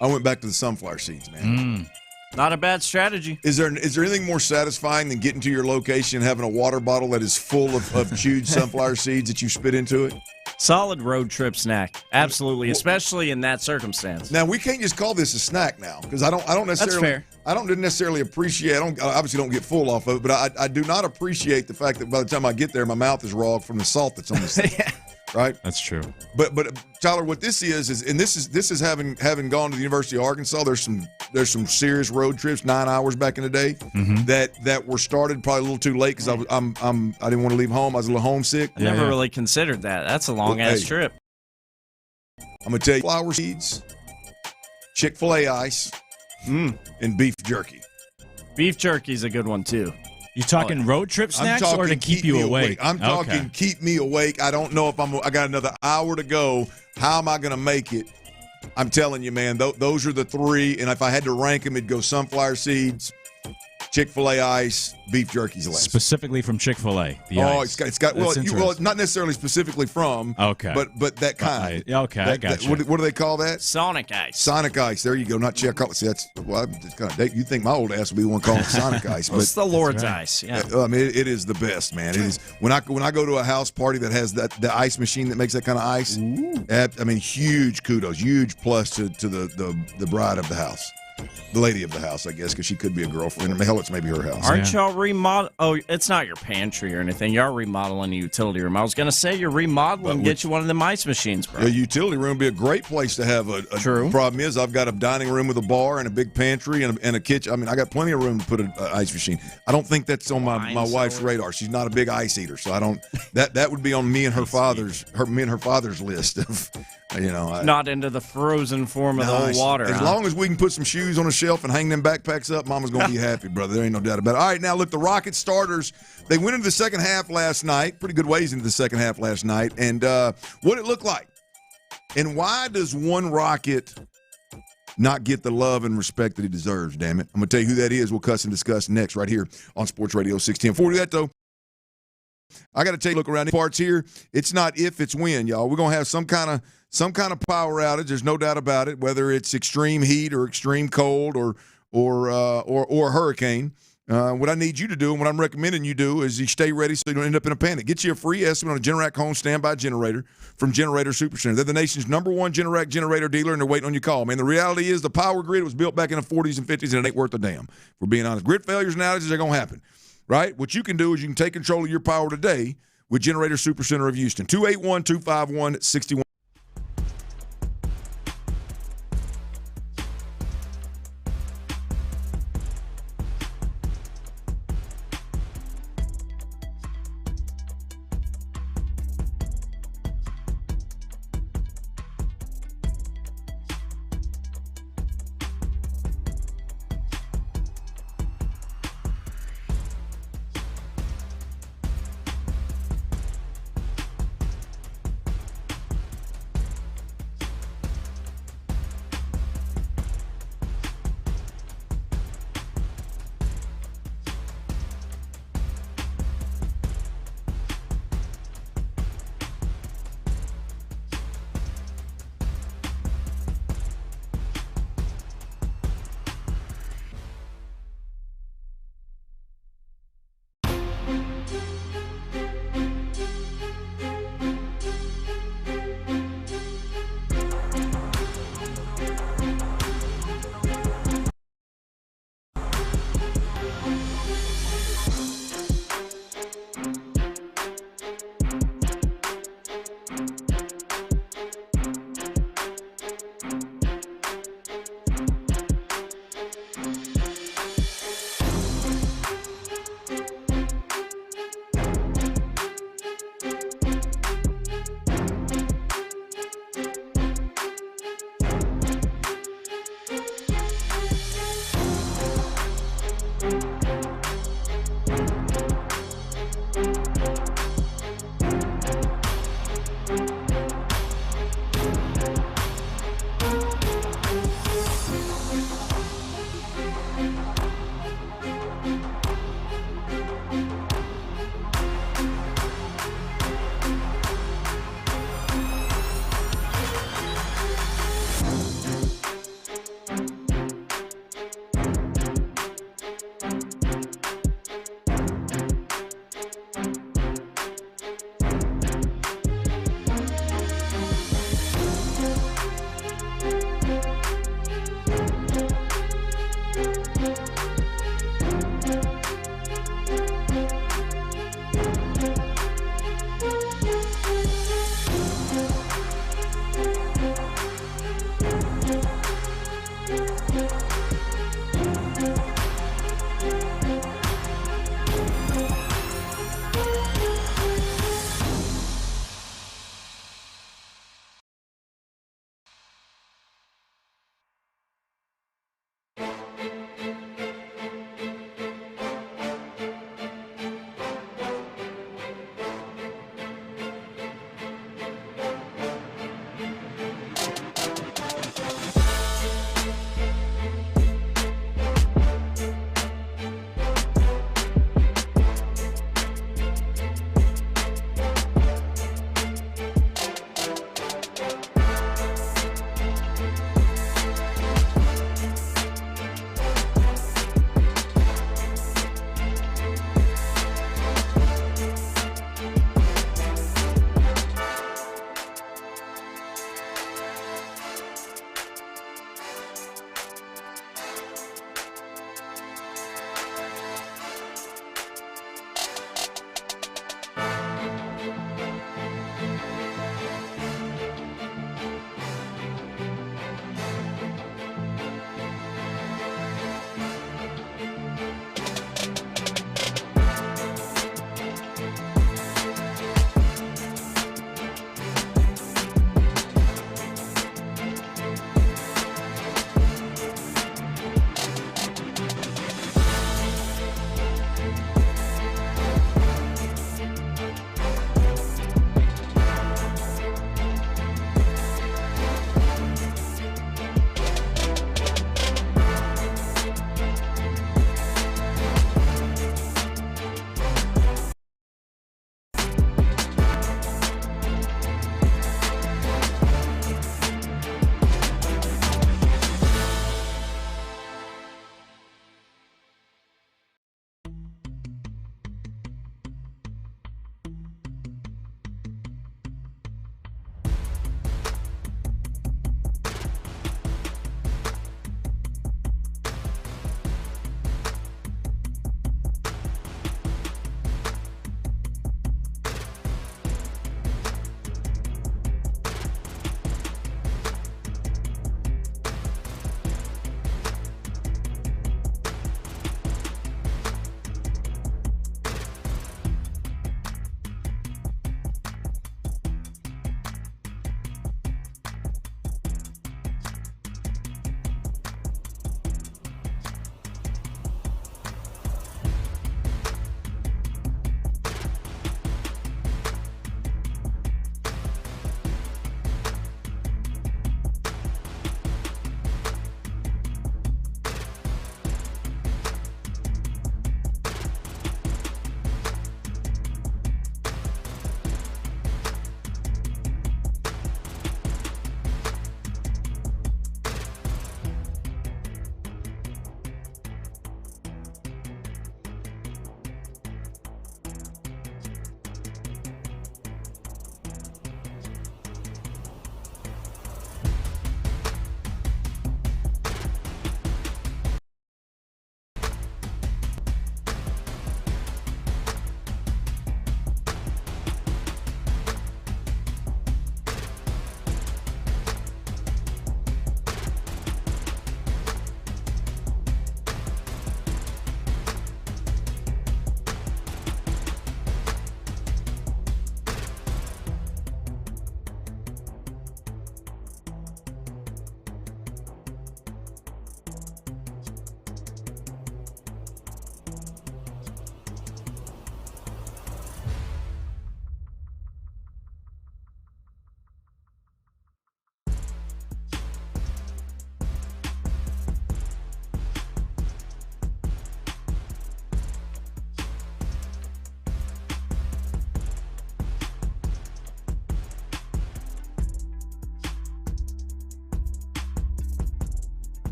I went back to the sunflower seeds, man. Not a bad strategy. Is there anything more satisfying than getting to your location and having a water bottle that is full of chewed sunflower seeds that you spit into it? Solid road trip snack. Absolutely, especially in that circumstance. Now, we can't just call this a snack now, because I don't necessarily. That's fair. I don't necessarily appreciate. I obviously don't get full off of it, but I do not appreciate the fact that by the time I get there, my mouth is raw from the salt that's on the thing. Yeah. Right? That's true. But Tyler, what this is and this is having gone to the University of Arkansas. There's some serious road trips, 9 hours back in the day, that were started probably a little too late because I didn't want to leave home. I was a little homesick. I never really considered that. That's a long ass trip. I'm gonna tell you, flower seeds, Chick-fil-A ice, and beef jerky. Beef jerky's a good one too. You talking road trip snacks or to keep you awake? I'm talking keep me awake. I don't know if I got another hour to go. How am I going to make it? I'm telling you, man, those are the three. And if I had to rank them, it'd go sunflower seeds, Chick-fil-A ice, beef jerky's last. Specifically from Chick-fil-A. The ice. It's got not necessarily specifically from. Okay. But that kind. I got you. What do they call that? Sonic ice. Sonic ice. There you go. Not Chick. See, that's kind of. You think my old ass would be the one calling it Sonic ice? Well, it's the Lord's ice. Yeah. I mean, it is the best, man. It is when I go to a house party that has the ice machine that makes that kind of ice. I mean, huge kudos, huge plus to the bride of the house. The lady of the house, I guess, because she could be a girlfriend. Hell, it's maybe her house. Aren't y'all remodel? Oh, it's not your pantry or anything. Y'all remodeling a utility room. I was going to say you're remodeling. Get you one of them ice machines, bro. A utility room would be a great place to have a True. Problem is, I've got a dining room with a bar and a big pantry and a kitchen. I mean, I got plenty of room to put an ice machine. I don't think that's on my wife's radar. She's not a big ice eater, so I don't. That would be on me and her father's list of. Not into the frozen form of the whole water. As long as we can put some shoes on a shelf and hang them backpacks up, Mama's going to be happy, brother. There ain't no doubt about it. All right, now look, the Rockets starters, they went into the second half last night, pretty good ways into the second half last night, and what it looked like. And why does one Rocket not get the love and respect that he deserves, damn it? I'm going to tell you who that is. We'll cuss and discuss next right here on Sports Radio 610. Before we do that, though, I got to take a look around the parts here. It's not if, it's when, y'all. We're going to have some kind of power outage. There's no doubt about it, whether it's extreme heat or extreme cold or a hurricane. What I need you to do and what I'm recommending you do is you stay ready so you don't end up in a panic. Get you a free estimate on a Generac home standby generator from Generator Supercenter. They're the nation's #1 Generac generator dealer, and they're waiting on your call. Man, the reality is the power grid was built back in the 40s and 50s, and it ain't worth a damn. If we're being honest. Grid failures and outages are going to happen, right? What you can do is you can take control of your power today with Generator Supercenter of Houston. 281-251-61.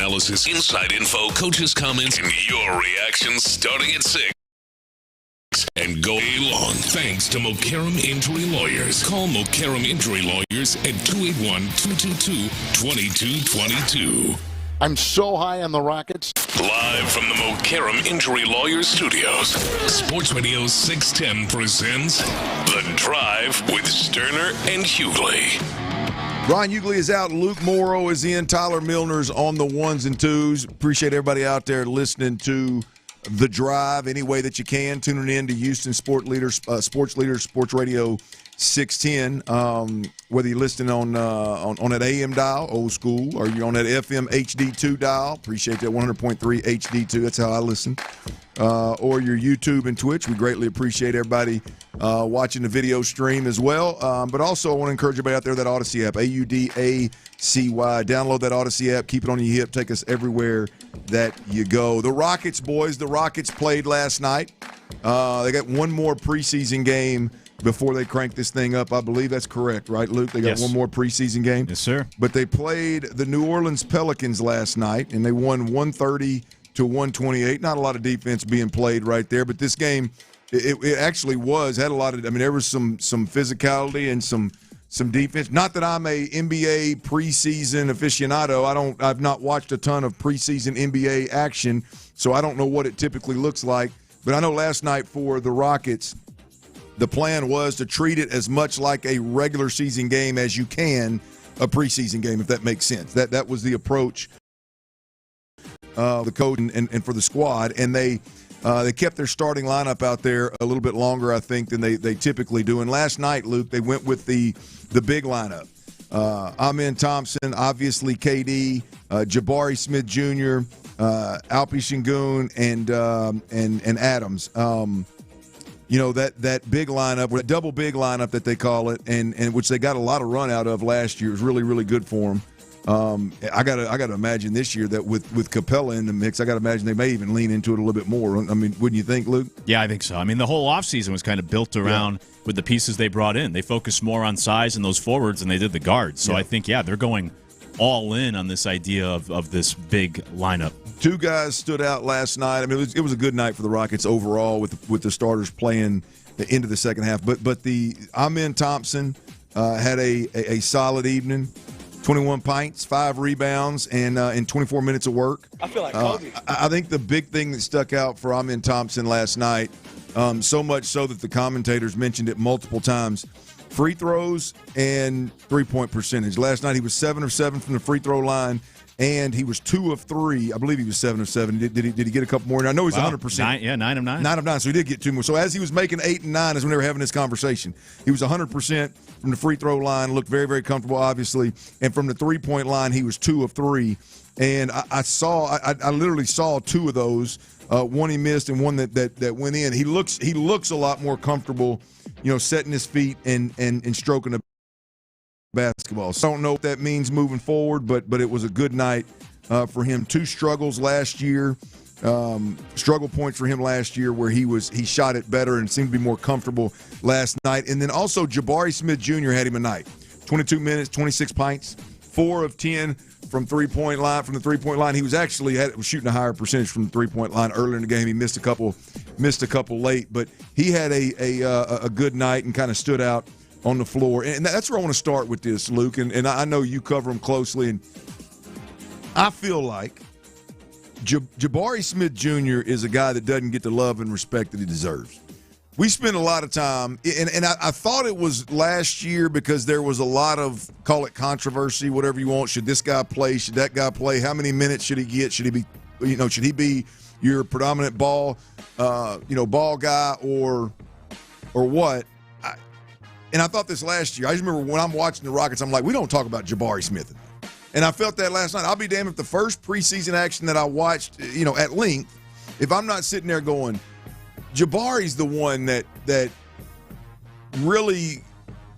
analysis, inside info, coaches' comments, and your reactions starting at 6. And go along. Thanks to Mokaram Injury Lawyers. Call Mokaram Injury Lawyers at 281-222-2222. I'm so high on the Rockets. Live from the Mokaram Injury Lawyers studios, Sports Radio 610 presents The Drive with Stoerner and Hughley. Brian Hughley is out. Luke Morrow is in. Tyler Milner's on the ones and twos. Appreciate everybody out there listening to The Drive any way that you can. Tuning in to Houston Sports Leaders, Sports Radio 610. Whether you're listening on that AM dial, old school, or you're on that FM HD2 dial, appreciate that 100.3 HD2. That's how I listen. Or your YouTube and Twitch. We greatly appreciate everybody watching the video stream as well. But also, I want to encourage everybody out there, that Odyssey app, AUDACY. Download that Odyssey app. Keep it on your hip. Take us everywhere that you go. The Rockets, boys. The Rockets played last night. They got one more preseason game before they crank this thing up. I believe that's correct, right, Luke? They got one more preseason game? Yes, sir. But they played the New Orleans Pelicans last night, and they won 130-128. Not a lot of defense being played right there, but this game, it actually had a lot of – I mean, there was some physicality and some defense. Not that I'm a NBA preseason aficionado. I've not watched a ton of preseason NBA action, so I don't know what it typically looks like. But I know last night for the Rockets, the plan was to treat it as much like a regular season game as you can a preseason game, if that makes sense. That was the approach the coach and for the squad, and they kept their starting lineup out there a little bit longer, I think, than they typically do. And last night, Luke, they went with the big lineup. Amen Thompson, obviously KD, Jabari Smith Jr., Alpi Sengun, and Adams. That big lineup, or that double big lineup that they call it, and which they got a lot of run out of last year, is really, really good for them. I gotta imagine this year that with Capella in the mix, I gotta imagine they may even lean into it a little bit more. I mean, wouldn't you think, Luke? Yeah, I think so. I mean, the whole offseason was kind of built around with the pieces they brought in. They focused more on size and those forwards than they did the guards. So I think, they're going all in on this idea of this big lineup. Two guys stood out last night. I mean, it was a good night for the Rockets overall with the starters playing into the second half. But the Amen Thompson had a solid evening. 21 pints, 5 rebounds, and in 24 minutes of work. I feel like Kobe. I think the big thing that stuck out for Amen Thompson last night, so much so that the commentators mentioned it multiple times, free throws and three-point percentage. Last night he was 7 of 7 from the free throw line, and he was 2 of 3. I believe he was 7 of 7. Did he get a couple more? And I know he's 100%. 9 of 9. 9 of 9, so he did get 2 more. So as he was making 8 and 9 is when they were having this conversation. He was 100% from the free throw line, looked very, very comfortable, obviously. And from the three-point line, he was 2 of 3. And I literally saw 2 of those. One he missed and one that went in. He looks a lot more comfortable, setting his feet and stroking the basketball. So I don't know what that means moving forward, but it was a good night for him. 2 struggles last year, struggle points for him last year where he shot it better and seemed to be more comfortable last night. And then also Jabari Smith Jr. had him a night. 22 minutes, 26 pints, 4 of 10 from the three-point line. He was shooting a higher percentage from the three-point line earlier in the game. He missed a couple late, but he had a good night and kind of stood out on the floor. And that's where I want to start with this, Luke. And I know you cover him closely. And I feel like Jabari Smith Jr. is a guy that doesn't get the love and respect that he deserves. We spent a lot of time, and I thought it was last year because there was a lot of, call it controversy, whatever you want. Should this guy play? Should that guy play? How many minutes should he get? Should he be your predominant ball guy or what? And I thought this last year. I just remember when I'm watching the Rockets, I'm like, we don't talk about Jabari Smith enough. And I felt that last night. I'll be damned if the first preseason action that I watched, at length, if I'm not sitting there going, Jabari's the one that really,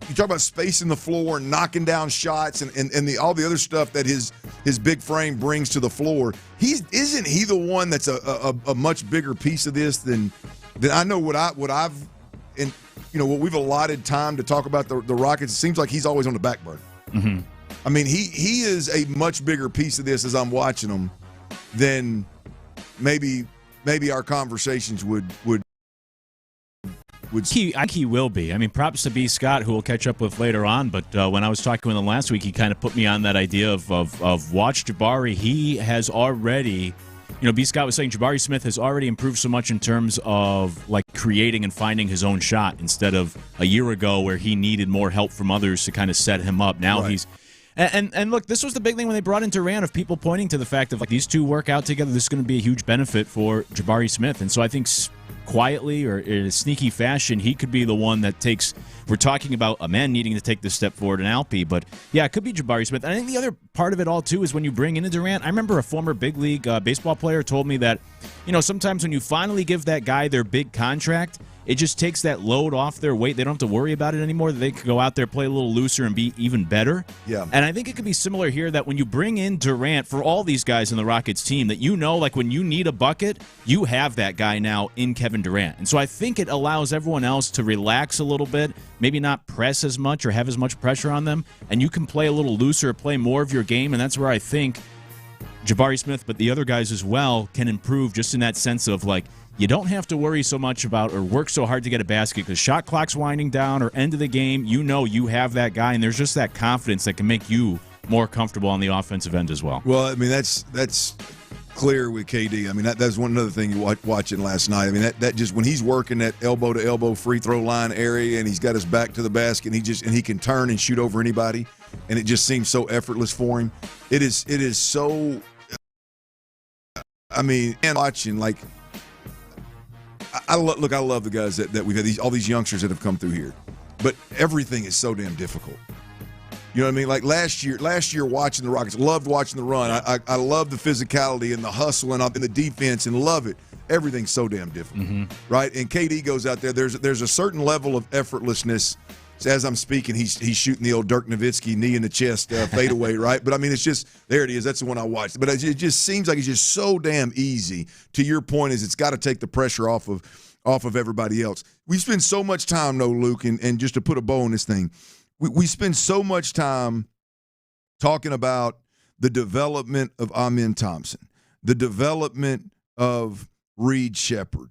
you talk about spacing the floor and knocking down shots and all the other stuff that his big frame brings to the floor. Isn't he the one that's a much bigger piece of this than I know what we've allotted time to talk about the Rockets. It seems like he's always on the back burner. Mm-hmm. I mean, he is a much bigger piece of this as I'm watching him then maybe our conversations would I think he will be. I mean, props to B. Scott, who we'll catch up with later on. But when I was talking with him last week, he kind of put me on that idea of watch Jabari. He has already, B. Scott was saying Jabari Smith has already improved so much in terms of like creating and finding his own shot instead of a year ago where he needed more help from others to kind of set him up. Now he's. And look, this was the big thing when they brought in Durant, of people pointing to the fact of like these two work out together. This is going to be a huge benefit for Jabari Smith. And so I think quietly or in a sneaky fashion, he could be the one that takes. We're talking about a man needing to take this step forward in Alpi, but yeah, it could be Jabari Smith. And I think the other part of it all too is when you bring in a Durant. I remember a former big league baseball player told me that sometimes when you finally give that guy their big contract, it just takes that load off their weight. They don't have to worry about it anymore. They could go out there, play a little looser, and be even better. Yeah. And I think it could be similar here that when you bring in Durant for all these guys in the Rockets team, that like when you need a bucket, you have that guy now in Kevin Durant. And so I think it allows everyone else to relax a little bit, maybe not press as much or have as much pressure on them, and you can play a little looser, play more of your game, and that's where I think Jabari Smith, but the other guys as well, can improve just in that sense of like, you don't have to worry so much about or work so hard to get a basket because shot clock's winding down or end of the game. You have that guy, and there's just that confidence that can make you more comfortable on the offensive end as well. Well, I mean, that's clear with KD. I mean, that's one other thing you watching last night. I mean, that just when he's working that elbow-to-elbow free throw line area and he's got his back to the basket and he can turn and shoot over anybody, and it just seems so effortless for him. It is so. I mean, and watching like. I love the guys that we've had, all these youngsters that have come through here, but everything is so damn difficult. You know what I mean? Like last year watching the Rockets, loved watching the run. I love the physicality and the hustle and the defense and love it. Everything's so damn difficult, right? And KD goes out there. There's a certain level of effortlessness. So as I'm speaking, he's shooting the old Dirk Nowitzki knee in the chest fadeaway, right? But I mean, it's just there it is. That's the one I watched. But it just seems like it's just so damn easy. To your point, is it's got to take the pressure off of everybody else. We spend so much time, though, Luke, and just to put a bow on this thing, we spend so much time talking about the development of Amen Thompson, the development of Reed Shepherd.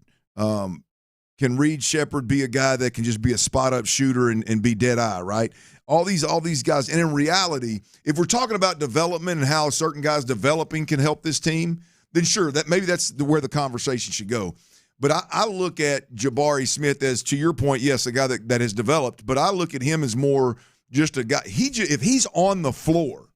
Can Reed Shepherd be a guy that can just be a spot-up shooter and be dead-eye, right? All these guys. And in reality, if we're talking about development and how certain guys developing can help this team, then sure, maybe that's where the conversation should go. But I look at Jabari Smith as, to your point, yes, a guy that has developed, but I look at him as more just a guy. If he's on the floor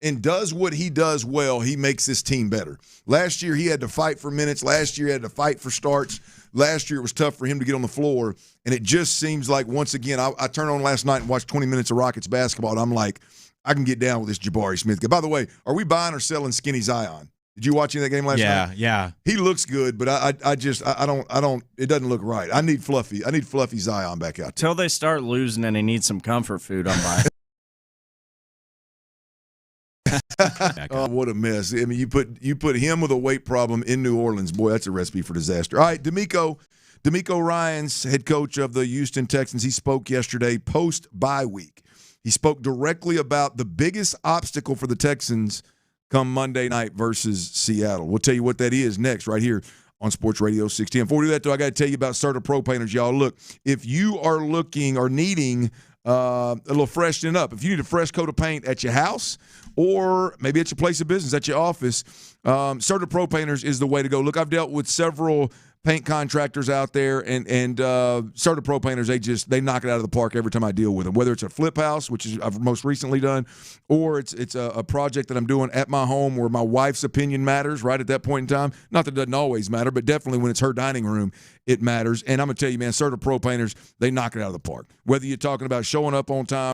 and does what he does well, he makes this team better. Last year, he had to fight for minutes. Last year, he had to fight for starts. Last year, it was tough for him to get on the floor, and it just seems like, once again, I turned on last night and watched 20 minutes of Rockets basketball, and I'm like, I can get down with this Jabari Smith guy. By the way, are we buying or selling Skinny Zion? Did you watch any of that game last night? Yeah. He looks good, but I don't. It doesn't look right. I need Fluffy Zion back out there. Till they start losing and he needs some comfort food, I'm buying. Oh, what a mess! I mean, you put him with a weight problem in New Orleans. Boy, that's a recipe for disaster. All right, DeMeco Ryans, head coach of the Houston Texans. He spoke yesterday post-bye week. He spoke directly about the biggest obstacle for the Texans come Monday night versus Seattle. We'll tell you what that is next, right here on Sports Radio 610. Before we do that, though, I got to tell you about Serta Pro Painters, y'all. Look, if you are looking or needing a little freshening up, if you need a fresh coat of paint at your house or maybe at your place of business, at your office, Serta Pro Painters is the way to go. Look, I've dealt with several paint contractors out there, and Serta Pro Painters, they knock it out of the park every time I deal with them. Whether it's a flip house, which is I've most recently done, or it's a project that I'm doing at my home where my wife's opinion matters right at that point in time. Not that it doesn't always matter, but definitely when it's her dining room, it matters. And I'm going to tell you, man, Serta Pro Painters, they knock it out of the park. Whether you're talking about showing up on time,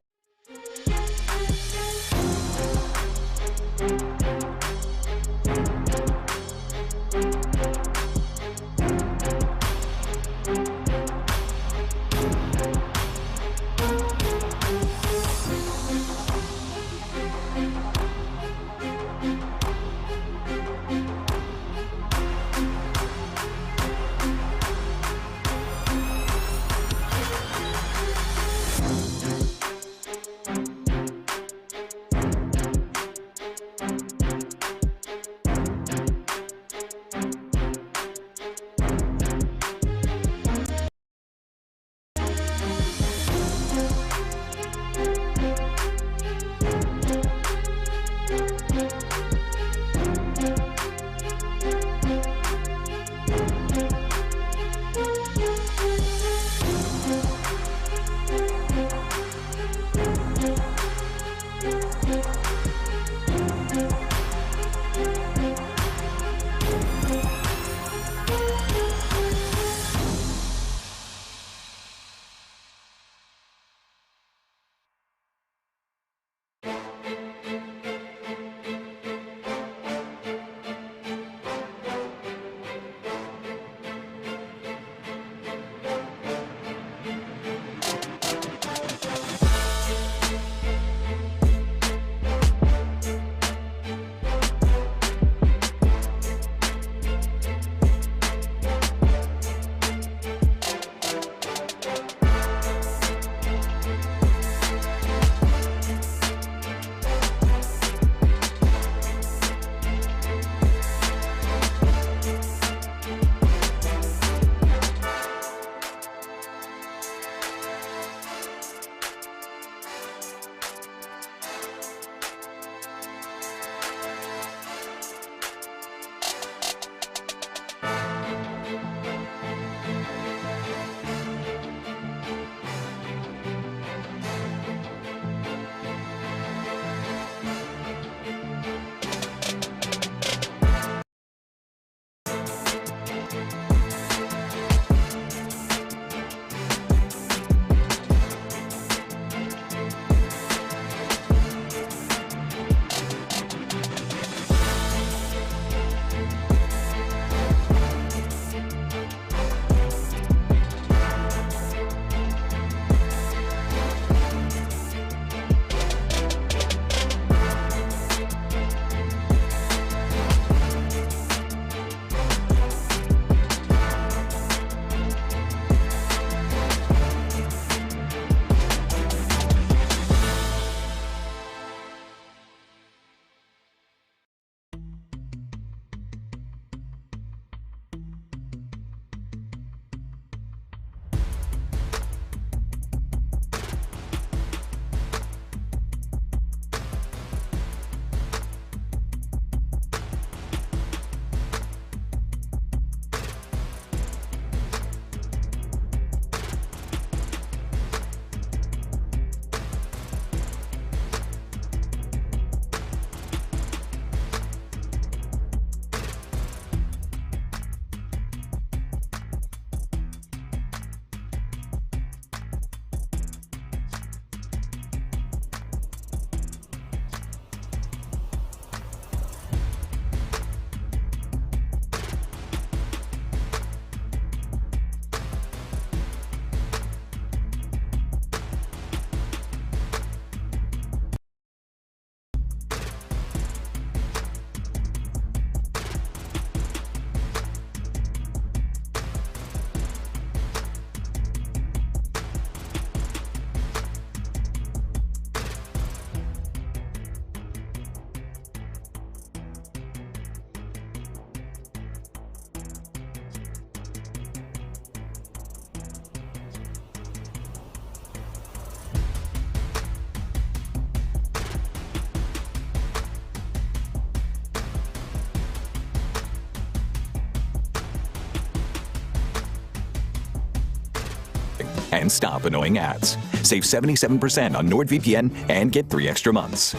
and stop annoying ads. Save 77% on NordVPN and get 3 extra months.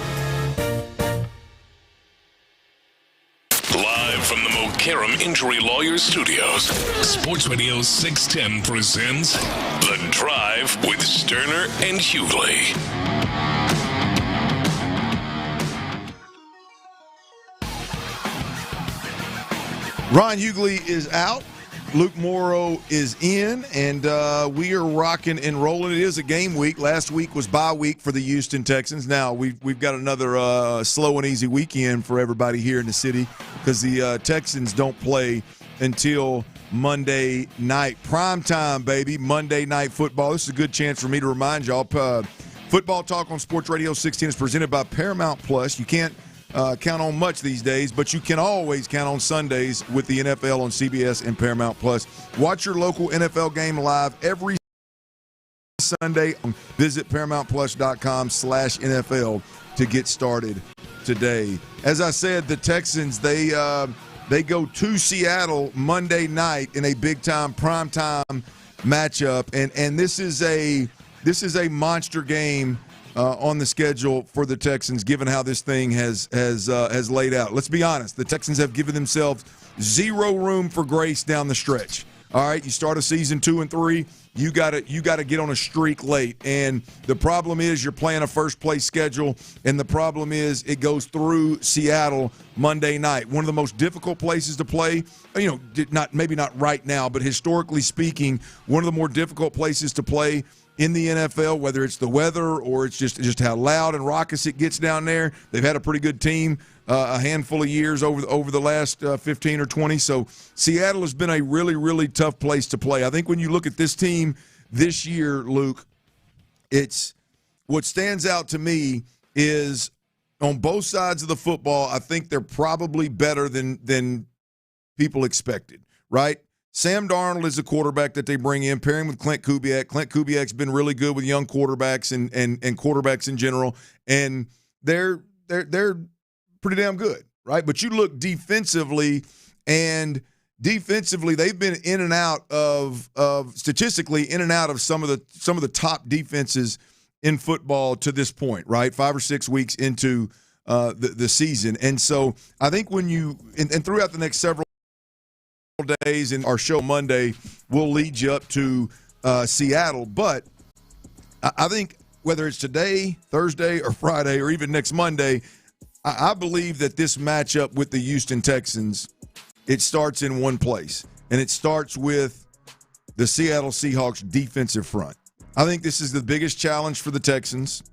Live from the Mokaram Injury Lawyers Studios, Sports Radio 610 presents The Drive with Stoerner and Hughley. Ron Hughley is out. Luke Morrow is in, and we are rocking and rolling. It is a game week. Last week was bye week for the Houston Texans. Now we've got another slow and easy weekend for everybody here in the city because the Texans don't play until Monday night. Prime time, baby. Monday night football. This is a good chance for me to remind y'all. Football Talk on Sports Radio 16 is presented by Paramount Plus. You can't count on much these days, but you can always count on Sundays with the NFL on CBS and Paramount Plus. Watch your local NFL game live every Sunday. Visit ParamountPlus.com/NFL to get started today. As I said, the Texans, they go to Seattle Monday night in a big-time primetime matchup, and this is a monster game on the schedule for the Texans, given how this thing has laid out. Let's be honest. The Texans have given themselves zero room for grace down the stretch. All right, you start a season 2-3, you got to get on a streak late. And the problem is you're playing a first-place schedule, and the problem is it goes through Seattle Monday night. One of the most difficult places to play, maybe not right now, but historically speaking, one of the more difficult places to play in the NFL, whether it's the weather or it's just how loud and raucous it gets down there. They've had a pretty good team a handful of years over the last 15 or 20. So Seattle has been a really, really tough place to play. I think when you look at this team this year, Luke, it's what stands out to me is on both sides of the football, I think they're probably better than people expected, right? Sam Darnold is a quarterback that they bring in, pairing with Clint Kubiak. Clint Kubiak's been really good with young quarterbacks and quarterbacks in general, and they're pretty damn good, right? But you look defensively, and defensively they've been in and out of statistically in and out of some of the top defenses in football to this point, right? 5 or 6 weeks into the season, and so I think when you and throughout the next several days in our show Monday, we'll lead you up to Seattle. But I think whether it's today, Thursday, or Friday, or even next Monday, I believe that this matchup with the Houston Texans, it starts in one place, and it starts with the Seattle Seahawks defensive front. I think this is the biggest challenge for the Texans,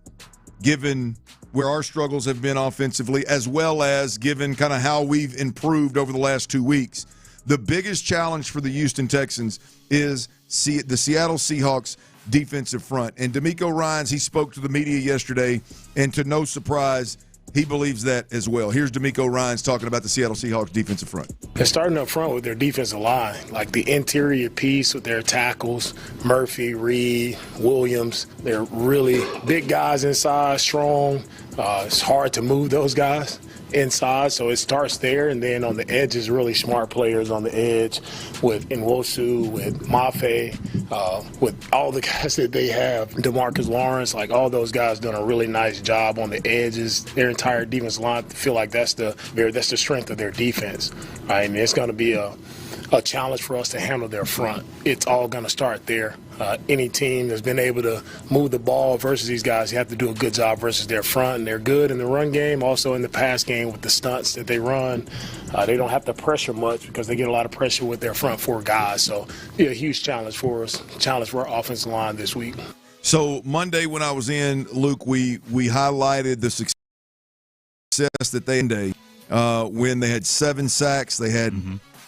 given where our struggles have been offensively, as well as given kind of how we've improved over the last 2 weeks. The biggest challenge for the Houston Texans is the Seattle Seahawks defensive front. And DeMeco Ryans, he spoke to the media yesterday, and to no surprise, he believes that as well. Here's DeMeco Ryans talking about the Seattle Seahawks defensive front. They're starting up front with their defensive line, like the interior piece with their tackles, Murphy, Reed, Williams. They're really big guys inside, strong. It's hard to move those guys inside, so it starts there, and then on the edges, really smart players on the edge with Nwosu, with Mafe, with all the guys that they have, DeMarcus Lawrence, like all those guys done a really nice job on the edges. Their entire defense line, I feel like that's the strength of their defense, right? And it's going to be a challenge for us to handle their front. It's all going to start there. Any team that's been able to move the ball versus these guys, you have to do a good job versus their front. And they're good in the run game, also in the pass game with the stunts that they run. They don't have to pressure much because they get a lot of pressure with their front four guys. So, a huge challenge for us, challenge for our offensive line this week. So Monday when I was in, Luke, we highlighted the success that they had when they had 7 sacks. They had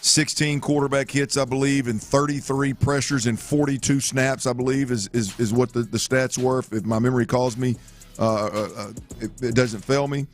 16 quarterback hits, I believe, and 33 pressures and 42 snaps, I believe, is what the stats were. If my memory calls me, it doesn't fail me.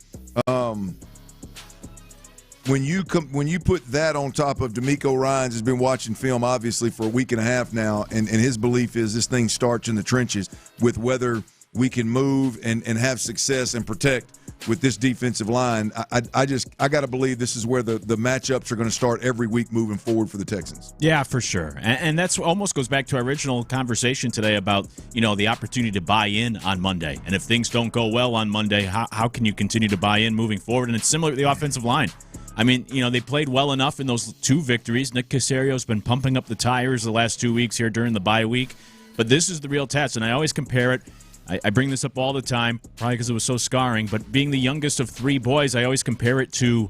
When you put that on top of DeMeco Ryans has been watching film, obviously, for a week and a half now, and his belief is this thing starts in the trenches with whether we can move and have success and protect with this defensive line. I got to believe this is where the matchups are going to start every week moving forward for the Texans. Yeah, for sure. And that's almost goes back to our original conversation today about, the opportunity to buy in on Monday. And if things don't go well on Monday, how can you continue to buy in moving forward? And it's similar to the offensive line. I mean, they played well enough in those 2 victories. Nick Caserio's been pumping up the tires the last 2 weeks here during the bye week. But this is the real test, and I always compare it. I bring this up all the time, probably because it was so scarring, but being the youngest of 3 boys, I always compare it to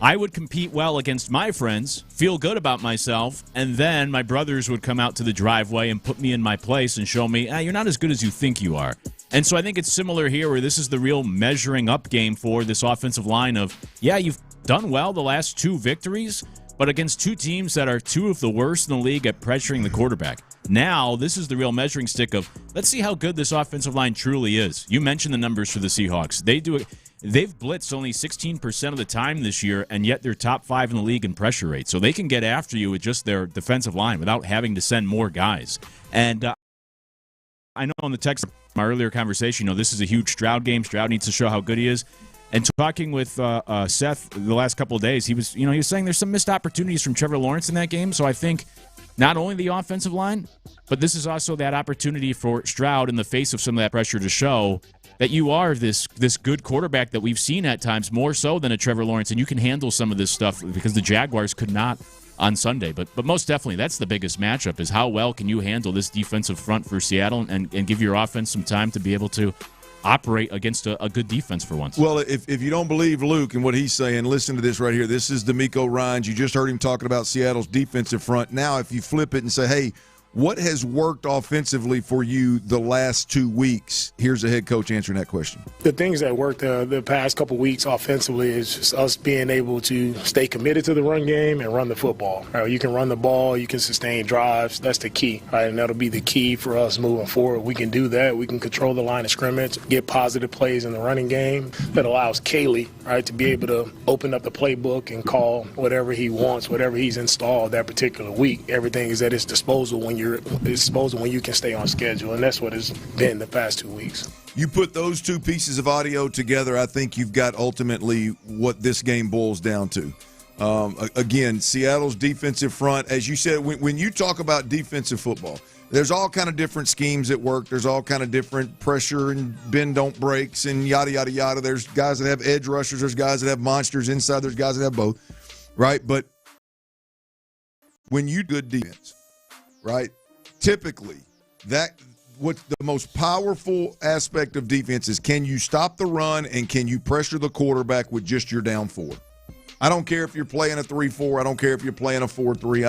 I would compete well against my friends, feel good about myself, and then my brothers would come out to the driveway and put me in my place and show me, you're not as good as you think you are. And so I think it's similar here where this is the real measuring up game for this offensive line of, you've done well the last 2 victories, but against 2 teams that are 2 of the worst in the league at pressuring the quarterback. Now, this is the real measuring stick of, let's see how good this offensive line truly is. You mentioned the numbers for the Seahawks. They've blitzed only 16% of the time this year, and yet they're top 5 in the league in pressure rate. So they can get after you with just their defensive line without having to send more guys. And I know on the text, my earlier conversation, this is a huge Stroud game. Stroud needs to show how good he is. And talking with Seth the last couple of days, he was saying there's some missed opportunities from Trevor Lawrence in that game. So I think not only the offensive line, but this is also that opportunity for Stroud in the face of some of that pressure to show that you are this good quarterback that we've seen at times, more so than a Trevor Lawrence, and you can handle some of this stuff because the Jaguars could not on Sunday. But most definitely, that's the biggest matchup is how well can you handle this defensive front for Seattle and give your offense some time to be able to operate against a good defense for once. Well, if you don't believe Luke and what he's saying, listen to this right here. This is DeMeco Ryans. You just heard him talking about Seattle's defensive front. Now, if you flip it and say, hey, what has worked offensively for you the last 2 weeks? Here's a head coach answering that question. The things that worked the past couple weeks offensively is just us being able to stay committed to the run game and run the football. Right? You can run the ball, you can sustain drives. That's the key, right? And that'll be the key for us moving forward. We can do that. We can control the line of scrimmage, get positive plays in the running game. That allows Caley, right, to be able to open up the playbook and call whatever he wants, whatever he's installed that particular week. Everything is at his disposal when you can stay on schedule, and that's what it's been the past 2 weeks. You put those 2 pieces of audio together, I think you've got ultimately what this game boils down to. Again, Seattle's defensive front, as you said, when you talk about defensive football, there's all kind of different schemes at work. There's all kind of different pressure and bend don't breaks and yada, yada, yada. There's guys that have edge rushers. There's guys that have monsters inside. There's guys that have both, right? But when you good defense, right, typically what the most powerful aspect of defense is, can you stop the run and can you pressure the quarterback with just your down 4? I don't care if you're playing a 3-4. I don't care if you're playing a 4-3.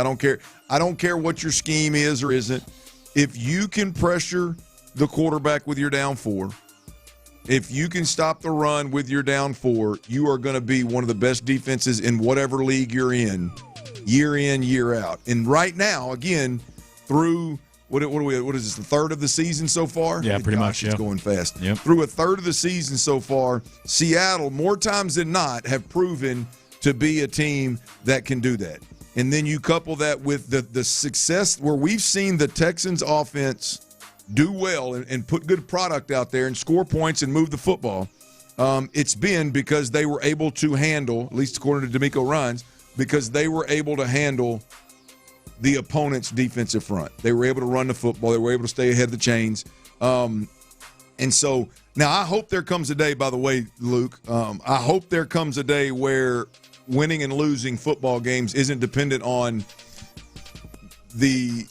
I don't care what your scheme is or isn't. If you can pressure the quarterback with your down 4, if you can stop the run with your down 4, you are going to be one of the best defenses in whatever league you're in, year out. And right now, again, through what is this, the third of the season so far? Yeah, pretty much. It's going fast. Yep. Through a third of the season so far, Seattle, more times than not, have proven to be a team that can do that. And then you couple that with the success where we've seen the Texans offense do well and put good product out there and score points and move the football. It's been because they were able to handle, at least according to DeMeco Ryans, because they were able to handle the opponent's defensive front. They were able to run the football. They were able to stay ahead of the chains. And so now I hope there comes a day, by the way, Luke, I hope there comes a day where winning and losing football games isn't dependent on the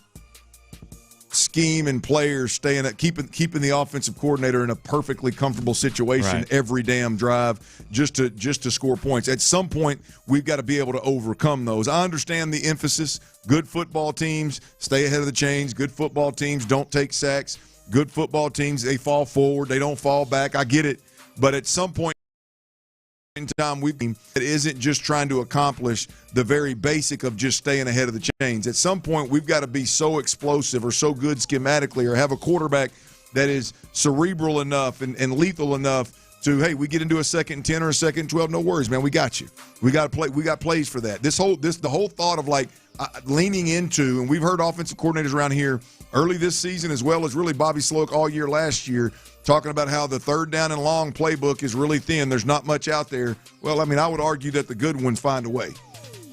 scheme and players staying at keeping the offensive coordinator in a perfectly comfortable situation every damn drive just to score points. At some point, we've got to be able to overcome those. I understand the emphasis. Good football teams stay ahead of the chains. Good football teams don't take sacks. Good football teams, they fall forward. They don't fall back. I get it. But at some point in time, it isn't just trying to accomplish the very basic of just staying ahead of the chains. At some point, we've got to be so explosive or so good schematically or have a quarterback that is cerebral enough and lethal enough to, hey, we get into a 2nd and 10 or a 2nd and 12, no worries, man. We got you. We got plays for that. The whole thought of like leaning into, and we've heard offensive coordinators around here early this season as well as really Bobby Sloak all year last year talking about how the 3rd down and long playbook is really thin. There's not much out there. Well, I mean, I would argue that the good ones find a way.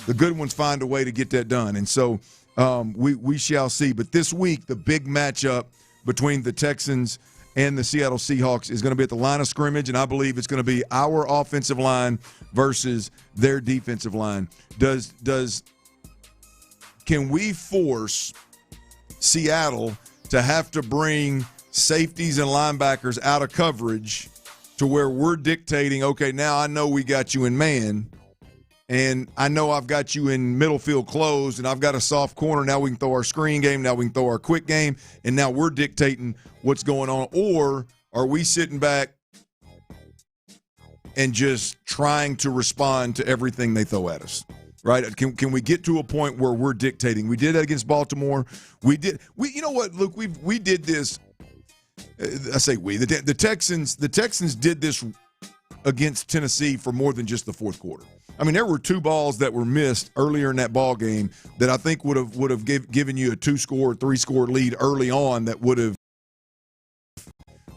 The good ones find a way to get that done. And so we shall see. But this week, the big matchup between the Texans and the Seattle Seahawks is going to be at the line of scrimmage, and I believe it's going to be our offensive line versus their defensive line. Can we force Seattle to have to bring safeties and linebackers out of coverage to where we're dictating, okay, now I know we got you in man, and I know I've got you in middle field closed, and I've got a soft corner. Now we can throw our screen game. Now we can throw our quick game, and now we're dictating what's going on. Or are we sitting back and just trying to respond to everything they throw at us? Right? Can we get to a point where we're dictating? We did that against Baltimore. We you know what, Luke? We did this. I say we. The Texans did this against Tennessee for more than just the fourth quarter. I mean, there were 2 balls that were missed earlier in that ball game that I think would have given you a 2-score, 3-score lead early on that would have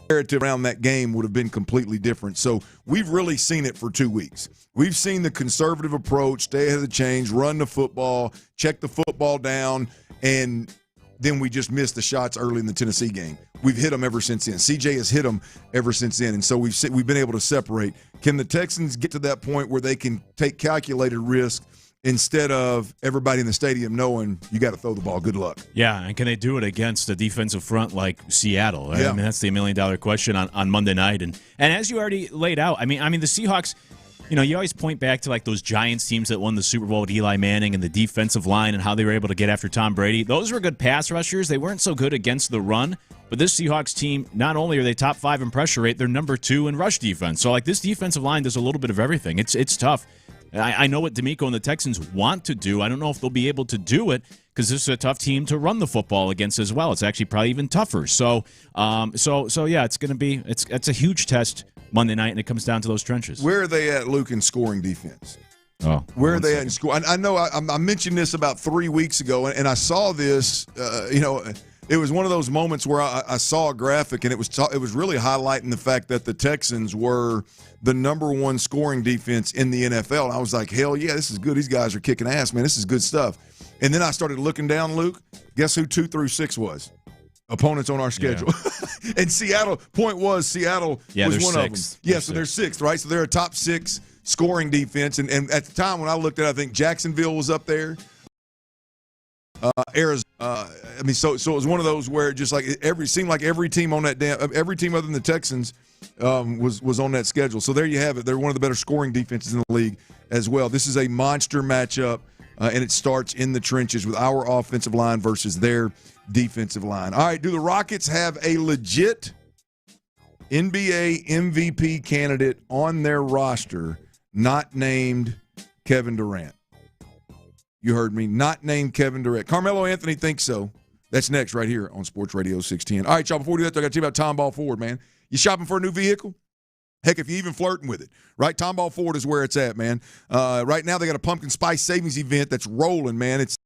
narrative around that game would have been completely different. So we've really seen it for 2 weeks. We've seen the conservative approach, stay ahead of the chains, run the football, check the football down, and then we just missed the shots early in the Tennessee game. We've hit them ever since then. CJ has hit them ever since then, and so we've been able to separate. Can the Texans get to that point where they can take calculated risk instead of everybody in the stadium knowing you got to throw the ball? Good luck. Yeah, and can they do it against a defensive front like Seattle? Yeah. I mean, that's the $1 million question on Monday night. And as you already laid out, I mean the Seahawks, you know, you always point back to like those Giants teams that won the Super Bowl with Eli Manning and the defensive line and how they were able to get after Tom Brady. Those were good pass rushers. They weren't so good against the run. But this Seahawks team, not only are they top 5 in pressure rate, they're number 2 in rush defense. So like this defensive line does a little bit of everything. It's tough. I know what DeMeco and the Texans want to do. I don't know if they'll be able to do it because this is a tough team to run the football against as well. It's actually probably even tougher. So yeah, it's going to be it's a huge test Monday night, and it comes down to those trenches. Where are they at, Luke, in scoring defense? Oh, where are they at in score? I know I mentioned this about 3 weeks ago, and I saw this. It was one of those moments where I saw a graphic, and it was really highlighting the fact that the Texans were the number 1 scoring defense in the NFL. And I was like, hell yeah, this is good. These guys are kicking ass, man. This is good stuff. And then I started looking down, Luke. Guess who 2 through 6 was? Opponents on our schedule. Yeah. And Seattle was one of them. Yeah, so they're 6th, right? So they're a top 6 scoring defense. And at the time when I looked at it, I think Jacksonville was up there. Arizona. So it was one of those where it just like seemed like every team on that every team other than the Texans was on that schedule. So there you have it. They're one of the better scoring defenses in the league as well. This is a monster matchup, and it starts in the trenches with our offensive line versus their defensive line. All right, do the Rockets have a legit NBA MVP candidate on their roster not named Kevin Durant? You heard me. Not named Kevin Durant. Carmelo Anthony thinks so. That's next right here on Sports Radio 610. All right, y'all, before we do that, I got to tell you about Tom Ball Ford, man. You shopping for a new vehicle? Heck, if you're even flirting with it, right? Tom Ball Ford is where it's at, man. Right now they got a pumpkin spice savings event that's rolling, man. It's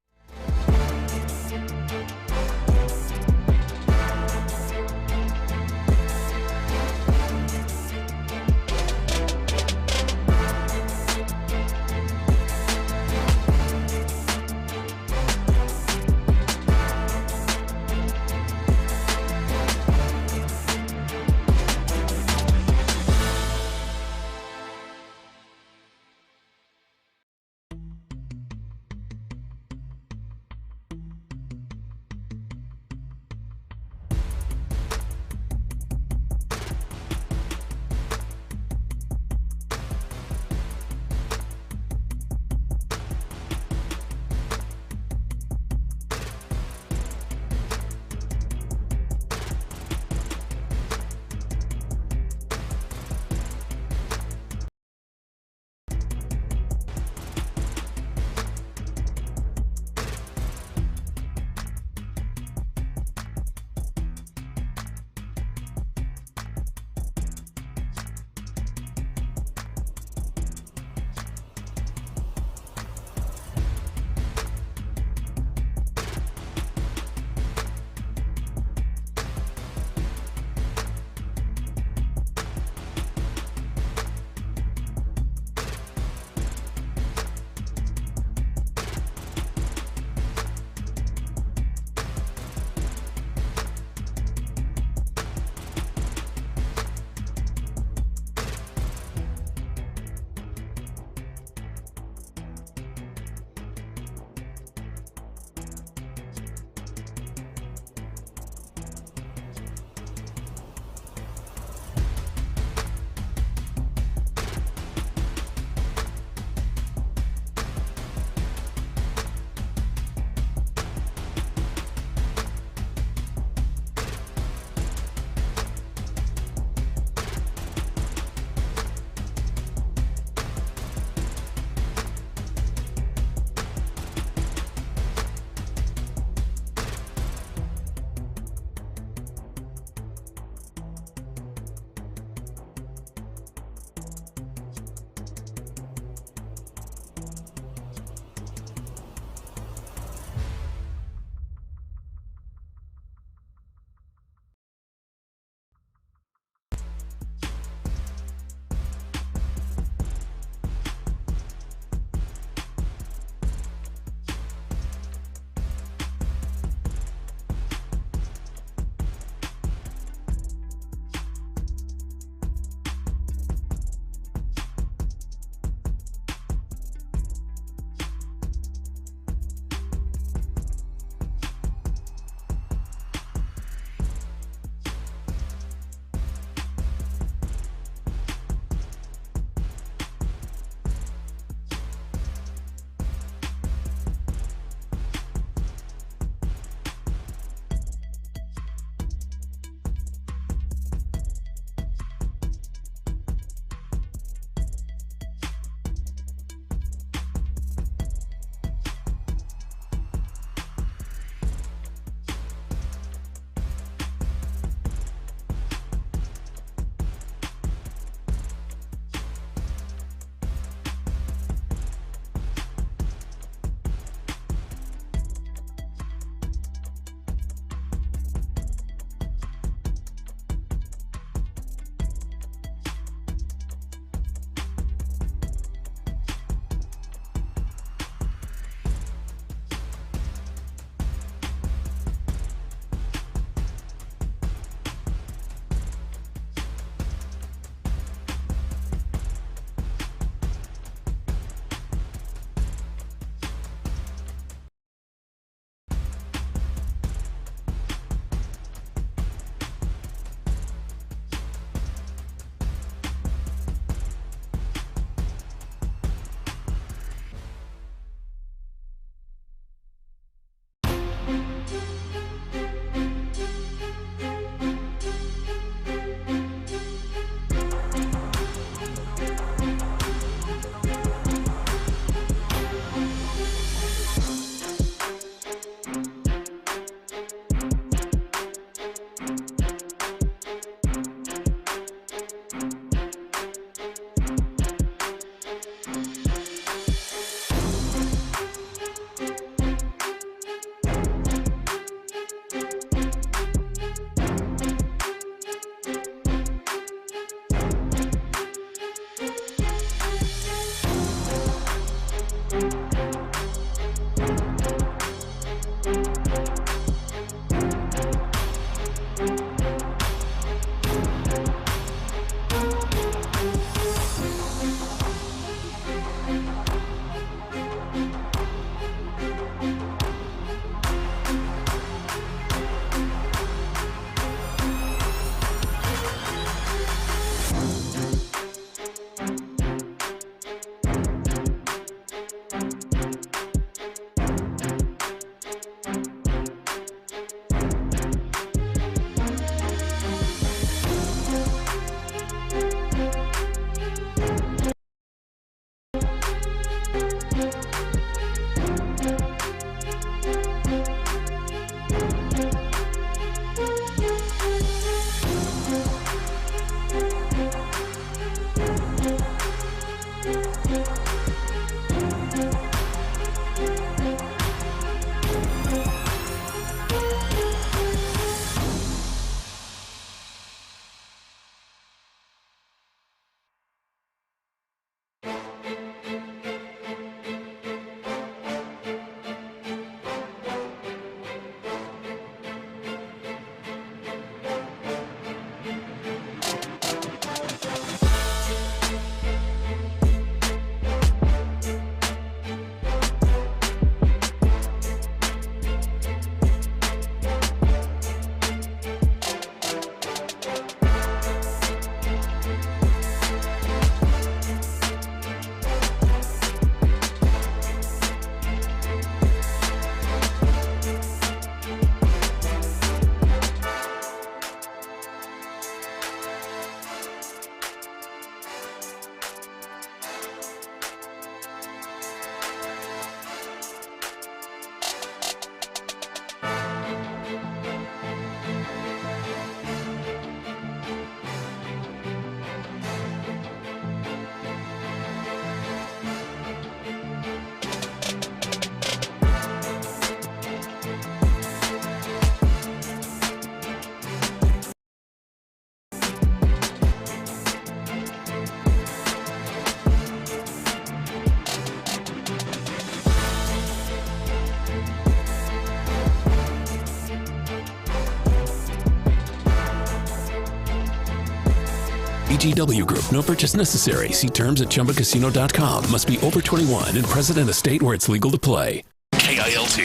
VGW Group. No purchase necessary. See terms at ChumbaCasino.com. Must be over 21 and present in a state where it's legal to play. KILT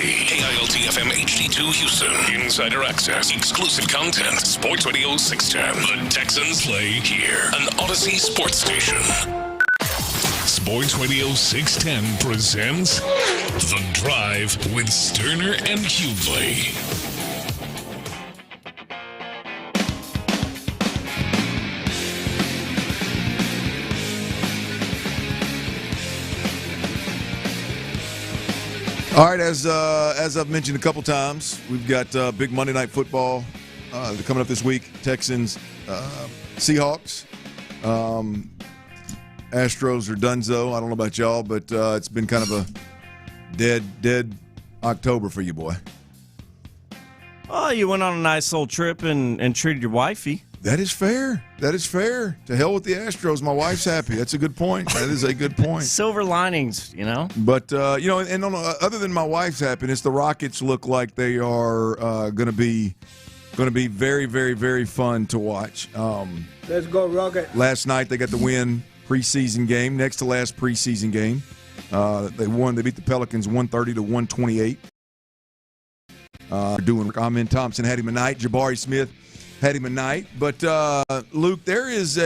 FM HD2 Houston. Insider access, exclusive content. Sports Radio 610. The Texans play here. An Odyssey sports station. Sports Radio 610 presents The Drive with Stoerner and Hughley. All right, as I've mentioned a couple times, we've got big Monday Night Football coming up this week. Texans, Seahawks, Astros are donezo. I don't know about y'all, but it's been kind of a dead October for you, boy. Oh, you went on a nice little trip and treated your wifey. That is fair. That is fair. To hell with the Astros. My wife's happy. That's a good point. That is a good point. Silver linings, you know. But, and other than my wife's happiness, the Rockets look like they are going to be very, very, very fun to watch. Let's go, Rockets. Last night they got the win preseason game, next to last preseason game. They won. They beat the Pelicans 130-128. Doing Amen Thompson had him a night. Jabari Smith had him a night. But, Luke, there is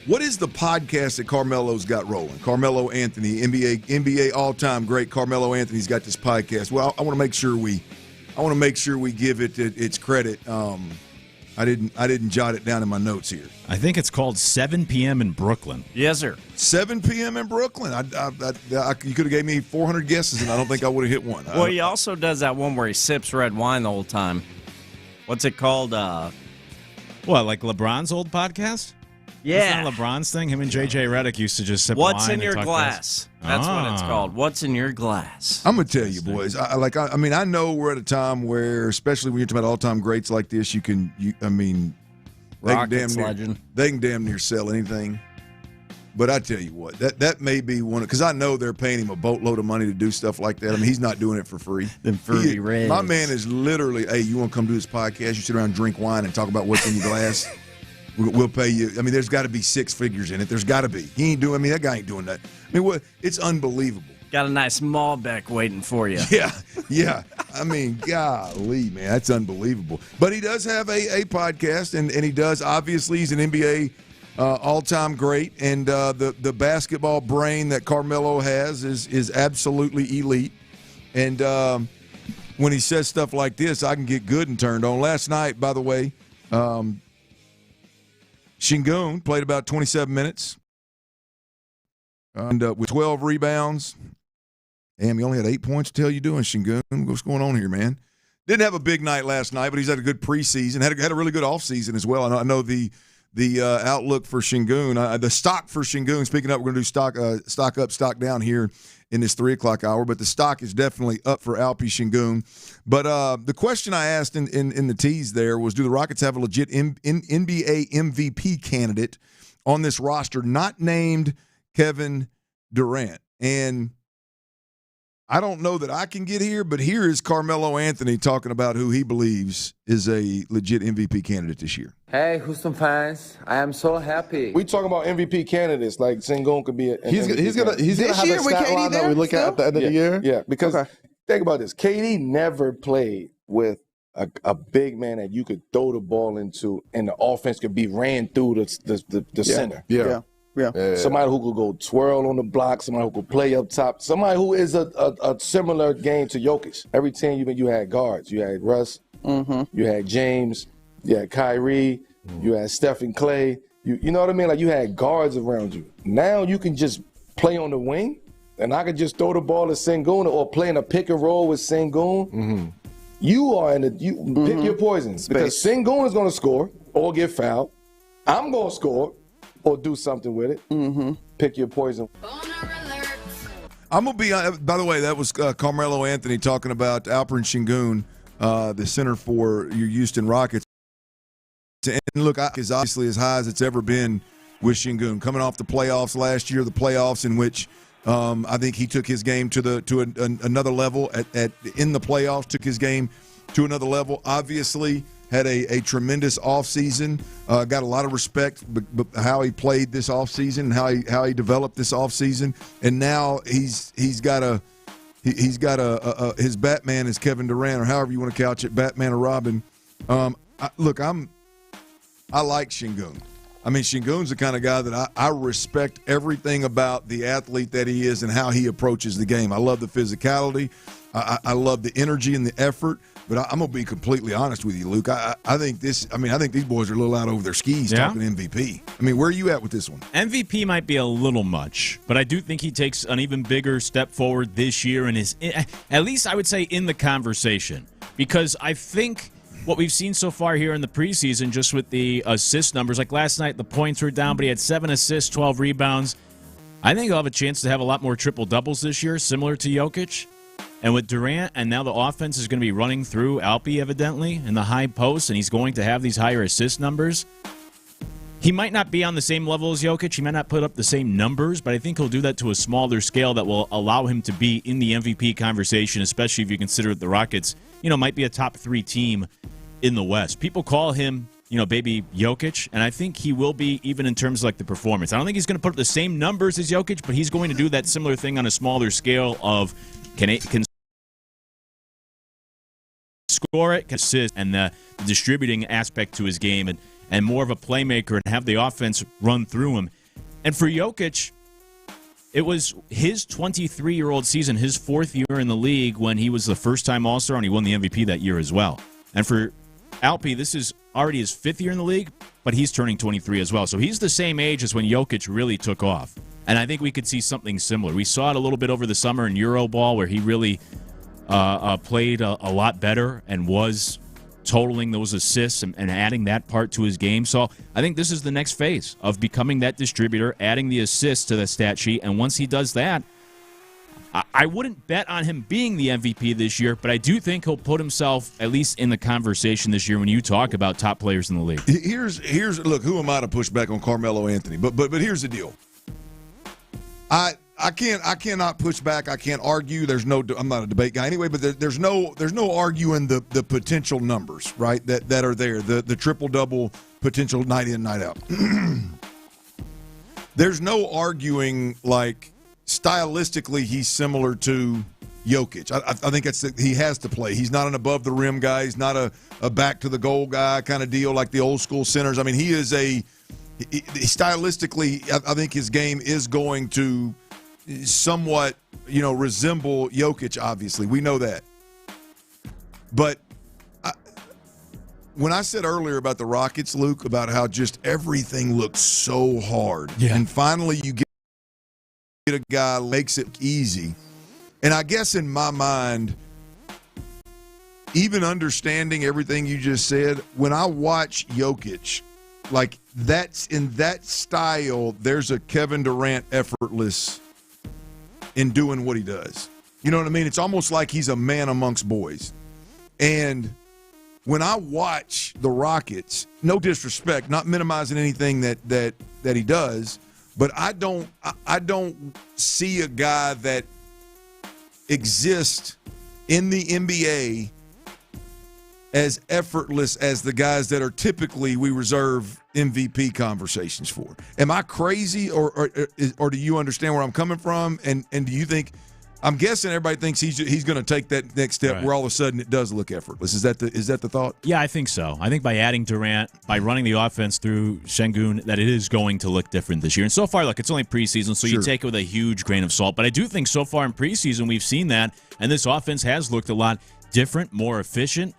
what is the podcast that Carmelo's got rolling? Carmelo Anthony, NBA all-time great Carmelo Anthony's got this podcast. Well, I want to make sure we give it its credit. I didn't jot it down in my notes here. I think it's called 7 p.m. in Brooklyn. Yes, sir. 7 p.m. in Brooklyn. You could have gave me 400 guesses, and I don't think I would have hit one. Well, he also does that one where he sips red wine the whole time. What's it called? What, like LeBron's old podcast? Yeah. Isn't that LeBron's thing? Him and J.J. Redick used to just sip wine. What's in your glass? That's what it's called. What's in your glass? I'm going to tell you, boys. I know we're at a time where, especially when you're talking about all-time greats like this, they can damn near sell anything. But I tell you what, that may be one, because I know they're paying him a boatload of money to do stuff like that. I mean, he's not doing it for free. Them fruity reds. My man is literally, hey, you want to come do this podcast? You sit around and drink wine and talk about what's in your glass? We'll pay you. I mean, there's got to be 6 figures in it. There's got to be. That guy ain't doing that. I mean, it's unbelievable. Got a nice Malbec waiting for you. Yeah. I mean, golly, man, that's unbelievable. But he does have a podcast, and he does. Obviously, he's an NBA all-time great, and the basketball brain that Carmelo has is absolutely elite. And when he says stuff like this, I can get good and turned on. Last night, by the way, Sengun played about 27 minutes and with 12 rebounds. Damn, he only had 8 points. What the hell you doing, Sengun? What's going on here, man? Didn't have a big night last night, but he's had a good preseason. Had a really good offseason as well. I know the outlook for Sengun, the stock for Sengun. Speaking of, we're going to do stock up, stock down here in this 3 o'clock hour. But the stock is definitely up for Alpi Sengun. But the question I asked in the tease there was, do the Rockets have a legit NBA MVP candidate on this roster, not named Kevin Durant? And I don't know that I can get here, but here is Carmelo Anthony talking about who he believes is a legit MVP candidate this year. Hey, Houston fans, I am so happy. We talking about MVP candidates, like Sengun could be. He's gonna have year a stat line that we look at the end of the year. Yeah, because think about this: KD never played with a big man that you could throw the ball into, and the offense could be ran through the center. Yeah. Somebody who could go twirl on the block, somebody who could play up top, somebody who is a similar game to Jokic. Every team you had guards. You had Russ, you had James, you had Kyrie, you had Stephen Clay. You know what I mean? Like, you had guards around you. Now you can just play on the wing, and I could just throw the ball to Sengun or play in a pick and roll with Sengun. You are pick your poisons, because Sengun is going to score or get fouled. I'm going to score or do something with it. Pick your poison. I'm going to be, by the way, that was Carmelo Anthony talking about Alperen Sengun, the center for your Houston Rockets. And look, is obviously as high as it's ever been with Sengun. Coming off the playoffs last year, the playoffs in which I think he took his game to another level in the playoffs, took his game to another level. Obviously, had a tremendous offseason. Got a lot of respect but how he played this offseason, how he developed this offseason, and now he's got his Batman is Kevin Durant, or however you want to couch it, Batman or Robin. I like Sengun. I mean, Shingun's the kind of guy that I respect everything about the athlete that he is and how he approaches the game. I love the physicality. I love the energy and the effort. But I'm going to be completely honest with you, Luke. I think these boys are a little out over their skis talking MVP. I mean, where are you at with this one? MVP might be a little much, but I do think he takes an even bigger step forward this year and is, at least I would say, in the conversation. Because I think what we've seen so far here in the preseason, just with the assist numbers, like last night the points were down, but he had 7 assists, 12 rebounds. I think he'll have a chance to have a lot more triple-doubles this year, similar to Jokic. And with Durant, and now the offense is going to be running through Alpi, evidently, in the high post, and he's going to have these higher assist numbers. He might not be on the same level as Jokic. He might not put up the same numbers, but I think he'll do that to a smaller scale that will allow him to be in the MVP conversation, especially if you consider the Rockets, might be a top 3 team in the West. People call him, baby Jokic, and I think he will be even in terms of like the performance. I don't think he's going to put up the same numbers as Jokic, but he's going to do that similar thing on a smaller scale of can score it, can assist, and the distributing aspect to his game, and more of a playmaker and have the offense run through him. And for Jokic, it was his 23-year-old season, his 4th year in the league when he was the first-time All-Star, and he won the MVP that year as well. And for Alpi, this is already his 5th year in the league, but he's turning 23 as well. So he's the same age as when Jokic really took off. And I think we could see something similar. We saw it a little bit over the summer in Euroball where he really played a lot better and was totaling those assists and adding that part to his game. So I think this is the next phase of becoming that distributor, adding the assists to the stat sheet. And once he does that, I wouldn't bet on him being the MVP this year, but I do think he'll put himself at least in the conversation this year when you talk about top players in the league. Here's look, who am I to push back on Carmelo Anthony? But here's the deal. I cannot push back. I can't argue. I'm not a debate guy anyway, but there's no arguing the potential numbers, right? That are there. The triple-double potential night in, night out. There's no arguing like stylistically he's similar to Jokic. I think he has to play. He's not an above the rim guy. He's not a back to the goal guy kind of deal like the old school centers. I mean, he is stylistically, I think his game is going to somewhat, resemble Jokic, obviously. We know that. But when I said earlier about the Rockets, Luke, about how just everything looks so hard, and finally you get a guy who makes it easy. And I guess in my mind, even understanding everything you just said, when I watch Jokic, like that's in that style, there's a Kevin Durant effortless in doing what he does. You know what I mean? It's almost like he's a man amongst boys. And when I watch the Rockets, no disrespect, not minimizing anything that he does, but I don't see a guy that exists in the NBA as effortless as the guys that are typically we reserve MVP conversations for. Am I crazy, or do you understand where I'm coming from? And do you think? I'm guessing everybody thinks he's going to take that next step where all of a sudden it does look effortless. Is that the thought? Yeah, I think so. I think by adding Durant, by running the offense through Sengun, that it is going to look different this year. And so far, look, it's only preseason, so you take it with a huge grain of salt. But I do think so far in preseason we've seen that, and this offense has looked a lot different, more efficient,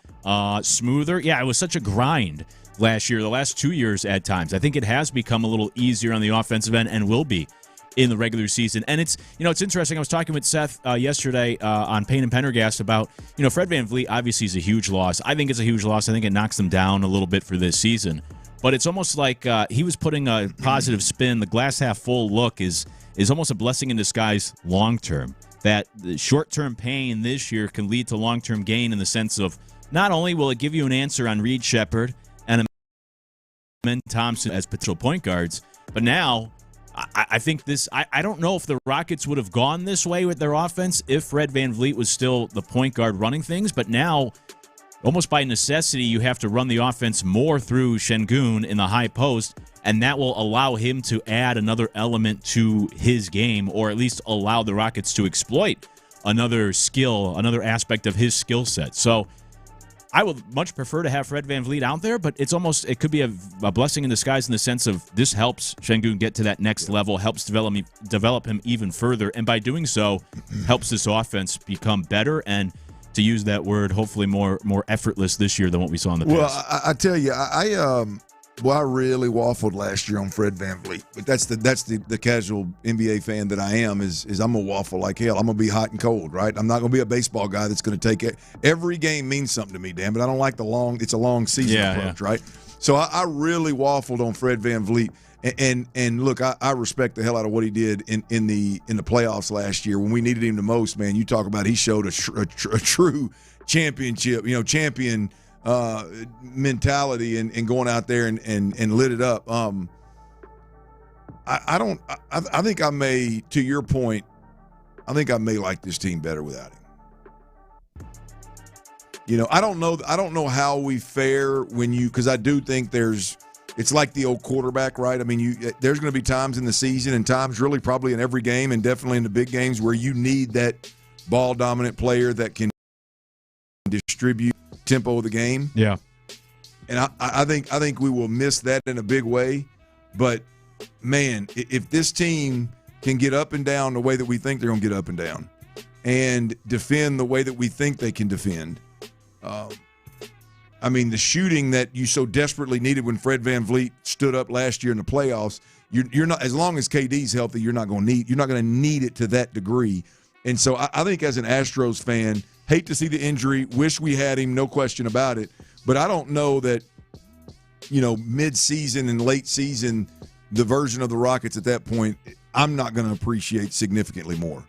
smoother. Yeah, it was such a grind last year, the last 2 years at times. I think it has become a little easier on the offensive end and will be in the regular season. And it's interesting. I was talking with Seth yesterday on Payne and Pendergast about, Fred VanVleet obviously is a huge loss. I think it's a huge loss. I think it knocks them down a little bit for this season. But it's almost like he was putting a positive spin. The glass half full look is almost a blessing in disguise long term. That the short-term pain this year can lead to long-term gain in the sense of not only will it give you an answer on Reed Shepherd and Amen Thompson as potential point guards, but now I think this – I don't know if the Rockets would have gone this way with their offense if Fred VanVleet was still the point guard running things, but now almost by necessity, you have to run the offense more through Sengun in the high post, and that will allow him to add another element to his game, or at least allow the Rockets to exploit another skill, another aspect of his skill set. So I would much prefer to have Fred VanVleet out there, but it could be a blessing in disguise in the sense of this helps Sengun get to that next level, helps develop him even further, and by doing so, helps this offense become better and, to use that word, hopefully more effortless this year than what we saw in the past. Well, I tell you, I really waffled last year on Fred VanVleet, but that's the casual NBA fan that I am. Is I'm gonna waffle like hell. I'm gonna be hot and cold, right? I'm not gonna be a baseball guy that's gonna take it. Every game means something to me, damn it. I don't like it's a long season approach, right? So I really waffled on Fred VanVleet. And look, I respect the hell out of what he did in the playoffs last year when we needed him the most. Man, you talk about he showed a true championship, champion mentality and going out there and lit it up. I think I may, to your point, I think I may like this team better without him. I don't know how we fare because I do think it's like the old quarterback, right? I mean, there's going to be times in the season and times really probably in every game and definitely in the big games where you need that ball-dominant player that can distribute tempo of the game. Yeah. And I think we will miss that in a big way. But, man, if this team can get up and down the way that we think they're going to get up and down and defend the way that we think they can defend, I mean, the shooting that you so desperately needed when Fred VanVleet stood up last year in the playoffs, you're not, as long as KD's healthy, you're not going to need it to that degree. And so I think as an Astros fan, hate to see the injury, wish we had him, no question about it. But I don't know that, mid-season and late season, the version of the Rockets at that point, I'm not going to appreciate significantly more.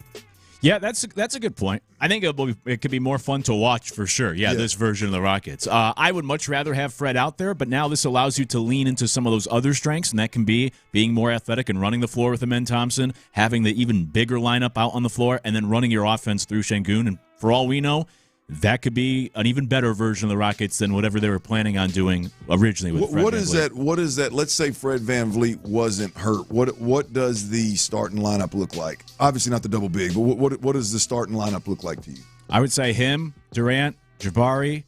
Yeah, that's a good point. I think it could be more fun to watch for sure. Yeah, this version of the Rockets. I would much rather have Fred out there, but now this allows you to lean into some of those other strengths, and that can be being more athletic and running the floor with Amen Thompson, having the even bigger lineup out on the floor, and then running your offense through Sengun. And for all we know, that could be an even better version of the Rockets than whatever they were planning on doing originally with Fred VanVleet. What is that? Let's say Fred VanVleet wasn't hurt. What does the starting lineup look like? Obviously not the double big, but what does the starting lineup look like to you? I would say him, Durant, Jabari,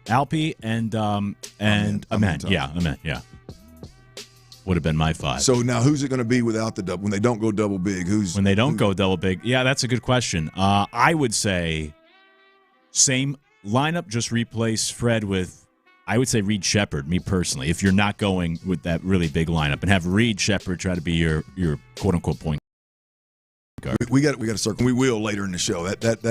Alpi, and Amen. Yeah, Amen. Yeah, would have been my five. So now, who's it going to be without the double? When they don't go double big, when they don't go double big? Yeah, that's a good question. I would say same lineup, just replace Fred with, I would say, Reed Shepherd, me personally, if you're not going with that really big lineup, and have Reed Shepherd try to be your quote-unquote point guard. We got to circle. We will later in the show. That's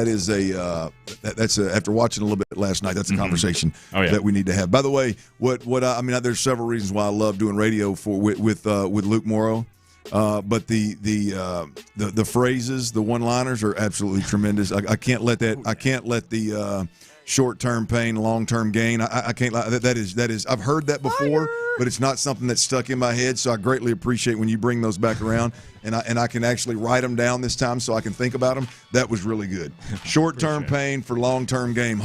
after watching a little bit last night, that's a conversation that we need to have. By the way, I mean, there's several reasons why I love doing radio with Luke Morrow. But the phrases, the one-liners are absolutely tremendous. I can't let the short-term pain, long-term gain. I can't. That is. I've heard that before, but it's not something that's stuck in my head. So I greatly appreciate when you bring those back around, and I can actually write them down this time so I can think about them. That was really good. Short-term pain for long-term gain.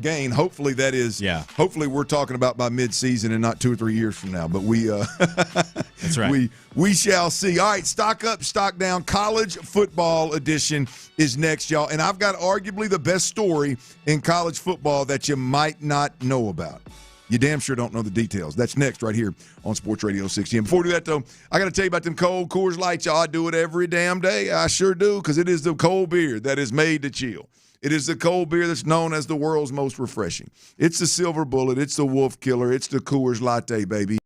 Gain. Hopefully that is. Yeah. Hopefully we're talking about by mid-season and not 2 or 3 years from now. But we. That's right. We shall see. All right, stock up, stock down. College football edition is next, y'all. And I've got arguably the best story in college football that you might not know about. You damn sure don't know the details. That's next right here on Sports Radio 60. And before we do that, though, I got to tell you about them cold Coors Lights, y'all. I do it every damn day. I sure do, because it is the cold beer that is made to chill. It is the cold beer that's known as the world's most refreshing. It's the Silver Bullet. It's the Wolf Killer. It's the Coors Latte, baby.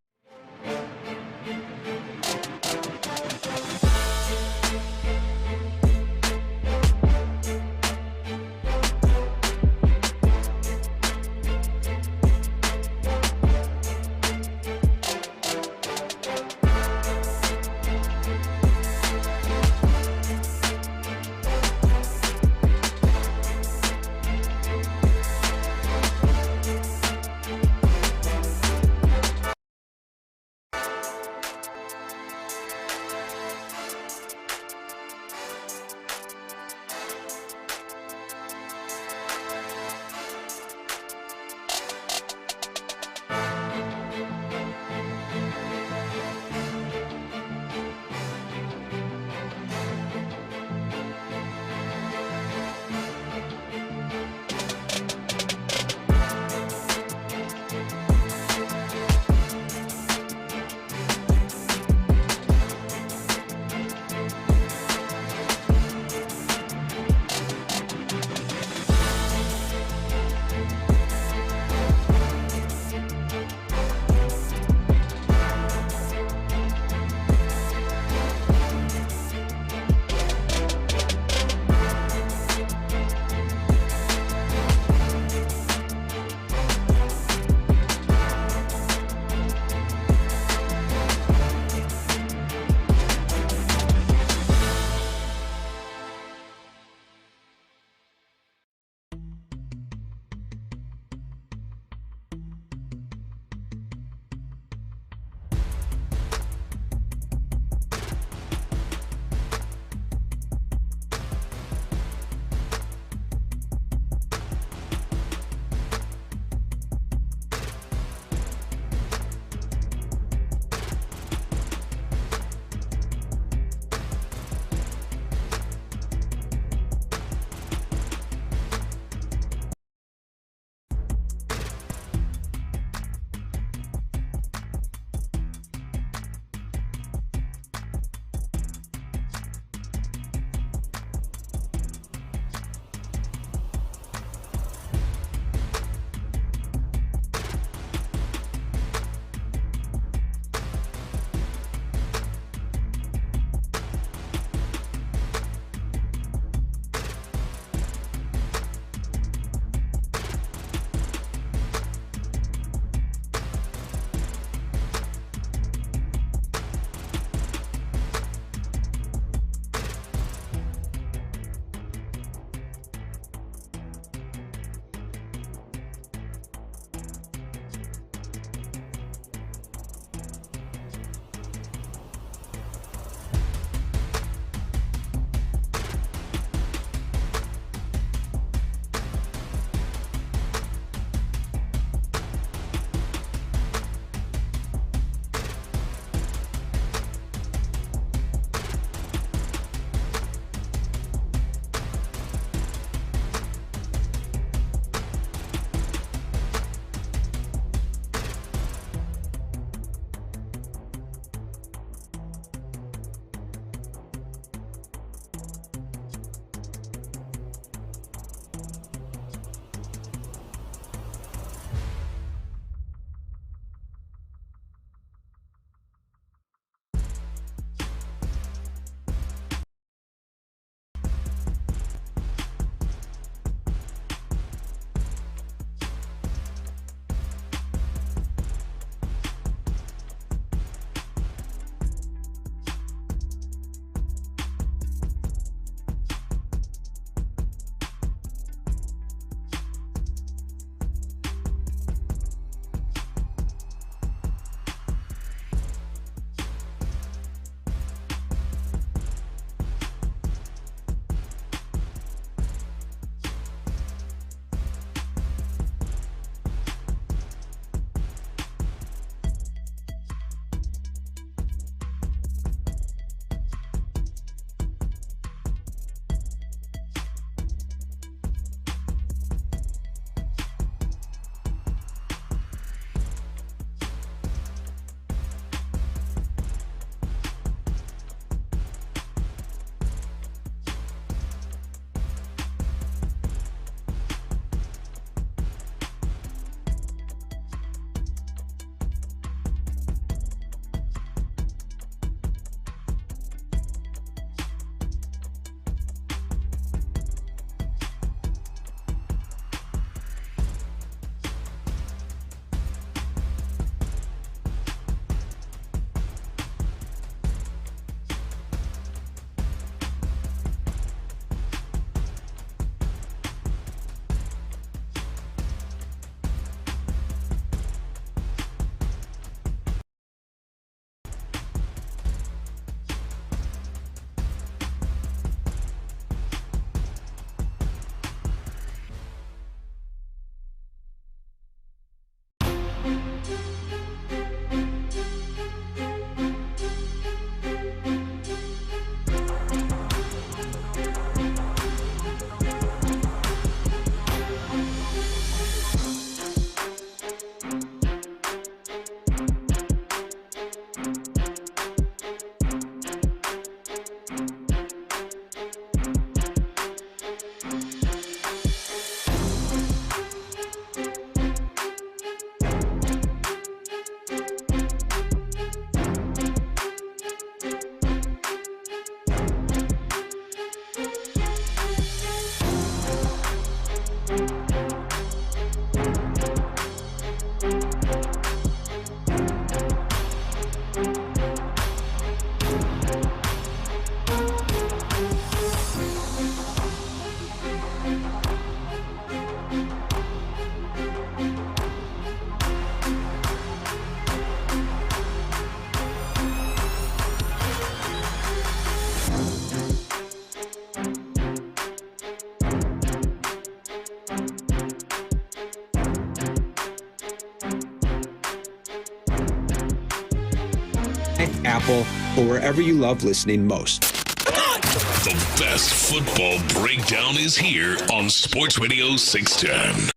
Apple, or wherever you love listening most. The best football breakdown is here on Sports Radio 610.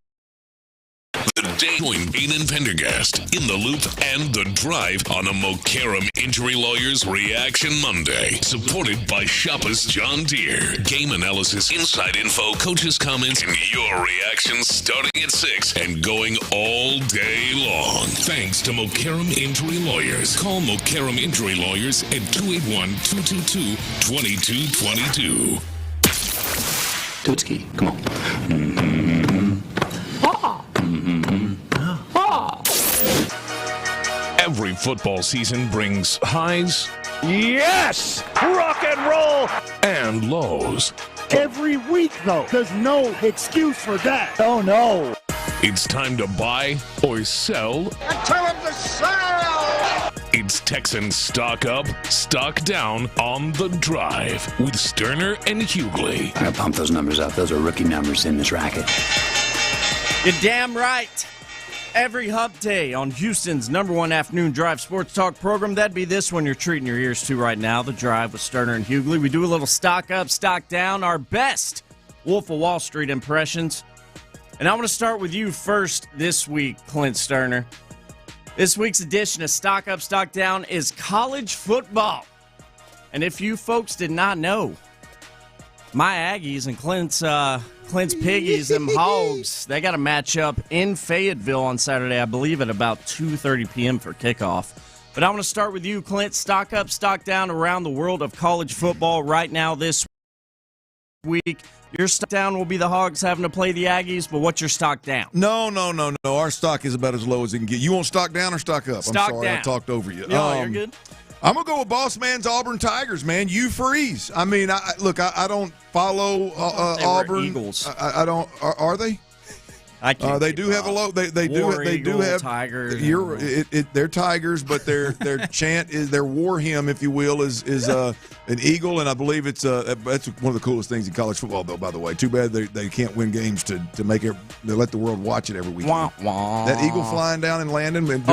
The day join Payne and Pendergast in the loop and the drive on a Mokaram Injury Lawyers Reaction Monday. Supported by Shoppa's John Deere. Game analysis, inside info, coaches' comments, and your reactions starting at 6 and going all day long. Thanks to Mokaram Injury Lawyers. Call Mokaram Injury Lawyers at 281-222-2222. Tootski, come on. Every football season brings highs. Yes! Rock and roll! And lows. Every week, though. There's no excuse for that. Oh, no. It's time to buy or sell. And tell them to sell! It's Texans Stock Up, Stock Down on the Drive with Stoerner and Hughley. I gotta pump those numbers up. Those are rookie numbers in this racket. You're damn right. Every hump day on Houston's #1 afternoon drive sports talk program. That'd be this one you're treating your ears to right now, The Drive with Stoerner and Hughley. We do a little stock up, stock down, our best Wolf of Wall Street impressions. And I want to start with you first this week, Clint Stoerner. This week's edition of Stock Up, Stock Down is college football. And if you folks did not know, my Aggies and Clint's Piggies, them Hogs, they got a matchup in Fayetteville on Saturday, I believe, at about 2:30 p.m. for kickoff. But I want to start with you, Clint. Stock up, stock down around the world of college football right now this week. Your stock down will be the Hogs having to play the Aggies, but what's your stock down? No. Our stock is about as low as it can get. You want stock down or stock up? Stock I'm sorry, down. I talked over you. No, you're good. I'm going to go with Boss Man's Auburn Tigers, man. You freeze. I mean, I don't follow Auburn. Eagles. I don't. Are they? I can't. They do have a low. They do have Tigers. They're Tigers, but their chant is their war hymn, if you will, is an eagle, and I believe it's that's one of the coolest things in college football, though. By the way, too bad they can't win games to make it. They let the world watch it every week. Wah, wah. That eagle flying down and landing. That's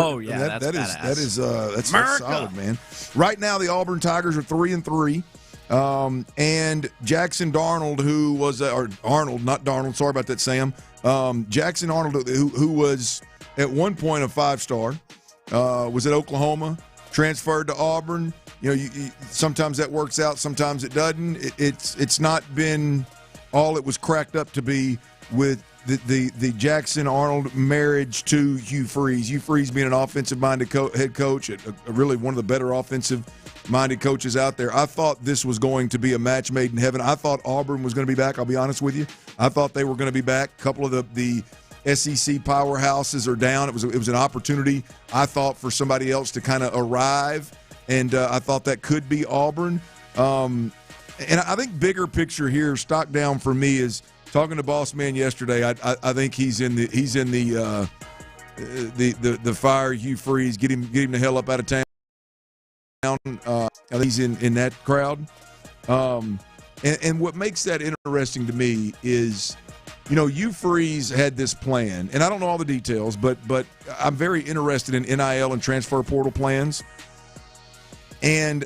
solid, man. Right now, the Auburn Tigers are 3-3. And Jackson Darnold, who was Arnold, not Darnold. Sorry about that, Sam. Jackson Arnold, who was at one point a 5-star, was at Oklahoma, transferred to Auburn. You know, sometimes that works out, sometimes it doesn't. It's not been all it was cracked up to be with the Jackson Arnold marriage to Hugh Freeze. Hugh Freeze being an offensive-minded head coach, really one of the better offensive-minded coaches out there. I thought this was going to be a match made in heaven. I thought Auburn was going to be back, I'll be honest with you. I thought they were going to be back. A couple of the SEC powerhouses are down. It was an opportunity, I thought, for somebody else to kind of arrive, and I thought that could be Auburn. And I think bigger picture here, stock down for me is talking to Boss Man yesterday. I think he's in the fire Hugh Freeze. Get him the hell up out of town. I think he's in that crowd. And what makes that interesting to me is, you know, Hugh Freeze had this plan, and I don't know all the details, but I'm very interested in NIL and transfer portal plans. And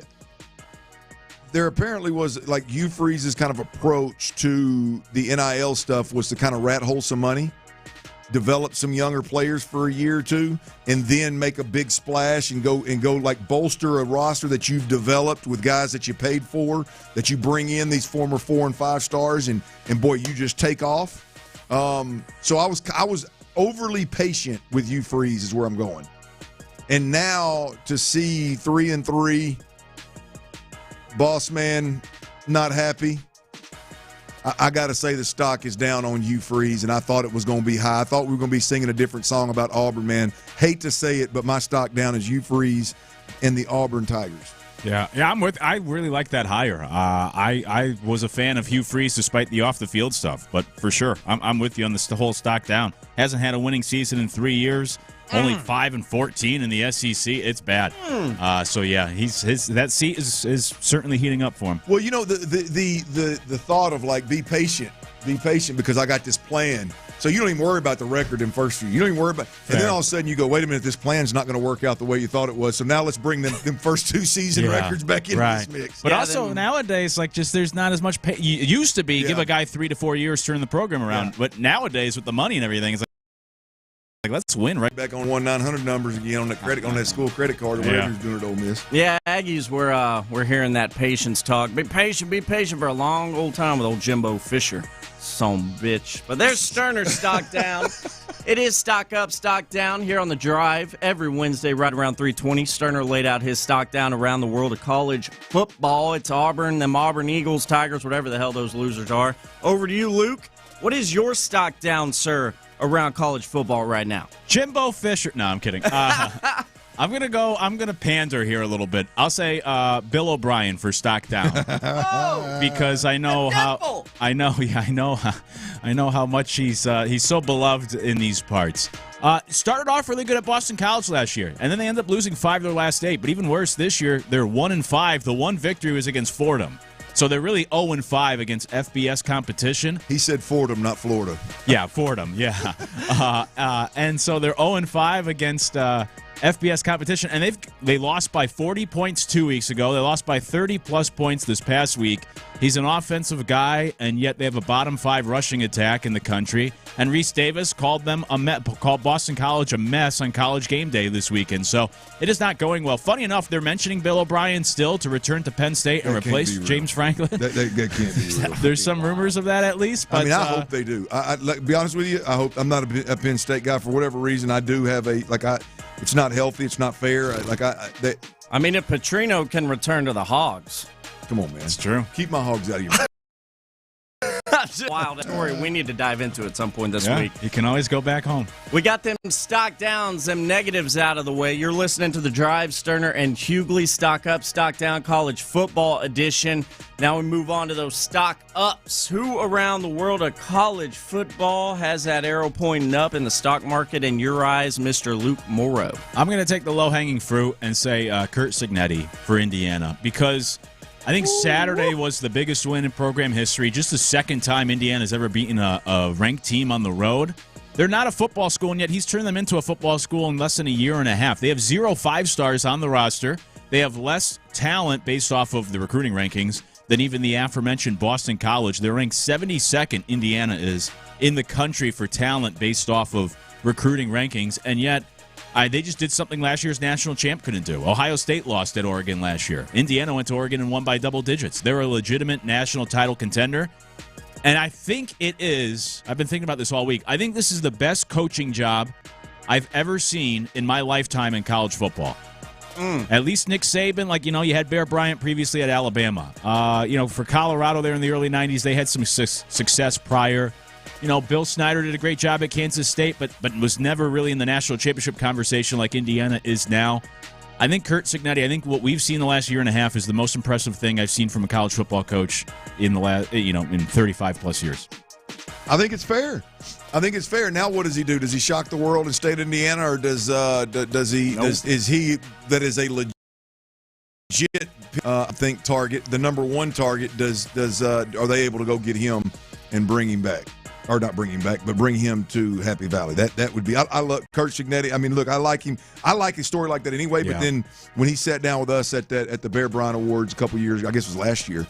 there apparently was, like, Hugh Freeze's kind of approach to the NIL stuff was to kind of rat hole some money, develop some younger players for a year or two, and then make a big splash and go like bolster a roster that you've developed with guys that you paid for, that you bring in these former 4 and 5 stars, and boy, you just take off. So I was overly patient with Hugh Freeze is where I'm going. And now to see 3-3, Boss Man not happy, I got to say the stock is down on Hugh Freeze, and I thought it was going to be high. I thought we were going to be singing a different song about Auburn, man. Hate to say it, but my stock down is Hugh Freeze and the Auburn Tigers. Yeah, I really like that higher. I was a fan of Hugh Freeze despite the off-the-field stuff, but for sure, I'm with you on the whole stock down. Hasn't had a winning season in 3 years. Only 5-14 in the SEC. It's bad. So yeah, that seat is certainly heating up for him. Well, you know the thought of like be patient because I got this plan. So you don't even worry about the record in first year. You don't even worry about, and then all of a sudden you go, wait a minute, this plan's not going to work out the way you thought it was. So now let's bring them first 2 season records back into this mix. But also nowadays, like there's not as much. It used to be give a guy 3 to 4 years to turn the program around, but nowadays with the money and everything, it's like let's win right back on 1-900 numbers again on that school credit card or whatever he's doing at Ole Miss. Yeah, Aggies, we're hearing that patience talk. Be patient for a long old time with old Jimbo Fisher. Some bitch. But there's Stoerner's stock down. It is stock up, stock down here on the drive every Wednesday right around 3:20. Stoerner laid out his stock down around the world of college football. It's Auburn, them Auburn Eagles, Tigers, whatever the hell those losers are. Over to you, Luke. What is your stock down, sir, around college football right now? Jimbo Fisher. No, I'm kidding. I'm gonna pander here a little bit. I'll say Bill O'Brien for stock down. Because I know how much he's so beloved in these parts. Started off really good at Boston College last year, and then they ended up losing 5 of their last 8. But even worse, this year they're 1-5. The one victory was against Fordham. So they're really 0-5 against FBS competition. He said Fordham, not Florida. Yeah, Fordham, yeah. And so they're 0-5 against FBS competition, and they lost by 40 points 2 weeks ago. They lost by 30-plus points this past week. He's an offensive guy, and yet they have a bottom 5 rushing attack in the country. And Reese Davis called Boston College a mess on College Game Day this weekend. So it is not going well. Funny enough, they're mentioning Bill O'Brien still to return to Penn State and replace James Franklin. That can't be real. There's some rumors of that at least. But, I hope they do. To be honest with you, I hope. I'm not a Penn State guy for whatever reason. I do have it's not healthy. It's not fair. If Petrino can return to the Hogs. Come on, man. That's true. Keep my Hogs out of your Wild story we need to dive into at some point this week. You can always go back home. We got them stock downs, them negatives out of the way. You're listening to The Drive, Stoerner and Hughley, stock up, stock down, college football edition. Now we move on to those stock ups. Who around the world of college football has that arrow pointing up in the stock market in your eyes, Mr. Luke Morrow? I'm going to take the low-hanging fruit and say Curt Cignetti for Indiana because I think Saturday was the biggest win in program history. Just the second time Indiana's ever beaten a ranked team on the road. They're not a football school, and yet he's turned them into a football school in less than a year and a half. They have 0 5-stars on the roster. They have less talent based off of the recruiting rankings than even the aforementioned Boston College. They're ranked 72nd, Indiana is, in the country for talent based off of recruiting rankings, and yet they just did something last year's national champ couldn't do. Ohio State lost at Oregon last year. Indiana went to Oregon and won by double digits. They're a legitimate national title contender. And I think it is, I've been thinking about this all week, I think this is the best coaching job I've ever seen in my lifetime in college football. At least Nick Saban, you had Bear Bryant previously at Alabama. For Colorado there in the early 90s, they had some success prior. Bill Snyder did a great job at Kansas State, but was never really in the national championship conversation like Indiana is now. I think Curt Cignetti, I think what we've seen the last year and a half is the most impressive thing I've seen from a college football coach in the last, in 35-plus years. I think it's fair. Now what does he do? Does he shock the world and stay at Indiana, or does he? Nope. Is he that is a legit? I think target, the number one target. Are they able to go get him and bring him back? Or not bring him back, but bring him to Happy Valley. That would be. I love Curt Cignetti. I mean, look, I like him. I like his story like that anyway. But then when he sat down with us at the Bear Bryant Awards a couple years, I guess it was last year,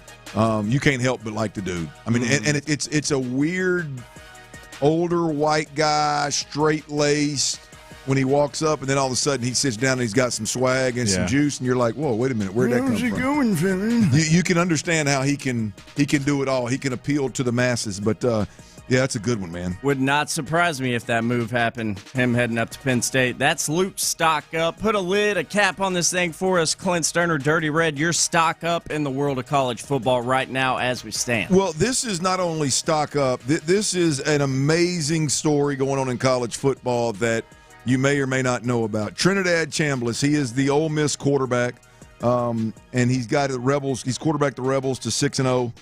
you can't help but like the dude. I mean, and it's a weird older white guy, straight laced. When he walks up, and then all of a sudden he sits down and he's got some swag and some juice, and you're like, "Whoa, wait a minute, where'd that come from?" Going, Philly? You can understand how he can do it all. He can appeal to the masses, but Yeah, that's a good one, man. Would not surprise me if that move happened, him heading up to Penn State. That's Luke's stock up. Put a cap on this thing for us, Clint Stoerner, Dirty Red. Your stock up in the world of college football right now as we stand. Well, this is not only stock up. This is an amazing story going on in college football that you may or may not know about. Trinidad Chambliss, he is the Ole Miss quarterback, and he's got the Rebels. He's quarterbacked the Rebels to 6-0.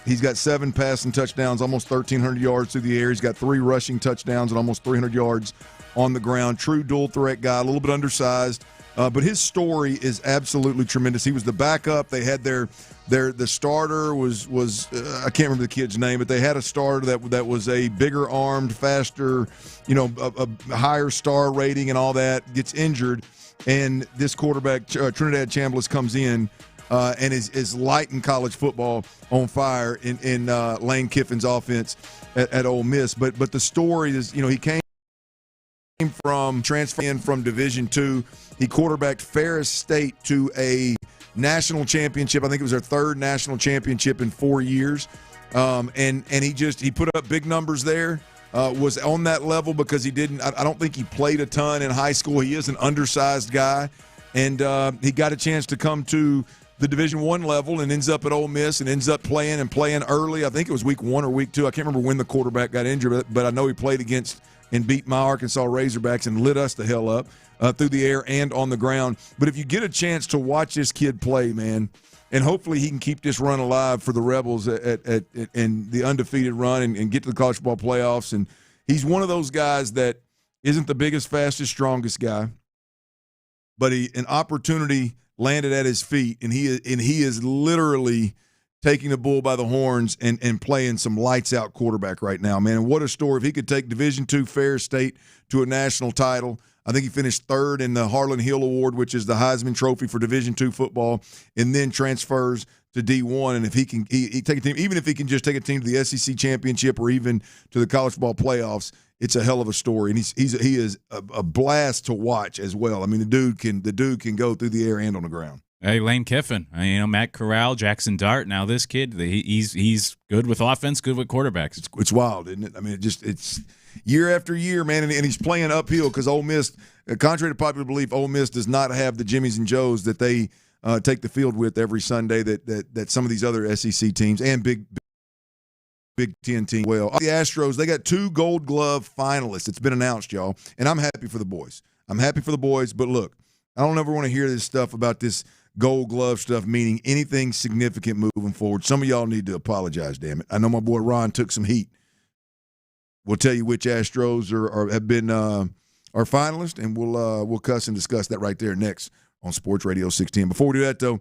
He's got 7 passing touchdowns, almost 1,300 yards through the air. He's got 3 rushing touchdowns and almost 300 yards on the ground. True dual threat guy, a little bit undersized, but his story is absolutely tremendous. He was the backup. They had the starter was I can't remember the kid's name, but they had a starter that was a bigger armed, faster, a higher star rating and all that. Gets injured, and this quarterback Trinidad Chambliss comes in. And is lighting college football on fire in Lane Kiffin's offense at Ole Miss. But the story is, he came from transferring from Division II. He quarterbacked Ferris State to a national championship. I think it was their 3rd national championship in 4 years. And he put up big numbers there. Was on that level because I don't think he played a ton in high school. He is an undersized guy. And he got a chance to come to the Division I level and ends up at Ole Miss and ends up playing early. I think it was week 1 or week 2. I can't remember when the quarterback got injured, but I know he played against and beat my Arkansas Razorbacks and lit us the hell up through the air and on the ground. But if you get a chance to watch this kid play, man, and hopefully he can keep this run alive for the Rebels and the undefeated run and get to the college football playoffs. And he's one of those guys that isn't the biggest, fastest, strongest guy, but an opportunity landed at his feet, and he is literally taking the bull by the horns and playing some lights-out quarterback right now, man. And what a story. If he could take Division II Ferris State to a national title, I think he finished 3rd in the Harlan Hill Award, which is the Heisman Trophy for Division II football, and then transfers to D1. And if he can he take a team, even if he can just take a team to the SEC championship or even to the college football playoffs, it's a hell of a story, and he is a blast to watch as well. I mean, the dude can go through the air and on the ground. Hey, Lane Kiffin, Matt Corral, Jackson Dart. Now this kid, he's good with offense, good with quarterbacks. It's wild, isn't it? I mean, it's year after year, man, and he's playing uphill because Ole Miss, contrary to popular belief, Ole Miss does not have the Jimmies and Joes that they take the field with every Sunday that some of these other SEC teams and Big Ten team. Well, the Astros, they got 2 Gold Glove finalists. It's been announced, y'all, and I'm happy for the boys. But look, I don't ever want to hear this stuff about this Gold Glove stuff meaning anything significant moving forward. Some of y'all need to apologize, damn it. I know my boy Ron took some heat. We'll tell you which Astros have been our finalists, and we'll cuss and discuss that right there next on Sports Radio 610. Before we do that, though,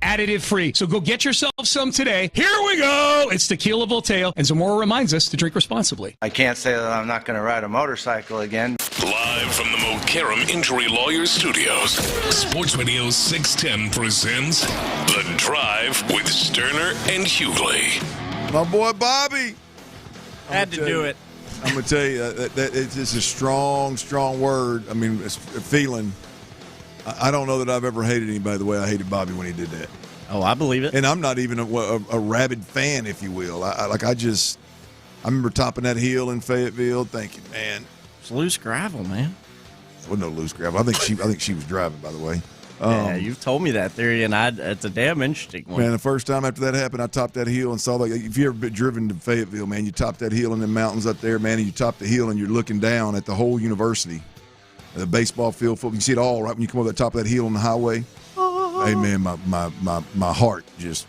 Additive free. So go get yourself some today. Here we go. It's Tequila Voltail. And Zamora reminds us to drink responsibly. I can't say that I'm not going to ride a motorcycle again. Live from the Mokaram Injury Lawyers Studios, Sports Radio 610 presents The Drive with Stoerner and Hughley. My boy Bobby. Had to do it. I'm going to tell you, that it's a strong, strong word. I mean, it's a feeling. I don't know that I've ever hated anybody the way I hated Bobby when he did that. Oh, I believe it. And I'm not even a rabid fan, if you will. I remember topping that hill in Fayetteville thinking, man. It's loose gravel, man. It wasn't no loose gravel. I think she was driving, by the way. Yeah, you've told me that theory, and it's a damn interesting one. Man, the first time after that happened, I topped that hill and saw that. If you ever been driven to Fayetteville, man, you top that hill in the mountains up there, man, and you top the hill and you're looking down at the whole university. The baseball field, football, you can see it all right when you come over the top of that hill on the highway. Hey, man, my heart just,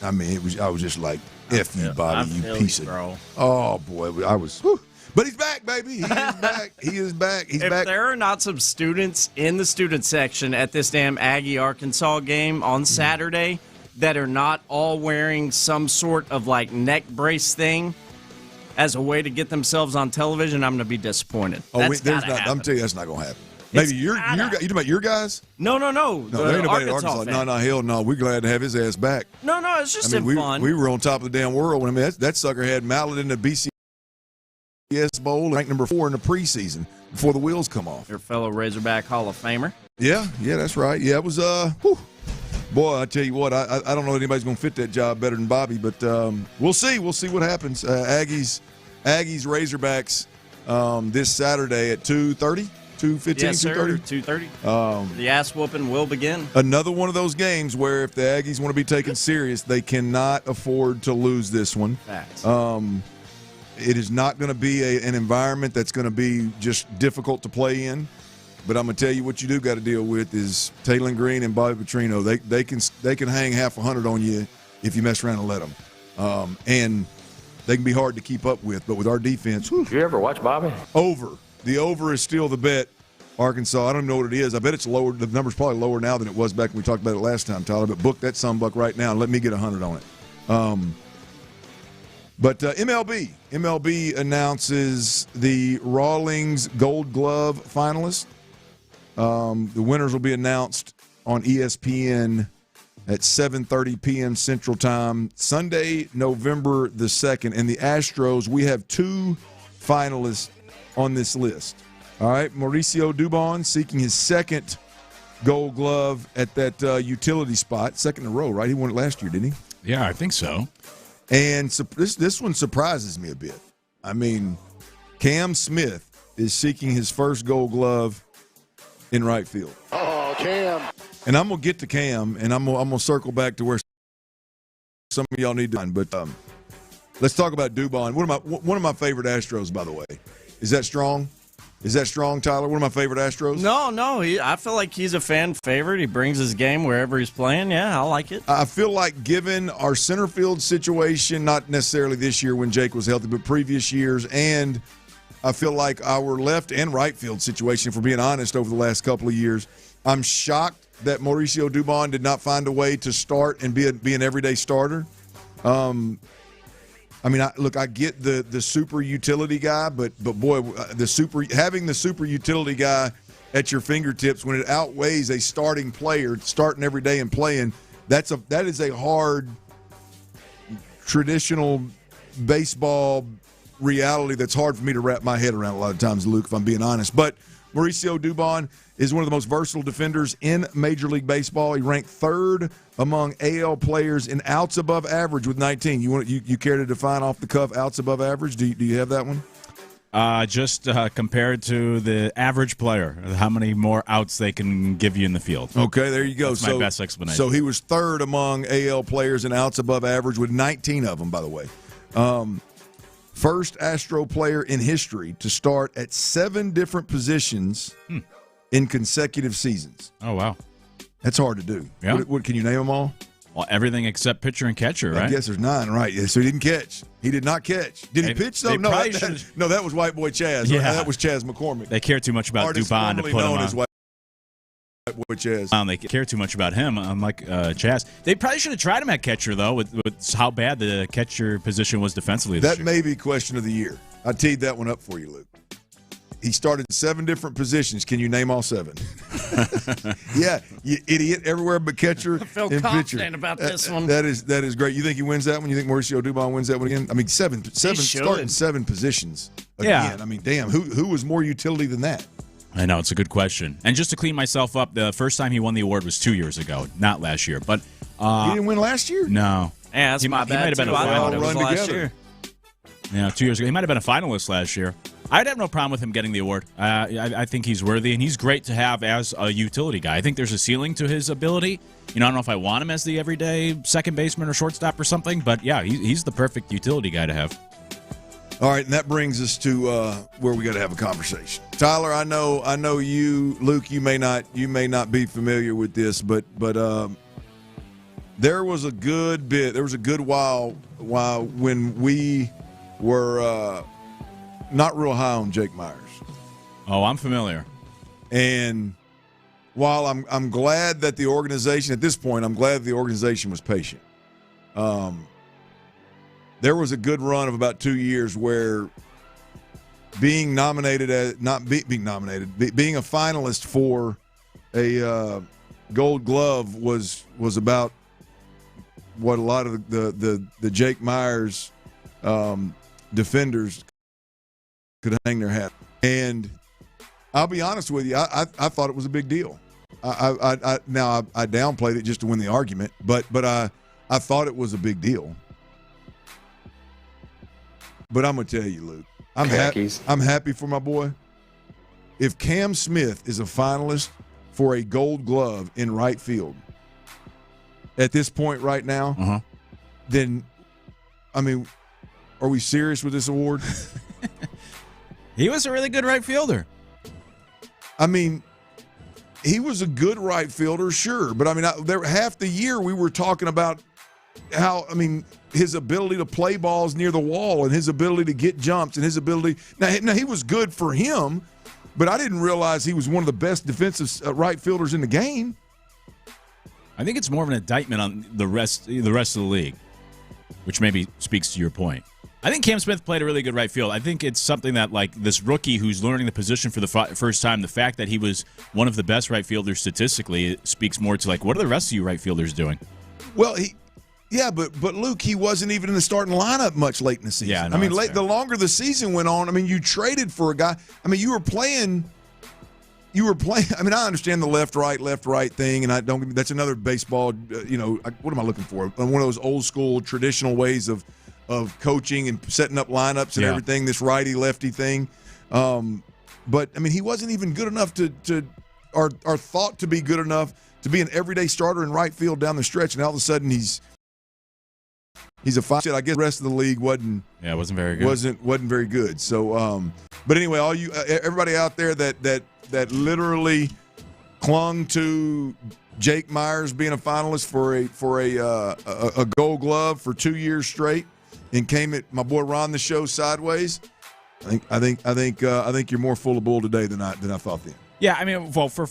I mean, I was just like, F you, Bobby, you piece of. Bro. Oh, boy, I was, whew. But he's back, baby. He is back. He is back. He's back. If there are not some students in the student section at this damn Aggie-Arkansas game on Saturday that are not all wearing some sort of, like, neck brace thing as a way to get themselves on television, I'm going to be disappointed. There's not. I'm telling you, that's not going to happen. Maybe you talking about your guys? No. No, there ain't nobody at Arkansas. Fan. No, hell no. We're glad to have his ass back. No, it's just fun. We were on top of the damn world. I mean, that sucker had Mallet in the BCS Bowl, ranked number 4 in the preseason before the wheels come off. Your fellow Razorback Hall of Famer. Yeah, that's right. Yeah, it was, boy, I tell you what, I don't know if anybody's going to fit that job better than Bobby, but we'll see. We'll see what happens. Aggies, Razorbacks this Saturday at 2:30, 2:15, yes, 2:30. 2:30. The ass whooping will begin. Another one of those games where if the Aggies want to be taken serious, they cannot afford to lose this one. Facts. It is not going to be an environment that's going to be just difficult to play in. But I'm going to tell you what you do got to deal with is Taylor Green and Bobby Petrino. They can hang half 100 on you if you mess around and let them. And they can be hard to keep up with. But with our defense, Did you ever watch Bobby? over. The over is still the bet. Arkansas, I don't know what it is. I bet it's lower. The number's probably lower now than it was back when we talked about it last time, Tyler. But book that sunbuck right now and let me get 100 on it. But MLB announces the Rawlings Gold Glove finalists. The winners will be announced on ESPN at 7:30 p.m. Central Time, Sunday, November the 2nd. And the Astros, we have 2 finalists on this list. All right, Mauricio Dubon seeking his second Gold Glove at that utility spot. Second in a row, right? He won it last year, didn't he? Yeah, I think so. And this one surprises me a bit. I mean, Cam Smith is seeking his first Gold Glove in right field. Oh, Cam. And I'm going to get to Cam, and I'm going to circle back to where some of y'all need to find. But let's talk about Dubon. One of my favorite Astros, by the way. Is that strong? Is that strong, Tyler? One of my favorite Astros? No. I feel like he's a fan favorite. He brings his game wherever he's playing. Yeah, I like it. I feel like given our center field situation, not necessarily this year when Jake was healthy, but previous years, and I feel like our left and right field situation, if we're being honest, over the last couple of years, I'm shocked that Mauricio Dubon did not find a way to start and be an everyday starter. I mean, I get the super utility guy, but boy, having the super utility guy at your fingertips when it outweighs a starting player starting every day and playing, that is a hard traditional baseball reality that's hard for me to wrap my head around a lot of times, Luke, if I'm being honest. But Mauricio Dubon is one of the most versatile defenders in Major League Baseball. He ranked 3rd among AL players in outs above average with 19. You care to define off the cuff outs above average? Do you have that one? Just compared to the average player, how many more outs they can give you in the field. Okay, there you go. That's my best explanation. So he was 3rd among AL players in outs above average with 19 of them, by the way. First Astro player in history to start at 7 different positions in consecutive seasons. Oh, wow. That's hard to do. Yeah. What can you name them all? Well, everything except pitcher and catcher, right? I guess there's 9, right? Yeah, so he didn't catch. He did not catch. Did he pitch, though? No, that was White Boy Chaz. Yeah. That was Chaz McCormick. They care too much about Dubon to put him on. White Boy Chaz. They care too much about him, unlike Chaz. They probably should have tried him at catcher, though, with how bad the catcher position was defensively this year. That may be question of the year. I teed that one up for you, Luke. He started 7 different positions. Can you name all 7? Yeah, you idiot. Everywhere but catcher and pitcher. I feel confident about this one. That is great. You think he wins that one? You think Mauricio Dubon wins that one again? I mean, seven starting 7 positions again. Yeah. I mean, damn, who was more utility than that? I know, it's a good question. And just to clean myself up, the first time he won the award was 2 years ago, not last year. But he didn't win last year? No. Yeah, that's my bad. He might have been a finalist. It was last year. Yeah, 2 years ago. He might have been a finalist last year. I'd have no problem with him getting the award. I think he's worthy, and he's great to have as a utility guy. I think there's a ceiling to his ability. I don't know if I want him as the everyday second baseman or shortstop or something, but yeah, he's the perfect utility guy to have. All right, and that brings us to where we got to have a conversation. Tyler, I know you, Luke, you may not be familiar with this, but there was a good while when we were not real high on Jake Myers. Oh, I'm familiar. And while I'm glad that the organization at this point, I'm glad the organization was patient. There was a good run of about 2 years where being nominated as being a finalist for a Gold Glove was about what a lot of the Jake Myers defenders could hang their hat. And I'll be honest with you, I thought it was a big deal. I downplayed it just to win the argument, but I thought it was a big deal. But I'm gonna tell you, Luke, I'm happy for my boy. If Cam Smith is a finalist for a Gold Glove in right field at this point right now, then I mean, are we serious with this award? He was a really good right fielder. I mean, he was a good right fielder, sure. But, I mean, half the year we were talking about his ability to play balls near the wall and his ability to get jumps and his ability. Now he was good for him, but I didn't realize he was one of the best defensive right fielders in the game. I think it's more of an indictment on the rest of the league, which maybe speaks to your point. I think Cam Smith played a really good right field. I think it's something that, like, this rookie who's learning the position for the first time, the fact that he was one of the best right fielders statistically, it speaks more to, like, what are the rest of you right fielders doing? Well, but Luke, he wasn't even in the starting lineup much late in the season. Yeah, no, the longer the season went on, you traded for a guy. You were playing. I understand the left-right thing, and that's another baseball. What am I looking for? One of those old school traditional ways of coaching and setting up lineups and everything. This righty-lefty thing, but he wasn't even good enough or thought to be good enough to be an everyday starter in right field down the stretch, and all of a sudden he's a 5. I guess the rest of the league wasn't very good. Wasn't very good. So, but anyway, everybody out there that literally clung to Jake Myers being a finalist for a Gold Glove for 2 years straight, and came at my boy Ron the Show sideways. I think you're more full of bull today than I thought then. Yeah,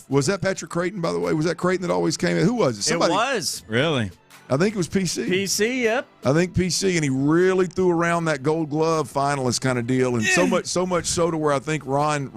was that Patrick Creighton, by the way? Was that Creighton that always came in? Who was it? Somebody, it was. Really? I think it was PC. PC, yep. I think PC, and he really threw around that Gold Glove finalist kind of deal, and so much so to where I think Ron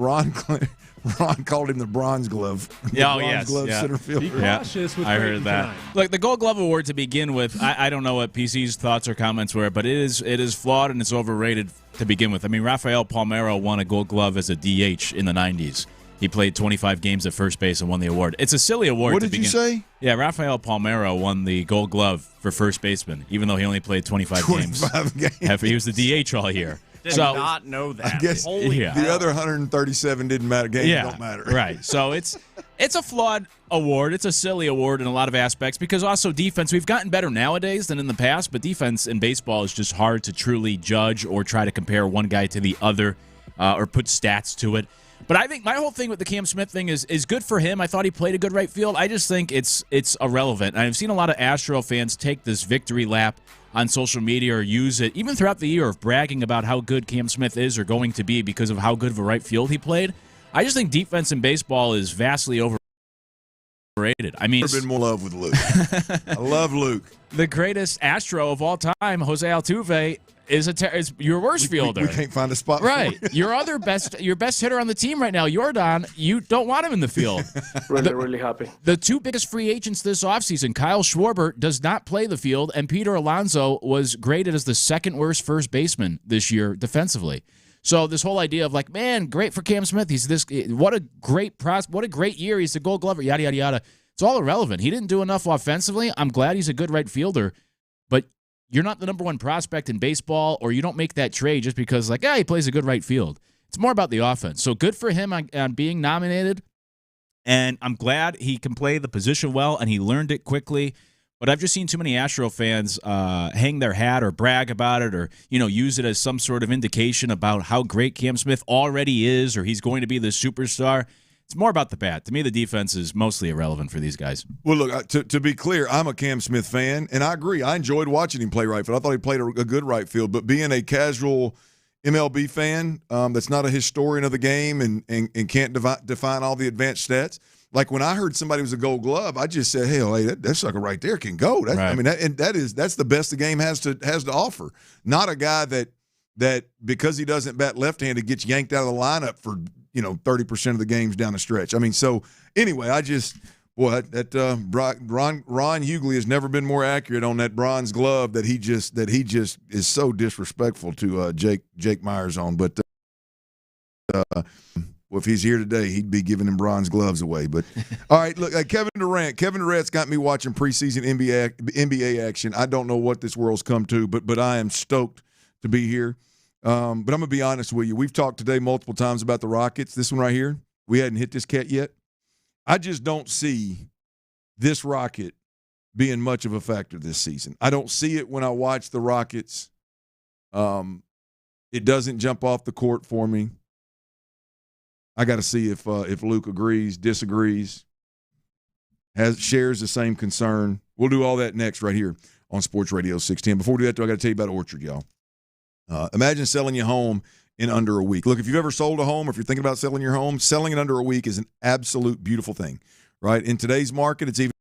called him the Bronze Glove. Glove center fielder. Be cautious with I heard that. tonight. Look, the Gold Glove Award to begin with, I don't know what PC's thoughts or comments were, but it is flawed and it's overrated to begin with. Rafael Palmeiro won a Gold Glove as a DH in the 90s. He played 25 games at first base and won the award. It's a silly award. What did you say? Yeah, Rafael Palmeiro won the Gold Glove for first baseman, even though he only played 25 games. He was the DH all year. Did not know that. I guess the other 137 didn't matter. Games don't matter. Right. So it's a flawed award. It's a silly award in a lot of aspects because also defense, we've gotten better nowadays than in the past, but defense in baseball is just hard to truly judge or try to compare one guy to the other or put stats to it. But I think my whole thing with the Cam Smith thing is good for him. I thought he played a good right field. I just think it's irrelevant. And I've seen a lot of Astro fans take this victory lap on social media or use it even throughout the year of bragging about how good Cam Smith is or going to be because of how good of a right field he played. I just think defense in baseball is vastly overrated. I've never been more in love with Luke. I love Luke. The greatest Astro of all time, Jose Altuve, is your worst fielder. We can't find a spot right. for Your best hitter on the team right now, Jordan, you don't want him in the field. Really happy. The two biggest free agents this offseason, Kyle Schwarber does not play the field, and Peter Alonso was graded as the second worst first baseman this year defensively. So this whole idea of like, man, great for Cam Smith. What a great year. He's the Gold Glover, yada, yada, yada. It's all irrelevant. He didn't do enough offensively. I'm glad he's a good right fielder, but you're not the number one prospect in baseball, or you don't make that trade just because, like, he plays a good right field. It's more about the offense. So good for him on being nominated, and I'm glad he can play the position well, and he learned it quickly. But I've just seen too many Astro fans hang their hat or brag about it or, use it as some sort of indication about how great Cam Smith already is or he's going to be the superstar. It's more about the bat. To me, the defense is mostly irrelevant for these guys. Well, look, to be clear, I'm a Cam Smith fan, and I agree. I enjoyed watching him play right field. I thought he played a good right field, but being a casual MLB fan that's not a historian of the game and can't define all the advanced stats, like when I heard somebody was a Gold Glove, I just said, "Hell, hey, that sucker right there can go." That's the best the game has to offer. Not a guy that because he doesn't bat left-handed gets yanked out of the lineup for 30% of the games down the stretch. So anyway, Ron Hughley has never been more accurate on that bronze glove that he just is so disrespectful to Jake Myers on. But if he's here today, he'd be giving him bronze gloves away. But all right, look, Kevin Durant. Kevin Durant's got me watching preseason NBA action. I don't know what this world's come to, but I am stoked to be here. But I'm going to be honest with you. We've talked today multiple times about the Rockets. This one right here, we hadn't hit this cat yet. I just don't see this Rocket being much of a factor this season. I don't see it when I watch the Rockets. It doesn't jump off the court for me. I got to see if Luke agrees, disagrees, shares the same concern. We'll do all that next right here on Sports Radio 610. Before we do that, though, I got to tell you about Orchard, y'all. Imagine selling your home in under a week. Look, if you've ever sold a home or if you're thinking about selling your home, selling it under a week is an absolute beautiful thing, right? In today's market, it's even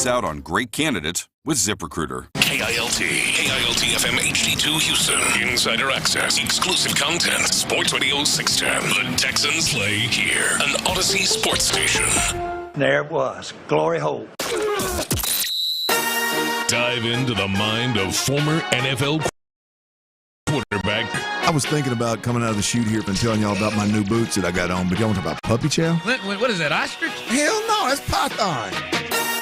out on great candidates with ZipRecruiter. KILT FM HD2 Houston. Insider access, exclusive content. Sports Radio 610. The Texans play here. An Odyssey sports station. There it was. Glory hole. Dive into the mind of former NFL quarterback. I was thinking about coming out of the chute here and telling y'all about my new boots that I got on, but y'all want to talk about puppy chow? What is that, ostrich? Hell no, that's python.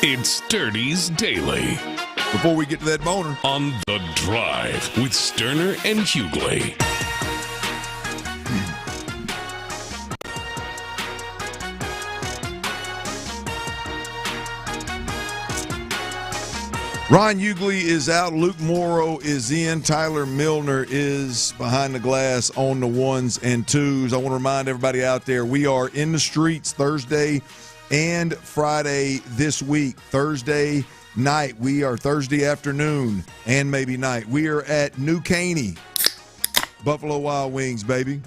It's Sturdy's Daily. Before we get to that boner. On The Drive with Stoerner and Hughley. Ron Hughley is out. Luke Morrow is in. Tyler Milner is behind the glass on the ones and twos. I want to remind everybody out there, we are in the streets Thursday and Friday this week. Thursday night, we are Thursday afternoon and maybe night. We are at New Caney, Buffalo Wild Wings, baby.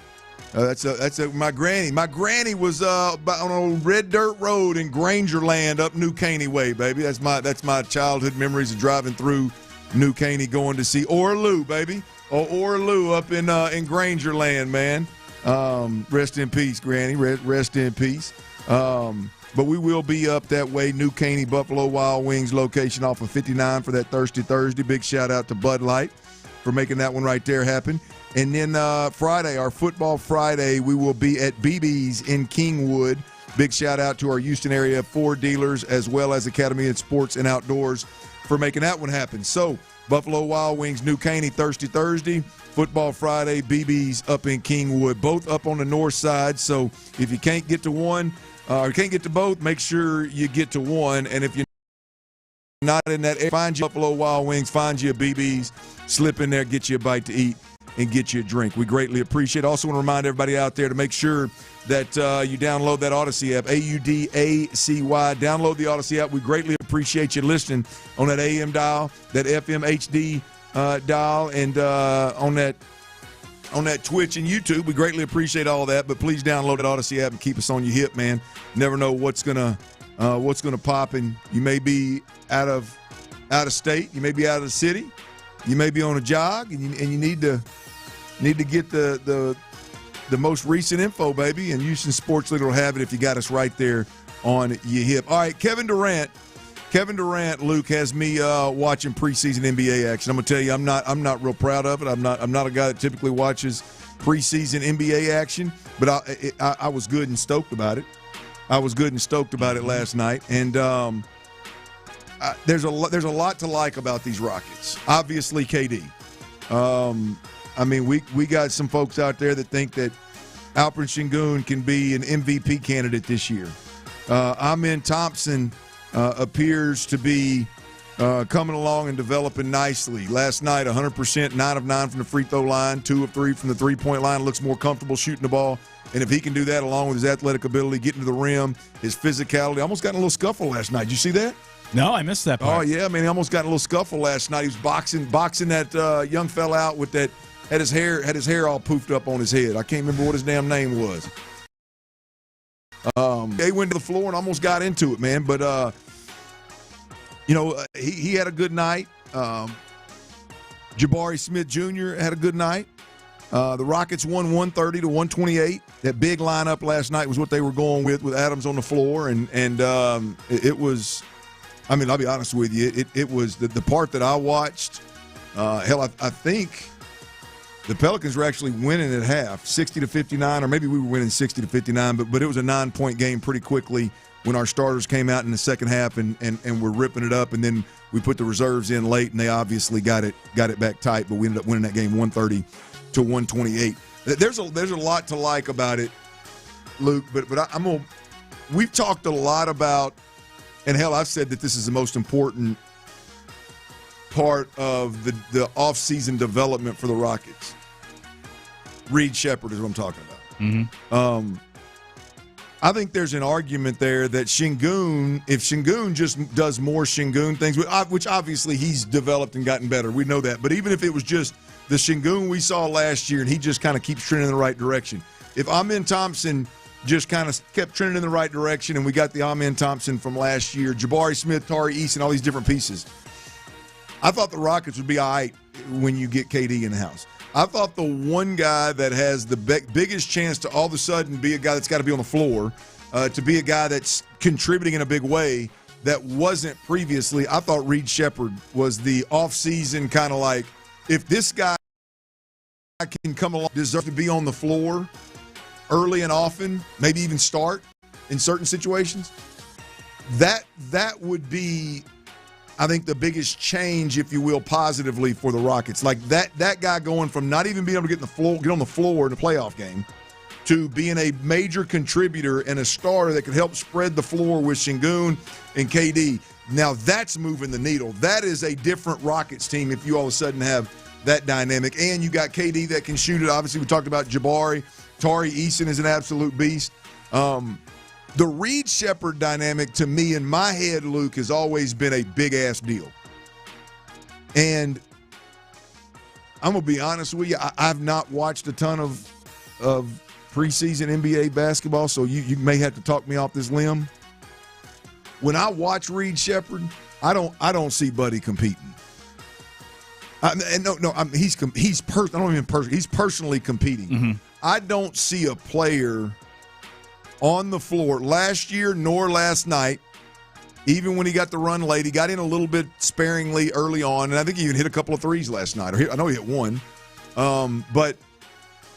That's my granny. My granny was on a red dirt road in Grangerland up New Caney way, baby. That's my childhood memories of driving through New Caney going to see Orlou, baby. Orlou up in Grangerland, man. Rest in peace, Granny. Rest in peace. But we will be up that way, New Caney, Buffalo Wild Wings location off of 59 for that Thirsty Thursday. Big shout out to Bud Light for making that one right there happen. And then Friday, our Football Friday, we will be at BB's in Kingwood. Big shout out to our Houston area Ford dealers as well as Academy of Sports and Outdoors for making that one happen. So, Buffalo Wild Wings, New Caney, Thirsty Thursday. Football Friday, BB's up in Kingwood. Both up on the north side. So, if you can't get to one or can't get to both, make sure you get to one. And if you're not in that area, find you Buffalo Wild Wings, find you a BB's, slip in there, get you a bite to eat, and get you a drink. We greatly appreciate it. Also want to remind everybody out there to make sure that you download that Odyssey app, AUDACY. Download the Odyssey app. We greatly appreciate you listening on that AM dial, that FM HD dial, and on that Twitch and YouTube. We greatly appreciate all that, but please download that Odyssey app and keep us on your hip, man. Never know what's gonna pop, and you may be out of state, you may be out of the city, you may be on a jog, and you need to get the most recent info, baby, and Houston Sports Leader will have it if you got us right there on your hip. All right, Kevin Durant, Luke, has me watching preseason NBA action. I'm gonna tell you, I'm not real proud of it. I'm not a guy that typically watches preseason NBA action, but I was good and stoked about it. I was good and stoked about it last night, and there's a lot to like about these Rockets. Obviously, KD. I mean, we got some folks out there that think that Alperen Sengun can be an MVP candidate this year. Amen Thompson appears to be coming along and developing nicely. Last night, 100%, 9 of 9 from the free throw line, 2 of 3 from the three-point line. Looks more comfortable shooting the ball. And if he can do that along with his athletic ability, getting to the rim, his physicality. Almost got in a little scuffle last night. Did you see that? No, I missed that part. Oh, yeah, man. He almost got in a little scuffle last night. He was boxing that young fella out with that, had his hair all poofed up on his head. I can't remember what his damn name was. They went to the floor and almost got into it, man. But, he had a good night. Jabari Smith Jr. had a good night. The Rockets won 130-128. That big lineup last night was what they were going with Adams on the floor. And it was, I mean, I'll be honest with you, it was the part that I watched. I think the Pelicans were actually winning at half, 60-59, or maybe we were winning 60-59, but it was a 9-point game pretty quickly when our starters came out in the second half and were ripping it up, and then we put the reserves in late, and they obviously got it back tight, but we ended up winning that game 130-128. There's a lot to like about it, Luke, but we've talked a lot about, and hell, I've said that this is the most important part of the off-season development for the Rockets. Reed Shepherd is what I'm talking about. Mm-hmm. I think there's an argument there that Sengun, if Sengun just does more Sengun things, which obviously he's developed and gotten better, we know that, but even if it was just the Sengun we saw last year and he just kind of keeps trending in the right direction, if Amen Thompson just kind of kept trending in the right direction, and we got the Amen Thompson from last year, Jabari Smith, Tari Eason, all these different pieces. I thought the Rockets would be all right when you get KD in the house. I thought the one guy that has the biggest chance to all of a sudden be a guy that's got to be on the floor, to be a guy that's contributing in a big way that wasn't previously, I thought Reed Sheppard was the offseason kind of like, if this guy can come along, deserve to be on the floor early and often, maybe even start in certain situations, that would be, I think, the biggest change, if you will, positively for the Rockets. Like that guy going from not even being able to get on the floor in a playoff game to being a major contributor and a starter that could help spread the floor with Sengun and KD. Now that's moving the needle. That is a different Rockets team if you all of a sudden have that dynamic. And you got KD that can shoot it. Obviously, we talked about Jabari. Tari Eason is an absolute beast. The Reed Sheppard dynamic, to me, in my head, Luke, has always been a big-ass deal. And I'm going to be honest with you, I've not watched a ton of preseason NBA basketball, so you may have to talk me off this limb. When I watch Reed Sheppard, I don't see Buddy competing. He's personally competing. Mm-hmm. I don't see a player on the floor last year nor last night, even when he got the run late. He got in a little bit sparingly early on, and I think he even hit a couple of threes last night. I know he hit one. But,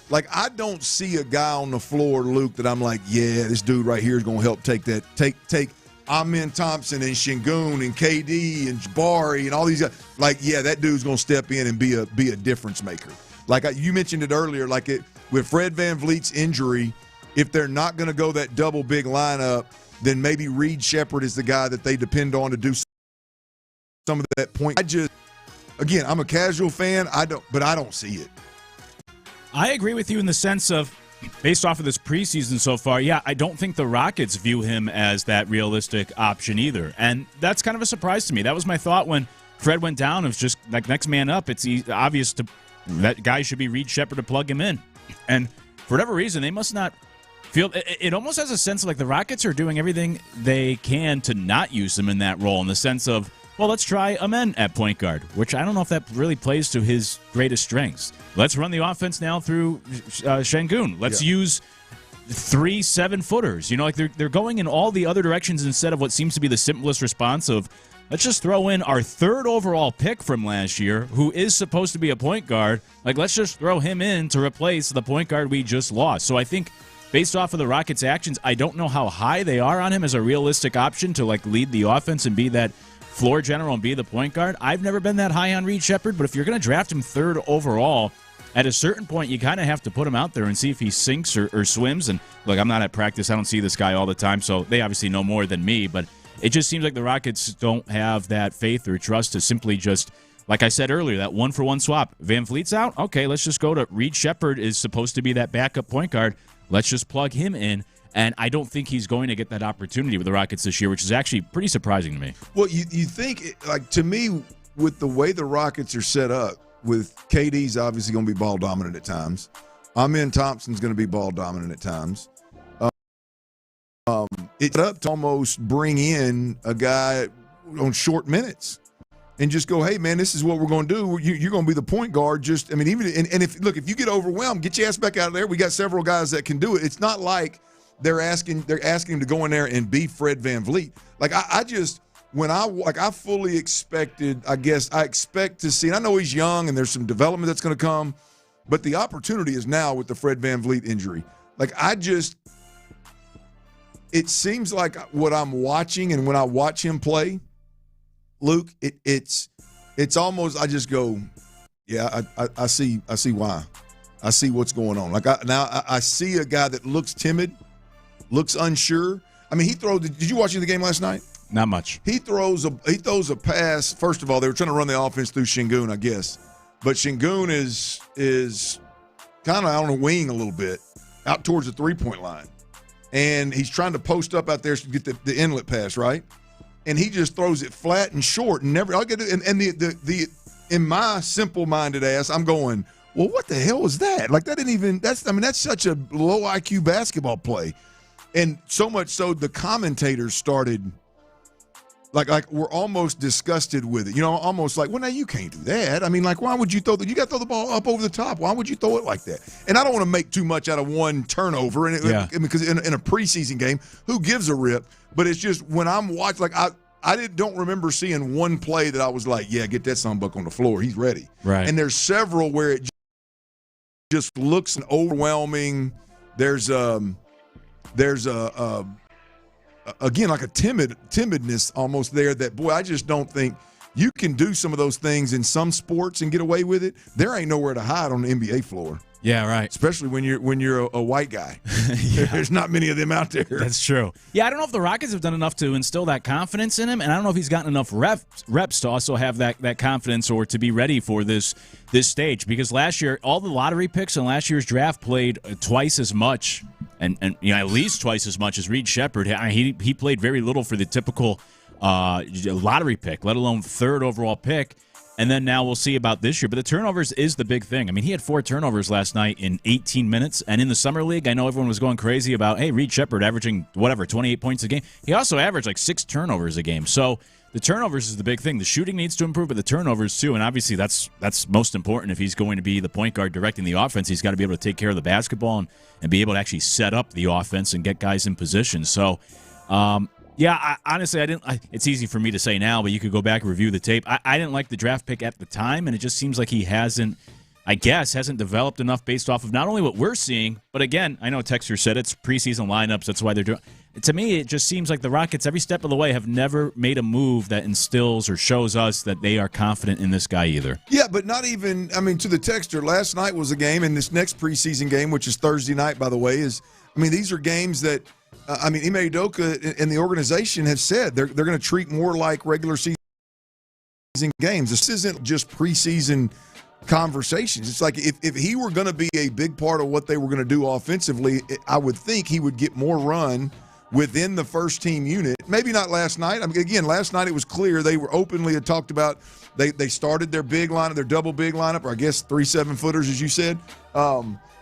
like, I don't see a guy on the floor, Luke, that I'm like, yeah, this dude right here is going to help take Amen Thompson and Sengun and KD and Jabari and all these guys. Like, yeah, that dude's going to step in and be a difference maker. Like you mentioned it earlier, with Fred VanVleet's injury, if they're not going to go that double big lineup, then maybe Reed Sheppard is the guy that they depend on to do some of that point. Again, I'm a casual fan, but I don't see it. I agree with you in the sense of, based off of this preseason so far, yeah, I don't think the Rockets view him as that realistic option either. And that's kind of a surprise to me. That was my thought when Fred went down. It was just like next man up. It's obvious that guy should be Reed Sheppard to plug him in. And for whatever reason, they must not feel it almost has a sense of like the Rockets are doing everything they can to not use him in that role, in the sense of, well, let's try Amen at point guard, which I don't know if that really plays to his greatest strengths. Let's run the offense now through Sengun. Let's use 3 7-footers. They're going in all the other directions instead of what seems to be the simplest response of, let's just throw in our 3rd overall pick from last year, who is supposed to be a point guard. Like, let's just throw him in to replace the point guard we just lost. So I think, based off of the Rockets' actions, I don't know how high they are on him as a realistic option to lead the offense and be that floor general and be the point guard. I've never been that high on Reed Sheppard, but if you're going to draft him 3rd overall, at a certain point you kind of have to put him out there and see if he sinks or swims. And look, I'm not at practice. I don't see this guy all the time, so they obviously know more than me, but it just seems like the Rockets don't have that faith or trust to simply just, like I said earlier, that 1-for-1 swap. VanVleet's out? Okay, let's just go to Reed Sheppard is supposed to be that backup point guard. Let's just plug him in. And I don't think he's going to get that opportunity with the Rockets this year, which is actually pretty surprising to me. Well, you think, to me, with the way the Rockets are set up, with KD's obviously going to be ball dominant at times. Amen Thompson's going to be ball dominant at times. It's up to almost bring in a guy on short minutes and just go, hey, man, this is what we're going to do. You're going to be the point guard. If you get overwhelmed, get your ass back out of there. We got several guys that can do it. It's not like they're asking him to go in there and be Fred VanVleet. I fully expected, I expect to see, and I know he's young and there's some development that's going to come, but the opportunity is now with the Fred VanVleet injury. It seems like what I'm watching, and when I watch him play, Luke, it's almost, I just go, yeah, I see why. I see what's going on. I see a guy that looks timid, looks unsure. I mean, did you watch the game last night? Not much. He throws a pass. First of all, they were trying to run the offense through Sengun, I guess. But Sengun is kind of out on a wing a little bit, out towards the three-point line. And he's trying to post up out there to get the inlet pass, right? And he just throws it flat and short and never. In my simple-minded ass, I'm going, well, what the hell was that? Like, that didn't even. That's such a low IQ basketball play. And so much so the commentators started like we're almost disgusted with it. Almost like, well, now you can't do that. I mean, like, why would you throw that? You got to throw the ball up over the top. Why would you throw it like that? And I don't want to make too much out of one turnover. Because in a preseason game, who gives a rip? But it's just when I'm watching, like I don't remember seeing one play that I was like, yeah, get that sonbuck on the floor. He's ready. Right. And there's several where it just looks overwhelming. There's again, like a timidness almost there that, boy, I just don't think you can do some of those things in some sports and get away with it. There ain't nowhere to hide on the NBA floor. Yeah, right. Especially when you're a white guy. Yeah. There's not many of them out there. That's true. Yeah, I don't know if the Rockets have done enough to instill that confidence in him, and I don't know if he's gotten enough reps to also have that confidence or to be ready for this stage. Because last year, all the lottery picks in last year's draft played twice as much, and at least twice as much as Reed Sheppard. He played very little for the typical lottery pick, let alone third overall pick. And then now we'll see about this year. But the turnovers is the big thing. I mean, he had 4 turnovers last night in 18 minutes. And in the Summer League, I know everyone was going crazy about, hey, Reed Sheppard averaging, 28 points a game. He also averaged like 6 turnovers a game. So the turnovers is the big thing. The shooting needs to improve, but the turnovers too. And obviously that's most important if he's going to be the point guard directing the offense. He's got to be able to take care of the basketball and be able to actually set up the offense and get guys in position. So, yeah, honestly, it's easy for me to say now, but you could go back and review the tape. I didn't like the draft pick at the time, and it just seems like he hasn't developed enough based off of not only what we're seeing, but again, I know Texter said it's preseason lineups. That's why they're doing. To me, it just seems like the Rockets, every step of the way, have never made a move that instills or shows us that they are confident in this guy either. Yeah, but not even. I mean, to the Texter, last night was a game, and this next preseason game, which is Thursday night, by the way, these are games that. Ime Udoka and the organization have said they're going to treat more like regular season games. This isn't just preseason conversations. It's like if he were going to be a big part of what they were going to do offensively, I would think he would get more run within the first team unit. Maybe not last night. I mean, again, last night it was clear they were openly had talked about they started their big lineup, their double big lineup, or I guess 3 7-footers, as you said.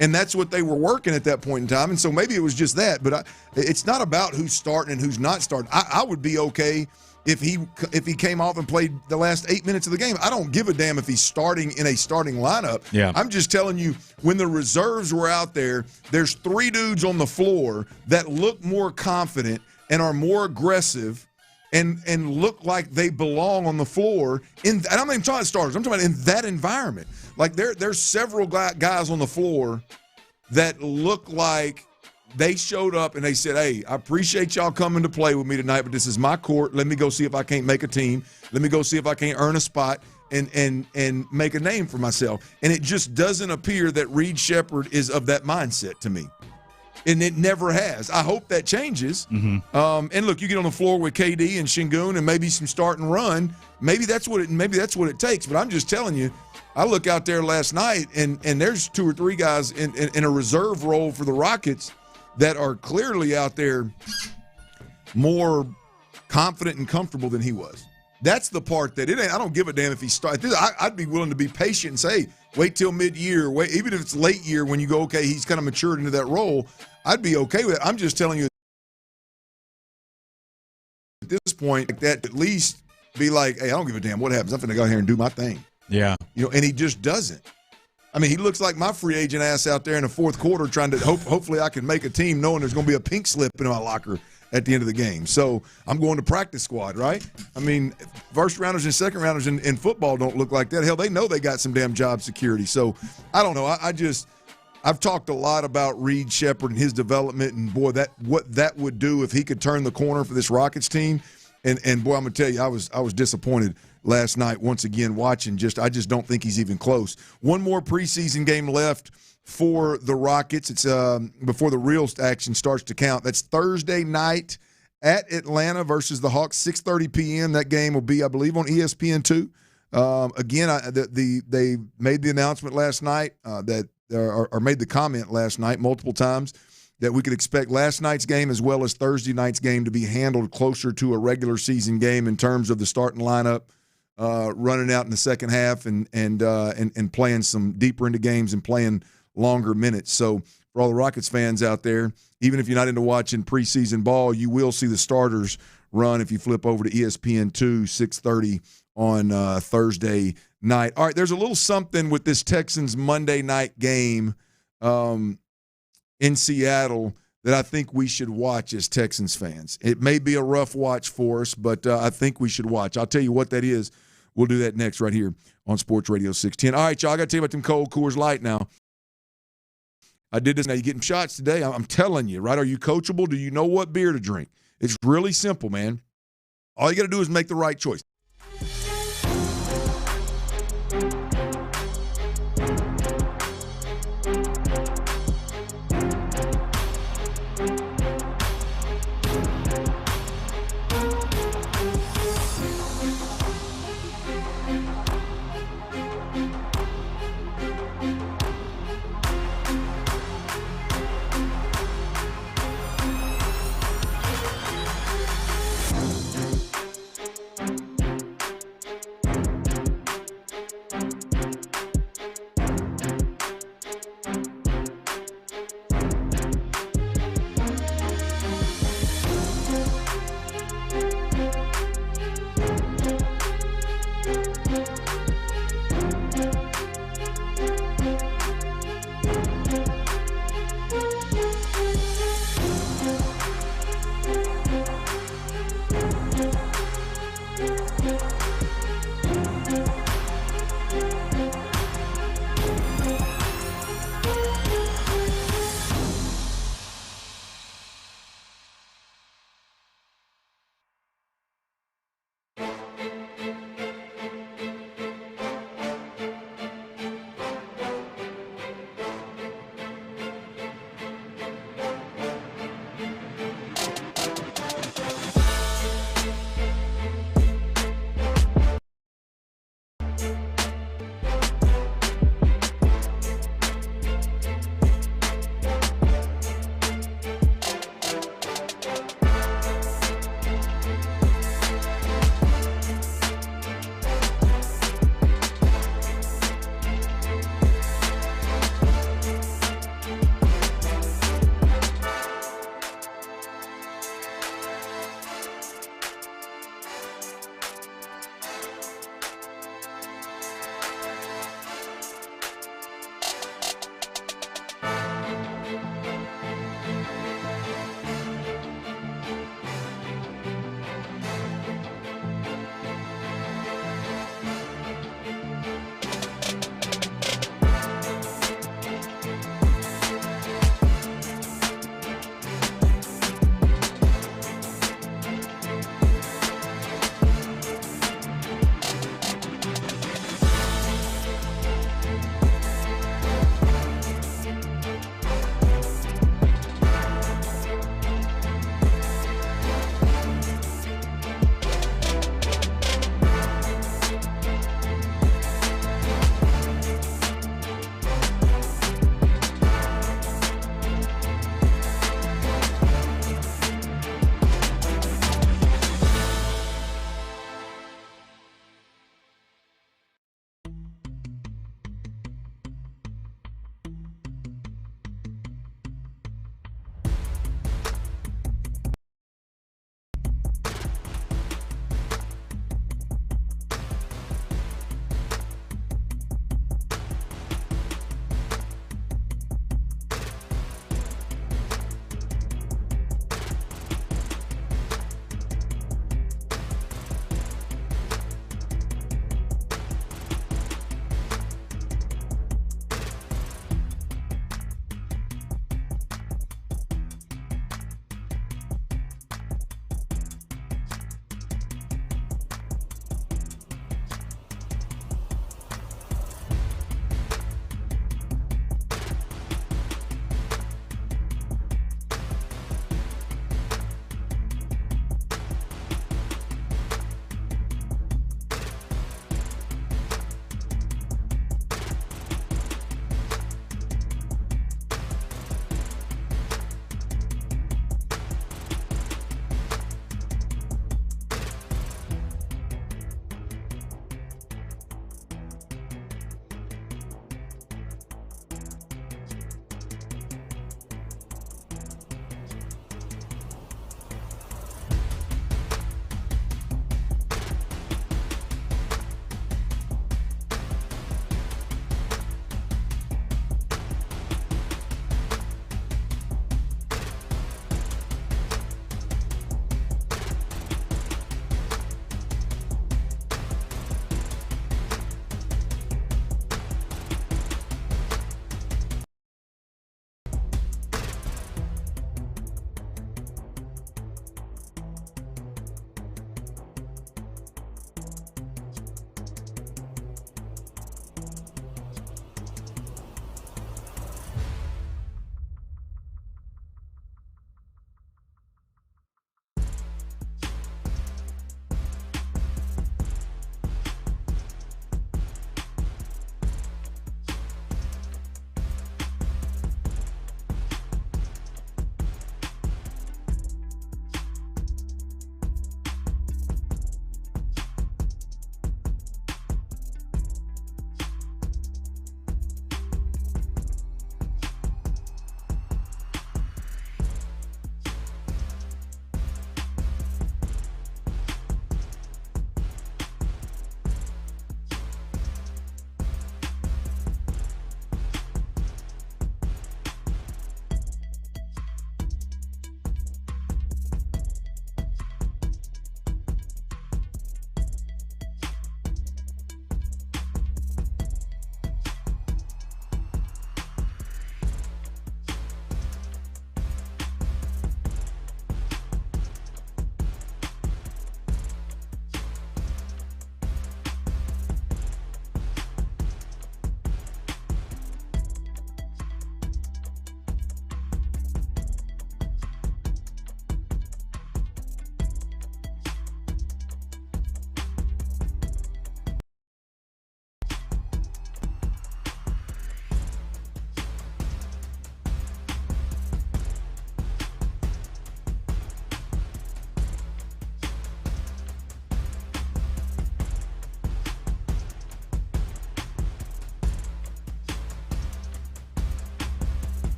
And that's what they were working at that point in time. And so maybe it was just that. But it's not about who's starting and who's not starting. I would be okay if he came off and played the last 8 minutes of the game. I don't give a damn if he's starting in a starting lineup. Yeah. I'm just telling you, when the reserves were out there, there's 3 dudes on the floor that look more confident and are more aggressive and look like they belong on the floor. And I'm not even talking starters. I'm talking about in that environment. Like there's several guys on the floor that look like they showed up and they said, hey, I appreciate y'all coming to play with me tonight, but this is my court. Let me go see if I can't make a team. Let me go see if I can't earn a spot and make a name for myself. And it just doesn't appear that Reed Sheppard is of that mindset to me. And it never has. I hope that changes. Mm-hmm. And look, you get on the floor with KD and Sengun and maybe some start and run. Maybe that's what it takes. But I'm just telling you, I look out there last night and there's 2 or 3 guys in a reserve role for the Rockets that are clearly out there more confident and comfortable than he was. That's the part that it ain't. I don't give a damn if he starts. I'd be willing to be patient and say, wait till mid-year, even if it's late year when you go, okay, he's kind of matured into that role. I'd be okay with it. I'm just telling you at this point, like that, at least be like, hey, I don't give a damn what happens. I'm going to go out here and do my thing. Yeah. And he just doesn't. I mean, he looks like my free agent ass out there in the fourth quarter trying to hopefully I can make a team knowing there's going to be a pink slip in my locker at the end of the game. So I'm going to practice squad, right? I mean, first rounders and second rounders in football don't look like that. Hell, they know they got some damn job security. So I don't know. I've talked a lot about Reed Sheppard and his development, and boy, what that would do if he could turn the corner for this Rockets team. And boy, I'm gonna tell you, I was disappointed last night once again watching. I just don't think he's even close. One more preseason game left for the Rockets. It's before the real action starts to count. That's Thursday night at Atlanta versus the Hawks, 6:30 p.m. That game will be, I believe, on ESPN2. Again, they made the announcement last night or made the comment last night multiple times that we could expect last night's game as well as Thursday night's game to be handled closer to a regular season game in terms of the starting lineup, running out in the second half and playing some deeper into games and playing longer minutes. So for all the Rockets fans out there. Even if you're not into watching preseason ball, you will see the starters run if you flip over to ESPN2, 6:30 on Thursday night. All right, there's a little something with this Texans Monday night game in Seattle that I think we should watch as Texans fans. It may be a rough watch for us, but I think we should watch. I'll tell you what that is. We'll do that next right here on Sports Radio 610. All right, y'all, I got to tell you about them cold Coors Light now. I did this. Now, you're getting shots today. I'm telling you, right? Are you coachable? Do you know what beer to drink? It's really simple, man. All you got to do is make the right choice.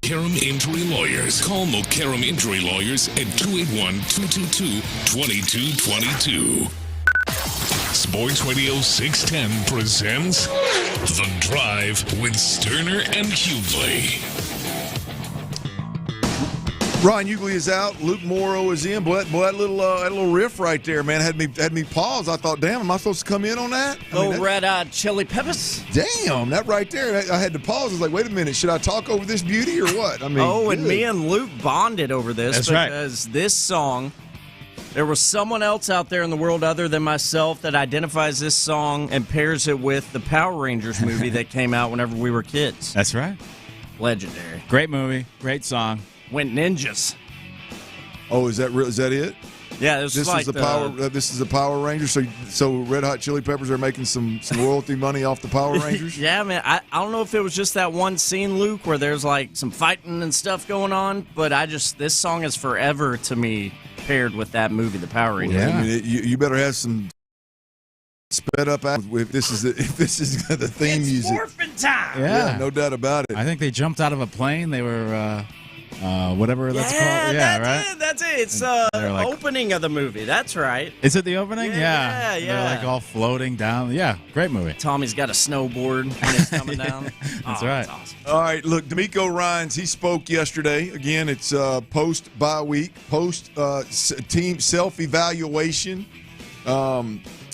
Mokaram Injury Lawyers. Call Mokaram Injury Lawyers at 281-222-2222. Sports Radio 610 presents The Drive with Stoerner and Hughley. Ron Hughley is out. Luke Morrow is in. Boy, that little riff right there, man, had me pause. I thought, damn, am I supposed to come in on that? Red Hot Chili Peppers. Damn, that right there. I had to pause. I was like, wait a minute, should I talk over this beauty or what? I mean, and me and Luke bonded over this. That's because this song, there was someone else out there in the world other than myself that identifies this song and pairs it with the Power Rangers movie that came out whenever we were kids. That's right. Legendary. Great movie. Great song. Went ninjas. Oh, is that real? Is that it? Yeah, this is the Power. This is the Power Rangers. So Red Hot Chili Peppers are making some royalty money off the Power Rangers. Yeah, man. I don't know if it was just that one scene, Luke, where there's like some fighting and stuff going on, but this song is forever to me paired with that movie, the Power Rangers. Yeah. I mean, you better have some sped up if this is the theme it's music. Morphin' time. Yeah, no doubt about it. I think they jumped out of a plane. They were whatever that's called. Yeah, right. That's it. It's opening of the movie. That's right. Is it the opening? Yeah. They're like all floating down. Yeah, great movie. Tommy's got a snowboard and it's coming down. That's right. That's awesome. All right, look, DeMeco Ryans, he spoke yesterday. Again, it's post-bye week, post-team self-evaluation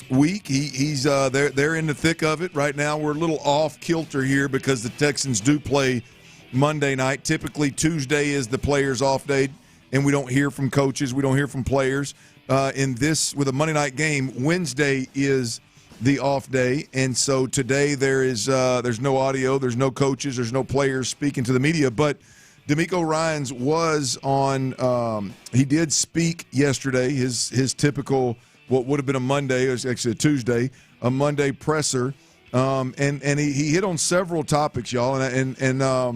week. He's they're in the thick of it right now. We're a little off kilter here because the Texans do play Monday night. Typically, Tuesday is the players' off day, and we don't hear from coaches. We don't hear from players. With a Monday night game, Wednesday is the off day, and so today there's no audio, there's no coaches, there's no players speaking to the media. But DeMeco Ryans was on. He did speak yesterday. His typical what would have been a Monday, it was actually a Tuesday, a Monday presser, and he hit on several topics, y'all, and I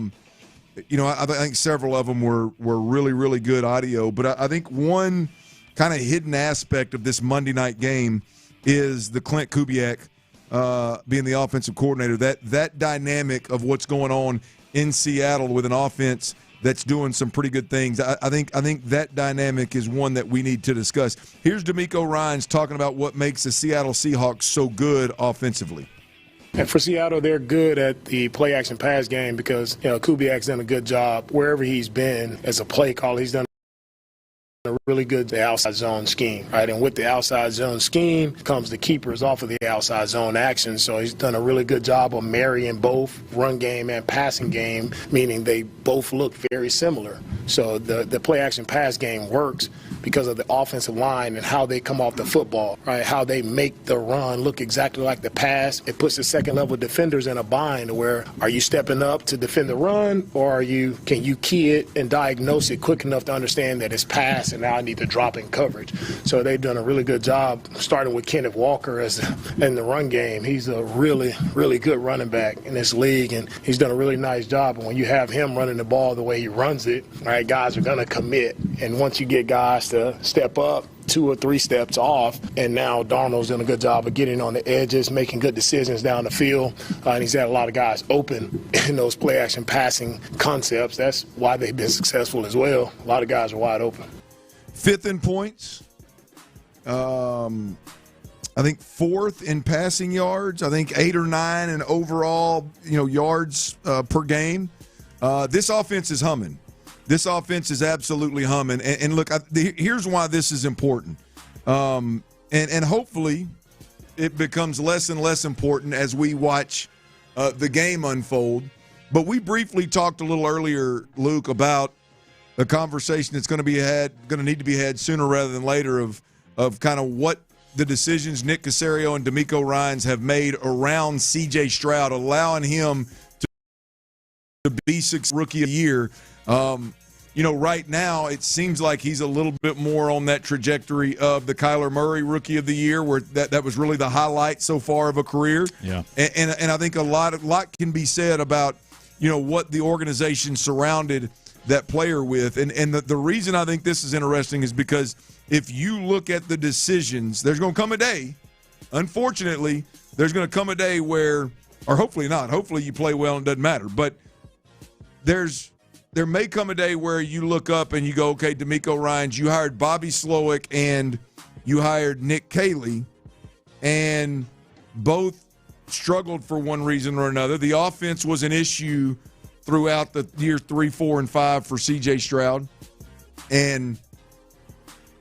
think several of them were really, really good audio. But I think one kind of hidden aspect of this Monday night game is the Clint Kubiak being the offensive coordinator. That dynamic of what's going on in Seattle with an offense that's doing some pretty good things. I think that dynamic is one that we need to discuss. Here's DeMeco Ryans talking about what makes the Seattle Seahawks so good offensively. And for Seattle, they're good at the play-action pass game because, Kubiak's done a good job wherever he's been as a play caller. He's done a really good outside zone scheme, right? And with the outside zone scheme comes the keepers off of the outside zone action. So he's done a really good job of marrying both run game and passing game, meaning they both look very similar. So the play-action pass game works because of the offensive line and how they come off the football, right? How they make the run look exactly like the pass. It puts the second-level defenders in a bind where are you stepping up to defend the run or can you key it and diagnose it quick enough to understand that it's pass and now I need to drop in coverage. So they've done a really good job starting with Kenneth Walker in the run game. He's a really, really good running back in this league, and he's done a really nice job. And when you have him running the ball the way he runs it, right, guys are going to commit. And once you get guys to step up 2 or 3 steps off, and now Darnold's done a good job of getting on the edges, making good decisions down the field, and he's had a lot of guys open in those play-action passing concepts. That's why they've been successful as well. A lot of guys are wide open. 5th in points. I think 4th in passing yards. I think 8 or 9 in overall, yards per game. This offense is humming. This offense is absolutely humming. And look, here's why this is important. And hopefully it becomes less and less important as we watch the game unfold. But we briefly talked a little earlier, Luke, about a conversation that's going to need to be had sooner rather than later of kind of what the decisions Nick Caserio and DeMeco Ryans have made around C.J. Stroud, allowing him to be rookie of the year. Right now it seems like he's a little bit more on that trajectory of the Kyler Murray rookie of the year, where that was really the highlight so far of a career. Yeah, and I think a lot can be said about what the organization surrounded that player with. And the reason I think this is interesting is because if you look at the decisions, there's going to come a day, unfortunately, there's going to come a day where, or hopefully not, hopefully you play well and it doesn't matter, but there's there may come a day where you look up and you go, okay, DeMeco Ryans, you hired Bobby Slowick and you hired Nick Caley, and both struggled for one reason or another. The offense was an issue throughout the year 3, 4, and 5 for C.J. Stroud. And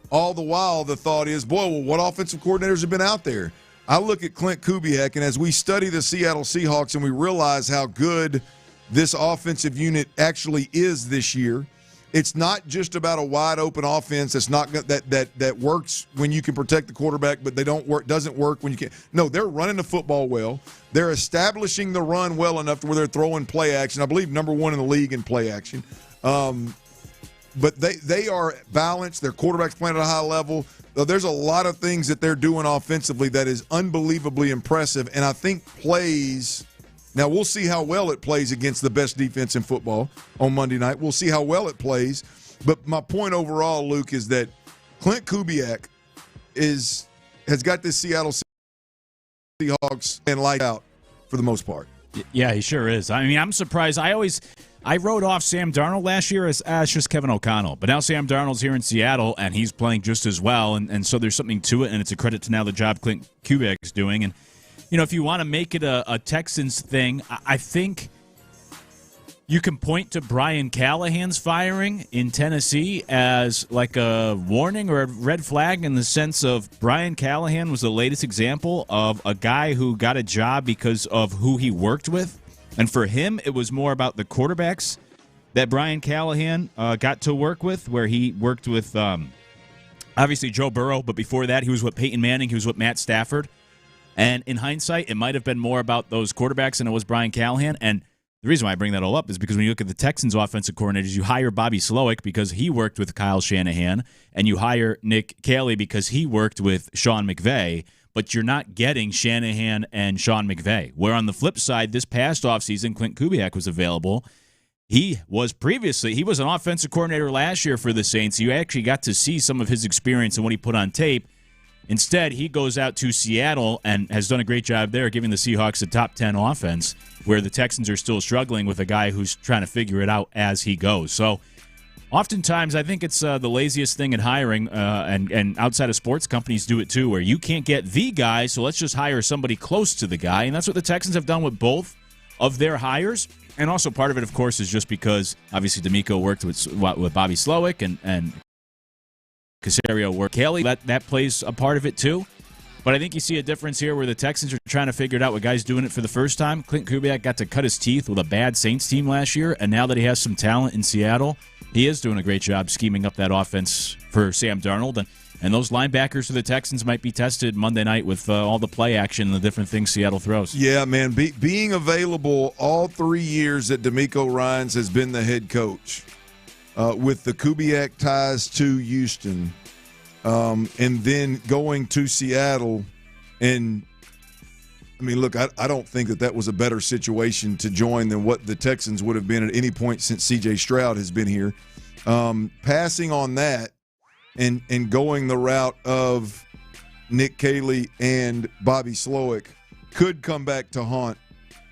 all the while, the thought is, boy, well, what offensive coordinators have been out there? I look at Clint Kubiak, and as we study the Seattle Seahawks and we realize how good this offensive unit actually is this year, it's not just about a wide open offense that's not that works when you can protect the quarterback, but doesn't work when you can't. No, they're running the football well. They're establishing the run well enough to where they're throwing play action. I believe number 1 in the league in play action. But they are balanced. Their quarterback's playing at a high level. There's a lot of things that they're doing offensively that is unbelievably impressive, and I think plays. Now, we'll see how well it plays against the best defense in football on Monday night. We'll see how well it plays. But my point overall, Luke, is that Clint Kubiak has got this Seattle Seahawks and light out for the most part. Yeah, he sure is. I mean, I'm surprised. I wrote off Sam Darnold last year as just Kevin O'Connell. But now Sam Darnold's here in Seattle, and he's playing just as well. And so there's something to it, and it's a credit to now the job Clint Kubiak's doing. And you know, if you want to make it a Texans thing, I think you can point to Brian Callahan's firing in Tennessee as like a warning or a red flag in the sense of Brian Callahan was the latest example of a guy who got a job because of who he worked with. And for him, it was more about the quarterbacks that Brian Callahan got to work with, where he worked with obviously Joe Burrow, but before that he was with Peyton Manning, he was with Matt Stafford. And in hindsight, it might have been more about those quarterbacks than it was Brian Callahan. And the reason why I bring that all up is because when you look at the Texans' offensive coordinators, you hire Bobby Slowick because he worked with Kyle Shanahan, and you hire Nick Caley because he worked with Sean McVay, but you're not getting Shanahan and Sean McVay. Where on the flip side, this past offseason, Clint Kubiak was available. He was an offensive coordinator last year for the Saints. You actually got to see some of his experience and what he put on tape. Instead, he goes out to Seattle and has done a great job there, giving the Seahawks a top 10 offense, where the Texans are still struggling with a guy who's trying to figure it out as he goes. So oftentimes, I think it's the laziest thing in hiring, and outside of sports, companies do it too, where you can't get the guy, so let's just hire somebody close to the guy. And that's what the Texans have done with both of their hires. And also part of it, of course, is just because, obviously, DeMeco worked with Bobby Slowick and Caserio worked Caley. That plays a part of it too. But I think you see a difference here where the Texans are trying to figure it out with guys doing it for the first time. Clint Kubiak got to cut his teeth with a bad Saints team last year, and now that he has some talent in Seattle, he is doing a great job scheming up that offense for Sam Darnold. And those linebackers for the Texans might be tested Monday night with all the play action and the different things Seattle throws. Yeah, man. Being available all 3 years that DeMeco Ryans has been the head coach, with the Kubiak ties to Houston, and then going to Seattle. And, I mean, look, I don't think that was a better situation to join than what the Texans would have been at any point since C.J. Stroud has been here. Passing on that and going the route of Nick Caley and Bobby Slowick could come back to haunt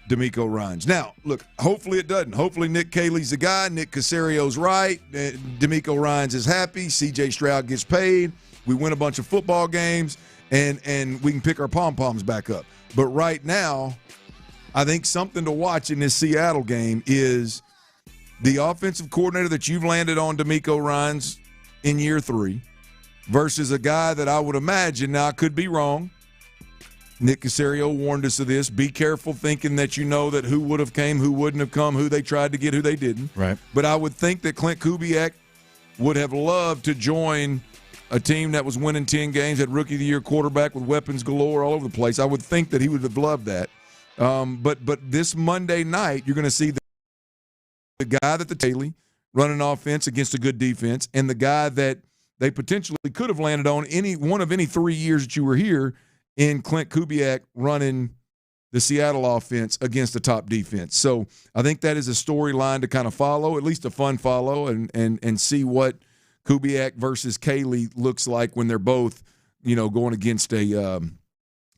DeMeco Ryans. Now, look, hopefully it doesn't. Hopefully Nick Caley's the guy. Nick Caserio's right. DeMeco Ryans is happy. C.J. Stroud gets paid. We win a bunch of football games, and we can pick our pom-poms back up. But right now, I think something to watch in this Seattle game is the offensive coordinator that you've landed on, DeMeco Ryans, in year 3 versus a guy that I would imagine, now I could be wrong, Nick Caserio warned us of this. Be careful thinking that you know that who would have came, who wouldn't have come, who they tried to get, who they didn't. Right. But I would think that Clint Kubiak would have loved to join a team that was winning 10 games, had Rookie of the Year quarterback with weapons galore all over the place. I would think that he would have loved that. But this Monday night, you're going to see the guy that the Taylor running offense against a good defense, and the guy that they potentially could have landed on any 3 years that you were here in Clint Kubiak running the Seattle offense against the top defense. So I think that is a storyline to kind of follow, at least a fun follow, and see what Kubiak versus Caley looks like when they're both, going against a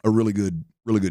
a really good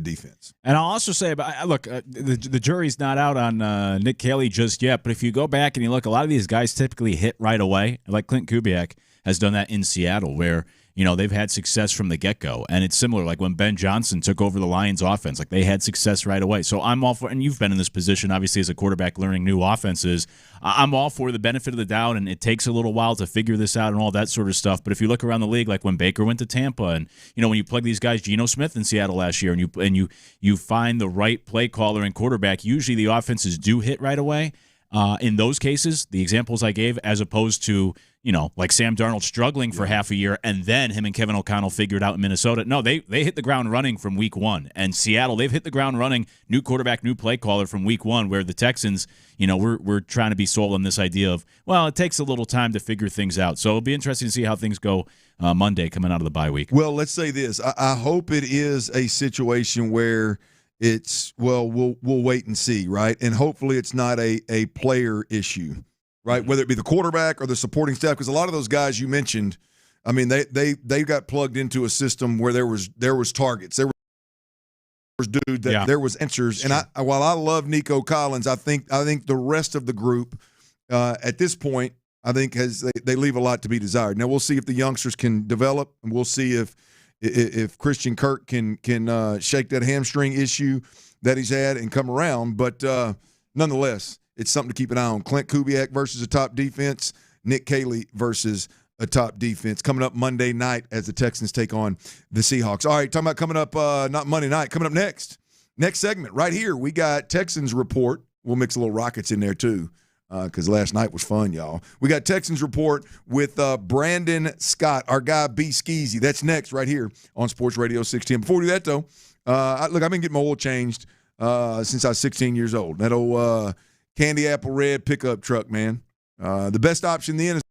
defense. And I'll also say, the jury's not out on Nick Caley just yet, but if you go back and you look, a lot of these guys typically hit right away, like Clint Kubiak has done that in Seattle, where they've had success from the get-go. And it's similar, like when Ben Johnson took over the Lions offense, like they had success right away. So I'm all for, and you've been in this position, obviously, as a quarterback learning new offenses, I'm all for the benefit of the doubt, and it takes a little while to figure this out and all that sort of stuff. But if you look around the league, like when Baker went to Tampa, and when you plug these guys, Geno Smith in Seattle last year, and you find the right play caller and quarterback, usually the offenses do hit right away. In those cases, the examples I gave, as opposed to, like Sam Darnold struggling for half a year and then him and Kevin O'Connell figured out in Minnesota. No, they hit the ground running from week one. And Seattle, they've hit the ground running, new quarterback, new play caller from week one, where the Texans, we're trying to be sold on this idea of, well, it takes a little time to figure things out. So it'll be interesting to see how things go Monday coming out of the bye week. Well, let's say this. I hope it is a situation where it's, we'll wait and see, right? And hopefully it's not a player issue, right? Whether it be the quarterback or the supporting staff, because a lot of those guys you mentioned, I mean, they got plugged into a system where there was targets, there was dude that there was answers. And while I love Nico Collins, I think the rest of the group at this point, I think they leave a lot to be desired. Now we'll see if the youngsters can develop, and we'll see if Christian Kirk can shake that hamstring issue that he's had and come around. But nonetheless, it's something to keep an eye on. Clint Kubiak versus a top defense, Nick Caley versus a top defense. Coming up Monday night as the Texans take on the Seahawks. All right, talking about coming up, not Monday night, coming up next segment right here, we got Texans Report. We'll mix a little Rockets in there too, because last night was fun, y'all. We got Texans Report with Brandon Scott, our guy B. Skeezy. That's next right here on Sports Radio 610. Before we do that, though, I've been getting my oil changed since I was 16 years old. That old candy apple red pickup truck, man. The best option then is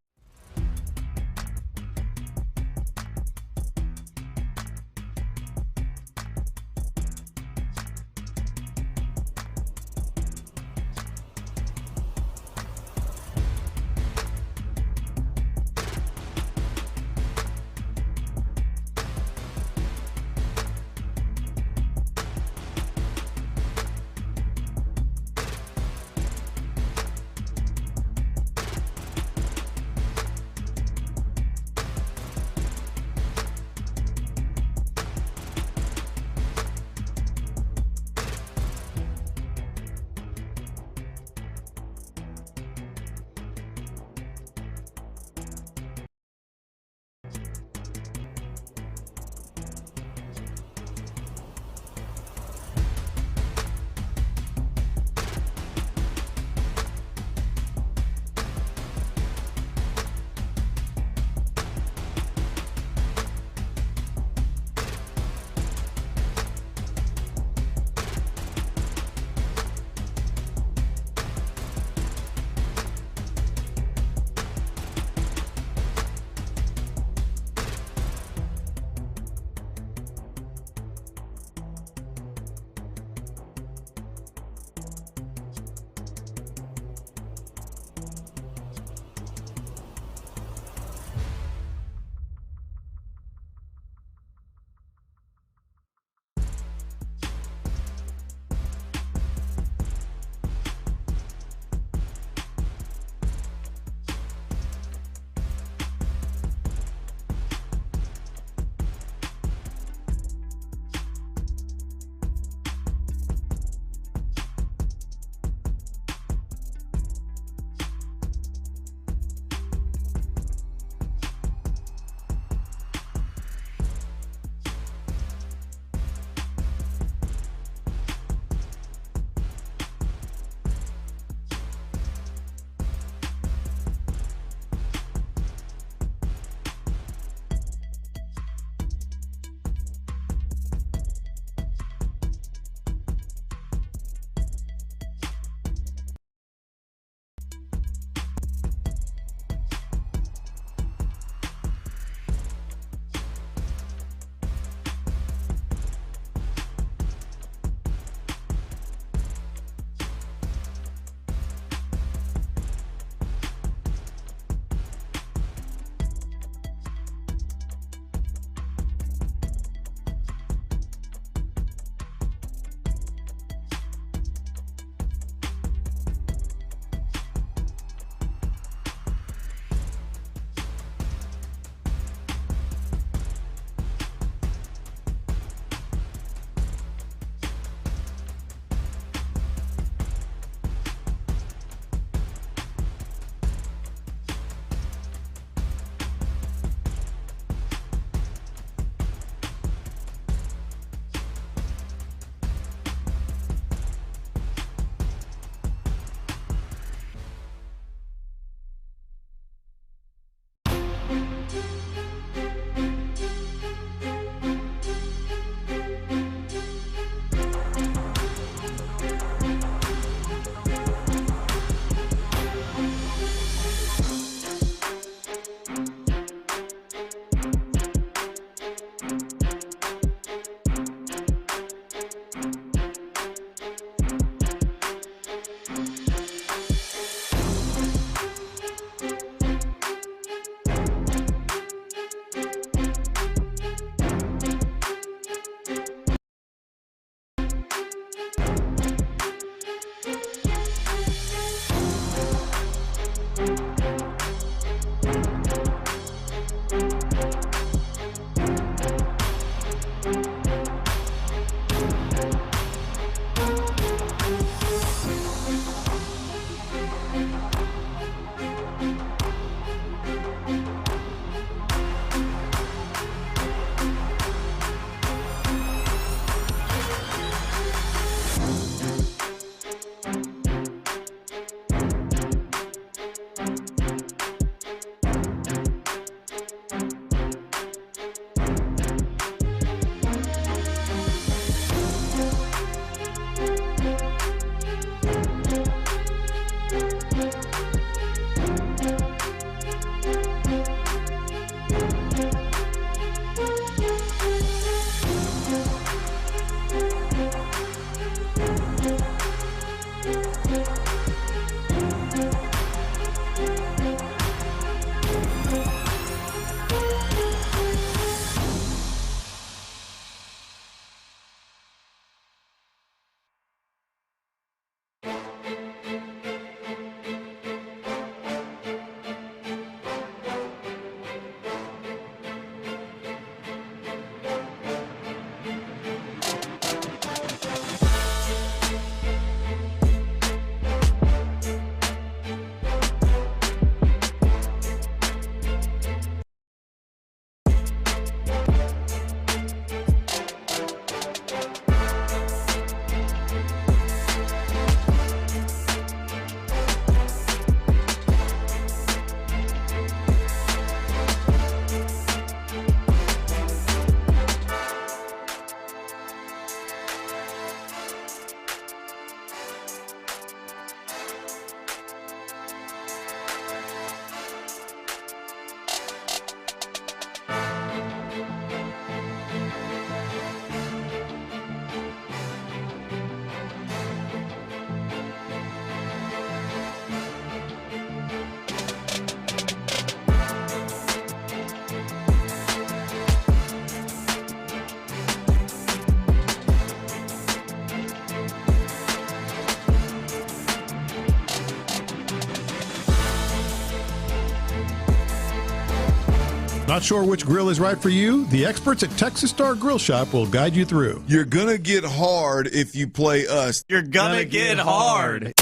Not sure which grill is right for you? The experts at Texas Star Grill Shop will guide you through. You're going to get hard if you play us. You're gonna get hard.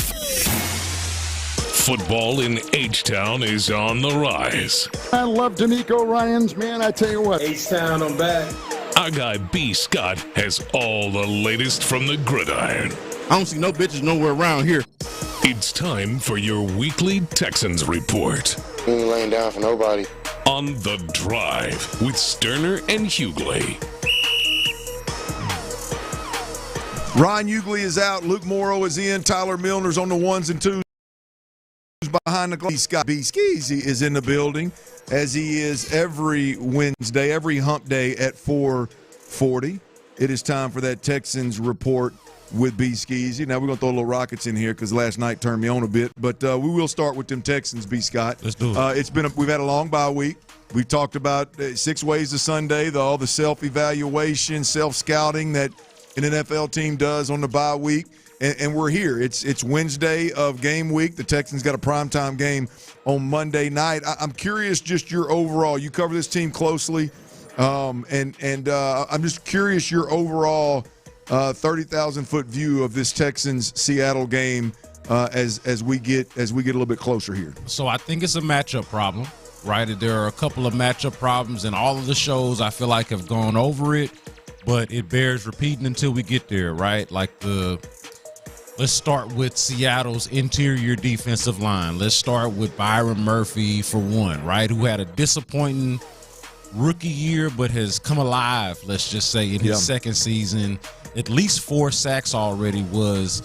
Football in H-Town is on the rise. I love DeMeco Ryans, man. I tell you what. H-Town, I'm back. Our guy B. Scott has all the latest from the gridiron. I don't see no bitches nowhere around here. It's time for your weekly Texans report. We ain't laying down for nobody. On The Drive with Stoerner and Hughley. Ryan Hughley is out. Luke Morrow is in. Tyler Milner's on the ones and twos behind the glass. Scott B. Skeezy is in the building, as he is every Wednesday, every hump day at 4:40. It is time for that Texans report with B. Skeezy. Now, we're going to throw a little Rockets in here because last night turned me on a bit. But we will start with them Texans, B. Scott. Let's do it. We've had a long bye week. We've talked about 6 ways to Sunday, all the self-evaluation, self-scouting that an NFL team does on the bye week. And we're here. It's Wednesday of game week. The Texans got a primetime game on Monday night. I'm curious just your overall. You cover this team closely. I'm just curious your overall 30,000-foot view of this Texans-Seattle game as we get a little bit closer here. So I think it's a matchup problem, right? There are a couple of matchup problems, and all of the shows I feel like have gone over it, but it bears repeating until we get there, right? Let's start with Seattle's interior defensive line. Let's start with Byron Murphy for one, right? Who had a disappointing rookie year, but has come alive, let's just say, in his second season. At least 4 sacks already was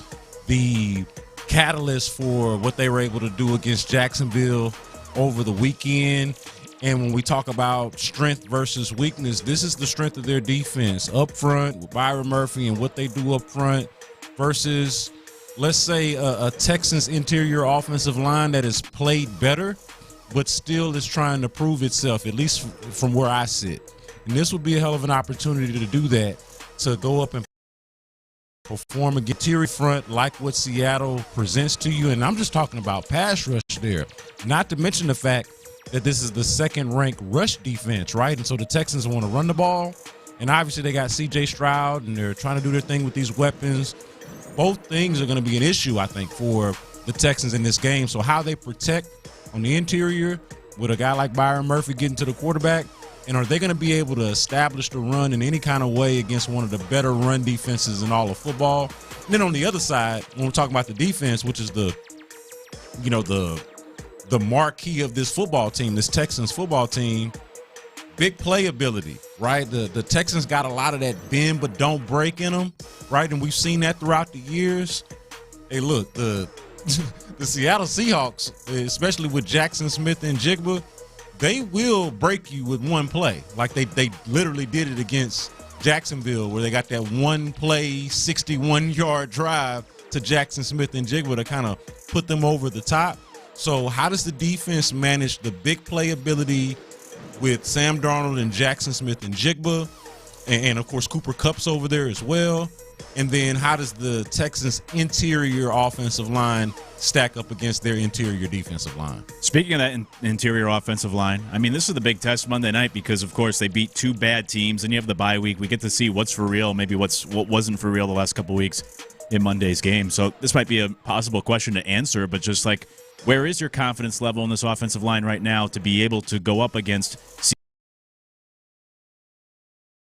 the catalyst for what they were able to do against Jacksonville over the weekend. And when we talk about strength versus weakness, this is the strength of their defense up front with Byron Murphy and what they do up front versus, let's say, a Texans interior offensive line that has played better but still is trying to prove itself, at least from where I sit. And this would be a hell of an opportunity to do that, to go up and perform a interior front like what Seattle presents to you. And I'm just talking about pass rush there, not to mention the fact that this is the second-ranked rush defense, right? And so the Texans want to run the ball, and obviously they got C.J. Stroud, and they're trying to do their thing with these weapons. Both things are going to be an issue, I think, for the Texans in this game. So how they protect on the interior with a guy like Byron Murphy getting to the quarterback, and are they going to be able to establish the run in any kind of way against one of the better run defenses in all of football? And then on the other side, when we're talking about the defense, which is the marquee of this football team, this Texans football team, big playability, right? The Texans got a lot of that bend but don't break in them, right? And we've seen that throughout the years. Hey, look, the Seattle Seahawks, especially with Jackson Smith and Jigba, they will break you with one play. Like they literally did it against Jacksonville, where they got that one play, 61-yard drive to Jackson Smith and Jigba to kind of put them over the top. So how does the defense manage the big playability with Sam Darnold and Jackson Smith and Jigba, and of course Cooper Kupp's over there as well? And then how does the Texans' interior offensive line stack up against their interior defensive line? Speaking of that interior offensive line, I mean, this is the big test Monday night because, of course, they beat 2 bad teams, and you have the bye week. We get to see what's for real, maybe what wasn't for real the last couple weeks in Monday's game. So this might be a possible question to answer, but just like, where is your confidence level in this offensive line right now to be able to go up against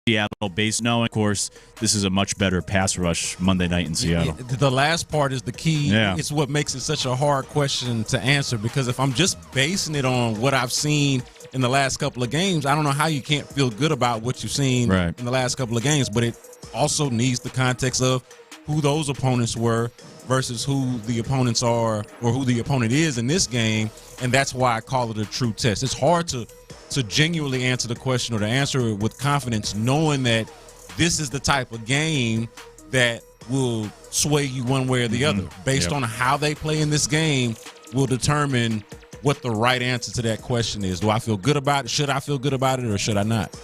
Seattle based? No, of course, this is a much better pass rush Monday night in Seattle. The last part is the key. Yeah. It's what makes it such a hard question to answer, because if I'm just basing it on what I've seen in the last couple of games, I don't know how you can't feel good about what you've seen in the last couple of games, but it also needs the context of who those opponents were versus who the opponents are or who the opponent is in this game, and that's why I call it a true test. It's hard to genuinely answer the question or to answer it with confidence, knowing that this is the type of game that will sway you one way or the other. Based on how they play in this game will determine what the right answer to that question is. Do I feel good about it? Should I feel good about it, or should I not?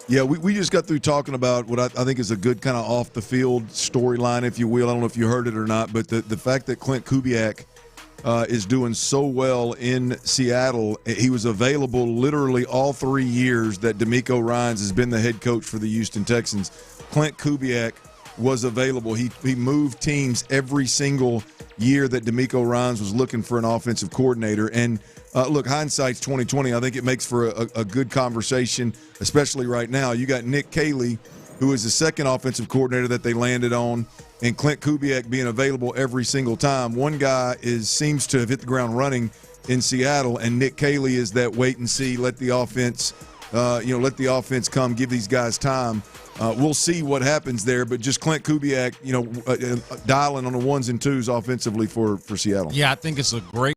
Yeah, we just got through talking about what I think is a good kind of off-the-field storyline, if you will. I don't know if you heard it or not, but the fact that Clint Kubiak is doing so well in Seattle. He was available literally all 3 years that DeMeco Ryans has been the head coach for the Houston Texans. Clint Kubiak was available. He moved teams every single year that DeMeco Ryans was looking for an offensive coordinator. And look, hindsight's 2020. I think it makes for a good conversation, especially right now. You got Nick Caley, who is the second offensive coordinator that they landed on, and Clint Kubiak being available every single time. One guy seems to have hit the ground running in Seattle, and Nick Caley is that wait and see, let the offense, let the offense come, give these guys time. We'll see what happens there, but just Clint Kubiak, dialing on the ones and twos offensively for Seattle. Yeah, I think it's a great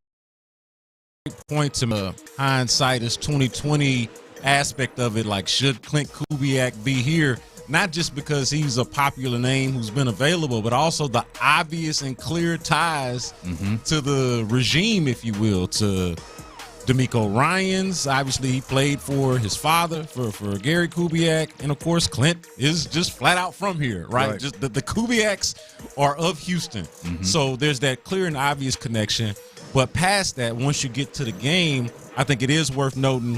point to hindsight is 2020 aspect of it. Like, should Clint Kubiak be here? Not just because he's a popular name who's been available, but also the obvious and clear ties to the regime, if you will, to DeMeco Ryans. Obviously, he played for his father, for Gary Kubiak. And, of course, Clint is just flat out from here, right? Just the Kubiaks are of Houston. So there's that clear and obvious connection. But past that, once you get to the game, I think it is worth noting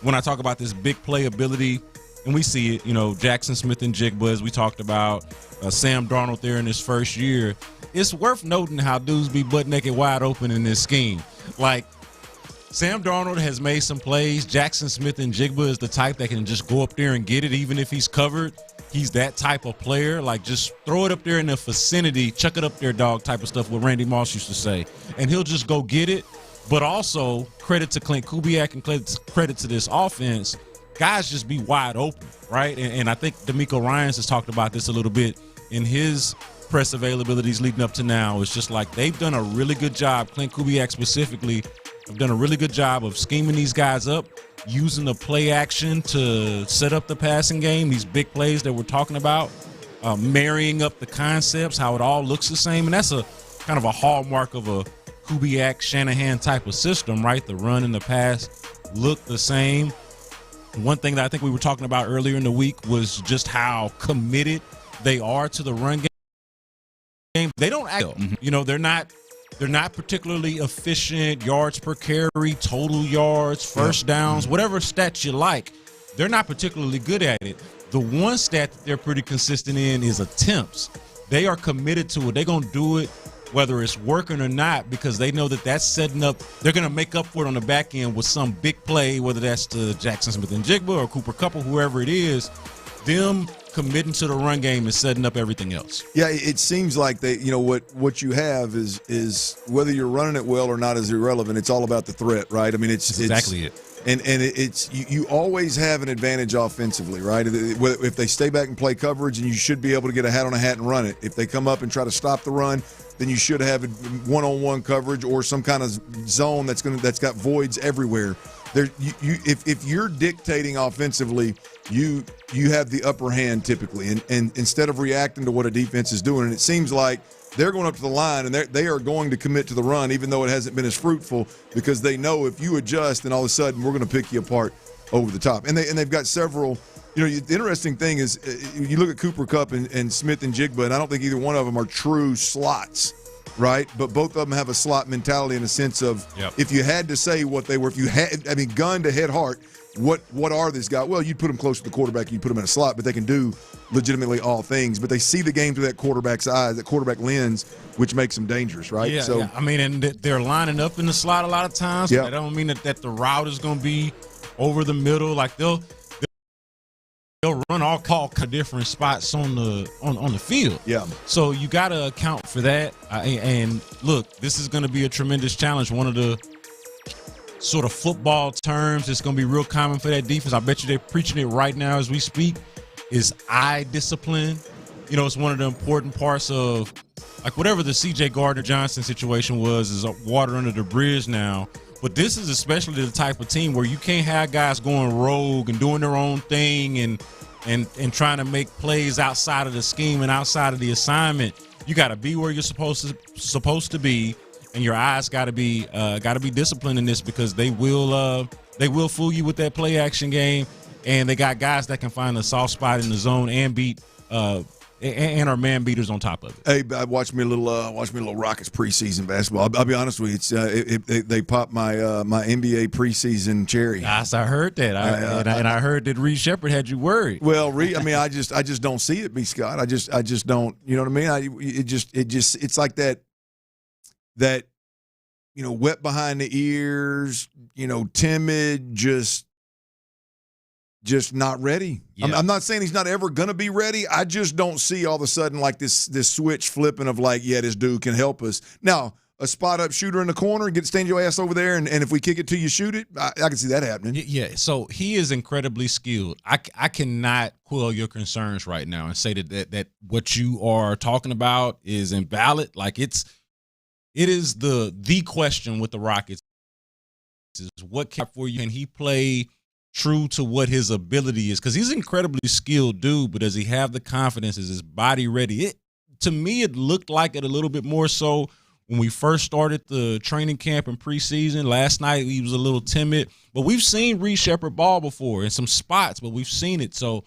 when I talk about this big playability. And we see it, Jackson Smith and Jigba, as we talked about, Sam Darnold there in his first year. It's worth noting how dudes be butt naked wide open in this scheme. Like, Sam Darnold has made some plays. Jackson Smith and Jigba is the type that can just go up there and get it, even if he's covered. He's that type of player. Like, just throw it up there in the vicinity, chuck it up there, dog, type of stuff, what Randy Moss used to say. And he'll just go get it. But also, credit to Clint Kubiak and credit to this offense, guys just be wide open, right? And I think DeMeco Ryans has talked about this a little bit in his press availabilities leading up to now. It's just like they've done a really good job, Clint Kubiak specifically, have done a really good job of scheming these guys up, using the play action to set up the passing game, these big plays that we're talking about, marrying up the concepts, how it all looks the same. And that's a kind of a hallmark of a Kubiak, Shanahan type of system, right? The run and the pass look the same. One thing that I think we were talking about earlier in the week was just how committed they are to the run game. They don't act, they're not particularly efficient, yards per carry, total yards, first downs, whatever stats you like. They're not particularly good at it. The one stat that they're pretty consistent in is attempts. They are committed to it. They're going to do it whether it's working or not, because they know that that's setting up. They're going to make up for it on the back end with some big play, whether that's to Jackson Smith and Jigba or Cooper Kupp or whoever it is. Them committing to the run game is setting up everything else. Yeah, it seems like they, what you have is whether you're running it well or not is irrelevant. It's all about the threat, right? I mean, it's exactly it. And it's you always have an advantage offensively, right? If they stay back and play coverage, and you should be able to get a hat on a hat and run it. If they come up and try to stop the run, then you should have one-on-one coverage or some kind of zone that's got voids everywhere. If you're dictating offensively, you have the upper hand typically, and instead of reacting to what a defense is doing, and it seems like they're going up to the line and they are going to commit to the run, even though it hasn't been as fruitful, because they know if you adjust, then all of a sudden we're going to pick you apart over the top. And they've got several. The interesting thing is you look at Cooper Kupp and Smith and Jigba, and I don't think either one of them are true slots, right? But both of them have a slot mentality in the sense of if you had to say what they were, gun to head heart, what are these guys? Well, you'd put them close to the quarterback, you'd put them in a slot, but they can do legitimately all things. But they see the game through that quarterback's eyes, that quarterback lens, which makes them dangerous, right? Yeah. I mean, and they're lining up in the slot a lot of times. Yeah. That don't mean that the route is going to be over the middle. Like they'll run all different spots on the field. Yeah. So you got to account for that. And look, this is going to be a tremendous challenge. One of the sort of football terms that's going to be real common for that defense, I bet you they're preaching it right now as we speak, is eye discipline. It's one of the important parts of, like, whatever the C.J. Gardner-Johnson situation was, is water under the bridge now. But this is especially the type of team where you can't have guys going rogue and doing their own thing and trying to make plays outside of the scheme and outside of the assignment. You got to be where you're supposed to be, and your eyes got to be disciplined in this, because they will fool you with that play action game, and they got guys that can find a soft spot in the zone and beat and are man beaters on top of it. Hey, I watched me a little Rockets preseason basketball. I'll be honest with you, it's they popped my my NBA preseason cherry. Yes, I heard that, and I heard that Reed Shepherd had you worried. Well, Reed, I mean, I just don't see it, B. Scott. I just don't. You know what I mean? It's like that wet behind the ears, timid, just not ready. Yeah. I'm not saying he's not ever going to be ready. I just don't see all of a sudden like this switch flipping of like, yeah, this dude can help us. Now, a spot-up shooter in the corner, stand your ass over there, and if we kick it to you, shoot it, I can see that happening. Yeah, so he is incredibly skilled. I cannot quell your concerns right now and say that what you are talking about is invalid. Like it is the question with the Rockets is what can he play true to what his ability is, because he's an incredibly skilled dude, but does he have the confidence? Is his body ready? To me, it looked like it a little bit more so when we first started the training camp and preseason. Last night, he was a little timid, but we've seen Reed Shepherd ball before in some spots, but we've seen it. So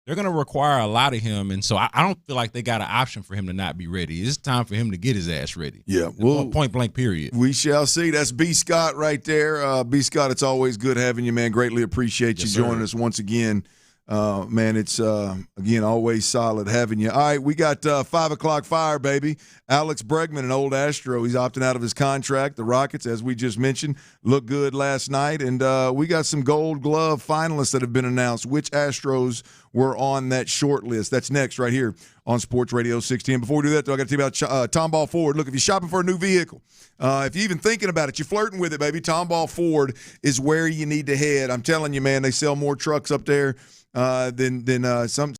they're going to require a lot of him, and so I don't feel like they got an option for him to not be ready. It's time for him to get his ass ready. Yeah, well, point blank, period. We shall see. That's B. Scott right there. B. Scott, it's always good having you, man. Greatly appreciate you joining us once again. Man, it's, again, always solid having you. All right, we got 5 o'clock fire, baby. Alex Bregman, an old Astro, he's opting out of his contract. The Rockets, as we just mentioned, looked good last night. And we got some Gold Glove finalists that have been announced. Which Astros were on that short list? That's next right here on Sports Radio 610. Before we do that, though, I got to tell you about Tomball Ford. Look, if you're shopping for a new vehicle, if you're even thinking about it, you're flirting with it, baby, Tomball Ford is where you need to head. I'm telling you, man, they sell more trucks up there than some.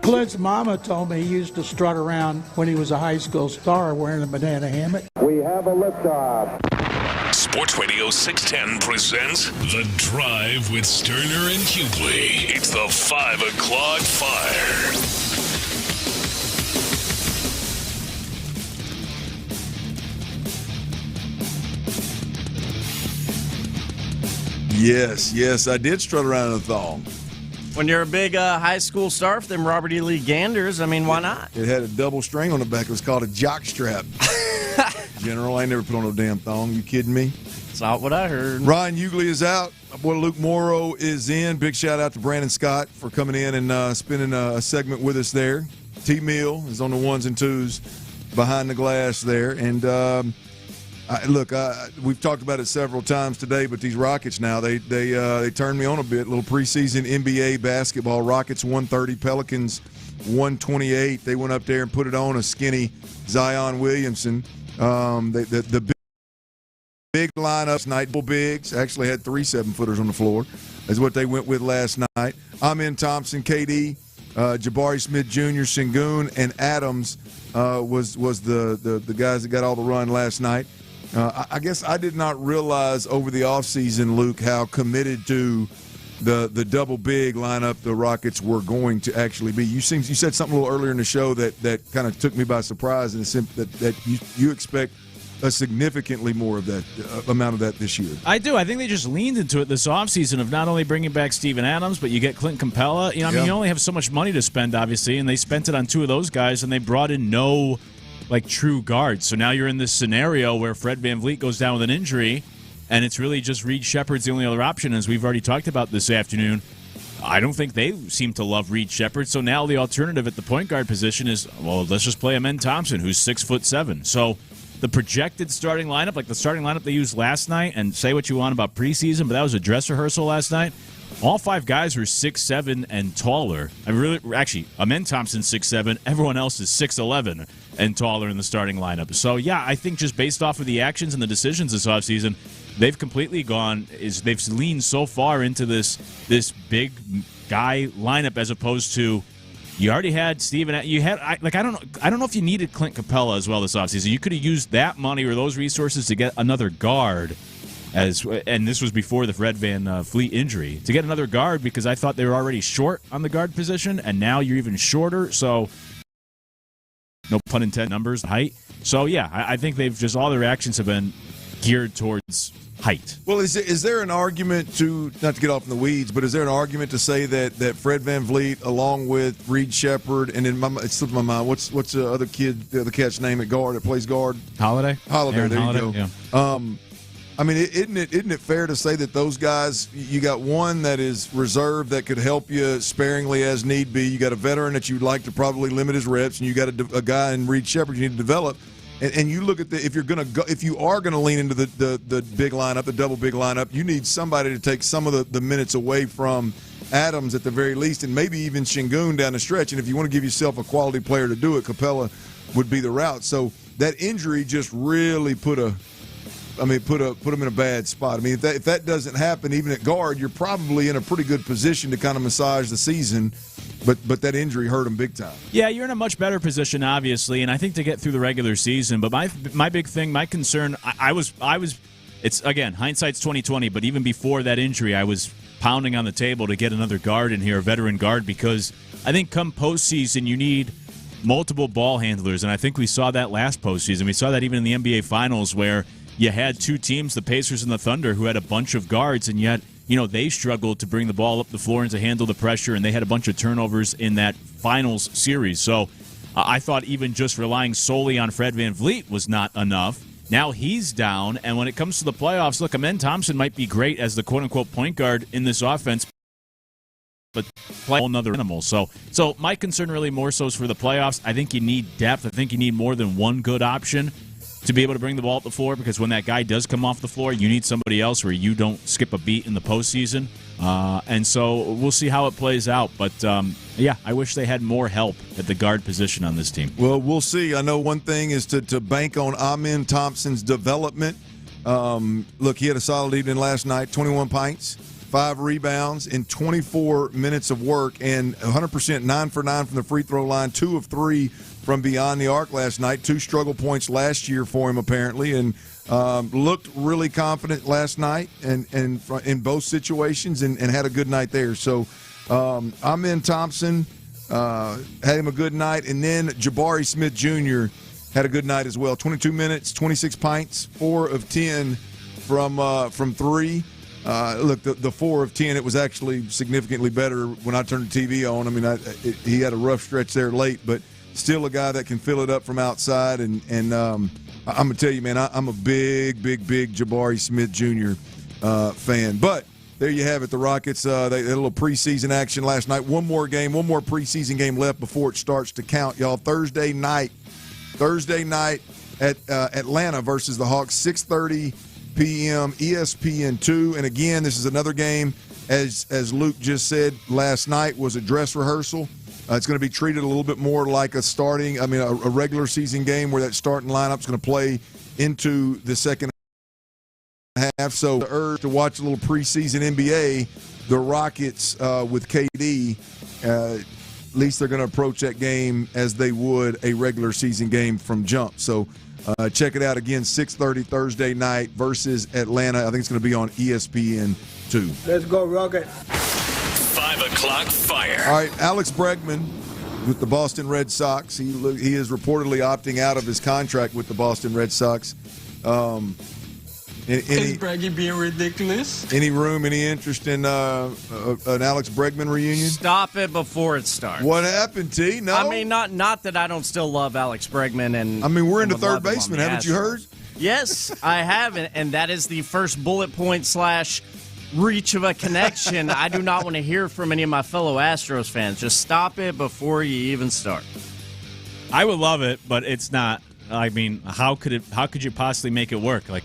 Clint's mama told me he used to strut around when he was a high school star wearing a banana hammock. We have a liftoff. Sports Radio 610 presents The Drive with Stoerner and Hughley. It's the 5 o'clock fire. Yes, I did strut around in a thong. When you're a big high school star for them Robert E. Lee Ganders, I mean, why not? It had a double string on the back. It was called a jock strap. General, I ain't never put on no damn thong. You kidding me? That's not what I heard. Ryan Hughley is out. My boy Luke Morrow is in. Big shout out to Brandon Scott for coming in and spending a segment with us there. T. Mill is on the ones and twos behind the glass there. And we've talked about it several times today, but these Rockets now, they turned me on a bit. A little preseason NBA basketball. Rockets 130, Pelicans 128. They went up there and put it on a skinny Zion Williamson. The big lineups tonight, double bigs, actually had 3 7-footers on the floor, is what they went with last night. Amen Thompson, KD, Jabari Smith Jr., Sengun, and Adams was the guys that got all the run last night. I guess I did not realize over the offseason, Luke, how committed to the double big lineup the Rockets were going to actually be. You said something a little earlier in the show that kind of took me by surprise, in the sense that you expect a significantly more of that amount of that this year. I do. I think they just leaned into it this offseason of not only bringing back Steven Adams, but you get Clint Capella. You only have so much money to spend, obviously, and they spent it on 2 of those guys, and they brought in no true guards. So now you're in this scenario where Fred VanVleet goes down with an injury, and it's really just Reed Shepherd's the only other option. As we've already talked about this afternoon, I don't think they seem to love Reed Shepherd. So now the alternative at the point guard position is, well, let's just play Amen Thompson, who's 6'7". So the projected starting lineup, like the starting lineup they used last night, and say what you want about preseason, but that was a dress rehearsal last night. All 5 guys were 6'7" and taller. Amen Thompson 6'7". Everyone else is 6'11" and taller in the starting lineup. So yeah, I think just based off of the actions and the decisions this offseason, they've completely they've leaned so far into this big guy lineup, as opposed to, you already had Steven. I don't know if you needed Clint Capella as well this offseason. You could have used that money or those resources to get another guard. And this was before the Fred VanVleet injury, to get another guard, because I thought they were already short on the guard position, and now you're even shorter. So, no pun intended, numbers, height. So yeah, I think they've just, all their actions have been geared towards height. Well, is there an argument to, not to get off in the weeds, but is there an argument to say that Fred VanVleet, along with Reed Shepherd, and it slipped my mind, what's the other kid, the cat's name at guard that plays guard? Holiday. Aaron there Holiday, you go. Yeah. I mean, isn't it fair to say that those guys, you got one that is reserved that could help you sparingly as need be. You got a veteran that you'd like to probably limit his reps, and you got a guy in Reed Shepherd you need to develop. And you look at if you are gonna lean into the big lineup, the double big lineup, you need somebody to take some of the minutes away from Adams at the very least, and maybe even Sengun down the stretch. And if you want to give yourself a quality player to do it, Capella would be the route. So that injury just really put him in a bad spot. I mean, if that doesn't happen, even at guard, you're probably in a pretty good position to kind of massage the season. But that injury hurt him big time. Yeah, you're in a much better position, obviously, and I think to get through the regular season. But my big thing, my concern, I was. It's, again, hindsight's 20/20. But even before that injury, I was pounding on the table to get another guard in here, a veteran guard, because I think come postseason you need multiple ball handlers, and I think we saw that last postseason. We saw that even in the NBA Finals, where you had 2 teams, the Pacers and the Thunder, who had a bunch of guards, and yet they struggled to bring the ball up the floor and to handle the pressure, and they had a bunch of turnovers in that finals series. So I thought even just relying solely on Fred VanVleet was not enough. Now he's down, and when it comes to the playoffs, look, Amen Thompson might be great as the quote-unquote point guard in this offense, but play a whole nother animal. So my concern really more so is for the playoffs. I think you need depth. I think you need more than one good option to be able to bring the ball up the floor, because when that guy does come off the floor, you need somebody else where you don't skip a beat in the postseason. And so we'll see how it plays out. But, yeah, I wish they had more help at the guard position on this team. Well, we'll see. I know one thing is to bank on Amen Thompson's development. Look, he had a solid evening last night, 21 pints. 5 rebounds in 24 minutes of work, and 100%, 9 for 9 from the free throw line, 2 of 3 from beyond the arc last night. 2 struggle points last year for him, apparently, and looked really confident last night and in both situations and had a good night there. So Amen Thompson had him a good night, and then Jabari Smith Jr. had a good night as well. 22 minutes, 26 pints, 4 of 10 from 3. Look, the 4 of 10, it was actually significantly better when I turned the TV on. I mean, he had a rough stretch there late, but still a guy that can fill it up from outside. And I'm going to tell you, man, I'm a big Jabari Smith Jr. Fan. But there you have it. The Rockets, they had a little preseason action last night. One more preseason game left before it starts to count, y'all. Thursday night at Atlanta versus the Hawks, 6:30 p.m. ESPN2. And again, this is another game, as Luke just said last night, was a dress rehearsal. It's going to be treated a little bit more like a regular season game where that starting lineup is going to play into the second half. So the urge to watch a little preseason NBA, the Rockets with KD, at least they're going to approach that game as they would a regular season game from jump. So check it out again, 6:30 Thursday night versus Atlanta. I think it's going to be on ESPN2. Let's go, Rocket. 5 o'clock fire. All right, Alex Bregman with the Boston Red Sox. He is reportedly opting out of his contract with the Boston Red Sox. Is Breggy being ridiculous? Any interest in an Alex Bregman reunion? Stop it before it starts. What happened, T? No. I mean, not that I don't still love Alex Bregman. And I mean, we're into third baseman. Haven't you heard? Yes, I have, and that is the first bullet point / reach of a connection. I do not want to hear from any of my fellow Astros fans. Just stop it before you even start. I would love it, but it's not. I mean, how could you possibly make it work? Like,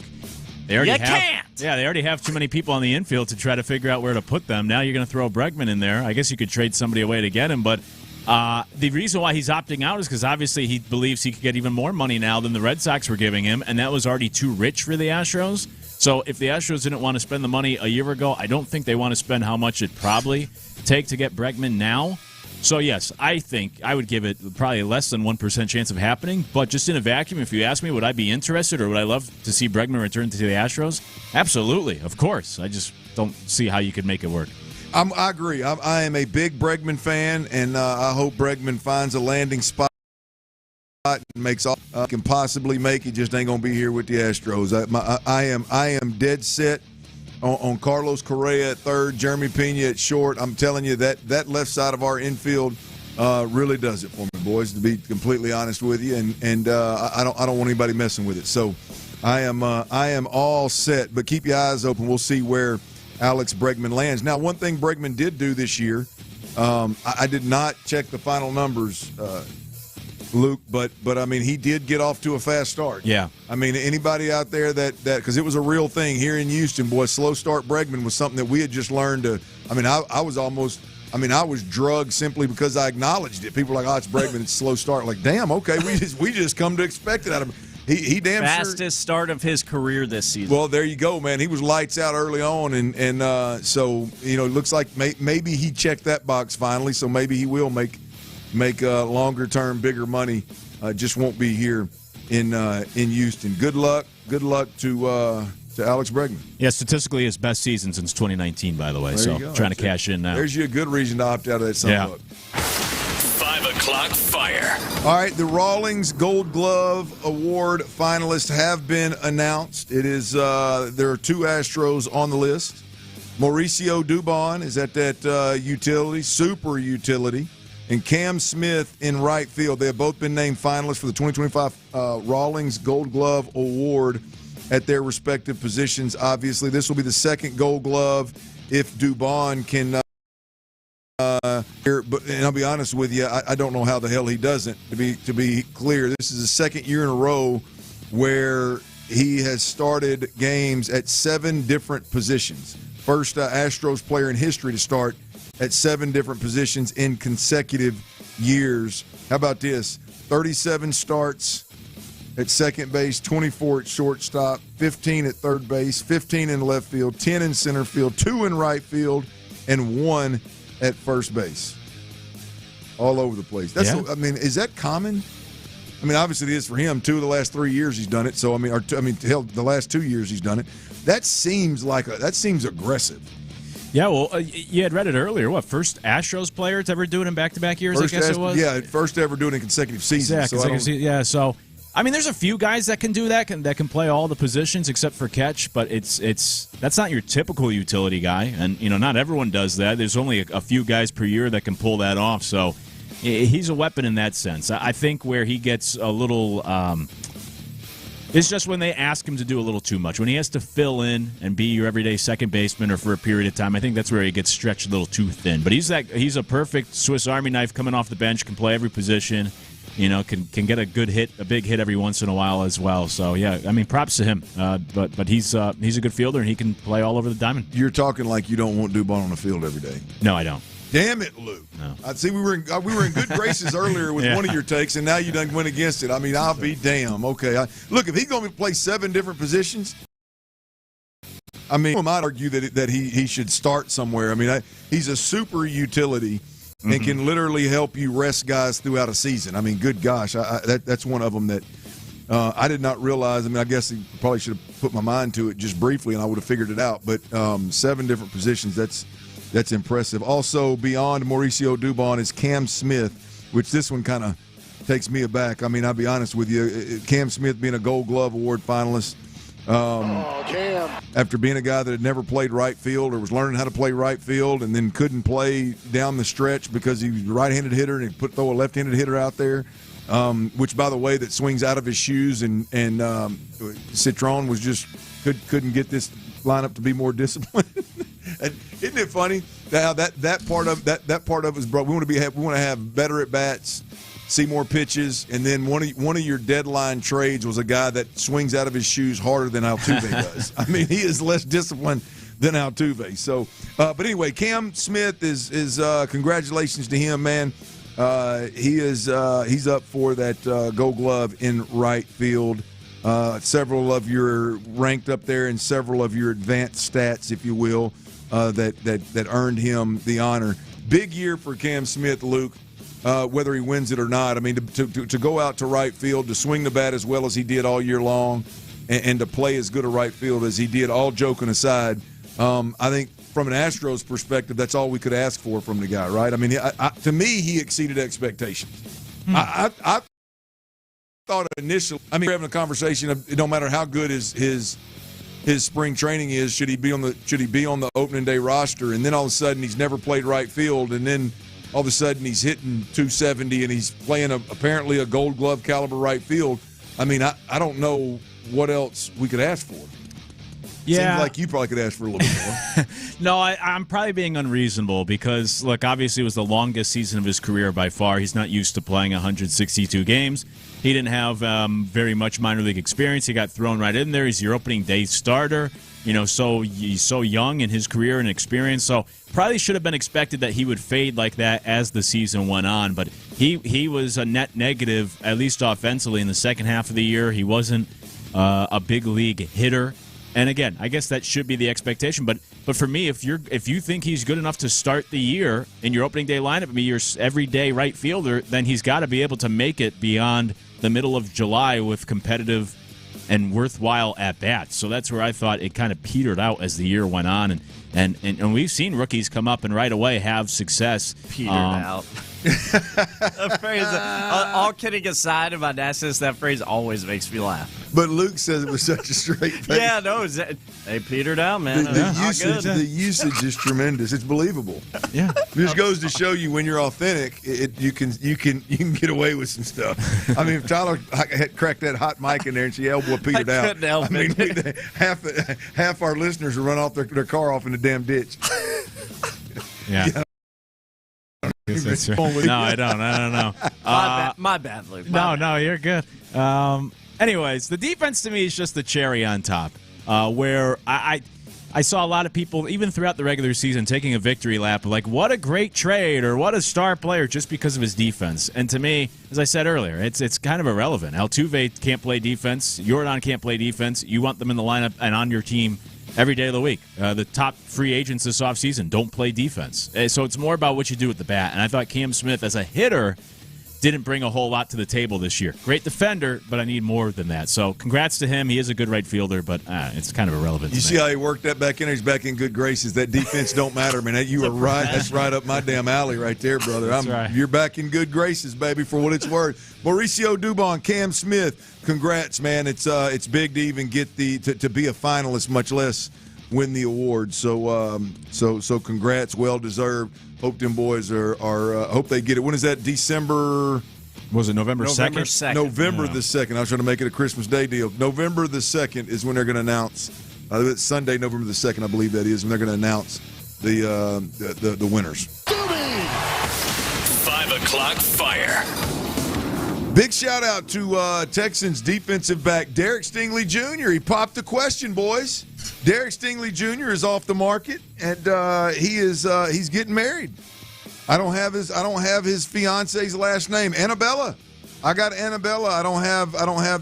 they already can't. Yeah, they already have too many people on the infield to try to figure out where to put them. Now you're going to throw Bregman in there. I guess you could trade somebody away to get him, but the reason why he's opting out is because obviously he believes he could get even more money now than the Red Sox were giving him, and that was already too rich for the Astros. So if the Astros didn't want to spend the money a year ago, I don't think they want to spend how much it probably take to get Bregman now. So, yes, I think I would give it probably less than 1% chance of happening. But just in a vacuum, if you ask me, would I be interested or would I love to see Bregman return to the Astros? Absolutely, of course. I just don't see how you could make it work. I agree. I am a big Bregman fan, and I hope Bregman finds a landing spot and makes all can possibly make. He just ain't going to be here with the Astros. I am dead set on Carlos Correa at third, Jeremy Pena at short. I'm telling you that left side of our infield really does it for me, boys. To be completely honest with you, and I don't want anybody messing with it. So I am all set. But keep your eyes open. We'll see where Alex Bregman lands. Now, one thing Bregman did do this year, I did not check the final numbers, Luke, but I mean, he did get off to a fast start. Yeah. I mean, anybody out there that because it was a real thing here in Houston, boy, slow start Bregman was something that we had just learned to. I mean, I was drugged simply because I acknowledged it. People were like, oh, it's Bregman, it's slow start. Like, damn, okay, we just come to expect it out of him. He damn fastest start of his career this season. Well, there you go, man. He was lights out early on, and so it looks like maybe he checked that box finally. So maybe he will make longer term, bigger money. Just won't be here in Houston. Good luck to Alex Bregman. Yeah, statistically his best season since 2019, by the way. There So trying to cash in now. There's you a good reason to opt out of that sunblock. Yeah. 5 o'clock fire. All right, the Rawlings Gold Glove Award finalists have been announced. It is there are 2 Astros on the list. Mauricio Dubon is at that utility, super utility, and Cam Smith in right field. They have both been named finalists for the 2025 Rawlings Gold Glove Award at their respective positions. Obviously, this will be the second Gold Glove if Dubon can. And I'll be honest with you, I don't know how the hell he doesn't. To be clear, this is the second year in a row where he has started games at 7 different positions. First Astros player in history to start at 7 different positions in consecutive years. How about this? 37 starts at second base, 24 at shortstop, 15 at third base, 15 in left field, 10 in center field, 2 in right field, and 1 at first base. All over the place. I mean, is that common? I mean, obviously it is for him. 2 of the last 3 years he's done it. So the last 2 years he's done it. That seems aggressive. Yeah, well, you had read it earlier. What, first Astros player to ever do it in back-to-back years? First, I guess it was. Yeah, first ever doing it in consecutive seasons. So I mean, there's a few guys that can do that, that can play all the positions except for catch, but that's not your typical utility guy, and not everyone does that. There's only a few guys per year that can pull that off, so he's a weapon in that sense. I think where he gets a little it's just when they ask him to do a little too much. When he has to fill in and be your everyday second baseman or for a period of time, I think that's where he gets stretched a little too thin. But he's a perfect Swiss Army knife coming off the bench, can play every position. Can get a good hit, a big hit every once in a while as well. So yeah, I mean, props to him. But he's a good fielder and he can play all over the diamond. You're talking like you don't want Dubon on the field every day. No, I don't. Damn it, Luke! No. I see we were in good graces earlier with one of your takes, and now you done went against it. I mean, I'll be damn. Okay, look, if he's going to play 7 different positions, I mean, I might argue that he should start somewhere. I mean, he's a super utility. And can literally help you rest guys throughout a season. I mean, good gosh, that's one of them that I did not realize. I mean, I guess he probably should have put my mind to it just briefly, and I would have figured it out. But 7 different positions, that's impressive. Also, beyond Mauricio Dubon is Cam Smith, which this one kind of takes me aback. I mean, I'll be honest with you. Cam Smith being a Gold Glove Award finalist. Cam. After being a guy that had never played right field or was learning how to play right field and then couldn't play down the stretch because he was a right-handed hitter and he throw a left-handed hitter out there, which, by the way, that swings out of his shoes and Citron was just couldn't get this lineup to be more disciplined. And isn't it funny how that part of us, bro? We want to have better at bats, see more pitches, and then one of your deadline trades was a guy that swings out of his shoes harder than Altuve does. I mean, he is less disciplined than Altuve. So, but anyway, Cam Smith is congratulations to him, man. He's up for that Gold Glove in right field. Several of your ranked up there in several of your advanced stats, if you will, that earned him the honor. Big year for Cam Smith, Luke. Whether he wins it or not. I mean, to go out to right field, to swing the bat as well as he did all year long, and to play as good a right field as he did, all joking aside, I think from an Astros perspective, that's all we could ask for from the guy, right? I mean, to me, he exceeded expectations. I thought initially, I mean, we're having a conversation of it don't matter how good his spring training is, should he be on the opening day roster, and then all of a sudden he's never played right field, and then all of a sudden he's hitting 270 and he's playing apparently a Gold Glove caliber right field. I mean, I don't know what else we could ask for. Yeah. Seems like you probably could ask for a little bit more. No, I'm probably being unreasonable because, look, obviously it was the longest season of his career by far. He's not used to playing 162 games. He didn't have very much minor league experience. He got thrown right in there. He's your opening day starter. So he's so young in his career and experience. So probably should have been expected that he would fade like that as the season went on. But he was a net negative, at least offensively, in the second half of the year. He wasn't a big league hitter. And again, I guess that should be the expectation. But for me, if you think he's good enough to start the year in your opening day lineup, I mean, your everyday right fielder, then he's got to be able to make it beyond the middle of July with competitive and worthwhile at bats. So that's where I thought it kind of petered out as the year went on, and we've seen rookies come up and right away have success. Petered out. That phrase, all kidding aside, if I ask this, that phrase always makes me laugh. But Luke says it was such a straight face. Yeah, no, they petered out, man. The usage is tremendous. It's believable. Yeah, it just goes to show you when you're authentic, you can get away with some stuff. I mean, if Tyler had cracked that hot mic in there and she elbow petered out, I mean, half our listeners would run off their car off in the damn ditch. Yeah. That's right. No, I don't know. My bad, Luke. No, you're good. Anyways, the defense to me is just the cherry on top. Where I saw a lot of people, even throughout the regular season, taking a victory lap, like, what a great trade or what a star player just because of his defense. And to me, as I said earlier, it's kind of irrelevant. Altuve can't play defense. Jordan can't play defense. You want them in the lineup and on your team every day of the week. The top free agents this offseason don't play defense. So it's more about what you do with the bat. And I thought Cam Smith, as a hitter, didn't bring a whole lot to the table this year. Great defender, but I need more than that. So congrats to him. He is a good right fielder, but it's kind of irrelevant. You see how he worked that back in there? He's back in good graces. That defense don't matter, man. You are right. That's right up my damn alley right there, brother. That's right. You're back in good graces, baby, for what it's worth. Mauricio Dubon, Cam Smith, congrats, man. It's big to even get to be a finalist, much less win the award. So congrats, well deserved. Hope them boys are hope they get it. When is that? December? Was it November 2nd? November the 2nd. I was trying to make it a Christmas Day deal. November the 2nd is when they're going to announce. It's Sunday, November the 2nd, I believe that is, when they're going to announce the winners. 5 o'clock fire. Big shout out to Texans defensive back Derek Stingley Jr. He popped the question, boys. Derek Stingley Jr. is off the market, and he's getting married. I don't have his fiance's last name, Annabella. I got Annabella. I don't have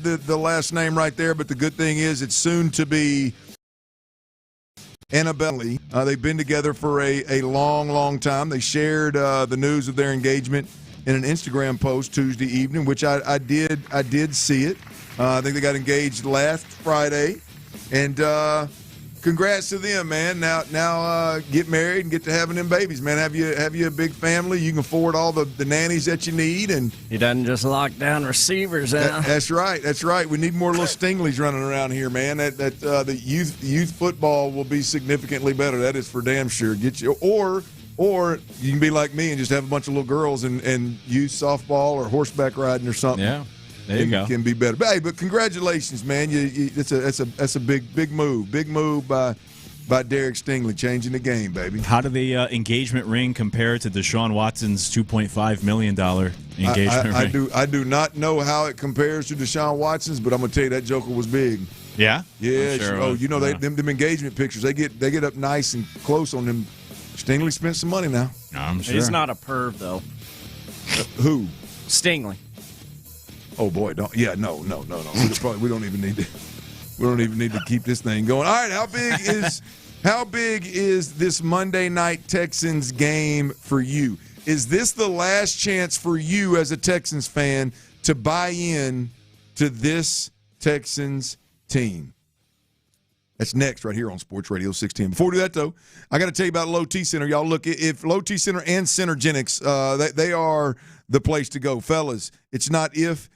the last name right there, but the good thing is it's soon to be Annabella. They've been together for a long time. They shared the news of their engagement in an Instagram post Tuesday evening, which I did see it. I think they got engaged last Friday, and congrats to them, man. Now get married and get to having them babies, man. Have you a big family? You can afford all the nannies that you need, and he doesn't just lock down receivers now. That's right. We need more little Stingleys running around here, man. The youth football will be significantly better. That is for damn sure. Get you or you can be like me and just have a bunch of little girls and youth softball or horseback riding or something. Yeah. There you go. Can be better. But, hey, but congratulations, man. That's a big move. Big move by Derek Stingley, changing the game, baby. How did the engagement ring compare to Deshaun Watson's $2.5 million engagement ring? I do not know how it compares to Deshaun Watson's, but I'm going to tell you that joker was big. Yeah? Yeah. Sure them engagement pictures, they get up nice and close on them. Stingley spent some money now. I'm sure. He's not a perv, though. Who? Stingley. Oh boy, no. We don't even need to keep this thing going. All right, how big is this Monday night Texans game for you? Is this the last chance for you as a Texans fan to buy in to this Texans team? That's next right here on Sports Radio 610. Before we do that, though, I got to tell you about Low T Center. Y'all look, if Low T Center and Synergenics, they are the place to go. Fellas, it's not if,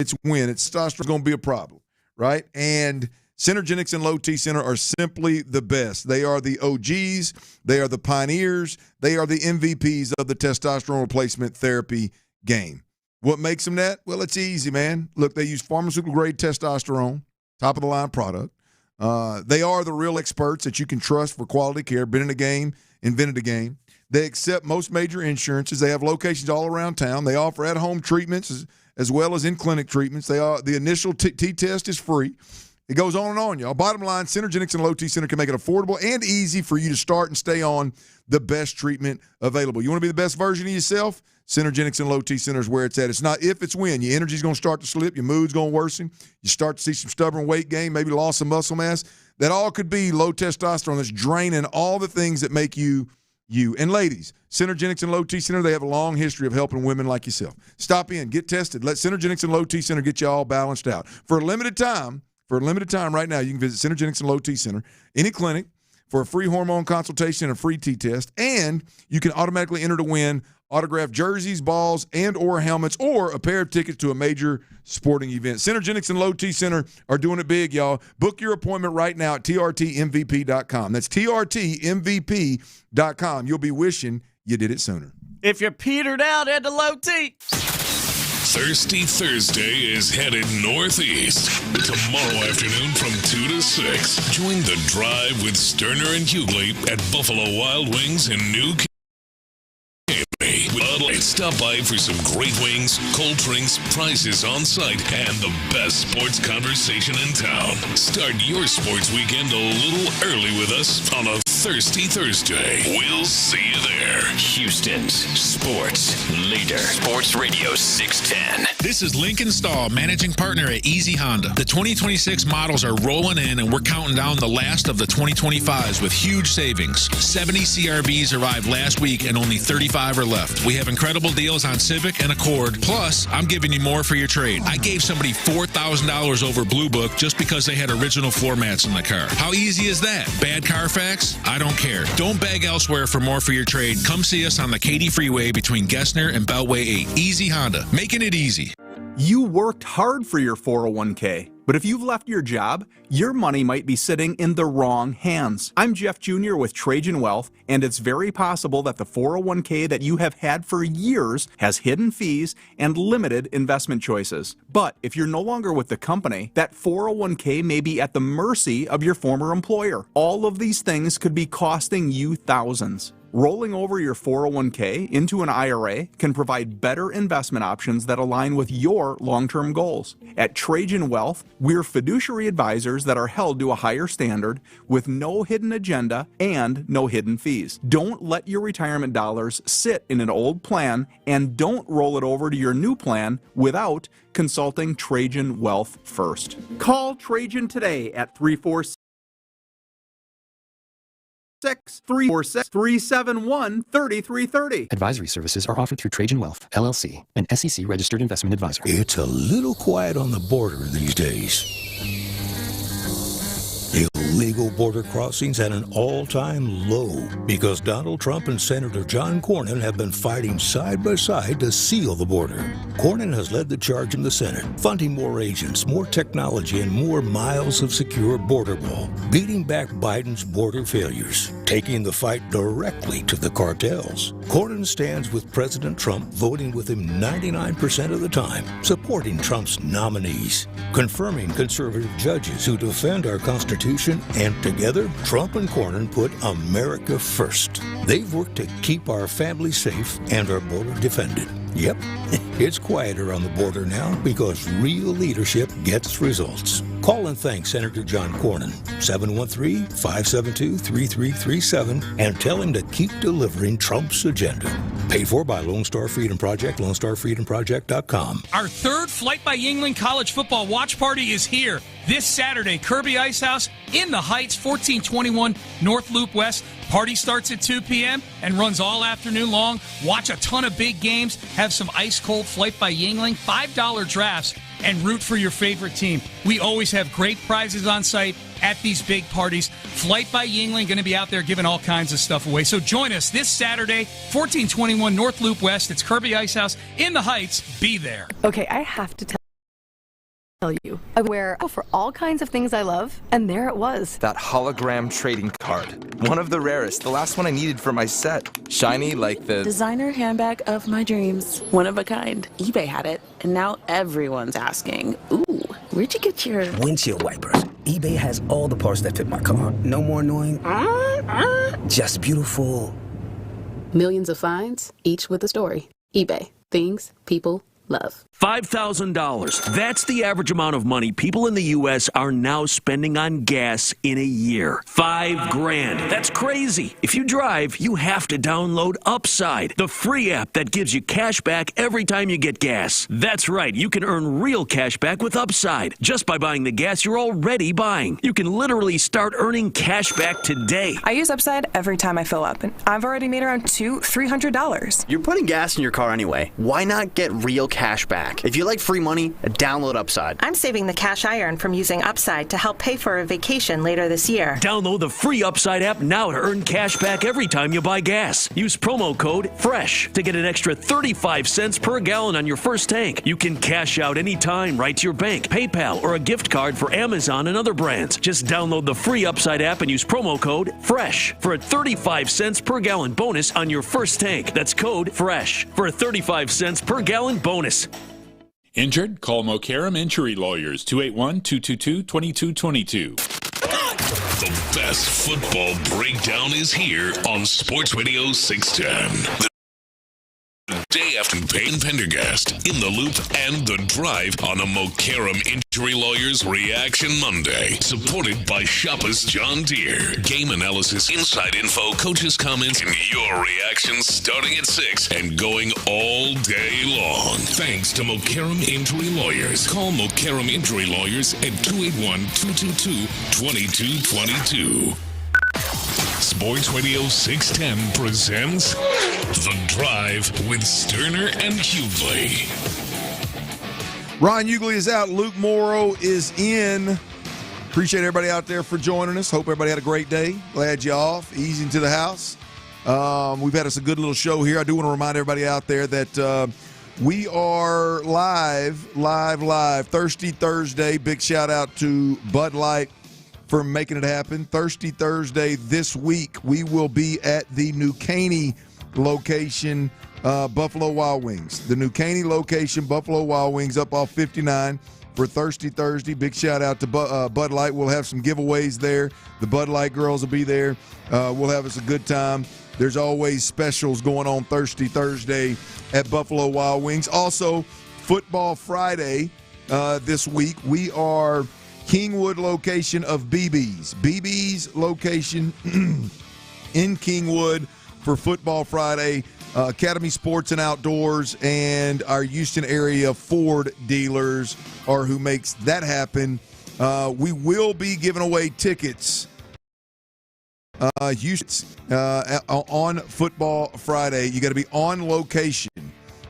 it's when. It's testosterone going to be a problem, right? And Synergenics and Low T Center are simply the best. They are the OGs. They are the pioneers. They are the MVPs of the testosterone replacement therapy game. What makes them that? Well, it's easy, man. Look, they use pharmaceutical-grade testosterone, top-of-the-line product. They are the real experts that you can trust for quality care. Been in the game, invented the game. They accept most major insurances. They have locations all around town. They offer at-home treatments as well as in-clinic treatments. The initial T-test is free. It goes on and on, y'all. Bottom line, Synergenics and Low T Center can make it affordable and easy for you to start and stay on the best treatment available. You want to be the best version of yourself? Synergenics and Low T Center is where it's at. It's not if, it's when. Your energy's going to start to slip. Your mood's going to worsen. You start to see some stubborn weight gain, maybe loss of muscle mass. That all could be low testosterone that's draining all the things that make you you. And ladies, Synergenics and Low T Center, they have a long history of helping women like yourself. Stop in, get tested. Let Synergenics and Low T Center get you all balanced out. For a limited time right now, you can visit Synergenics and Low T Center, any clinic, for a free hormone consultation and a free T-test, and you can automatically enter to win autographed jerseys, balls, and or helmets, or a pair of tickets to a major sporting event. Synergenics and Low T Center are doing it big, y'all. Book your appointment right now at trtmvp.com. That's trtmvp.com. You'll be wishing you did it sooner. If you're petered out, head to Low T. Thirsty Thursday is headed northeast. Tomorrow afternoon from 2 to 6. Join the drive with Stoerner and Hughley at Buffalo Wild Wings in New Caney. Stop by for some great wings, cold drinks, prizes on site, and the best sports conversation in town. Start your sports weekend a little early with us on a Thirsty Thursday. We'll see you there. Houston's sports leader. Sports Radio 610. This is Lincoln Stahl, managing partner at Easy Honda. The 2026 models are rolling in, and we're counting down the last of the 2025s with huge savings. 70 CRVs arrived last week, and only 35 are left. We have incredible deals on Civic and Accord. Plus, I'm giving you more for your trade. I gave somebody $4,000 over Blue Book just because they had original floor mats in the car. How easy is that? Bad Carfax? I don't care. Don't beg elsewhere for more for your trade. Come see us on the Katy Freeway between Gessner and Beltway 8. Easy Honda. Making it easy. You worked hard for your 401k, but if you've left your job, your money might be sitting in the wrong hands. I'm Jeff Jr. with Trajan Wealth, and it's very possible that the 401k that you have had for years has hidden fees and limited investment choices. But if you're no longer with the company, that 401k may be at the mercy of your former employer. All of these things could be costing you thousands. Rolling over your 401k into an IRA can provide better investment options that align with your long-term goals. At Trajan Wealth, we're fiduciary advisors that are held to a higher standard with no hidden agenda and no hidden fees. Don't let your retirement dollars sit in an old plan, and don't roll it over to your new plan without consulting Trajan Wealth first. Call Trajan today at 346-371-3330. Advisory services are offered through Trajan Wealth, LLC, an SEC-registered investment advisor. It's a little quiet on the border these days. Illegal border crossings at an all-time low because Donald Trump and Senator John Cornyn have been fighting side by side to seal the border. Cornyn has led the charge in the Senate, funding more agents, more technology, and more miles of secure border wall, beating back Biden's border failures, taking the fight directly to the cartels. Cornyn stands with President Trump, voting with him 99% of the time, supporting Trump's nominees, confirming conservative judges who defend our Constitution, and together, Trump and Cornyn put America first. They've worked to keep our families safe and our border defended. Yep, it's quieter on the border now because real leadership gets results. Call and thank Senator John Cornyn, 713-572-3337, and tell him to keep delivering Trump's agenda. Paid for by Lone Star Freedom Project, LoneStarFreedomProject.com. Our third Flight by Yingling College Football Watch Party is here this Saturday. Kirby Ice House in the Heights, 1421 North Loop West. Party starts at 2 p.m. and runs all afternoon long. Watch a ton of big games, have some ice-cold Flight by Yingling, $5 drafts, and root for your favorite team. We always have great prizes on site at these big parties. Flight by Yingling going to be out there giving all kinds of stuff away. So join us this Saturday, 1421 North Loop West. It's Kirby Ice House in the Heights. Be there. Okay, I have to tell you. I wear for all kinds of things I love, and there it was. That hologram trading card. One of the rarest. The last one I needed for my set. Shiny like the designer handbag of my dreams. One of a kind. eBay had it, and now everyone's asking, ooh, where'd you get your windshield wipers? eBay has all the parts that fit my car. No more annoying. Just beautiful. Millions of finds, each with a story. eBay. Things people love. $5,000. That's the average amount of money people in the U.S. are now spending on gas in a year. $5,000. That's crazy. If you drive, you have to download Upside, the free app that gives you cash back every time you get gas. That's right. You can earn real cash back with Upside just by buying the gas you're already buying. You can literally start earning cash back today. I use Upside every time I fill up, and I've already made around $300. You're putting gas in your car anyway. Why not get real cash back? If you like free money, download Upside. I'm saving the cash I earn from using Upside to help pay for a vacation later this year. Download the free Upside app now to earn cash back every time you buy gas. Use promo code FRESH to get an extra 35 cents per gallon on your first tank. You can cash out anytime right to your bank, PayPal, or a gift card for Amazon and other brands. Just download the free Upside app and use promo code FRESH for a 35 cents per gallon bonus on your first tank. That's code FRESH for a 35 cents per gallon bonus. Injured? Call Mokaram Injury Lawyers, 281-222-2222. The best football breakdown is here on Sports Radio 610. The weekday after Payne and Pendergast, In the Loop, and The Drive on a Mokaram Injury Lawyers Reaction Monday. Supported by Shoppa's John Deere. Game analysis, inside info, coaches' comments, and your reactions starting at 6 and going all day long. Thanks to Mokaram Injury Lawyers. Call Mokaram Injury Lawyers at 281-222-2222. Sports Radio 610 presents The Drive with Stoerner and Hughley. Ryan Hughley is out. Luke Morrow is in. Appreciate everybody out there for joining us. Hope everybody had a great day. Glad you're off. Easy into the house. We've had us a good little show here. I do want to remind everybody out there that we are live, Thirsty Thursday. Big shout out to Bud Light for making it happen. Thirsty Thursday this week, we will be at the New Caney location, Buffalo Wild Wings. The New Caney location, Buffalo Wild Wings, up off 59 for Thirsty Thursday. Big shout out to Bud Light. We'll have some giveaways there. The Bud Light girls will be there. We'll have us a good time. There's always specials going on Thirsty Thursday at Buffalo Wild Wings. Also, Football Friday this week. We are Kingwood location of BB's. BB's location in Kingwood for Football Friday. Academy Sports and Outdoors and our Houston area Ford dealers are who makes that happen. We will be giving away tickets on Football Friday. You got to be on location.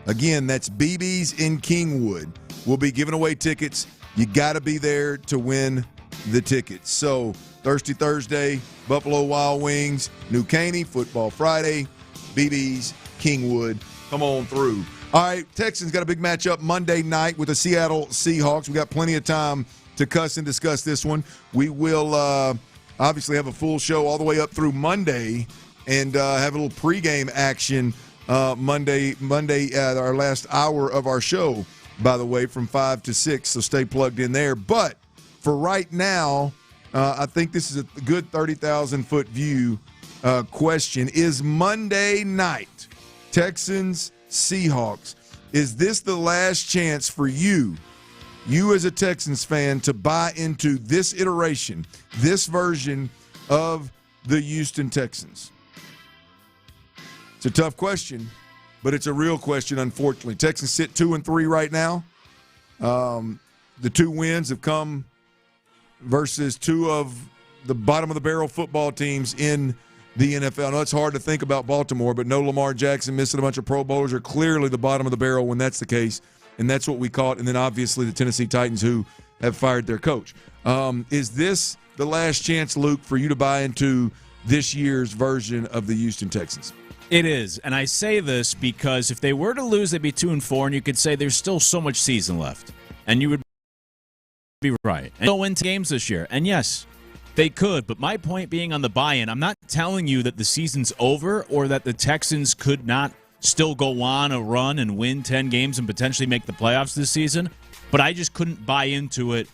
Again, that's BB's in Kingwood. We'll be giving away tickets. You got to be there to win the tickets. So, Thirsty Thursday, Buffalo Wild Wings, New Caney, Football Friday, BB's, Kingwood. Come on through. All right, Texans got a big matchup Monday night with the Seattle Seahawks. We got plenty of time to cuss and discuss this one. We will obviously have a full show all the way up through Monday and have a little pregame action Monday, our last hour of our show, by the way, from 5 to 6, so stay plugged in there. But for right now, I think this is a good 30,000-foot view question. Is Monday night, Texans, Seahawks, is this the last chance for you as a Texans fan, to buy into this iteration, this version of the Houston Texans? It's a tough question, but it's a real question, unfortunately. Texans sit 2-3 right now. The 2 wins have come versus 2 of the bottom-of-the-barrel football teams in the NFL. I know it's hard to think about Baltimore, but no Lamar Jackson, missing a bunch of Pro Bowlers, are clearly the bottom of the barrel when that's the case, and that's what we caught. And then obviously the Tennessee Titans, who have fired their coach. Is this the last chance, Luke, for you to buy into this year's version of the Houston Texans? It is, and I say this because if they were to lose, they'd be 2-4, and you could say there's still so much season left, and you would be right. And they'll win games this year, and yes, they could, but my point being on the buy-in, I'm not telling you that the season's over or that the Texans could not still go on a run and win 10 games and potentially make the playoffs this season, but I just couldn't buy into it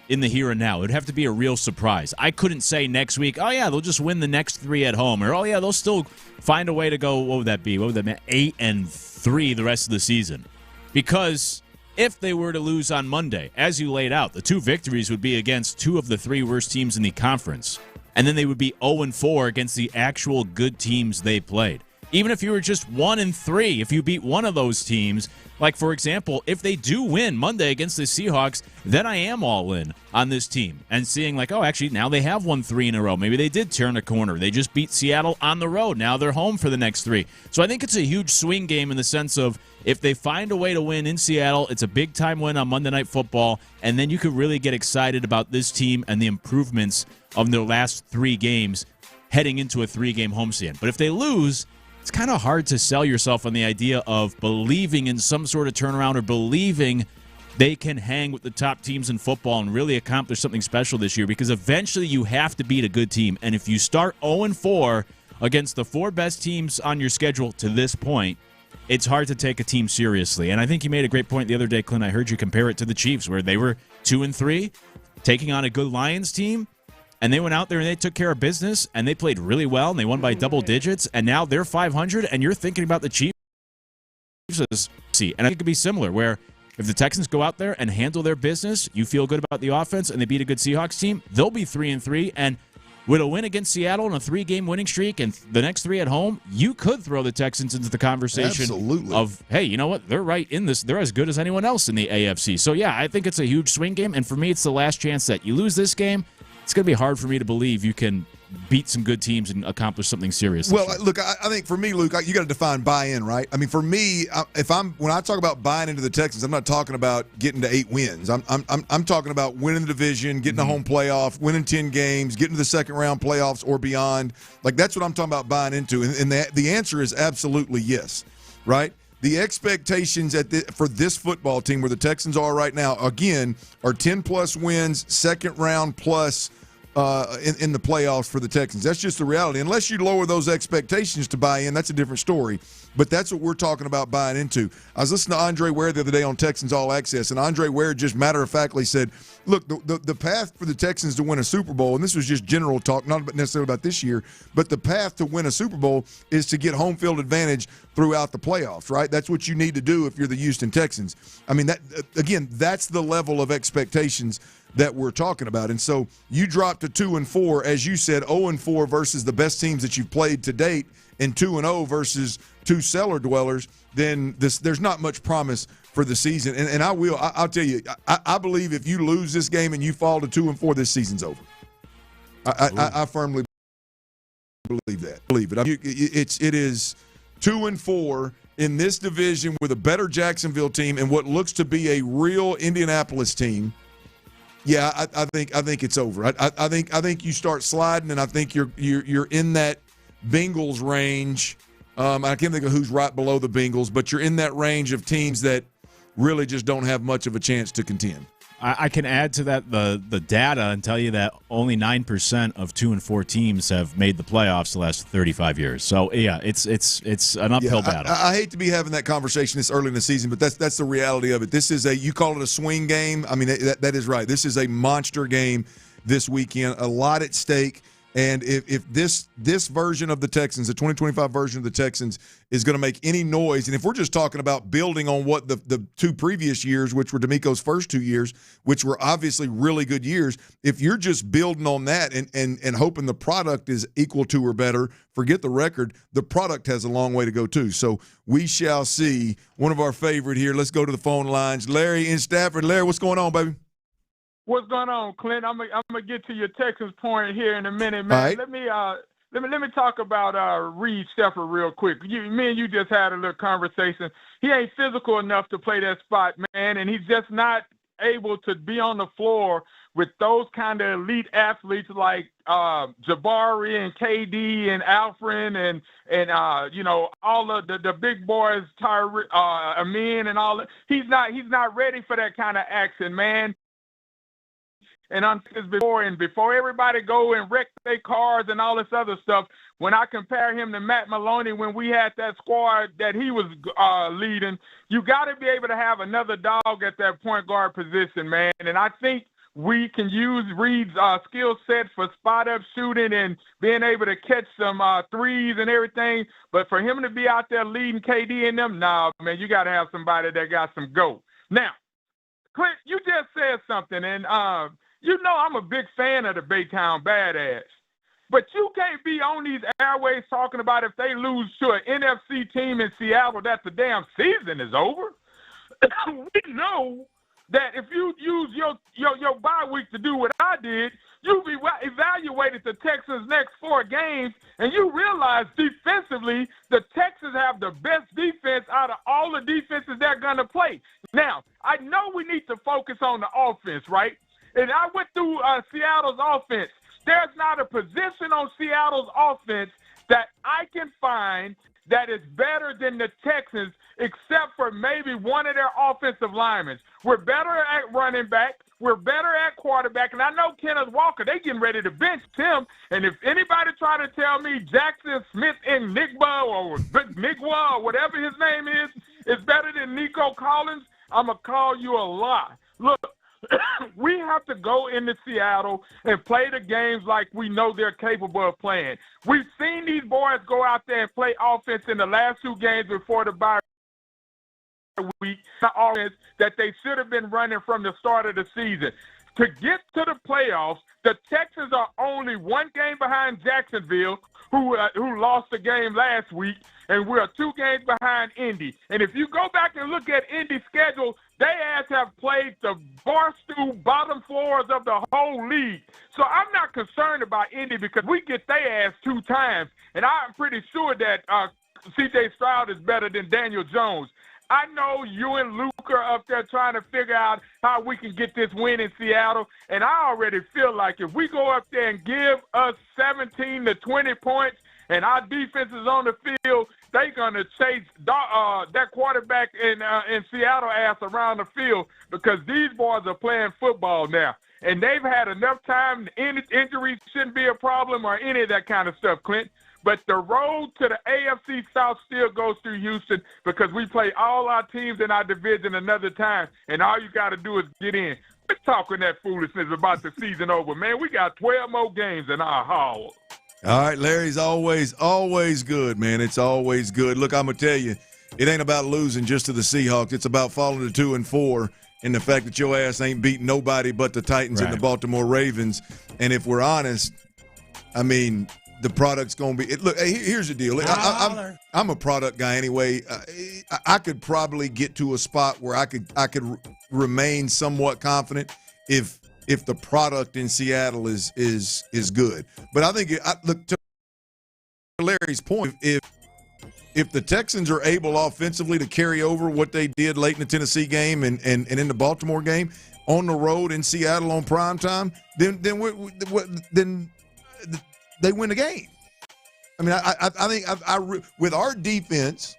in the here and now. It would have to be a real surprise. I couldn't say next week, oh yeah, they'll just win the next 3 at home, or oh yeah, they'll still find a way to go, what would that be? 8-3 the rest of the season. Because if they were to lose on Monday, as you laid out, the 2 victories would be against 2 of the 3 worst teams in the conference. And then they would be 0-4 against the actual good teams they played. Even if you were just 1-3, if you beat one of those teams, like, for example, if they do win Monday against the Seahawks, then I am all in on this team and seeing like, oh, actually, now they have won 3 in a row. Maybe they did turn a corner. They just beat Seattle on the road. Now they're home for the next 3. So I think it's a huge swing game in the sense of if they find a way to win in Seattle, it's a big-time win on Monday Night Football, and then you could really get excited about this team and the improvements of their last 3 games heading into a 3-game homestand. But if they lose, it's kind of hard to sell yourself on the idea of believing in some sort of turnaround or believing they can hang with the top teams in football and really accomplish something special this year, because eventually you have to beat a good team. And if you start 0-4 against the 4 best teams on your schedule to this point, it's hard to take a team seriously. And I think you made a great point the other day, Clint. I heard you compare it to the Chiefs, where they were 2-3, taking on a good Lions team. And they went out there and they took care of business, and they played really well, and they won by double digits, and now they're 500, and you're thinking about the Chiefs us see. And I think it could be similar where if the Texans go out there and handle their business, you feel good about the offense, and they beat a good Seahawks team, they'll be 3-3. And with a win against Seattle and a 3-game winning streak and the next 3 at home, you could throw the Texans into the conversation of, hey, you know what? They're right in this. They're as good as anyone else in the AFC. So, yeah, I think it's a huge swing game. And for me, it's the last chance that you lose this game. It's going to be hard for me to believe you can beat some good teams and accomplish something serious. Well, look, I think for me, Luke, you got to define buy-in, right? I mean, for me, when I talk about buying into the Texans, I'm not talking about getting to 8 wins. I'm talking about winning the division, getting a home playoff, winning 10 games, getting to the second round playoffs or beyond. Like, that's what I'm talking about buying into, and the answer is absolutely yes, right? The expectations for this football team, where the Texans are right now, again, are 10-plus wins, second round plus. In the playoffs for the Texans. That's just the reality. Unless you lower those expectations to buy in, that's a different story. But that's what we're talking about buying into. I was listening to Andre Ware the other day on Texans All Access, and Andre Ware just matter-of-factly said, look, the path for the Texans to win a Super Bowl, and this was just general talk, not necessarily about this year, but the path to win a Super Bowl is to get home field advantage throughout the playoffs, right? That's what you need to do if you're the Houston Texans. I mean, that's the level of expectations that we're talking about. And so you drop to 2-4, as you said, 0-4 versus the best teams that you've played to date, and 2-0 versus 2 cellar dwellers, then there's not much promise for the season. And I'll tell you, I believe if you lose this game and you fall to 2-4, this season's over. I firmly believe that. It is 2-4 in this division with a better Jacksonville team and what looks to be a real Indianapolis team. Yeah, I think it's over. I think you start sliding, and I think you're in that Bengals range. I can't think of who's right below the Bengals, but you're in that range of teams that really just don't have much of a chance to contend. I can add to that the data and tell you that only 9% of 2-4 teams have made the playoffs the last 35 years. So yeah, it's an uphill battle. I hate to be having that conversation this early in the season, but that's the reality of it. This is you call it a swing game. I mean, that is right. This is a monster game this weekend. A lot at stake. And if this version of the Texans, the 2025 version of the Texans, is going to make any noise, and if we're just talking about building on what the 2 previous years, which were DeMeco's first 2 years, which were obviously really good years, if you're just building on that and hoping the product is equal to or better, forget the record, the product has a long way to go too. So we shall see. One of our favorite here. Let's go to the phone lines. Larry in Stafford. Larry, what's going on, baby? What's going on, Clint? I'm gonna get to your Texans point here in a minute, man. Right. Let me talk about Reed Shepard real quick. Me and you just had a little conversation. He ain't physical enough to play that spot, man, and he's just not able to be on the floor with those kind of elite athletes like Jabari and KD and Alfred and all of the big boys, Amin and all that. He's not ready for that kind of action, man. And before everybody go and wreck their cars and all this other stuff, when I compare him to Matt Maloney when we had that squad that he was leading, you got to be able to have another dog at that point guard position, man. And I think we can use Reed's skill set for spot-up shooting and being able to catch some threes and everything. But for him to be out there leading KD and them, nah, man, you got to have somebody that got some go. Now, Clint, you just said something, and you know I'm a big fan of the Baytown Badass. But you can't be on these airways talking about if they lose to an NFC team in Seattle that the damn season is over. We know that if you use your bye week to do what I did, you evaluated the Texans' next 4 games, and you realize defensively the Texans have the best defense out of all the defenses they're going to play. Now, I know we need to focus on the offense, right? And I went through Seattle's offense. There's not a position on Seattle's offense that I can find that is better than the Texans, except for maybe one of their offensive linemen. We're better at running back. We're better at quarterback. And I know Kenneth Walker, they getting ready to bench him. And if anybody try to tell me Jackson Smith and Nigba or Nigwa or whatever his name is better than Nico Collins, I'm going to call you a lie. Look, we have to go into Seattle and play the games like we know they're capable of playing. We've seen these boys go out there and play offense in the last 2 games before the bye week, the offense that they should have been running from the start of the season. To get to the playoffs, the Texans are only one game behind Jacksonville, who lost the game last week, and we're 2 games behind Indy. And if you go back and look at Indy's schedule, they have played the barstool bottom floors of the whole league. So I'm not concerned about Indy because we get their ass 2 times, and I'm pretty sure that C.J. Stroud is better than Daniel Jones. I know you and Luke are up there trying to figure out how we can get this win in Seattle, and I already feel like if we go up there and give us 17 to 20 points and our defense is on the field, they're going to chase that quarterback in Seattle ass around the field because these boys are playing football now. And they've had enough time. Injuries shouldn't be a problem or any of that kind of stuff, Clint. But the road to the AFC South still goes through Houston because we play all our teams in our division another time, and all you got to do is get in. Quit talking that foolishness about the season over, man. We got 12 more games in our hall. All right, Larry's always good, man. It's always good. Look, I'm going to tell you, it ain't about losing just to the Seahawks. It's about falling to 2-4 and the fact that your ass ain't beating nobody but the Titans and the Baltimore Ravens. And if we're honest, I mean – the product's going to be – look, hey, here's the deal. I'm a product guy anyway. I could probably get to a spot where I could remain somewhat confident if the product in Seattle is good. But I think look, to Larry's point, if the Texans are able offensively to carry over what they did late in the Tennessee game and in the Baltimore game on the road in Seattle on primetime, then they win the game. I mean, I think with our defense,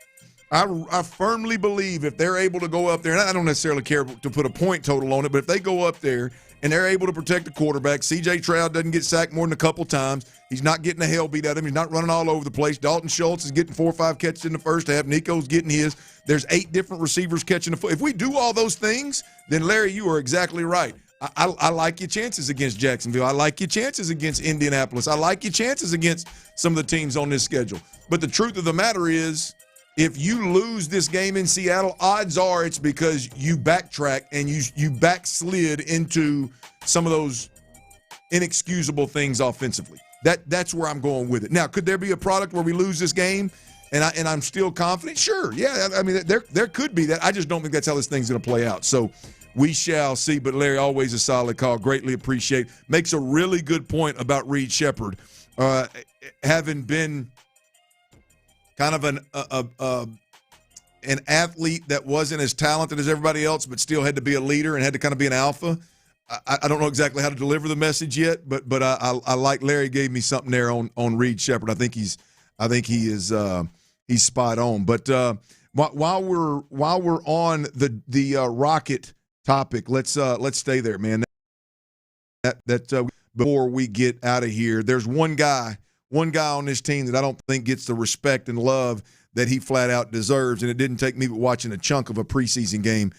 I firmly believe if they're able to go up there, and I don't necessarily care to put a point total on it, but if they go up there and they're able to protect the quarterback, C.J. Stroud doesn't get sacked more than a couple times. He's not getting the hell beat out of him. He's not running all over the place. Dalton Schultz is getting 4 or 5 catches in the first half. Nico's getting his. There's 8 different receivers catching the foot. If we do all those things, then, Larry, you are exactly right. I like your chances against Jacksonville. I like your chances against Indianapolis. I like your chances against some of the teams on this schedule. But the truth of the matter is, if you lose this game in Seattle, odds are it's because you backtrack and you backslid into some of those inexcusable things offensively. That's where I'm going with it. Now, could there be a product where we lose this game and I'm still confident? Sure. Yeah, I mean, there could be that. I just don't think that's how this thing's going to play out. So we shall see. But, Larry, always a solid call. Greatly appreciate. Makes a really good point about Reed Sheppard. Having been kind of an athlete that wasn't as talented as everybody else but still had to be a leader and had to kind of be an alpha. I don't know exactly how to deliver the message yet, but I like Larry gave me something there on Reed Sheppard. I think he is he's spot on. But while we're on the Rocket topic, let's stay there, man. Before we get out of here, there's one guy on this team that I don't think gets the respect and love that he flat out deserves, and it didn't take me but watching a chunk of a preseason game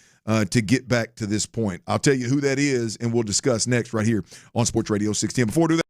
to get back to this point. I'll tell you who that is, and we'll discuss next right here on Sports Radio 610. Before we do that,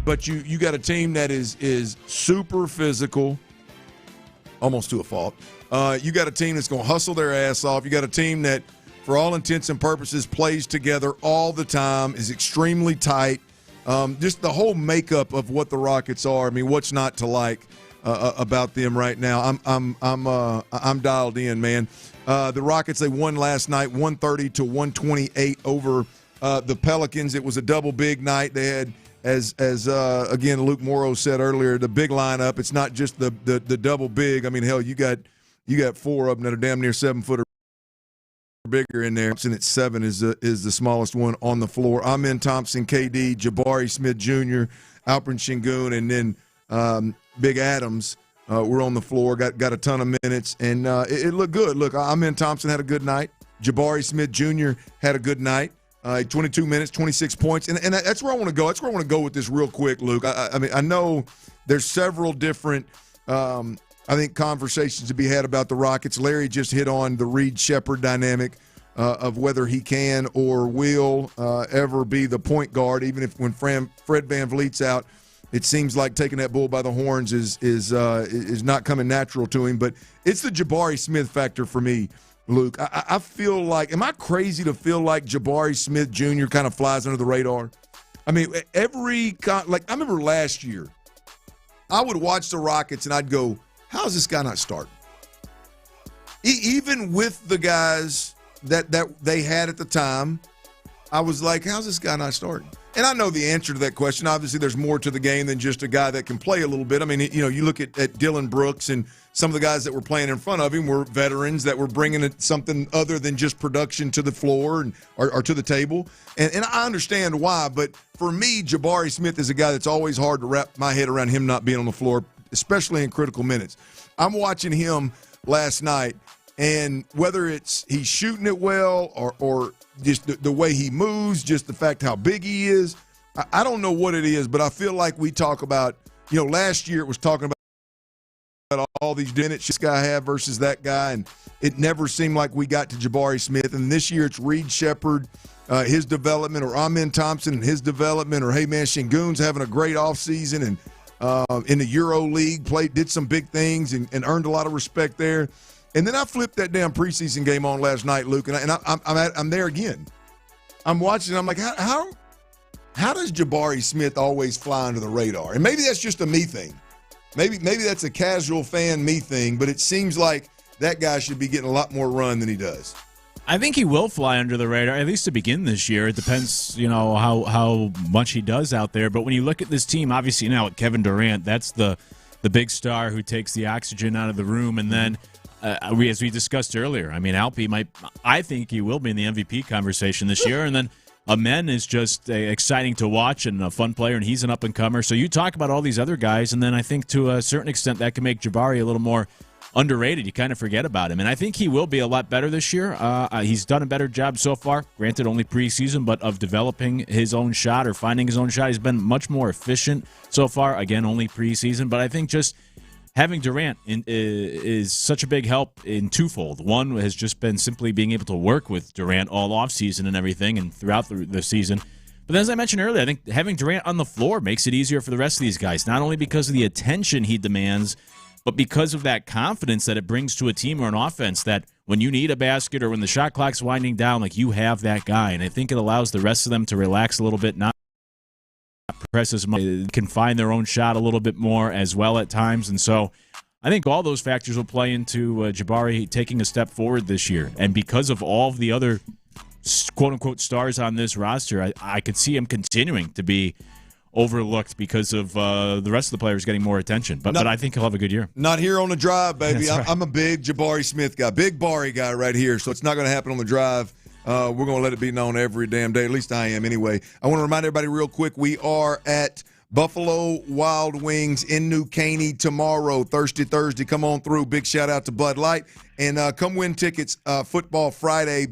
but you got a team that is super physical, almost to a fault. You got a team that's going to hustle their ass off. You got a team that, for all intents and purposes, plays together all the time, is extremely tight. Just the whole makeup of what the Rockets are. I mean, what's not to like about them right now? I'm dialed in, man. The Rockets, they won last night, 130-128 over the Pelicans. It was a double big night. They had, as again Luke Morrow said earlier, the big lineup. It's not just the double big. I mean, hell, you got 4 of them that are damn near 7 foot or bigger in there. And at 7 is the smallest one on the floor. Amen Thompson, KD, Jabari Smith Jr., Alperen Sengun, and then Big Adams were on the floor. Got a ton of minutes, and it looked good. Look, Amen Thompson had a good night. Jabari Smith Jr. had a good night. 22 minutes, 26 points, and that's where I want to go. That's where I want to go with this real quick, Luke. I mean, I know there's several different I think conversations to be had about the Rockets. Larry just hit on the Reed Shepherd dynamic of whether he can or will ever be the point guard, even if when Fred VanVleet's out, it seems like taking that bull by the horns is not coming natural to him. But it's the Jabari Smith factor for me, Luke. I feel like, am I crazy to feel like Jabari Smith Jr. kind of flies under the radar? I mean, I remember last year, I would watch the Rockets and I'd go, how's this guy not starting? Even with the guys that they had at the time, I was like, how's this guy not starting? And I know the answer to that question. Obviously, there's more to the game than just a guy that can play a little bit. I mean, you look at Dylan Brooks, and some of the guys that were playing in front of him were veterans that were bringing something other than just production to the floor or to the table. And I understand why, but for me, Jabari Smith is a guy that's always hard to wrap my head around him not being on the floor, especially in critical minutes. I'm watching him last night, and whether it's he's shooting it well or just the way he moves, just the fact how big he is, I don't know what it is, but I feel like we talk about, last year it was talking about all these minutes this guy had versus that guy, and it never seemed like we got to Jabari Smith. And this year it's Reed Shepherd, his development, or Amen Thompson and his development, or, hey, man, Sengun's having a great offseason and in the Euro League, did some big things and earned a lot of respect there. And then I flipped that damn preseason game on last night, Luke, and I'm there again. I'm watching, I'm like, how does Jabari Smith always fly under the radar? And maybe that's just a me thing. Maybe that's a casual fan me thing, but it seems like that guy should be getting a lot more run than he does. I think he will fly under the radar, at least to begin this year. It depends, how much he does out there. But when you look at this team, obviously now with Kevin Durant, that's the big star who takes the oxygen out of the room. And then, as we discussed earlier, I mean, I think he will be in the MVP conversation this year. And then Amen is just exciting to watch and a fun player, and he's an up-and-comer. So you talk about all these other guys, and then I think to a certain extent that can make Jabari a little more underrated. You kind of forget about him. And I think he will be a lot better this year. He's done a better job so far, granted only preseason, but of developing his own shot or finding his own shot. He's been much more efficient so far, again, only preseason. But I think just having Durant is such a big help in twofold. One has just been simply being able to work with Durant all offseason and everything and throughout the season. But as I mentioned earlier, I think having Durant on the floor makes it easier for the rest of these guys, not only because of the attention he demands, but because of that confidence that it brings to a team or an offense that when you need a basket or when the shot clock's winding down, like you have that guy. And I think it allows the rest of them to relax a little bit, not press as much, can find their own shot a little bit more as well at times. And so I think all those factors will play into Jabari taking a step forward this year. And because of all of the other quote-unquote stars on this roster, I could see him continuing to be overlooked because of the rest of the players getting more attention. But I think he'll have a good year. Not here on the drive, baby. Right. I'm a big Jabari Smith guy, big Barry guy right here. So it's not going to happen on the drive. We're going to let it be known every damn day. At least I am anyway. I want to remind everybody real quick, we are at Buffalo Wild Wings in New Caney tomorrow, Thursday. Come on through. Big shout out to Bud Light. And come win tickets Football Friday.